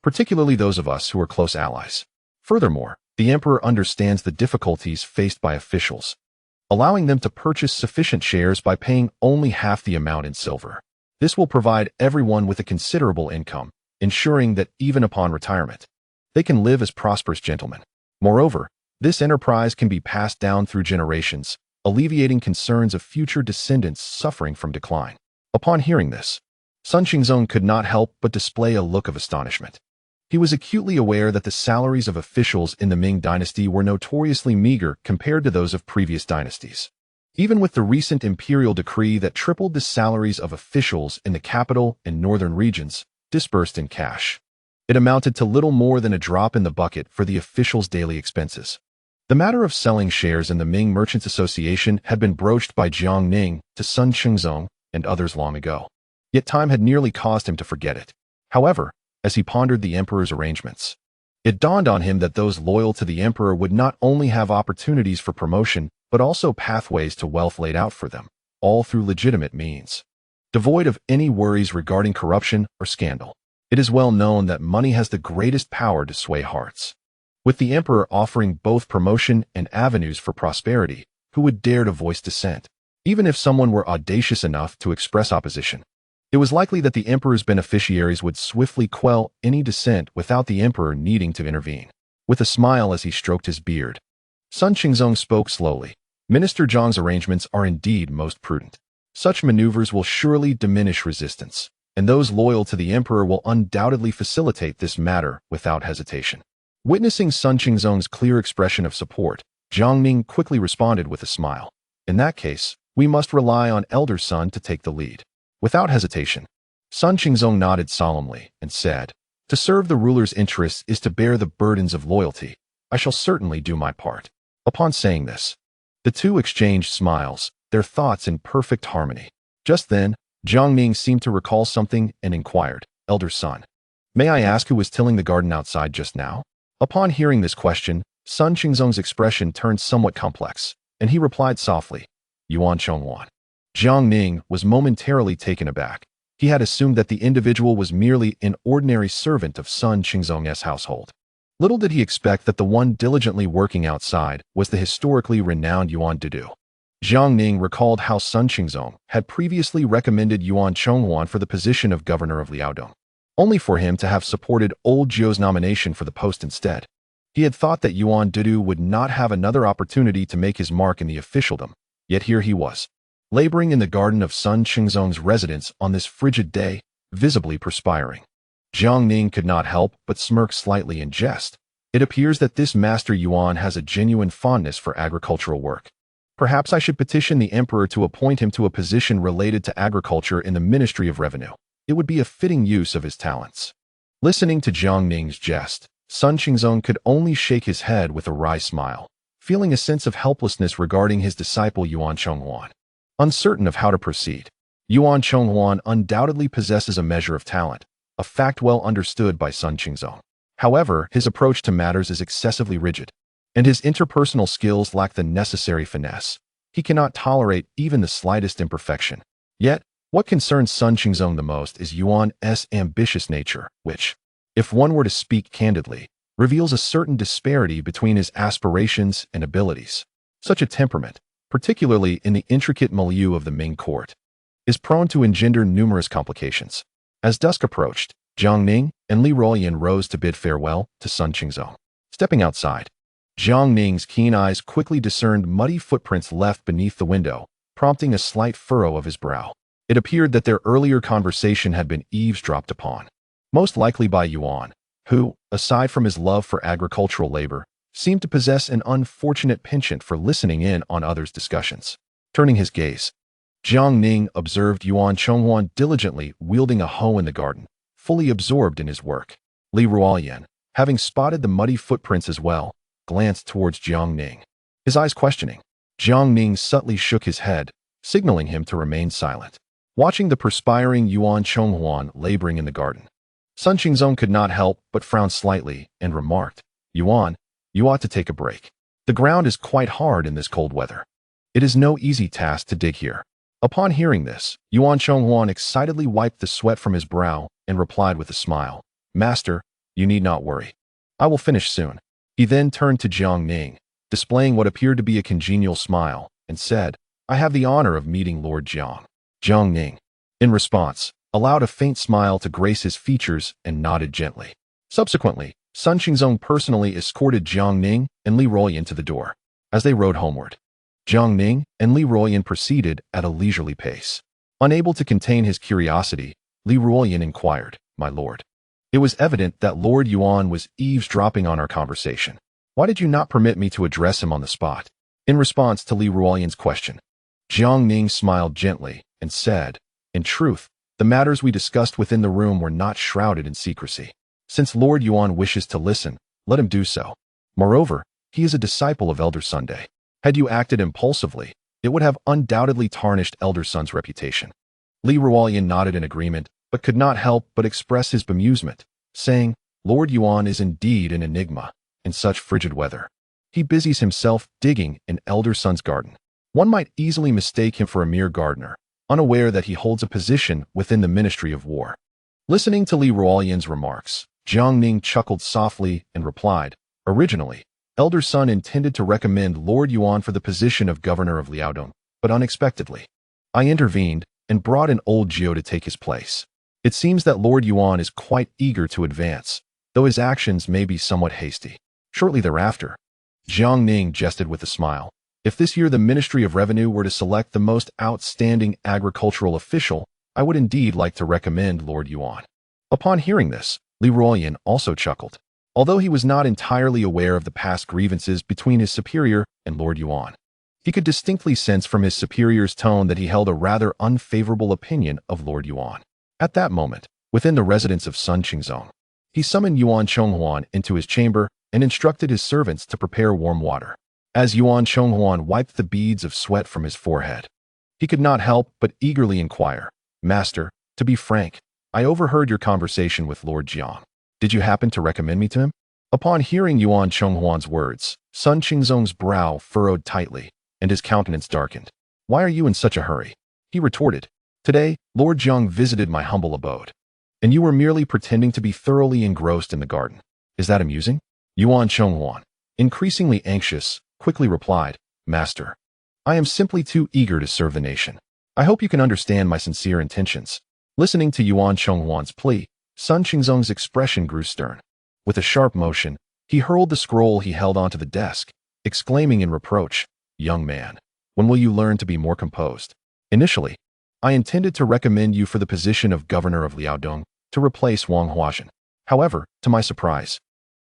particularly those of us who are close allies. Furthermore, the emperor understands the difficulties faced by officials, allowing them to purchase sufficient shares by paying only half the amount in silver. This will provide everyone with a considerable income, ensuring that even upon retirement, they can live as prosperous gentlemen. Moreover, this enterprise can be passed down through generations, alleviating concerns of future descendants suffering from decline. Upon hearing this, Sun Qingzong could not help but display a look of astonishment. He was acutely aware that the salaries of officials in the Ming dynasty were notoriously meager compared to those of previous dynasties. Even with the recent imperial decree that tripled the salaries of officials in the capital and northern regions, disbursed in cash, it amounted to little more than a drop in the bucket for the officials' daily expenses. The matter of selling shares in the Ming Merchants Association had been broached by Jiang Ning to Sun Qingzong and others long ago. Yet time had nearly caused him to forget it. However, as he pondered the emperor's arrangements, it dawned on him that those loyal to the emperor would not only have opportunities for promotion, but also pathways to wealth laid out for them, all through legitimate means, devoid of any worries regarding corruption or scandal. It is well known that money has the greatest power to sway hearts. With the emperor offering both promotion and avenues for prosperity, who would dare to voice dissent? Even if someone were audacious enough to express opposition, it was likely that the emperor's beneficiaries would swiftly quell any dissent without the emperor needing to intervene. With a smile as he stroked his beard, Sun Qingzong spoke slowly. Minister Zhang's arrangements are indeed most prudent. Such maneuvers will surely diminish resistance, and those loyal to the emperor will undoubtedly facilitate this matter without hesitation. Witnessing Sun Qingzong's clear expression of support, Jiang Ning quickly responded with a smile. In that case, we must rely on elder Sun to take the lead. Without hesitation, Sun Qingzong nodded solemnly and said, "To serve the ruler's interests is to bear the burdens of loyalty. I shall certainly do my part." Upon saying this, the two exchanged smiles, their thoughts in perfect harmony. Just then, Jiang Ning seemed to recall something and inquired, "Elder Sun, may I ask who was tilling the garden outside just now?" Upon hearing this question, Sun Qingzong's expression turned somewhat complex, and he replied softly, "Yuan Chongwan." Jiang Ning was momentarily taken aback. He had assumed that the individual was merely an ordinary servant of Sun Qingzong's household. Little did he expect that the one diligently working outside was the historically renowned Yuan Dudu. Jiang Ning recalled how Sun Qingzong had previously recommended Yuan Chongwan for the position of governor of Liaodong, only for him to have supported old Zhou's nomination for the post instead. He had thought that Yuan Dudu would not have another opportunity to make his mark in the officialdom, yet here he was, laboring in the garden of Sun Qingzong's residence on this frigid day, visibly perspiring. Jiang Ning could not help but smirk slightly in jest. It appears that this Master Yuan has a genuine fondness for agricultural work. Perhaps I should petition the emperor to appoint him to a position related to agriculture in the Ministry of Revenue. It would be a fitting use of his talents. Listening to Jiang Ning's jest, Sun Qingzong could only shake his head with a wry smile, feeling a sense of helplessness regarding his disciple Yuan Chongwan. Uncertain of how to proceed, Yuan Chongwan undoubtedly possesses a measure of talent, a fact well understood by Sun Qingzong. However, his approach to matters is excessively rigid, and his interpersonal skills lack the necessary finesse. He cannot tolerate even the slightest imperfection. Yet, what concerns Sun Qingzong the most is Yuan's ambitious nature, which, if one were to speak candidly, reveals a certain disparity between his aspirations and abilities. Such a temperament, particularly in the intricate milieu of the Ming court, is prone to engender numerous complications. As dusk approached, Jiang Ning and Li Ruoyan rose to bid farewell to Sun Qingzong. Stepping outside, Jiang Ning's keen eyes quickly discerned muddy footprints left beneath the window, prompting a slight furrow of his brow. It appeared that their earlier conversation had been eavesdropped upon, most likely by Yuan, who, aside from his love for agricultural labor, seemed to possess an unfortunate penchant for listening in on others' discussions. Turning his gaze, Jiang Ning observed Yuan Chongwan diligently wielding a hoe in the garden, fully absorbed in his work. Li Ruoyan, having spotted the muddy footprints as well, glanced towards Jiang Ning, his eyes questioning. Jiang Ning subtly shook his head, signaling him to remain silent. Watching the perspiring Yuan Chongwan laboring in the garden, Sun Qingzong could not help but frown slightly and remarked, "Yuan, you ought to take a break. The ground is quite hard in this cold weather." It is no easy task to dig here. Upon hearing this, Yuan Chonghuan excitedly wiped the sweat from his brow and replied with a smile, "Master, you need not worry. I will finish soon." He then turned to Jiang Ning, displaying what appeared to be a congenial smile, and said, "I have the honor of meeting Lord Jiang." Jiang Ning, in response, allowed a faint smile to grace his features and nodded gently. Subsequently, Sun Qingzong personally escorted Jiang Ning and Li Ruoyan to the door. As they rode homeward, Jiang Ning and Li Ruoyan proceeded at a leisurely pace. Unable to contain his curiosity, Li Ruoyan inquired, "My lord." It was evident that Lord Yuan was eavesdropping on our conversation. "Why did you not permit me to address him on the spot?" In response to Li Ruoyan's question, Jiang Ning smiled gently and said, "In truth, the matters we discussed within the room were not shrouded in secrecy. Since Lord Yuan wishes to listen, let him do so. Moreover, he is a disciple of Elder Sunday. Had you acted impulsively, it would have undoubtedly tarnished Elder Sun's reputation." Li Ruoyan nodded in agreement, but could not help but express his bemusement, saying, "Lord Yuan is indeed an enigma in such frigid weather. He busies himself digging in Elder Sun's garden. One might easily mistake him for a mere gardener, unaware that he holds a position within the Ministry of War." Listening to Li Ruoyan's remarks, Jiang Ning chuckled softly and replied, "Originally, Elder Sun intended to recommend Lord Yuan for the position of governor of Liaodong, but unexpectedly, I intervened and brought in old Jiao to take his place. It seems that Lord Yuan is quite eager to advance, though his actions may be somewhat hasty." Shortly thereafter, Jiang Ning jested with a smile, "If this year the Ministry of Revenue were to select the most outstanding agricultural official, I would indeed like to recommend Lord Yuan." Upon hearing this, Li Ruoyan also chuckled. Although he was not entirely aware of the past grievances between his superior and Lord Yuan, he could distinctly sense from his superior's tone that he held a rather unfavorable opinion of Lord Yuan. At that moment, within the residence of Sun Qingzong, he summoned Yuan Chonghuan into his chamber and instructed his servants to prepare warm water. As Yuan Chonghuan wiped the beads of sweat from his forehead, he could not help but eagerly inquire, "Master, to be frank, I overheard your conversation with Lord Jiang. Did you happen to recommend me to him?" Upon hearing Yuan Chonghuan's words, Sun Qingzong's brow furrowed tightly, and his countenance darkened. "Why are you in such a hurry?" he retorted. "Today, Lord Jiang visited my humble abode, and you were merely pretending to be thoroughly engrossed in the garden. Is that amusing?" Yuan Chonghuan, increasingly anxious, quickly replied, "Master, I am simply too eager to serve the nation. I hope you can understand my sincere intentions." Listening to Yuan Chonghuan's plea, Sun Qingzong's expression grew stern. With a sharp motion, he hurled the scroll he held onto the desk, exclaiming in reproach, "Young man, when will you learn to be more composed? Initially, I intended to recommend you for the position of governor of Liaodong to replace Wang Huazhen. However, to my surprise,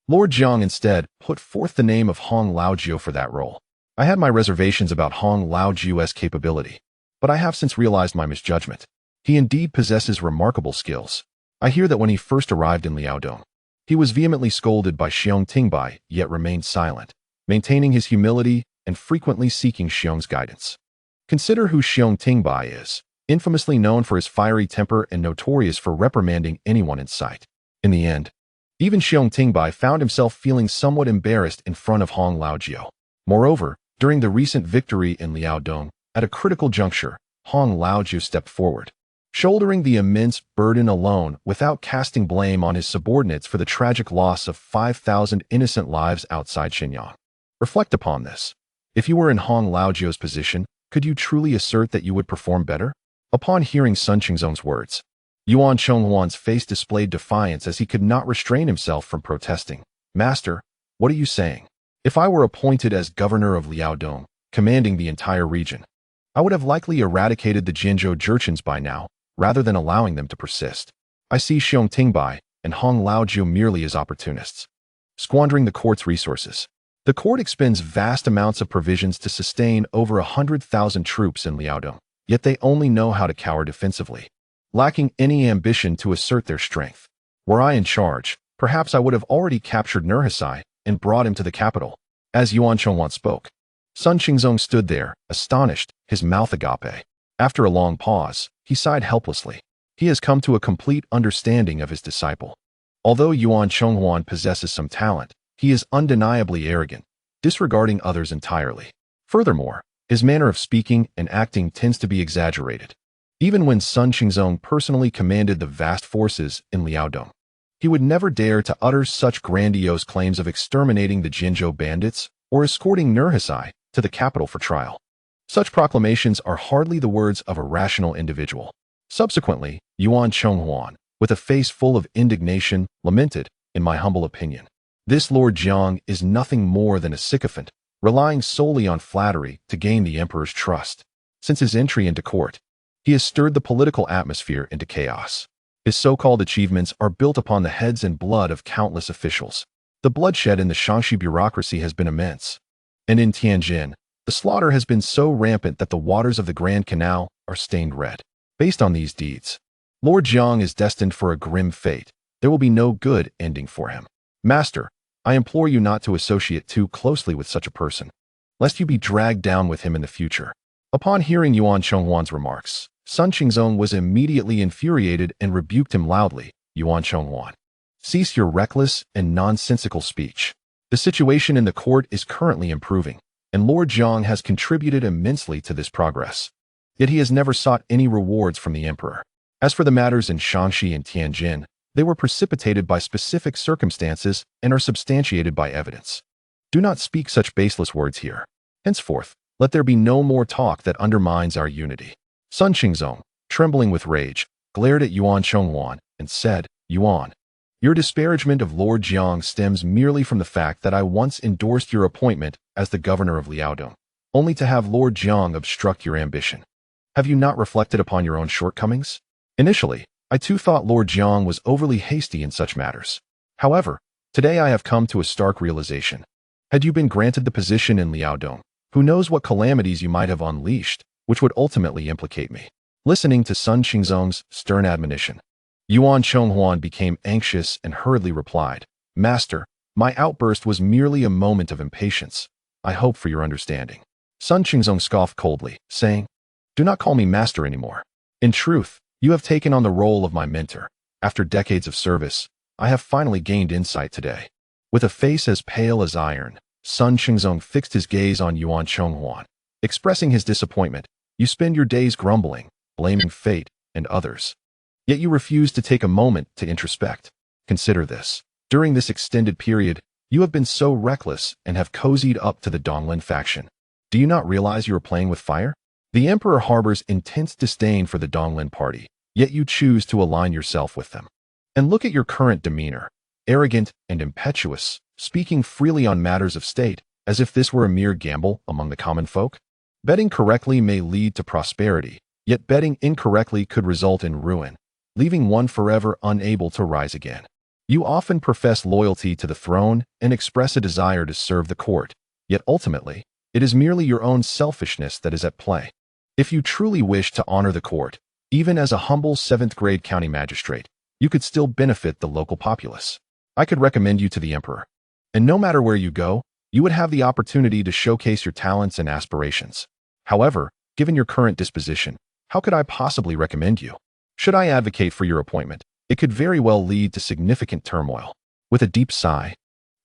Lord Jiang instead put forth the name of Hong Laojiu for that role. I had my reservations about Hong Laojiu's capability, but I have since realized my misjudgment. He indeed possesses remarkable skills. I hear that when he first arrived in Liaodong, he was vehemently scolded by Xiong Tingbai, yet remained silent, maintaining his humility and frequently seeking Xiong's guidance. Consider who Xiong Tingbai is, infamously known for his fiery temper and notorious for reprimanding anyone in sight. In the end, even Xiong Tingbai found himself feeling somewhat embarrassed in front of Hong Laojiu. Moreover, during the recent victory in Liaodong, at a critical juncture, Hong Laojiu stepped forward, shouldering the immense burden alone without casting blame on his subordinates for the tragic loss of 5,000 innocent lives outside Shenyang. Reflect upon this. If you were in Hong Laojiu's position, could you truly assert that you would perform better? Upon hearing Sun Qingzong's words, Yuan Chonghuan's face displayed defiance as he could not restrain himself from protesting. "Master, what are you saying? If I were appointed as governor of Liaodong, commanding the entire region, I would have likely eradicated the Jinzhou Jurchens by now, rather than allowing them to persist. I see Xiong Tingbai and Hong Laojiu merely as opportunists, squandering the court's resources. The court expends vast amounts of provisions to sustain over 100,000 troops in Liaodong, yet they only know how to cower defensively, lacking any ambition to assert their strength. Were I in charge, perhaps I would have already captured Nurhasai and brought him to the capital." As Yuan Chonghuan spoke, Sun Qingzong stood there, astonished, his mouth agape. After a long pause, he sighed helplessly. He has come to a complete understanding of his disciple. Although Yuan Chonghuan possesses some talent, he is undeniably arrogant, disregarding others entirely. Furthermore, His manner of speaking and acting tends to be exaggerated. Even when Sun Qingzong personally commanded the vast forces in Liaodong, he would never dare to utter such grandiose claims of exterminating the Jinzhou bandits or escorting Nurhasai to the capital for trial. Such proclamations are hardly the words of a rational individual. Subsequently, Yuan Chonghuan, with a face full of indignation, lamented, "In my humble opinion, this Lord Jiang is nothing more than a sycophant, relying solely on flattery to gain the emperor's trust. Since his entry into court, he has stirred the political atmosphere into chaos. His so-called achievements are built upon the heads and blood of countless officials. The bloodshed in the Shaanxi bureaucracy has been immense. And in Tianjin, the slaughter has been so rampant that the waters of the Grand Canal are stained red. Based on these deeds, Lord Jiang is destined for a grim fate. There will be no good ending for him. Master, I implore you not to associate too closely with such a person, lest you be dragged down with him in the future." Upon hearing Yuan Chonghuan's remarks, Sun Qingzong was immediately infuriated and rebuked him loudly. "Yuan Chonghuan, cease your reckless and nonsensical speech. The situation in the court is currently improving, and Lord Jiang has contributed immensely to this progress. Yet he has never sought any rewards from the emperor. As for the matters in Shaanxi and Tianjin, they were precipitated by specific circumstances and are substantiated by evidence. Do not speak such baseless words here. Henceforth, let there be no more talk that undermines our unity." Sun Qingzong, trembling with rage, glared at Yuan Chonghuan and said, "Yuan, your disparagement of Lord Jiang stems merely from the fact that I once endorsed your appointment as the governor of Liaodong, only to have Lord Jiang obstruct your ambition. Have you not reflected upon your own shortcomings? Initially, I too thought Lord Jiang was overly hasty in such matters. However, today I have come to a stark realization. Had you been granted the position in Liaodong, who knows what calamities you might have unleashed, which would ultimately implicate me." Listening to Sun Qingzong's stern admonition, Yuan Chonghuan became anxious and hurriedly replied, "Master, my outburst was merely a moment of impatience. I hope for your understanding." Sun Qingzong scoffed coldly, saying, "Do not call me master anymore. In truth, you have taken on the role of my mentor. After decades of service, I have finally gained insight today." With a face as pale as iron, Sun Qingzong fixed his gaze on Yuan Chonghuan, expressing his disappointment. "You spend your days grumbling, blaming fate and others. Yet you refuse to take a moment to introspect. Consider this. During this extended period, you have been so reckless and have cozied up to the Donglin faction. Do you not realize you are playing with fire? The emperor harbors intense disdain for the Donglin party, yet you choose to align yourself with them. And look at your current demeanor, arrogant and impetuous, speaking freely on matters of state, as if this were a mere gamble among the common folk. Betting correctly may lead to prosperity, yet betting incorrectly could result in ruin, leaving one forever unable to rise again. You often profess loyalty to the throne and express a desire to serve the court, yet ultimately, it is merely your own selfishness that is at play. If you truly wish to honor the court, even as a humble 7th-grade county magistrate, you could still benefit the local populace. I could recommend you to the emperor. And no matter where you go, you would have the opportunity to showcase your talents and aspirations. However, given your current disposition, how could I possibly recommend you? Should I advocate for your appointment, it could very well lead to significant turmoil." With a deep sigh,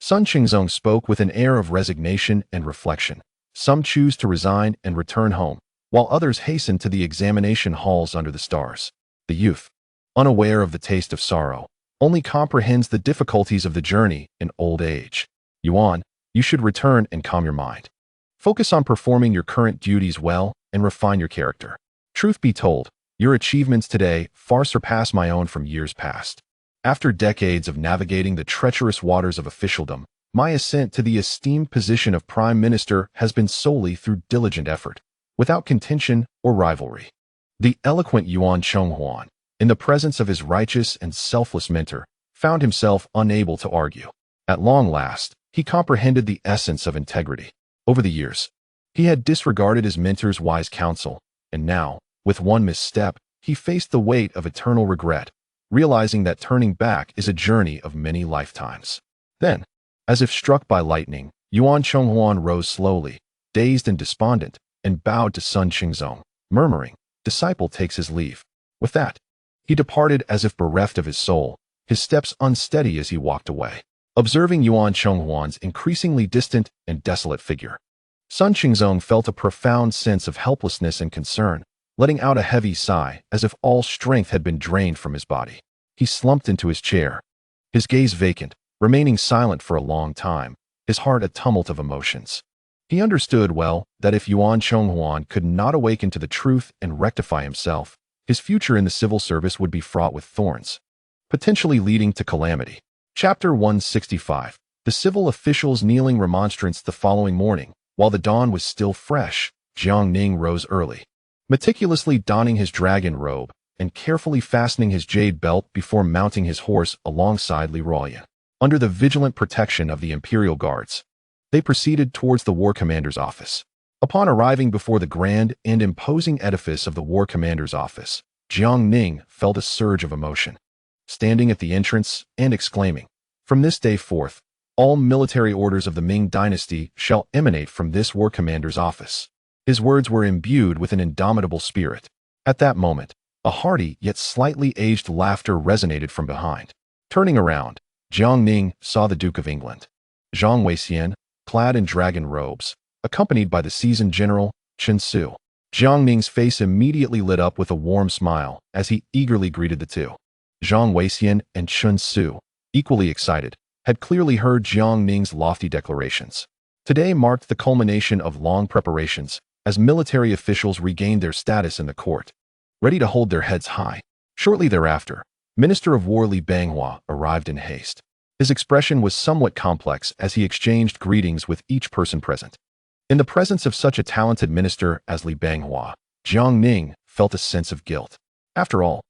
Sun Qingzong spoke with an air of resignation and reflection. Some choose to resign and return home, while others hasten to the examination halls under the stars. The youth, unaware of the taste of sorrow, only comprehends the difficulties of the journey in old age. Yuan, you should return and calm your mind. Focus on performing your current duties well and refine your character. Truth be told, your achievements today far surpass my own from years past. After decades of navigating the treacherous waters of officialdom, my ascent to the esteemed position of Prime Minister has been solely through diligent effort, without contention or rivalry." The eloquent Yuan Chonghuan, in the presence of his righteous and selfless mentor, found himself unable to argue. At long last, he comprehended the essence of integrity. Over the years, he had disregarded his mentor's wise counsel, and now, with one misstep, he faced the weight of eternal regret, realizing that turning back is a journey of many lifetimes. Then, as if struck by lightning, Yuan Chonghuan rose slowly, dazed and despondent, and bowed to Sun Qingzong, murmuring, "Disciple takes his leave." With that, he departed as if bereft of his soul, his steps unsteady as he walked away. Observing Yuan Chonghuan's increasingly distant and desolate figure, Sun Qingzong felt a profound sense of helplessness and concern, letting out a heavy sigh as if all strength had been drained from his body. He slumped into his chair, his gaze vacant, remaining silent for a long time, his heart a tumult of emotions. He understood well that if Yuan Chonghuan could not awaken to the truth and rectify himself, his future in the civil service would be fraught with thorns, potentially leading to calamity. Chapter 165. The civil officials kneeling remonstrance. The following morning, while the dawn was still fresh, Jiang Ning rose early, meticulously donning his dragon robe and carefully fastening his jade belt before mounting his horse alongside Li Ruoyan. Under the vigilant protection of the imperial guards, they proceeded towards the war commander's office. Upon arriving before the grand and imposing edifice of the war commander's office, Jiang Ning felt a surge of emotion, standing at the entrance and exclaiming, "From this day forth, all military orders of the Ming dynasty shall emanate from this war commander's office." His words were imbued with an indomitable spirit. At that moment, a hearty yet slightly aged laughter resonated from behind. Turning around, Jiang Ning saw the Duke of England, Zhang Weixian, clad in dragon robes, accompanied by the seasoned general, Chen Su. Jiang Ning's face immediately lit up with a warm smile as he eagerly greeted the two. Zhang Weixian and Chen Su, equally excited, had clearly heard Jiang Ning's lofty declarations. Today marked the culmination of long preparations as military officials regained their status in the court, ready to hold their heads high. Shortly thereafter, Minister of War Li Banghua arrived in haste. His expression was somewhat complex as he exchanged greetings with each person present. In the presence of such a talented minister as Li Banghua, Jiang Ning felt a sense of guilt. After all,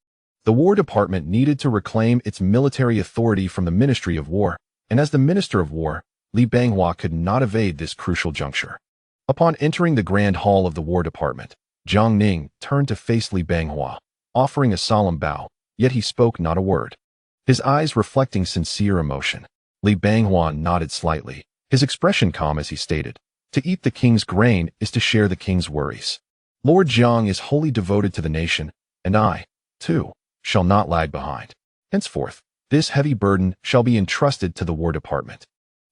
the War Department needed to reclaim its military authority from the Ministry of War, and as the Minister of War, Li Banghua could not evade this crucial juncture. Upon entering the Grand Hall of the War Department, Jiang Ning turned to face Li Banghua, offering a solemn bow, yet he spoke not a word, his eyes reflecting sincere emotion. Li Banghua nodded slightly, his expression calm as he stated, "To eat the king's grain is to share the king's worries. Lord Jiang is wholly devoted to the nation, and I, too, shall not lag behind. Henceforth, this heavy burden shall be entrusted to the War Department."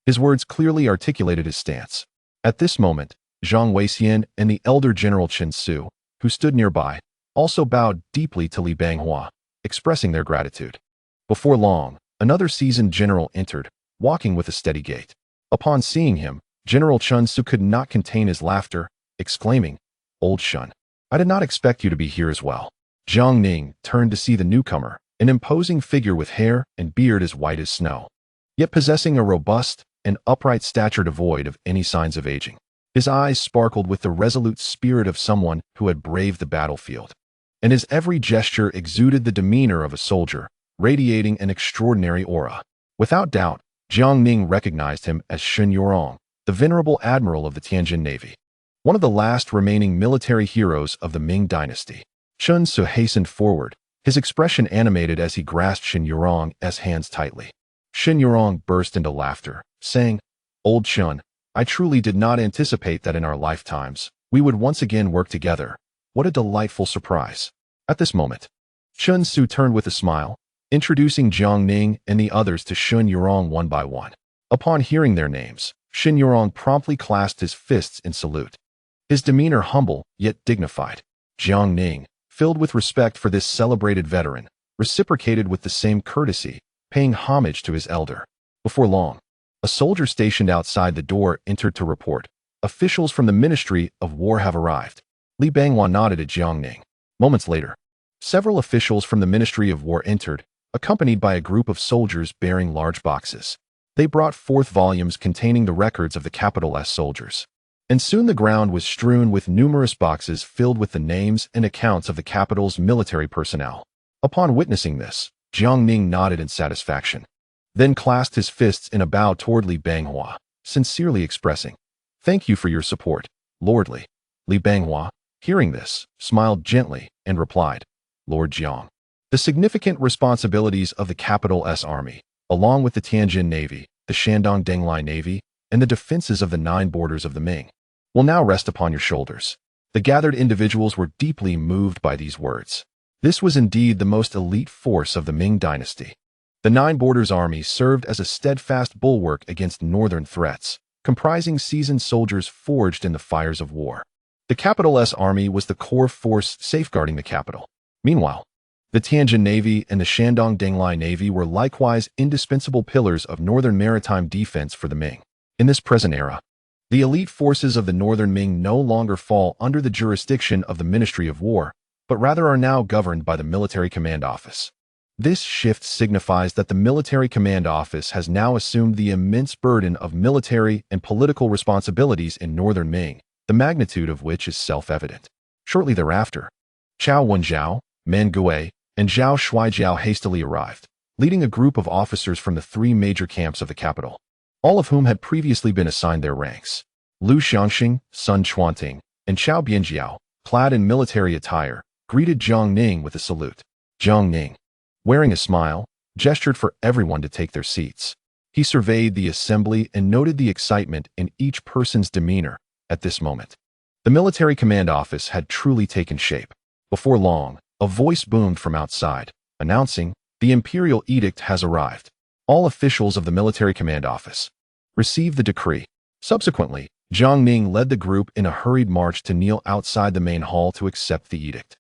His words clearly articulated his stance. At this moment, Zhang Weixian and the elder General Chen Su, who stood nearby, also bowed deeply to Li Banghua, expressing their gratitude. Before long, another seasoned general entered, walking with a steady gait. Upon seeing him, General Chen Su could not contain his laughter, exclaiming, "Old Shun, I did not expect you to be here as well." Jiang Ning turned to see the newcomer, an imposing figure with hair and beard as white as snow, yet possessing a robust and upright stature devoid of any signs of aging. His eyes sparkled with the resolute spirit of someone who had braved the battlefield, and his every gesture exuded the demeanor of a soldier, radiating an extraordinary aura. Without doubt, Jiang Ning recognized him as Shun Yurong, the venerable admiral of the Tianjin Navy, one of the last remaining military heroes of the Ming dynasty. Chen Su hastened forward, his expression animated as he grasped Shin Yurong's hands tightly. Shin Yurong burst into laughter, saying, "Old Shun, I truly did not anticipate that in our lifetimes we would once again work together. What a delightful surprise." At this moment, Chen Su turned with a smile, introducing Jiang Ning and the others to Shun Yurong one by one. Upon hearing their names, Shin Yurong promptly clasped his fists in salute, his demeanor humble yet dignified. Jiang Ning, filled with respect for this celebrated veteran, reciprocated with the same courtesy, paying homage to his elder. Before long, a soldier stationed outside the door entered to report, "Officials from the Ministry of War have arrived." Li Banghua nodded at Jiang Ning. Moments later, several officials from the Ministry of War entered, accompanied by a group of soldiers bearing large boxes. They brought forth volumes containing the records of the capital S soldiers. And soon the ground was strewn with numerous boxes filled with the names and accounts of the capital's military personnel. Upon witnessing this, Jiang Ning nodded in satisfaction, then clasped his fists in a bow toward Li Banghua, sincerely expressing, "Thank you for your support, Lord Li." Li Banghua, hearing this, smiled gently and replied, "Lord Jiang, the significant responsibilities of the capital S army, along with the Tianjin Navy, the Shandong Denglai Navy, and the defenses of the 9 borders of the Ming, will now rest upon your shoulders." The gathered individuals were deeply moved by these words. This was indeed the most elite force of the Ming dynasty. The 9 Borders Army served as a steadfast bulwark against northern threats, comprising seasoned soldiers forged in the fires of war. The capital's army was the core force safeguarding the capital. Meanwhile, the Tianjin Navy and the Shandong Denglai Navy were likewise indispensable pillars of northern maritime defense for the Ming. In this present era, the elite forces of the northern Ming no longer fall under the jurisdiction of the Ministry of War, but rather are now governed by the Military Command Office. This shift signifies that the Military Command Office has now assumed the immense burden of military and political responsibilities in northern Ming, the magnitude of which is self-evident. Shortly thereafter, Cao Wenjiao, Man Gui, and Zhao Shuaijiao hastily arrived, leading a group of officers from the three major camps of the capital, all of whom had previously been assigned their ranks. Lu Xiangxing, Sun Chuanting, and Chao Bianjiao, clad in military attire, greeted Jiang Ning with a salute. Jiang Ning, wearing a smile, gestured for everyone to take their seats. He surveyed the assembly and noted the excitement in each person's demeanor at this moment. The Military Command Office had truly taken shape. Before long, a voice boomed from outside, announcing, "The Imperial Edict has arrived. All officials of the Military Command Office receive the decree." Subsequently, Jiang Ning led the group in a hurried march to kneel outside the main hall to accept the edict.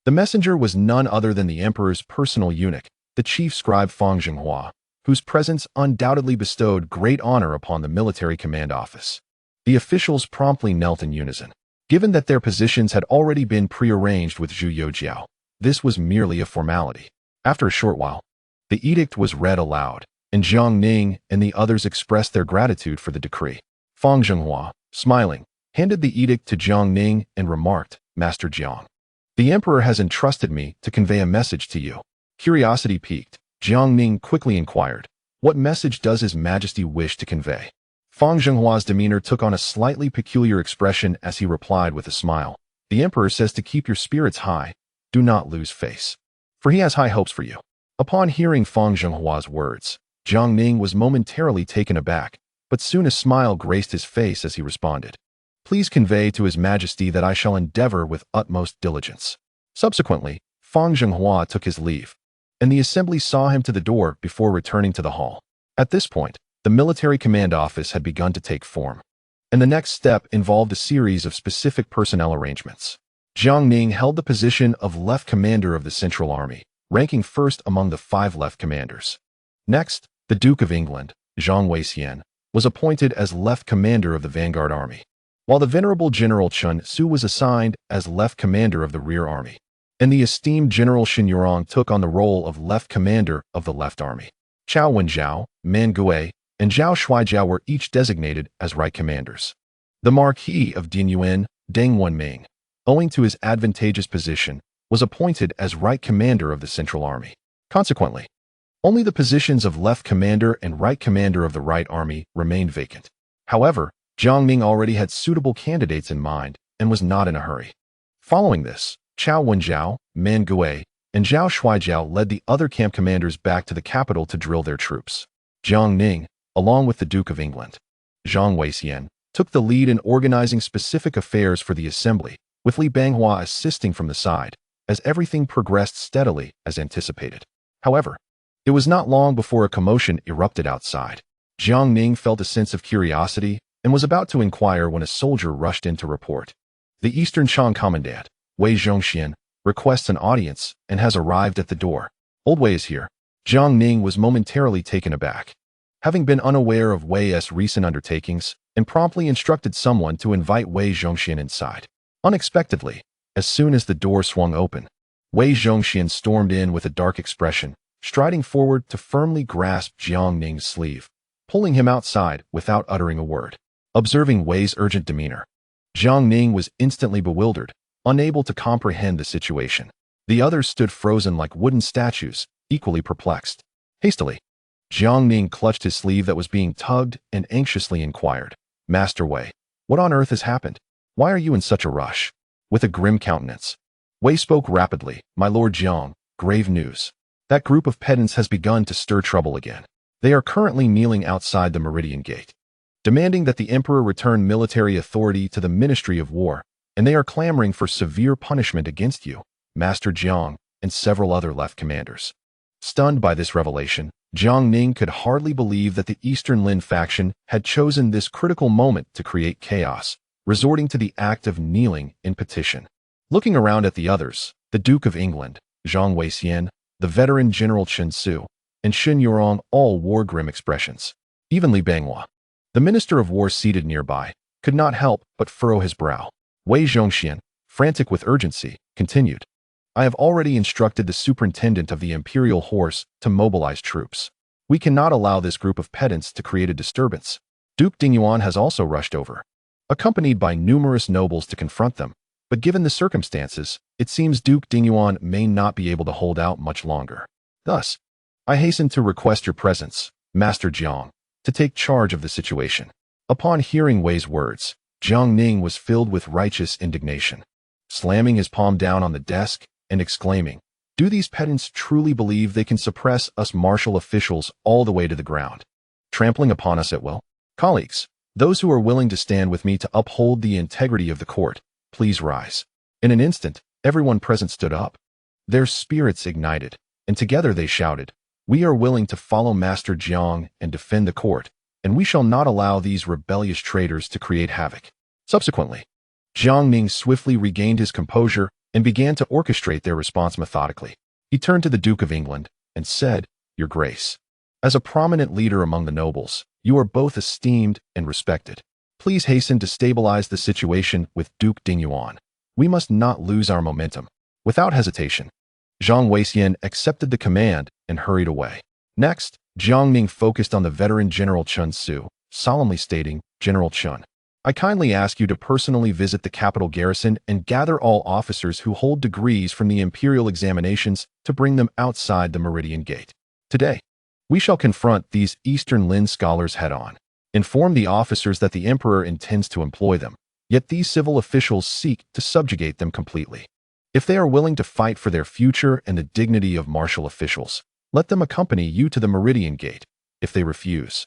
The messenger was none other than the emperor's personal eunuch, the chief scribe Fang Zhenghua, whose presence undoubtedly bestowed great honor upon the Military Command Office. The officials promptly knelt in unison. Given that their positions had already been prearranged with Zhu Youjiao, this was merely a formality. After a short while, the edict was read aloud, and Jiang Ning and the others expressed their gratitude for the decree. Fang Zhenghua, smiling, handed the edict to Jiang Ning and remarked, "Master Jiang, the emperor has entrusted me to convey a message to you." Curiosity piqued, Jiang Ning quickly inquired, "What message does His Majesty wish to convey?" Fang Zhenghua's demeanor took on a slightly peculiar expression as he replied with a smile, "The emperor says to keep your spirits high, do not lose face, for he has high hopes for you." Upon hearing Fang Zhenghua's words, Jiang Ning was momentarily taken aback, but soon a smile graced his face as he responded, "Please convey to His Majesty that I shall endeavor with utmost diligence." Subsequently, Fang Zhenghua took his leave, and the assembly saw him to the door before returning to the hall. At this point, the Military Command Office had begun to take form, and the next step involved a series of specific personnel arrangements. Jiang Ning held the position of Left Commander of the Central Army, ranking first among the 5 Left Commanders. Next, the Duke of England, Zhang Weixian, was appointed as Left Commander of the Vanguard Army, while the Venerable General Chun Su was assigned as Left Commander of the Rear Army, and the esteemed General Xin Yurong took on the role of Left Commander of the Left Army. Cao Wenjiao, Man Gui, and Zhao Shuaijiao were each designated as Right Commanders. The Marquis of Dinyuan, Deng Wenming, owing to his advantageous position, was appointed as Right Commander of the Central Army. Consequently, only the positions of Left Commander and Right Commander of the Right Army remained vacant. However, Jiang Ning already had suitable candidates in mind and was not in a hurry. Following this, Cao Wenjiao, Man Gui, and Zhao Shuaijiao led the other camp commanders back to the capital to drill their troops. Jiang Ning, along with the Duke of England, Zhang Weixian, took the lead in organizing specific affairs for the assembly, with Li Banghua assisting from the side, as everything progressed steadily as anticipated. However, it was not long before a commotion erupted outside. Jiang Ning felt a sense of curiosity and was about to inquire when a soldier rushed in to report. "The Eastern Chang Commandant, Wei Zhongxian, requests an audience and has arrived at the door." "Old Wei is here." Jiang Ning was momentarily taken aback, having been unaware of Wei's recent undertakings, and promptly instructed someone to invite Wei Zhongxian inside. Unexpectedly, as soon as the door swung open, Wei Zhongxian stormed in with a dark expression, striding forward to firmly grasp Jiang Ning's sleeve, pulling him outside without uttering a word. Observing Wei's urgent demeanor, Jiang Ning was instantly bewildered, unable to comprehend the situation. The others stood frozen like wooden statues, equally perplexed. Hastily, Jiang Ning clutched his sleeve that was being tugged and anxiously inquired, "Master Wei, what on earth has happened? Why are you in such a rush?" With a grim countenance, Wei spoke rapidly, "My Lord Jiang, grave news. That group of pedants has begun to stir trouble again. They are currently kneeling outside the Meridian Gate, demanding that the Emperor return military authority to the Ministry of War, and they are clamoring for severe punishment against you, Master Jiang, and several other left commanders." Stunned by this revelation, Jiang Ning could hardly believe that the Eastern Lin faction had chosen this critical moment to create chaos, resorting to the act of kneeling in petition. Looking around at the others, the Duke of England, Zhang Weixian, the veteran General Chen Su, and Shen Yurong all wore grim expressions. Even Li Banghua, the Minister of War seated nearby, could not help but furrow his brow. Wei Zhongxian, frantic with urgency, continued. I have already instructed the superintendent of the Imperial Horse to mobilize troops. We cannot allow this group of pedants to create a disturbance. Duke Dingyuan has also rushed over, accompanied by numerous nobles to confront them, but given the circumstances, it seems Duke Dingyuan may not be able to hold out much longer. Thus, I hasten to request your presence, Master Jiang, to take charge of the situation. Upon hearing Wei's words, Jiang Ning was filled with righteous indignation, slamming his palm down on the desk and exclaiming, do these pedants truly believe they can suppress us martial officials all the way to the ground, trampling upon us at will? Colleagues, those who are willing to stand with me to uphold the integrity of the court, please rise. In an instant, everyone present stood up. Their spirits ignited, and together they shouted, we are willing to follow Master Jiang and defend the court, and we shall not allow these rebellious traitors to create havoc. Subsequently, Jiang Ning swiftly regained his composure and began to orchestrate their response methodically. He turned to the Duke of England and said, Your Grace, as a prominent leader among the nobles, you are both esteemed and respected. Please hasten to stabilize the situation with Duke Dingyuan. We must not lose our momentum. Without hesitation, Zhang Weixian accepted the command and hurried away. Next, Jiang Ning focused on the veteran General Chen Su, solemnly stating, General Chen, I kindly ask you to personally visit the capital garrison and gather all officers who hold degrees from the imperial examinations to bring them outside the Meridian Gate. Today, we shall confront these Eastern Lin scholars head-on. Inform the officers that the emperor intends to employ them, yet these civil officials seek to subjugate them completely. If they are willing to fight for their future and the dignity of martial officials, let them accompany you to the Meridian Gate. If they refuse,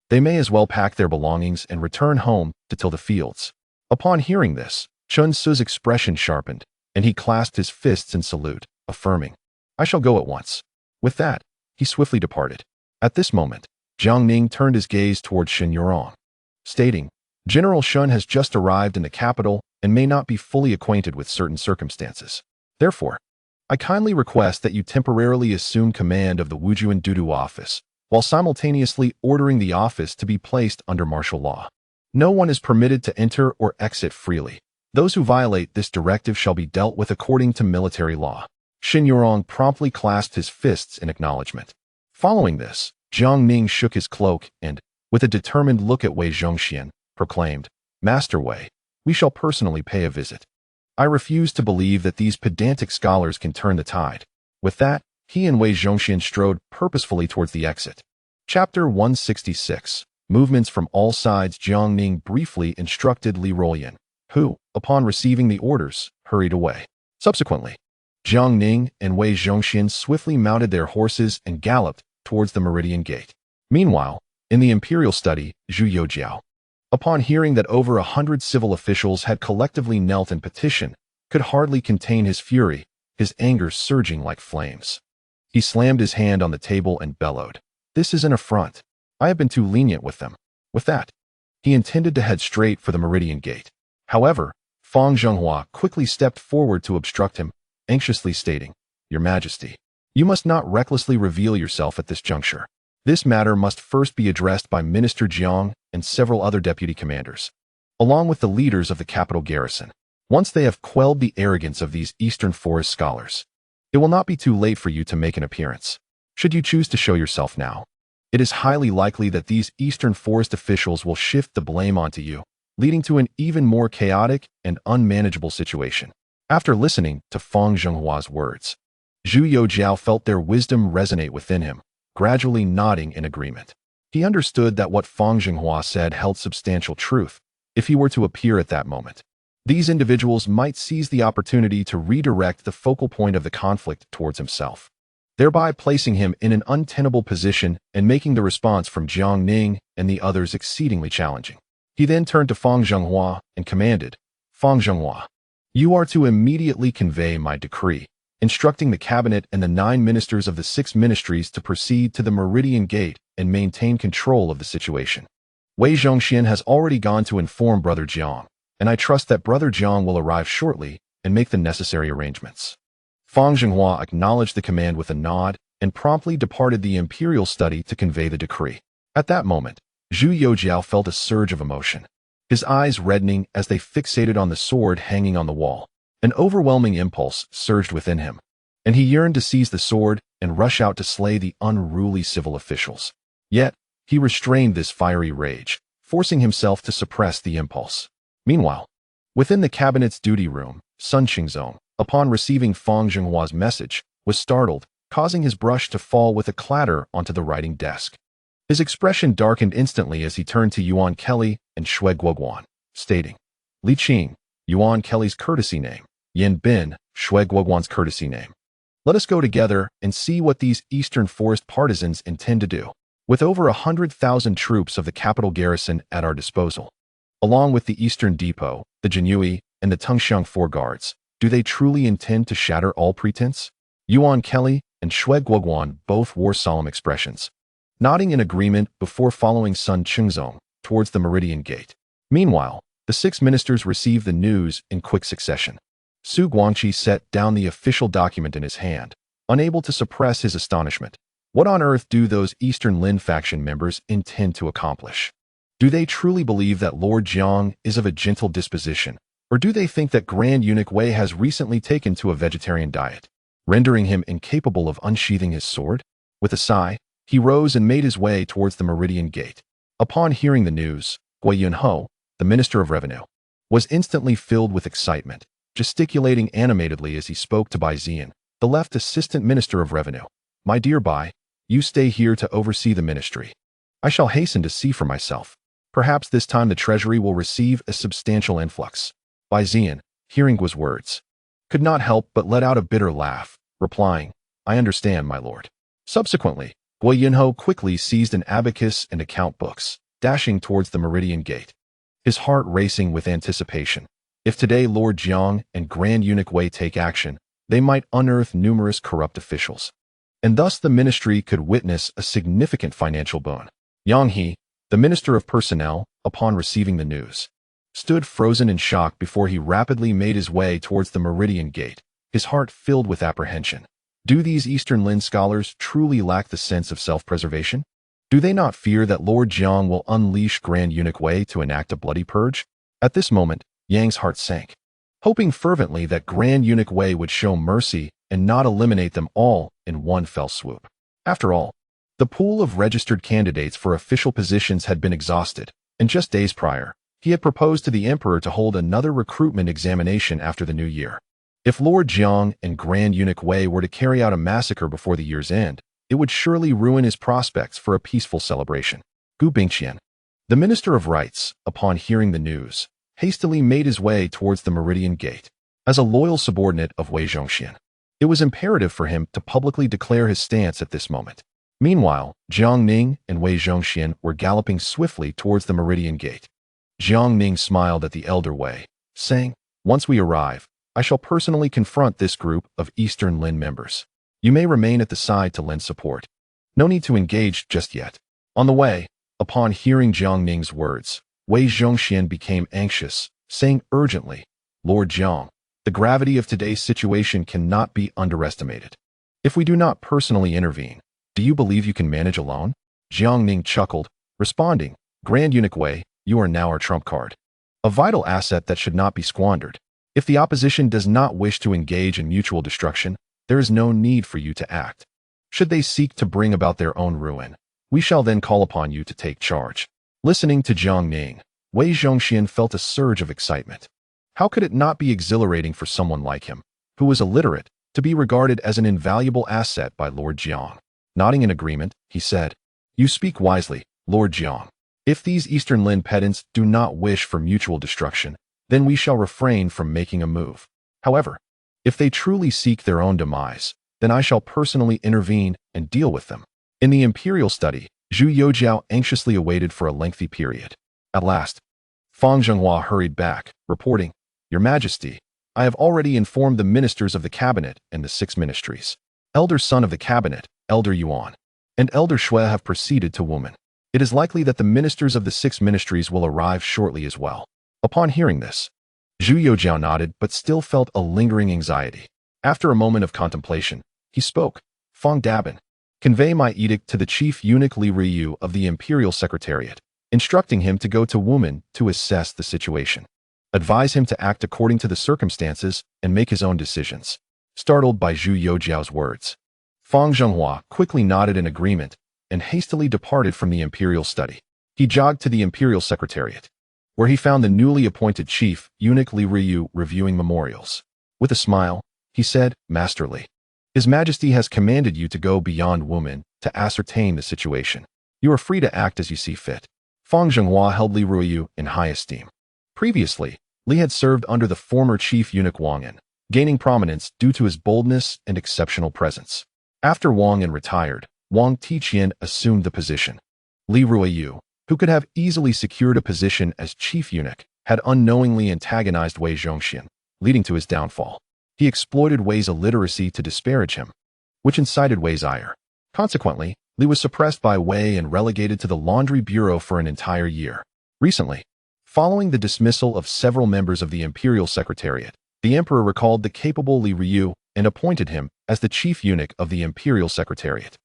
they may as well pack their belongings and return home to till the fields. Upon hearing this, Chen Su's expression sharpened, and he clasped his fists in salute, affirming, I shall go at once. With that, he swiftly departed. At this moment, Jiang Ning turned his gaze toward Shen Yurong, stating, General Shen has just arrived in the capital and may not be fully acquainted with certain circumstances. Therefore, I kindly request that you temporarily assume command of the Wujuan Dudu office, while simultaneously ordering the office to be placed under martial law. No one is permitted to enter or exit freely. Those who violate this directive shall be dealt with according to military law. Shen Yurong promptly clasped his fists in acknowledgement. Following this, Jiang Ning shook his cloak and, with a determined look at Wei Zhongxian, proclaimed, Master Wei, we shall personally pay a visit. I refuse to believe that these pedantic scholars can turn the tide. With that, he and Wei Zhongxian strode purposefully towards the exit. Chapter 166. Movements from all sides. Jiang Ning briefly instructed Li Ruoyan, who, upon receiving the orders, hurried away. Subsequently, Jiang Ning and Wei Zhongxian swiftly mounted their horses and galloped towards the Meridian Gate. Meanwhile, in the imperial study, Zhu Youjiao, upon hearing that over 100 civil officials had collectively knelt in petition, could hardly contain his fury, his anger surging like flames. He slammed his hand on the table and bellowed, This is an affront. I have been too lenient with them. With that, he intended to head straight for the Meridian Gate. However, Fang Zhenghua quickly stepped forward to obstruct him, anxiously stating, Your Majesty, you must not recklessly reveal yourself at this juncture. This matter must first be addressed by Minister Jiang and several other deputy commanders, along with the leaders of the capital garrison. Once they have quelled the arrogance of these Eastern Forest scholars, it will not be too late for you to make an appearance. Should you choose to show yourself now, it is highly likely that these Eastern Forest officials will shift the blame onto you, leading to an even more chaotic and unmanageable situation. After listening to Fang Zhenghua's words, Zhu Youjiao felt their wisdom resonate within him, gradually nodding in agreement. He understood that what Fang Zhenghua said held substantial truth. If he were to appear at that moment, these individuals might seize the opportunity to redirect the focal point of the conflict towards himself, thereby placing him in an untenable position and making the response from Jiang Ning and the others exceedingly challenging. He then turned to Fang Zhenghua and commanded, Fang Zhenghua, you are to immediately convey my decree, instructing the cabinet and the 9 ministers of the 6 ministries to proceed to the Meridian Gate and maintain control of the situation. Wei Zhongxian has already gone to inform Brother Jiang, and I trust that Brother Jiang will arrive shortly and make the necessary arrangements. Fang Zhenghua acknowledged the command with a nod and promptly departed the imperial study to convey the decree. At that moment, Zhu Youjiao felt a surge of emotion, his eyes reddening as they fixated on the sword hanging on the wall. An overwhelming impulse surged within him, and he yearned to seize the sword and rush out to slay the unruly civil officials. Yet, he restrained this fiery rage, forcing himself to suppress the impulse. Meanwhile, within the cabinet's duty room, Sun Qingzong, upon receiving Fang Zhenghua's message, was startled, causing his brush to fall with a clatter onto the writing desk. His expression darkened instantly as he turned to Yuan Kelly and Shui Guoguan, stating, "Li Qing, Yuan Kelly's courtesy name, Yin Bin, Shui Guoguan's courtesy name. Let us go together and see what these Eastern Forest partisans intend to do. With over 100,000 troops of the capital garrison at our disposal, along with the Eastern Depot, the Jinyue, and the Tengxiang Four Guards, do they truly intend to shatter all pretense?" Yuan Kelly and Shui Guoguan both wore solemn expressions, nodding in agreement before following Sun Qingzong towards the Meridian Gate. Meanwhile, the 6 ministers received the news in quick succession. Su Guangqi set down the official document in his hand, unable to suppress his astonishment. What on earth do those Eastern Lin faction members intend to accomplish? Do they truly believe that Lord Jiang is of a gentle disposition, or do they think that Grand Eunuch Wei has recently taken to a vegetarian diet, rendering him incapable of unsheathing his sword? With a sigh, he rose and made his way towards the Meridian Gate. Upon hearing the news, Gui Yunho, the Minister of Revenue, was instantly filled with excitement, gesticulating animatedly as he spoke to Bai Zian, the left Assistant Minister of Revenue. "My dear Bai, you stay here to oversee the ministry. I shall hasten to see for myself. Perhaps this time the treasury will receive a substantial influx." Bai Zian, hearing Gui's words, could not help but let out a bitter laugh, replying, "I understand, my lord." Subsequently, Gui Yunho quickly seized an abacus and account books, dashing towards the Meridian Gate, his heart racing with anticipation. If today Lord Jiang and Grand Eunuch Wei take action, they might unearth numerous corrupt officials, and thus the ministry could witness a significant financial boon. Yang He, the Minister of Personnel, upon receiving the news, stood frozen in shock before he rapidly made his way towards the Meridian Gate, his heart filled with apprehension. Do these Eastern Lin scholars truly lack the sense of self-preservation? Do they not fear that Lord Jiang will unleash Grand Eunuch Wei to enact a bloody purge? At this moment, Yang's heart sank, hoping fervently that Grand Eunuch Wei would show mercy and not eliminate them all in one fell swoop. After all, the pool of registered candidates for official positions had been exhausted, and just days prior, he had proposed to the emperor to hold another recruitment examination after the new year. If Lord Jiang and Grand Eunuch Wei were to carry out a massacre before the year's end, it would surely ruin his prospects for a peaceful celebration. Gu Bingqian, the Minister of Rights, upon hearing the news, hastily made his way towards the Meridian Gate. As a loyal subordinate of Wei Zhongxian, it was imperative for him to publicly declare his stance at this moment. Meanwhile, Jiang Ning and Wei Zhongxian were galloping swiftly towards the Meridian Gate. Jiang Ning smiled at the elder Wei, saying, "Once we arrive, I shall personally confront this group of Eastern Lin members. You may remain at the side to lend support. No need to engage just yet." On the way, upon hearing Jiang Ning's words, Wei Zhongxian became anxious, saying urgently, "Lord Jiang, the gravity of today's situation cannot be underestimated. If we do not personally intervene, do you believe you can manage alone?" Jiang Ning chuckled, responding, "Grand Eunuch Wei, you are now our trump card, a vital asset that should not be squandered. If the opposition does not wish to engage in mutual destruction, there is no need for you to act. Should they seek to bring about their own ruin, we shall then call upon you to take charge." Listening to Jiang Ning, Wei Zhongxian felt a surge of excitement. How could it not be exhilarating for someone like him, who was illiterate, to be regarded as an invaluable asset by Lord Jiang? Nodding in agreement, he said, "You speak wisely, Lord Jiang. If these Eastern Lin pedants do not wish for mutual destruction, then we shall refrain from making a move. However, if they truly seek their own demise, then I shall personally intervene and deal with them." In the imperial study, Zhu Youjiao anxiously awaited for a lengthy period. At last, Fang Zhenghua hurried back, reporting, "Your Majesty, I have already informed the ministers of the cabinet and the 6 ministries. Elder son of the cabinet, Elder Yuan, and Elder Shui have proceeded to Wumen. It is likely that the ministers of the 6 ministries will arrive shortly as well. Upon hearing this, Zhu Youjiao nodded but still felt a lingering anxiety. After a moment of contemplation, he spoke. Feng Dabin, convey my edict to the chief eunuch Li Ruiyu of the Imperial Secretariat, instructing him to go to Wumen to assess the situation. Advise him to act according to the circumstances and make his own decisions. Startled by Zhu Youjiao's words, Feng Zhenghua quickly nodded in agreement and hastily departed from the imperial study. He jogged to the Imperial Secretariat, where he found the newly appointed chief eunuch Li Ruiyu reviewing memorials. With a smile, he said, Masterly, His Majesty has commanded you to go beyond Wumen to ascertain the situation. You are free to act as you see fit. Feng Zhenghua held Li Ruiyu in high esteem. Previously, Li had served under the former chief eunuch Wang An, gaining prominence due to his boldness and exceptional presence. After Wang An retired, Wang Tiqian assumed the position. Li Ruiyu, who could have easily secured a position as chief eunuch, had unknowingly antagonized Wei Zhongxian, leading to his downfall. He exploited Wei's illiteracy to disparage him, which incited Wei's ire. Consequently, Li was suppressed by Wei and relegated to the laundry bureau for an entire year. Recently, following the dismissal of several members of the Imperial Secretariat, the Emperor recalled the capable Li Ruiyu and appointed him as the chief eunuch of the Imperial Secretariat.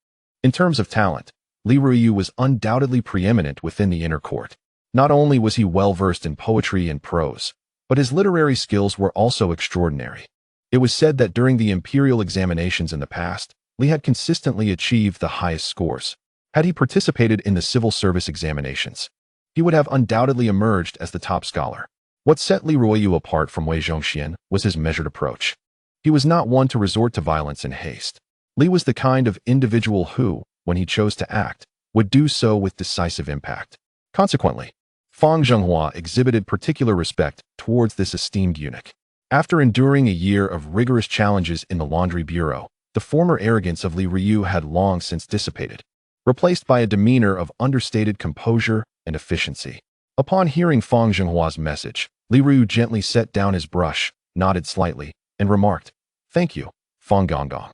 In terms of talent, Li Ruiyu was undoubtedly preeminent within the inner court. Not only was he well-versed in poetry and prose, but his literary skills were also extraordinary. It was said that during the imperial examinations in the past, Li had consistently achieved the highest scores. Had he participated in the civil service examinations, he would have undoubtedly emerged as the top scholar. What set Li Ruiyu apart from Wei Zhongxian was his measured approach. He was not one to resort to violence in haste. Li was the kind of individual who, when he chose to act, would do so with decisive impact. Consequently, Feng Zhenghua exhibited particular respect towards this esteemed eunuch. After enduring a year of rigorous challenges in the laundry bureau, the former arrogance of Li Ruiyu had long since dissipated, replaced by a demeanor of understated composure and efficiency. Upon hearing Feng Zhenghua's message, Li Ruiyu gently set down his brush, nodded slightly, and remarked, Thank you, Feng Gonggong.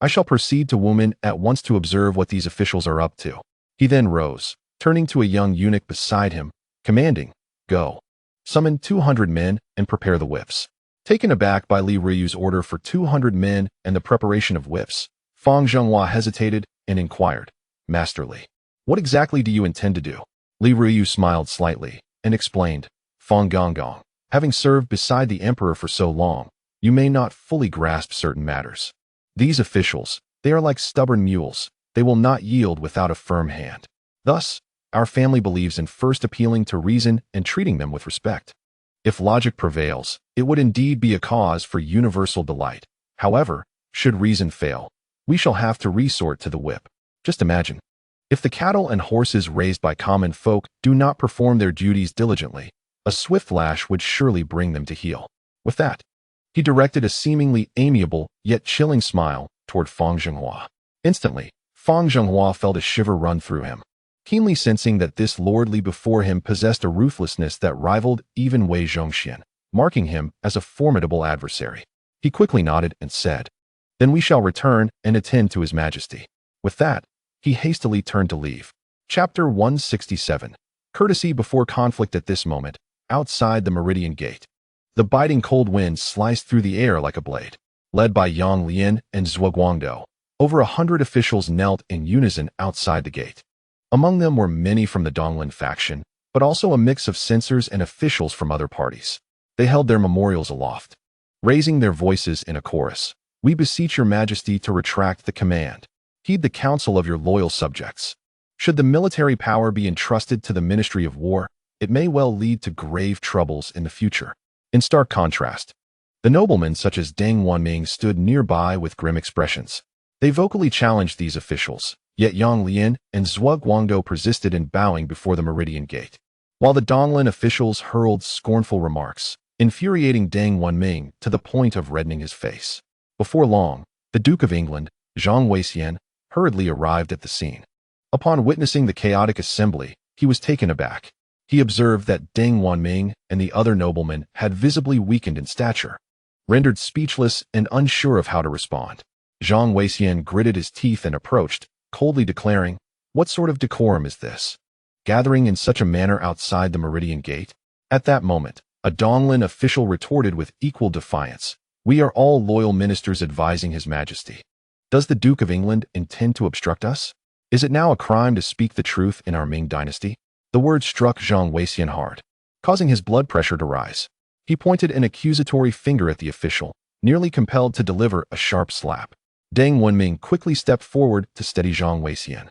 I shall proceed to Wumen at once to observe what these officials are up to. He then rose, turning to a young eunuch beside him, commanding, Go. Summon 200 men and prepare the whips. Taken aback by Li Ruiyu's order for 200 men and the preparation of whips, Feng Zhenghua hesitated and inquired, Masterly, what exactly do you intend to do? Li Ruiyu smiled slightly and explained, Feng Gonggong, having served beside the emperor for so long, you may not fully grasp certain matters. These officials, they are like stubborn mules. They will not yield without a firm hand. Thus, our family believes in first appealing to reason and treating them with respect. If logic prevails, it would indeed be a cause for universal delight. However, should reason fail, we shall have to resort to the whip. Just imagine, if the cattle and horses raised by common folk do not perform their duties diligently, a swift lash would surely bring them to heel. With that, he directed a seemingly amiable yet chilling smile toward Feng Zhenghua. Instantly, Feng Zhenghua felt a shiver run through him, keenly sensing that this Lord Li before him possessed a ruthlessness that rivaled even Wei Zhongxian, marking him as a formidable adversary. He quickly nodded and said, Then we shall return and attend to His Majesty. With that, he hastily turned to leave. Chapter 167. Courtesy before conflict. At this moment, outside the Meridian Gate, the biting cold wind sliced through the air like a blade. Led by Yang Lian and Zhuo Guangdou, over 100 officials knelt in unison outside the gate. Among them were many from the Donglin faction, but also a mix of censors and officials from other parties. They held their memorials aloft, raising their voices in a chorus. We beseech your majesty to retract the command. Heed the counsel of your loyal subjects. Should the military power be entrusted to the Ministry of War, it may well lead to grave troubles in the future. In stark contrast, the noblemen such as Deng Wanming stood nearby with grim expressions. They vocally challenged these officials, yet Yang Lian and Zhuo Guangdou persisted in bowing before the Meridian Gate, while the Donglin officials hurled scornful remarks, infuriating Deng Wanming to the point of reddening his face. Before long, the Duke of England, Zhang Weixian, hurriedly arrived at the scene. Upon witnessing the chaotic assembly, he was taken aback. He observed that Deng Wanming and the other noblemen had visibly weakened in stature. rendered speechless and unsure of how to respond. Zhang Weixian gritted his teeth and approached, coldly declaring, "What sort of decorum is this? Gathering in such a manner outside the Meridian Gate?" At that moment, a Donglin official retorted with equal defiance, "We are all loyal ministers advising His Majesty. Does the Duke of England intend to obstruct us? Is it now a crime to speak the truth in our Ming dynasty?" The word struck Zhang Weixian hard, causing his blood pressure to rise. He pointed an accusatory finger at the official, nearly compelled to deliver a sharp slap. Deng Wenming quickly stepped forward to steady Zhang Weixian,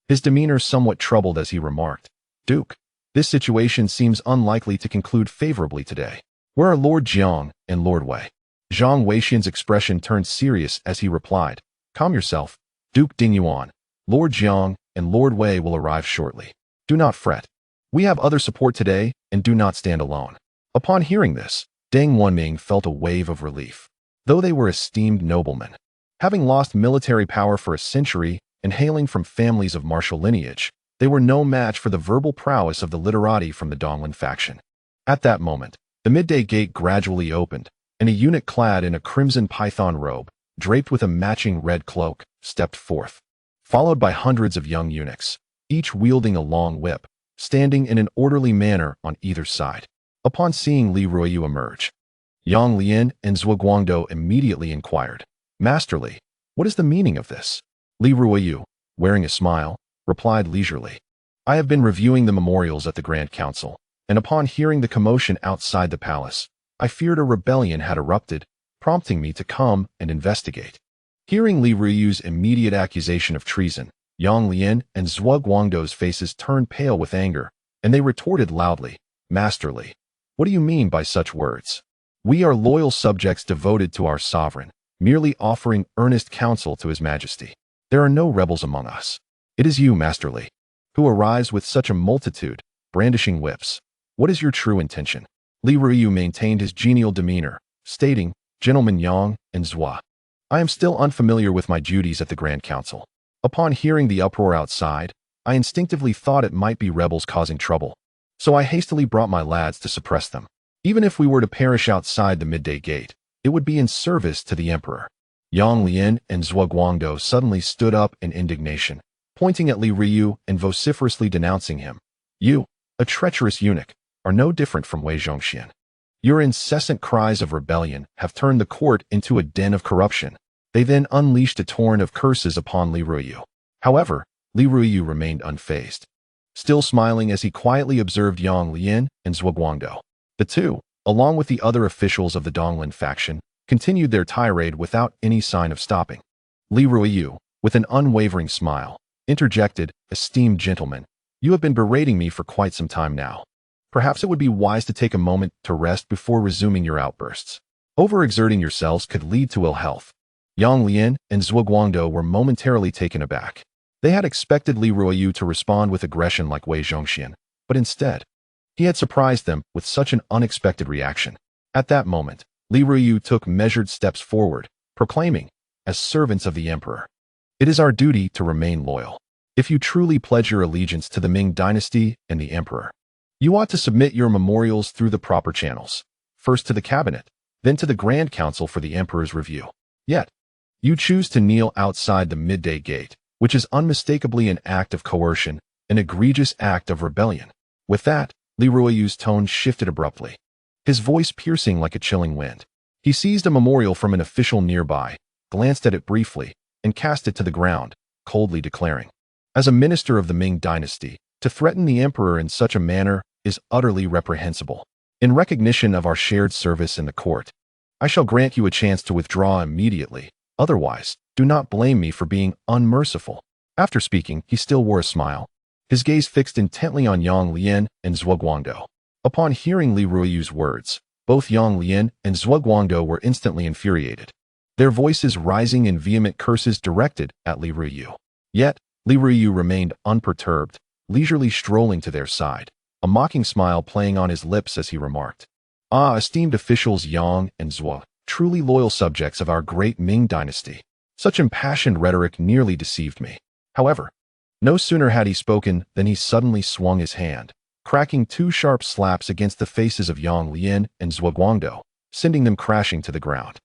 his demeanor somewhat troubled as he remarked, "Duke, this situation seems unlikely to conclude favorably today. Where are Lord Jiang and Lord Wei?" Zhang Weixian's expression turned serious as he replied, "Calm yourself, Duke Dingyuan. Lord Jiang and Lord Wei will arrive shortly. Do not fret. We have other support today and do not stand alone." Upon hearing this, Deng Wenming felt a wave of relief. Though they were esteemed noblemen, having lost military power for a century and hailing from families of martial lineage, they were no match for the verbal prowess of the literati from the Donglin faction. At that moment, the midday gate gradually opened, and a eunuch clad in a crimson python robe, draped with a matching red cloak, stepped forth, followed by hundreds of young eunuchs, each wielding a long whip, standing in an orderly manner on either side. Upon seeing Li Ruoyu emerge, Yang Lian and Zhuo Guangdou immediately inquired, "Master Li, what is the meaning of this?" Li Ruoyu, wearing a smile, replied leisurely, "I have been reviewing the memorials at the Grand Council, and upon hearing the commotion outside the palace, I feared a rebellion had erupted, prompting me to come and investigate." Hearing Li Ruoyu's immediate accusation of treason, Yang Lian and Zhuo Guangdou's faces turned pale with anger, and they retorted loudly, "Master Li, what do you mean by such words? We are loyal subjects devoted to our sovereign, merely offering earnest counsel to His Majesty. There are no rebels among us. It is you, Master Li, who arrives with such a multitude, brandishing whips. What is your true intention?" Li Ruoyu maintained his genial demeanor, stating, "Gentlemen Yang and Zhuo, I am still unfamiliar with my duties at the Grand Council. Upon hearing the uproar outside, I instinctively thought it might be rebels causing trouble, so I hastily brought my lads to suppress them. Even if we were to perish outside the midday gate, it would be in service to the Emperor." Yang Lian and Zhuo Guangdou suddenly stood up in indignation, pointing at Li Ruoyu and vociferously denouncing him. "You, a treacherous eunuch, are no different from Wei Zhongxian. Your incessant cries of rebellion have turned the court into a den of corruption." They then unleashed a torrent of curses upon Li Ruoyu. However, Li Ruoyu remained unfazed, still smiling as he quietly observed Yang Lian and Zhuo Guangdou. The two, along with the other officials of the Donglin faction, continued their tirade without any sign of stopping. Li Ruoyu, with an unwavering smile, interjected, "Esteemed gentlemen, you have been berating me for quite some time now. Perhaps it would be wise to take a moment to rest before resuming your outbursts. Overexerting yourselves could lead to ill health." Yang Lian and Zhuo Guangdou were momentarily taken aback. They had expected Li Ruoyu to respond with aggression like Wei Zhongxian, but instead, he had surprised them with such an unexpected reaction. At that moment, Li Ruoyu took measured steps forward, proclaiming, "As servants of the Emperor, it is our duty to remain loyal. If you truly pledge your allegiance to the Ming dynasty and the Emperor, you ought to submit your memorials through the proper channels, first to the cabinet, then to the Grand Council for the Emperor's review. Yet, you choose to kneel outside the midday gate, which is unmistakably an act of coercion, an egregious act of rebellion." With that, Li Ruoyu's tone shifted abruptly, his voice piercing like a chilling wind. He seized a memorial from an official nearby, glanced at it briefly, and cast it to the ground, coldly declaring, "As a minister of the Ming dynasty, to threaten the Emperor in such a manner is utterly reprehensible. In recognition of our shared service in the court, I shall grant you a chance to withdraw immediately. Otherwise, do not blame me for being unmerciful." After speaking, he still wore a smile, his gaze fixed intently on Yang Lian and Zhuo Guangdou. Upon hearing Li Ruoyu's words, both Yang Lian and Zhuo Guangdou were instantly infuriated, their voices rising in vehement curses directed at Li Ruoyu. Yet, Li Ruoyu remained unperturbed, leisurely strolling to their side, a mocking smile playing on his lips as he remarked, "Ah, esteemed officials Yang and Zhuo, truly loyal subjects of our great Ming dynasty. Such impassioned rhetoric nearly deceived me." However, no sooner had he spoken than he suddenly swung his hand, cracking two sharp slaps against the faces of Yang Lian and Zhuo Guangdou, sending them crashing to the ground.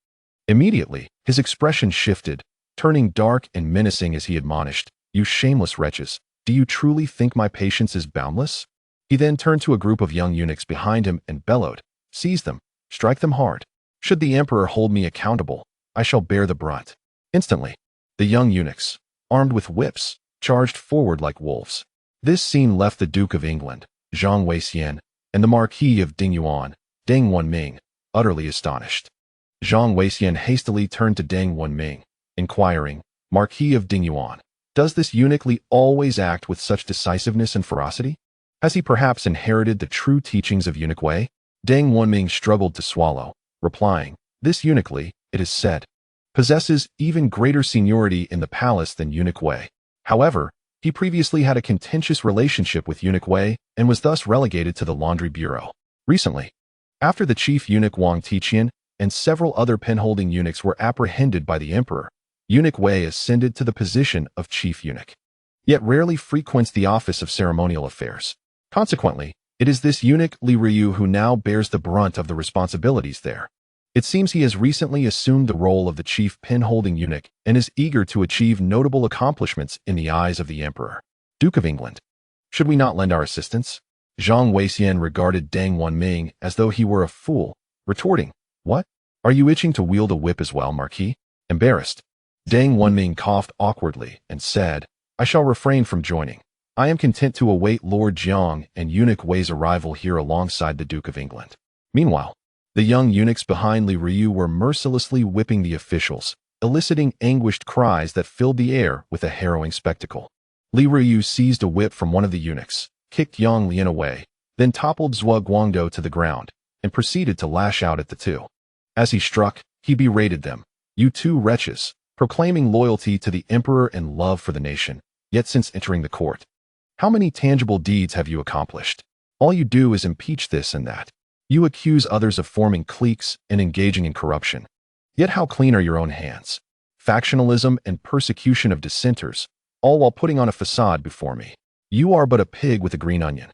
Immediately, his expression shifted, turning dark and menacing as he admonished, "You shameless wretches, do you truly think my patience is boundless?" He then turned to a group of young eunuchs behind him and bellowed, "Seize them, strike them hard. Should the emperor hold me accountable, I shall bear the brunt." Instantly, the young eunuchs, armed with whips, charged forward like wolves. This scene left the Duke of England, Jiang Weixian, and the Marquis of Dingyuan, Deng Wanming, utterly astonished. Jiang Weixian hastily turned to Deng Wanming, inquiring, "Marquis of Dingyuan, does this eunuch Li always act with such decisiveness and ferocity? Has he perhaps inherited the true teachings of eunuch Wei?" Deng Wanming struggled to swallow, replying, "This eunuch Li, it is said, possesses even greater seniority in the palace than eunuch Wei. However, he previously had a contentious relationship with eunuch Wei and was thus relegated to the laundry bureau. Recently, after the chief eunuch Wang Tiqian and several other pen-holding eunuchs were apprehended by the emperor, eunuch Wei ascended to the position of chief eunuch, yet rarely frequents the office of ceremonial affairs. Consequently, it is this eunuch Li Ryu who now bears the brunt of the responsibilities there. It seems he has recently assumed the role of the chief pen-holding eunuch and is eager to achieve notable accomplishments in the eyes of the emperor. Duke of England, should we not lend our assistance?" Jiang Weixian regarded Deng Wanming as though he were a fool, retorting, "What? Are you itching to wield a whip as well, Marquis?" Embarrassed, Deng Wanming coughed awkwardly and said, "I shall refrain from joining. I am content to await Lord Jiang and eunuch Wei's arrival here alongside the Duke of England." Meanwhile, the young eunuchs behind Li Ryu were mercilessly whipping the officials, eliciting anguished cries that filled the air with a harrowing spectacle. Li Ryu seized a whip from one of the eunuchs, kicked Yang Lian away, then toppled Zhuo Guangdou to the ground, and proceeded to lash out at the two. As he struck, he berated them, "You two wretches, proclaiming loyalty to the emperor and love for the nation, yet since entering the court, how many tangible deeds have you accomplished? All you do is impeach this and that. You accuse others of forming cliques and engaging in corruption. Yet how clean are your own hands? Factionalism and persecution of dissenters, all while putting on a facade before me. You are but a pig with a green onion,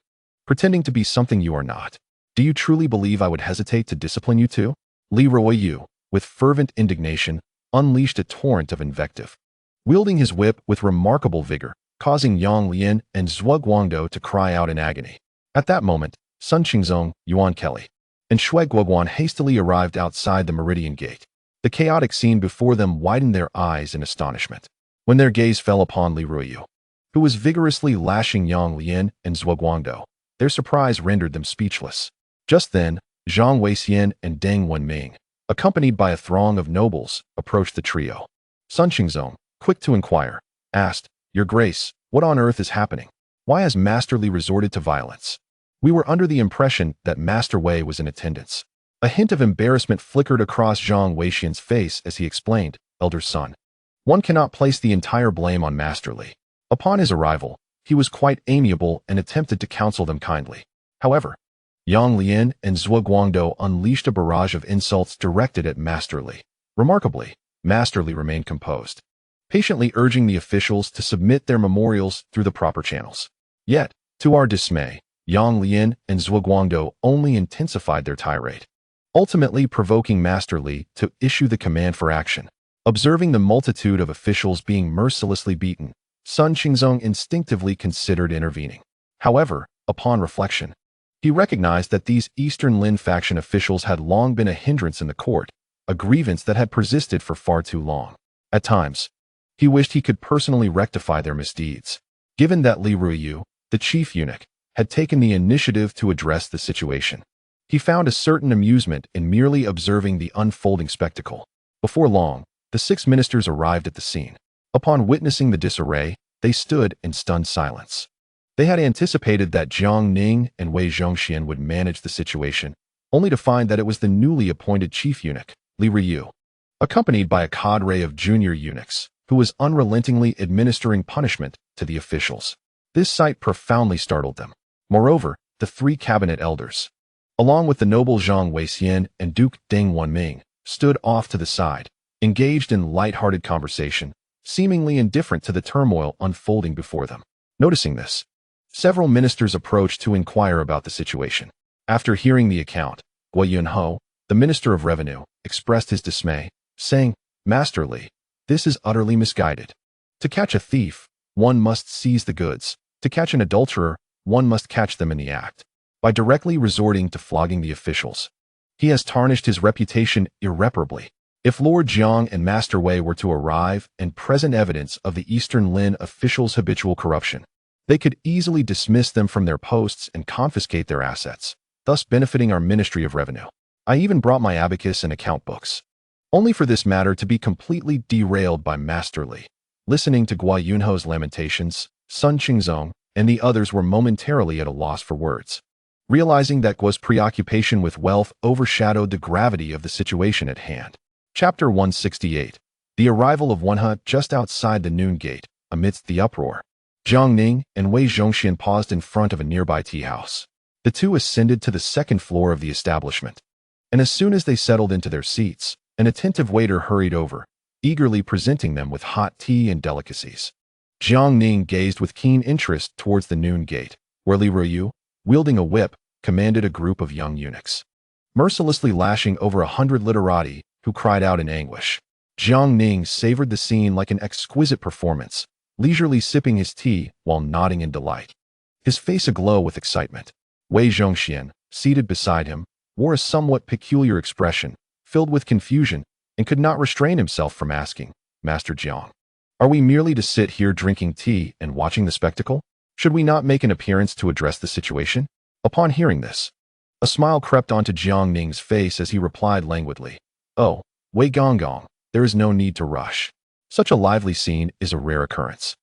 pretending to be something you are not. Do you truly believe I would hesitate to discipline you too?" Li Ryu, with fervent indignation, unleashed a torrent of invective, wielding his whip with remarkable vigor, causing Yang Lian and Zhuo Guangdou to cry out in agony. At that moment, Sun Qingzong, Yuan Kelly, and Shui Guoguan hastily arrived outside the Meridian Gate. The chaotic scene before them widened their eyes in astonishment. When their gaze fell upon Li Ryu, who was vigorously lashing Yang Lian and Zhuo Guangdou, their surprise rendered them speechless. Just then, Jiang Weixian and Deng Wanming, accompanied by a throng of nobles, approached the trio. Sun Qingzong, quick to inquire, asked, "Your Grace, what on earth is happening? Why has Master Li resorted to violence? We were under the impression that Master Wei was in attendance." A hint of embarrassment flickered across Jiang Weixian's face as he explained, "Elder son, one cannot place the entire blame on Master Li. Upon his arrival, he was quite amiable and attempted to counsel them kindly. However, Yang Lian and Zhuo Guangdou unleashed a barrage of insults directed at Master Li. Remarkably, Master Li remained composed, patiently urging the officials to submit their memorials through the proper channels. Yet, to our dismay, Yang Lian and Zhuo Guangdou only intensified their tirade, ultimately provoking Master Li to issue the command for action. Observing the multitude of officials being mercilessly beaten, Sun Qingzong instinctively considered intervening. However, upon reflection, he recognized that these Eastern Lin faction officials had long been a hindrance in the court, a grievance that had persisted for far too long. At times, he wished he could personally rectify their misdeeds. Given that Li Ryu, the chief eunuch, had taken the initiative to address the situation, he found a certain amusement in merely observing the unfolding spectacle. Before long, the 6 ministers arrived at the scene. Upon witnessing the disarray, they stood in stunned silence. They had anticipated that Jiang Ning and Wei Zhongxian would manage the situation, only to find that it was the newly appointed chief eunuch, Li Ryu, accompanied by a cadre of junior eunuchs, who was unrelentingly administering punishment to the officials. This sight profoundly startled them. Moreover, the 3 cabinet elders, along with the noble Jiang Weixian and Duke Deng Wanming, stood off to the side, engaged in light-hearted conversation, seemingly indifferent to the turmoil unfolding before them. Noticing this, several ministers approached to inquire about the situation. After hearing the account, Guo Yunho, The Minister of Revenue expressed his dismay, saying, "Master Li, this is utterly misguided. To catch a thief, one must seize the goods. To catch an adulterer, one must catch them in the act." By directly resorting to flogging the officials, he has tarnished his reputation irreparably. If Lord Jiang and Master Wei were to arrive and present evidence of the Eastern Lin officials' habitual corruption, they could easily dismiss them from their posts and confiscate their assets, thus benefiting our Ministry of Revenue. I even brought my abacus and account books, only for this matter to be completely derailed by Master Li. Listening to Guo Yunho's lamentations, Sun Qingzong and the others were momentarily at a loss for words, realizing that Guo's preoccupation with wealth overshadowed the gravity of the situation at hand. Chapter 168. The arrival of Wenhe just outside the noon gate, amidst the uproar. Jiang Ning and Wei Zhongxian paused in front of a nearby tea house. The two ascended to the second floor of the establishment, and as soon as they settled into their seats, an attentive waiter hurried over, eagerly presenting them with hot tea and delicacies. Jiang Ning gazed with keen interest towards the noon gate, where Li Ruyu, wielding a whip, commanded a group of young eunuchs, mercilessly lashing over 100 literati who cried out in anguish. Jiang Ning savored the scene like an exquisite performance, leisurely sipping his tea while nodding in delight, his face aglow with excitement. Wei Zhongxian, seated beside him, wore a somewhat peculiar expression, filled with confusion, and could not restrain himself from asking, "Master Jiang, are we merely to sit here drinking tea and watching the spectacle? Should we not make an appearance to address the situation?" Upon hearing this, a smile crept onto Jiang Ning's face as he replied languidly, "Oh, Wei Gonggong, there is no need to rush. Such a lively scene is a rare occurrence.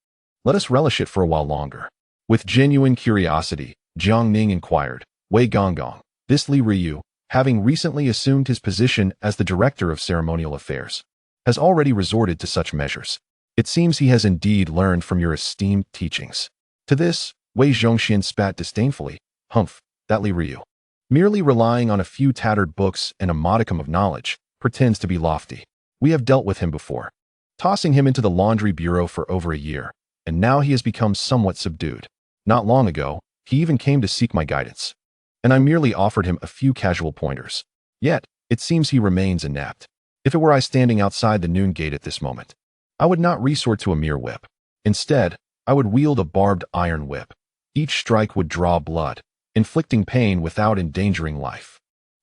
Let us relish it for a while longer." With genuine curiosity, Jiang Ning inquired, "Wei Gonggong, this Li Ruyu, having recently assumed his position as the Director of Ceremonial Affairs, has already resorted to such measures. It seems he has indeed learned from your esteemed teachings." To this, Wei Zhongxian spat disdainfully, "Humph, that Li Ruyu, merely relying on a few tattered books and a modicum of knowledge, pretends to be lofty. We have dealt with him before, tossing him into the laundry bureau for over a year, and now he has become somewhat subdued. Not long ago, he even came to seek my guidance, and I merely offered him a few casual pointers. Yet, it seems he remains inept. If it were I standing outside the noon gate at this moment, I would not resort to a mere whip. Instead, I would wield a barbed iron whip. Each strike would draw blood, inflicting pain without endangering life.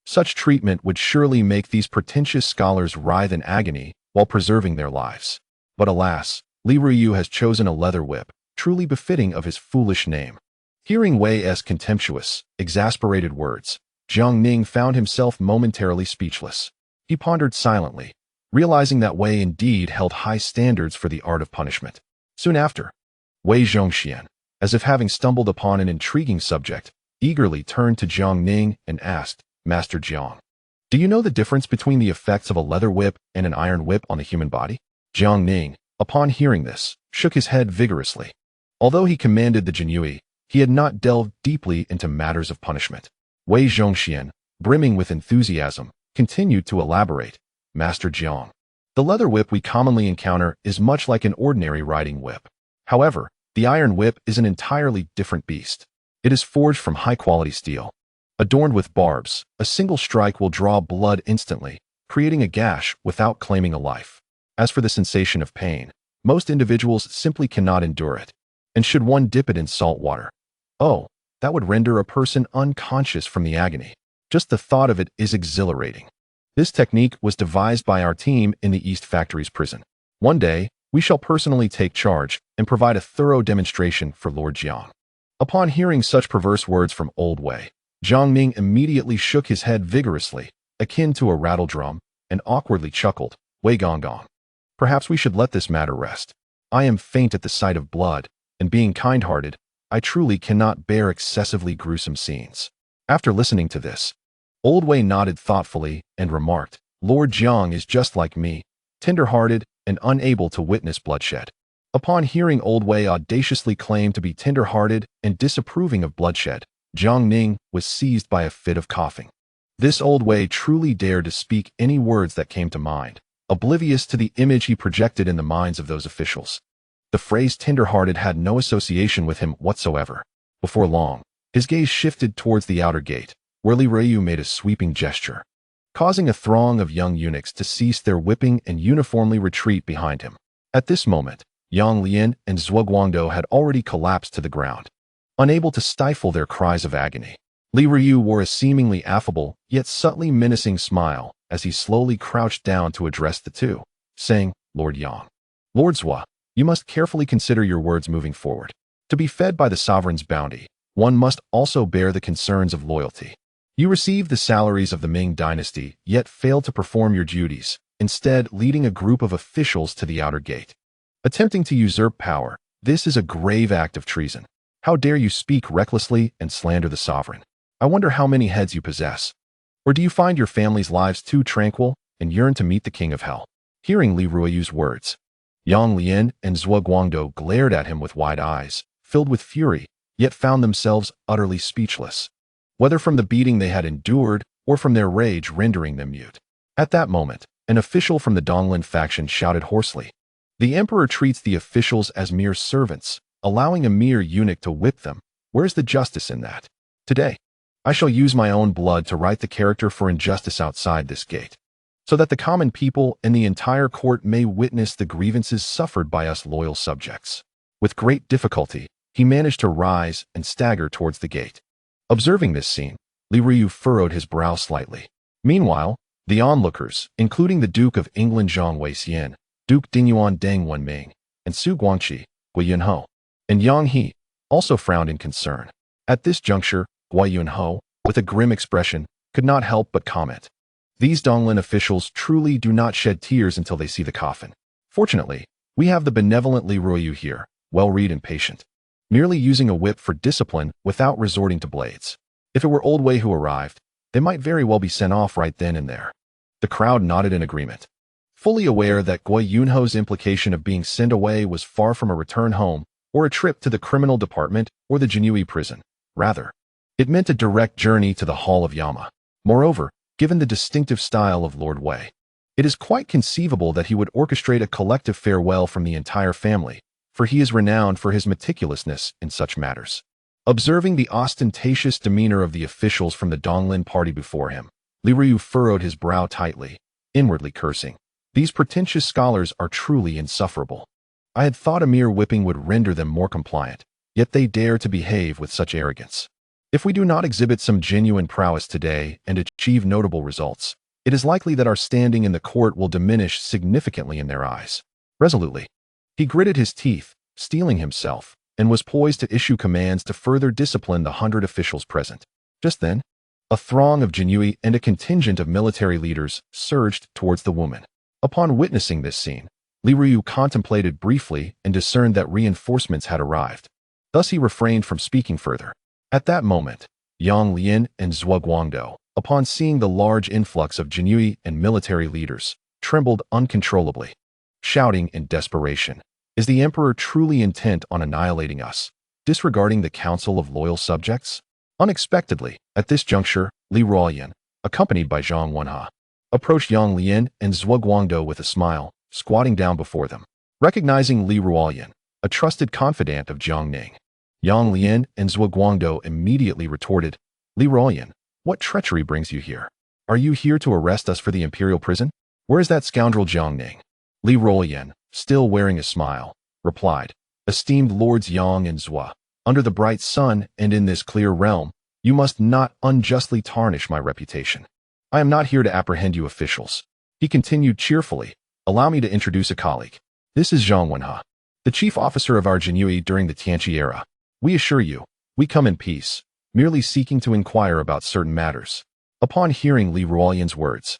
Such treatment would surely make these pretentious scholars writhe in agony while preserving their lives. But alas, Li Ruyu has chosen a leather whip, truly befitting of his foolish name." Hearing Wei's contemptuous, exasperated words, Jiang Ning found himself momentarily speechless. He pondered silently, realizing that Wei indeed held high standards for the art of punishment. Soon after, Wei Zhongxian, as if having stumbled upon an intriguing subject, eagerly turned to Jiang Ning and asked, "Master Jiang, do you know the difference between the effects of a leather whip and an iron whip on the human body?" Jiang Ning, upon hearing this, shook his head vigorously. Although he commanded the Jinyue, he had not delved deeply into matters of punishment. Wei Zhongxian, brimming with enthusiasm, continued to elaborate, "Master Jiang, the leather whip we commonly encounter is much like an ordinary riding whip. However, the iron whip is an entirely different beast. It is forged from high-quality steel. Adorned with barbs, a single strike will draw blood instantly, creating a gash without claiming a life. As for the sensation of pain, most individuals simply cannot endure it. And should one dip it in salt water, oh, that would render a person unconscious from the agony. Just the thought of it is exhilarating. This technique was devised by our team in the East Factory's prison. One day, we shall personally take charge and provide a thorough demonstration for Lord Jiang." Upon hearing such perverse words from Old Wei, Jiang Ning immediately shook his head vigorously, akin to a rattle drum, and awkwardly chuckled, "Wei Gonggong, perhaps we should let this matter rest. I am faint at the sight of blood, and being kind-hearted, I truly cannot bear excessively gruesome scenes." After listening to this, Old Wei nodded thoughtfully and remarked, "Lord Jiang is just like me, tender-hearted and unable to witness bloodshed." Upon hearing Old Wei audaciously claim to be tender-hearted and disapproving of bloodshed, Jiang Ning was seized by a fit of coughing. This Old Wei truly dared to speak any words that came to mind, oblivious to the image he projected in the minds of those officials. The phrase tender-hearted had no association with him whatsoever. Before long, his gaze shifted towards the outer gate, where Li Ruyu made a sweeping gesture. causing a throng of young eunuchs to cease their whipping and uniformly retreat behind him. At this moment, Yang Lian and Zhuo Guangdou had already collapsed to the ground, unable to stifle their cries of agony. Li Ruyu wore a seemingly affable, yet subtly menacing smile as he slowly crouched down to address the two, saying, "Lord Yang. Lord Zhuo, you must carefully consider your words moving forward. To be fed by the sovereign's bounty, one must also bear the concerns of loyalty. You received the salaries of the Ming dynasty, yet failed to perform your duties, instead leading a group of officials to the outer gate. Attempting to usurp power, this is a grave act of treason. How dare you speak recklessly and slander the sovereign? I wonder how many heads you possess. Or do you find your family's lives too tranquil and yearn to meet the king of hell?" Hearing Li Ruiyu's words, Yang Lian and Zhuo Guangdou glared at him with wide eyes, filled with fury, yet found themselves utterly speechless, whether from the beating they had endured or from their rage rendering them mute. At that moment, an official from the Donglin faction shouted hoarsely, "The emperor treats the officials as mere servants, allowing a mere eunuch to whip them. Where's the justice in that? Today, I shall use my own blood to write the character for injustice outside this gate, so that the common people and the entire court may witness the grievances suffered by us loyal subjects." With great difficulty, he managed to rise and stagger towards the gate. Observing this scene, Li Ruyu furrowed his brow slightly. Meanwhile, the onlookers, including the Duke of England Zhang Weixian, Duke Dingyuan Deng Wenming, and Su Guangqi, Gui Yunho, and Yang He, also frowned in concern. At this juncture, Gui Yunho, with a grim expression, could not help but comment, "These Donglin officials truly do not shed tears until they see the coffin. Fortunately, we have the benevolent Li Ruyu here, well-read and patient, merely using a whip for discipline without resorting to blades. If it were Old Wei who arrived, they might very well be sent off right then and there." The crowd nodded in agreement, fully aware that Gui Yunho's implication of being sent away was far from a return home or a trip to the criminal department or the Jinyui prison. Rather, it meant a direct journey to the Hall of Yama. Moreover, given the distinctive style of Lord Wei, it is quite conceivable that he would orchestrate a collective farewell from the entire family, for he is renowned for his meticulousness in such matters. Observing the ostentatious demeanor of the officials from the Donglin party before him, Li Ruyu furrowed his brow tightly, inwardly cursing, "These pretentious scholars are truly insufferable. I had thought a mere whipping would render them more compliant, yet they dare to behave with such arrogance. If we do not exhibit some genuine prowess today and achieve notable results, it is likely that our standing in the court will diminish significantly in their eyes." Resolutely, he gritted his teeth, steeling himself, and was poised to issue commands to further discipline the 100 officials present. Just then, a throng of Jinyui and a contingent of military leaders surged towards the woman. Upon witnessing this scene, Li Ruyu contemplated briefly and discerned that reinforcements had arrived. Thus he refrained from speaking further. At that moment, Yang Lian and Zhuo Guangdou, upon seeing the large influx of Jinyui and military leaders, trembled uncontrollably, shouting in desperation, "Is the emperor truly intent on annihilating us, disregarding the counsel of loyal subjects?" Unexpectedly, at this juncture, Li Ruoyan, accompanied by Zhang Wenhe, approached Yang Lian and Zhuo Guangdou with a smile, squatting down before them. Recognizing Li Ruoyan, a trusted confidant of Jiang Ning, Yang Lian and Zhuo Guangdou immediately retorted, "Li Ruoyan, what treachery brings you here? Are you here to arrest us for the imperial prison? Where is that scoundrel Jiang Ning?" Li Ruoyan, still wearing a smile, replied, "Esteemed Lords Yang and Zhuo, under the bright sun and in this clear realm, you must not unjustly tarnish my reputation. I am not here to apprehend you officials." He continued cheerfully, "Allow me to introduce a colleague. This is Zhang Wenhe, the chief officer of our Jinyui during the Tianqi era. We assure you, we come in peace, merely seeking to inquire about certain matters." Upon hearing Li Ruoyan's words,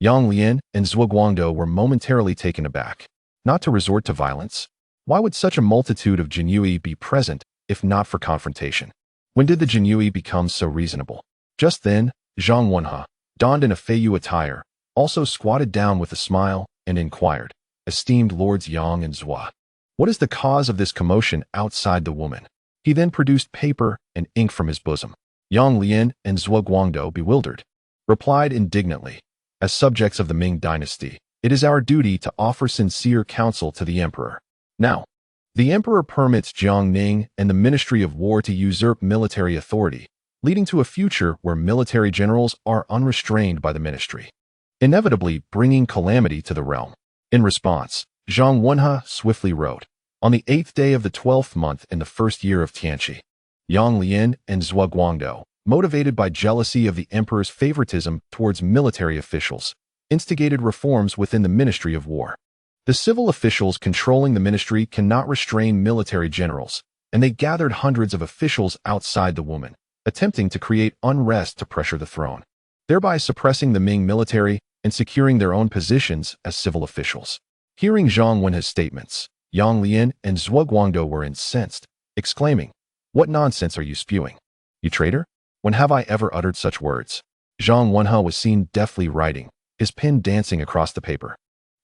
Yang Lian and Zhuo Guangdou were momentarily taken aback. Not to resort to violence? Why would such a multitude of Jinyui be present if not for confrontation? When did the Jinyui become so reasonable? Just then, Zhang Wenhe, donned in a Feiyu attire, also squatted down with a smile and inquired, "Esteemed Lords Yang and Zhuo, what is the cause of this commotion outside the woman?" He then produced paper and ink from his bosom. Yang Lian and Zhuo Guangdou, bewildered, replied indignantly, "As subjects of the Ming dynasty, it is our duty to offer sincere counsel to the emperor. Now, the emperor permits Jiang Ning and the Ministry of War to usurp military authority, leading to a future where military generals are unrestrained by the ministry, inevitably bringing calamity to the realm. In response, Zhang Wenhe swiftly wrote, "On the 8th day of the 12th month in the first year of Tianqi, Yang Lian and Zhuo Guangdou, motivated by jealousy of the emperor's favoritism towards military officials, instigated reforms within the Ministry of War. The civil officials controlling the ministry cannot restrain military generals, and they gathered hundreds of officials outside the woman, attempting to create unrest to pressure the throne, thereby suppressing the Ming military and securing their own positions as civil officials." Hearing Zhang Wenhe's statements, Yang Lian and Zhuo Guangdou were incensed, exclaiming, "What nonsense are you spewing? You traitor? When have I ever uttered such words?" Zhang Wenhe was seen deftly writing, his pen dancing across the paper.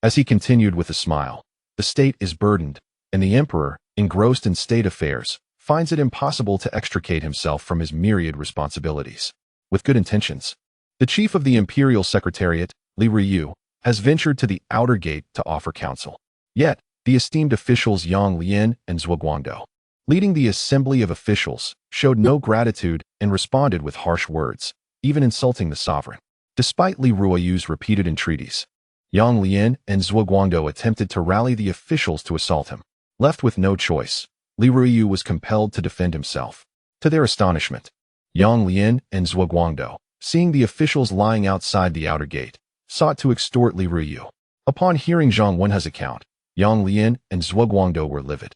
As he continued with a smile, "The state is burdened, and the emperor, engrossed in state affairs, finds it impossible to extricate himself from his myriad responsibilities. With good intentions, the chief of the imperial secretariat, Li Ruyu, has ventured to the outer gate to offer counsel. Yet, the esteemed officials Yang Lian and Zhuo Guangdou, leading the assembly of officials, showed no gratitude and responded with harsh words, even insulting the sovereign. Despite Li Ruyu's repeated entreaties, Yang Lian and Zhuo Guangdou attempted to rally the officials to assault him. Left with no choice, Li Ruyu was compelled to defend himself. To their astonishment, Yang Lian and Zhuo Guangdou, seeing the officials lying outside the outer gate, sought to extort Li Ruyu. Upon hearing Zhang Wenhe's account, Yang Lian and Zhuo Guangdou were livid,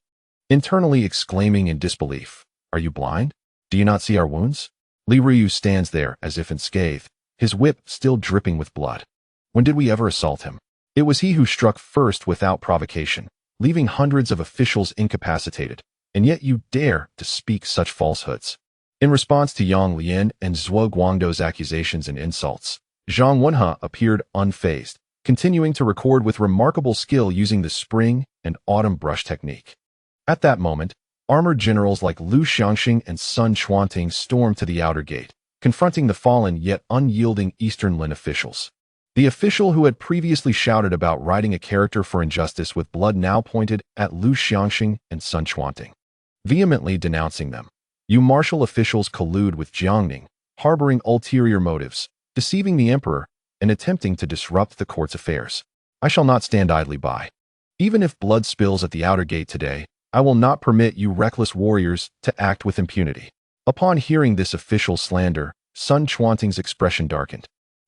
internally exclaiming in disbelief, "Are you blind? Do you not see our wounds?" Li Ruyu stands there as if unscathed, his whip still dripping with blood. "When did we ever assault him? It was he who struck first without provocation, leaving hundreds of officials incapacitated, and yet you dare to speak such falsehoods." In response to Yang Lian and Zhuo Guangdou's accusations and insults, Zhang Wenhe appeared unfazed, continuing to record with remarkable skill using the spring and autumn brush technique. At that moment, armored generals like Lu Xiangxing and Sun Chuanting stormed to the outer gate, confronting the fallen yet unyielding Eastern Lin officials. The official who had previously shouted about writing a character for injustice with blood now pointed at Lu Xiangxing and Sun Chuanting, vehemently denouncing them. "You martial officials collude with Jiang Ning, harboring ulterior motives, deceiving the emperor, and attempting to disrupt the court's affairs. I shall not stand idly by. Even if blood spills at the outer gate today, I will not permit you reckless warriors to act with impunity." Upon hearing this official slander, Sun Chuanting's expression darkened,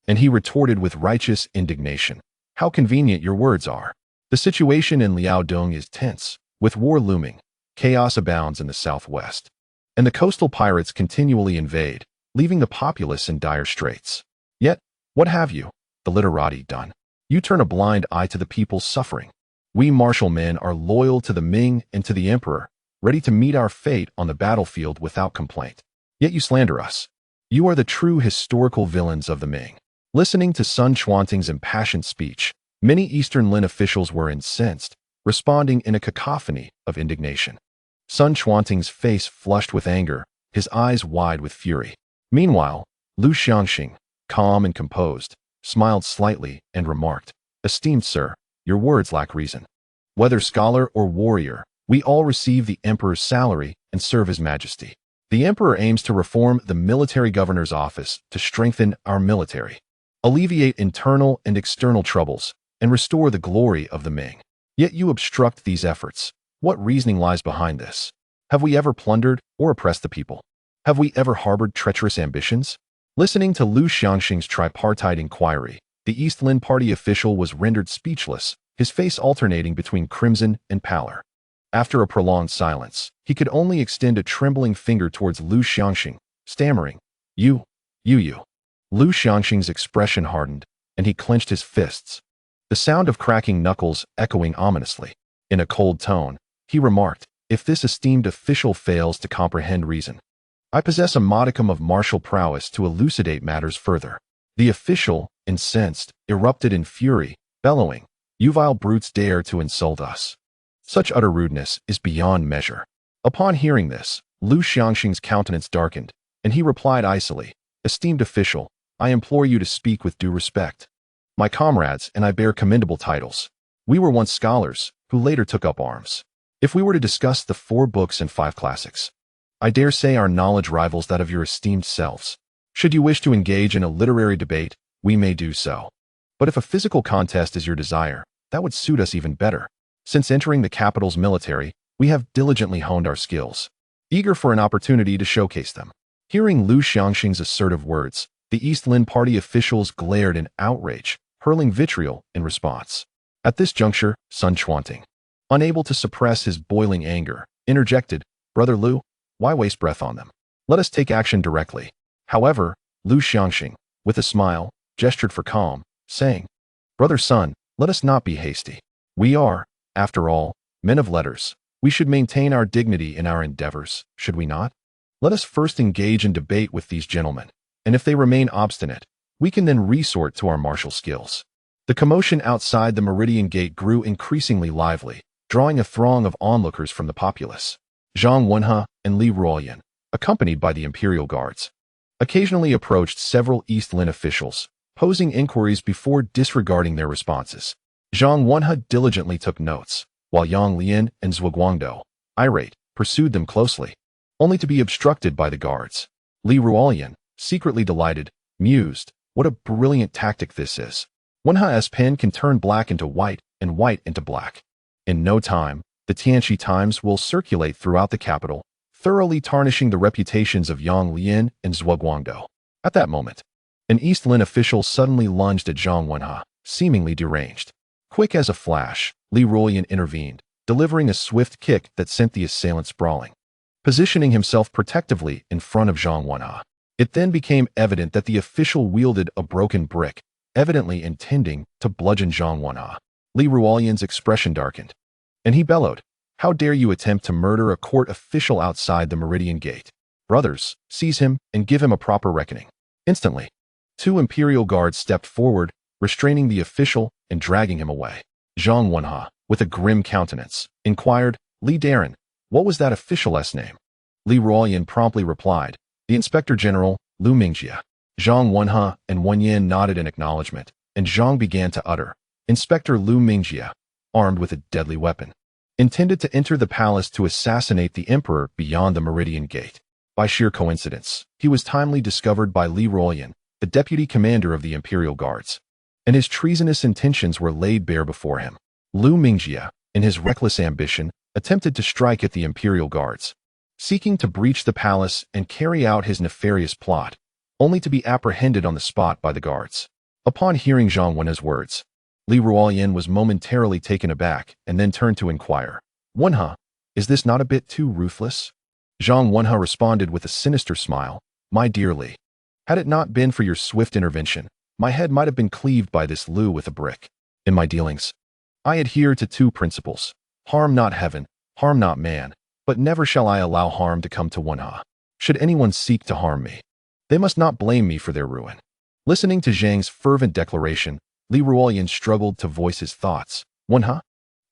and he retorted with righteous indignation, "How convenient your words are. The situation in Liaodong is tense, with war looming, chaos abounds in the southwest, and the coastal pirates continually invade, leaving the populace in dire straits. Yet, what have you, the literati, done? You turn a blind eye to the people's suffering. We martial men are loyal to the Ming and to the emperor, ready to meet our fate on the battlefield without complaint. Yet you slander us. You are the true historical villains of the Ming." Listening to Sun Chuanting's impassioned speech, many Eastern Lin officials were incensed, responding in a cacophony of indignation. Sun Chuanting's face flushed with anger, his eyes wide with fury. Meanwhile, Lu Xiangxing, calm and composed, smiled slightly and remarked, "Esteemed sir, your words lack reason. Whether scholar or warrior, we all receive the emperor's salary and serve his majesty. The emperor aims to reform the military governor's office to strengthen our military, alleviate internal and external troubles, and restore the glory of the Ming. Yet you obstruct these efforts. What reasoning lies behind this? Have we ever plundered or oppressed the people? Have we ever harbored treacherous ambitions?" Listening to Lu Xiangxing's tripartite inquiry, the East Lin party official was rendered speechless, his face alternating between crimson and pallor. After a prolonged silence, he could only extend a trembling finger towards Lu Xiangxing, stammering, You. Lu Xiangxing's expression hardened, and he clenched his fists, the sound of cracking knuckles echoing ominously. In a cold tone, he remarked, "If this esteemed official fails to comprehend reason, I possess a modicum of martial prowess to elucidate matters further." The official, incensed, erupted in fury, bellowing, "You vile brutes dare to insult us. Such utter rudeness is beyond measure." Upon hearing this, Lu Xiangxing's countenance darkened, and he replied icily, "Esteemed official, I implore you to speak with due respect. My comrades and I bear commendable titles. We were once scholars, who later took up arms. If we were to discuss the 4 books and 5 classics, I dare say our knowledge rivals that of your esteemed selves. Should you wish to engage in a literary debate, we may do so. But if a physical contest is your desire, that would suit us even better. Since entering the capital's military, we have diligently honed our skills, eager for an opportunity to showcase them. Hearing Lu Xiangxing's assertive words, the East Lin Party officials glared in outrage, hurling vitriol in response. At this juncture, Sun Chuanting, unable to suppress his boiling anger, interjected, "Brother Lu, why waste breath on them? Let us take action directly." However, Lu Xiangxing, with a smile, gestured for calm, saying, "Brother Sun, let us not be hasty. We are, after all, men of letters. We should maintain our dignity in our endeavors, should we not? Let us first engage in debate with these gentlemen, and if they remain obstinate, we can then resort to our martial skills." The commotion outside the Meridian Gate grew increasingly lively, drawing a throng of onlookers from the populace. Zhang Wenhe and Li Ruoyan, accompanied by the Imperial Guards, occasionally approached several East Lin officials, posing inquiries before disregarding their responses. Zhang Wenhe diligently took notes, while Yang Lian and Zhuguangdou, irate, pursued them closely, only to be obstructed by the guards. Li Ruoyan, secretly delighted, mused, "What a brilliant tactic this is. Wenhe's pen can turn black into white and white into black. In no time, the Tianqi Times will circulate throughout the capital, thoroughly tarnishing the reputations of Yang Lian and Zhuguangdou." At that moment, an East Lin official suddenly lunged at Zhang Wenhe, seemingly deranged. Quick as a flash, Li Ruoyan intervened, delivering a swift kick that sent the assailant sprawling, positioning himself protectively in front of Zhang Wenhe. It then became evident that the official wielded a broken brick, evidently intending to bludgeon Zhang Wenhe. Li Ruoyan's expression darkened, and he bellowed, "How dare you attempt to murder a court official outside the Meridian Gate? Brothers, seize him and give him a proper reckoning." Instantly, 2 Imperial guards stepped forward, restraining the official and dragging him away. Zhang Wenhe, with a grim countenance, inquired, "Li Daren, what was that official's name?" Li Ruoyan promptly replied, "The Inspector General, Lu Mingjie." Zhang Wenhe and Wen Yan nodded in acknowledgement, and Zhang began to utter, "Inspector Lu Mingjie, armed with a deadly weapon, intended to enter the palace to assassinate the emperor beyond the Meridian Gate. By sheer coincidence, he was timely discovered by Li Ruoyan, the deputy commander of the Imperial Guards, and his treasonous intentions were laid bare before him." Lu Mingjie, in his reckless ambition, attempted to strike at the Imperial Guards, seeking to breach the palace and carry out his nefarious plot, only to be apprehended on the spot by the guards. Upon hearing Zhang Wenhe's words, Li Ruoyan was momentarily taken aback and then turned to inquire, "Wenhe, is this not a bit too ruthless?" Zhang Wenhe responded with a sinister smile, "My dear Li, had it not been for your swift intervention, my head might have been cleaved by this Lu with a brick. In my dealings, I adhere to 2 principles. Harm not heaven, harm not man, but never shall I allow harm to come to Wenhe. Should anyone seek to harm me, they must not blame me for their ruin." Listening to Zhang's fervent declaration, Li Ruoyan struggled to voice his thoughts. "Wenhe,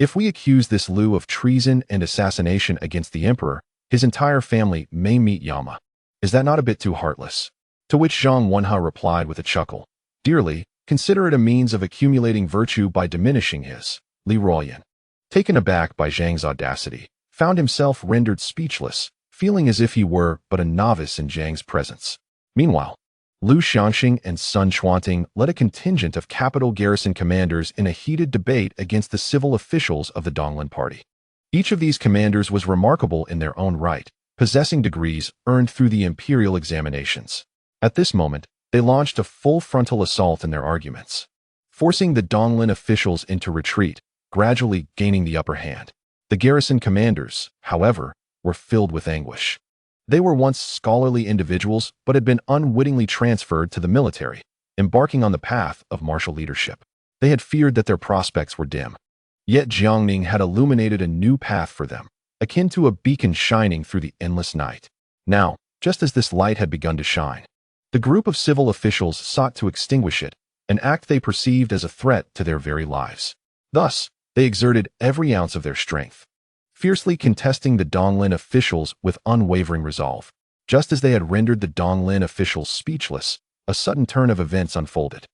if we accuse this Lu of treason and assassination against the emperor, his entire family may meet Yama. Is that not a bit too heartless?" To which Zhang Wenhe replied with a chuckle, "Dearly, consider it a means of accumulating virtue by diminishing his." Li Ruoyan, taken aback by Zhang's audacity, found himself rendered speechless, feeling as if he were but a novice in Zhang's presence. Meanwhile, Lu Xiangxing and Sun Chuanting led a contingent of capital garrison commanders in a heated debate against the civil officials of the Donglin Party. Each of these commanders was remarkable in their own right, possessing degrees earned through the imperial examinations. At this moment, they launched a full frontal assault in their arguments, forcing the Donglin officials into retreat, gradually gaining the upper hand. The garrison commanders, however, were filled with anguish. They were once scholarly individuals but had been unwittingly transferred to the military, embarking on the path of martial leadership. They had feared that their prospects were dim. Yet Jiang Ning had illuminated a new path for them, akin to a beacon shining through the endless night. Now, just as this light had begun to shine, the group of civil officials sought to extinguish it, an act they perceived as a threat to their very lives. Thus, they exerted every ounce of their strength, fiercely contesting the Donglin officials with unwavering resolve. Just as they had rendered the Donglin officials speechless, a sudden turn of events unfolded.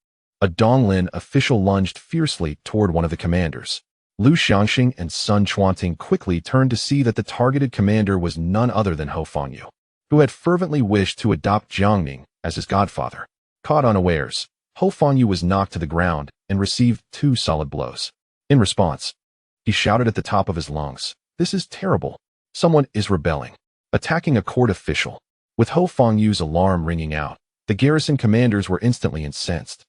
A Donglin official lunged fiercely toward one of the commanders. Lu Xiangxing and Sun Chuanting quickly turned to see that the targeted commander was none other than Ho Fangyu, who had fervently wished to adopt Jiang Ning as his godfather. Caught unawares, Ho Fangyu was knocked to the ground and received 2 solid blows. In response, he shouted at the top of his lungs, "This is terrible. Someone is rebelling, attacking a court official." With Ho Fangyu's alarm ringing out, the garrison commanders were instantly incensed.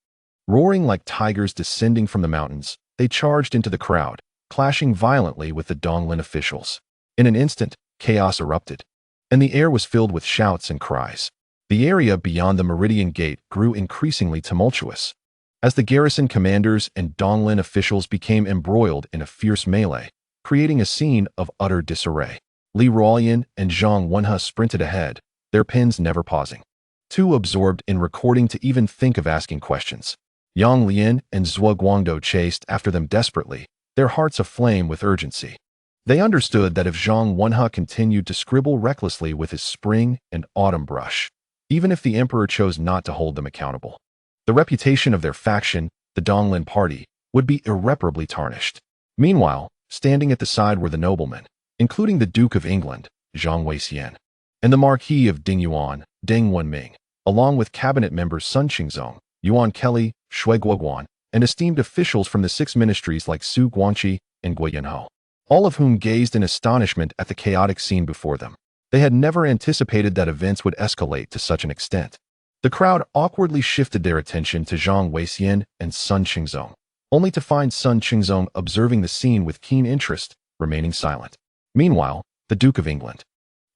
Roaring like tigers descending from the mountains, they charged into the crowd, clashing violently with the Donglin officials. In an instant, chaos erupted, and the air was filled with shouts and cries. The area beyond the Meridian Gate grew increasingly tumultuous, as the garrison commanders and Donglin officials became embroiled in a fierce melee, creating a scene of utter disarray. Li Ruoyan and Zhang Wenhe sprinted ahead, their pens never pausing, too absorbed in recording to even think of asking questions. Yang Lian and Zhuo Guangdou chased after them desperately, their hearts aflame with urgency. They understood that if Zhang Wenhe continued to scribble recklessly with his spring and autumn brush, even if the emperor chose not to hold them accountable, the reputation of their faction, the Donglin party, would be irreparably tarnished. Meanwhile, standing at the side were the noblemen, including the Duke of England, Zhang Weixian, and the Marquis of Dingyuan, Deng Wenming, along with cabinet members Sun Qingzong, Yuan Kelly, Shui Guoguan, and esteemed officials from the 6 ministries like Su Guangqi and Gui Yanhou, all of whom gazed in astonishment at the chaotic scene before them. They had never anticipated that events would escalate to such an extent. The crowd awkwardly shifted their attention to Zhang Weixian and Sun Qingzong, only to find Sun Qingzong observing the scene with keen interest, remaining silent. Meanwhile, the Duke of England,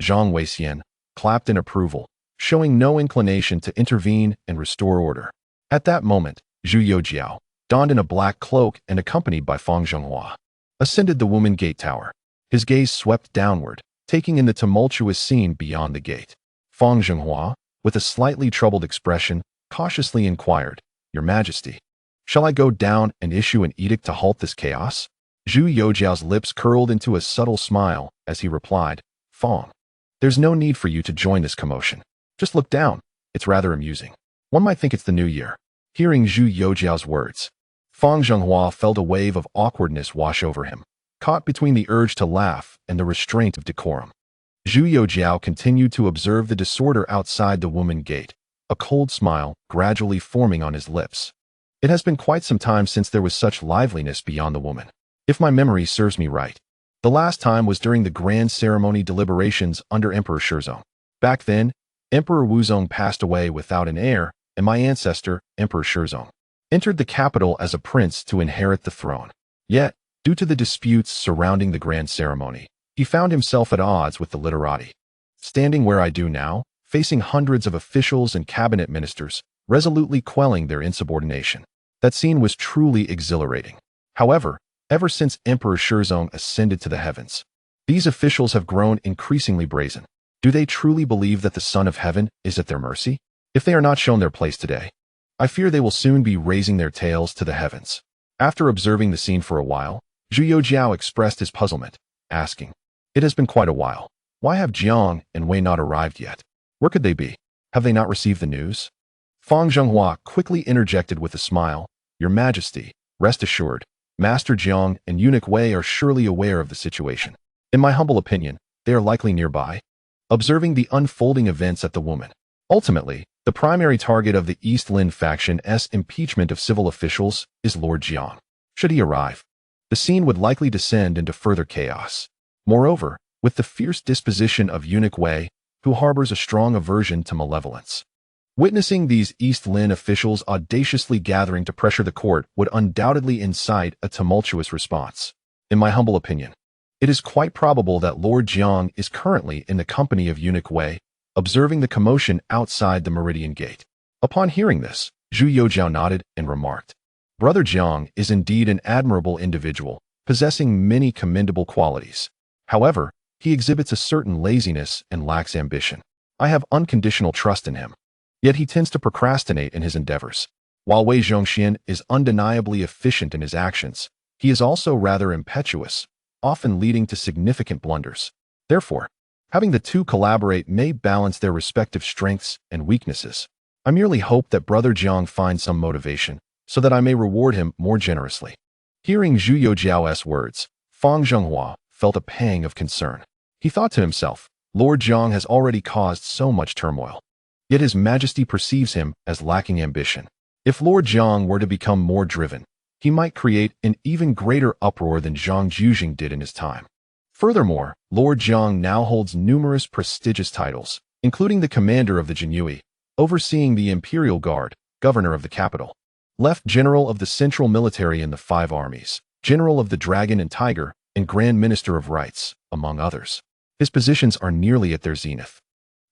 Zhang Weixian, clapped in approval, showing no inclination to intervene and restore order. At that moment, Zhu Youjiao, donned in a black cloak and accompanied by Fang Zhenghua, ascended the Woman Gate Tower. His gaze swept downward, taking in the tumultuous scene beyond the gate. Fang Zhenghua, with a slightly troubled expression, cautiously inquired, "Your Majesty, shall I go down and issue an edict to halt this chaos?" Zhu Youjiao's lips curled into a subtle smile as he replied, "Fang, there's no need for you to join this commotion. Just look down. It's rather amusing. One might think it's the new year." Hearing Zhu Youjiao's words, Fang Zhenghua felt a wave of awkwardness wash over him, caught between the urge to laugh and the restraint of decorum. Zhu Youjiao continued to observe the disorder outside the Woman Gate, a cold smile gradually forming on his lips. It has been quite some time since there was such liveliness beyond the woman. If my memory serves me right, the last time was during the grand ceremony deliberations under Emperor Shizong. Back then, Emperor Wuzong passed away without an heir, and my ancestor, Emperor Shizong, entered the capital as a prince to inherit the throne. Yet, due to the disputes surrounding the grand ceremony, he found himself at odds with the literati. Standing where I do now, facing hundreds of officials and cabinet ministers, resolutely quelling their insubordination. That scene was truly exhilarating. However, ever since Emperor Shizong ascended to the heavens, these officials have grown increasingly brazen. Do they truly believe that the Son of Heaven is at their mercy? If they are not shown their place today, I fear they will soon be raising their tails to the heavens. After observing the scene for a while, Zhu Youjiao expressed his puzzlement, asking, "It has been quite a while. Why have Jiang and Wei not arrived yet? Where could they be? Have they not received the news?" Fang Zhenghua quickly interjected with a smile, "Your Majesty, rest assured, Master Jiang and Eunuch Wei are surely aware of the situation. In my humble opinion, they are likely nearby, observing the unfolding events at the Woman." Ultimately, the primary target of the East Lin faction's impeachment of civil officials is Lord Jiang. Should he arrive, the scene would likely descend into further chaos. Moreover, with the fierce disposition of Eunuch Wei, who harbors a strong aversion to malevolence, witnessing these East Lin officials audaciously gathering to pressure the court would undoubtedly incite a tumultuous response. In my humble opinion, it is quite probable that Lord Jiang is currently in the company of Eunuch Wei, observing the commotion outside the Meridian Gate. Upon hearing this, Zhu Youjiao nodded and remarked, "Brother Jiang is indeed an admirable individual, possessing many commendable qualities. However, he exhibits a certain laziness and lacks ambition. I have unconditional trust in him. Yet he tends to procrastinate in his endeavors. While Wei Zhongxian is undeniably efficient in his actions, he is also rather impetuous, often leading to significant blunders. Therefore, having the two collaborate may balance their respective strengths and weaknesses. I merely hope that Brother Jiang finds some motivation, so that I may reward him more generously." Hearing Zhu Youjiao's words, Fang Zhenghua felt a pang of concern. He thought to himself, Lord Jiang has already caused so much turmoil. Yet His Majesty perceives him as lacking ambition. If Lord Jiang were to become more driven, he might create an even greater uproar than Zhang Jujing did in his time. Furthermore, Lord Jiang now holds numerous prestigious titles, including the commander of the Jinyue, overseeing the Imperial Guard, governor of the capital, Left General of the Central Military in the 5 armies, General of the Dragon and Tiger, and Grand Minister of Rights, among others. His positions are nearly at their zenith.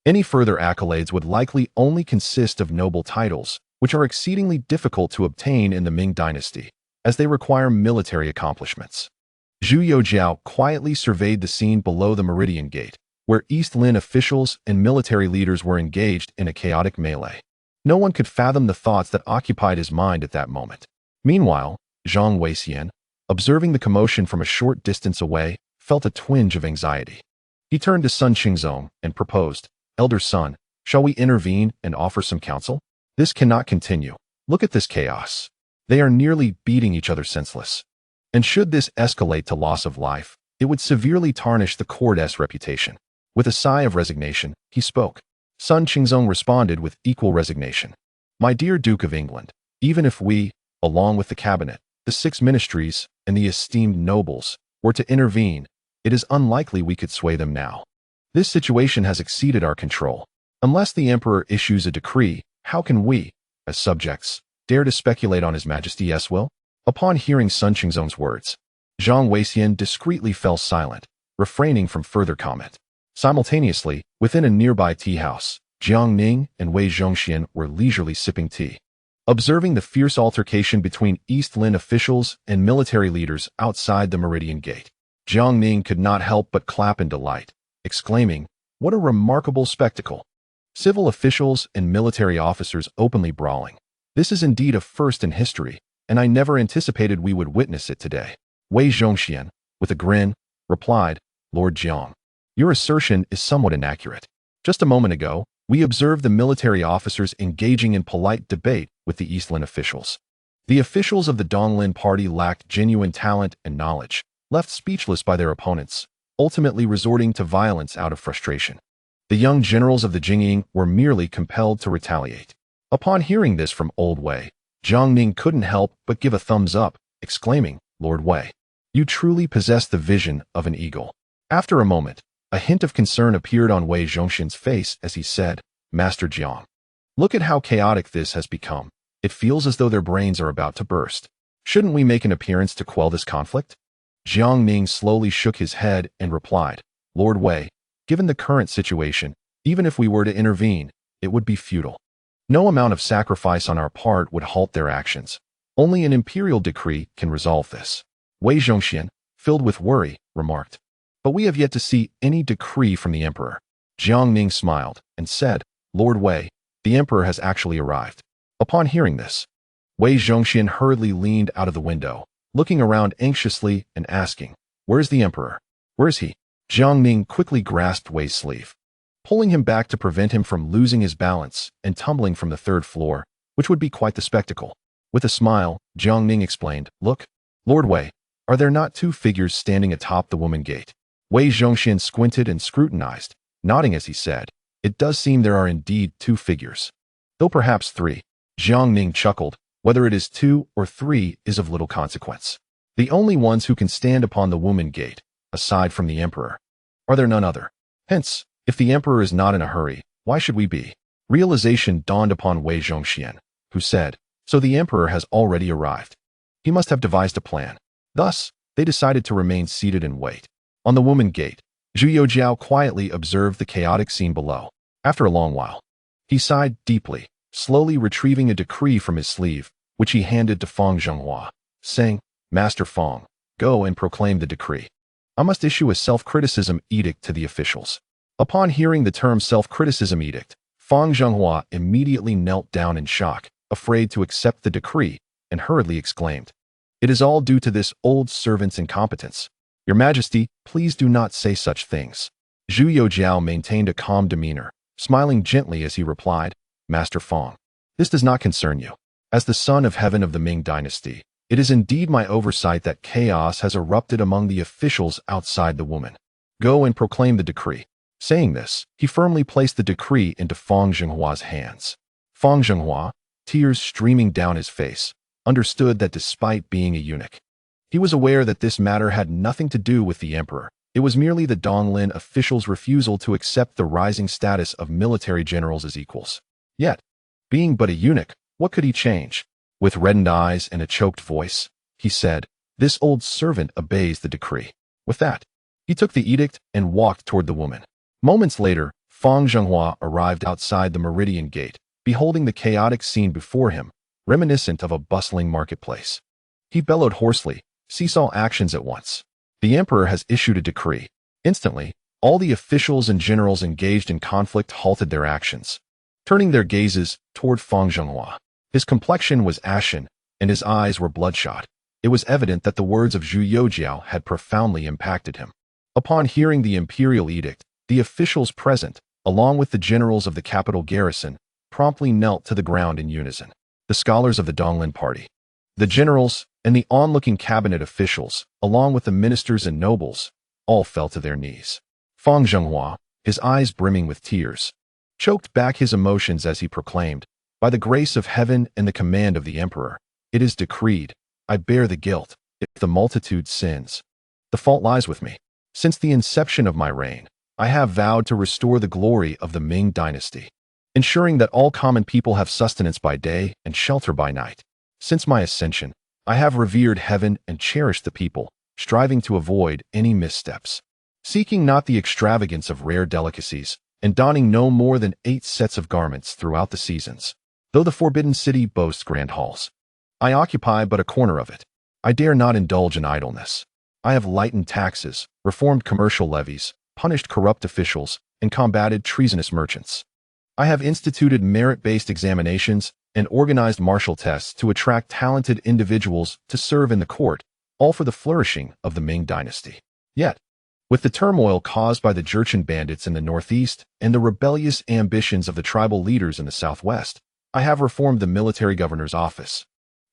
Any further accolades would likely only consist of noble titles, which are exceedingly difficult to obtain in the Ming dynasty, as they require military accomplishments. Zhu Youjiao quietly surveyed the scene below the Meridian Gate, where East Lin officials and military leaders were engaged in a chaotic melee. No one could fathom the thoughts that occupied his mind at that moment. Meanwhile, Zhang Weixian, observing the commotion from a short distance away, felt a twinge of anxiety. He turned to Sun Qingzong and proposed, Elder son, shall we intervene and offer some counsel? This cannot continue. Look at this chaos. They are nearly beating each other senseless. And should this escalate to loss of life, it would severely tarnish the court's reputation. With a sigh of resignation, he spoke. Sun Qingzong responded with equal resignation. My dear Duke of England, even if we, along with the cabinet, the 6 ministries, and the esteemed nobles, were to intervene, it is unlikely we could sway them now. This situation has exceeded our control. Unless the emperor issues a decree, how can we, as subjects, dare to speculate on His Majesty's will? Upon hearing Sun Qingzong's words, Zhang Weixian discreetly fell silent, refraining from further comment. Simultaneously, within a nearby tea house, Jiang Ning and Wei Zhongxian were leisurely sipping tea. Observing the fierce altercation between East Lin officials and military leaders outside the Meridian Gate, Jiang Ning could not help but clap in delight, exclaiming, "What a remarkable spectacle! Civil officials and military officers openly brawling. This is indeed a first in history, and I never anticipated we would witness it today." Wei Zhongxian, with a grin, replied, "Lord Jiang, your assertion is somewhat inaccurate. Just a moment ago, we observed the military officers engaging in polite debate with the East Lin officials. The officials of the Donglin party lacked genuine talent and knowledge, left speechless by their opponents, ultimately resorting to violence out of frustration. The young generals of the Jingying were merely compelled to retaliate." Upon hearing this from Old Wei, Jiang Ning couldn't help but give a thumbs up, exclaiming, "Lord Wei, you truly possess the vision of an eagle." After a moment, a hint of concern appeared on Wei Zhongxian's face as he said, "Master Jiang, look at how chaotic this has become. It feels as though their brains are about to burst. Shouldn't we make an appearance to quell this conflict?" Jiang Ning slowly shook his head and replied, "Lord Wei, given the current situation, even if we were to intervene, it would be futile. No amount of sacrifice on our part would halt their actions. Only an imperial decree can resolve this." Wei Zhongxian, filled with worry, remarked, "But we have yet to see any decree from the emperor." Jiang Ning smiled and said, "Lord Wei, the emperor has actually arrived." Upon hearing this, Wei Zhongxian hurriedly leaned out of the window, looking around anxiously and asking, "Where's the emperor? Where is he?" Jiang Ning quickly grasped Wei's sleeve, pulling him back to prevent him from losing his balance and tumbling from the 3rd floor, which would be quite the spectacle. With a smile, Jiang Ning explained, "Look, Lord Wei, are there not 2 figures standing atop the woman gate?" Wei Zhongxian squinted and scrutinized, nodding as he said, "It does seem there are indeed 2 figures. Though perhaps 3. Jiang Ning chuckled, "Whether it is 2 or 3 is of little consequence. The only ones who can stand upon the woman gate, aside from the emperor, are there none other. Hence, if the emperor is not in a hurry, why should we be?" Realization dawned upon Wei Zhongxian, who said, "So the emperor has already arrived. He must have devised a plan." Thus, they decided to remain seated and wait. On the woman gate, Zhu Youjiao quietly observed the chaotic scene below. After a long while, he sighed deeply, slowly retrieving a decree from his sleeve, which he handed to Fang Zhenghua, saying, "Master Fang, go and proclaim the decree. I must issue a self-criticism edict to the officials." Upon hearing the term self-criticism edict, Fang Zhenghua immediately knelt down in shock, afraid to accept the decree, and hurriedly exclaimed, "It is all due to this old servant's incompetence. Your Majesty, please do not say such things." Zhu Youjiao maintained a calm demeanor, smiling gently as he replied, "Master Fang, this does not concern you. As the son of heaven of the Ming dynasty, It is indeed my oversight that chaos has erupted among the officials outside the woman. Go and proclaim the decree." Saying this, he firmly placed the decree into Fang Zhenghua's hands. Fang Zhenghua, tears streaming down his face, understood that despite being a eunuch, he was aware that this matter had nothing to do with the emperor. It was merely the Donglin officials' refusal to accept the rising status of military generals as equals. Yet, being but a eunuch, what could he change? With reddened eyes and a choked voice, he said, "This old servant obeys the decree." With that, he took the edict and walked toward the woman. Moments later, Fang Zhenghua arrived outside the Meridian Gate, beholding the chaotic scene before him, reminiscent of a bustling marketplace. He bellowed hoarsely, "Cease all actions at once. The emperor has issued a decree." Instantly, all the officials and generals engaged in conflict halted their actions, turning their gazes toward Fang Zhenghua. His complexion was ashen, and his eyes were bloodshot. It was evident that the words of Zhu Youjiao had profoundly impacted him. Upon hearing the imperial edict, the officials present, along with the generals of the capital garrison, promptly knelt to the ground in unison. The scholars of the Donglin party, the generals, and the onlooking cabinet officials, along with the ministers and nobles, all fell to their knees. Fang Zhenghua, his eyes brimming with tears, choked back his emotions as he proclaimed, "By the grace of heaven and the command of the emperor, it is decreed, I bear the guilt. If the multitude sins, the fault lies with me. Since the inception of my reign, I have vowed to restore the glory of the Ming dynasty, ensuring that all common people have sustenance by day and shelter by night. Since my ascension, I have revered heaven and cherished the people, striving to avoid any missteps, seeking not the extravagance of rare delicacies, and donning no more than 8 sets of garments throughout the seasons. Though the Forbidden City boasts grand halls, I occupy but a corner of it. I dare not indulge in idleness. I have lightened taxes, reformed commercial levies, punished corrupt officials, and combated treasonous merchants. I have instituted merit-based examinations and organized martial tests to attract talented individuals to serve in the court, all for the flourishing of the Ming dynasty. Yet, with the turmoil caused by the Jurchen bandits in the northeast and the rebellious ambitions of the tribal leaders in the southwest, I have reformed the military governor's office,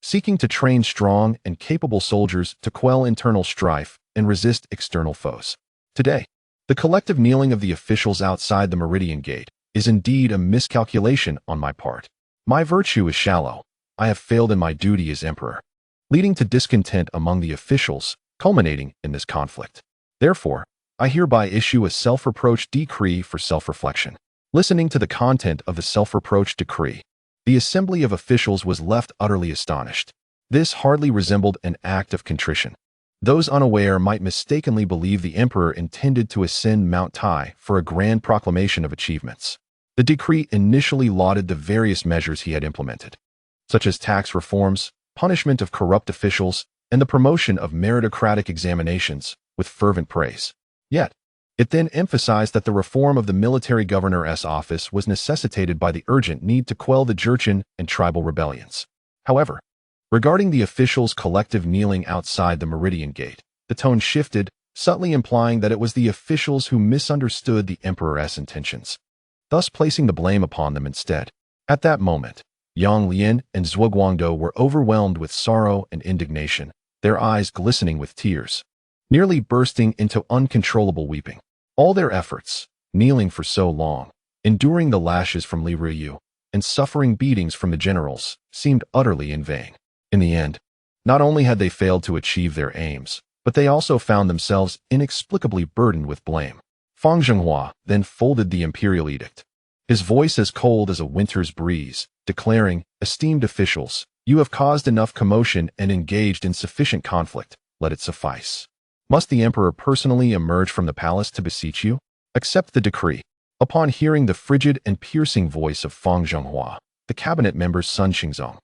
seeking to train strong and capable soldiers to quell internal strife and resist external foes. Today, the collective kneeling of the officials outside the Meridian Gate is indeed a miscalculation on my part. My virtue is shallow. I have failed in my duty as emperor, leading to discontent among the officials, culminating in this conflict. Therefore, I hereby issue a self-reproach decree for self-reflection. Listening to the content of the self-reproach decree, the assembly of officials was left utterly astonished. This hardly resembled an act of contrition. Those unaware might mistakenly believe the emperor intended to ascend Mount Tai for a grand proclamation of achievements. The decree initially lauded the various measures he had implemented, such as tax reforms, punishment of corrupt officials, and the promotion of meritocratic examinations, with fervent praise. Yet, it then emphasized that the reform of the military governor's office was necessitated by the urgent need to quell the Jurchen and tribal rebellions. However, regarding the officials' collective kneeling outside the Meridian Gate, the tone shifted, subtly implying that it was the officials who misunderstood the emperor's intentions, thus placing the blame upon them instead. At that moment, Yang Lian and Zhuo Guangdou were overwhelmed with sorrow and indignation, their eyes glistening with tears, nearly bursting into uncontrollable weeping. All their efforts, kneeling for so long, enduring the lashes from Li Ruyu, and suffering beatings from the generals, seemed utterly in vain. In the end, not only had they failed to achieve their aims, but they also found themselves inexplicably burdened with blame. Fang Zhenghua then folded the imperial edict, his voice as cold as a winter's breeze, declaring, "Esteemed officials, you have caused enough commotion and engaged in sufficient conflict. Let it suffice. Must the emperor personally emerge from the palace to beseech you? Accept the decree." Upon hearing the frigid and piercing voice of Fang Zhenghua, the cabinet members Sun Xingzong,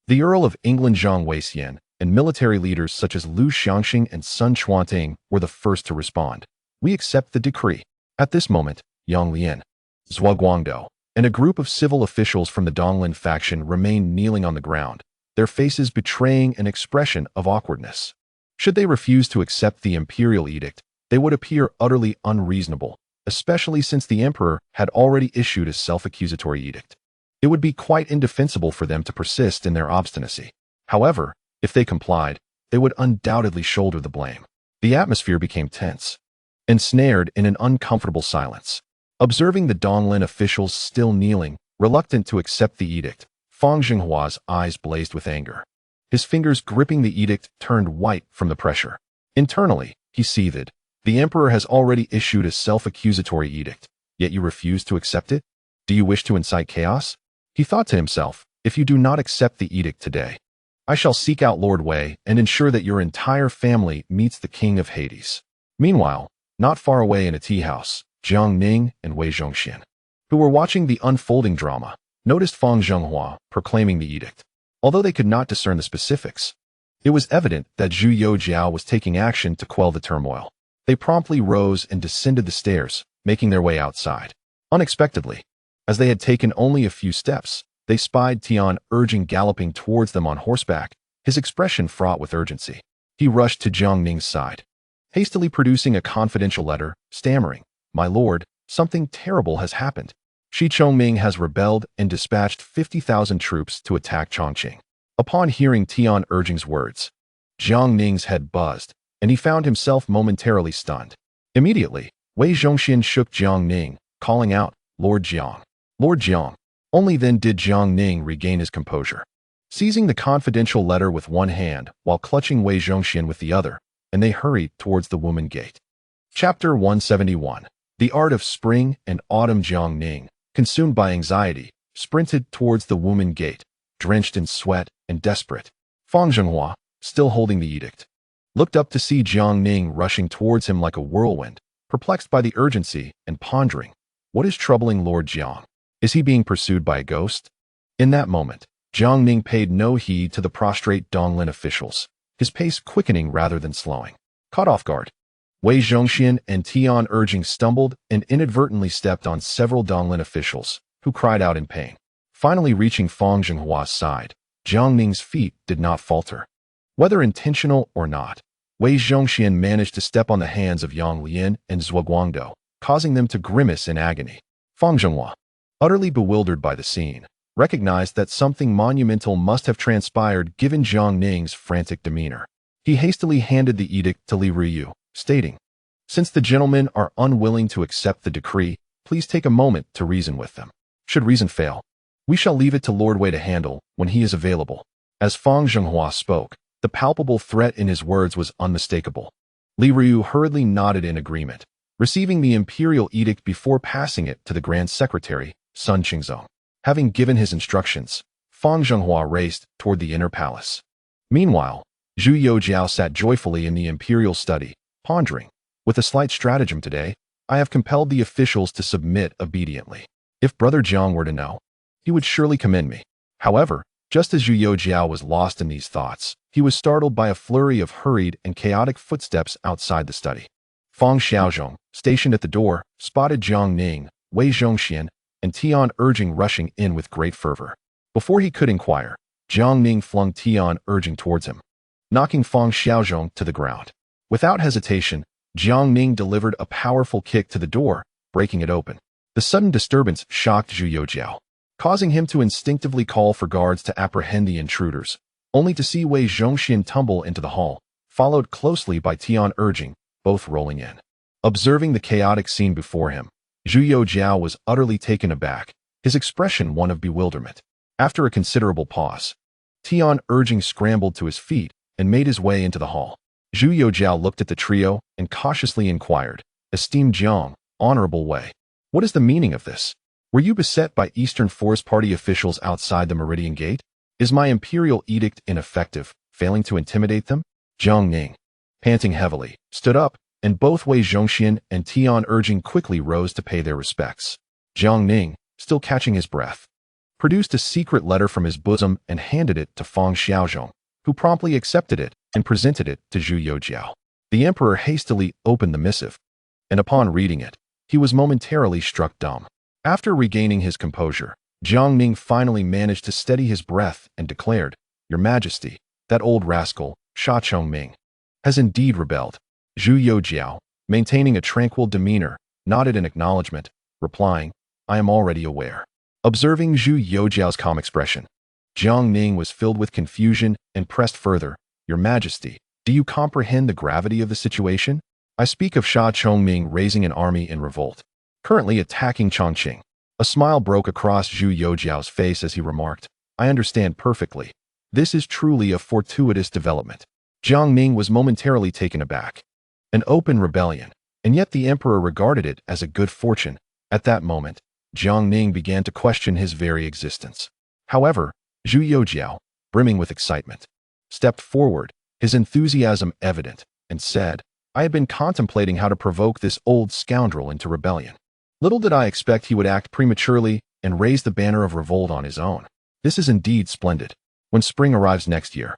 the Earl of England Zhang Weixian, and military leaders such as Lu Xiangxing and Sun Chuanting were the first to respond. "We accept the decree." At this moment, Yang Lian, Zhuo Guangdou, and a group of civil officials from the Donglin faction remained kneeling on the ground, their faces betraying an expression of awkwardness. Should they refuse to accept the imperial edict, they would appear utterly unreasonable, especially since the emperor had already issued a self-accusatory edict. It would be quite indefensible for them to persist in their obstinacy. However, If they complied, they would undoubtedly shoulder the blame. The atmosphere became tense, ensnared in an uncomfortable silence. Observing the Donglin officials still kneeling, reluctant to accept the edict, Fang Zhenghua's eyes blazed with anger. His fingers gripping the edict turned white from the pressure. Internally, he seethed. The emperor has already issued a self-accusatory edict, yet you refuse to accept it? Do you wish to incite chaos? He thought to himself, if you do not accept the edict today, I shall seek out Lord Wei and ensure that your entire family meets the king of Hades. Meanwhile, not far away in a tea house, Jiang Ning and Wei Zhongxian, who were watching the unfolding drama, noticed Fang Zhenghua proclaiming the edict. Although they could not discern the specifics, it was evident that Zhu Youjiao was taking action to quell the turmoil. They promptly rose and descended the stairs, making their way outside. Unexpectedly, as they had taken only a few steps, they spied Tianqi galloping towards them on horseback, his expression fraught with urgency. He rushed to Jiang Ning's side, hastily producing a confidential letter, stammering, "My lord, something terrible has happened. Shi Chongming has rebelled and dispatched 50,000 troops to attack Chongqing." Upon hearing Tianqi's words, Jiang Ning's head buzzed, and he found himself momentarily stunned. Immediately, Wei Zhongxian shook Jiang Ning, calling out, "Lord Jiang! Lord Jiang!" Only then did Jiang Ning regain his composure. Seizing the confidential letter with one hand while clutching Wei Zhongxian with the other, and they hurried towards the Woman Gate. Chapter 171. The Art of Spring and Autumn. Jiang Ning, consumed by anxiety, sprinted towards the Woman Gate, drenched in sweat and desperate. Fang Zhenghua, still holding the edict, looked up to see Jiang Ning rushing towards him like a whirlwind, perplexed by the urgency and pondering, what is troubling Lord Jiang? Is he being pursued by a ghost? In that moment, Jiang Ning paid no heed to the prostrate Donglin officials, his pace quickening rather than slowing. Caught off guard, Wei Zhongxian and Tianqi stumbled and inadvertently stepped on several Donglin officials, who cried out in pain. Finally reaching Fang Zhenghua's side, Jiang Ning's feet did not falter. Whether intentional or not, Wei Zhongxian managed to step on the hands of Yang Lian and Zhuo Guangdou, causing them to grimace in agony. Fang Zhenghua, utterly bewildered by the scene, recognized that something monumental must have transpired given Jiang Ning's frantic demeanor. He hastily handed the edict to Li Ruyu, stating, "Since the gentlemen are unwilling to accept the decree, please take a moment to reason with them. Should reason fail, we shall leave it to Lord Wei to handle when he is available." As Fang Zhenghua spoke, the palpable threat in his words was unmistakable. Li Ruyu hurriedly nodded in agreement, receiving the imperial edict before passing it to the Grand Secretary, Sun Qingzong. Having given his instructions, Fang Zhenghua raced toward the inner palace. Meanwhile, Zhu Youjiao sat joyfully in the imperial study, pondering, with a slight stratagem today, I have compelled the officials to submit obediently. If Brother Jiang were to know, he would surely commend me. However, just as Zhu Youjiao was lost in these thoughts, he was startled by a flurry of hurried and chaotic footsteps outside the study. Fang Xiaozhong, stationed at the door, spotted Jiang Ning, Wei Zhongxian, and Tianqi rushing in with great fervor. Before he could inquire, Jiang Ning flung Tianqi towards him, knocking Fang Xiaozhong to the ground. Without hesitation, Jiang Ning delivered a powerful kick to the door, breaking it open. The sudden disturbance shocked Zhu Youjiao, causing him to instinctively call for guards to apprehend the intruders, only to see Wei Zhongxian tumble into the hall, followed closely by Tianqi, both rolling in. Observing the chaotic scene before him, Zhu Youjiao was utterly taken aback, his expression one of bewilderment. After a considerable pause, Tianqi scrambled to his feet and made his way into the hall. Zhu Youjiao looked at the trio and cautiously inquired, "Esteemed Jiang, Honorable Wei, what is the meaning of this? Were you beset by Eastern Forest Party officials outside the Meridian Gate? Is my imperial edict ineffective, failing to intimidate them?" Jiang Ning, panting heavily, stood up, and both Wei Zhongxian and Tianqi quickly rose to pay their respects. Jiang Ning, still catching his breath, produced a secret letter from his bosom and handed it to Fang Xiaozhong, who promptly accepted it and presented it to Zhu Youjiao. The emperor hastily opened the missive, and upon reading it, he was momentarily struck dumb. After regaining his composure, Jiang Ning finally managed to steady his breath and declared, "Your Majesty, that old rascal, Shi Chongming, has indeed rebelled." Zhu Youjiao, maintaining a tranquil demeanor, nodded in acknowledgement, replying, "I am already aware." Observing Zhu Youjiao's calm expression, Jiang Ning was filled with confusion and pressed further. Your Majesty, do you comprehend the gravity of the situation? I speak of Sha Chongming raising an army in revolt, currently attacking Chongqing. A smile broke across Zhu Youjiao's face as he remarked, I understand perfectly. This is truly a fortuitous development. Jiang Ning was momentarily taken aback. An open rebellion, and yet the emperor regarded it as a good fortune. At that moment, Jiang Ning began to question his very existence. However, Zhu Youjiao, brimming with excitement, stepped forward, his enthusiasm evident, and said, I had been contemplating how to provoke this old scoundrel into rebellion. Little did I expect he would act prematurely and raise the banner of revolt on his own. This is indeed splendid. When spring arrives next year,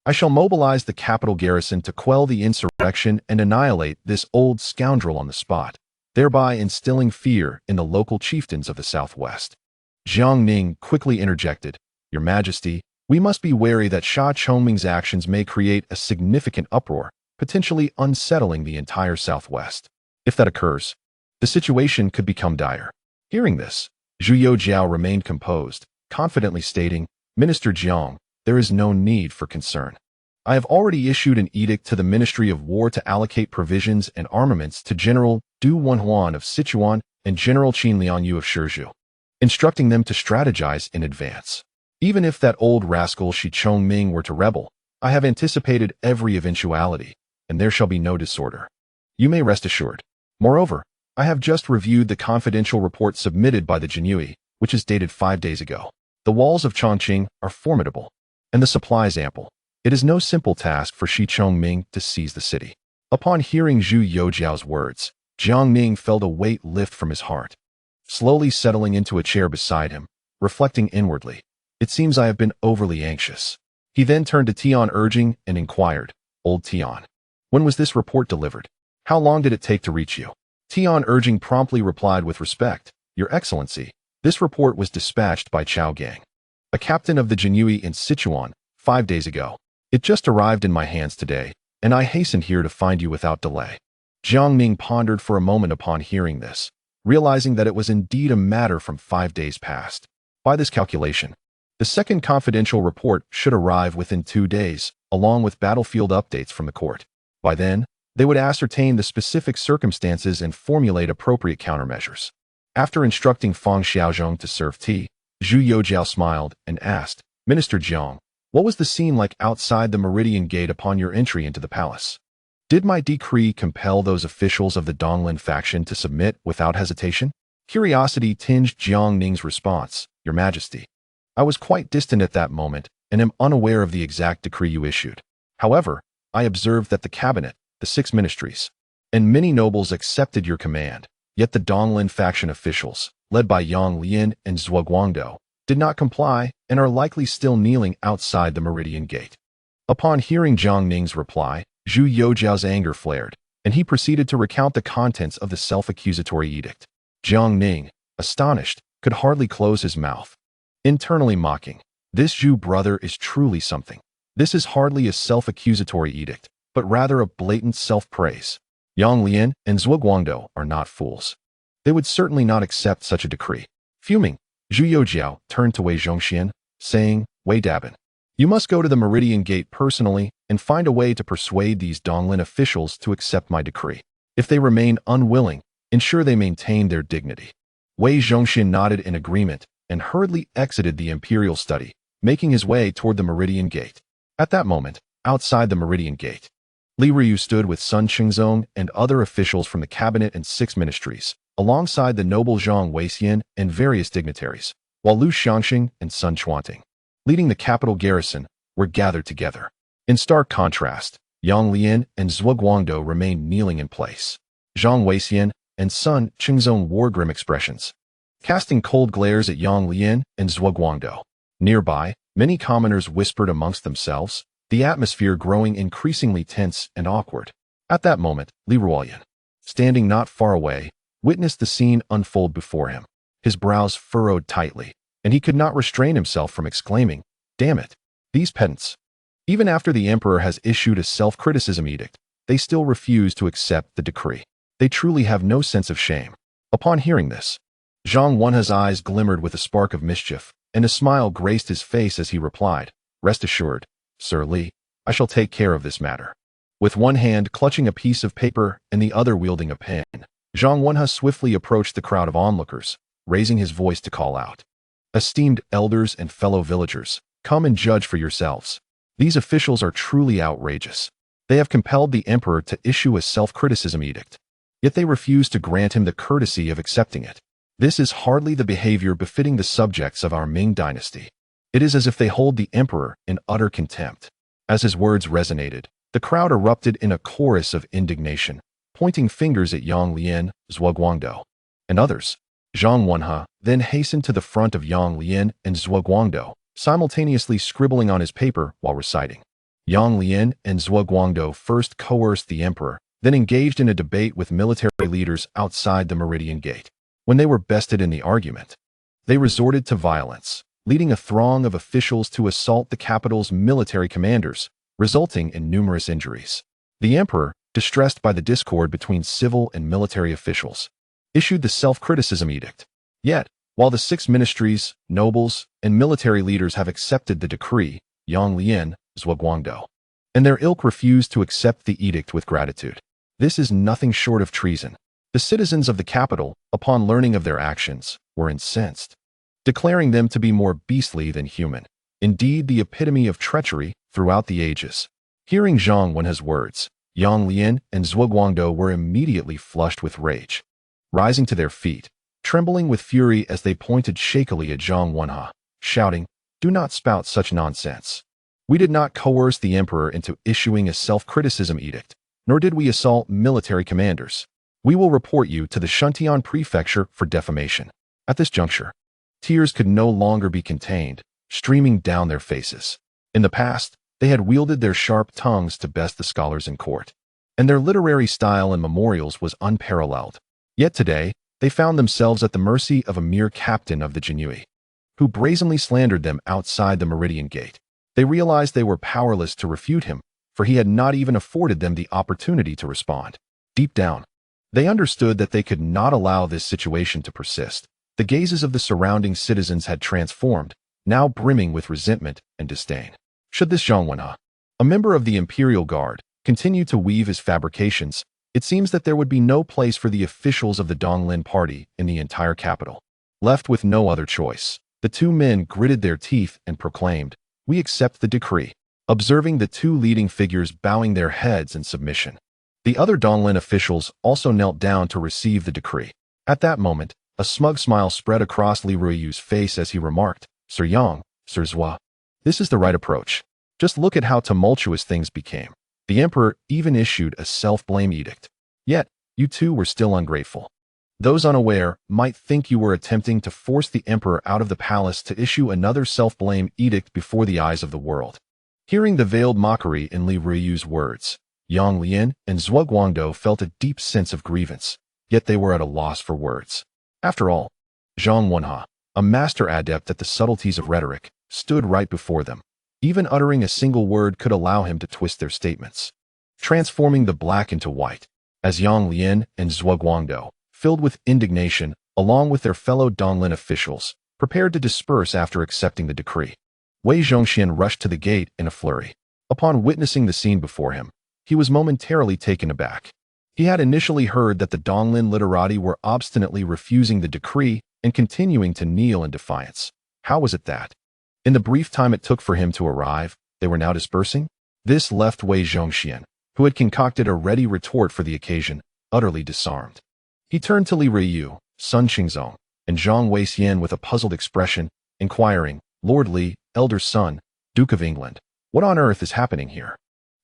I shall mobilize the capital garrison to quell the insurrection and annihilate this old scoundrel on the spot, thereby instilling fear in the local chieftains of the southwest. Jiang Ning quickly interjected, Your Majesty, we must be wary that Sha Chongming's actions may create a significant uproar, potentially unsettling the entire southwest. If that occurs, the situation could become dire. Hearing this, Zhu Youjiao remained composed, confidently stating, Minister Jiang, there is no need for concern. I have already issued an edict to the Ministry of War to allocate provisions and armaments to General Du Wenhuan of Sichuan and General Qin Lianyu of Shizhou, instructing them to strategize in advance. Even if that old rascal Shi Chongming were to rebel, I have anticipated every eventuality, and there shall be no disorder. You may rest assured. Moreover, I have just reviewed the confidential report submitted by the Jianqi, which is dated 5 days ago. The walls of Chongqing are formidable, and the supplies ample. It is no simple task for Shi Chongming to seize the city. Upon hearing Zhu Youjiao's words, Jiang Ning felt a weight lift from his heart. Slowly settling into a chair beside him, reflecting inwardly, it seems I have been overly anxious. He then turned to Tian urging and inquired, Old Tian, when was this report delivered? How long did it take to reach you? Tian urging promptly replied with respect, Your Excellency, this report was dispatched by Chao Gang, a captain of the Jianqi in Sichuan, 5 days ago. It just arrived in my hands today, and I hastened here to find you without delay. Jiang Ning pondered for a moment upon hearing this, realizing that it was indeed a matter from 5 days past. By this calculation, the second confidential report should arrive within 2 days, along with battlefield updates from the court. By then, they would ascertain the specific circumstances and formulate appropriate countermeasures. After instructing Fang Xiaozhong to serve tea, Zhu Youjiao smiled and asked, Minister Jiang, what was the scene like outside the Meridian Gate upon your entry into the palace? Did my decree compel those officials of the Donglin faction to submit without hesitation? Curiosity tinged Jiang Ning's response, Your Majesty. I was quite distant at that moment and am unaware of the exact decree you issued. However, I observed that the cabinet, the 6 ministries, and many nobles accepted your command, yet the Donglin faction officials, led by Yang Lian and Zhuo Guangdou, did not comply and are likely still kneeling outside the Meridian Gate. Upon hearing Jiang Ning's reply, Zhu Youjiao's anger flared, and he proceeded to recount the contents of the self-accusatory edict. Jiang Ning, astonished, could hardly close his mouth. Internally mocking, this Zhu brother is truly something. This is hardly a self-accusatory edict, but rather a blatant self-praise. Yang Lian and Zhuo Guangdou are not fools. They would certainly not accept such a decree. Fuming, Zhu Youjiao turned to Wei Zhongxian, saying, Wei Dabin, you must go to the Meridian Gate personally and find a way to persuade these Donglin officials to accept my decree. If they remain unwilling, ensure they maintain their dignity. Wei Zhongxian nodded in agreement and hurriedly exited the imperial study, making his way toward the Meridian Gate. At that moment, outside the Meridian Gate, Li Ruyu stood with Sun Qingzong and other officials from the cabinet and 6 ministries, alongside the noble Zhang Weixian and various dignitaries, while Lu Xiangxing and Sun Chuanting, leading the capital garrison, were gathered together. In stark contrast, Yang Lian and Zhuo Guangdou remained kneeling in place. Zhang Weixian and Sun Qingzong wore grim expressions, casting cold glares at Yang Lian and Zhuo Guangdou. Nearby, many commoners whispered amongst themselves, the atmosphere growing increasingly tense and awkward. At that moment, Li Ruoyan, standing not far away, witnessed the scene unfold before him. His brows furrowed tightly, and he could not restrain himself from exclaiming, Damn it, these pedants. Even after the emperor has issued a self-criticism edict, they still refuse to accept the decree. They truly have no sense of shame. Upon hearing this, Zhang Wenhe's eyes glimmered with a spark of mischief, and a smile graced his face as he replied, "Rest assured, Sir Li, I shall take care of this matter." With one hand clutching a piece of paper and the other wielding a pen, Jiang Wenhe swiftly approached the crowd of onlookers, raising his voice to call out, "Esteemed elders and fellow villagers, come and judge for yourselves. These officials are truly outrageous. They have compelled the emperor to issue a self-criticism edict, yet they refuse to grant him the courtesy of accepting it. This is hardly the behavior befitting the subjects of our Ming dynasty. It is as if they hold the emperor in utter contempt." As his words resonated, the crowd erupted in a chorus of indignation, pointing fingers at Yang Lian, Zhuo Guangdou, and others. Jiang Wenhe then hastened to the front of Yang Lian and Zhuo Guangdou, simultaneously scribbling on his paper while reciting. Yang Lian and Zhuo Guangdou first coerced the emperor, then engaged in a debate with military leaders outside the Meridian Gate. When they were bested in the argument, they resorted to violence, leading a throng of officials to assault the capital's military commanders, resulting in numerous injuries. The emperor, distressed by the discord between civil and military officials, issued the self-criticism edict. Yet, while the 6 ministries, nobles, and military leaders have accepted the decree, Yang Lian, Zhuo Guangdou, and their ilk refused to accept the edict with gratitude. This is nothing short of treason. The citizens of the capital, upon learning of their actions, were incensed, declaring them to be more beastly than human, indeed the epitome of treachery throughout the ages. Hearing Jiang Wenhe's words, Yang Lian and Zhuo Guangdou were immediately flushed with rage, rising to their feet, trembling with fury as they pointed shakily at Jiang Wenhe, shouting, "Do not spout such nonsense. We did not coerce the emperor into issuing a self-criticism edict, nor did we assault military commanders. We will report you to the Shuntian prefecture for defamation." At this juncture, tears could no longer be contained, streaming down their faces. In the past, they had wielded their sharp tongues to best the scholars in court, and their literary style in memorials was unparalleled. Yet today, they found themselves at the mercy of a mere captain of the Jianqi, who brazenly slandered them outside the Meridian Gate. They realized they were powerless to refute him, for he had not even afforded them the opportunity to respond. Deep down, they understood that they could not allow this situation to persist. The gazes of the surrounding citizens had transformed, now brimming with resentment and disdain. Should this Jiang Wenhe, a member of the Imperial Guard, continue to weave his fabrications, it seems that there would be no place for the officials of the Donglin party in the entire capital. Left with no other choice, the 2 men gritted their teeth and proclaimed, "We accept the decree," observing the 2 leading figures bowing their heads in submission. The other Donglin officials also knelt down to receive the decree. At that moment, a smug smile spread across Li Ruiyu's face as he remarked, "Sir Yang, Sir Zhuo, this is the right approach. Just look at how tumultuous things became. The emperor even issued a self-blame edict. Yet, you 2 were still ungrateful. Those unaware might think you were attempting to force the emperor out of the palace to issue another self-blame edict before the eyes of the world." Hearing the veiled mockery in Li Ruiyu's words, Yang Lian and Zhuo Guangdou felt a deep sense of grievance, yet they were at a loss for words. After all, Jiang Wenhe, a master adept at the subtleties of rhetoric, stood right before them. Even uttering a single word could allow him to twist their statements, transforming the black into white. As Yang Lian and Zhuo Guangdou, filled with indignation, along with their fellow Donglin officials, prepared to disperse after accepting the decree, Wei Zhongxian rushed to the gate in a flurry. Upon witnessing the scene before him, he was momentarily taken aback. He had initially heard that the Donglin literati were obstinately refusing the decree and continuing to kneel in defiance. How was it that, in the brief time it took for him to arrive, they were now dispersing? This left Wei Zhongxian, who had concocted a ready retort for the occasion, utterly disarmed. He turned to Li Ruiyu, Sun Qingzong, and Zhang Weixian with a puzzled expression, inquiring, "Lord Li, elder son, Duke of England, what on earth is happening here?"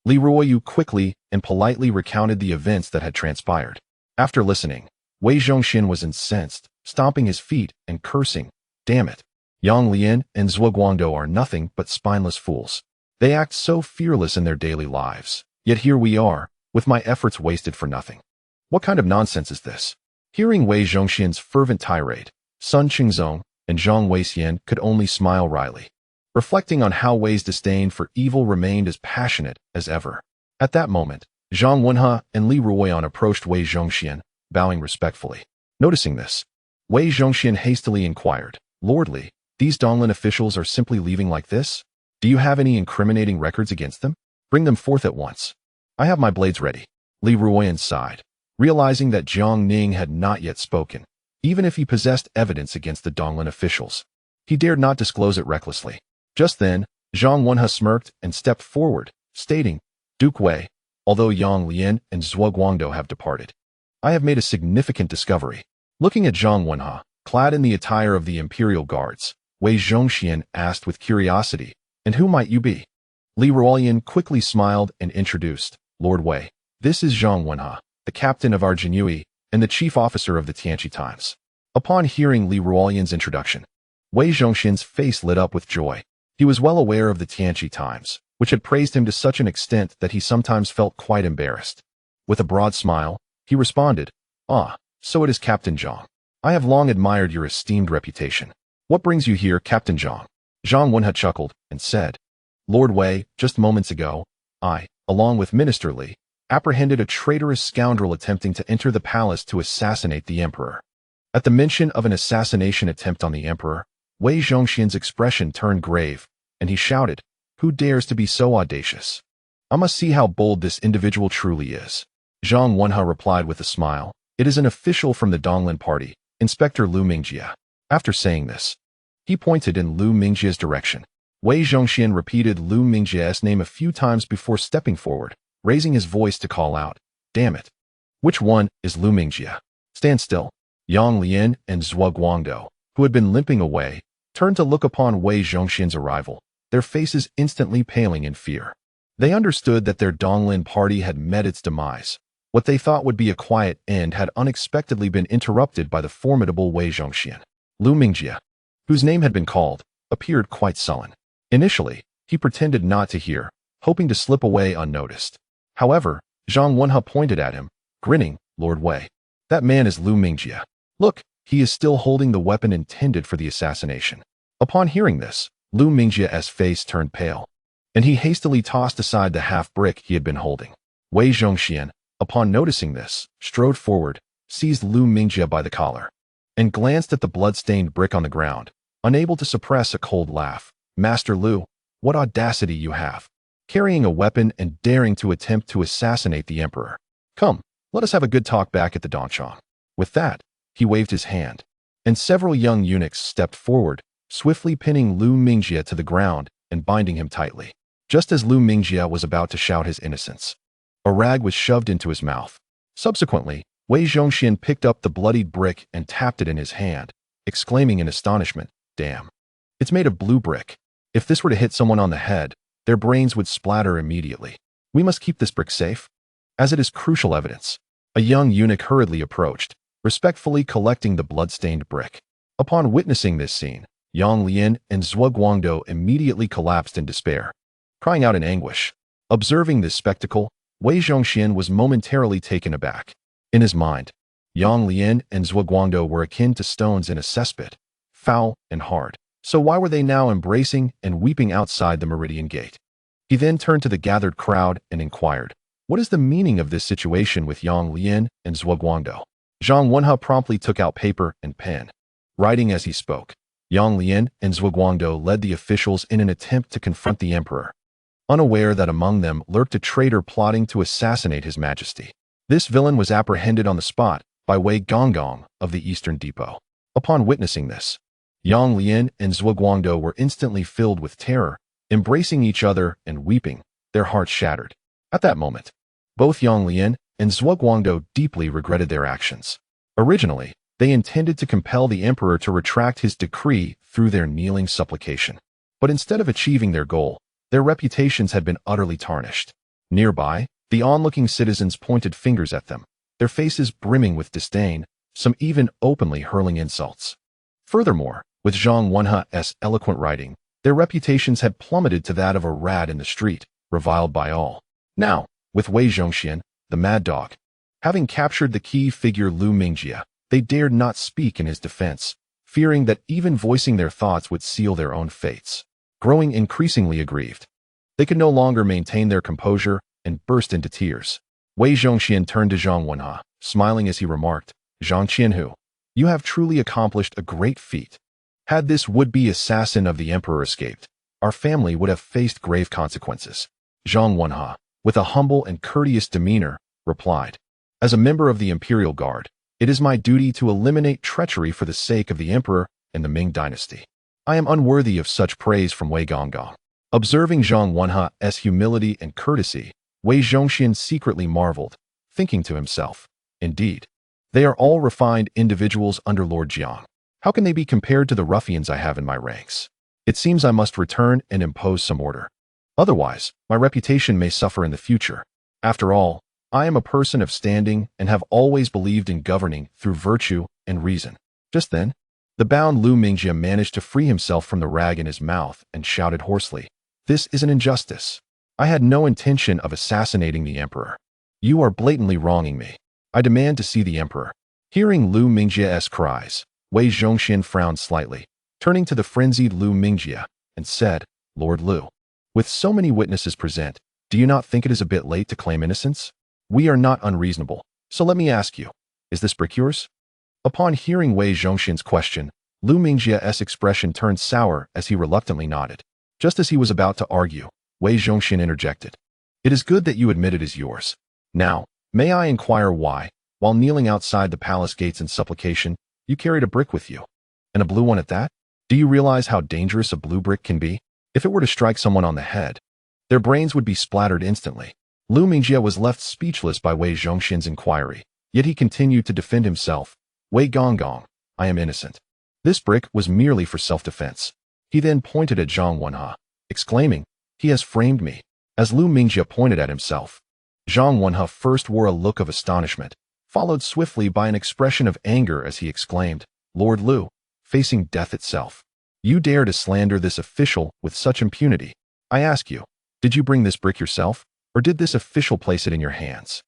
Li Ruiyu quickly and politely recounted the events that had transpired. After listening, Wei Zhongxian was incensed, stomping his feet and cursing, "Damn it! Yang Lian and Zhuo Guangdou are nothing but spineless fools. They act so fearless in their daily lives, yet here we are, with my efforts wasted for nothing. What kind of nonsense is this?" Hearing Wei Zhongxian's fervent tirade, Sun Qingzong and Zhang Weixian could only smile wryly, reflecting on how Wei's disdain for evil remained as passionate as ever. At that moment, Jiang Wenhe and Li Ruoyan approached Wei Zhongxian, bowing respectfully. Noticing this, Wei Zhongxian hastily inquired, "Lord Li, These Donglin officials are simply leaving like this? Do you have any incriminating records against them? Bring them forth at once. I have my blades ready. Li Ruoyan sighed, realizing that Jiang Ning had not yet spoken, even if he possessed evidence against the Donglin officials. He dared not disclose it recklessly. Just then, Zhang Wenhe smirked and stepped forward, stating, Duke Wei, although Yang Lian and Zhuo Guangdou have departed, I have made a significant discovery. Looking at Zhang Wenhe, clad in the attire of the Imperial Guards, Wei Zhongxian asked with curiosity, And who might you be? Li Ruoyan quickly smiled and introduced, Lord Wei. This is Zhang Wenhe, the captain of our Jinyue and the chief officer of the Tianqi Times. Upon hearing Li Ruoyan's introduction, Wei Zhongxian's face lit up with joy. He was well aware of the Tianqi Times, which had praised him to such an extent that he sometimes felt quite embarrassed. With a broad smile, he responded, So it is Captain Zhang. I have long admired your esteemed reputation. What brings you here, Captain Zhang? Zhang Wenhe chuckled and said, Lord Wei, just moments ago, I, along with Minister Li, apprehended a traitorous scoundrel attempting to enter the palace to assassinate the emperor. At the mention of an assassination attempt on the emperor, Wei Zhongxian's expression turned grave, and he shouted, Who dares to be so audacious? I must see how bold this individual truly is. Zhang Wenhe replied with a smile, It is an official from the Donglin party, Inspector Lu Mingjie. After saying this, he pointed in Lu Mingjie's direction. Wei Zhongxian repeated Lu Mingjie's name a few times before stepping forward, raising his voice to call out, Damn it! Which one is Lu Mingjie? Stand still. Yang Lian and Zhuo Guangdou, who had been limping away, turned to look upon Wei Zhongxian's arrival, their faces instantly paling in fear. They understood that their Donglin party had met its demise. What they thought would be a quiet end had unexpectedly been interrupted by the formidable Wei Zhongxian. Lu Mingjie, whose name had been called, appeared quite sullen. Initially, he pretended not to hear, hoping to slip away unnoticed. However, Zhang Wenhe pointed at him, grinning, Lord Wei. That man is Lu Mingjie. Look, he is still holding the weapon intended for the assassination. Upon hearing this, Lu Mingjie's face turned pale, and he hastily tossed aside the half-brick he had been holding. Wei Zhongxian, upon noticing this, strode forward, seized Lu Mingjie by the collar, and glanced at the blood-stained brick on the ground, unable to suppress a cold laugh. Master Lu, what audacity you have, carrying a weapon and daring to attempt to assassinate the emperor. Come, let us have a good talk back at the donjon. With that, he waved his hand, and several young eunuchs stepped forward, swiftly pinning Lu Mingjie to the ground and binding him tightly. Just as Lu Mingjie was about to shout his innocence, a rag was shoved into his mouth. Subsequently, Wei Zhongxian picked up the bloodied brick and tapped it in his hand, exclaiming in astonishment, Damn! It's made of blue brick. If this were to hit someone on the head, their brains would splatter immediately. We must keep this brick safe, as it is crucial evidence. A young eunuch hurriedly approached, respectfully collecting the blood-stained brick. Upon witnessing this scene, Yang Lian and Zhuo Guangdou immediately collapsed in despair, crying out in anguish. Observing this spectacle, Wei Zhongxian was momentarily taken aback. In his mind, Yang Lian and Zhuo Guangdou were akin to stones in a cesspit, foul and hard. So why were they now embracing and weeping outside the Meridian Gate? He then turned to the gathered crowd and inquired, What is the meaning of this situation with Yang Lian and Zhuo Guangdou? Zhang Wenhe promptly took out paper and pen, writing as he spoke. Yang Lian and Zhuo Guangdou led the officials in an attempt to confront the emperor, unaware that among them lurked a traitor plotting to assassinate his majesty. This villain was apprehended on the spot by Wei Gonggong of the Eastern Depot. Upon witnessing this, Yang Lian and Zhuo Guangdou were instantly filled with terror, embracing each other and weeping, their hearts shattered. At that moment, both Yang Lian and Zhuo Guangdou deeply regretted their actions. Originally, they intended to compel the emperor to retract his decree through their kneeling supplication. But instead of achieving their goal, their reputations had been utterly tarnished. Nearby, the onlooking citizens pointed fingers at them, their faces brimming with disdain, some even openly hurling insults. Furthermore, with Zhang Wenhe's eloquent writing, their reputations had plummeted to that of a rat in the street, reviled by all. Now, with Wei Zhongxian, the mad dog, having captured the key figure Lu Mingjie, they dared not speak in his defense, fearing that even voicing their thoughts would seal their own fates. Growing increasingly aggrieved, they could no longer maintain their composure and burst into tears. Wei Zhongxian turned to Zhang Wenhe, smiling as he remarked, Zhang Qianhu, you have truly accomplished a great feat. Had this would-be assassin of the emperor escaped, our family would have faced grave consequences. Zhang Wenhe, with a humble and courteous demeanor, replied, "As a member of the imperial guard, it is my duty to eliminate treachery for the sake of the emperor and the Ming dynasty. I am unworthy of such praise from Wei Gonggong." Observing Zhang Wenhe's humility and courtesy, Wei Zhongxian secretly marveled, thinking to himself, "Indeed, they are all refined individuals under Lord Jiang. How can they be compared to the ruffians I have in my ranks? It seems I must return and impose some order. Otherwise, my reputation may suffer in the future. After all, I am a person of standing and have always believed in governing through virtue and reason." Just then, the bound Lu Mingjie managed to free himself from the rag in his mouth and shouted hoarsely, "This is an injustice. I had no intention of assassinating the emperor. You are blatantly wronging me. I demand to see the emperor." Hearing Lu Mingjie's cries, Wei Zhongxian frowned slightly, turning to the frenzied Lu Mingjie, and said, "Lord Lu, with so many witnesses present, do you not think it is a bit late to claim innocence? We are not unreasonable, so let me ask you, is this brick yours?" Upon hearing Wei Zhongxian's question, Lu Mingjie's expression turned sour as he reluctantly nodded. Just as he was about to argue, Wei Zhongxian interjected, "It is good that you admit it is yours. Now, may I inquire why, while kneeling outside the palace gates in supplication, you carried a brick with you? And a blue one at that? Do you realize how dangerous a blue brick can be? If it were to strike someone on the head, their brains would be splattered instantly." Lu Mingjie was left speechless by Wei Zhongxian's inquiry, yet he continued to defend himself. "Wei Gonggong, I am innocent. This brick was merely for self-defense." He then pointed at Zhang Wenhe, exclaiming, "He has framed me." As Lu Mingjie pointed at himself, Zhang Wenhe first wore a look of astonishment, followed swiftly by an expression of anger as he exclaimed, "Lord Lu, facing death itself, you dare to slander this official with such impunity. I ask you, did you bring this brick yourself, or did this official place it in your hands?"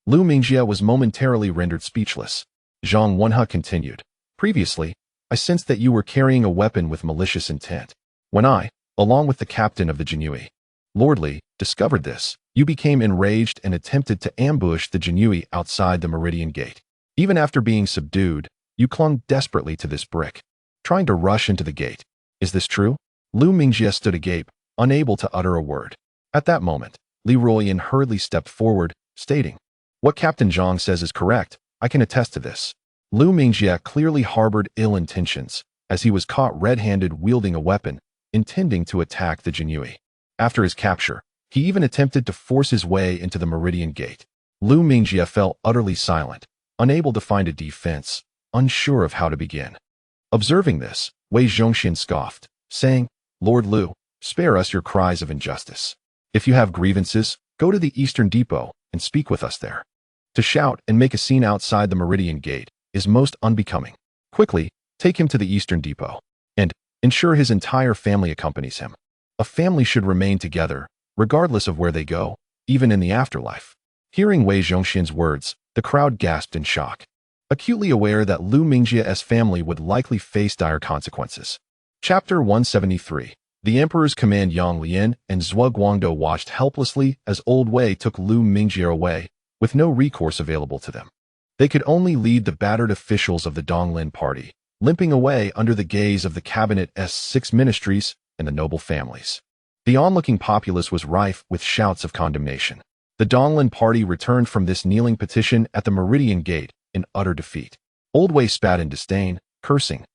Lu Mingjie was momentarily rendered speechless. Zhang Wenhe continued, "Previously, I sensed that you were carrying a weapon with malicious intent. When I, along with the captain of the Jiangyi, Lord Li, discovered this, you became enraged and attempted to ambush the Jiangyi outside the Meridian Gate. Even after being subdued, you clung desperately to this brick, trying to rush into the gate. Is this true?" Lu Mingjie stood agape, unable to utter a word. At that moment, Li Ruoyan hurriedly stepped forward, stating, "What Captain Zhang says is correct. I can attest to this." Lu Mingjie clearly harbored ill intentions, as he was caught red-handed wielding a weapon, intending to attack the Jiangyi. After his capture, he even attempted to force his way into the Meridian Gate. Lu Mingjie fell utterly silent, unable to find a defense, unsure of how to begin. Observing this, Wei Zhongxian scoffed, saying, "Lord Lu, spare us your cries of injustice. If you have grievances, go to the Eastern Depot and speak with us there. To shout and make a scene outside the Meridian Gate is most unbecoming. Quickly, take him to the Eastern Depot, and ensure his entire family accompanies him. A family should remain together, regardless of where they go, even in the afterlife." Hearing Wei Zhongxian's words, the crowd gasped in shock, acutely aware that Lu Mingjie's family would likely face dire consequences. Chapter 173. The Emperor's command. Yang Lian and Zhuo Guangdou watched helplessly as Old Wei took Lu Mingjie away, with no recourse available to them. They could only lead the battered officials of the Donglin party, limping away under the gaze of the cabinet's 6 ministries and the noble families. The onlooking populace was rife with shouts of condemnation. The Donglin party returned from this kneeling petition at the Meridian Gate in utter defeat. Old Wei spat in disdain, cursing,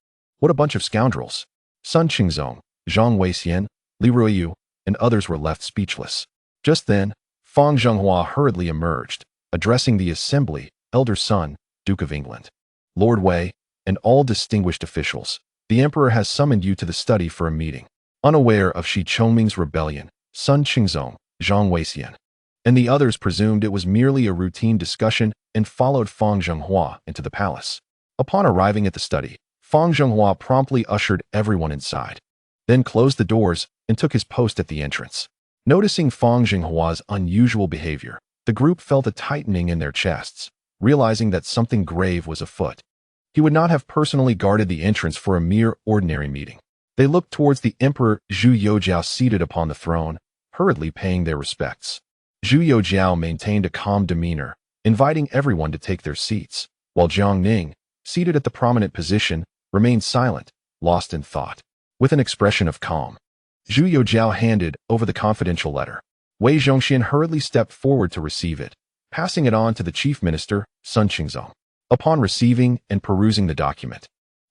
"What a bunch of scoundrels!" Sun Qingzong, Zhang Weixian, Li Ruoyu, and others were left speechless. Just then, Fang Zhenghua hurriedly emerged, addressing the assembly, elder son, Duke of England. "Lord Wei, and all distinguished officials, the Emperor has summoned you to the study for a meeting." Unaware of Shi Chongming's rebellion, Sun Qingzong, Zhang Weixian, and the others presumed it was merely a routine discussion and followed Fang Zhenghua into the palace. Upon arriving at the study, Fang Zhenghua promptly ushered everyone inside, then closed the doors and took his post at the entrance. Noticing Fang Zhenghua's unusual behavior, the group felt a tightening in their chests, realizing that something grave was afoot. He would not have personally guarded the entrance for a mere ordinary meeting. They looked towards the Emperor Zhu Youjiao seated upon the throne, hurriedly paying their respects. Zhu Youjiao maintained a calm demeanor, inviting everyone to take their seats, while Jiang Ning, seated at the prominent position, remained silent, lost in thought. With an expression of calm, Zhu Youjiao handed over the confidential letter. Wei Zhongxian hurriedly stepped forward to receive it, passing it on to the chief minister, Sun Qingzong. Upon receiving and perusing the document,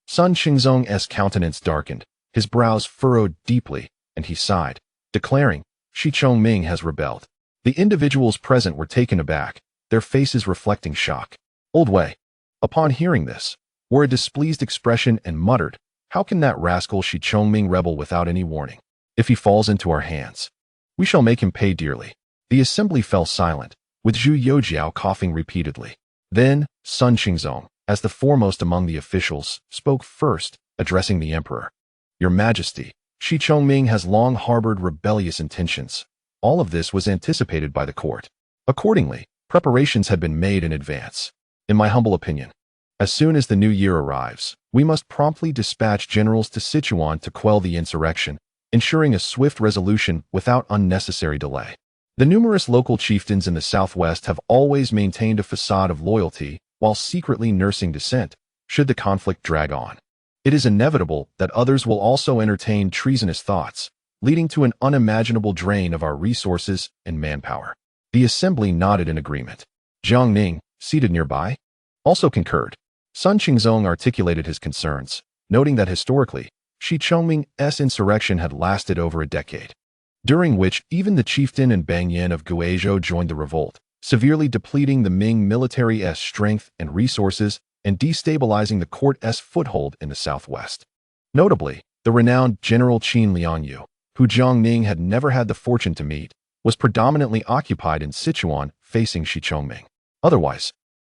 Sun Qingzong's countenance darkened, his brows furrowed deeply, and he sighed, declaring, Shi Chongming has rebelled. The individuals present were taken aback, their faces reflecting shock. Old Wei, upon hearing this, wore a displeased expression and muttered, how can that rascal Shi Chongming rebel without any warning? If he falls into our hands, we shall make him pay dearly. The assembly fell silent, with Zhu Youjiao coughing repeatedly. Then, Sun Qingzong, as the foremost among the officials, spoke first, addressing the emperor. Your Majesty, Shi Chongming has long harbored rebellious intentions. All of this was anticipated by the court. Accordingly, preparations had been made in advance. In my humble opinion, as soon as the new year arrives, we must promptly dispatch generals to Sichuan to quell the insurrection, ensuring a swift resolution without unnecessary delay. The numerous local chieftains in the southwest have always maintained a facade of loyalty while secretly nursing dissent, should the conflict drag on. It is inevitable that others will also entertain treasonous thoughts, leading to an unimaginable drain of our resources and manpower. The assembly nodded in agreement. Jiang Ning, seated nearby, also concurred. Sun Qingzong articulated his concerns, noting that historically, Shi Chongming's insurrection had lasted over a decade, during which even the chieftain and Bangyan of Guizhou joined the revolt, severely depleting the Ming military's strength and resources and destabilizing the court's foothold in the southwest. Notably, the renowned General Qin Liangyu, who Jiang Ning had never had the fortune to meet, was predominantly occupied in Sichuan, facing Shi Chongming. Otherwise,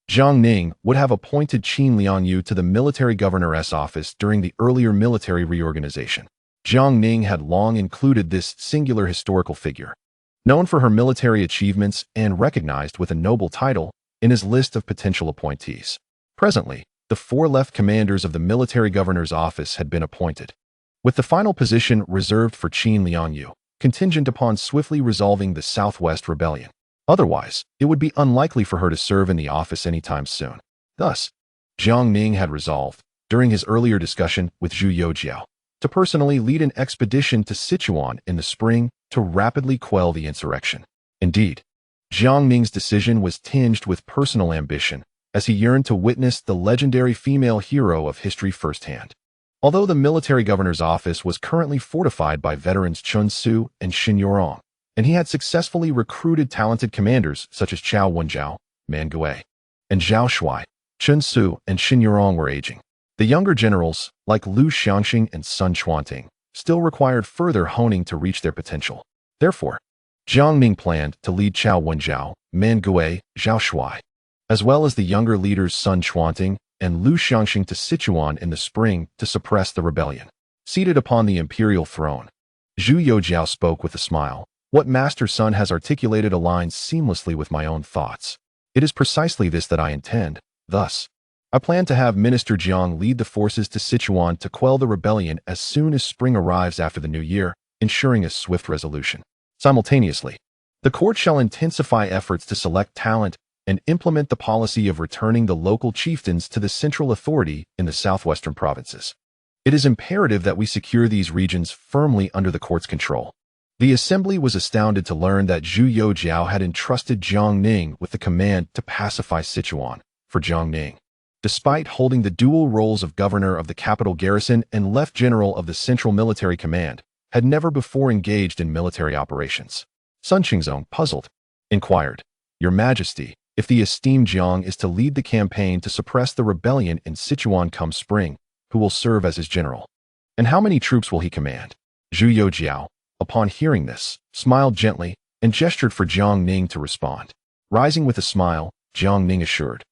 Jiang Ning would have appointed Qin Liangyu to the military governor's office during the earlier military reorganization. Jiang Ning had long included this singular historical figure, known for her military achievements and recognized with a noble title, in his list of potential appointees. Presently, the 4 left commanders of the military governor's office had been appointed, with the final position reserved for Qin Liangyu, contingent upon swiftly resolving the Southwest Rebellion. Otherwise, it would be unlikely for her to serve in the office anytime soon. Thus, Jiang Ning had resolved, during his earlier discussion with Zhu Youjiao, to personally lead an expedition to Sichuan in the spring to rapidly quell the insurrection. Indeed, Jiang Ning's decision was tinged with personal ambition, as he yearned to witness the legendary female hero of history firsthand. Although the military governor's office was currently fortified by veterans Chun Su and Xin Yorong, and he had successfully recruited talented commanders such as Chao Wenjiao, Man Gui, and Zhao Shuai, Chun Su and Xin Yorong were aging. The younger generals, like Lu Xiangxing and Sun Chuanting, still required further honing to reach their potential. Therefore, Jiang Ning planned to lead Chao Wenjiao, Man Gui, Zhao Shuai, as well as the younger leaders Sun Chuanting and Lu Xiangxing to Sichuan in the spring to suppress the rebellion. Seated upon the imperial throne, Zhu Youjiao spoke with a smile. What Master Sun has articulated aligns seamlessly with my own thoughts. It is precisely this that I intend. Thus, I plan to have Minister Jiang lead the forces to Sichuan to quell the rebellion as soon as spring arrives after the new year, ensuring a swift resolution. Simultaneously, the court shall intensify efforts to select talent and implement the policy of returning the local chieftains to the central authority in the southwestern provinces. It is imperative that we secure these regions firmly under the court's control. The assembly was astounded to learn that Zhu Youjiao had entrusted Jiang Ning with the command to pacify Sichuan. For Jiang Ning, despite holding the dual roles of governor of the capital garrison and lieutenant general of the Central Military Command, had never before engaged in military operations. Sun Qingzong, puzzled, inquired, Your Majesty, if the esteemed Jiang is to lead the campaign to suppress the rebellion in Sichuan come spring, who will serve as his general? And how many troops will he command? Zhu Youjiao, upon hearing this, smiled gently and gestured for Jiang Ning to respond. Rising with a smile, Jiang Ning assured,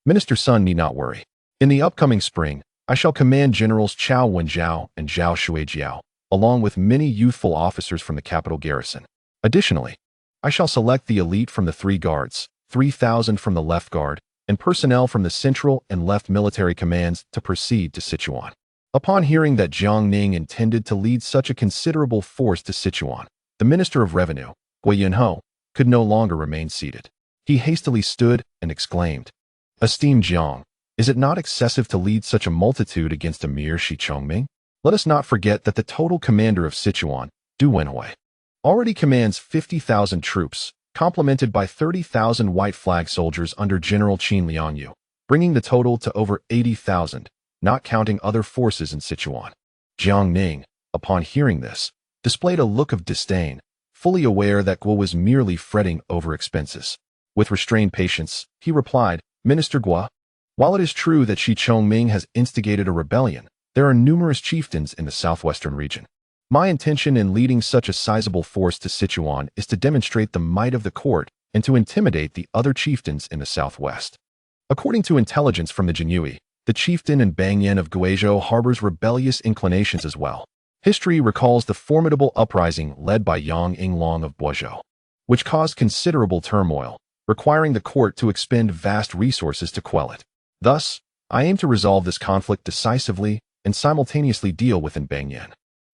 Minister Sun need not worry. In the upcoming spring, I shall command Generals Chao Wenjiao and Zhao Shuijiao, along with many youthful officers from the capital garrison. Additionally, I shall select the elite from the 3 guards, 3,000 from the left guard, and personnel from the central and left military commands to proceed to Sichuan. Upon hearing that Jiang Ning intended to lead such a considerable force to Sichuan, the Minister of Revenue, Gui Yunho, could no longer remain seated. He hastily stood and exclaimed, Esteemed Jiang, is it not excessive to lead such a multitude against a mere Shi Chongming? Let us not forget that the total commander of Sichuan, Du Wenhui, already commands 50,000 troops, complemented by 30,000 white flag soldiers under General Qin Liangyu, bringing the total to over 80,000, not counting other forces in Sichuan. Jiang Ning, upon hearing this, displayed a look of disdain, fully aware that Guo was merely fretting over expenses. With restrained patience, he replied, Minister Guo, while it is true that Shi Chongming has instigated a rebellion, there are numerous chieftains in the southwestern region. My intention in leading such a sizable force to Sichuan is to demonstrate the might of the court and to intimidate the other chieftains in the southwest. According to intelligence from the Jinyue, the chieftain in Bangyan of Guizhou harbors rebellious inclinations as well. History recalls the formidable uprising led by Yang Inglong of Boizhou, which caused considerable turmoil, requiring the court to expend vast resources to quell it. Thus, I aim to resolve this conflict decisively and simultaneously deal with Bangyan,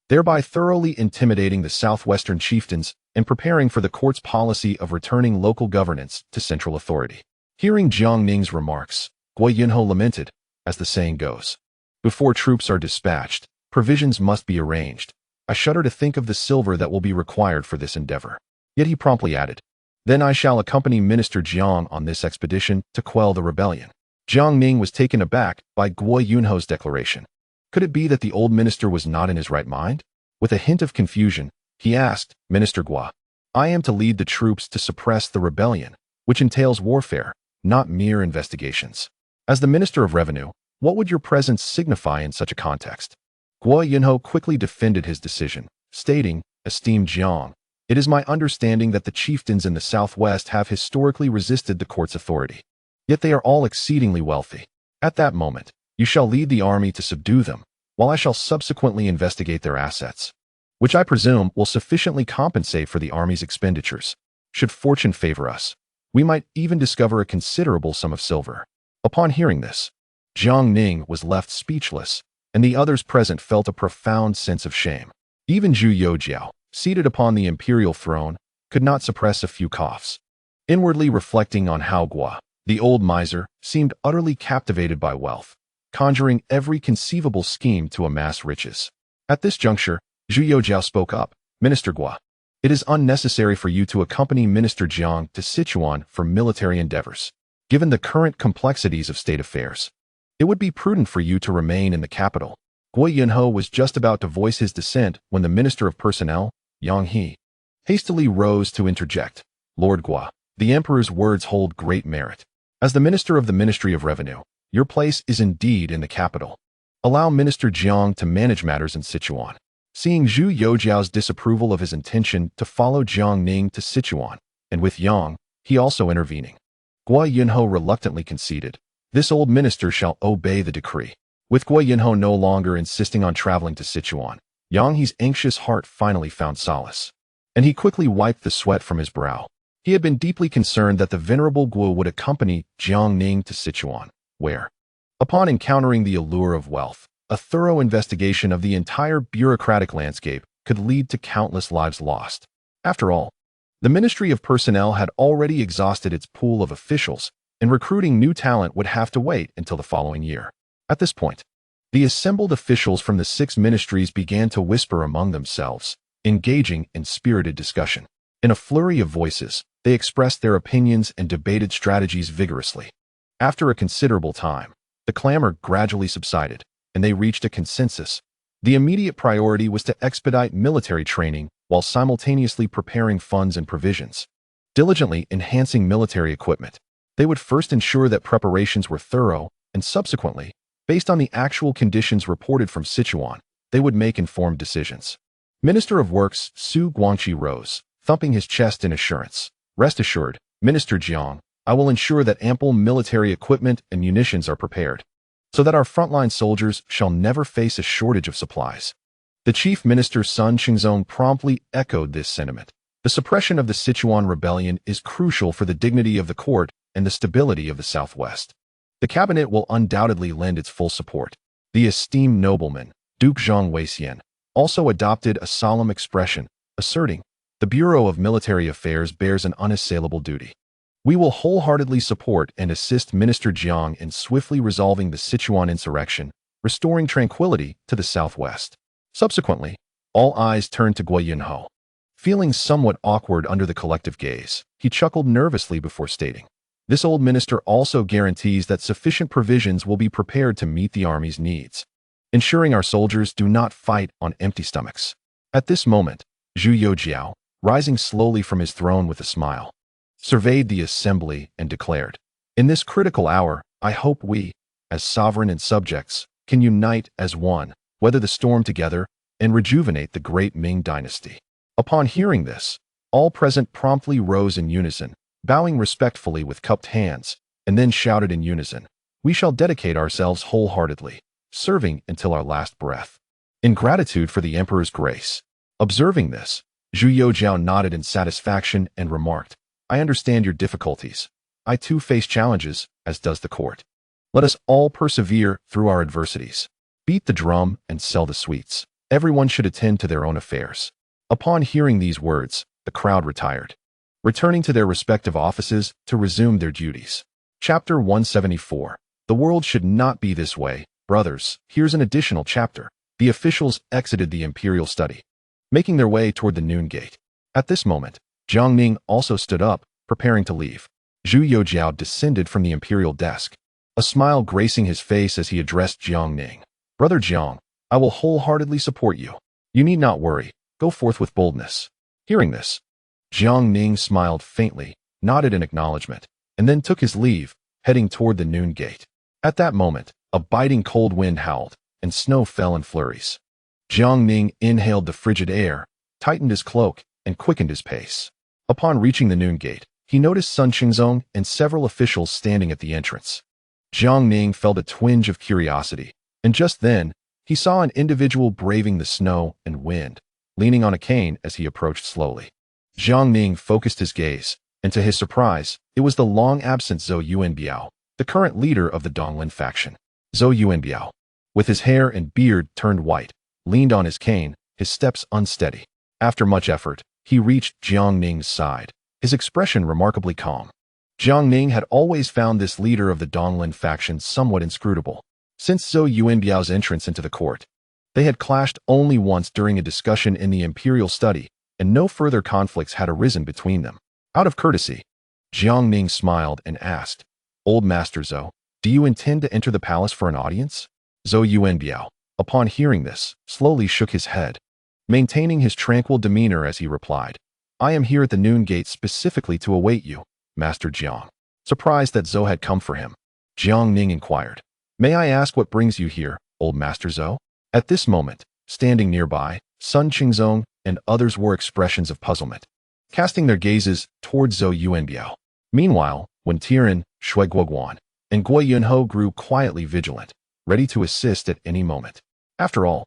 thereby thoroughly intimidating the southwestern chieftains and preparing for the court's policy of returning local governance to central authority. Hearing Jiang Ning's remarks, Guo Yunho lamented, as the saying goes, before troops are dispatched, provisions must be arranged. I shudder to think of the silver that will be required for this endeavor. Yet he promptly added, then I shall accompany Minister Jiang on this expedition to quell the rebellion. Jiang Ning was taken aback by Guo Yunho's declaration. Could it be that the old minister was not in his right mind? With a hint of confusion, he asked, Minister Guo, I am to lead the troops to suppress the rebellion, which entails warfare, not mere investigations. As the Minister of Revenue, what would your presence signify in such a context? Guo Yunho quickly defended his decision, stating, Esteemed Jiang, it is my understanding that the chieftains in the southwest have historically resisted the court's authority. Yet they are all exceedingly wealthy. At that moment, you shall lead the army to subdue them, while I shall subsequently investigate their assets, which I presume will sufficiently compensate for the army's expenditures. Should fortune favor us, we might even discover a considerable sum of silver. Upon hearing this, Jiang Ning was left speechless, and the others present felt a profound sense of shame. Even Zhu Youjiao, seated upon the imperial throne, could not suppress a few coughs, inwardly reflecting on how Guo, the old miser, seemed utterly captivated by wealth, conjuring every conceivable scheme to amass riches. At this juncture, Zhu Youjiao spoke up, Minister Guo, it is unnecessary for you to accompany Minister Jiang to Sichuan for military endeavors. Given the current complexities of state affairs, it would be prudent for you to remain in the capital. Guo Yunho was just about to voice his dissent when the Minister of Personnel, Yang He, hastily rose to interject. Lord Guo, the Emperor's words hold great merit. As the Minister of the Ministry of Revenue, your place is indeed in the capital. Allow Minister Jiang to manage matters in Sichuan. Seeing Zhu Youjiao's disapproval of his intention to follow Jiang Ning to Sichuan, and with Yang, he also intervening, Guo Yunho reluctantly conceded, this old minister shall obey the decree. With Guo Yunho no longer insisting on traveling to Sichuan, Yang He's anxious heart finally found solace, and he quickly wiped the sweat from his brow. He had been deeply concerned that the venerable Guo would accompany Jiang Ning to Sichuan, where, upon encountering the allure of wealth, a thorough investigation of the entire bureaucratic landscape could lead to countless lives lost. After all, the Ministry of Personnel had already exhausted its pool of officials, and recruiting new talent would have to wait until the following year. At this point, the assembled officials from the 6 ministries began to whisper among themselves, engaging in spirited discussion. In a flurry of voices, they expressed their opinions and debated strategies vigorously. After a considerable time, the clamor gradually subsided, and they reached a consensus. The immediate priority was to expedite military training while simultaneously preparing funds and provisions. Diligently enhancing military equipment, they would first ensure that preparations were thorough, and subsequently, based on the actual conditions reported from Sichuan, they would make informed decisions. Minister of Works Su Guangqi rose, thumping his chest in assurance. Rest assured, Minister Jiang, I will ensure that ample military equipment and munitions are prepared, so that our frontline soldiers shall never face a shortage of supplies. The Chief Minister Sun Qingzong promptly echoed this sentiment. The suppression of the Sichuan rebellion is crucial for the dignity of the court and the stability of the Southwest. The cabinet will undoubtedly lend its full support. The esteemed nobleman, Duke Zhang Weixian, also adopted a solemn expression, asserting, the Bureau of Military Affairs bears an unassailable duty. We will wholeheartedly support and assist Minister Jiang in swiftly resolving the Sichuan insurrection, restoring tranquility to the southwest. Subsequently, all eyes turned to Guo Yunho. Feeling somewhat awkward under the collective gaze, he chuckled nervously before stating, "This old minister also guarantees that sufficient provisions will be prepared to meet the army's needs, ensuring our soldiers do not fight on empty stomachs." At this moment, Zhu Youjiao, rising slowly from his throne with a smile, surveyed the assembly and declared, "In this critical hour, I hope we, as sovereign and subjects, can unite as one, weather the storm together, and rejuvenate the great Ming dynasty." Upon hearing this, all present promptly rose in unison, bowing respectfully with cupped hands, and then shouted in unison, "We shall dedicate ourselves wholeheartedly, serving until our last breath, in gratitude for the emperor's grace." Observing this, Zhu Youjiao nodded in satisfaction and remarked, "I understand your difficulties. I too face challenges, as does the court. Let us all persevere through our adversities. Beat the drum and sell the sweets. Everyone should attend to their own affairs." Upon hearing these words, the crowd retired, returning to their respective offices to resume their duties. Chapter 174. The world should not be this way, brothers. Here's an additional chapter. The officials exited the imperial study, making their way toward the noon gate. At this moment, Jiang Ning also stood up, preparing to leave. Zhu Youjiao descended from the imperial desk, a smile gracing his face as he addressed Jiang Ning. "Brother Jiang, I will wholeheartedly support you. You need not worry. Go forth with boldness." Hearing this, Jiang Ning smiled faintly, nodded in acknowledgement, and then took his leave, heading toward the noon gate. At that moment, a biting cold wind howled, and snow fell in flurries. Jiang Ning inhaled the frigid air, tightened his cloak, and quickened his pace. Upon reaching the noon gate, he noticed Sun Qingzong and several officials standing at the entrance. Jiang Ning felt a twinge of curiosity, and just then, he saw an individual braving the snow and wind, leaning on a cane as he approached slowly. Jiang Ning focused his gaze, and to his surprise, it was the long-absent Zhou Yuanbiao, the current leader of the Donglin faction. Zhou Yuanbiao, with his hair and beard turned white, leaned on his cane, his steps unsteady. After much effort, he reached Jiang Ning's side, his expression remarkably calm. Jiang Ning had always found this leader of the Donglin faction somewhat inscrutable. Since Zhou Yuanbiao's entrance into the court, they had clashed only once during a discussion in the imperial study, and no further conflicts had arisen between them. Out of courtesy, Jiang Ning smiled and asked, "Old Master Zhou, do you intend to enter the palace for an audience?" Zhou Yuanbiao, upon hearing this, slowly shook his head, maintaining his tranquil demeanor as he replied, "I am here at the noon gate specifically to await you, Master Jiang." Surprised that Zhou had come for him, Jiang Ning inquired, "May I ask what brings you here, Old Master Zhou?" At this moment, standing nearby, Sun Qingzong and others wore expressions of puzzlement, casting their gazes towards Zhou Yuanbiao. Meanwhile, Wen Tian, Shui Guoguan, and Guo Yunho grew quietly vigilant, ready to assist at any moment. After all,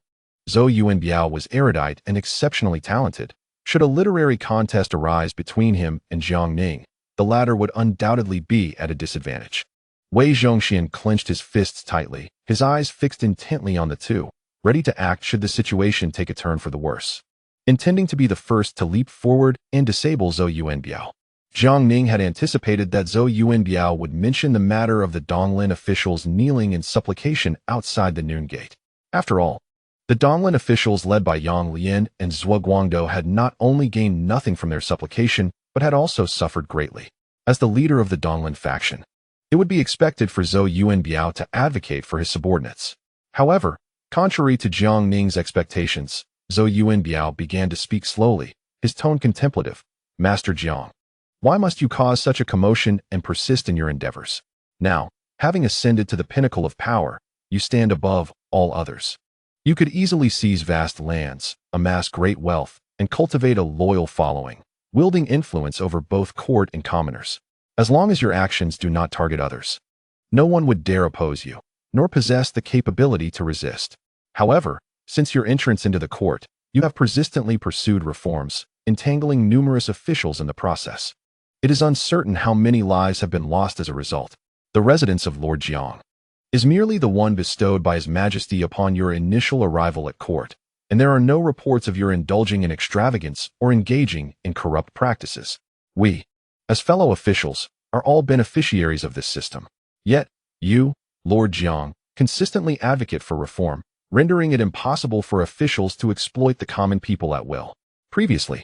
Zhou Yuanbiao was erudite and exceptionally talented. Should a literary contest arise between him and Jiang Ning, the latter would undoubtedly be at a disadvantage. Wei Zhongxian clenched his fists tightly, his eyes fixed intently on the two, ready to act should the situation take a turn for the worse. Intending to be the first to leap forward and disable Zhou Yuanbiao, Jiang Ning had anticipated that Zhou Yuanbiao would mention the matter of the Donglin officials kneeling in supplication outside the noon gate. After all, the Donglin officials led by Yang Lian and Zhuo Guangdou had not only gained nothing from their supplication, but had also suffered greatly. As the leader of the Donglin faction, it would be expected for Zhou Yuanbiao to advocate for his subordinates. However, contrary to Jiang Ning's expectations, Zhou Yuanbiao began to speak slowly, his tone contemplative. "Master Jiang, why must you cause such a commotion and persist in your endeavors? Now, having ascended to the pinnacle of power, you stand above all others. You could easily seize vast lands, amass great wealth, and cultivate a loyal following, wielding influence over both court and commoners. As long as your actions do not target others, no one would dare oppose you, nor possess the capability to resist. However, since your entrance into the court, you have persistently pursued reforms, entangling numerous officials in the process. It is uncertain how many lives have been lost as a result. The residence of Lord Jiang is merely the one bestowed by His Majesty upon your initial arrival at court, and there are no reports of your indulging in extravagance or engaging in corrupt practices. We, as fellow officials, are all beneficiaries of this system. Yet, you, Lord Jiang, consistently advocate for reform, rendering it impossible for officials to exploit the common people at will. Previously,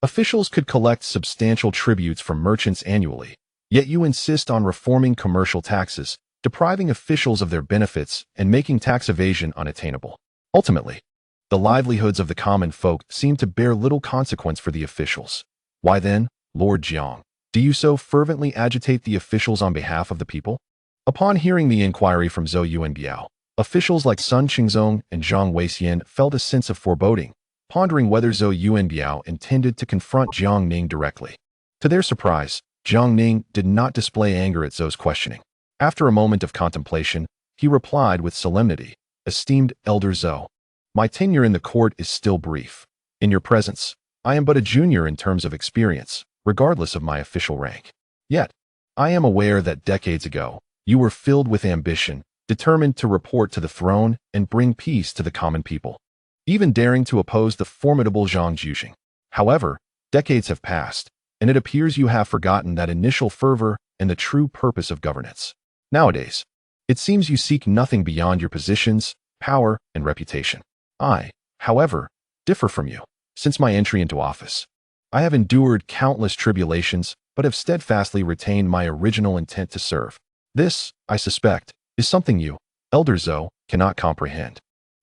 officials could collect substantial tributes from merchants annually, yet you insist on reforming commercial taxes, depriving officials of their benefits and making tax evasion unattainable. Ultimately, the livelihoods of the common folk seem to bear little consequence for the officials. Why then, Lord Jiang, do you so fervently agitate the officials on behalf of the people? Upon hearing the inquiry from Zhou Yuanbiao, officials like Sun Qingzong and Zhang Weixian felt a sense of foreboding, pondering whether Zhou Yuanbiao intended to confront Jiang Ning directly. To their surprise, Jiang Ning did not display anger at Zhou's questioning. After a moment of contemplation, he replied with solemnity, "Esteemed Elder Zhou, my tenure in the court is still brief. In your presence, I am but a junior in terms of experience, regardless of my official rank. Yet, I am aware that decades ago, you were filled with ambition, determined to report to the throne and bring peace to the common people, even daring to oppose the formidable Zhang Jiang. However, decades have passed, and it appears you have forgotten that initial fervor and the true purpose of governance. Nowadays, it seems you seek nothing beyond your positions, power, and reputation. I, however, differ from you. Since my entry into office, I have endured countless tribulations, but have steadfastly retained my original intent to serve. This, I suspect, is something you, Elder Zhou, cannot comprehend.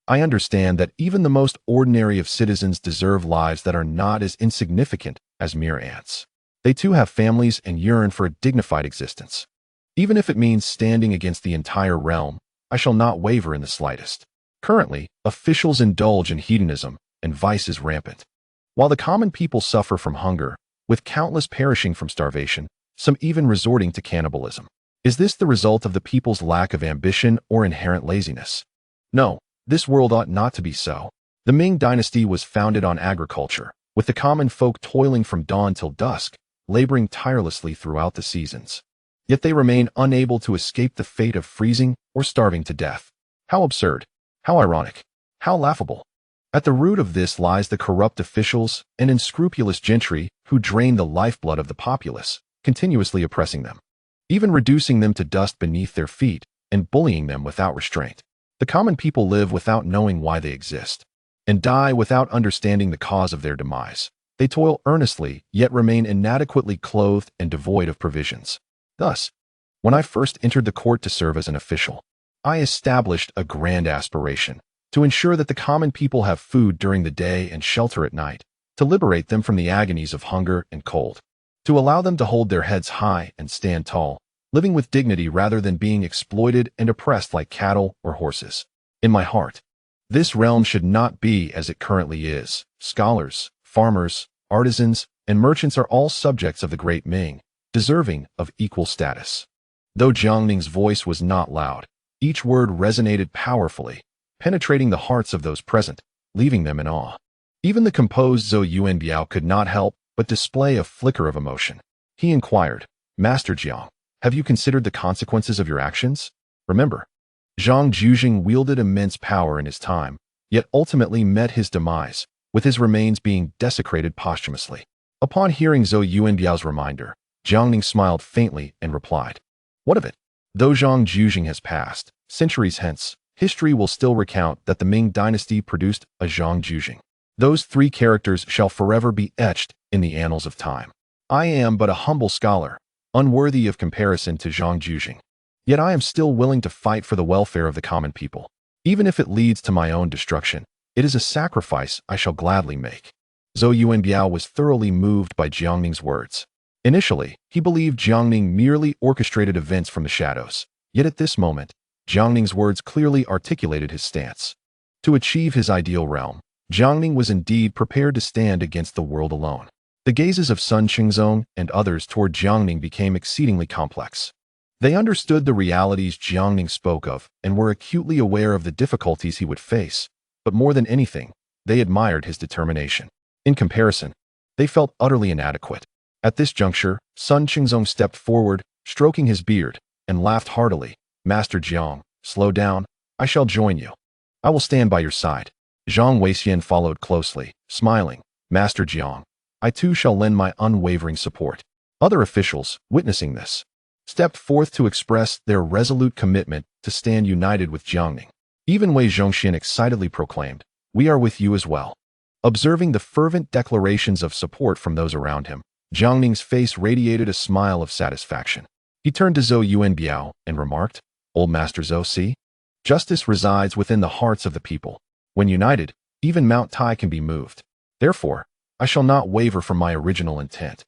I understand that even the most ordinary of citizens deserve lives that are not as insignificant as mere ants. They too have families and yearn for a dignified existence. Even if it means standing against the entire realm, I shall not waver in the slightest. Currently, officials indulge in hedonism, and vice is rampant. While the common people suffer from hunger, with countless perishing from starvation, some even resorting to cannibalism. Is this the result of the people's lack of ambition or inherent laziness? No, this world ought not to be so. The Ming dynasty was founded on agriculture, with the common folk toiling from dawn till dusk, laboring tirelessly throughout the seasons. Yet they remain unable to escape the fate of freezing or starving to death. How absurd! How ironic! How laughable! At the root of this lies the corrupt officials and unscrupulous gentry who drain the lifeblood of the populace, continuously oppressing them, even reducing them to dust beneath their feet and bullying them without restraint. The common people live without knowing why they exist, and die without understanding the cause of their demise. They toil earnestly, yet remain inadequately clothed and devoid of provisions. Thus, when I first entered the court to serve as an official, I established a grand aspiration to ensure that the common people have food during the day and shelter at night, to liberate them from the agonies of hunger and cold, to allow them to hold their heads high and stand tall, living with dignity rather than being exploited and oppressed like cattle or horses. In my heart, this realm should not be as it currently is. Scholars, farmers, artisans, and merchants are all subjects of the great Ming, deserving of equal status. Though Jiang Ning's voice was not loud, each word resonated powerfully, penetrating the hearts of those present, leaving them in awe. Even the composed Zhou Yuanbiao could not help but display a flicker of emotion. He inquired, "Master Jiang, have you considered the consequences of your actions? Remember, Zhang Jiang wielded immense power in his time, yet ultimately met his demise, with his remains being desecrated posthumously." Upon hearing Zhou Yuanbiao's reminder, Jiang Ning smiled faintly and replied, "What of it? Though Zhang Jiang has passed, centuries hence, history will still recount that the Ming dynasty produced a Zhang Jiang. Those three characters shall forever be etched in the annals of time. I am but a humble scholar, unworthy of comparison to Zhang Jiang. Yet I am still willing to fight for the welfare of the common people. Even if it leads to my own destruction, it is a sacrifice I shall gladly make." Zhou Yuanbiao was thoroughly moved by Jiang Ning's words. Initially, he believed Jiang Ning merely orchestrated events from the shadows. Yet at this moment, Jiang Ning's words clearly articulated his stance. To achieve his ideal realm, Jiang Ning was indeed prepared to stand against the world alone. The gazes of Sun Qingzong and others toward Jiang Ning became exceedingly complex. They understood the realities Jiang Ning spoke of and were acutely aware of the difficulties he would face, but more than anything, they admired his determination. In comparison, they felt utterly inadequate. At this juncture, Sun Qingzong stepped forward, stroking his beard, and laughed heartily. "Master Jiang, slow down. I shall join you. I will stand by your side." Zhang Weixian followed closely, smiling. "Master Jiang, I too shall lend my unwavering support." Other officials, witnessing this, stepped forth to express their resolute commitment to stand united with Jiang Ning. Even Wei Zhongxian excitedly proclaimed, "We are with you as well." Observing the fervent declarations of support from those around him, Jiang Ning's face radiated a smile of satisfaction. He turned to Zhou Yuanbiao and remarked, "Old Master Zhou, see? Justice resides within the hearts of the people. When united, even Mount Tai can be moved. Therefore, I shall not waver from my original intent,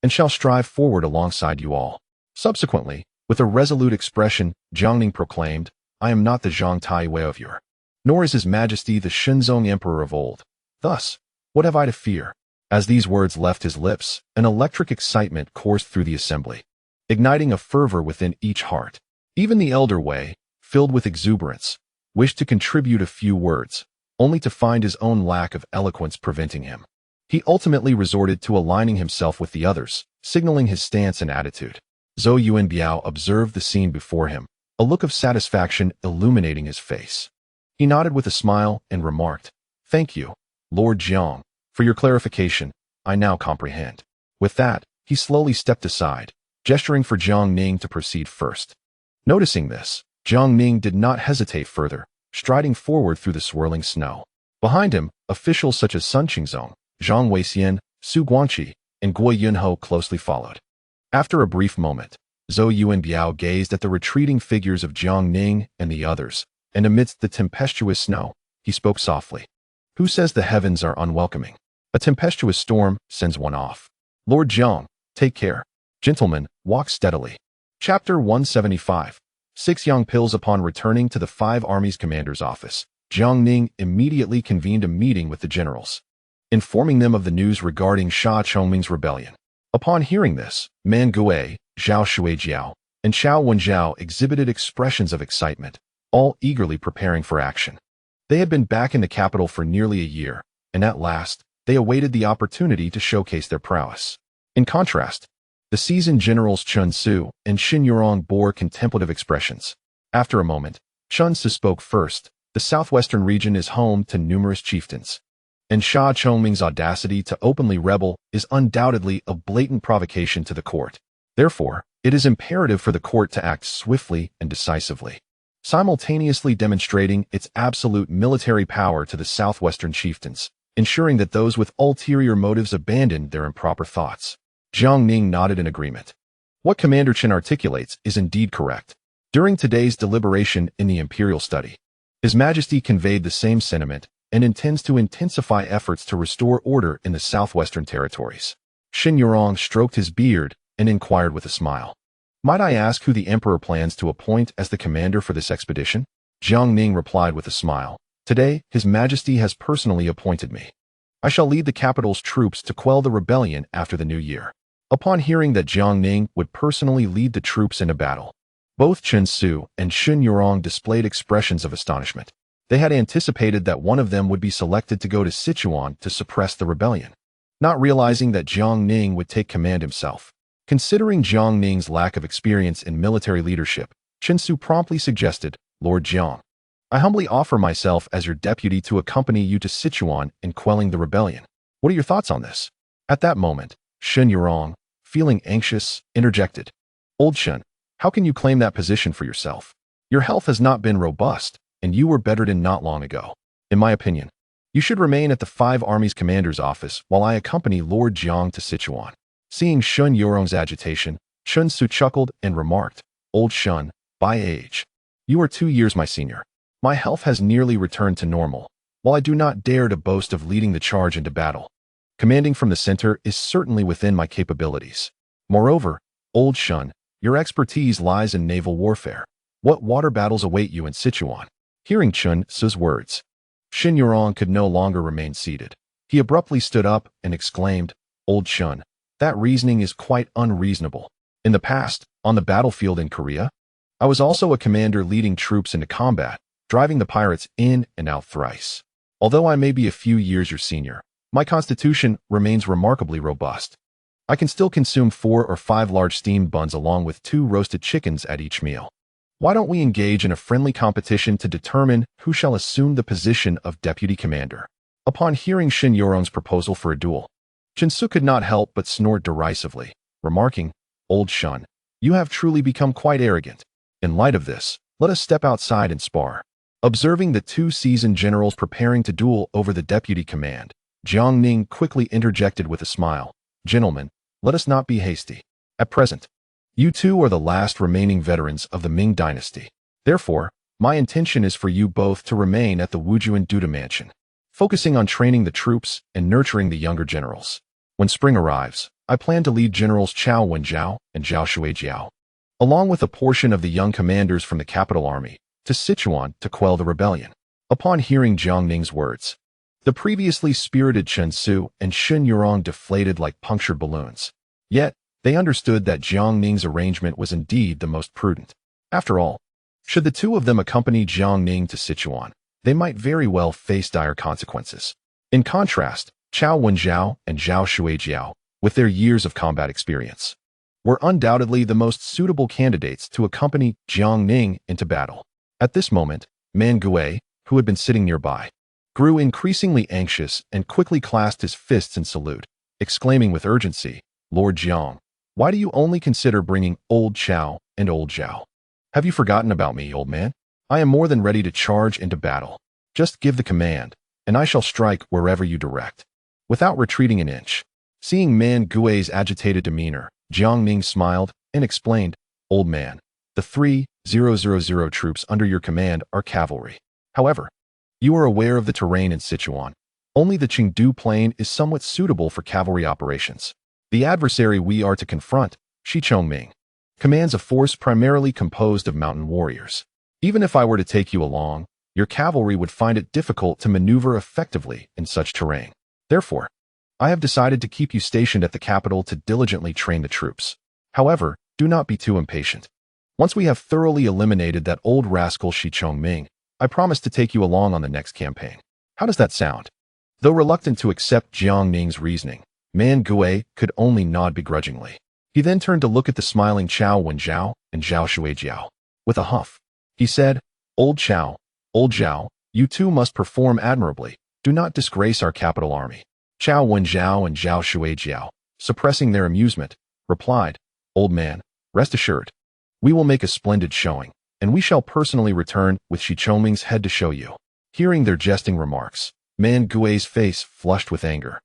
and shall strive forward alongside you all." Subsequently, with a resolute expression, Jiang Ning proclaimed, "I am not the Zhang Taiwei of yore, nor is His Majesty the Shenzong Emperor of old. Thus, what have I to fear?" As these words left his lips, an electric excitement coursed through the assembly, igniting a fervor within each heart. Even the elder Wei, filled with exuberance, wished to contribute a few words, only to find his own lack of eloquence preventing him. He ultimately resorted to aligning himself with the others, signaling his stance and attitude. Zhou Yuanbiao observed the scene before him, a look of satisfaction illuminating his face. He nodded with a smile and remarked, "Thank you, Lord Jiang, for your clarification. I now comprehend." With that, he slowly stepped aside, gesturing for Jiang Ning to proceed first. Noticing this, Jiang Ning did not hesitate further, striding forward through the swirling snow. Behind him, officials such as Sun Qingzong, Zhang Weixian, Su Guangqi, and Guo Yunho closely followed. After a brief moment, Zhou Yuanbiao gazed at the retreating figures of Jiang Ning and the others, and amidst the tempestuous snow, he spoke softly. "Who says the heavens are unwelcoming? A tempestuous storm sends one off. Lord Jiang, take care. Gentlemen, walk steadily." Chapter 175. 6 Yang Pills. Upon returning to the 5 armies commander's office, Jiang Ning immediately convened a meeting with the generals, informing them of the news regarding Sha Chongming's rebellion. Upon hearing this, Man Gui, Zhao Shuijiao, and Xiao Wenjiao exhibited expressions of excitement, all eagerly preparing for action. They had been back in the capital for nearly a year, and at last, they awaited the opportunity to showcase their prowess. In contrast, the seasoned generals Chun Su and Xin Yurong bore contemplative expressions. After a moment, Chun Su spoke first. "The southwestern region is home to numerous chieftains, and Sha Chongming's audacity to openly rebel is undoubtedly a blatant provocation to the court. Therefore, it is imperative for the court to act swiftly and decisively, simultaneously demonstrating its absolute military power to the southwestern chieftains, ensuring that those with ulterior motives abandon their improper thoughts." Jiang Ning nodded in agreement. What Commander Chen articulates is indeed correct. During today's deliberation in the Imperial Study, His Majesty conveyed the same sentiment and intends to intensify efforts to restore order in the southwestern territories. Xin Yurong stroked his beard and inquired with a smile, "Might I ask who the Emperor plans to appoint as the commander for this expedition?" Jiang Ning replied with a smile, "Today, His Majesty has personally appointed me. I shall lead the capital's troops to quell the rebellion after the new year." Upon hearing that Jiang Ning would personally lead the troops into battle, both Chen Su and Xin Yurong displayed expressions of astonishment. They had anticipated that one of them would be selected to go to Sichuan to suppress the rebellion, not realizing that Jiang Ning would take command himself. Considering Jiang Ning's lack of experience in military leadership, Chen Su promptly suggested, "Lord Jiang, I humbly offer myself as your deputy to accompany you to Sichuan in quelling the rebellion. What are your thoughts on this?" At that moment, Xin Yurong, feeling anxious, interjected, "Old Shen, how can you claim that position for yourself? Your health has not been robust, and you were bedridden not long ago. In my opinion, you should remain at the 5 armies commander's office while I accompany Lord Jiang to Sichuan." Seeing Xin Yurong's agitation, Chun Su chuckled and remarked, "Old Shun, by age, you are 2 years my senior. My health has nearly returned to normal. While I do not dare to boast of leading the charge into battle, commanding from the center is certainly within my capabilities. Moreover, Old Shun, your expertise lies in naval warfare. What water battles await you in Sichuan?" Hearing Chun Su's words, Xin Yurong could no longer remain seated. He abruptly stood up and exclaimed, "Old Shun, that reasoning is quite unreasonable. In the past, on the battlefield in Korea, I was also a commander leading troops into combat, driving the pirates in and out thrice. Although I may be a few years your senior, my constitution remains remarkably robust. I can still consume 4 or 5 large steamed buns along with 2 roasted chickens at each meal. Why don't we engage in a friendly competition to determine who shall assume the position of deputy commander?" Upon hearing Xin Yurong's proposal for a duel, Chen Su could not help but snort derisively, remarking, "Old Shun, You have truly become quite arrogant. In light of this, let us step outside and spar. Observing the two seasoned generals preparing to duel over the deputy command, Jiang Ning quickly interjected with a smile. Gentlemen, let us not be hasty. At present, you two are the last remaining veterans of the Ming dynasty. Therefore, my intention is for you both to remain at the Wujuan Duda mansion, focusing on training the troops and nurturing the younger generals. When spring arrives, I plan to lead Generals Chao Wenjiao and Zhao Shuijiao, along with a portion of the young commanders from the capital army, to Sichuan to quell the rebellion. Upon hearing Jiang Ning's words, the previously spirited Chen Su and Shun Yurong deflated like punctured balloons. Yet, they understood that Jiang Ning's arrangement was indeed the most prudent. After all, should the two of them accompany Jiang Ning to Sichuan, they might very well face dire consequences. In contrast, Chao Wenjiao and Zhao Shuijiao, with their years of combat experience, were undoubtedly the most suitable candidates to accompany Jiang Ning into battle. At this moment, Man Gui, who had been sitting nearby, grew increasingly anxious and quickly clasped his fists in salute, exclaiming with urgency, Lord Jiang, why do you only consider bringing old Chao and old Zhao? Have you forgotten about me, old man? I am more than ready to charge into battle. Just give the command, and I shall strike wherever you direct, without retreating an inch. Seeing Man Gui's agitated demeanor, Jiang Ning smiled and explained, Old man, the 3,000 troops under your command are cavalry. However, you are aware of the terrain in Sichuan. Only the Qingdu Plain is somewhat suitable for cavalry operations. The adversary we are to confront, Shi Chongming, commands a force primarily composed of mountain warriors. Even if I were to take you along, your cavalry would find it difficult to maneuver effectively in such terrain. Therefore, I have decided to keep you stationed at the capital to diligently train the troops. However, do not be too impatient. Once we have thoroughly eliminated that old rascal Shi Chongming, I promise to take you along on the next campaign. How does that sound? Though reluctant to accept Jiang Ning's reasoning, Man Gui could only nod begrudgingly. He then turned to look at the smiling Chao Wenjiao and Zhao Shuijiao. With a huff, he said, Old Chao, Old Zhao, you two must perform admirably. Do not disgrace our capital army. Chao Wenjiao and Zhao Shuijiao, suppressing their amusement, replied, Old man, rest assured. We will make a splendid showing, and we shall personally return with Shi Chongming's head to show you. Hearing their jesting remarks, Man Gui's face flushed with anger,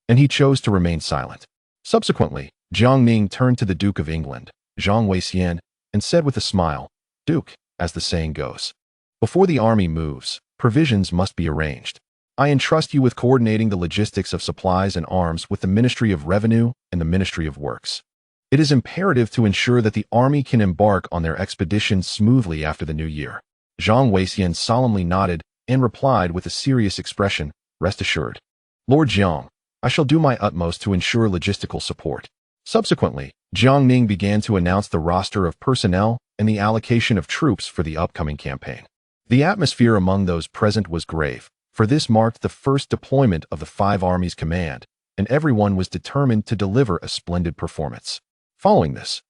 and he chose to remain silent. Subsequently, Jiang Ning turned to the Duke of England, Zhang Weixian, and said with a smile, Duke, as the saying goes, before the army moves, provisions must be arranged. I entrust you with coordinating the logistics of supplies and arms with the Ministry of Revenue and the Ministry of Works. It is imperative to ensure that the army can embark on their expedition smoothly after the new year. Zhang Weixian solemnly nodded and replied with a serious expression, Rest assured. Lord Jiang, I shall do my utmost to ensure logistical support. Subsequently, Jiang Ning began to announce the roster of personnel and the allocation of troops for the upcoming campaign. The atmosphere among those present was grave, for this marked the first deployment of the Five Armies Command, and everyone was determined to deliver a splendid performance. Following this,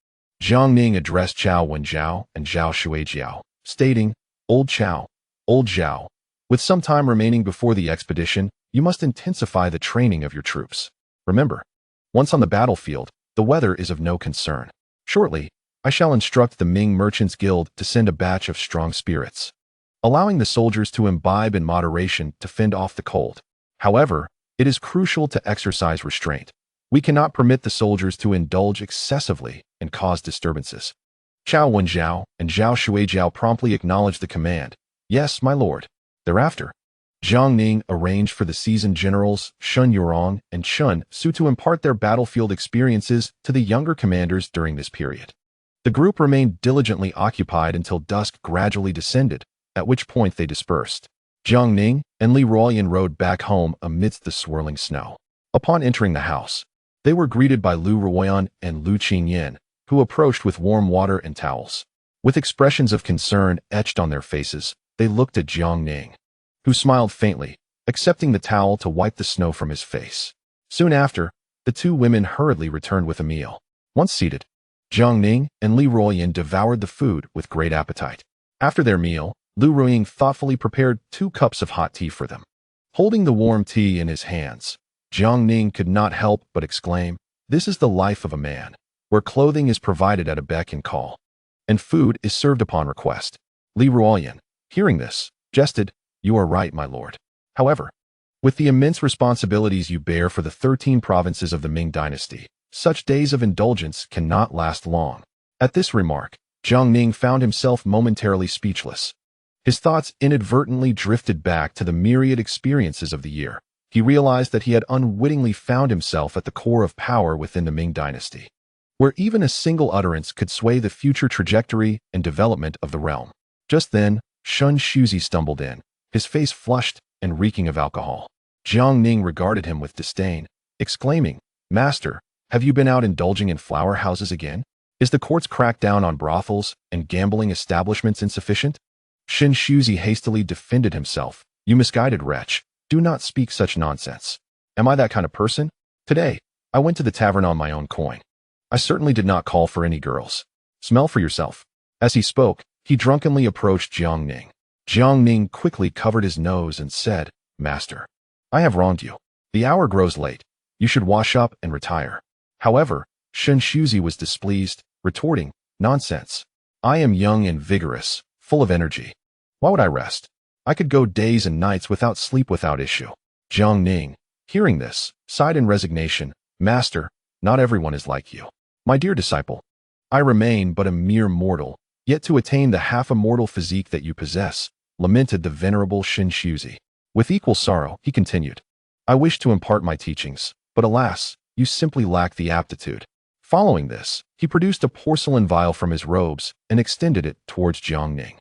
Jiang Ning addressed Chao Wenjiao and Zhao Shuijiao, stating, Old Chao, Old Zhao, with some time remaining before the expedition, you must intensify the training of your troops. Remember, once on the battlefield, the weather is of no concern. Shortly, I shall instruct the Ming Merchants Guild to send a batch of strong spirits, allowing the soldiers to imbibe in moderation to fend off the cold. However, it is crucial to exercise restraint. We cannot permit the soldiers to indulge excessively and cause disturbances. Chao Wenjiao and Zhao Shuijiao promptly acknowledged the command. Yes, my lord. Thereafter, Jiang Ning arranged for the seasoned generals Shun Yurong and Chen Su to impart their battlefield experiences to the younger commanders during this period. The group remained diligently occupied until dusk gradually descended, at which point they dispersed. Jiang Ning and Li Ruoyan rode back home amidst the swirling snow. Upon entering the house, they were greeted by Lu Ruoyan and Lu Qingyan, who approached with warm water and towels. With expressions of concern etched on their faces, they looked at Jiang Ning, who smiled faintly, accepting the towel to wipe the snow from his face. Soon after, the two women hurriedly returned with a meal. Once seated, Jiang Ning and Li Ruoyan devoured the food with great appetite. After their meal, Lu Ruoyan thoughtfully prepared 2 cups of hot tea for them. Holding the warm tea in his hands, Jiang Ning could not help but exclaim, This is the life of a man. where clothing is provided at a beck and call, and food is served upon request. Li Ruoyan, hearing this, jested, "You are right, my lord. However, with the immense responsibilities you bear for the 13 provinces of the Ming dynasty, such days of indulgence cannot last long." At this remark, Jiang Ning found himself momentarily speechless. His thoughts inadvertently drifted back to the myriad experiences of the year. He realized that he had unwittingly found himself at the core of power within the Ming dynasty, where even a single utterance could sway the future trajectory and development of the realm. Just then, Shun Shuzi stumbled in, his face flushed and reeking of alcohol. Jiang Ning regarded him with disdain, exclaiming, "Master, have you been out indulging in flower houses again? Is the court's crackdown on brothels and gambling establishments insufficient?" Shin Shuzi hastily defended himself. "You misguided wretch, do not speak such nonsense. Am I that kind of person? Today, I went to the tavern on my own coin. I certainly did not call for any girls. Smell for yourself." As he spoke, he drunkenly approached Jiang Ning. Jiang Ning quickly covered his nose and said, "Master, I have wronged you. The hour grows late. You should wash up and retire." However, Shin Shuzi was displeased, retorting, "Nonsense. I am young and vigorous, full of energy. Why would I rest? I could go days and nights without sleep without issue." Jiang Ning, hearing this, sighed in resignation, "Master, not everyone is like you. My dear disciple, I remain but a mere mortal, yet to attain the half-immortal physique that you possess," lamented the venerable Shin Shuzi. With equal sorrow, he continued, "I wish to impart my teachings, but alas, you simply lack the aptitude." Following this, he produced a porcelain vial from his robes and extended it towards Jiang Ning.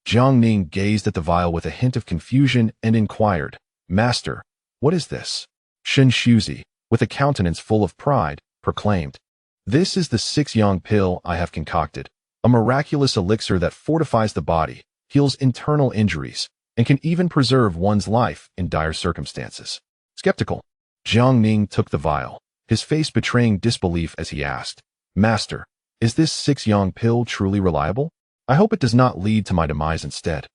Jiang Ning gazed at the vial with a hint of confusion and inquired, "Master, what is this?" Shin Shuzi, with a countenance full of pride, proclaimed, "This is the 6-yang pill I have concocted, a miraculous elixir that fortifies the body, heals internal injuries, and can even preserve one's life in dire circumstances." Skeptical, Jiang Ning took the vial, his face betraying disbelief as he asked, "Master, is this 6-yang pill truly reliable? I hope it does not lead to my demise instead.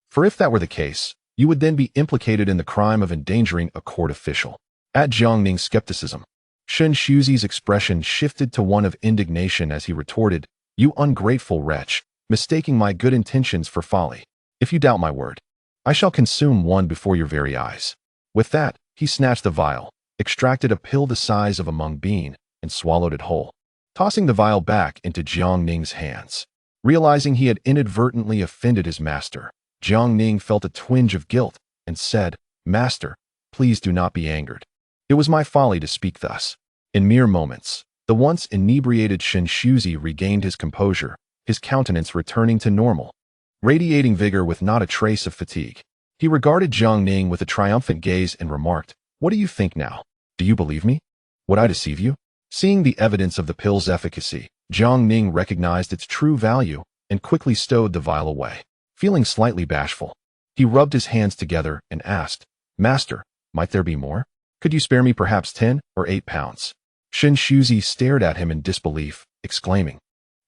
For if that were the case, you would then be implicated in the crime of endangering a court official." At Jiang Ning's skepticism, Shin Shuzi's expression shifted to one of indignation as he retorted, "You ungrateful wretch, mistaking my good intentions for folly. If you doubt my word, I shall consume one before your very eyes." With that, he snatched the vial, extracted a pill the size of a mung bean, and swallowed it whole. Tossing the vial back into Jiang Ning's hands, realizing he had inadvertently offended his master, Jiang Ning felt a twinge of guilt and said, "Master, please do not be angered. It was my folly to speak thus." In mere moments, the once inebriated Shin Shuzi regained his composure, his countenance returning to normal, radiating vigor with not a trace of fatigue. He regarded Jiang Ning with a triumphant gaze and remarked, "What do you think now? Do you believe me? Would I deceive you?" Seeing the evidence of the pill's efficacy, Jiang Ning recognized its true value and quickly stowed the vial away. Feeling slightly bashful, he rubbed his hands together and asked, "Master, might there be more? Could you spare me perhaps 10 or 8 pounds?" Shin Shuzi stared at him in disbelief, exclaiming,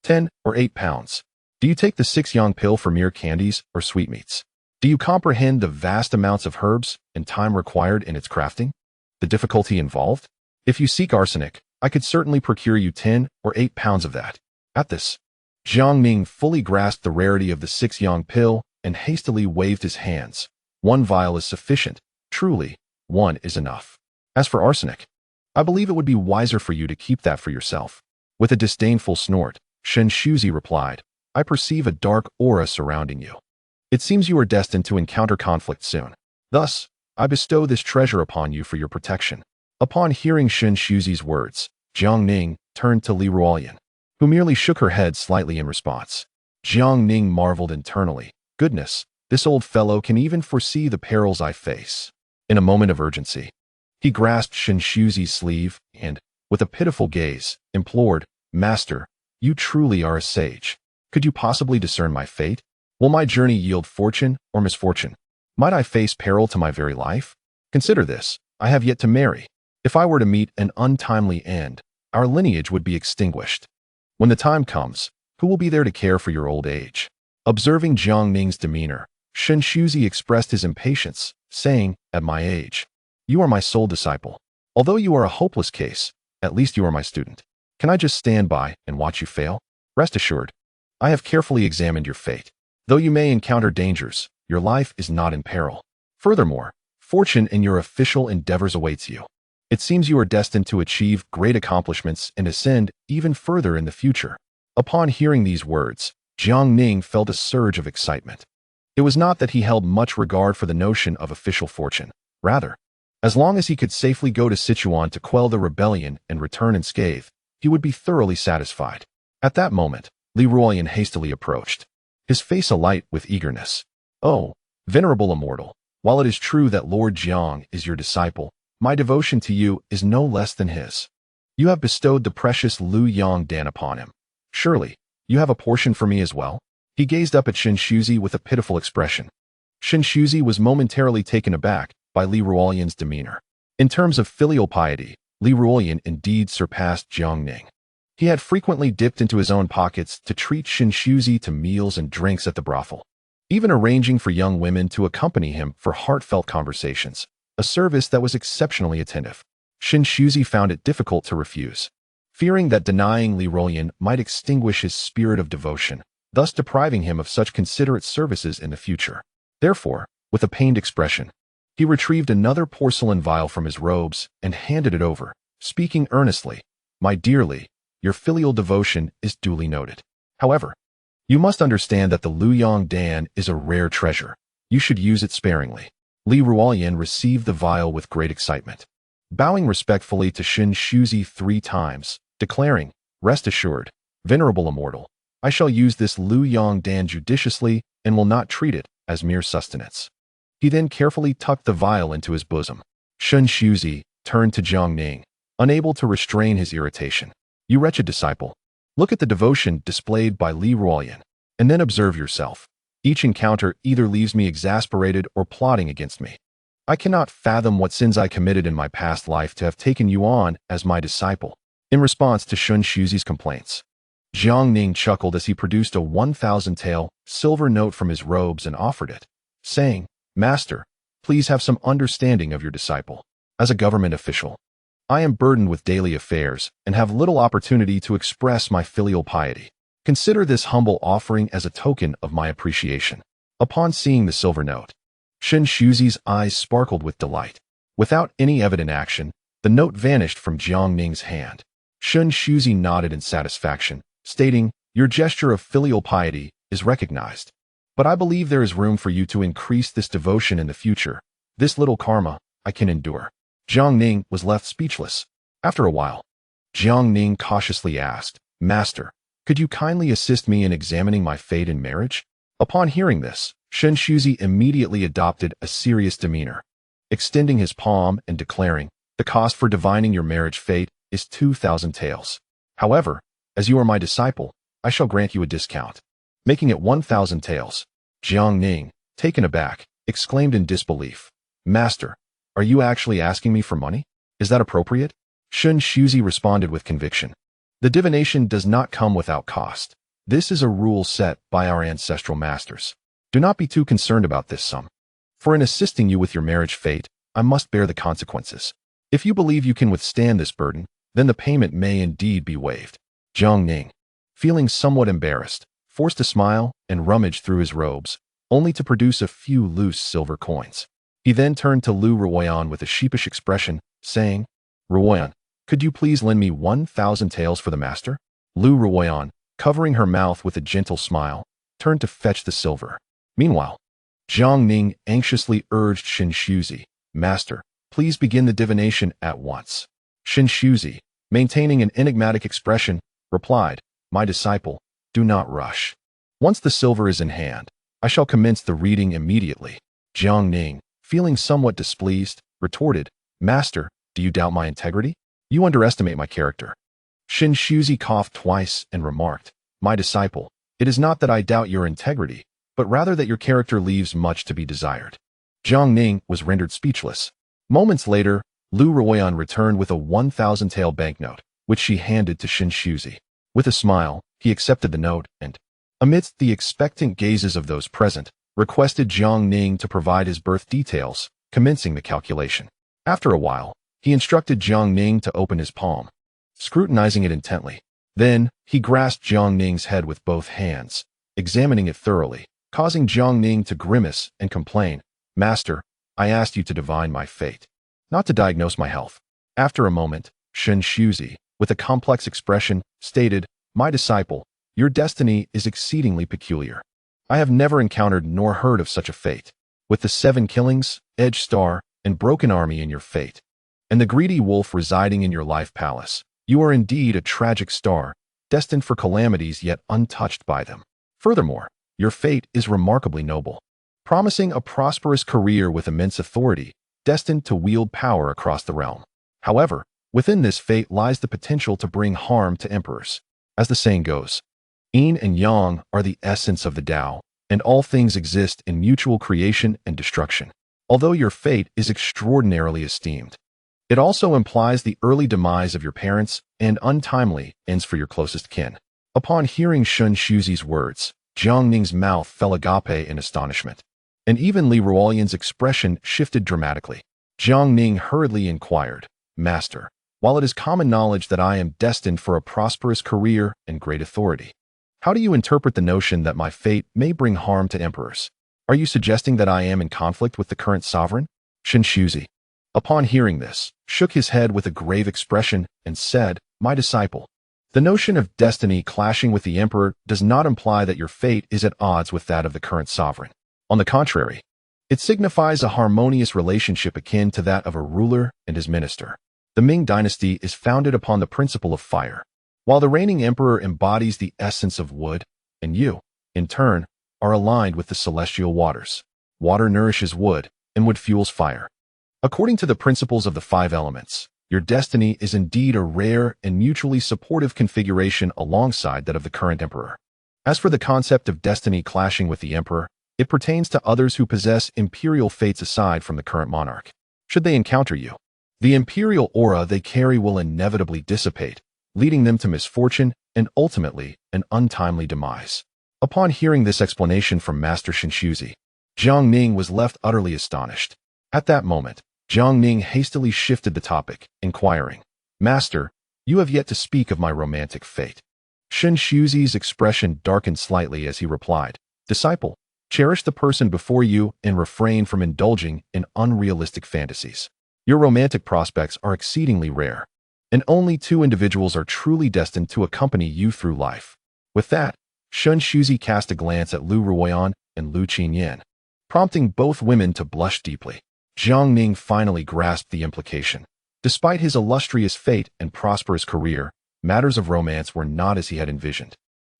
10 or 8 pounds? Do you take the 6-yang pill for mere candies or sweetmeats? Do you comprehend the vast amounts of herbs and time required in its crafting? The difficulty involved? If you seek arsenic, I could certainly procure you 10 or 8 pounds of that." At this, Jiang Ning fully grasped the rarity of the 6-yang pill and hastily waved his hands. "One vial is sufficient. Truly, one is enough. As for arsenic, I believe it would be wiser for you to keep that for yourself." With a disdainful snort, Shin Shuzi replied, "I perceive a dark aura surrounding you. It seems you are destined to encounter conflict soon. Thus, I bestow this treasure upon you for your protection." Upon hearing Shin Shuzi's words, Jiang Ning turned to Li Ruoyan, who merely shook her head slightly in response. Jiang Ning marveled internally, "Goodness, this old fellow can even foresee the perils I face." In a moment of urgency, he grasped Shin Shuzi's sleeve and, with a pitiful gaze, implored, "Master, you truly are a sage. Could you possibly discern my fate? Will my journey yield fortune or misfortune? Might I face peril to my very life? Consider this, I have yet to marry. If I were to meet an untimely end, our lineage would be extinguished. When the time comes, who will be there to care for your old age?" Observing Jiang Ning's demeanor, Shin Shuzi expressed his impatience, saying, "At my age, you are my sole disciple. Although you are a hopeless case, at least you are my student. Can I just stand by and watch you fail? Rest assured, I have carefully examined your fate. Though you may encounter dangers, your life is not in peril. Furthermore, fortune in your official endeavors awaits you. It seems you are destined to achieve great accomplishments and ascend even further in the future. Upon hearing these words, Jiang Ning felt a surge of excitement. It was not that he held much regard for the notion of official fortune. Rather, as long as he could safely go to Sichuan to quell the rebellion and return unscathed, he would be thoroughly satisfied. At that moment, Li Ruoyan hastily approached, his face alight with eagerness. "Oh, venerable immortal, while it is true that Lord Jiang is your disciple, my devotion to you is no less than his. You have bestowed the precious Lu Yang Dan upon him. Surely, you have a portion for me as well?" He gazed up at Shen Shuzi with a pitiful expression. Shen Shuzi was momentarily taken aback by Li Ruoyan's demeanor. In terms of filial piety, Li Ruoyan indeed surpassed Jiang Ning. He had frequently dipped into his own pockets to treat Shen Shuzi to meals and drinks at the brothel, even arranging for young women to accompany him for heartfelt conversations, a service that was exceptionally attentive. Shen Shuzi found it difficult to refuse, fearing that denying Li Ruoyan might extinguish his spirit of devotion, thus depriving him of such considerate services in the future. Therefore, with a pained expression, he retrieved another porcelain vial from his robes and handed it over, speaking earnestly. "My dear Li, your filial devotion is duly noted. However, you must understand that the Lu Yang Dan is a rare treasure. You should use it sparingly." Li Ruoyan received the vial with great excitement, bowing respectfully to Shen Shuzi 3 times, declaring, "Rest assured, venerable immortal, I shall use this Lu Yang Dan judiciously and will not treat it as mere sustenance." He then carefully tucked the vial into his bosom. Shen Shuzi turned to Jiang Ning, unable to restrain his irritation. "You wretched disciple, look at the devotion displayed by Li Ruoyan, and then observe yourself. Each encounter either leaves me exasperated or plotting against me. I cannot fathom what sins I committed in my past life to have taken you on as my disciple." In response to Shen Shuzi's complaints, Jiang Ning chuckled as he produced a 1,000-tael silver note from his robes and offered it, saying, "Master, please have some understanding of your disciple. As a government official, I am burdened with daily affairs and have little opportunity to express my filial piety. Consider this humble offering as a token of my appreciation." Upon seeing the silver note, Shen Shuzi's eyes sparkled with delight. Without any evident action, the note vanished from Jiang Ning's hand. Shen Shuzi nodded in satisfaction, stating, "Your gesture of filial piety is recognized. But I believe there is room for you to increase this devotion in the future. This little karma I can endure." Jiang Ning was left speechless. After a while, Jiang Ning cautiously asked, "Master, could you kindly assist me in examining my fate in marriage?" Upon hearing this, Shen Shuzi immediately adopted a serious demeanor, extending his palm and declaring, "The cost for divining your marriage fate is 2,000 taels. However, as you are my disciple, I shall grant you a discount," making it 1,000 taels. Jiang Ning, taken aback, exclaimed in disbelief, "Master, are you actually asking me for money? Is that appropriate?" Shen Shuzi responded with conviction, "The divination does not come without cost. This is a rule set by our ancestral masters. Do not be too concerned about this sum. For in assisting you with your marriage fate, I must bear the consequences. If you believe you can withstand this burden, then the payment may indeed be waived." Jiang Ning, feeling somewhat embarrassed, forced a smile and rummaged through his robes, only to produce a few loose silver coins. He then turned to Lu Ruoyan with a sheepish expression, saying, "Ruoyan, could you please lend me 1,000 taels for the master?" Lu Ruoyan, covering her mouth with a gentle smile, turned to fetch the silver. Meanwhile, Jiang Ning anxiously urged Shen Shuzi, "Master, please begin the divination at once." Shen Shuzi, maintaining an enigmatic expression, replied, "My disciple, do not rush. Once the silver is in hand, I shall commence the reading immediately." Jiang Ning, feeling somewhat displeased, retorted, "Master, do you doubt my integrity? You underestimate my character." Shen Shuzi coughed twice and remarked, "My disciple, it is not that I doubt your integrity, but rather that your character leaves much to be desired." Jiang Ning was rendered speechless. Moments later, Lu Ruoyan returned with a 1,000 tael banknote, which she handed to Shen Shuzi. With a smile, he accepted the note and, amidst the expectant gazes of those present, requested Jiang Ning to provide his birth details, commencing the calculation. After a while, he instructed Jiang Ning to open his palm. scrutinizing it intently. Then, he grasped Jiang Ning's head with both hands, examining it thoroughly, causing Jiang Ning to grimace and complain, "Master, I asked you to divine my fate, not to diagnose my health." After a moment, Shen Shuzi, with a complex expression, stated, "My disciple, your destiny is exceedingly peculiar. I have never encountered nor heard of such a fate. With the 7 killings, edge star, and broken army in your fate, and the greedy wolf residing in your life palace, you are indeed a tragic star, destined for calamities yet untouched by them. Furthermore, your fate is remarkably noble, promising a prosperous career with immense authority, destined to wield power across the realm. However, within this fate lies the potential to bring harm to emperors. As the saying goes, yin and yang are the essence of the Tao, and all things exist in mutual creation and destruction. Although your fate is extraordinarily esteemed, it also implies the early demise of your parents and untimely ends for your closest kin." Upon hearing Shen Shuzi's words, Jiang Ning's mouth fell agape in astonishment, and even Li Ruoyan's expression shifted dramatically. Jiang Ning hurriedly inquired, "Master, while it is common knowledge that I am destined for a prosperous career and great authority, how do you interpret the notion that my fate may bring harm to emperors? Are you suggesting that I am in conflict with the current sovereign?" Shen Shuzi, upon hearing this, shook his head with a grave expression and said, "My disciple, the notion of destiny clashing with the emperor does not imply that your fate is at odds with that of the current sovereign. On the contrary, it signifies a harmonious relationship akin to that of a ruler and his minister. The Ming dynasty is founded upon the principle of fire, while the reigning emperor embodies the essence of wood, and you, in turn, are aligned with the celestial waters. Water nourishes wood, and wood fuels fire. According to the principles of the 5 elements, your destiny is indeed a rare and mutually supportive configuration alongside that of the current emperor. As for the concept of destiny clashing with the emperor, it pertains to others who possess imperial fates aside from the current monarch. Should they encounter you, the imperial aura they carry will inevitably dissipate, leading them to misfortune and ultimately an untimely demise." Upon hearing this explanation from Master Shen Shuzi, Jiang Ning was left utterly astonished. At that moment, Jiang Ning hastily shifted the topic, inquiring, "Master, you have yet to speak of my romantic fate." Shen Shuzi's expression darkened slightly as he replied, "Disciple, cherish the person before you and refrain from indulging in unrealistic fantasies. Your romantic prospects are exceedingly rare, and only 2 individuals are truly destined to accompany you through life." With that, Shen Shuzi cast a glance at Lu Ruoyan and Lu Qinyan, prompting both women to blush deeply. Jiang Ning finally grasped the implication. Despite his illustrious fate and prosperous career, matters of romance were not as he had envisioned,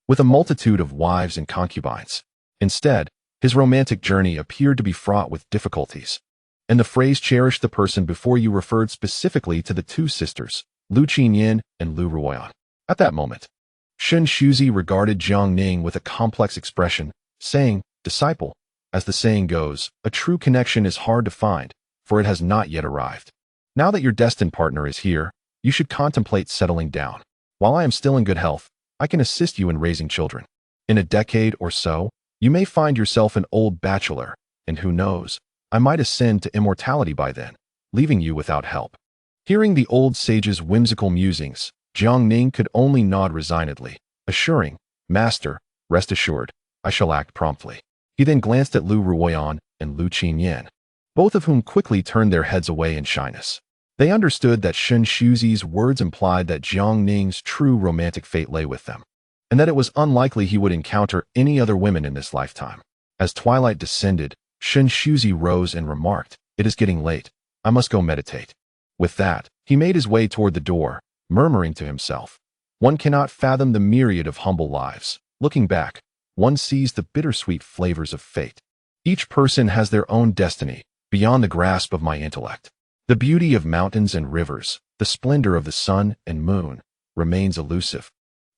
with a multitude of wives and concubines. Instead, his romantic journey appeared to be fraught with difficulties, and the phrase "cherish the person before you" referred specifically to the 2 sisters, Lu Qinyan and Lu Ruoyan. At that moment, Shen Shuzi regarded Jiang Ning with a complex expression, saying, "Disciple, as the saying goes, a true connection is hard to find, for it has not yet arrived. Now that your destined partner is here, you should contemplate settling down. While I am still in good health, I can assist you in raising children. In a decade or so, you may find yourself an old bachelor, and who knows, I might ascend to immortality by then, leaving you without help." Hearing the old sage's whimsical musings, Jiang Ning could only nod resignedly, assuring, "Master, rest assured, I shall act promptly." He then glanced at Lu Ruoyan and Lu Qinyan, both of whom quickly turned their heads away in shyness. They understood that Shen Shuzi's words implied that Jiang Ning's true romantic fate lay with them, and that it was unlikely he would encounter any other women in this lifetime. As twilight descended, Shen Shuzi rose and remarked, "It is getting late. I must go meditate." With that, he made his way toward the door, murmuring to himself, "One cannot fathom the myriad of humble lives. Looking back, one sees the bittersweet flavors of fate. Each person has their own destiny, beyond the grasp of my intellect. The beauty of mountains and rivers, the splendor of the sun and moon, remains elusive.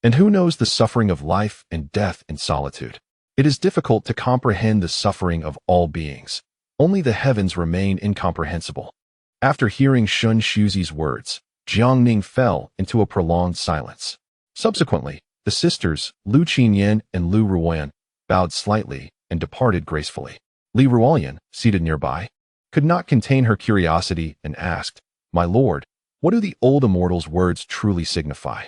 And who knows the suffering of life and death in solitude? It is difficult to comprehend the suffering of all beings. Only the heavens remain incomprehensible." After hearing Shen Shuzi's words, Jiang Ning fell into a prolonged silence. Subsequently, the sisters, Lu Qinyan and Lu Ruoyan, bowed slightly and departed gracefully. Li Ruoyan, seated nearby, could not contain her curiosity and asked, "My lord, What do the old immortal's words truly signify?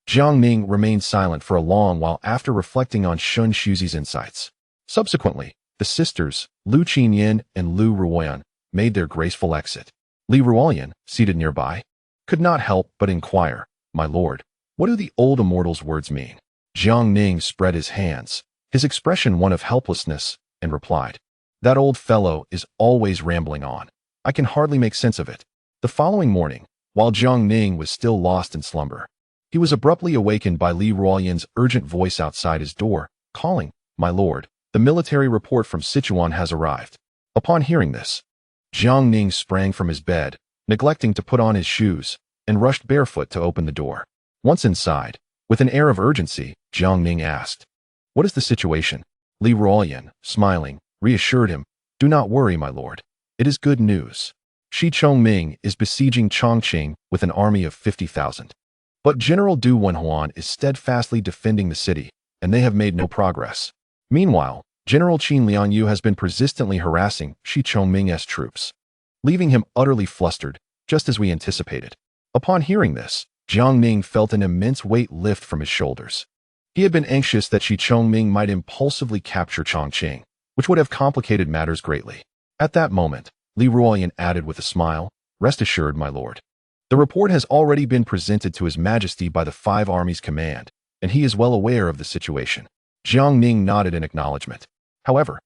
Jiang Ning remained silent for a long while after reflecting on Shun Shuzi's insights. Subsequently, the sisters, Lu Qinyan and Lu Ruoyan, made their graceful exit. Li Ruoyan, seated nearby, could not help but inquire, "My lord, what do the old immortal's words mean?" Jiang Ning spread his hands, his expression one of helplessness, and replied, "That old fellow is always rambling on. I can hardly make sense of it." The following morning, while Jiang Ning was still lost in slumber, he was abruptly awakened by Li Ruoyan's urgent voice outside his door, calling, "My lord, the military report from Sichuan has arrived." Upon hearing this, Jiang Ning sprang from his bed, neglecting to put on his shoes, and rushed barefoot to open the door. Once inside, with an air of urgency, Jiang Ning asked, "What is the situation?" Li Ruoyan, smiling, reassured him, "Do not worry, my lord. It is good news. Shi Chongming is besieging Chongqing with an army of 50,000. But General Du Wenhuan is steadfastly defending the city, and they have made no progress. Meanwhile, General Qin Lianyu has been persistently harassing Shi Chongming's troops, leaving him utterly flustered, just as we anticipated." Upon hearing this, Jiang Ning felt an immense weight lift from his shoulders. He had been anxious that Shi Chongming might impulsively capture Chongqing, which would have complicated matters greatly. At that moment, Li Ruoyan added with a smile, "Rest assured, my lord. The report has already been presented to His Majesty by the Five Armies Command, and he is well aware of the situation." Jiang Ning nodded in acknowledgement. However,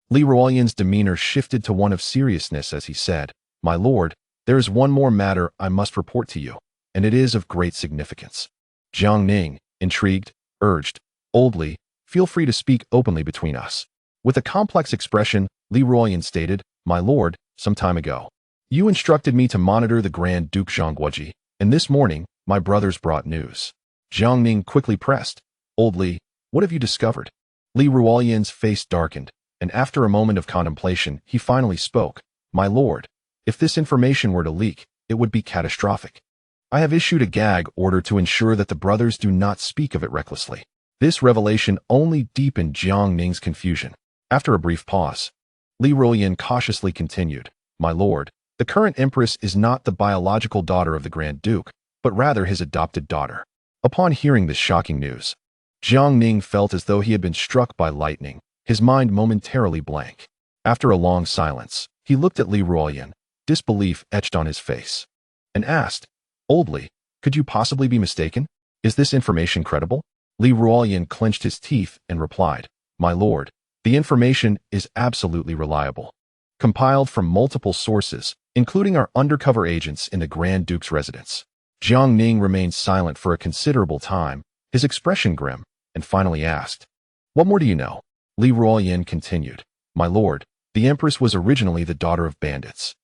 Li Ruoyan's demeanor shifted to one of seriousness as he said, "My lord, there is one more matter I must report to you, and it is of great significance." Jiang Ning, intrigued, urged, "Old Li, feel free to speak openly between us." With a complex expression, Li Ruoyan stated, "My lord, some time ago, you instructed me to monitor the Grand Duke Zhangguoji, and this morning, my brothers brought news." Jiang Ning quickly pressed, "Old Li, what have you discovered?" Li Ruoyan's face darkened, and after a moment of contemplation, he finally spoke, "My lord, if this information were to leak, it would be catastrophic. I have issued a gag order to ensure that the brothers do not speak of it recklessly." This revelation only deepened Jiang Ning's confusion. After a brief pause, Li Ruoyan cautiously continued, "My lord, the current empress is not the biological daughter of the Grand Duke, but rather his adopted daughter." Upon hearing this shocking news, Jiang Ning felt as though he had been struck by lightning, his mind momentarily blank. After a long silence, he looked at Li Ruoyan, disbelief etched on his face, and asked, "Old Li, could you possibly be mistaken? Is this information credible?" Li Ruoyan clenched his teeth and replied, "My lord, the information is absolutely reliable. Compiled from multiple sources, including our undercover agents in the Grand Duke's residence." Jiang Ning remained silent for a considerable time, his expression grim, and finally asked, "What more do you know?" Li Ruoyan continued, "My lord, the empress was originally the daughter of bandits.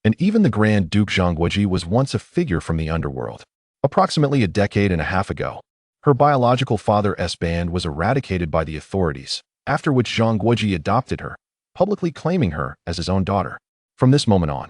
And even the Grand Duke Zhangguoji was once a figure from the underworld. Approximately a decade and a half ago, her biological father's band was eradicated by the authorities, after which Zhangguoji adopted her, publicly claiming her as his own daughter. From this moment on,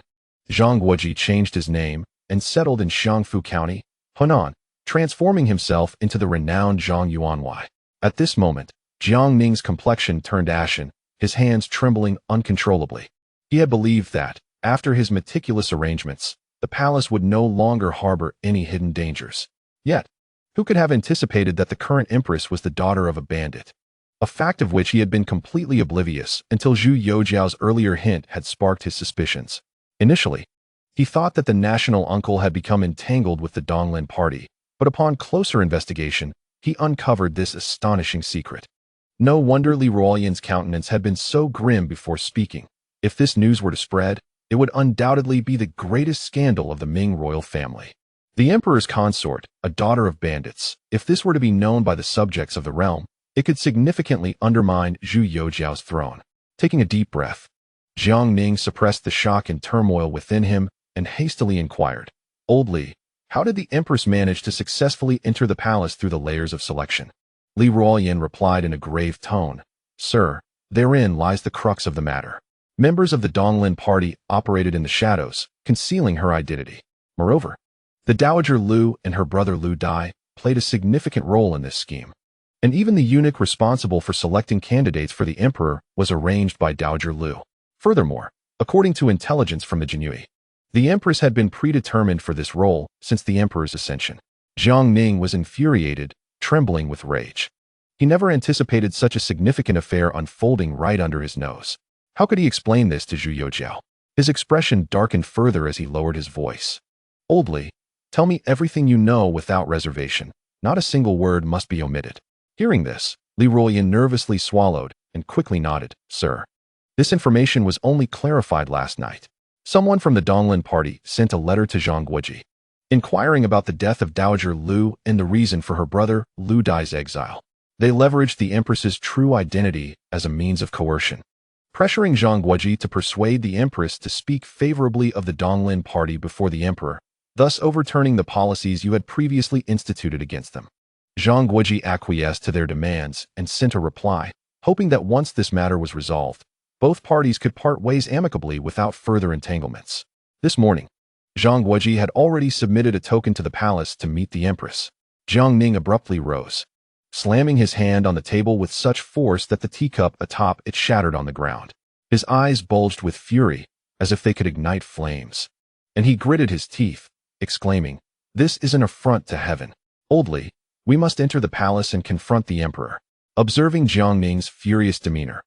Zhangguoji changed his name and settled in Xiangfu County, Henan, transforming himself into the renowned Zhang Yuanwei. At this moment, Jiang Ning's complexion turned ashen, his hands trembling uncontrollably. He had believed that, after his meticulous arrangements, the palace would no longer harbor any hidden dangers. Yet, who could have anticipated that the current empress was the daughter of a bandit? A fact of which he had been completely oblivious until Zhu Youjiao's earlier hint had sparked his suspicions. Initially, he thought that the national uncle had become entangled with the Donglin party, but upon closer investigation, he uncovered this astonishing secret. No wonder Li Ruoyan's countenance had been so grim before speaking. If this news were to spread, it would undoubtedly be the greatest scandal of the Ming royal family. The emperor's consort, a daughter of bandits, if this were to be known by the subjects of the realm, it could significantly undermine Zhu Youjiao's throne. Taking a deep breath, Jiang Ning suppressed the shock and turmoil within him and hastily inquired, "Old Li, how did the empress manage to successfully enter the palace through the layers of selection?" Li Ruoyan replied in a grave tone, "Sir, therein lies the crux of the matter. Members of the Donglin party operated in the shadows, concealing her identity. Moreover, the Dowager Lu and her brother Lu Dai played a significant role in this scheme. And even the eunuch responsible for selecting candidates for the emperor was arranged by Dowager Lu. Furthermore, according to intelligence from the Jinyue, The empress had been predetermined for this role since the emperor's ascension. Jiang Ning was infuriated, trembling with rage. He never anticipated such a significant affair unfolding right under his nose. How could he explain this to Zhu Youjiao? His expression darkened further as he lowered his voice. Boldly, tell me everything you know without reservation. Not a single word must be omitted. Hearing this, Li Ruoyan nervously swallowed and quickly nodded. Sir, this information was only clarified last night. Someone from the Donglin party sent a letter to Zhang Guoji, inquiring about the death of Dowager Lu and the reason for her brother Lu Dai's exile. They leveraged the empress's true identity as a means of coercion, pressuring Zhang Guoji to persuade the empress to speak favorably of the Donglin party before the emperor, thus overturning the policies you had previously instituted against them. Zhang Guoji acquiesced to their demands and sent a reply, hoping that once this matter was resolved, both parties could part ways amicably without further entanglements. This morning, Zhang Guoji had already submitted a token to the palace to meet the empress. Jiang Ning abruptly rose, slamming his hand on the table with such force that the teacup atop it shattered on the ground. His eyes bulged with fury, as if they could ignite flames. And he gritted his teeth, exclaiming, "This is an affront to heaven. Boldly, we must enter the palace and confront the emperor." Observing Jiang Ning's furious demeanor,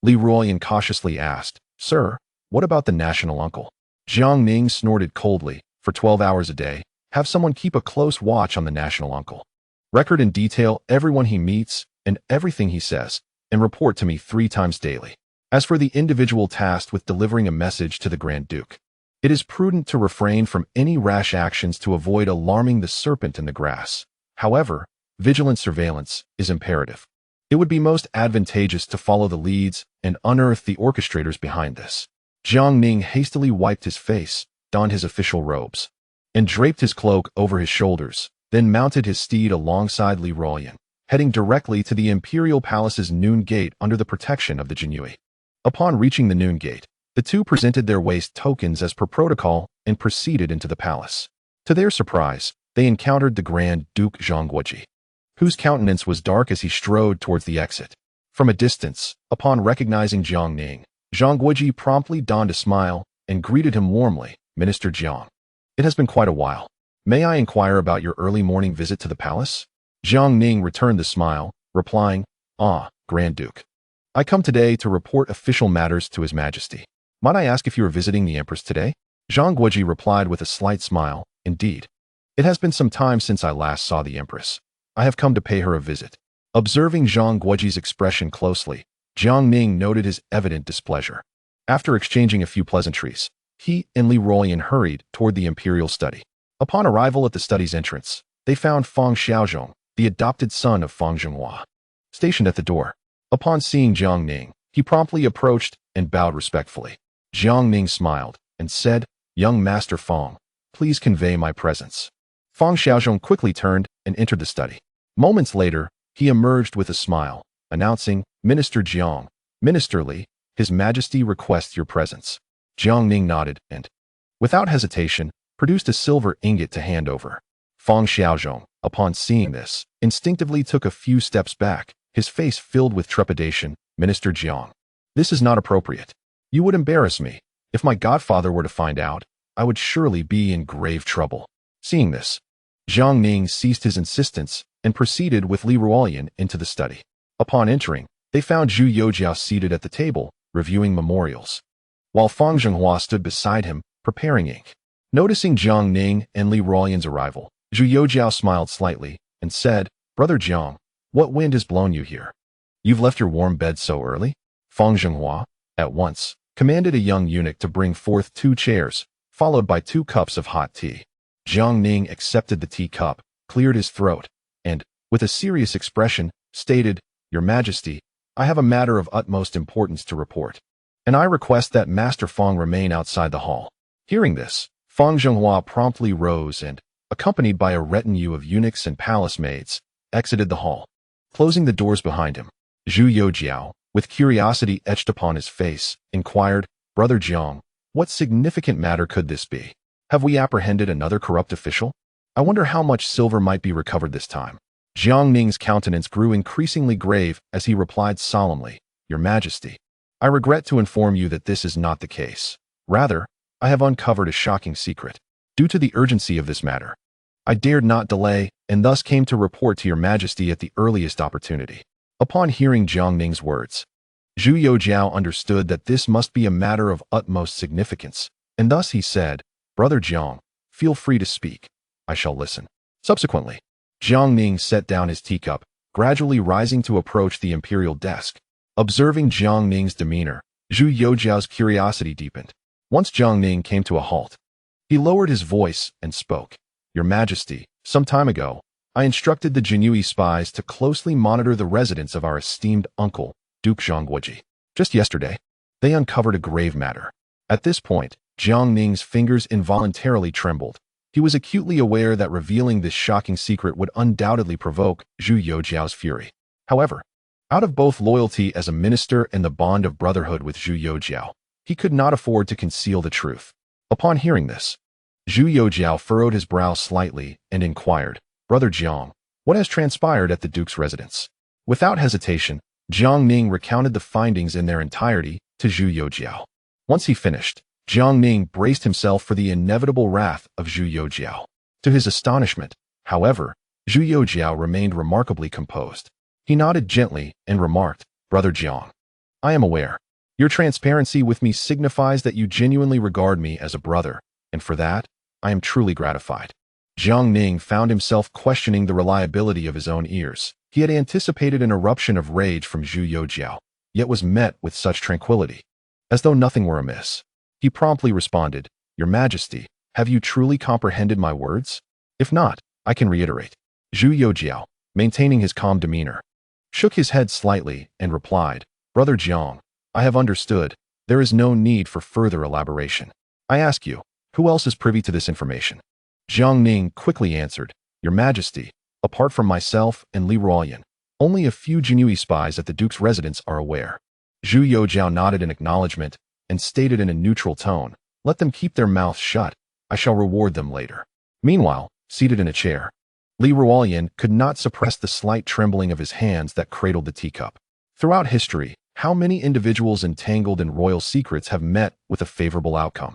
Li Ruoyan cautiously asked, "Sir, what about the national uncle?" Jiang Ning snorted coldly. "For 12 hours a day, have someone keep a close watch on the national uncle. Record in detail everyone he meets and everything he says, and report to me 3 times daily. As for the individual tasked with delivering a message to the Grand Duke, it is prudent to refrain from any rash actions to avoid alarming the serpent in the grass. However, vigilant surveillance is imperative. It would be most advantageous to follow the leads and unearth the orchestrators behind this." Jiang Ning hastily wiped his face, donned his official robes, and draped his cloak over his shoulders, then mounted his steed alongside Li Ruoyan, heading directly to the imperial palace's noon gate under the protection of the Jinyue. Upon reaching the noon gate, the two presented their waist tokens as per protocol and proceeded into the palace. To their surprise, they encountered the Grand Duke Zhang Guoji, whose countenance was dark as he strode towards the exit. From a distance, upon recognizing Jiang Ning, Zhang Guoji promptly donned a smile and greeted him warmly. "Minister Jiang, it has been quite a while. May I inquire about your early morning visit to the palace?" Jiang Ning returned the smile, replying, "Ah, Grand Duke. I come today to report official matters to His Majesty. Might I ask if you are visiting the Empress today?" Zhang Guoji replied with a slight smile, "Indeed. It has been some time since I last saw the Empress. I have come to pay her a visit." Observing Zhang Guoji's expression closely, Jiang Ning noted his evident displeasure. After exchanging a few pleasantries, he and Li Ruoyan hurried toward the imperial study. Upon arrival at the study's entrance, they found Fang Xiaozhong, the adopted son of Fang Zhenghua, stationed at the door. Upon seeing Jiang Ning, he promptly approached and bowed respectfully. Jiang Ning smiled and said, "Young Master Fang, please convey my presence." Fang Xiaozhong quickly turned and entered the study. Moments later, he emerged with a smile, announcing, "Minister Jiang, Minister Li, His Majesty requests your presence." Jiang Ning nodded and, without hesitation, produced a silver ingot to hand over. Fang Xiaozhong, upon seeing this, instinctively took a few steps back, his face filled with trepidation. "Minister Jiang, this is not appropriate. You would embarrass me. If my godfather were to find out, I would surely be in grave trouble." Seeing this, Jiang Ning ceased his insistence and proceeded with Li Ruoyan into the study. Upon entering, they found Zhu Youjiao seated at the table, reviewing memorials, while Fang Zhenghua stood beside him, preparing ink. Noticing Jiang Ning and Li Ruoyan's arrival, Zhu Youjiao smiled slightly and said, "Brother Jiang, what wind has blown you here? You've left your warm bed so early?" Fang Zhenghua, at once, commanded a young eunuch to bring forth 2 chairs, followed by 2 cups of hot tea. Jiang Ning accepted the teacup, cleared his throat, and, with a serious expression, stated, "Your Majesty, I have a matter of utmost importance to report, and I request that Master Fang remain outside the hall." Hearing this, Fang Zhenghua promptly rose and, accompanied by a retinue of eunuchs and palace maids, exited the hall, closing the doors behind him. Zhu Youjiao, with curiosity etched upon his face, inquired, "Brother Jiang, what significant matter could this be? Have we apprehended another corrupt official? I wonder how much silver might be recovered this time." Jiang Ning's countenance grew increasingly grave as he replied solemnly, "Your Majesty, I regret to inform you that this is not the case. Rather, I have uncovered a shocking secret. Due to the urgency of this matter, I dared not delay and thus came to report to your majesty at the earliest opportunity. Upon hearing Jiang Ning's words, Zhu Youjiao understood that this must be a matter of utmost significance, and thus he said, Brother Jiang, feel free to speak. I shall listen. Subsequently, Jiang Ning set down his teacup, gradually rising to approach the imperial desk. Observing Jiang Ning's demeanor, Zhu Youjiao's curiosity deepened. Once Jiang Ning came to a halt, he lowered his voice and spoke. Your Majesty, some time ago, I instructed the Jianyu spies to closely monitor the residence of our esteemed uncle, Duke Zhongguoji. Just yesterday, they uncovered a grave matter. At this point, Jiang Ning's fingers involuntarily trembled. He was acutely aware that revealing this shocking secret would undoubtedly provoke Zhu Youjiao's fury. However, out of both loyalty as a minister and the bond of brotherhood with Zhu Youjiao, he could not afford to conceal the truth. Upon hearing this, Zhu Youjiao furrowed his brow slightly and inquired, Brother Jiang, what has transpired at the Duke's residence? Without hesitation, Jiang Ning recounted the findings in their entirety to Zhu Youjiao. Once he finished, Jiang Ning braced himself for the inevitable wrath of Zhu Youjiao. To his astonishment, however, Zhu Youjiao remained remarkably composed. He nodded gently and remarked, Brother Jiang, I am aware. Your transparency with me signifies that you genuinely regard me as a brother, and for that, I am truly gratified. Jiang Ning found himself questioning the reliability of his own ears. He had anticipated an eruption of rage from Zhu Youjiao, yet was met with such tranquility. As though nothing were amiss, he promptly responded, Your Majesty, have you truly comprehended my words? If not, I can reiterate. Zhu Youjiao, maintaining his calm demeanor, shook his head slightly and replied, Brother Jiang, I have understood. There is no need for further elaboration. I ask you, who else is privy to this information? Jiang Ning quickly answered, Your Majesty, apart from myself and Li Ruoyan, only a few Jianyu spies at the Duke's residence are aware. Zhu Youjiao nodded in acknowledgement and stated in a neutral tone, Let them keep their mouths shut. I shall reward them later. Meanwhile, seated in a chair, Li Ruoyan could not suppress the slight trembling of his hands that cradled the teacup. Throughout history, how many individuals entangled in royal secrets have met with a favorable outcome?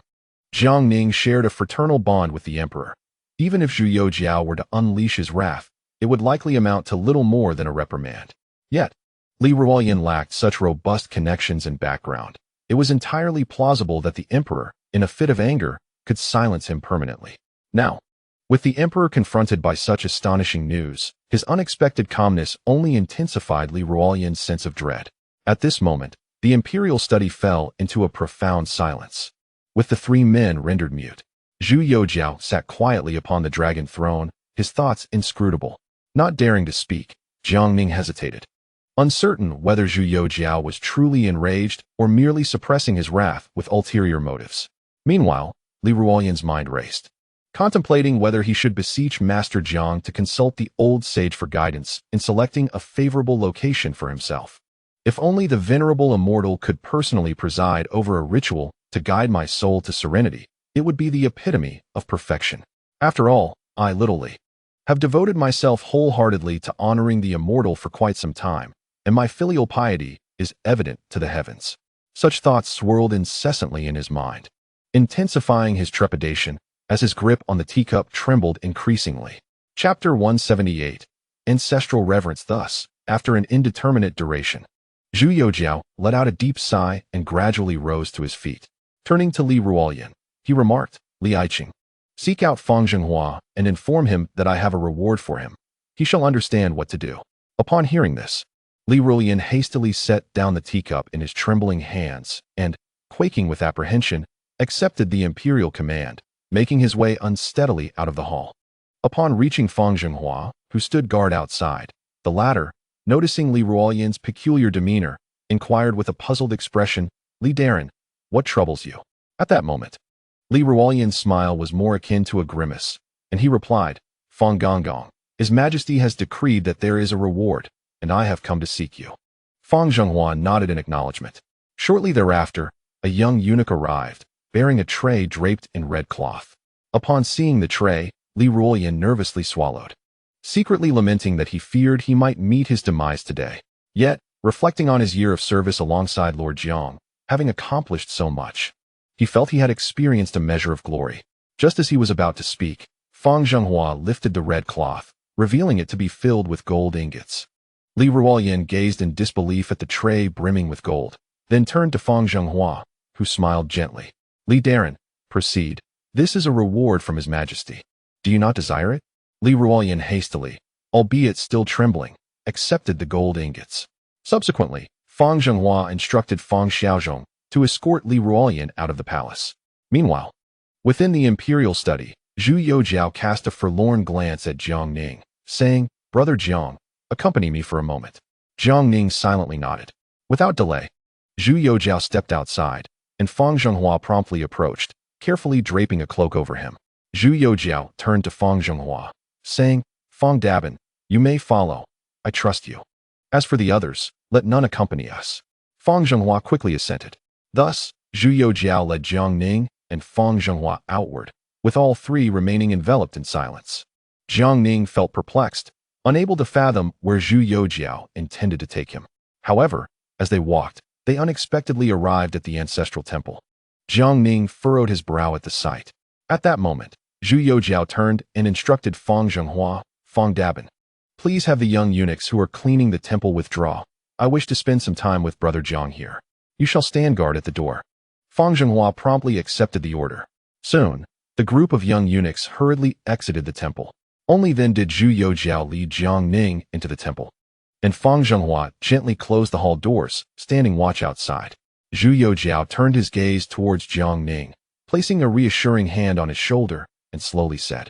Jiang Ning shared a fraternal bond with the emperor. Even if Zhu Youjiao were to unleash his wrath, it would likely amount to little more than a reprimand. Yet, Li Ruoyan lacked such robust connections and background. It was entirely plausible that the emperor, in a fit of anger, could silence him permanently. Now, with the emperor confronted by such astonishing news, his unexpected calmness only intensified Li Ruoyan's sense of dread. At this moment, the imperial study fell into a profound silence. With the three men rendered mute, Zhu Youjiao sat quietly upon the dragon throne, his thoughts inscrutable. Not daring to speak, Jiang Ning hesitated, uncertain whether Zhu Youjiao was truly enraged or merely suppressing his wrath with ulterior motives. Meanwhile, Li Ruoyan's mind raced, contemplating whether he should beseech Master Jiang to consult the old sage for guidance in selecting a favorable location for himself. If only the venerable immortal could personally preside over a ritual to guide my soul to serenity, it would be the epitome of perfection. After all, I, little Li, have devoted myself wholeheartedly to honoring the immortal for quite some time, and my filial piety is evident to the heavens. Such thoughts swirled incessantly in his mind, intensifying his trepidation as his grip on the teacup trembled increasingly. Chapter 178. Ancestral Reverence. Thus, after an indeterminate duration, Zhu Youjiao let out a deep sigh and gradually rose to his feet. Turning to Li Ruoyan, he remarked, Li Aiqing, seek out Fang Zhenghua and inform him that I have a reward for him. He shall understand what to do. Upon hearing this, Li Ruoyan hastily set down the teacup in his trembling hands and, quaking with apprehension, accepted the imperial command, making his way unsteadily out of the hall. Upon reaching Fang Zhenghua, who stood guard outside, the latter, noticing Li Ruoyan's peculiar demeanor, inquired with a puzzled expression, Li Daren, what troubles you? At that moment, Li Ruoyan's smile was more akin to a grimace, and he replied, Fang Gonggong, His Majesty has decreed that there is a reward, and I have come to seek you. Fang Zhenghua nodded in acknowledgement. Shortly thereafter, a young eunuch arrived, bearing a tray draped in red cloth. Upon seeing the tray, Li Ruoyan nervously swallowed, secretly lamenting that he feared he might meet his demise today. Yet, reflecting on his year of service alongside Lord Jiang, having accomplished so much, He felt he had experienced a measure of glory. Just as he was about to speak, Fang Zhenghua lifted the red cloth, revealing it to be filled with gold ingots. Li Ruoyan gazed in disbelief at the tray brimming with gold, then turned to Fang Zhenghua, who smiled gently. Li Daren, proceed. This is a reward from His Majesty. Do you not desire it? Li Ruoyan hastily, albeit still trembling, accepted the gold ingots. Subsequently, Fang Zhenghua instructed Fang Xiaozhong to escort Li Ruoyan out of the palace. Meanwhile, within the imperial study, Zhu Youjiao cast a forlorn glance at Jiang Ning, saying, Brother Jiang, accompany me for a moment. Jiang Ning silently nodded. Without delay, Zhu Youjiao stepped outside, and Fang Zhenghua promptly approached, carefully draping a cloak over him. Zhu Youjiao turned to Fang Zhenghua, saying, Fang Dabin, you may follow. I trust you. As for the others, let none accompany us. Fang Zhenghua quickly assented. Thus, Zhu Youjiao led Jiang Ning and Fang Zhenghua outward, with all three remaining enveloped in silence. Jiang Ning felt perplexed, unable to fathom where Zhu Youjiao intended to take him. However, as they walked, they unexpectedly arrived at the ancestral temple. Jiang Ning furrowed his brow at the sight. At that moment, Zhu Youjiao turned and instructed Fang Zhenghua, Fang Dabin, please have the young eunuchs who are cleaning the temple withdraw. I wish to spend some time with Brother Jiang here. You shall stand guard at the door. Fang Zhenghua promptly accepted the order. Soon, the group of young eunuchs hurriedly exited the temple. Only then did Zhu Youjiao lead Jiang Ning into the temple, and Fang Zhenghua gently closed the hall doors, standing watch outside. Zhu Youjiao turned his gaze towards Jiang Ning, placing a reassuring hand on his shoulder, and slowly said,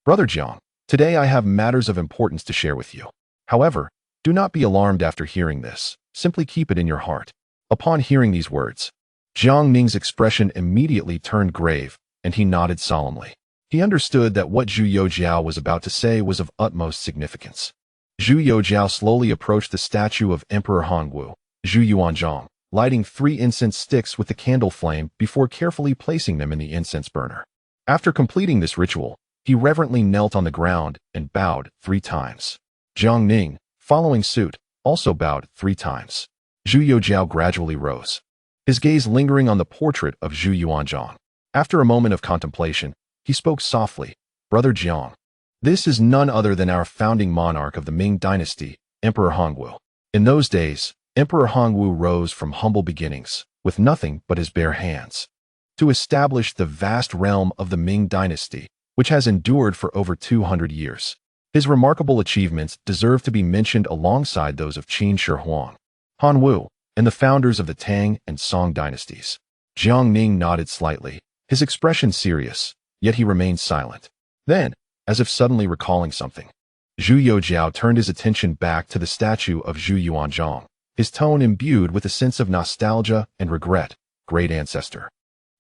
Brother Jiang, today I have matters of importance to share with you. However, do not be alarmed after hearing this. Simply keep it in your heart. Upon hearing these words, Jiang Ning's expression immediately turned grave, and he nodded solemnly. He understood that what Zhu Youjiao was about to say was of utmost significance. Zhu Youjiao slowly approached the statue of Emperor Hongwu, Zhu Yuanzhang, lighting 3 incense sticks with the candle flame before carefully placing them in the incense burner. After completing this ritual, he reverently knelt on the ground and bowed 3 times. Jiang Ning, following suit, also bowed 3 times. Zhu Youjiao gradually rose, his gaze lingering on the portrait of Zhu Yuanzhang. After a moment of contemplation, he spoke softly, Brother Jiang, this is none other than our founding monarch of the Ming dynasty, Emperor Hongwu. In those days, Emperor Hongwu rose from humble beginnings, with nothing but his bare hands, to establish the vast realm of the Ming dynasty, which has endured for over 200 years. His remarkable achievements deserve to be mentioned alongside those of Qin Shi Huang, Han Wu, and the founders of the Tang and Song dynasties. Jiang Ning nodded slightly, his expression serious, yet he remained silent. Then, as if suddenly recalling something, Zhu Youjiao turned his attention back to the statue of Zhu Yuanzhang, his tone imbued with a sense of nostalgia and regret. Great ancestor,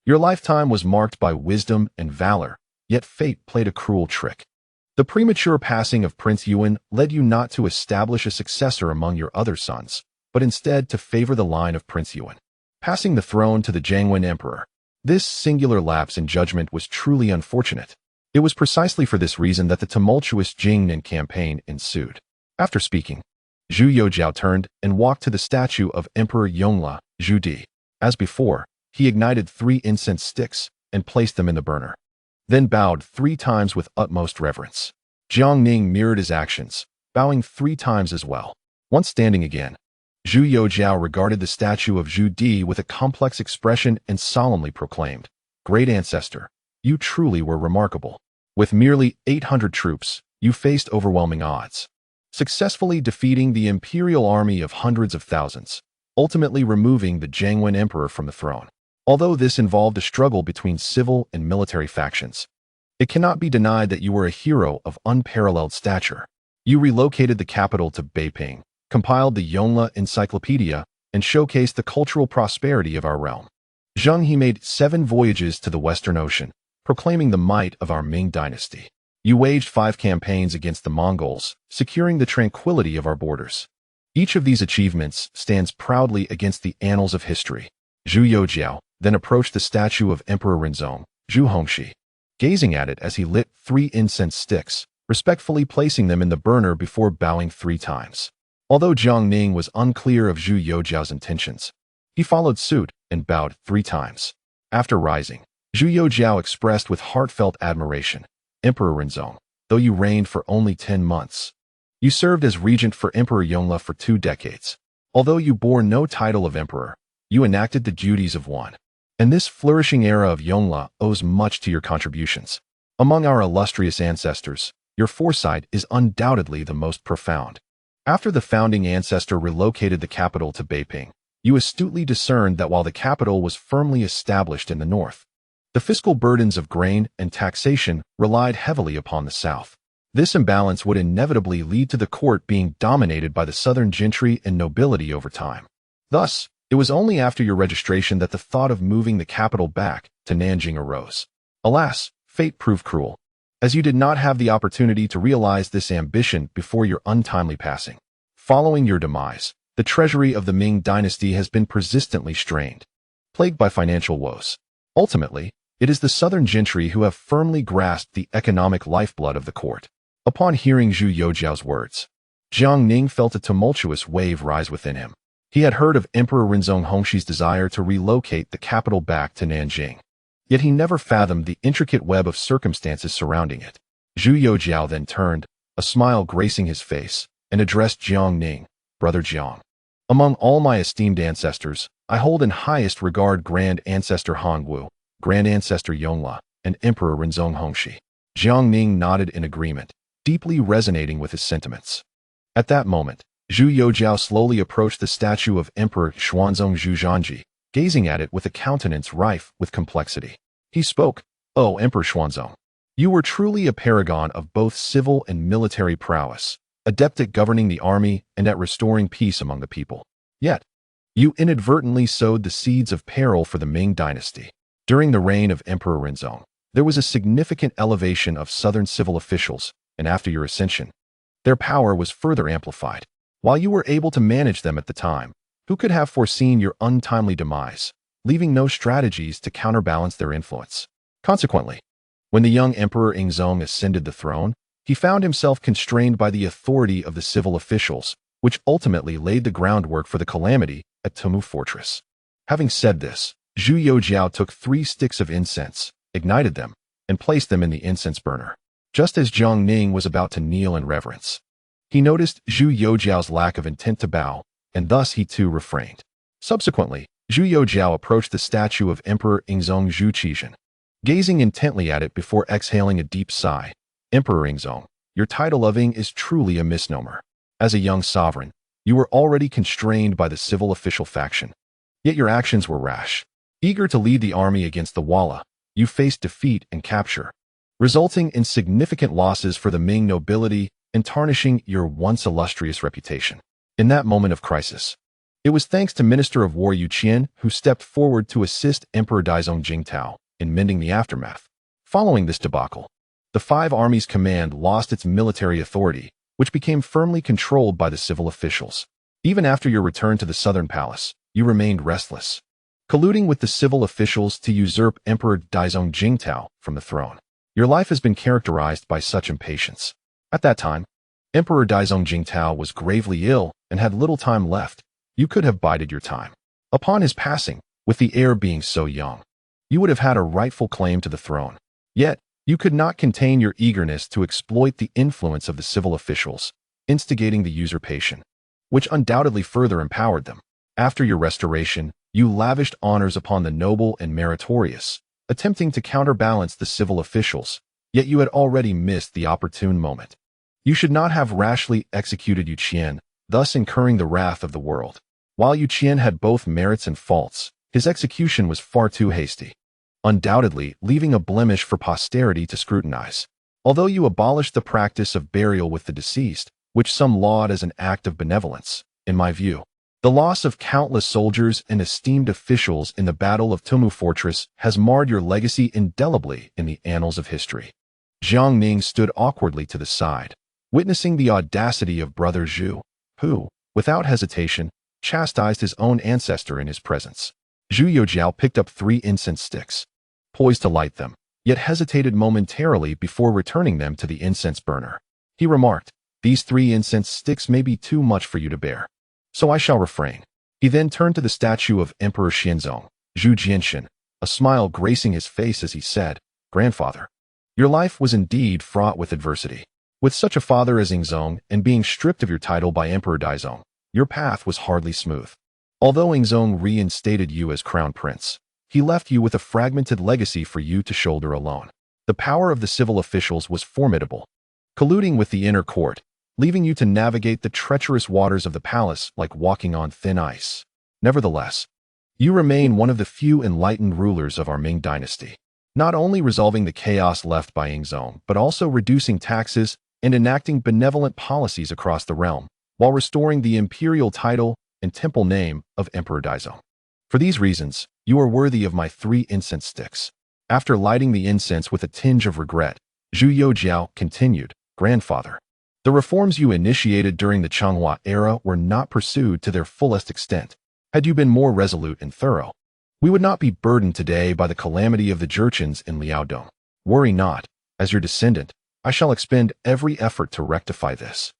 your lifetime was marked by wisdom and valor, yet fate played a cruel trick. The premature passing of Prince Yuan led you not to establish a successor among your other sons, but instead to favor the line of Prince Yuan, passing the throne to the Jiangwen Emperor. This singular lapse in judgment was truly unfortunate. It was precisely for this reason that the tumultuous Jiang Ning campaign ensued. After speaking, Zhu Youjiao turned and walked to the statue of Emperor Yongle, Zhu Di. As before, he ignited 3 incense sticks and placed them in the burner, then bowed 3 times with utmost reverence. Jiang Ning mirrored his actions, bowing 3 times as well. Once standing again, Zhu Youjiao regarded the statue of Zhu Di with a complex expression and solemnly proclaimed, Great ancestor, you truly were remarkable. With merely 800 troops, you faced overwhelming odds, successfully defeating the imperial army of hundreds of thousands, ultimately removing the Jiangwen emperor from the throne. Although this involved a struggle between civil and military factions, it cannot be denied that you were a hero of unparalleled stature. You relocated the capital to Beiping, compiled the Yongle Encyclopedia, and showcased the cultural prosperity of our realm. Zheng He made 7 voyages to the Western Ocean, proclaiming the might of our Ming dynasty. You waged 5 campaigns against the Mongols, securing the tranquility of our borders. Each of these achievements stands proudly against the annals of history. Zhu Youjiao then approached the statue of Emperor Renzong, Zhu Hongxi, gazing at it as he lit 3 incense sticks, respectfully placing them in the burner before bowing 3 times. Although Jiang Ning was unclear of Zhu Youjiao's intentions, he followed suit and bowed 3 times. After rising, Zhu Youjiao expressed with heartfelt admiration, Emperor Renzong, though you reigned for only 10 months. You served as regent for Emperor Yongle for 2 decades. Although you bore no title of emperor, you enacted the duties of one. And this flourishing era of Yongle owes much to your contributions. Among our illustrious ancestors, your foresight is undoubtedly the most profound. After the founding ancestor relocated the capital to Beiping, you astutely discerned that while the capital was firmly established in the north, the fiscal burdens of grain and taxation relied heavily upon the south. This imbalance would inevitably lead to the court being dominated by the southern gentry and nobility over time. Thus, it was only after your registration that the thought of moving the capital back to Nanjing arose. Alas, fate proved cruel, as you did not have the opportunity to realize this ambition before your untimely passing. Following your demise, the treasury of the Ming dynasty has been persistently strained, plagued by financial woes. Ultimately, it is the southern gentry who have firmly grasped the economic lifeblood of the court. Upon hearing Zhu Youjiao's words, Jiang Ning felt a tumultuous wave rise within him. He had heard of Emperor Renzong Hongshi's desire to relocate the capital back to Nanjing. Yet he never fathomed the intricate web of circumstances surrounding it. Zhu Youjiao then turned, a smile gracing his face, and addressed Jiang Ning, Brother Jiang. Among all my esteemed ancestors, I hold in highest regard Grand Ancestor Hongwu, Grand Ancestor Yongle, and Emperor Renzong Hongshi. Jiang Ning nodded in agreement, deeply resonating with his sentiments. At that moment, Zhu Youjiao slowly approached the statue of Emperor Xuanzong Zhuzhanji, gazing at it with a countenance rife with complexity. He spoke, "O Emperor Xuanzong, you were truly a paragon of both civil and military prowess, adept at governing the army and at restoring peace among the people. Yet, you inadvertently sowed the seeds of peril for the Ming dynasty. During the reign of Emperor Renzong, there was a significant elevation of southern civil officials, and after your ascension, their power was further amplified. While you were able to manage them at the time, who could have foreseen your untimely demise, leaving no strategies to counterbalance their influence? Consequently, when the young Emperor Ingzong ascended the throne, he found himself constrained by the authority of the civil officials, which ultimately laid the groundwork for the calamity at Tumu Fortress." Having said this, Zhu Youjiao took 3 sticks of incense, ignited them, and placed them in the incense burner. Just as Jiang Ning was about to kneel in reverence, he noticed Zhu Youjiao's lack of intent to bow, and thus he too refrained. Subsequently, Zhu Youjiao approached the statue of Emperor Ingzong Zhu Qizhen, gazing intently at it before exhaling a deep sigh. "Emperor Ingzong, your title of Ing is truly a misnomer. As a young sovereign, you were already constrained by the civil official faction. Yet your actions were rash. Eager to lead the army against the Walla, you faced defeat and capture, resulting in significant losses for the Ming nobility and tarnishing your once illustrious reputation. In that moment of crisis, it was thanks to Minister of War Yu Qian who stepped forward to assist Emperor Daizong Jingtao in mending the aftermath. Following this debacle, the 5 armies' command lost its military authority, which became firmly controlled by the civil officials. Even after your return to the southern palace, you remained restless, colluding with the civil officials to usurp Emperor Daizong Jingtao from the throne. Your life has been characterized by such impatience. At that time, Emperor Daizong Jingtao was gravely ill and had little time left. You could have bided your time. Upon his passing, with the heir being so young, you would have had a rightful claim to the throne. Yet, you could not contain your eagerness to exploit the influence of the civil officials, instigating the usurpation, which undoubtedly further empowered them. After your restoration, you lavished honors upon the noble and meritorious, attempting to counterbalance the civil officials, yet you had already missed the opportune moment. You should not have rashly executed Yu Qian, thus incurring the wrath of the world. While Yu Qian had both merits and faults, his execution was far too hasty, undoubtedly leaving a blemish for posterity to scrutinize. Although you abolished the practice of burial with the deceased, which some laud as an act of benevolence, in my view, the loss of countless soldiers and esteemed officials in the Battle of Tumu Fortress has marred your legacy indelibly in the annals of history. Jiang Ning stood awkwardly to the side, witnessing the audacity of Brother Zhu, who, without hesitation, chastised his own ancestor in his presence. Zhu Youjiao picked up 3 incense sticks, poised to light them, yet hesitated momentarily before returning them to the incense burner. He remarked, "These 3 incense sticks may be too much for you to bear, so I shall refrain." He then turned to the statue of Emperor Xianzong, Zhu Jianshan, a smile gracing his face as he said, "Grandfather, your life was indeed fraught with adversity. With such a father as Ingzong and being stripped of your title by Emperor Daizong, your path was hardly smooth. Although Ingzong reinstated you as crown prince, he left you with a fragmented legacy for you to shoulder alone. The power of the civil officials was formidable, colluding with the inner court, leaving you to navigate the treacherous waters of the palace like walking on thin ice. Nevertheless, you remain one of the few enlightened rulers of our Ming dynasty, not only resolving the chaos left by Ingzong, but also reducing taxes and enacting benevolent policies across the realm, while restoring the imperial title and temple name of Emperor Daizong. For these reasons, you are worthy of my 3 incense sticks." After lighting the incense with a tinge of regret, Zhu Youjiao continued, "Grandfather, the reforms you initiated during the Changhua era were not pursued to their fullest extent. Had you been more resolute and thorough, we would not be burdened today by the calamity of the Jurchens in Liaodong. Worry not, as your descendant, I shall expend every effort to rectify this,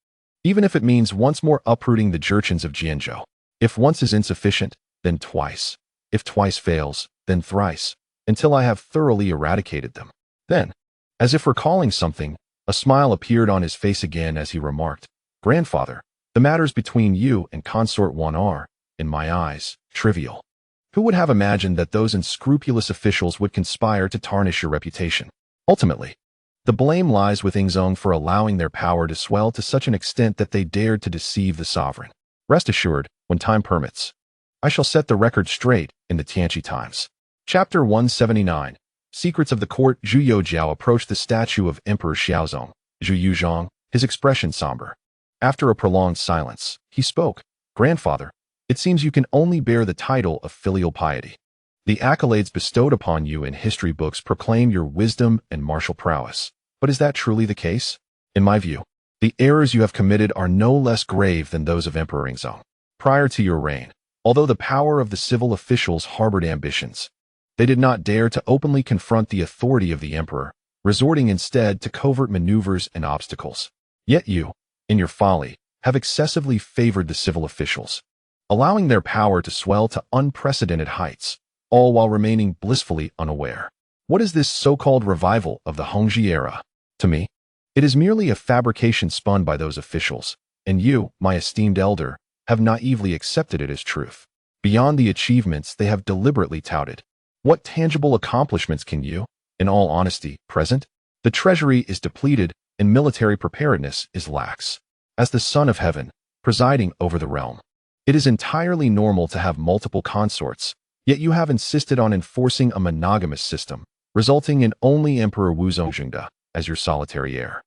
even if it means once more uprooting the Jurchens of Jianzhou. If once is insufficient, then twice. If twice fails, then thrice, until I have thoroughly eradicated them." Then, as if recalling something, a smile appeared on his face again as he remarked, "Grandfather, the matters between you and Consort 1 are, in my eyes, trivial. Who would have imagined that those unscrupulous officials would conspire to tarnish your reputation? Ultimately, the blame lies with Ingzong for allowing their power to swell to such an extent that they dared to deceive the sovereign. Rest assured, when time permits, I shall set the record straight in the Tianqi Times." Chapter 179. Secrets of the Court. Zhu Youjiao approached the statue of Emperor Xiaozong, Zhu Yuzhong, his expression somber. After a prolonged silence, he spoke, "Grandfather, it seems you can only bear the title of filial piety. The accolades bestowed upon you in history books proclaim your wisdom and martial prowess. But is that truly the case? In my view, the errors you have committed are no less grave than those of Emperor Ingzong. Prior to your reign, although the power of the civil officials harbored ambitions, they did not dare to openly confront the authority of the emperor, resorting instead to covert maneuvers and obstacles. Yet you, in your folly, have excessively favored the civil officials, allowing their power to swell to unprecedented heights, all while remaining blissfully unaware. What is this so-called revival of the Hongzhi era? To me, it is merely a fabrication spun by those officials, and you, my esteemed elder, have naively accepted it as truth. Beyond the achievements they have deliberately touted, what tangible accomplishments can you, in all honesty, present? The treasury is depleted and military preparedness is lax. As the Son of Heaven, presiding over the realm, it is entirely normal to have multiple consorts, yet you have insisted on enforcing a monogamous system, resulting in only Emperor Wuzong as your solitary heir.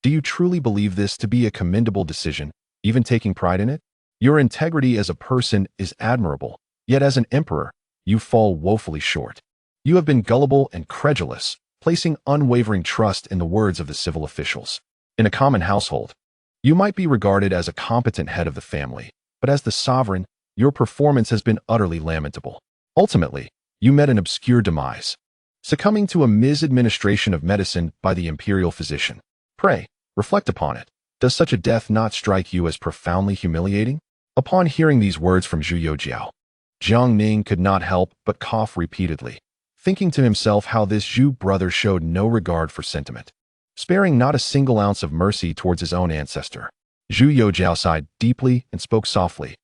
Do you truly believe this to be a commendable decision, even taking pride in it? Your integrity as a person is admirable, yet as an emperor, you fall woefully short. You have been gullible and credulous, placing unwavering trust in the words of the civil officials. In a common household, you might be regarded as a competent head of the family, but as the sovereign, your performance has been utterly lamentable. Ultimately, you met an obscure demise, succumbing to a misadministration of medicine by the imperial physician. Pray, reflect upon it. Does such a death not strike you as profoundly humiliating? Upon hearing these words from Zhu Youjiao, Jiang Ning could not help but cough repeatedly, thinking to himself how this Zhu brother showed no regard for sentiment, sparing not a single ounce of mercy towards his own ancestor. Zhu Youjiao sighed deeply and spoke softly,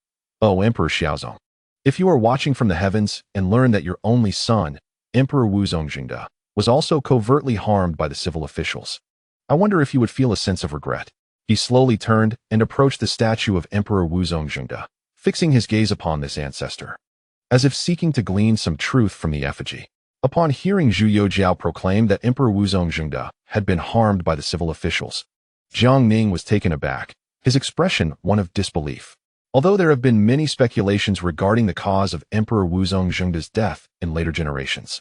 "O Emperor Xiaozong, if you are watching from the heavens and learn that your only son, Emperor Wuzong was also covertly harmed by the civil officials, I wonder if you would feel a sense of regret." He slowly turned and approached the statue of Emperor Wuzong, fixing his gaze upon this ancestor, as if seeking to glean some truth from the effigy. Upon hearing Zhu Youjiao proclaim that Emperor Wuzong had been harmed by the civil officials, Jiang Ning was taken aback, his expression one of disbelief. Although there have been many speculations regarding the cause of Emperor Wuzong's death in later generations,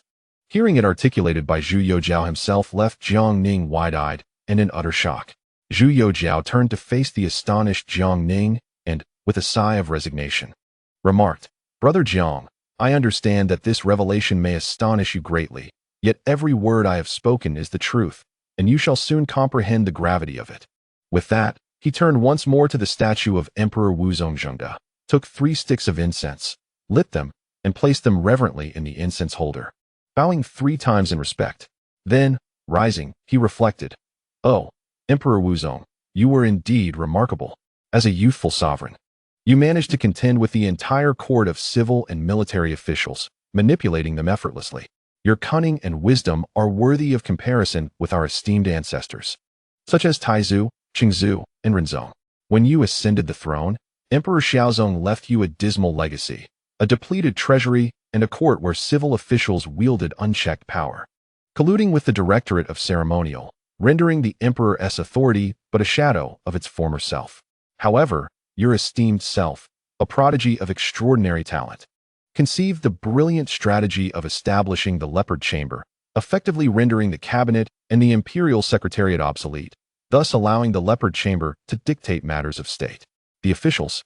hearing it articulated by Zhu Youjiao himself left Jiang Ning wide-eyed and in utter shock. Zhu Youjiao turned to face the astonished Jiang Ning and, with a sigh of resignation, remarked, "Brother Jiang, I understand that this revelation may astonish you greatly, yet every word I have spoken is the truth, and you shall soon comprehend the gravity of it." With that, he turned once more to the statue of Emperor Wuzong, took 3 sticks of incense, lit them, and placed them reverently in the incense holder. bowing 3 times in respect. Then, rising, he reflected, "Oh, Emperor Wuzong, you were indeed remarkable. As a youthful sovereign, you managed to contend with the entire court of civil and military officials, manipulating them effortlessly. Your cunning and wisdom are worthy of comparison with our esteemed ancestors, such as Taizu, Qingzu, and Renzong. When you ascended the throne, Emperor Xiaozong left you a dismal legacy, a depleted treasury, and a court where civil officials wielded unchecked power, colluding with the Directorate of Ceremonial, rendering the Emperor's authority but a shadow of its former self. However, your esteemed self, a prodigy of extraordinary talent, conceived the brilliant strategy of establishing the Leopard Chamber, effectively rendering the cabinet and the imperial secretariat obsolete, thus allowing the Leopard Chamber to dictate matters of state. The officials,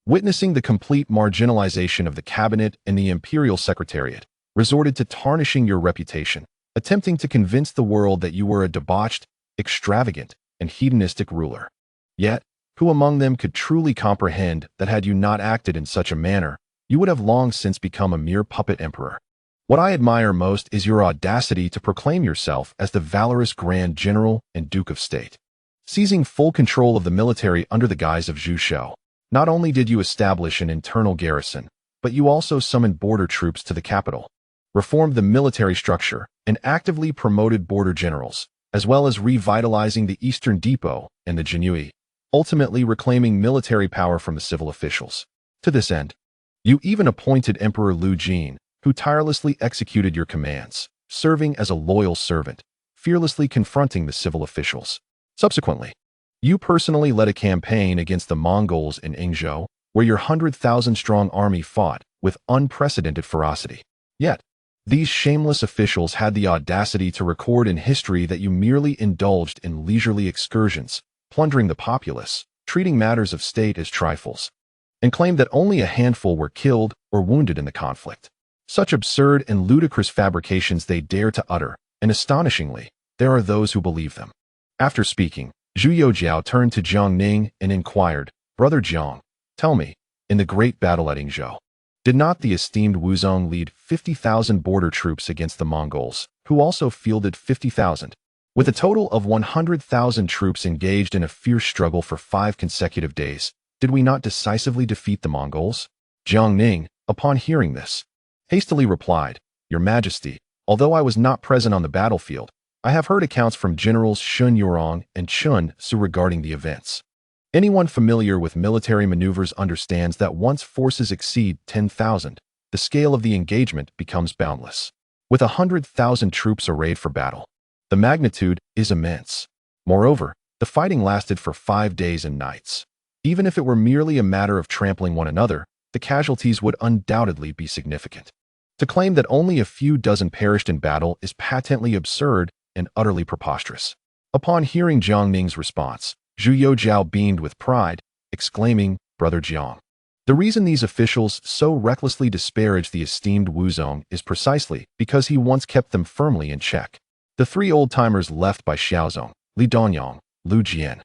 witnessing the complete marginalization of the cabinet and the imperial secretariat, resorted to tarnishing your reputation, attempting to convince the world that you were a debauched, extravagant, and hedonistic ruler. Yet, who among them could truly comprehend that had you not acted in such a manner, you would have long since become a mere puppet emperor? What I admire most is your audacity to proclaim yourself as the valorous Grand General and Duke of State, seizing full control of the military under the guise of Zhu Shou. Not only did you establish an internal garrison, but you also summoned border troops to the capital, reformed the military structure, and actively promoted border generals, as well as revitalizing the Eastern Depot and the Jianqi, ultimately reclaiming military power from the civil officials. To this end, you even appointed Emperor Lord Jiang, who tirelessly executed your commands, serving as a loyal servant, fearlessly confronting the civil officials. Subsequently, you personally led a campaign against the Mongols in Yingzhou, where your 100,000-strong army fought with unprecedented ferocity. Yet, these shameless officials had the audacity to record in history that you merely indulged in leisurely excursions, plundering the populace, treating matters of state as trifles, and claimed that only a handful were killed or wounded in the conflict. Such absurd and ludicrous fabrications they dare to utter, and astonishingly, there are those who believe them. After speaking, Zhu Youjiao turned to Jiang Ning and inquired, "Brother Jiang, tell me, in the great battle at Yingzhou, did not the esteemed Wuzong lead 50,000 border troops against the Mongols, who also fielded 50,000? With a total of 100,000 troops engaged in a fierce struggle for 5 consecutive days, did we not decisively defeat the Mongols?" Jiang Ning, upon hearing this, hastily replied, "Your Majesty, although I was not present on the battlefield, I have heard accounts from Generals Shun Yurong and Chun Su regarding the events. Anyone familiar with military maneuvers understands that once forces exceed 10,000, the scale of the engagement becomes boundless. With 100,000 troops arrayed for battle, the magnitude is immense. Moreover, the fighting lasted for 5 days and nights. Even if it were merely a matter of trampling one another, the casualties would undoubtedly be significant. To claim that only a few dozen perished in battle is patently absurd and utterly preposterous." Upon hearing Jiang Ning's response, Zhu Youjiao beamed with pride, exclaiming, "Brother Jiang, the reason these officials so recklessly disparage the esteemed Wuzong is precisely because he once kept them firmly in check." The 3 old-timers left by Xiaozong, Li Donyang, Lord Jiang,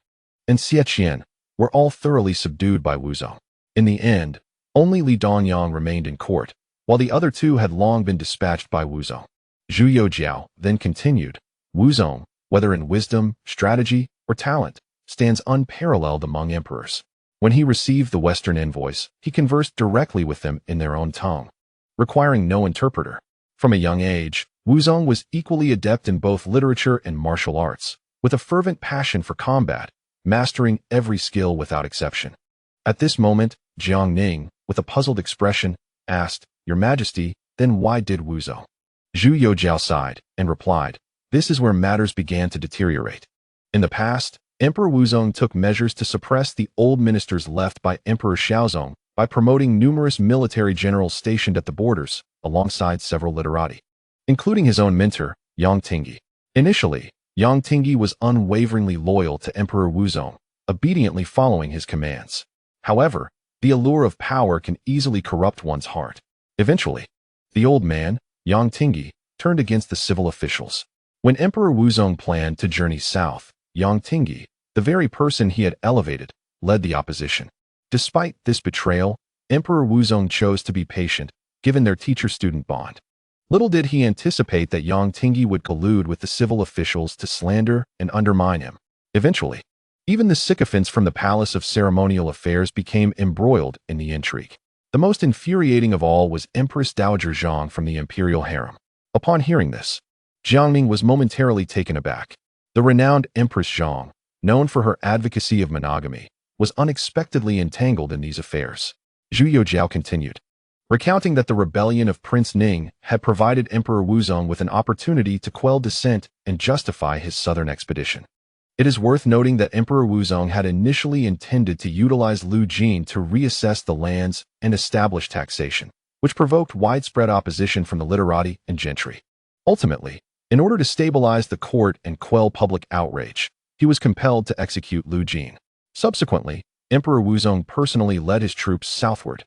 and Xie Qian were all thoroughly subdued by Wuzong. In the end, only Li Donyang remained in court, while the other 2 had long been dispatched by Wuzong. Zhu Youjiao then continued, "Wuzong, whether in wisdom, strategy, or talent, stands unparalleled among emperors. When he received the Western envoys, he conversed directly with them in their own tongue, requiring no interpreter. From a young age, Wuzong was equally adept in both literature and martial arts, with a fervent passion for combat, mastering every skill without exception." At this moment, Jiang Ning, with a puzzled expression, asked, "Your Majesty, then why did Wuzong?" Zhu Youjiao sighed and replied, "This is where matters began to deteriorate. In the past, Emperor Wuzong took measures to suppress the old ministers left by Emperor Xiaozong by promoting numerous military generals stationed at the borders, alongside several literati, including his own mentor, Yang Tingyi. Initially, Yang Tingyi was unwaveringly loyal to Emperor Wuzong, obediently following his commands. However, the allure of power can easily corrupt one's heart. Eventually, the old man, Yang Tingyi, turned against the civil officials. When Emperor Wuzong planned to journey south, Yang Tingyi, the very person he had elevated, led the opposition. Despite this betrayal, Emperor Wuzong chose to be patient, given their teacher-student bond. Little did he anticipate that Tianqi would collude with the civil officials to slander and undermine him. Eventually, even the sycophants from the Palace of Ceremonial Affairs became embroiled in the intrigue. The most infuriating of all was Empress Dowager Jiang from the imperial harem. Upon hearing this, Jiang Ning was momentarily taken aback. The renowned Empress Jiang, known for her advocacy of monogamy, was unexpectedly entangled in these affairs. Zhu Youjiao continued, recounting that the rebellion of Prince Ning had provided Emperor Wuzong with an opportunity to quell dissent and justify his southern expedition. It is worth noting that Emperor Wuzong had initially intended to utilize Lord Jiang to reassess the lands and establish taxation, which provoked widespread opposition from the literati and gentry. Ultimately, in order to stabilize the court and quell public outrage, he was compelled to execute Lord Jiang. Subsequently, Emperor Wuzong personally led his troops southward,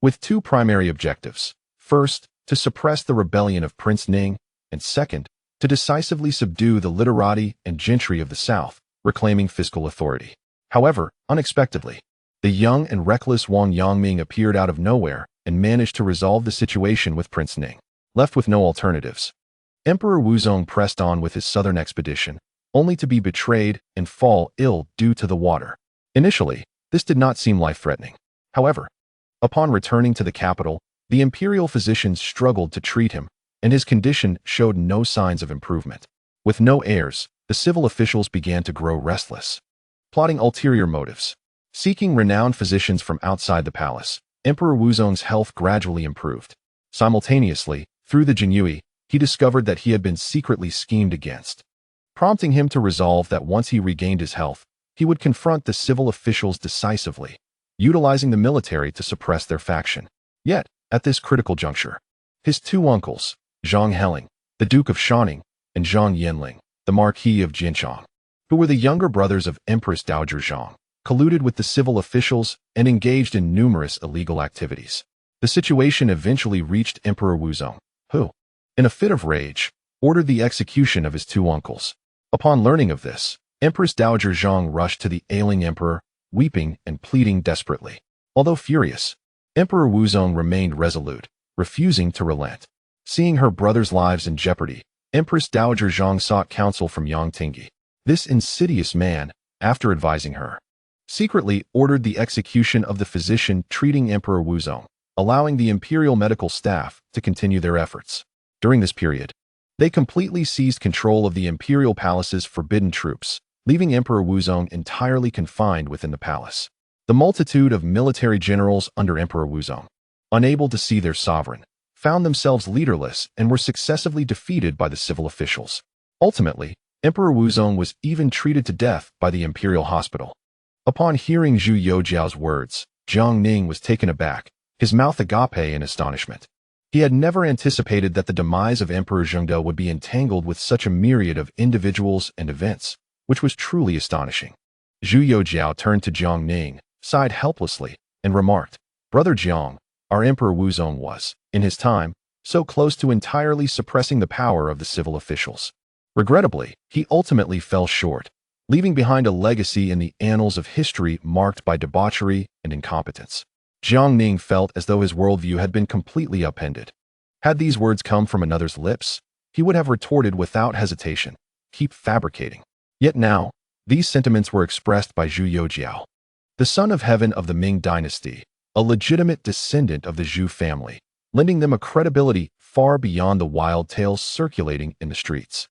with two primary objectives. First, to suppress the rebellion of Prince Ning, and second, to decisively subdue the literati and gentry of the south, reclaiming fiscal authority. However, unexpectedly, the young and reckless Wang Yangming appeared out of nowhere and managed to resolve the situation with Prince Ning. Left with no alternatives, Emperor Wuzong pressed on with his southern expedition, only to be betrayed and fall ill due to the water. Initially, this did not seem life-threatening. However, upon returning to the capital, the imperial physicians struggled to treat him, and his condition showed no signs of improvement. With no heirs, the civil officials began to grow restless, plotting ulterior motives. Seeking renowned physicians from outside the palace, Emperor Wuzong's health gradually improved. Simultaneously, through the Jinyui, he discovered that he had been secretly schemed against, prompting him to resolve that once he regained his health, he would confront the civil officials decisively, utilizing the military to suppress their faction. Yet, at this critical juncture, his two uncles, Zhang Heling, the Duke of Shaning, and Zhang Yanling, the Marquis of Jinchang, who were the younger brothers of Empress Dowager Jiang, colluded with the civil officials and engaged in numerous illegal activities. The situation eventually reached Emperor Wuzong, who, in a fit of rage, ordered the execution of his two uncles. Upon learning of this, Empress Dowager Jiang rushed to the ailing emperor, weeping and pleading desperately. Although furious, Emperor Wuzong remained resolute, refusing to relent. Seeing her brother's lives in jeopardy, Empress Dowager Jiang sought counsel from Tianqi. This insidious man, after advising her, secretly ordered the execution of the physician treating Emperor Wuzong, allowing the imperial medical staff to continue their efforts. During this period, they completely seized control of the imperial palace's forbidden troops, leaving Emperor Wuzong entirely confined within the palace. The multitude of military generals under Emperor Wuzong, unable to see their sovereign, found themselves leaderless and were successively defeated by the civil officials. Ultimately, Emperor Wuzong was even treated to death by the imperial hospital. Upon hearing Zhu Youjiao's words, Jiang Ning was taken aback, his mouth agape in astonishment. He had never anticipated that the demise of Emperor Zhengde would be entangled with such a myriad of individuals and events, which was truly astonishing. Zhu Youjiao turned to Jiang Ning, sighed helplessly, and remarked, "Brother Jiang, our Emperor Wuzong was, in his time, so close to entirely suppressing the power of the civil officials. Regrettably, he ultimately fell short, leaving behind a legacy in the annals of history marked by debauchery and incompetence." Jiang Ning felt as though his worldview had been completely upended. Had these words come from another's lips, he would have retorted without hesitation, "Keep fabricating." Yet now, these sentiments were expressed by Zhu Youjiao, the son of heaven of the Ming dynasty, a legitimate descendant of the Zhu family, lending them a credibility far beyond the wild tales circulating in the streets.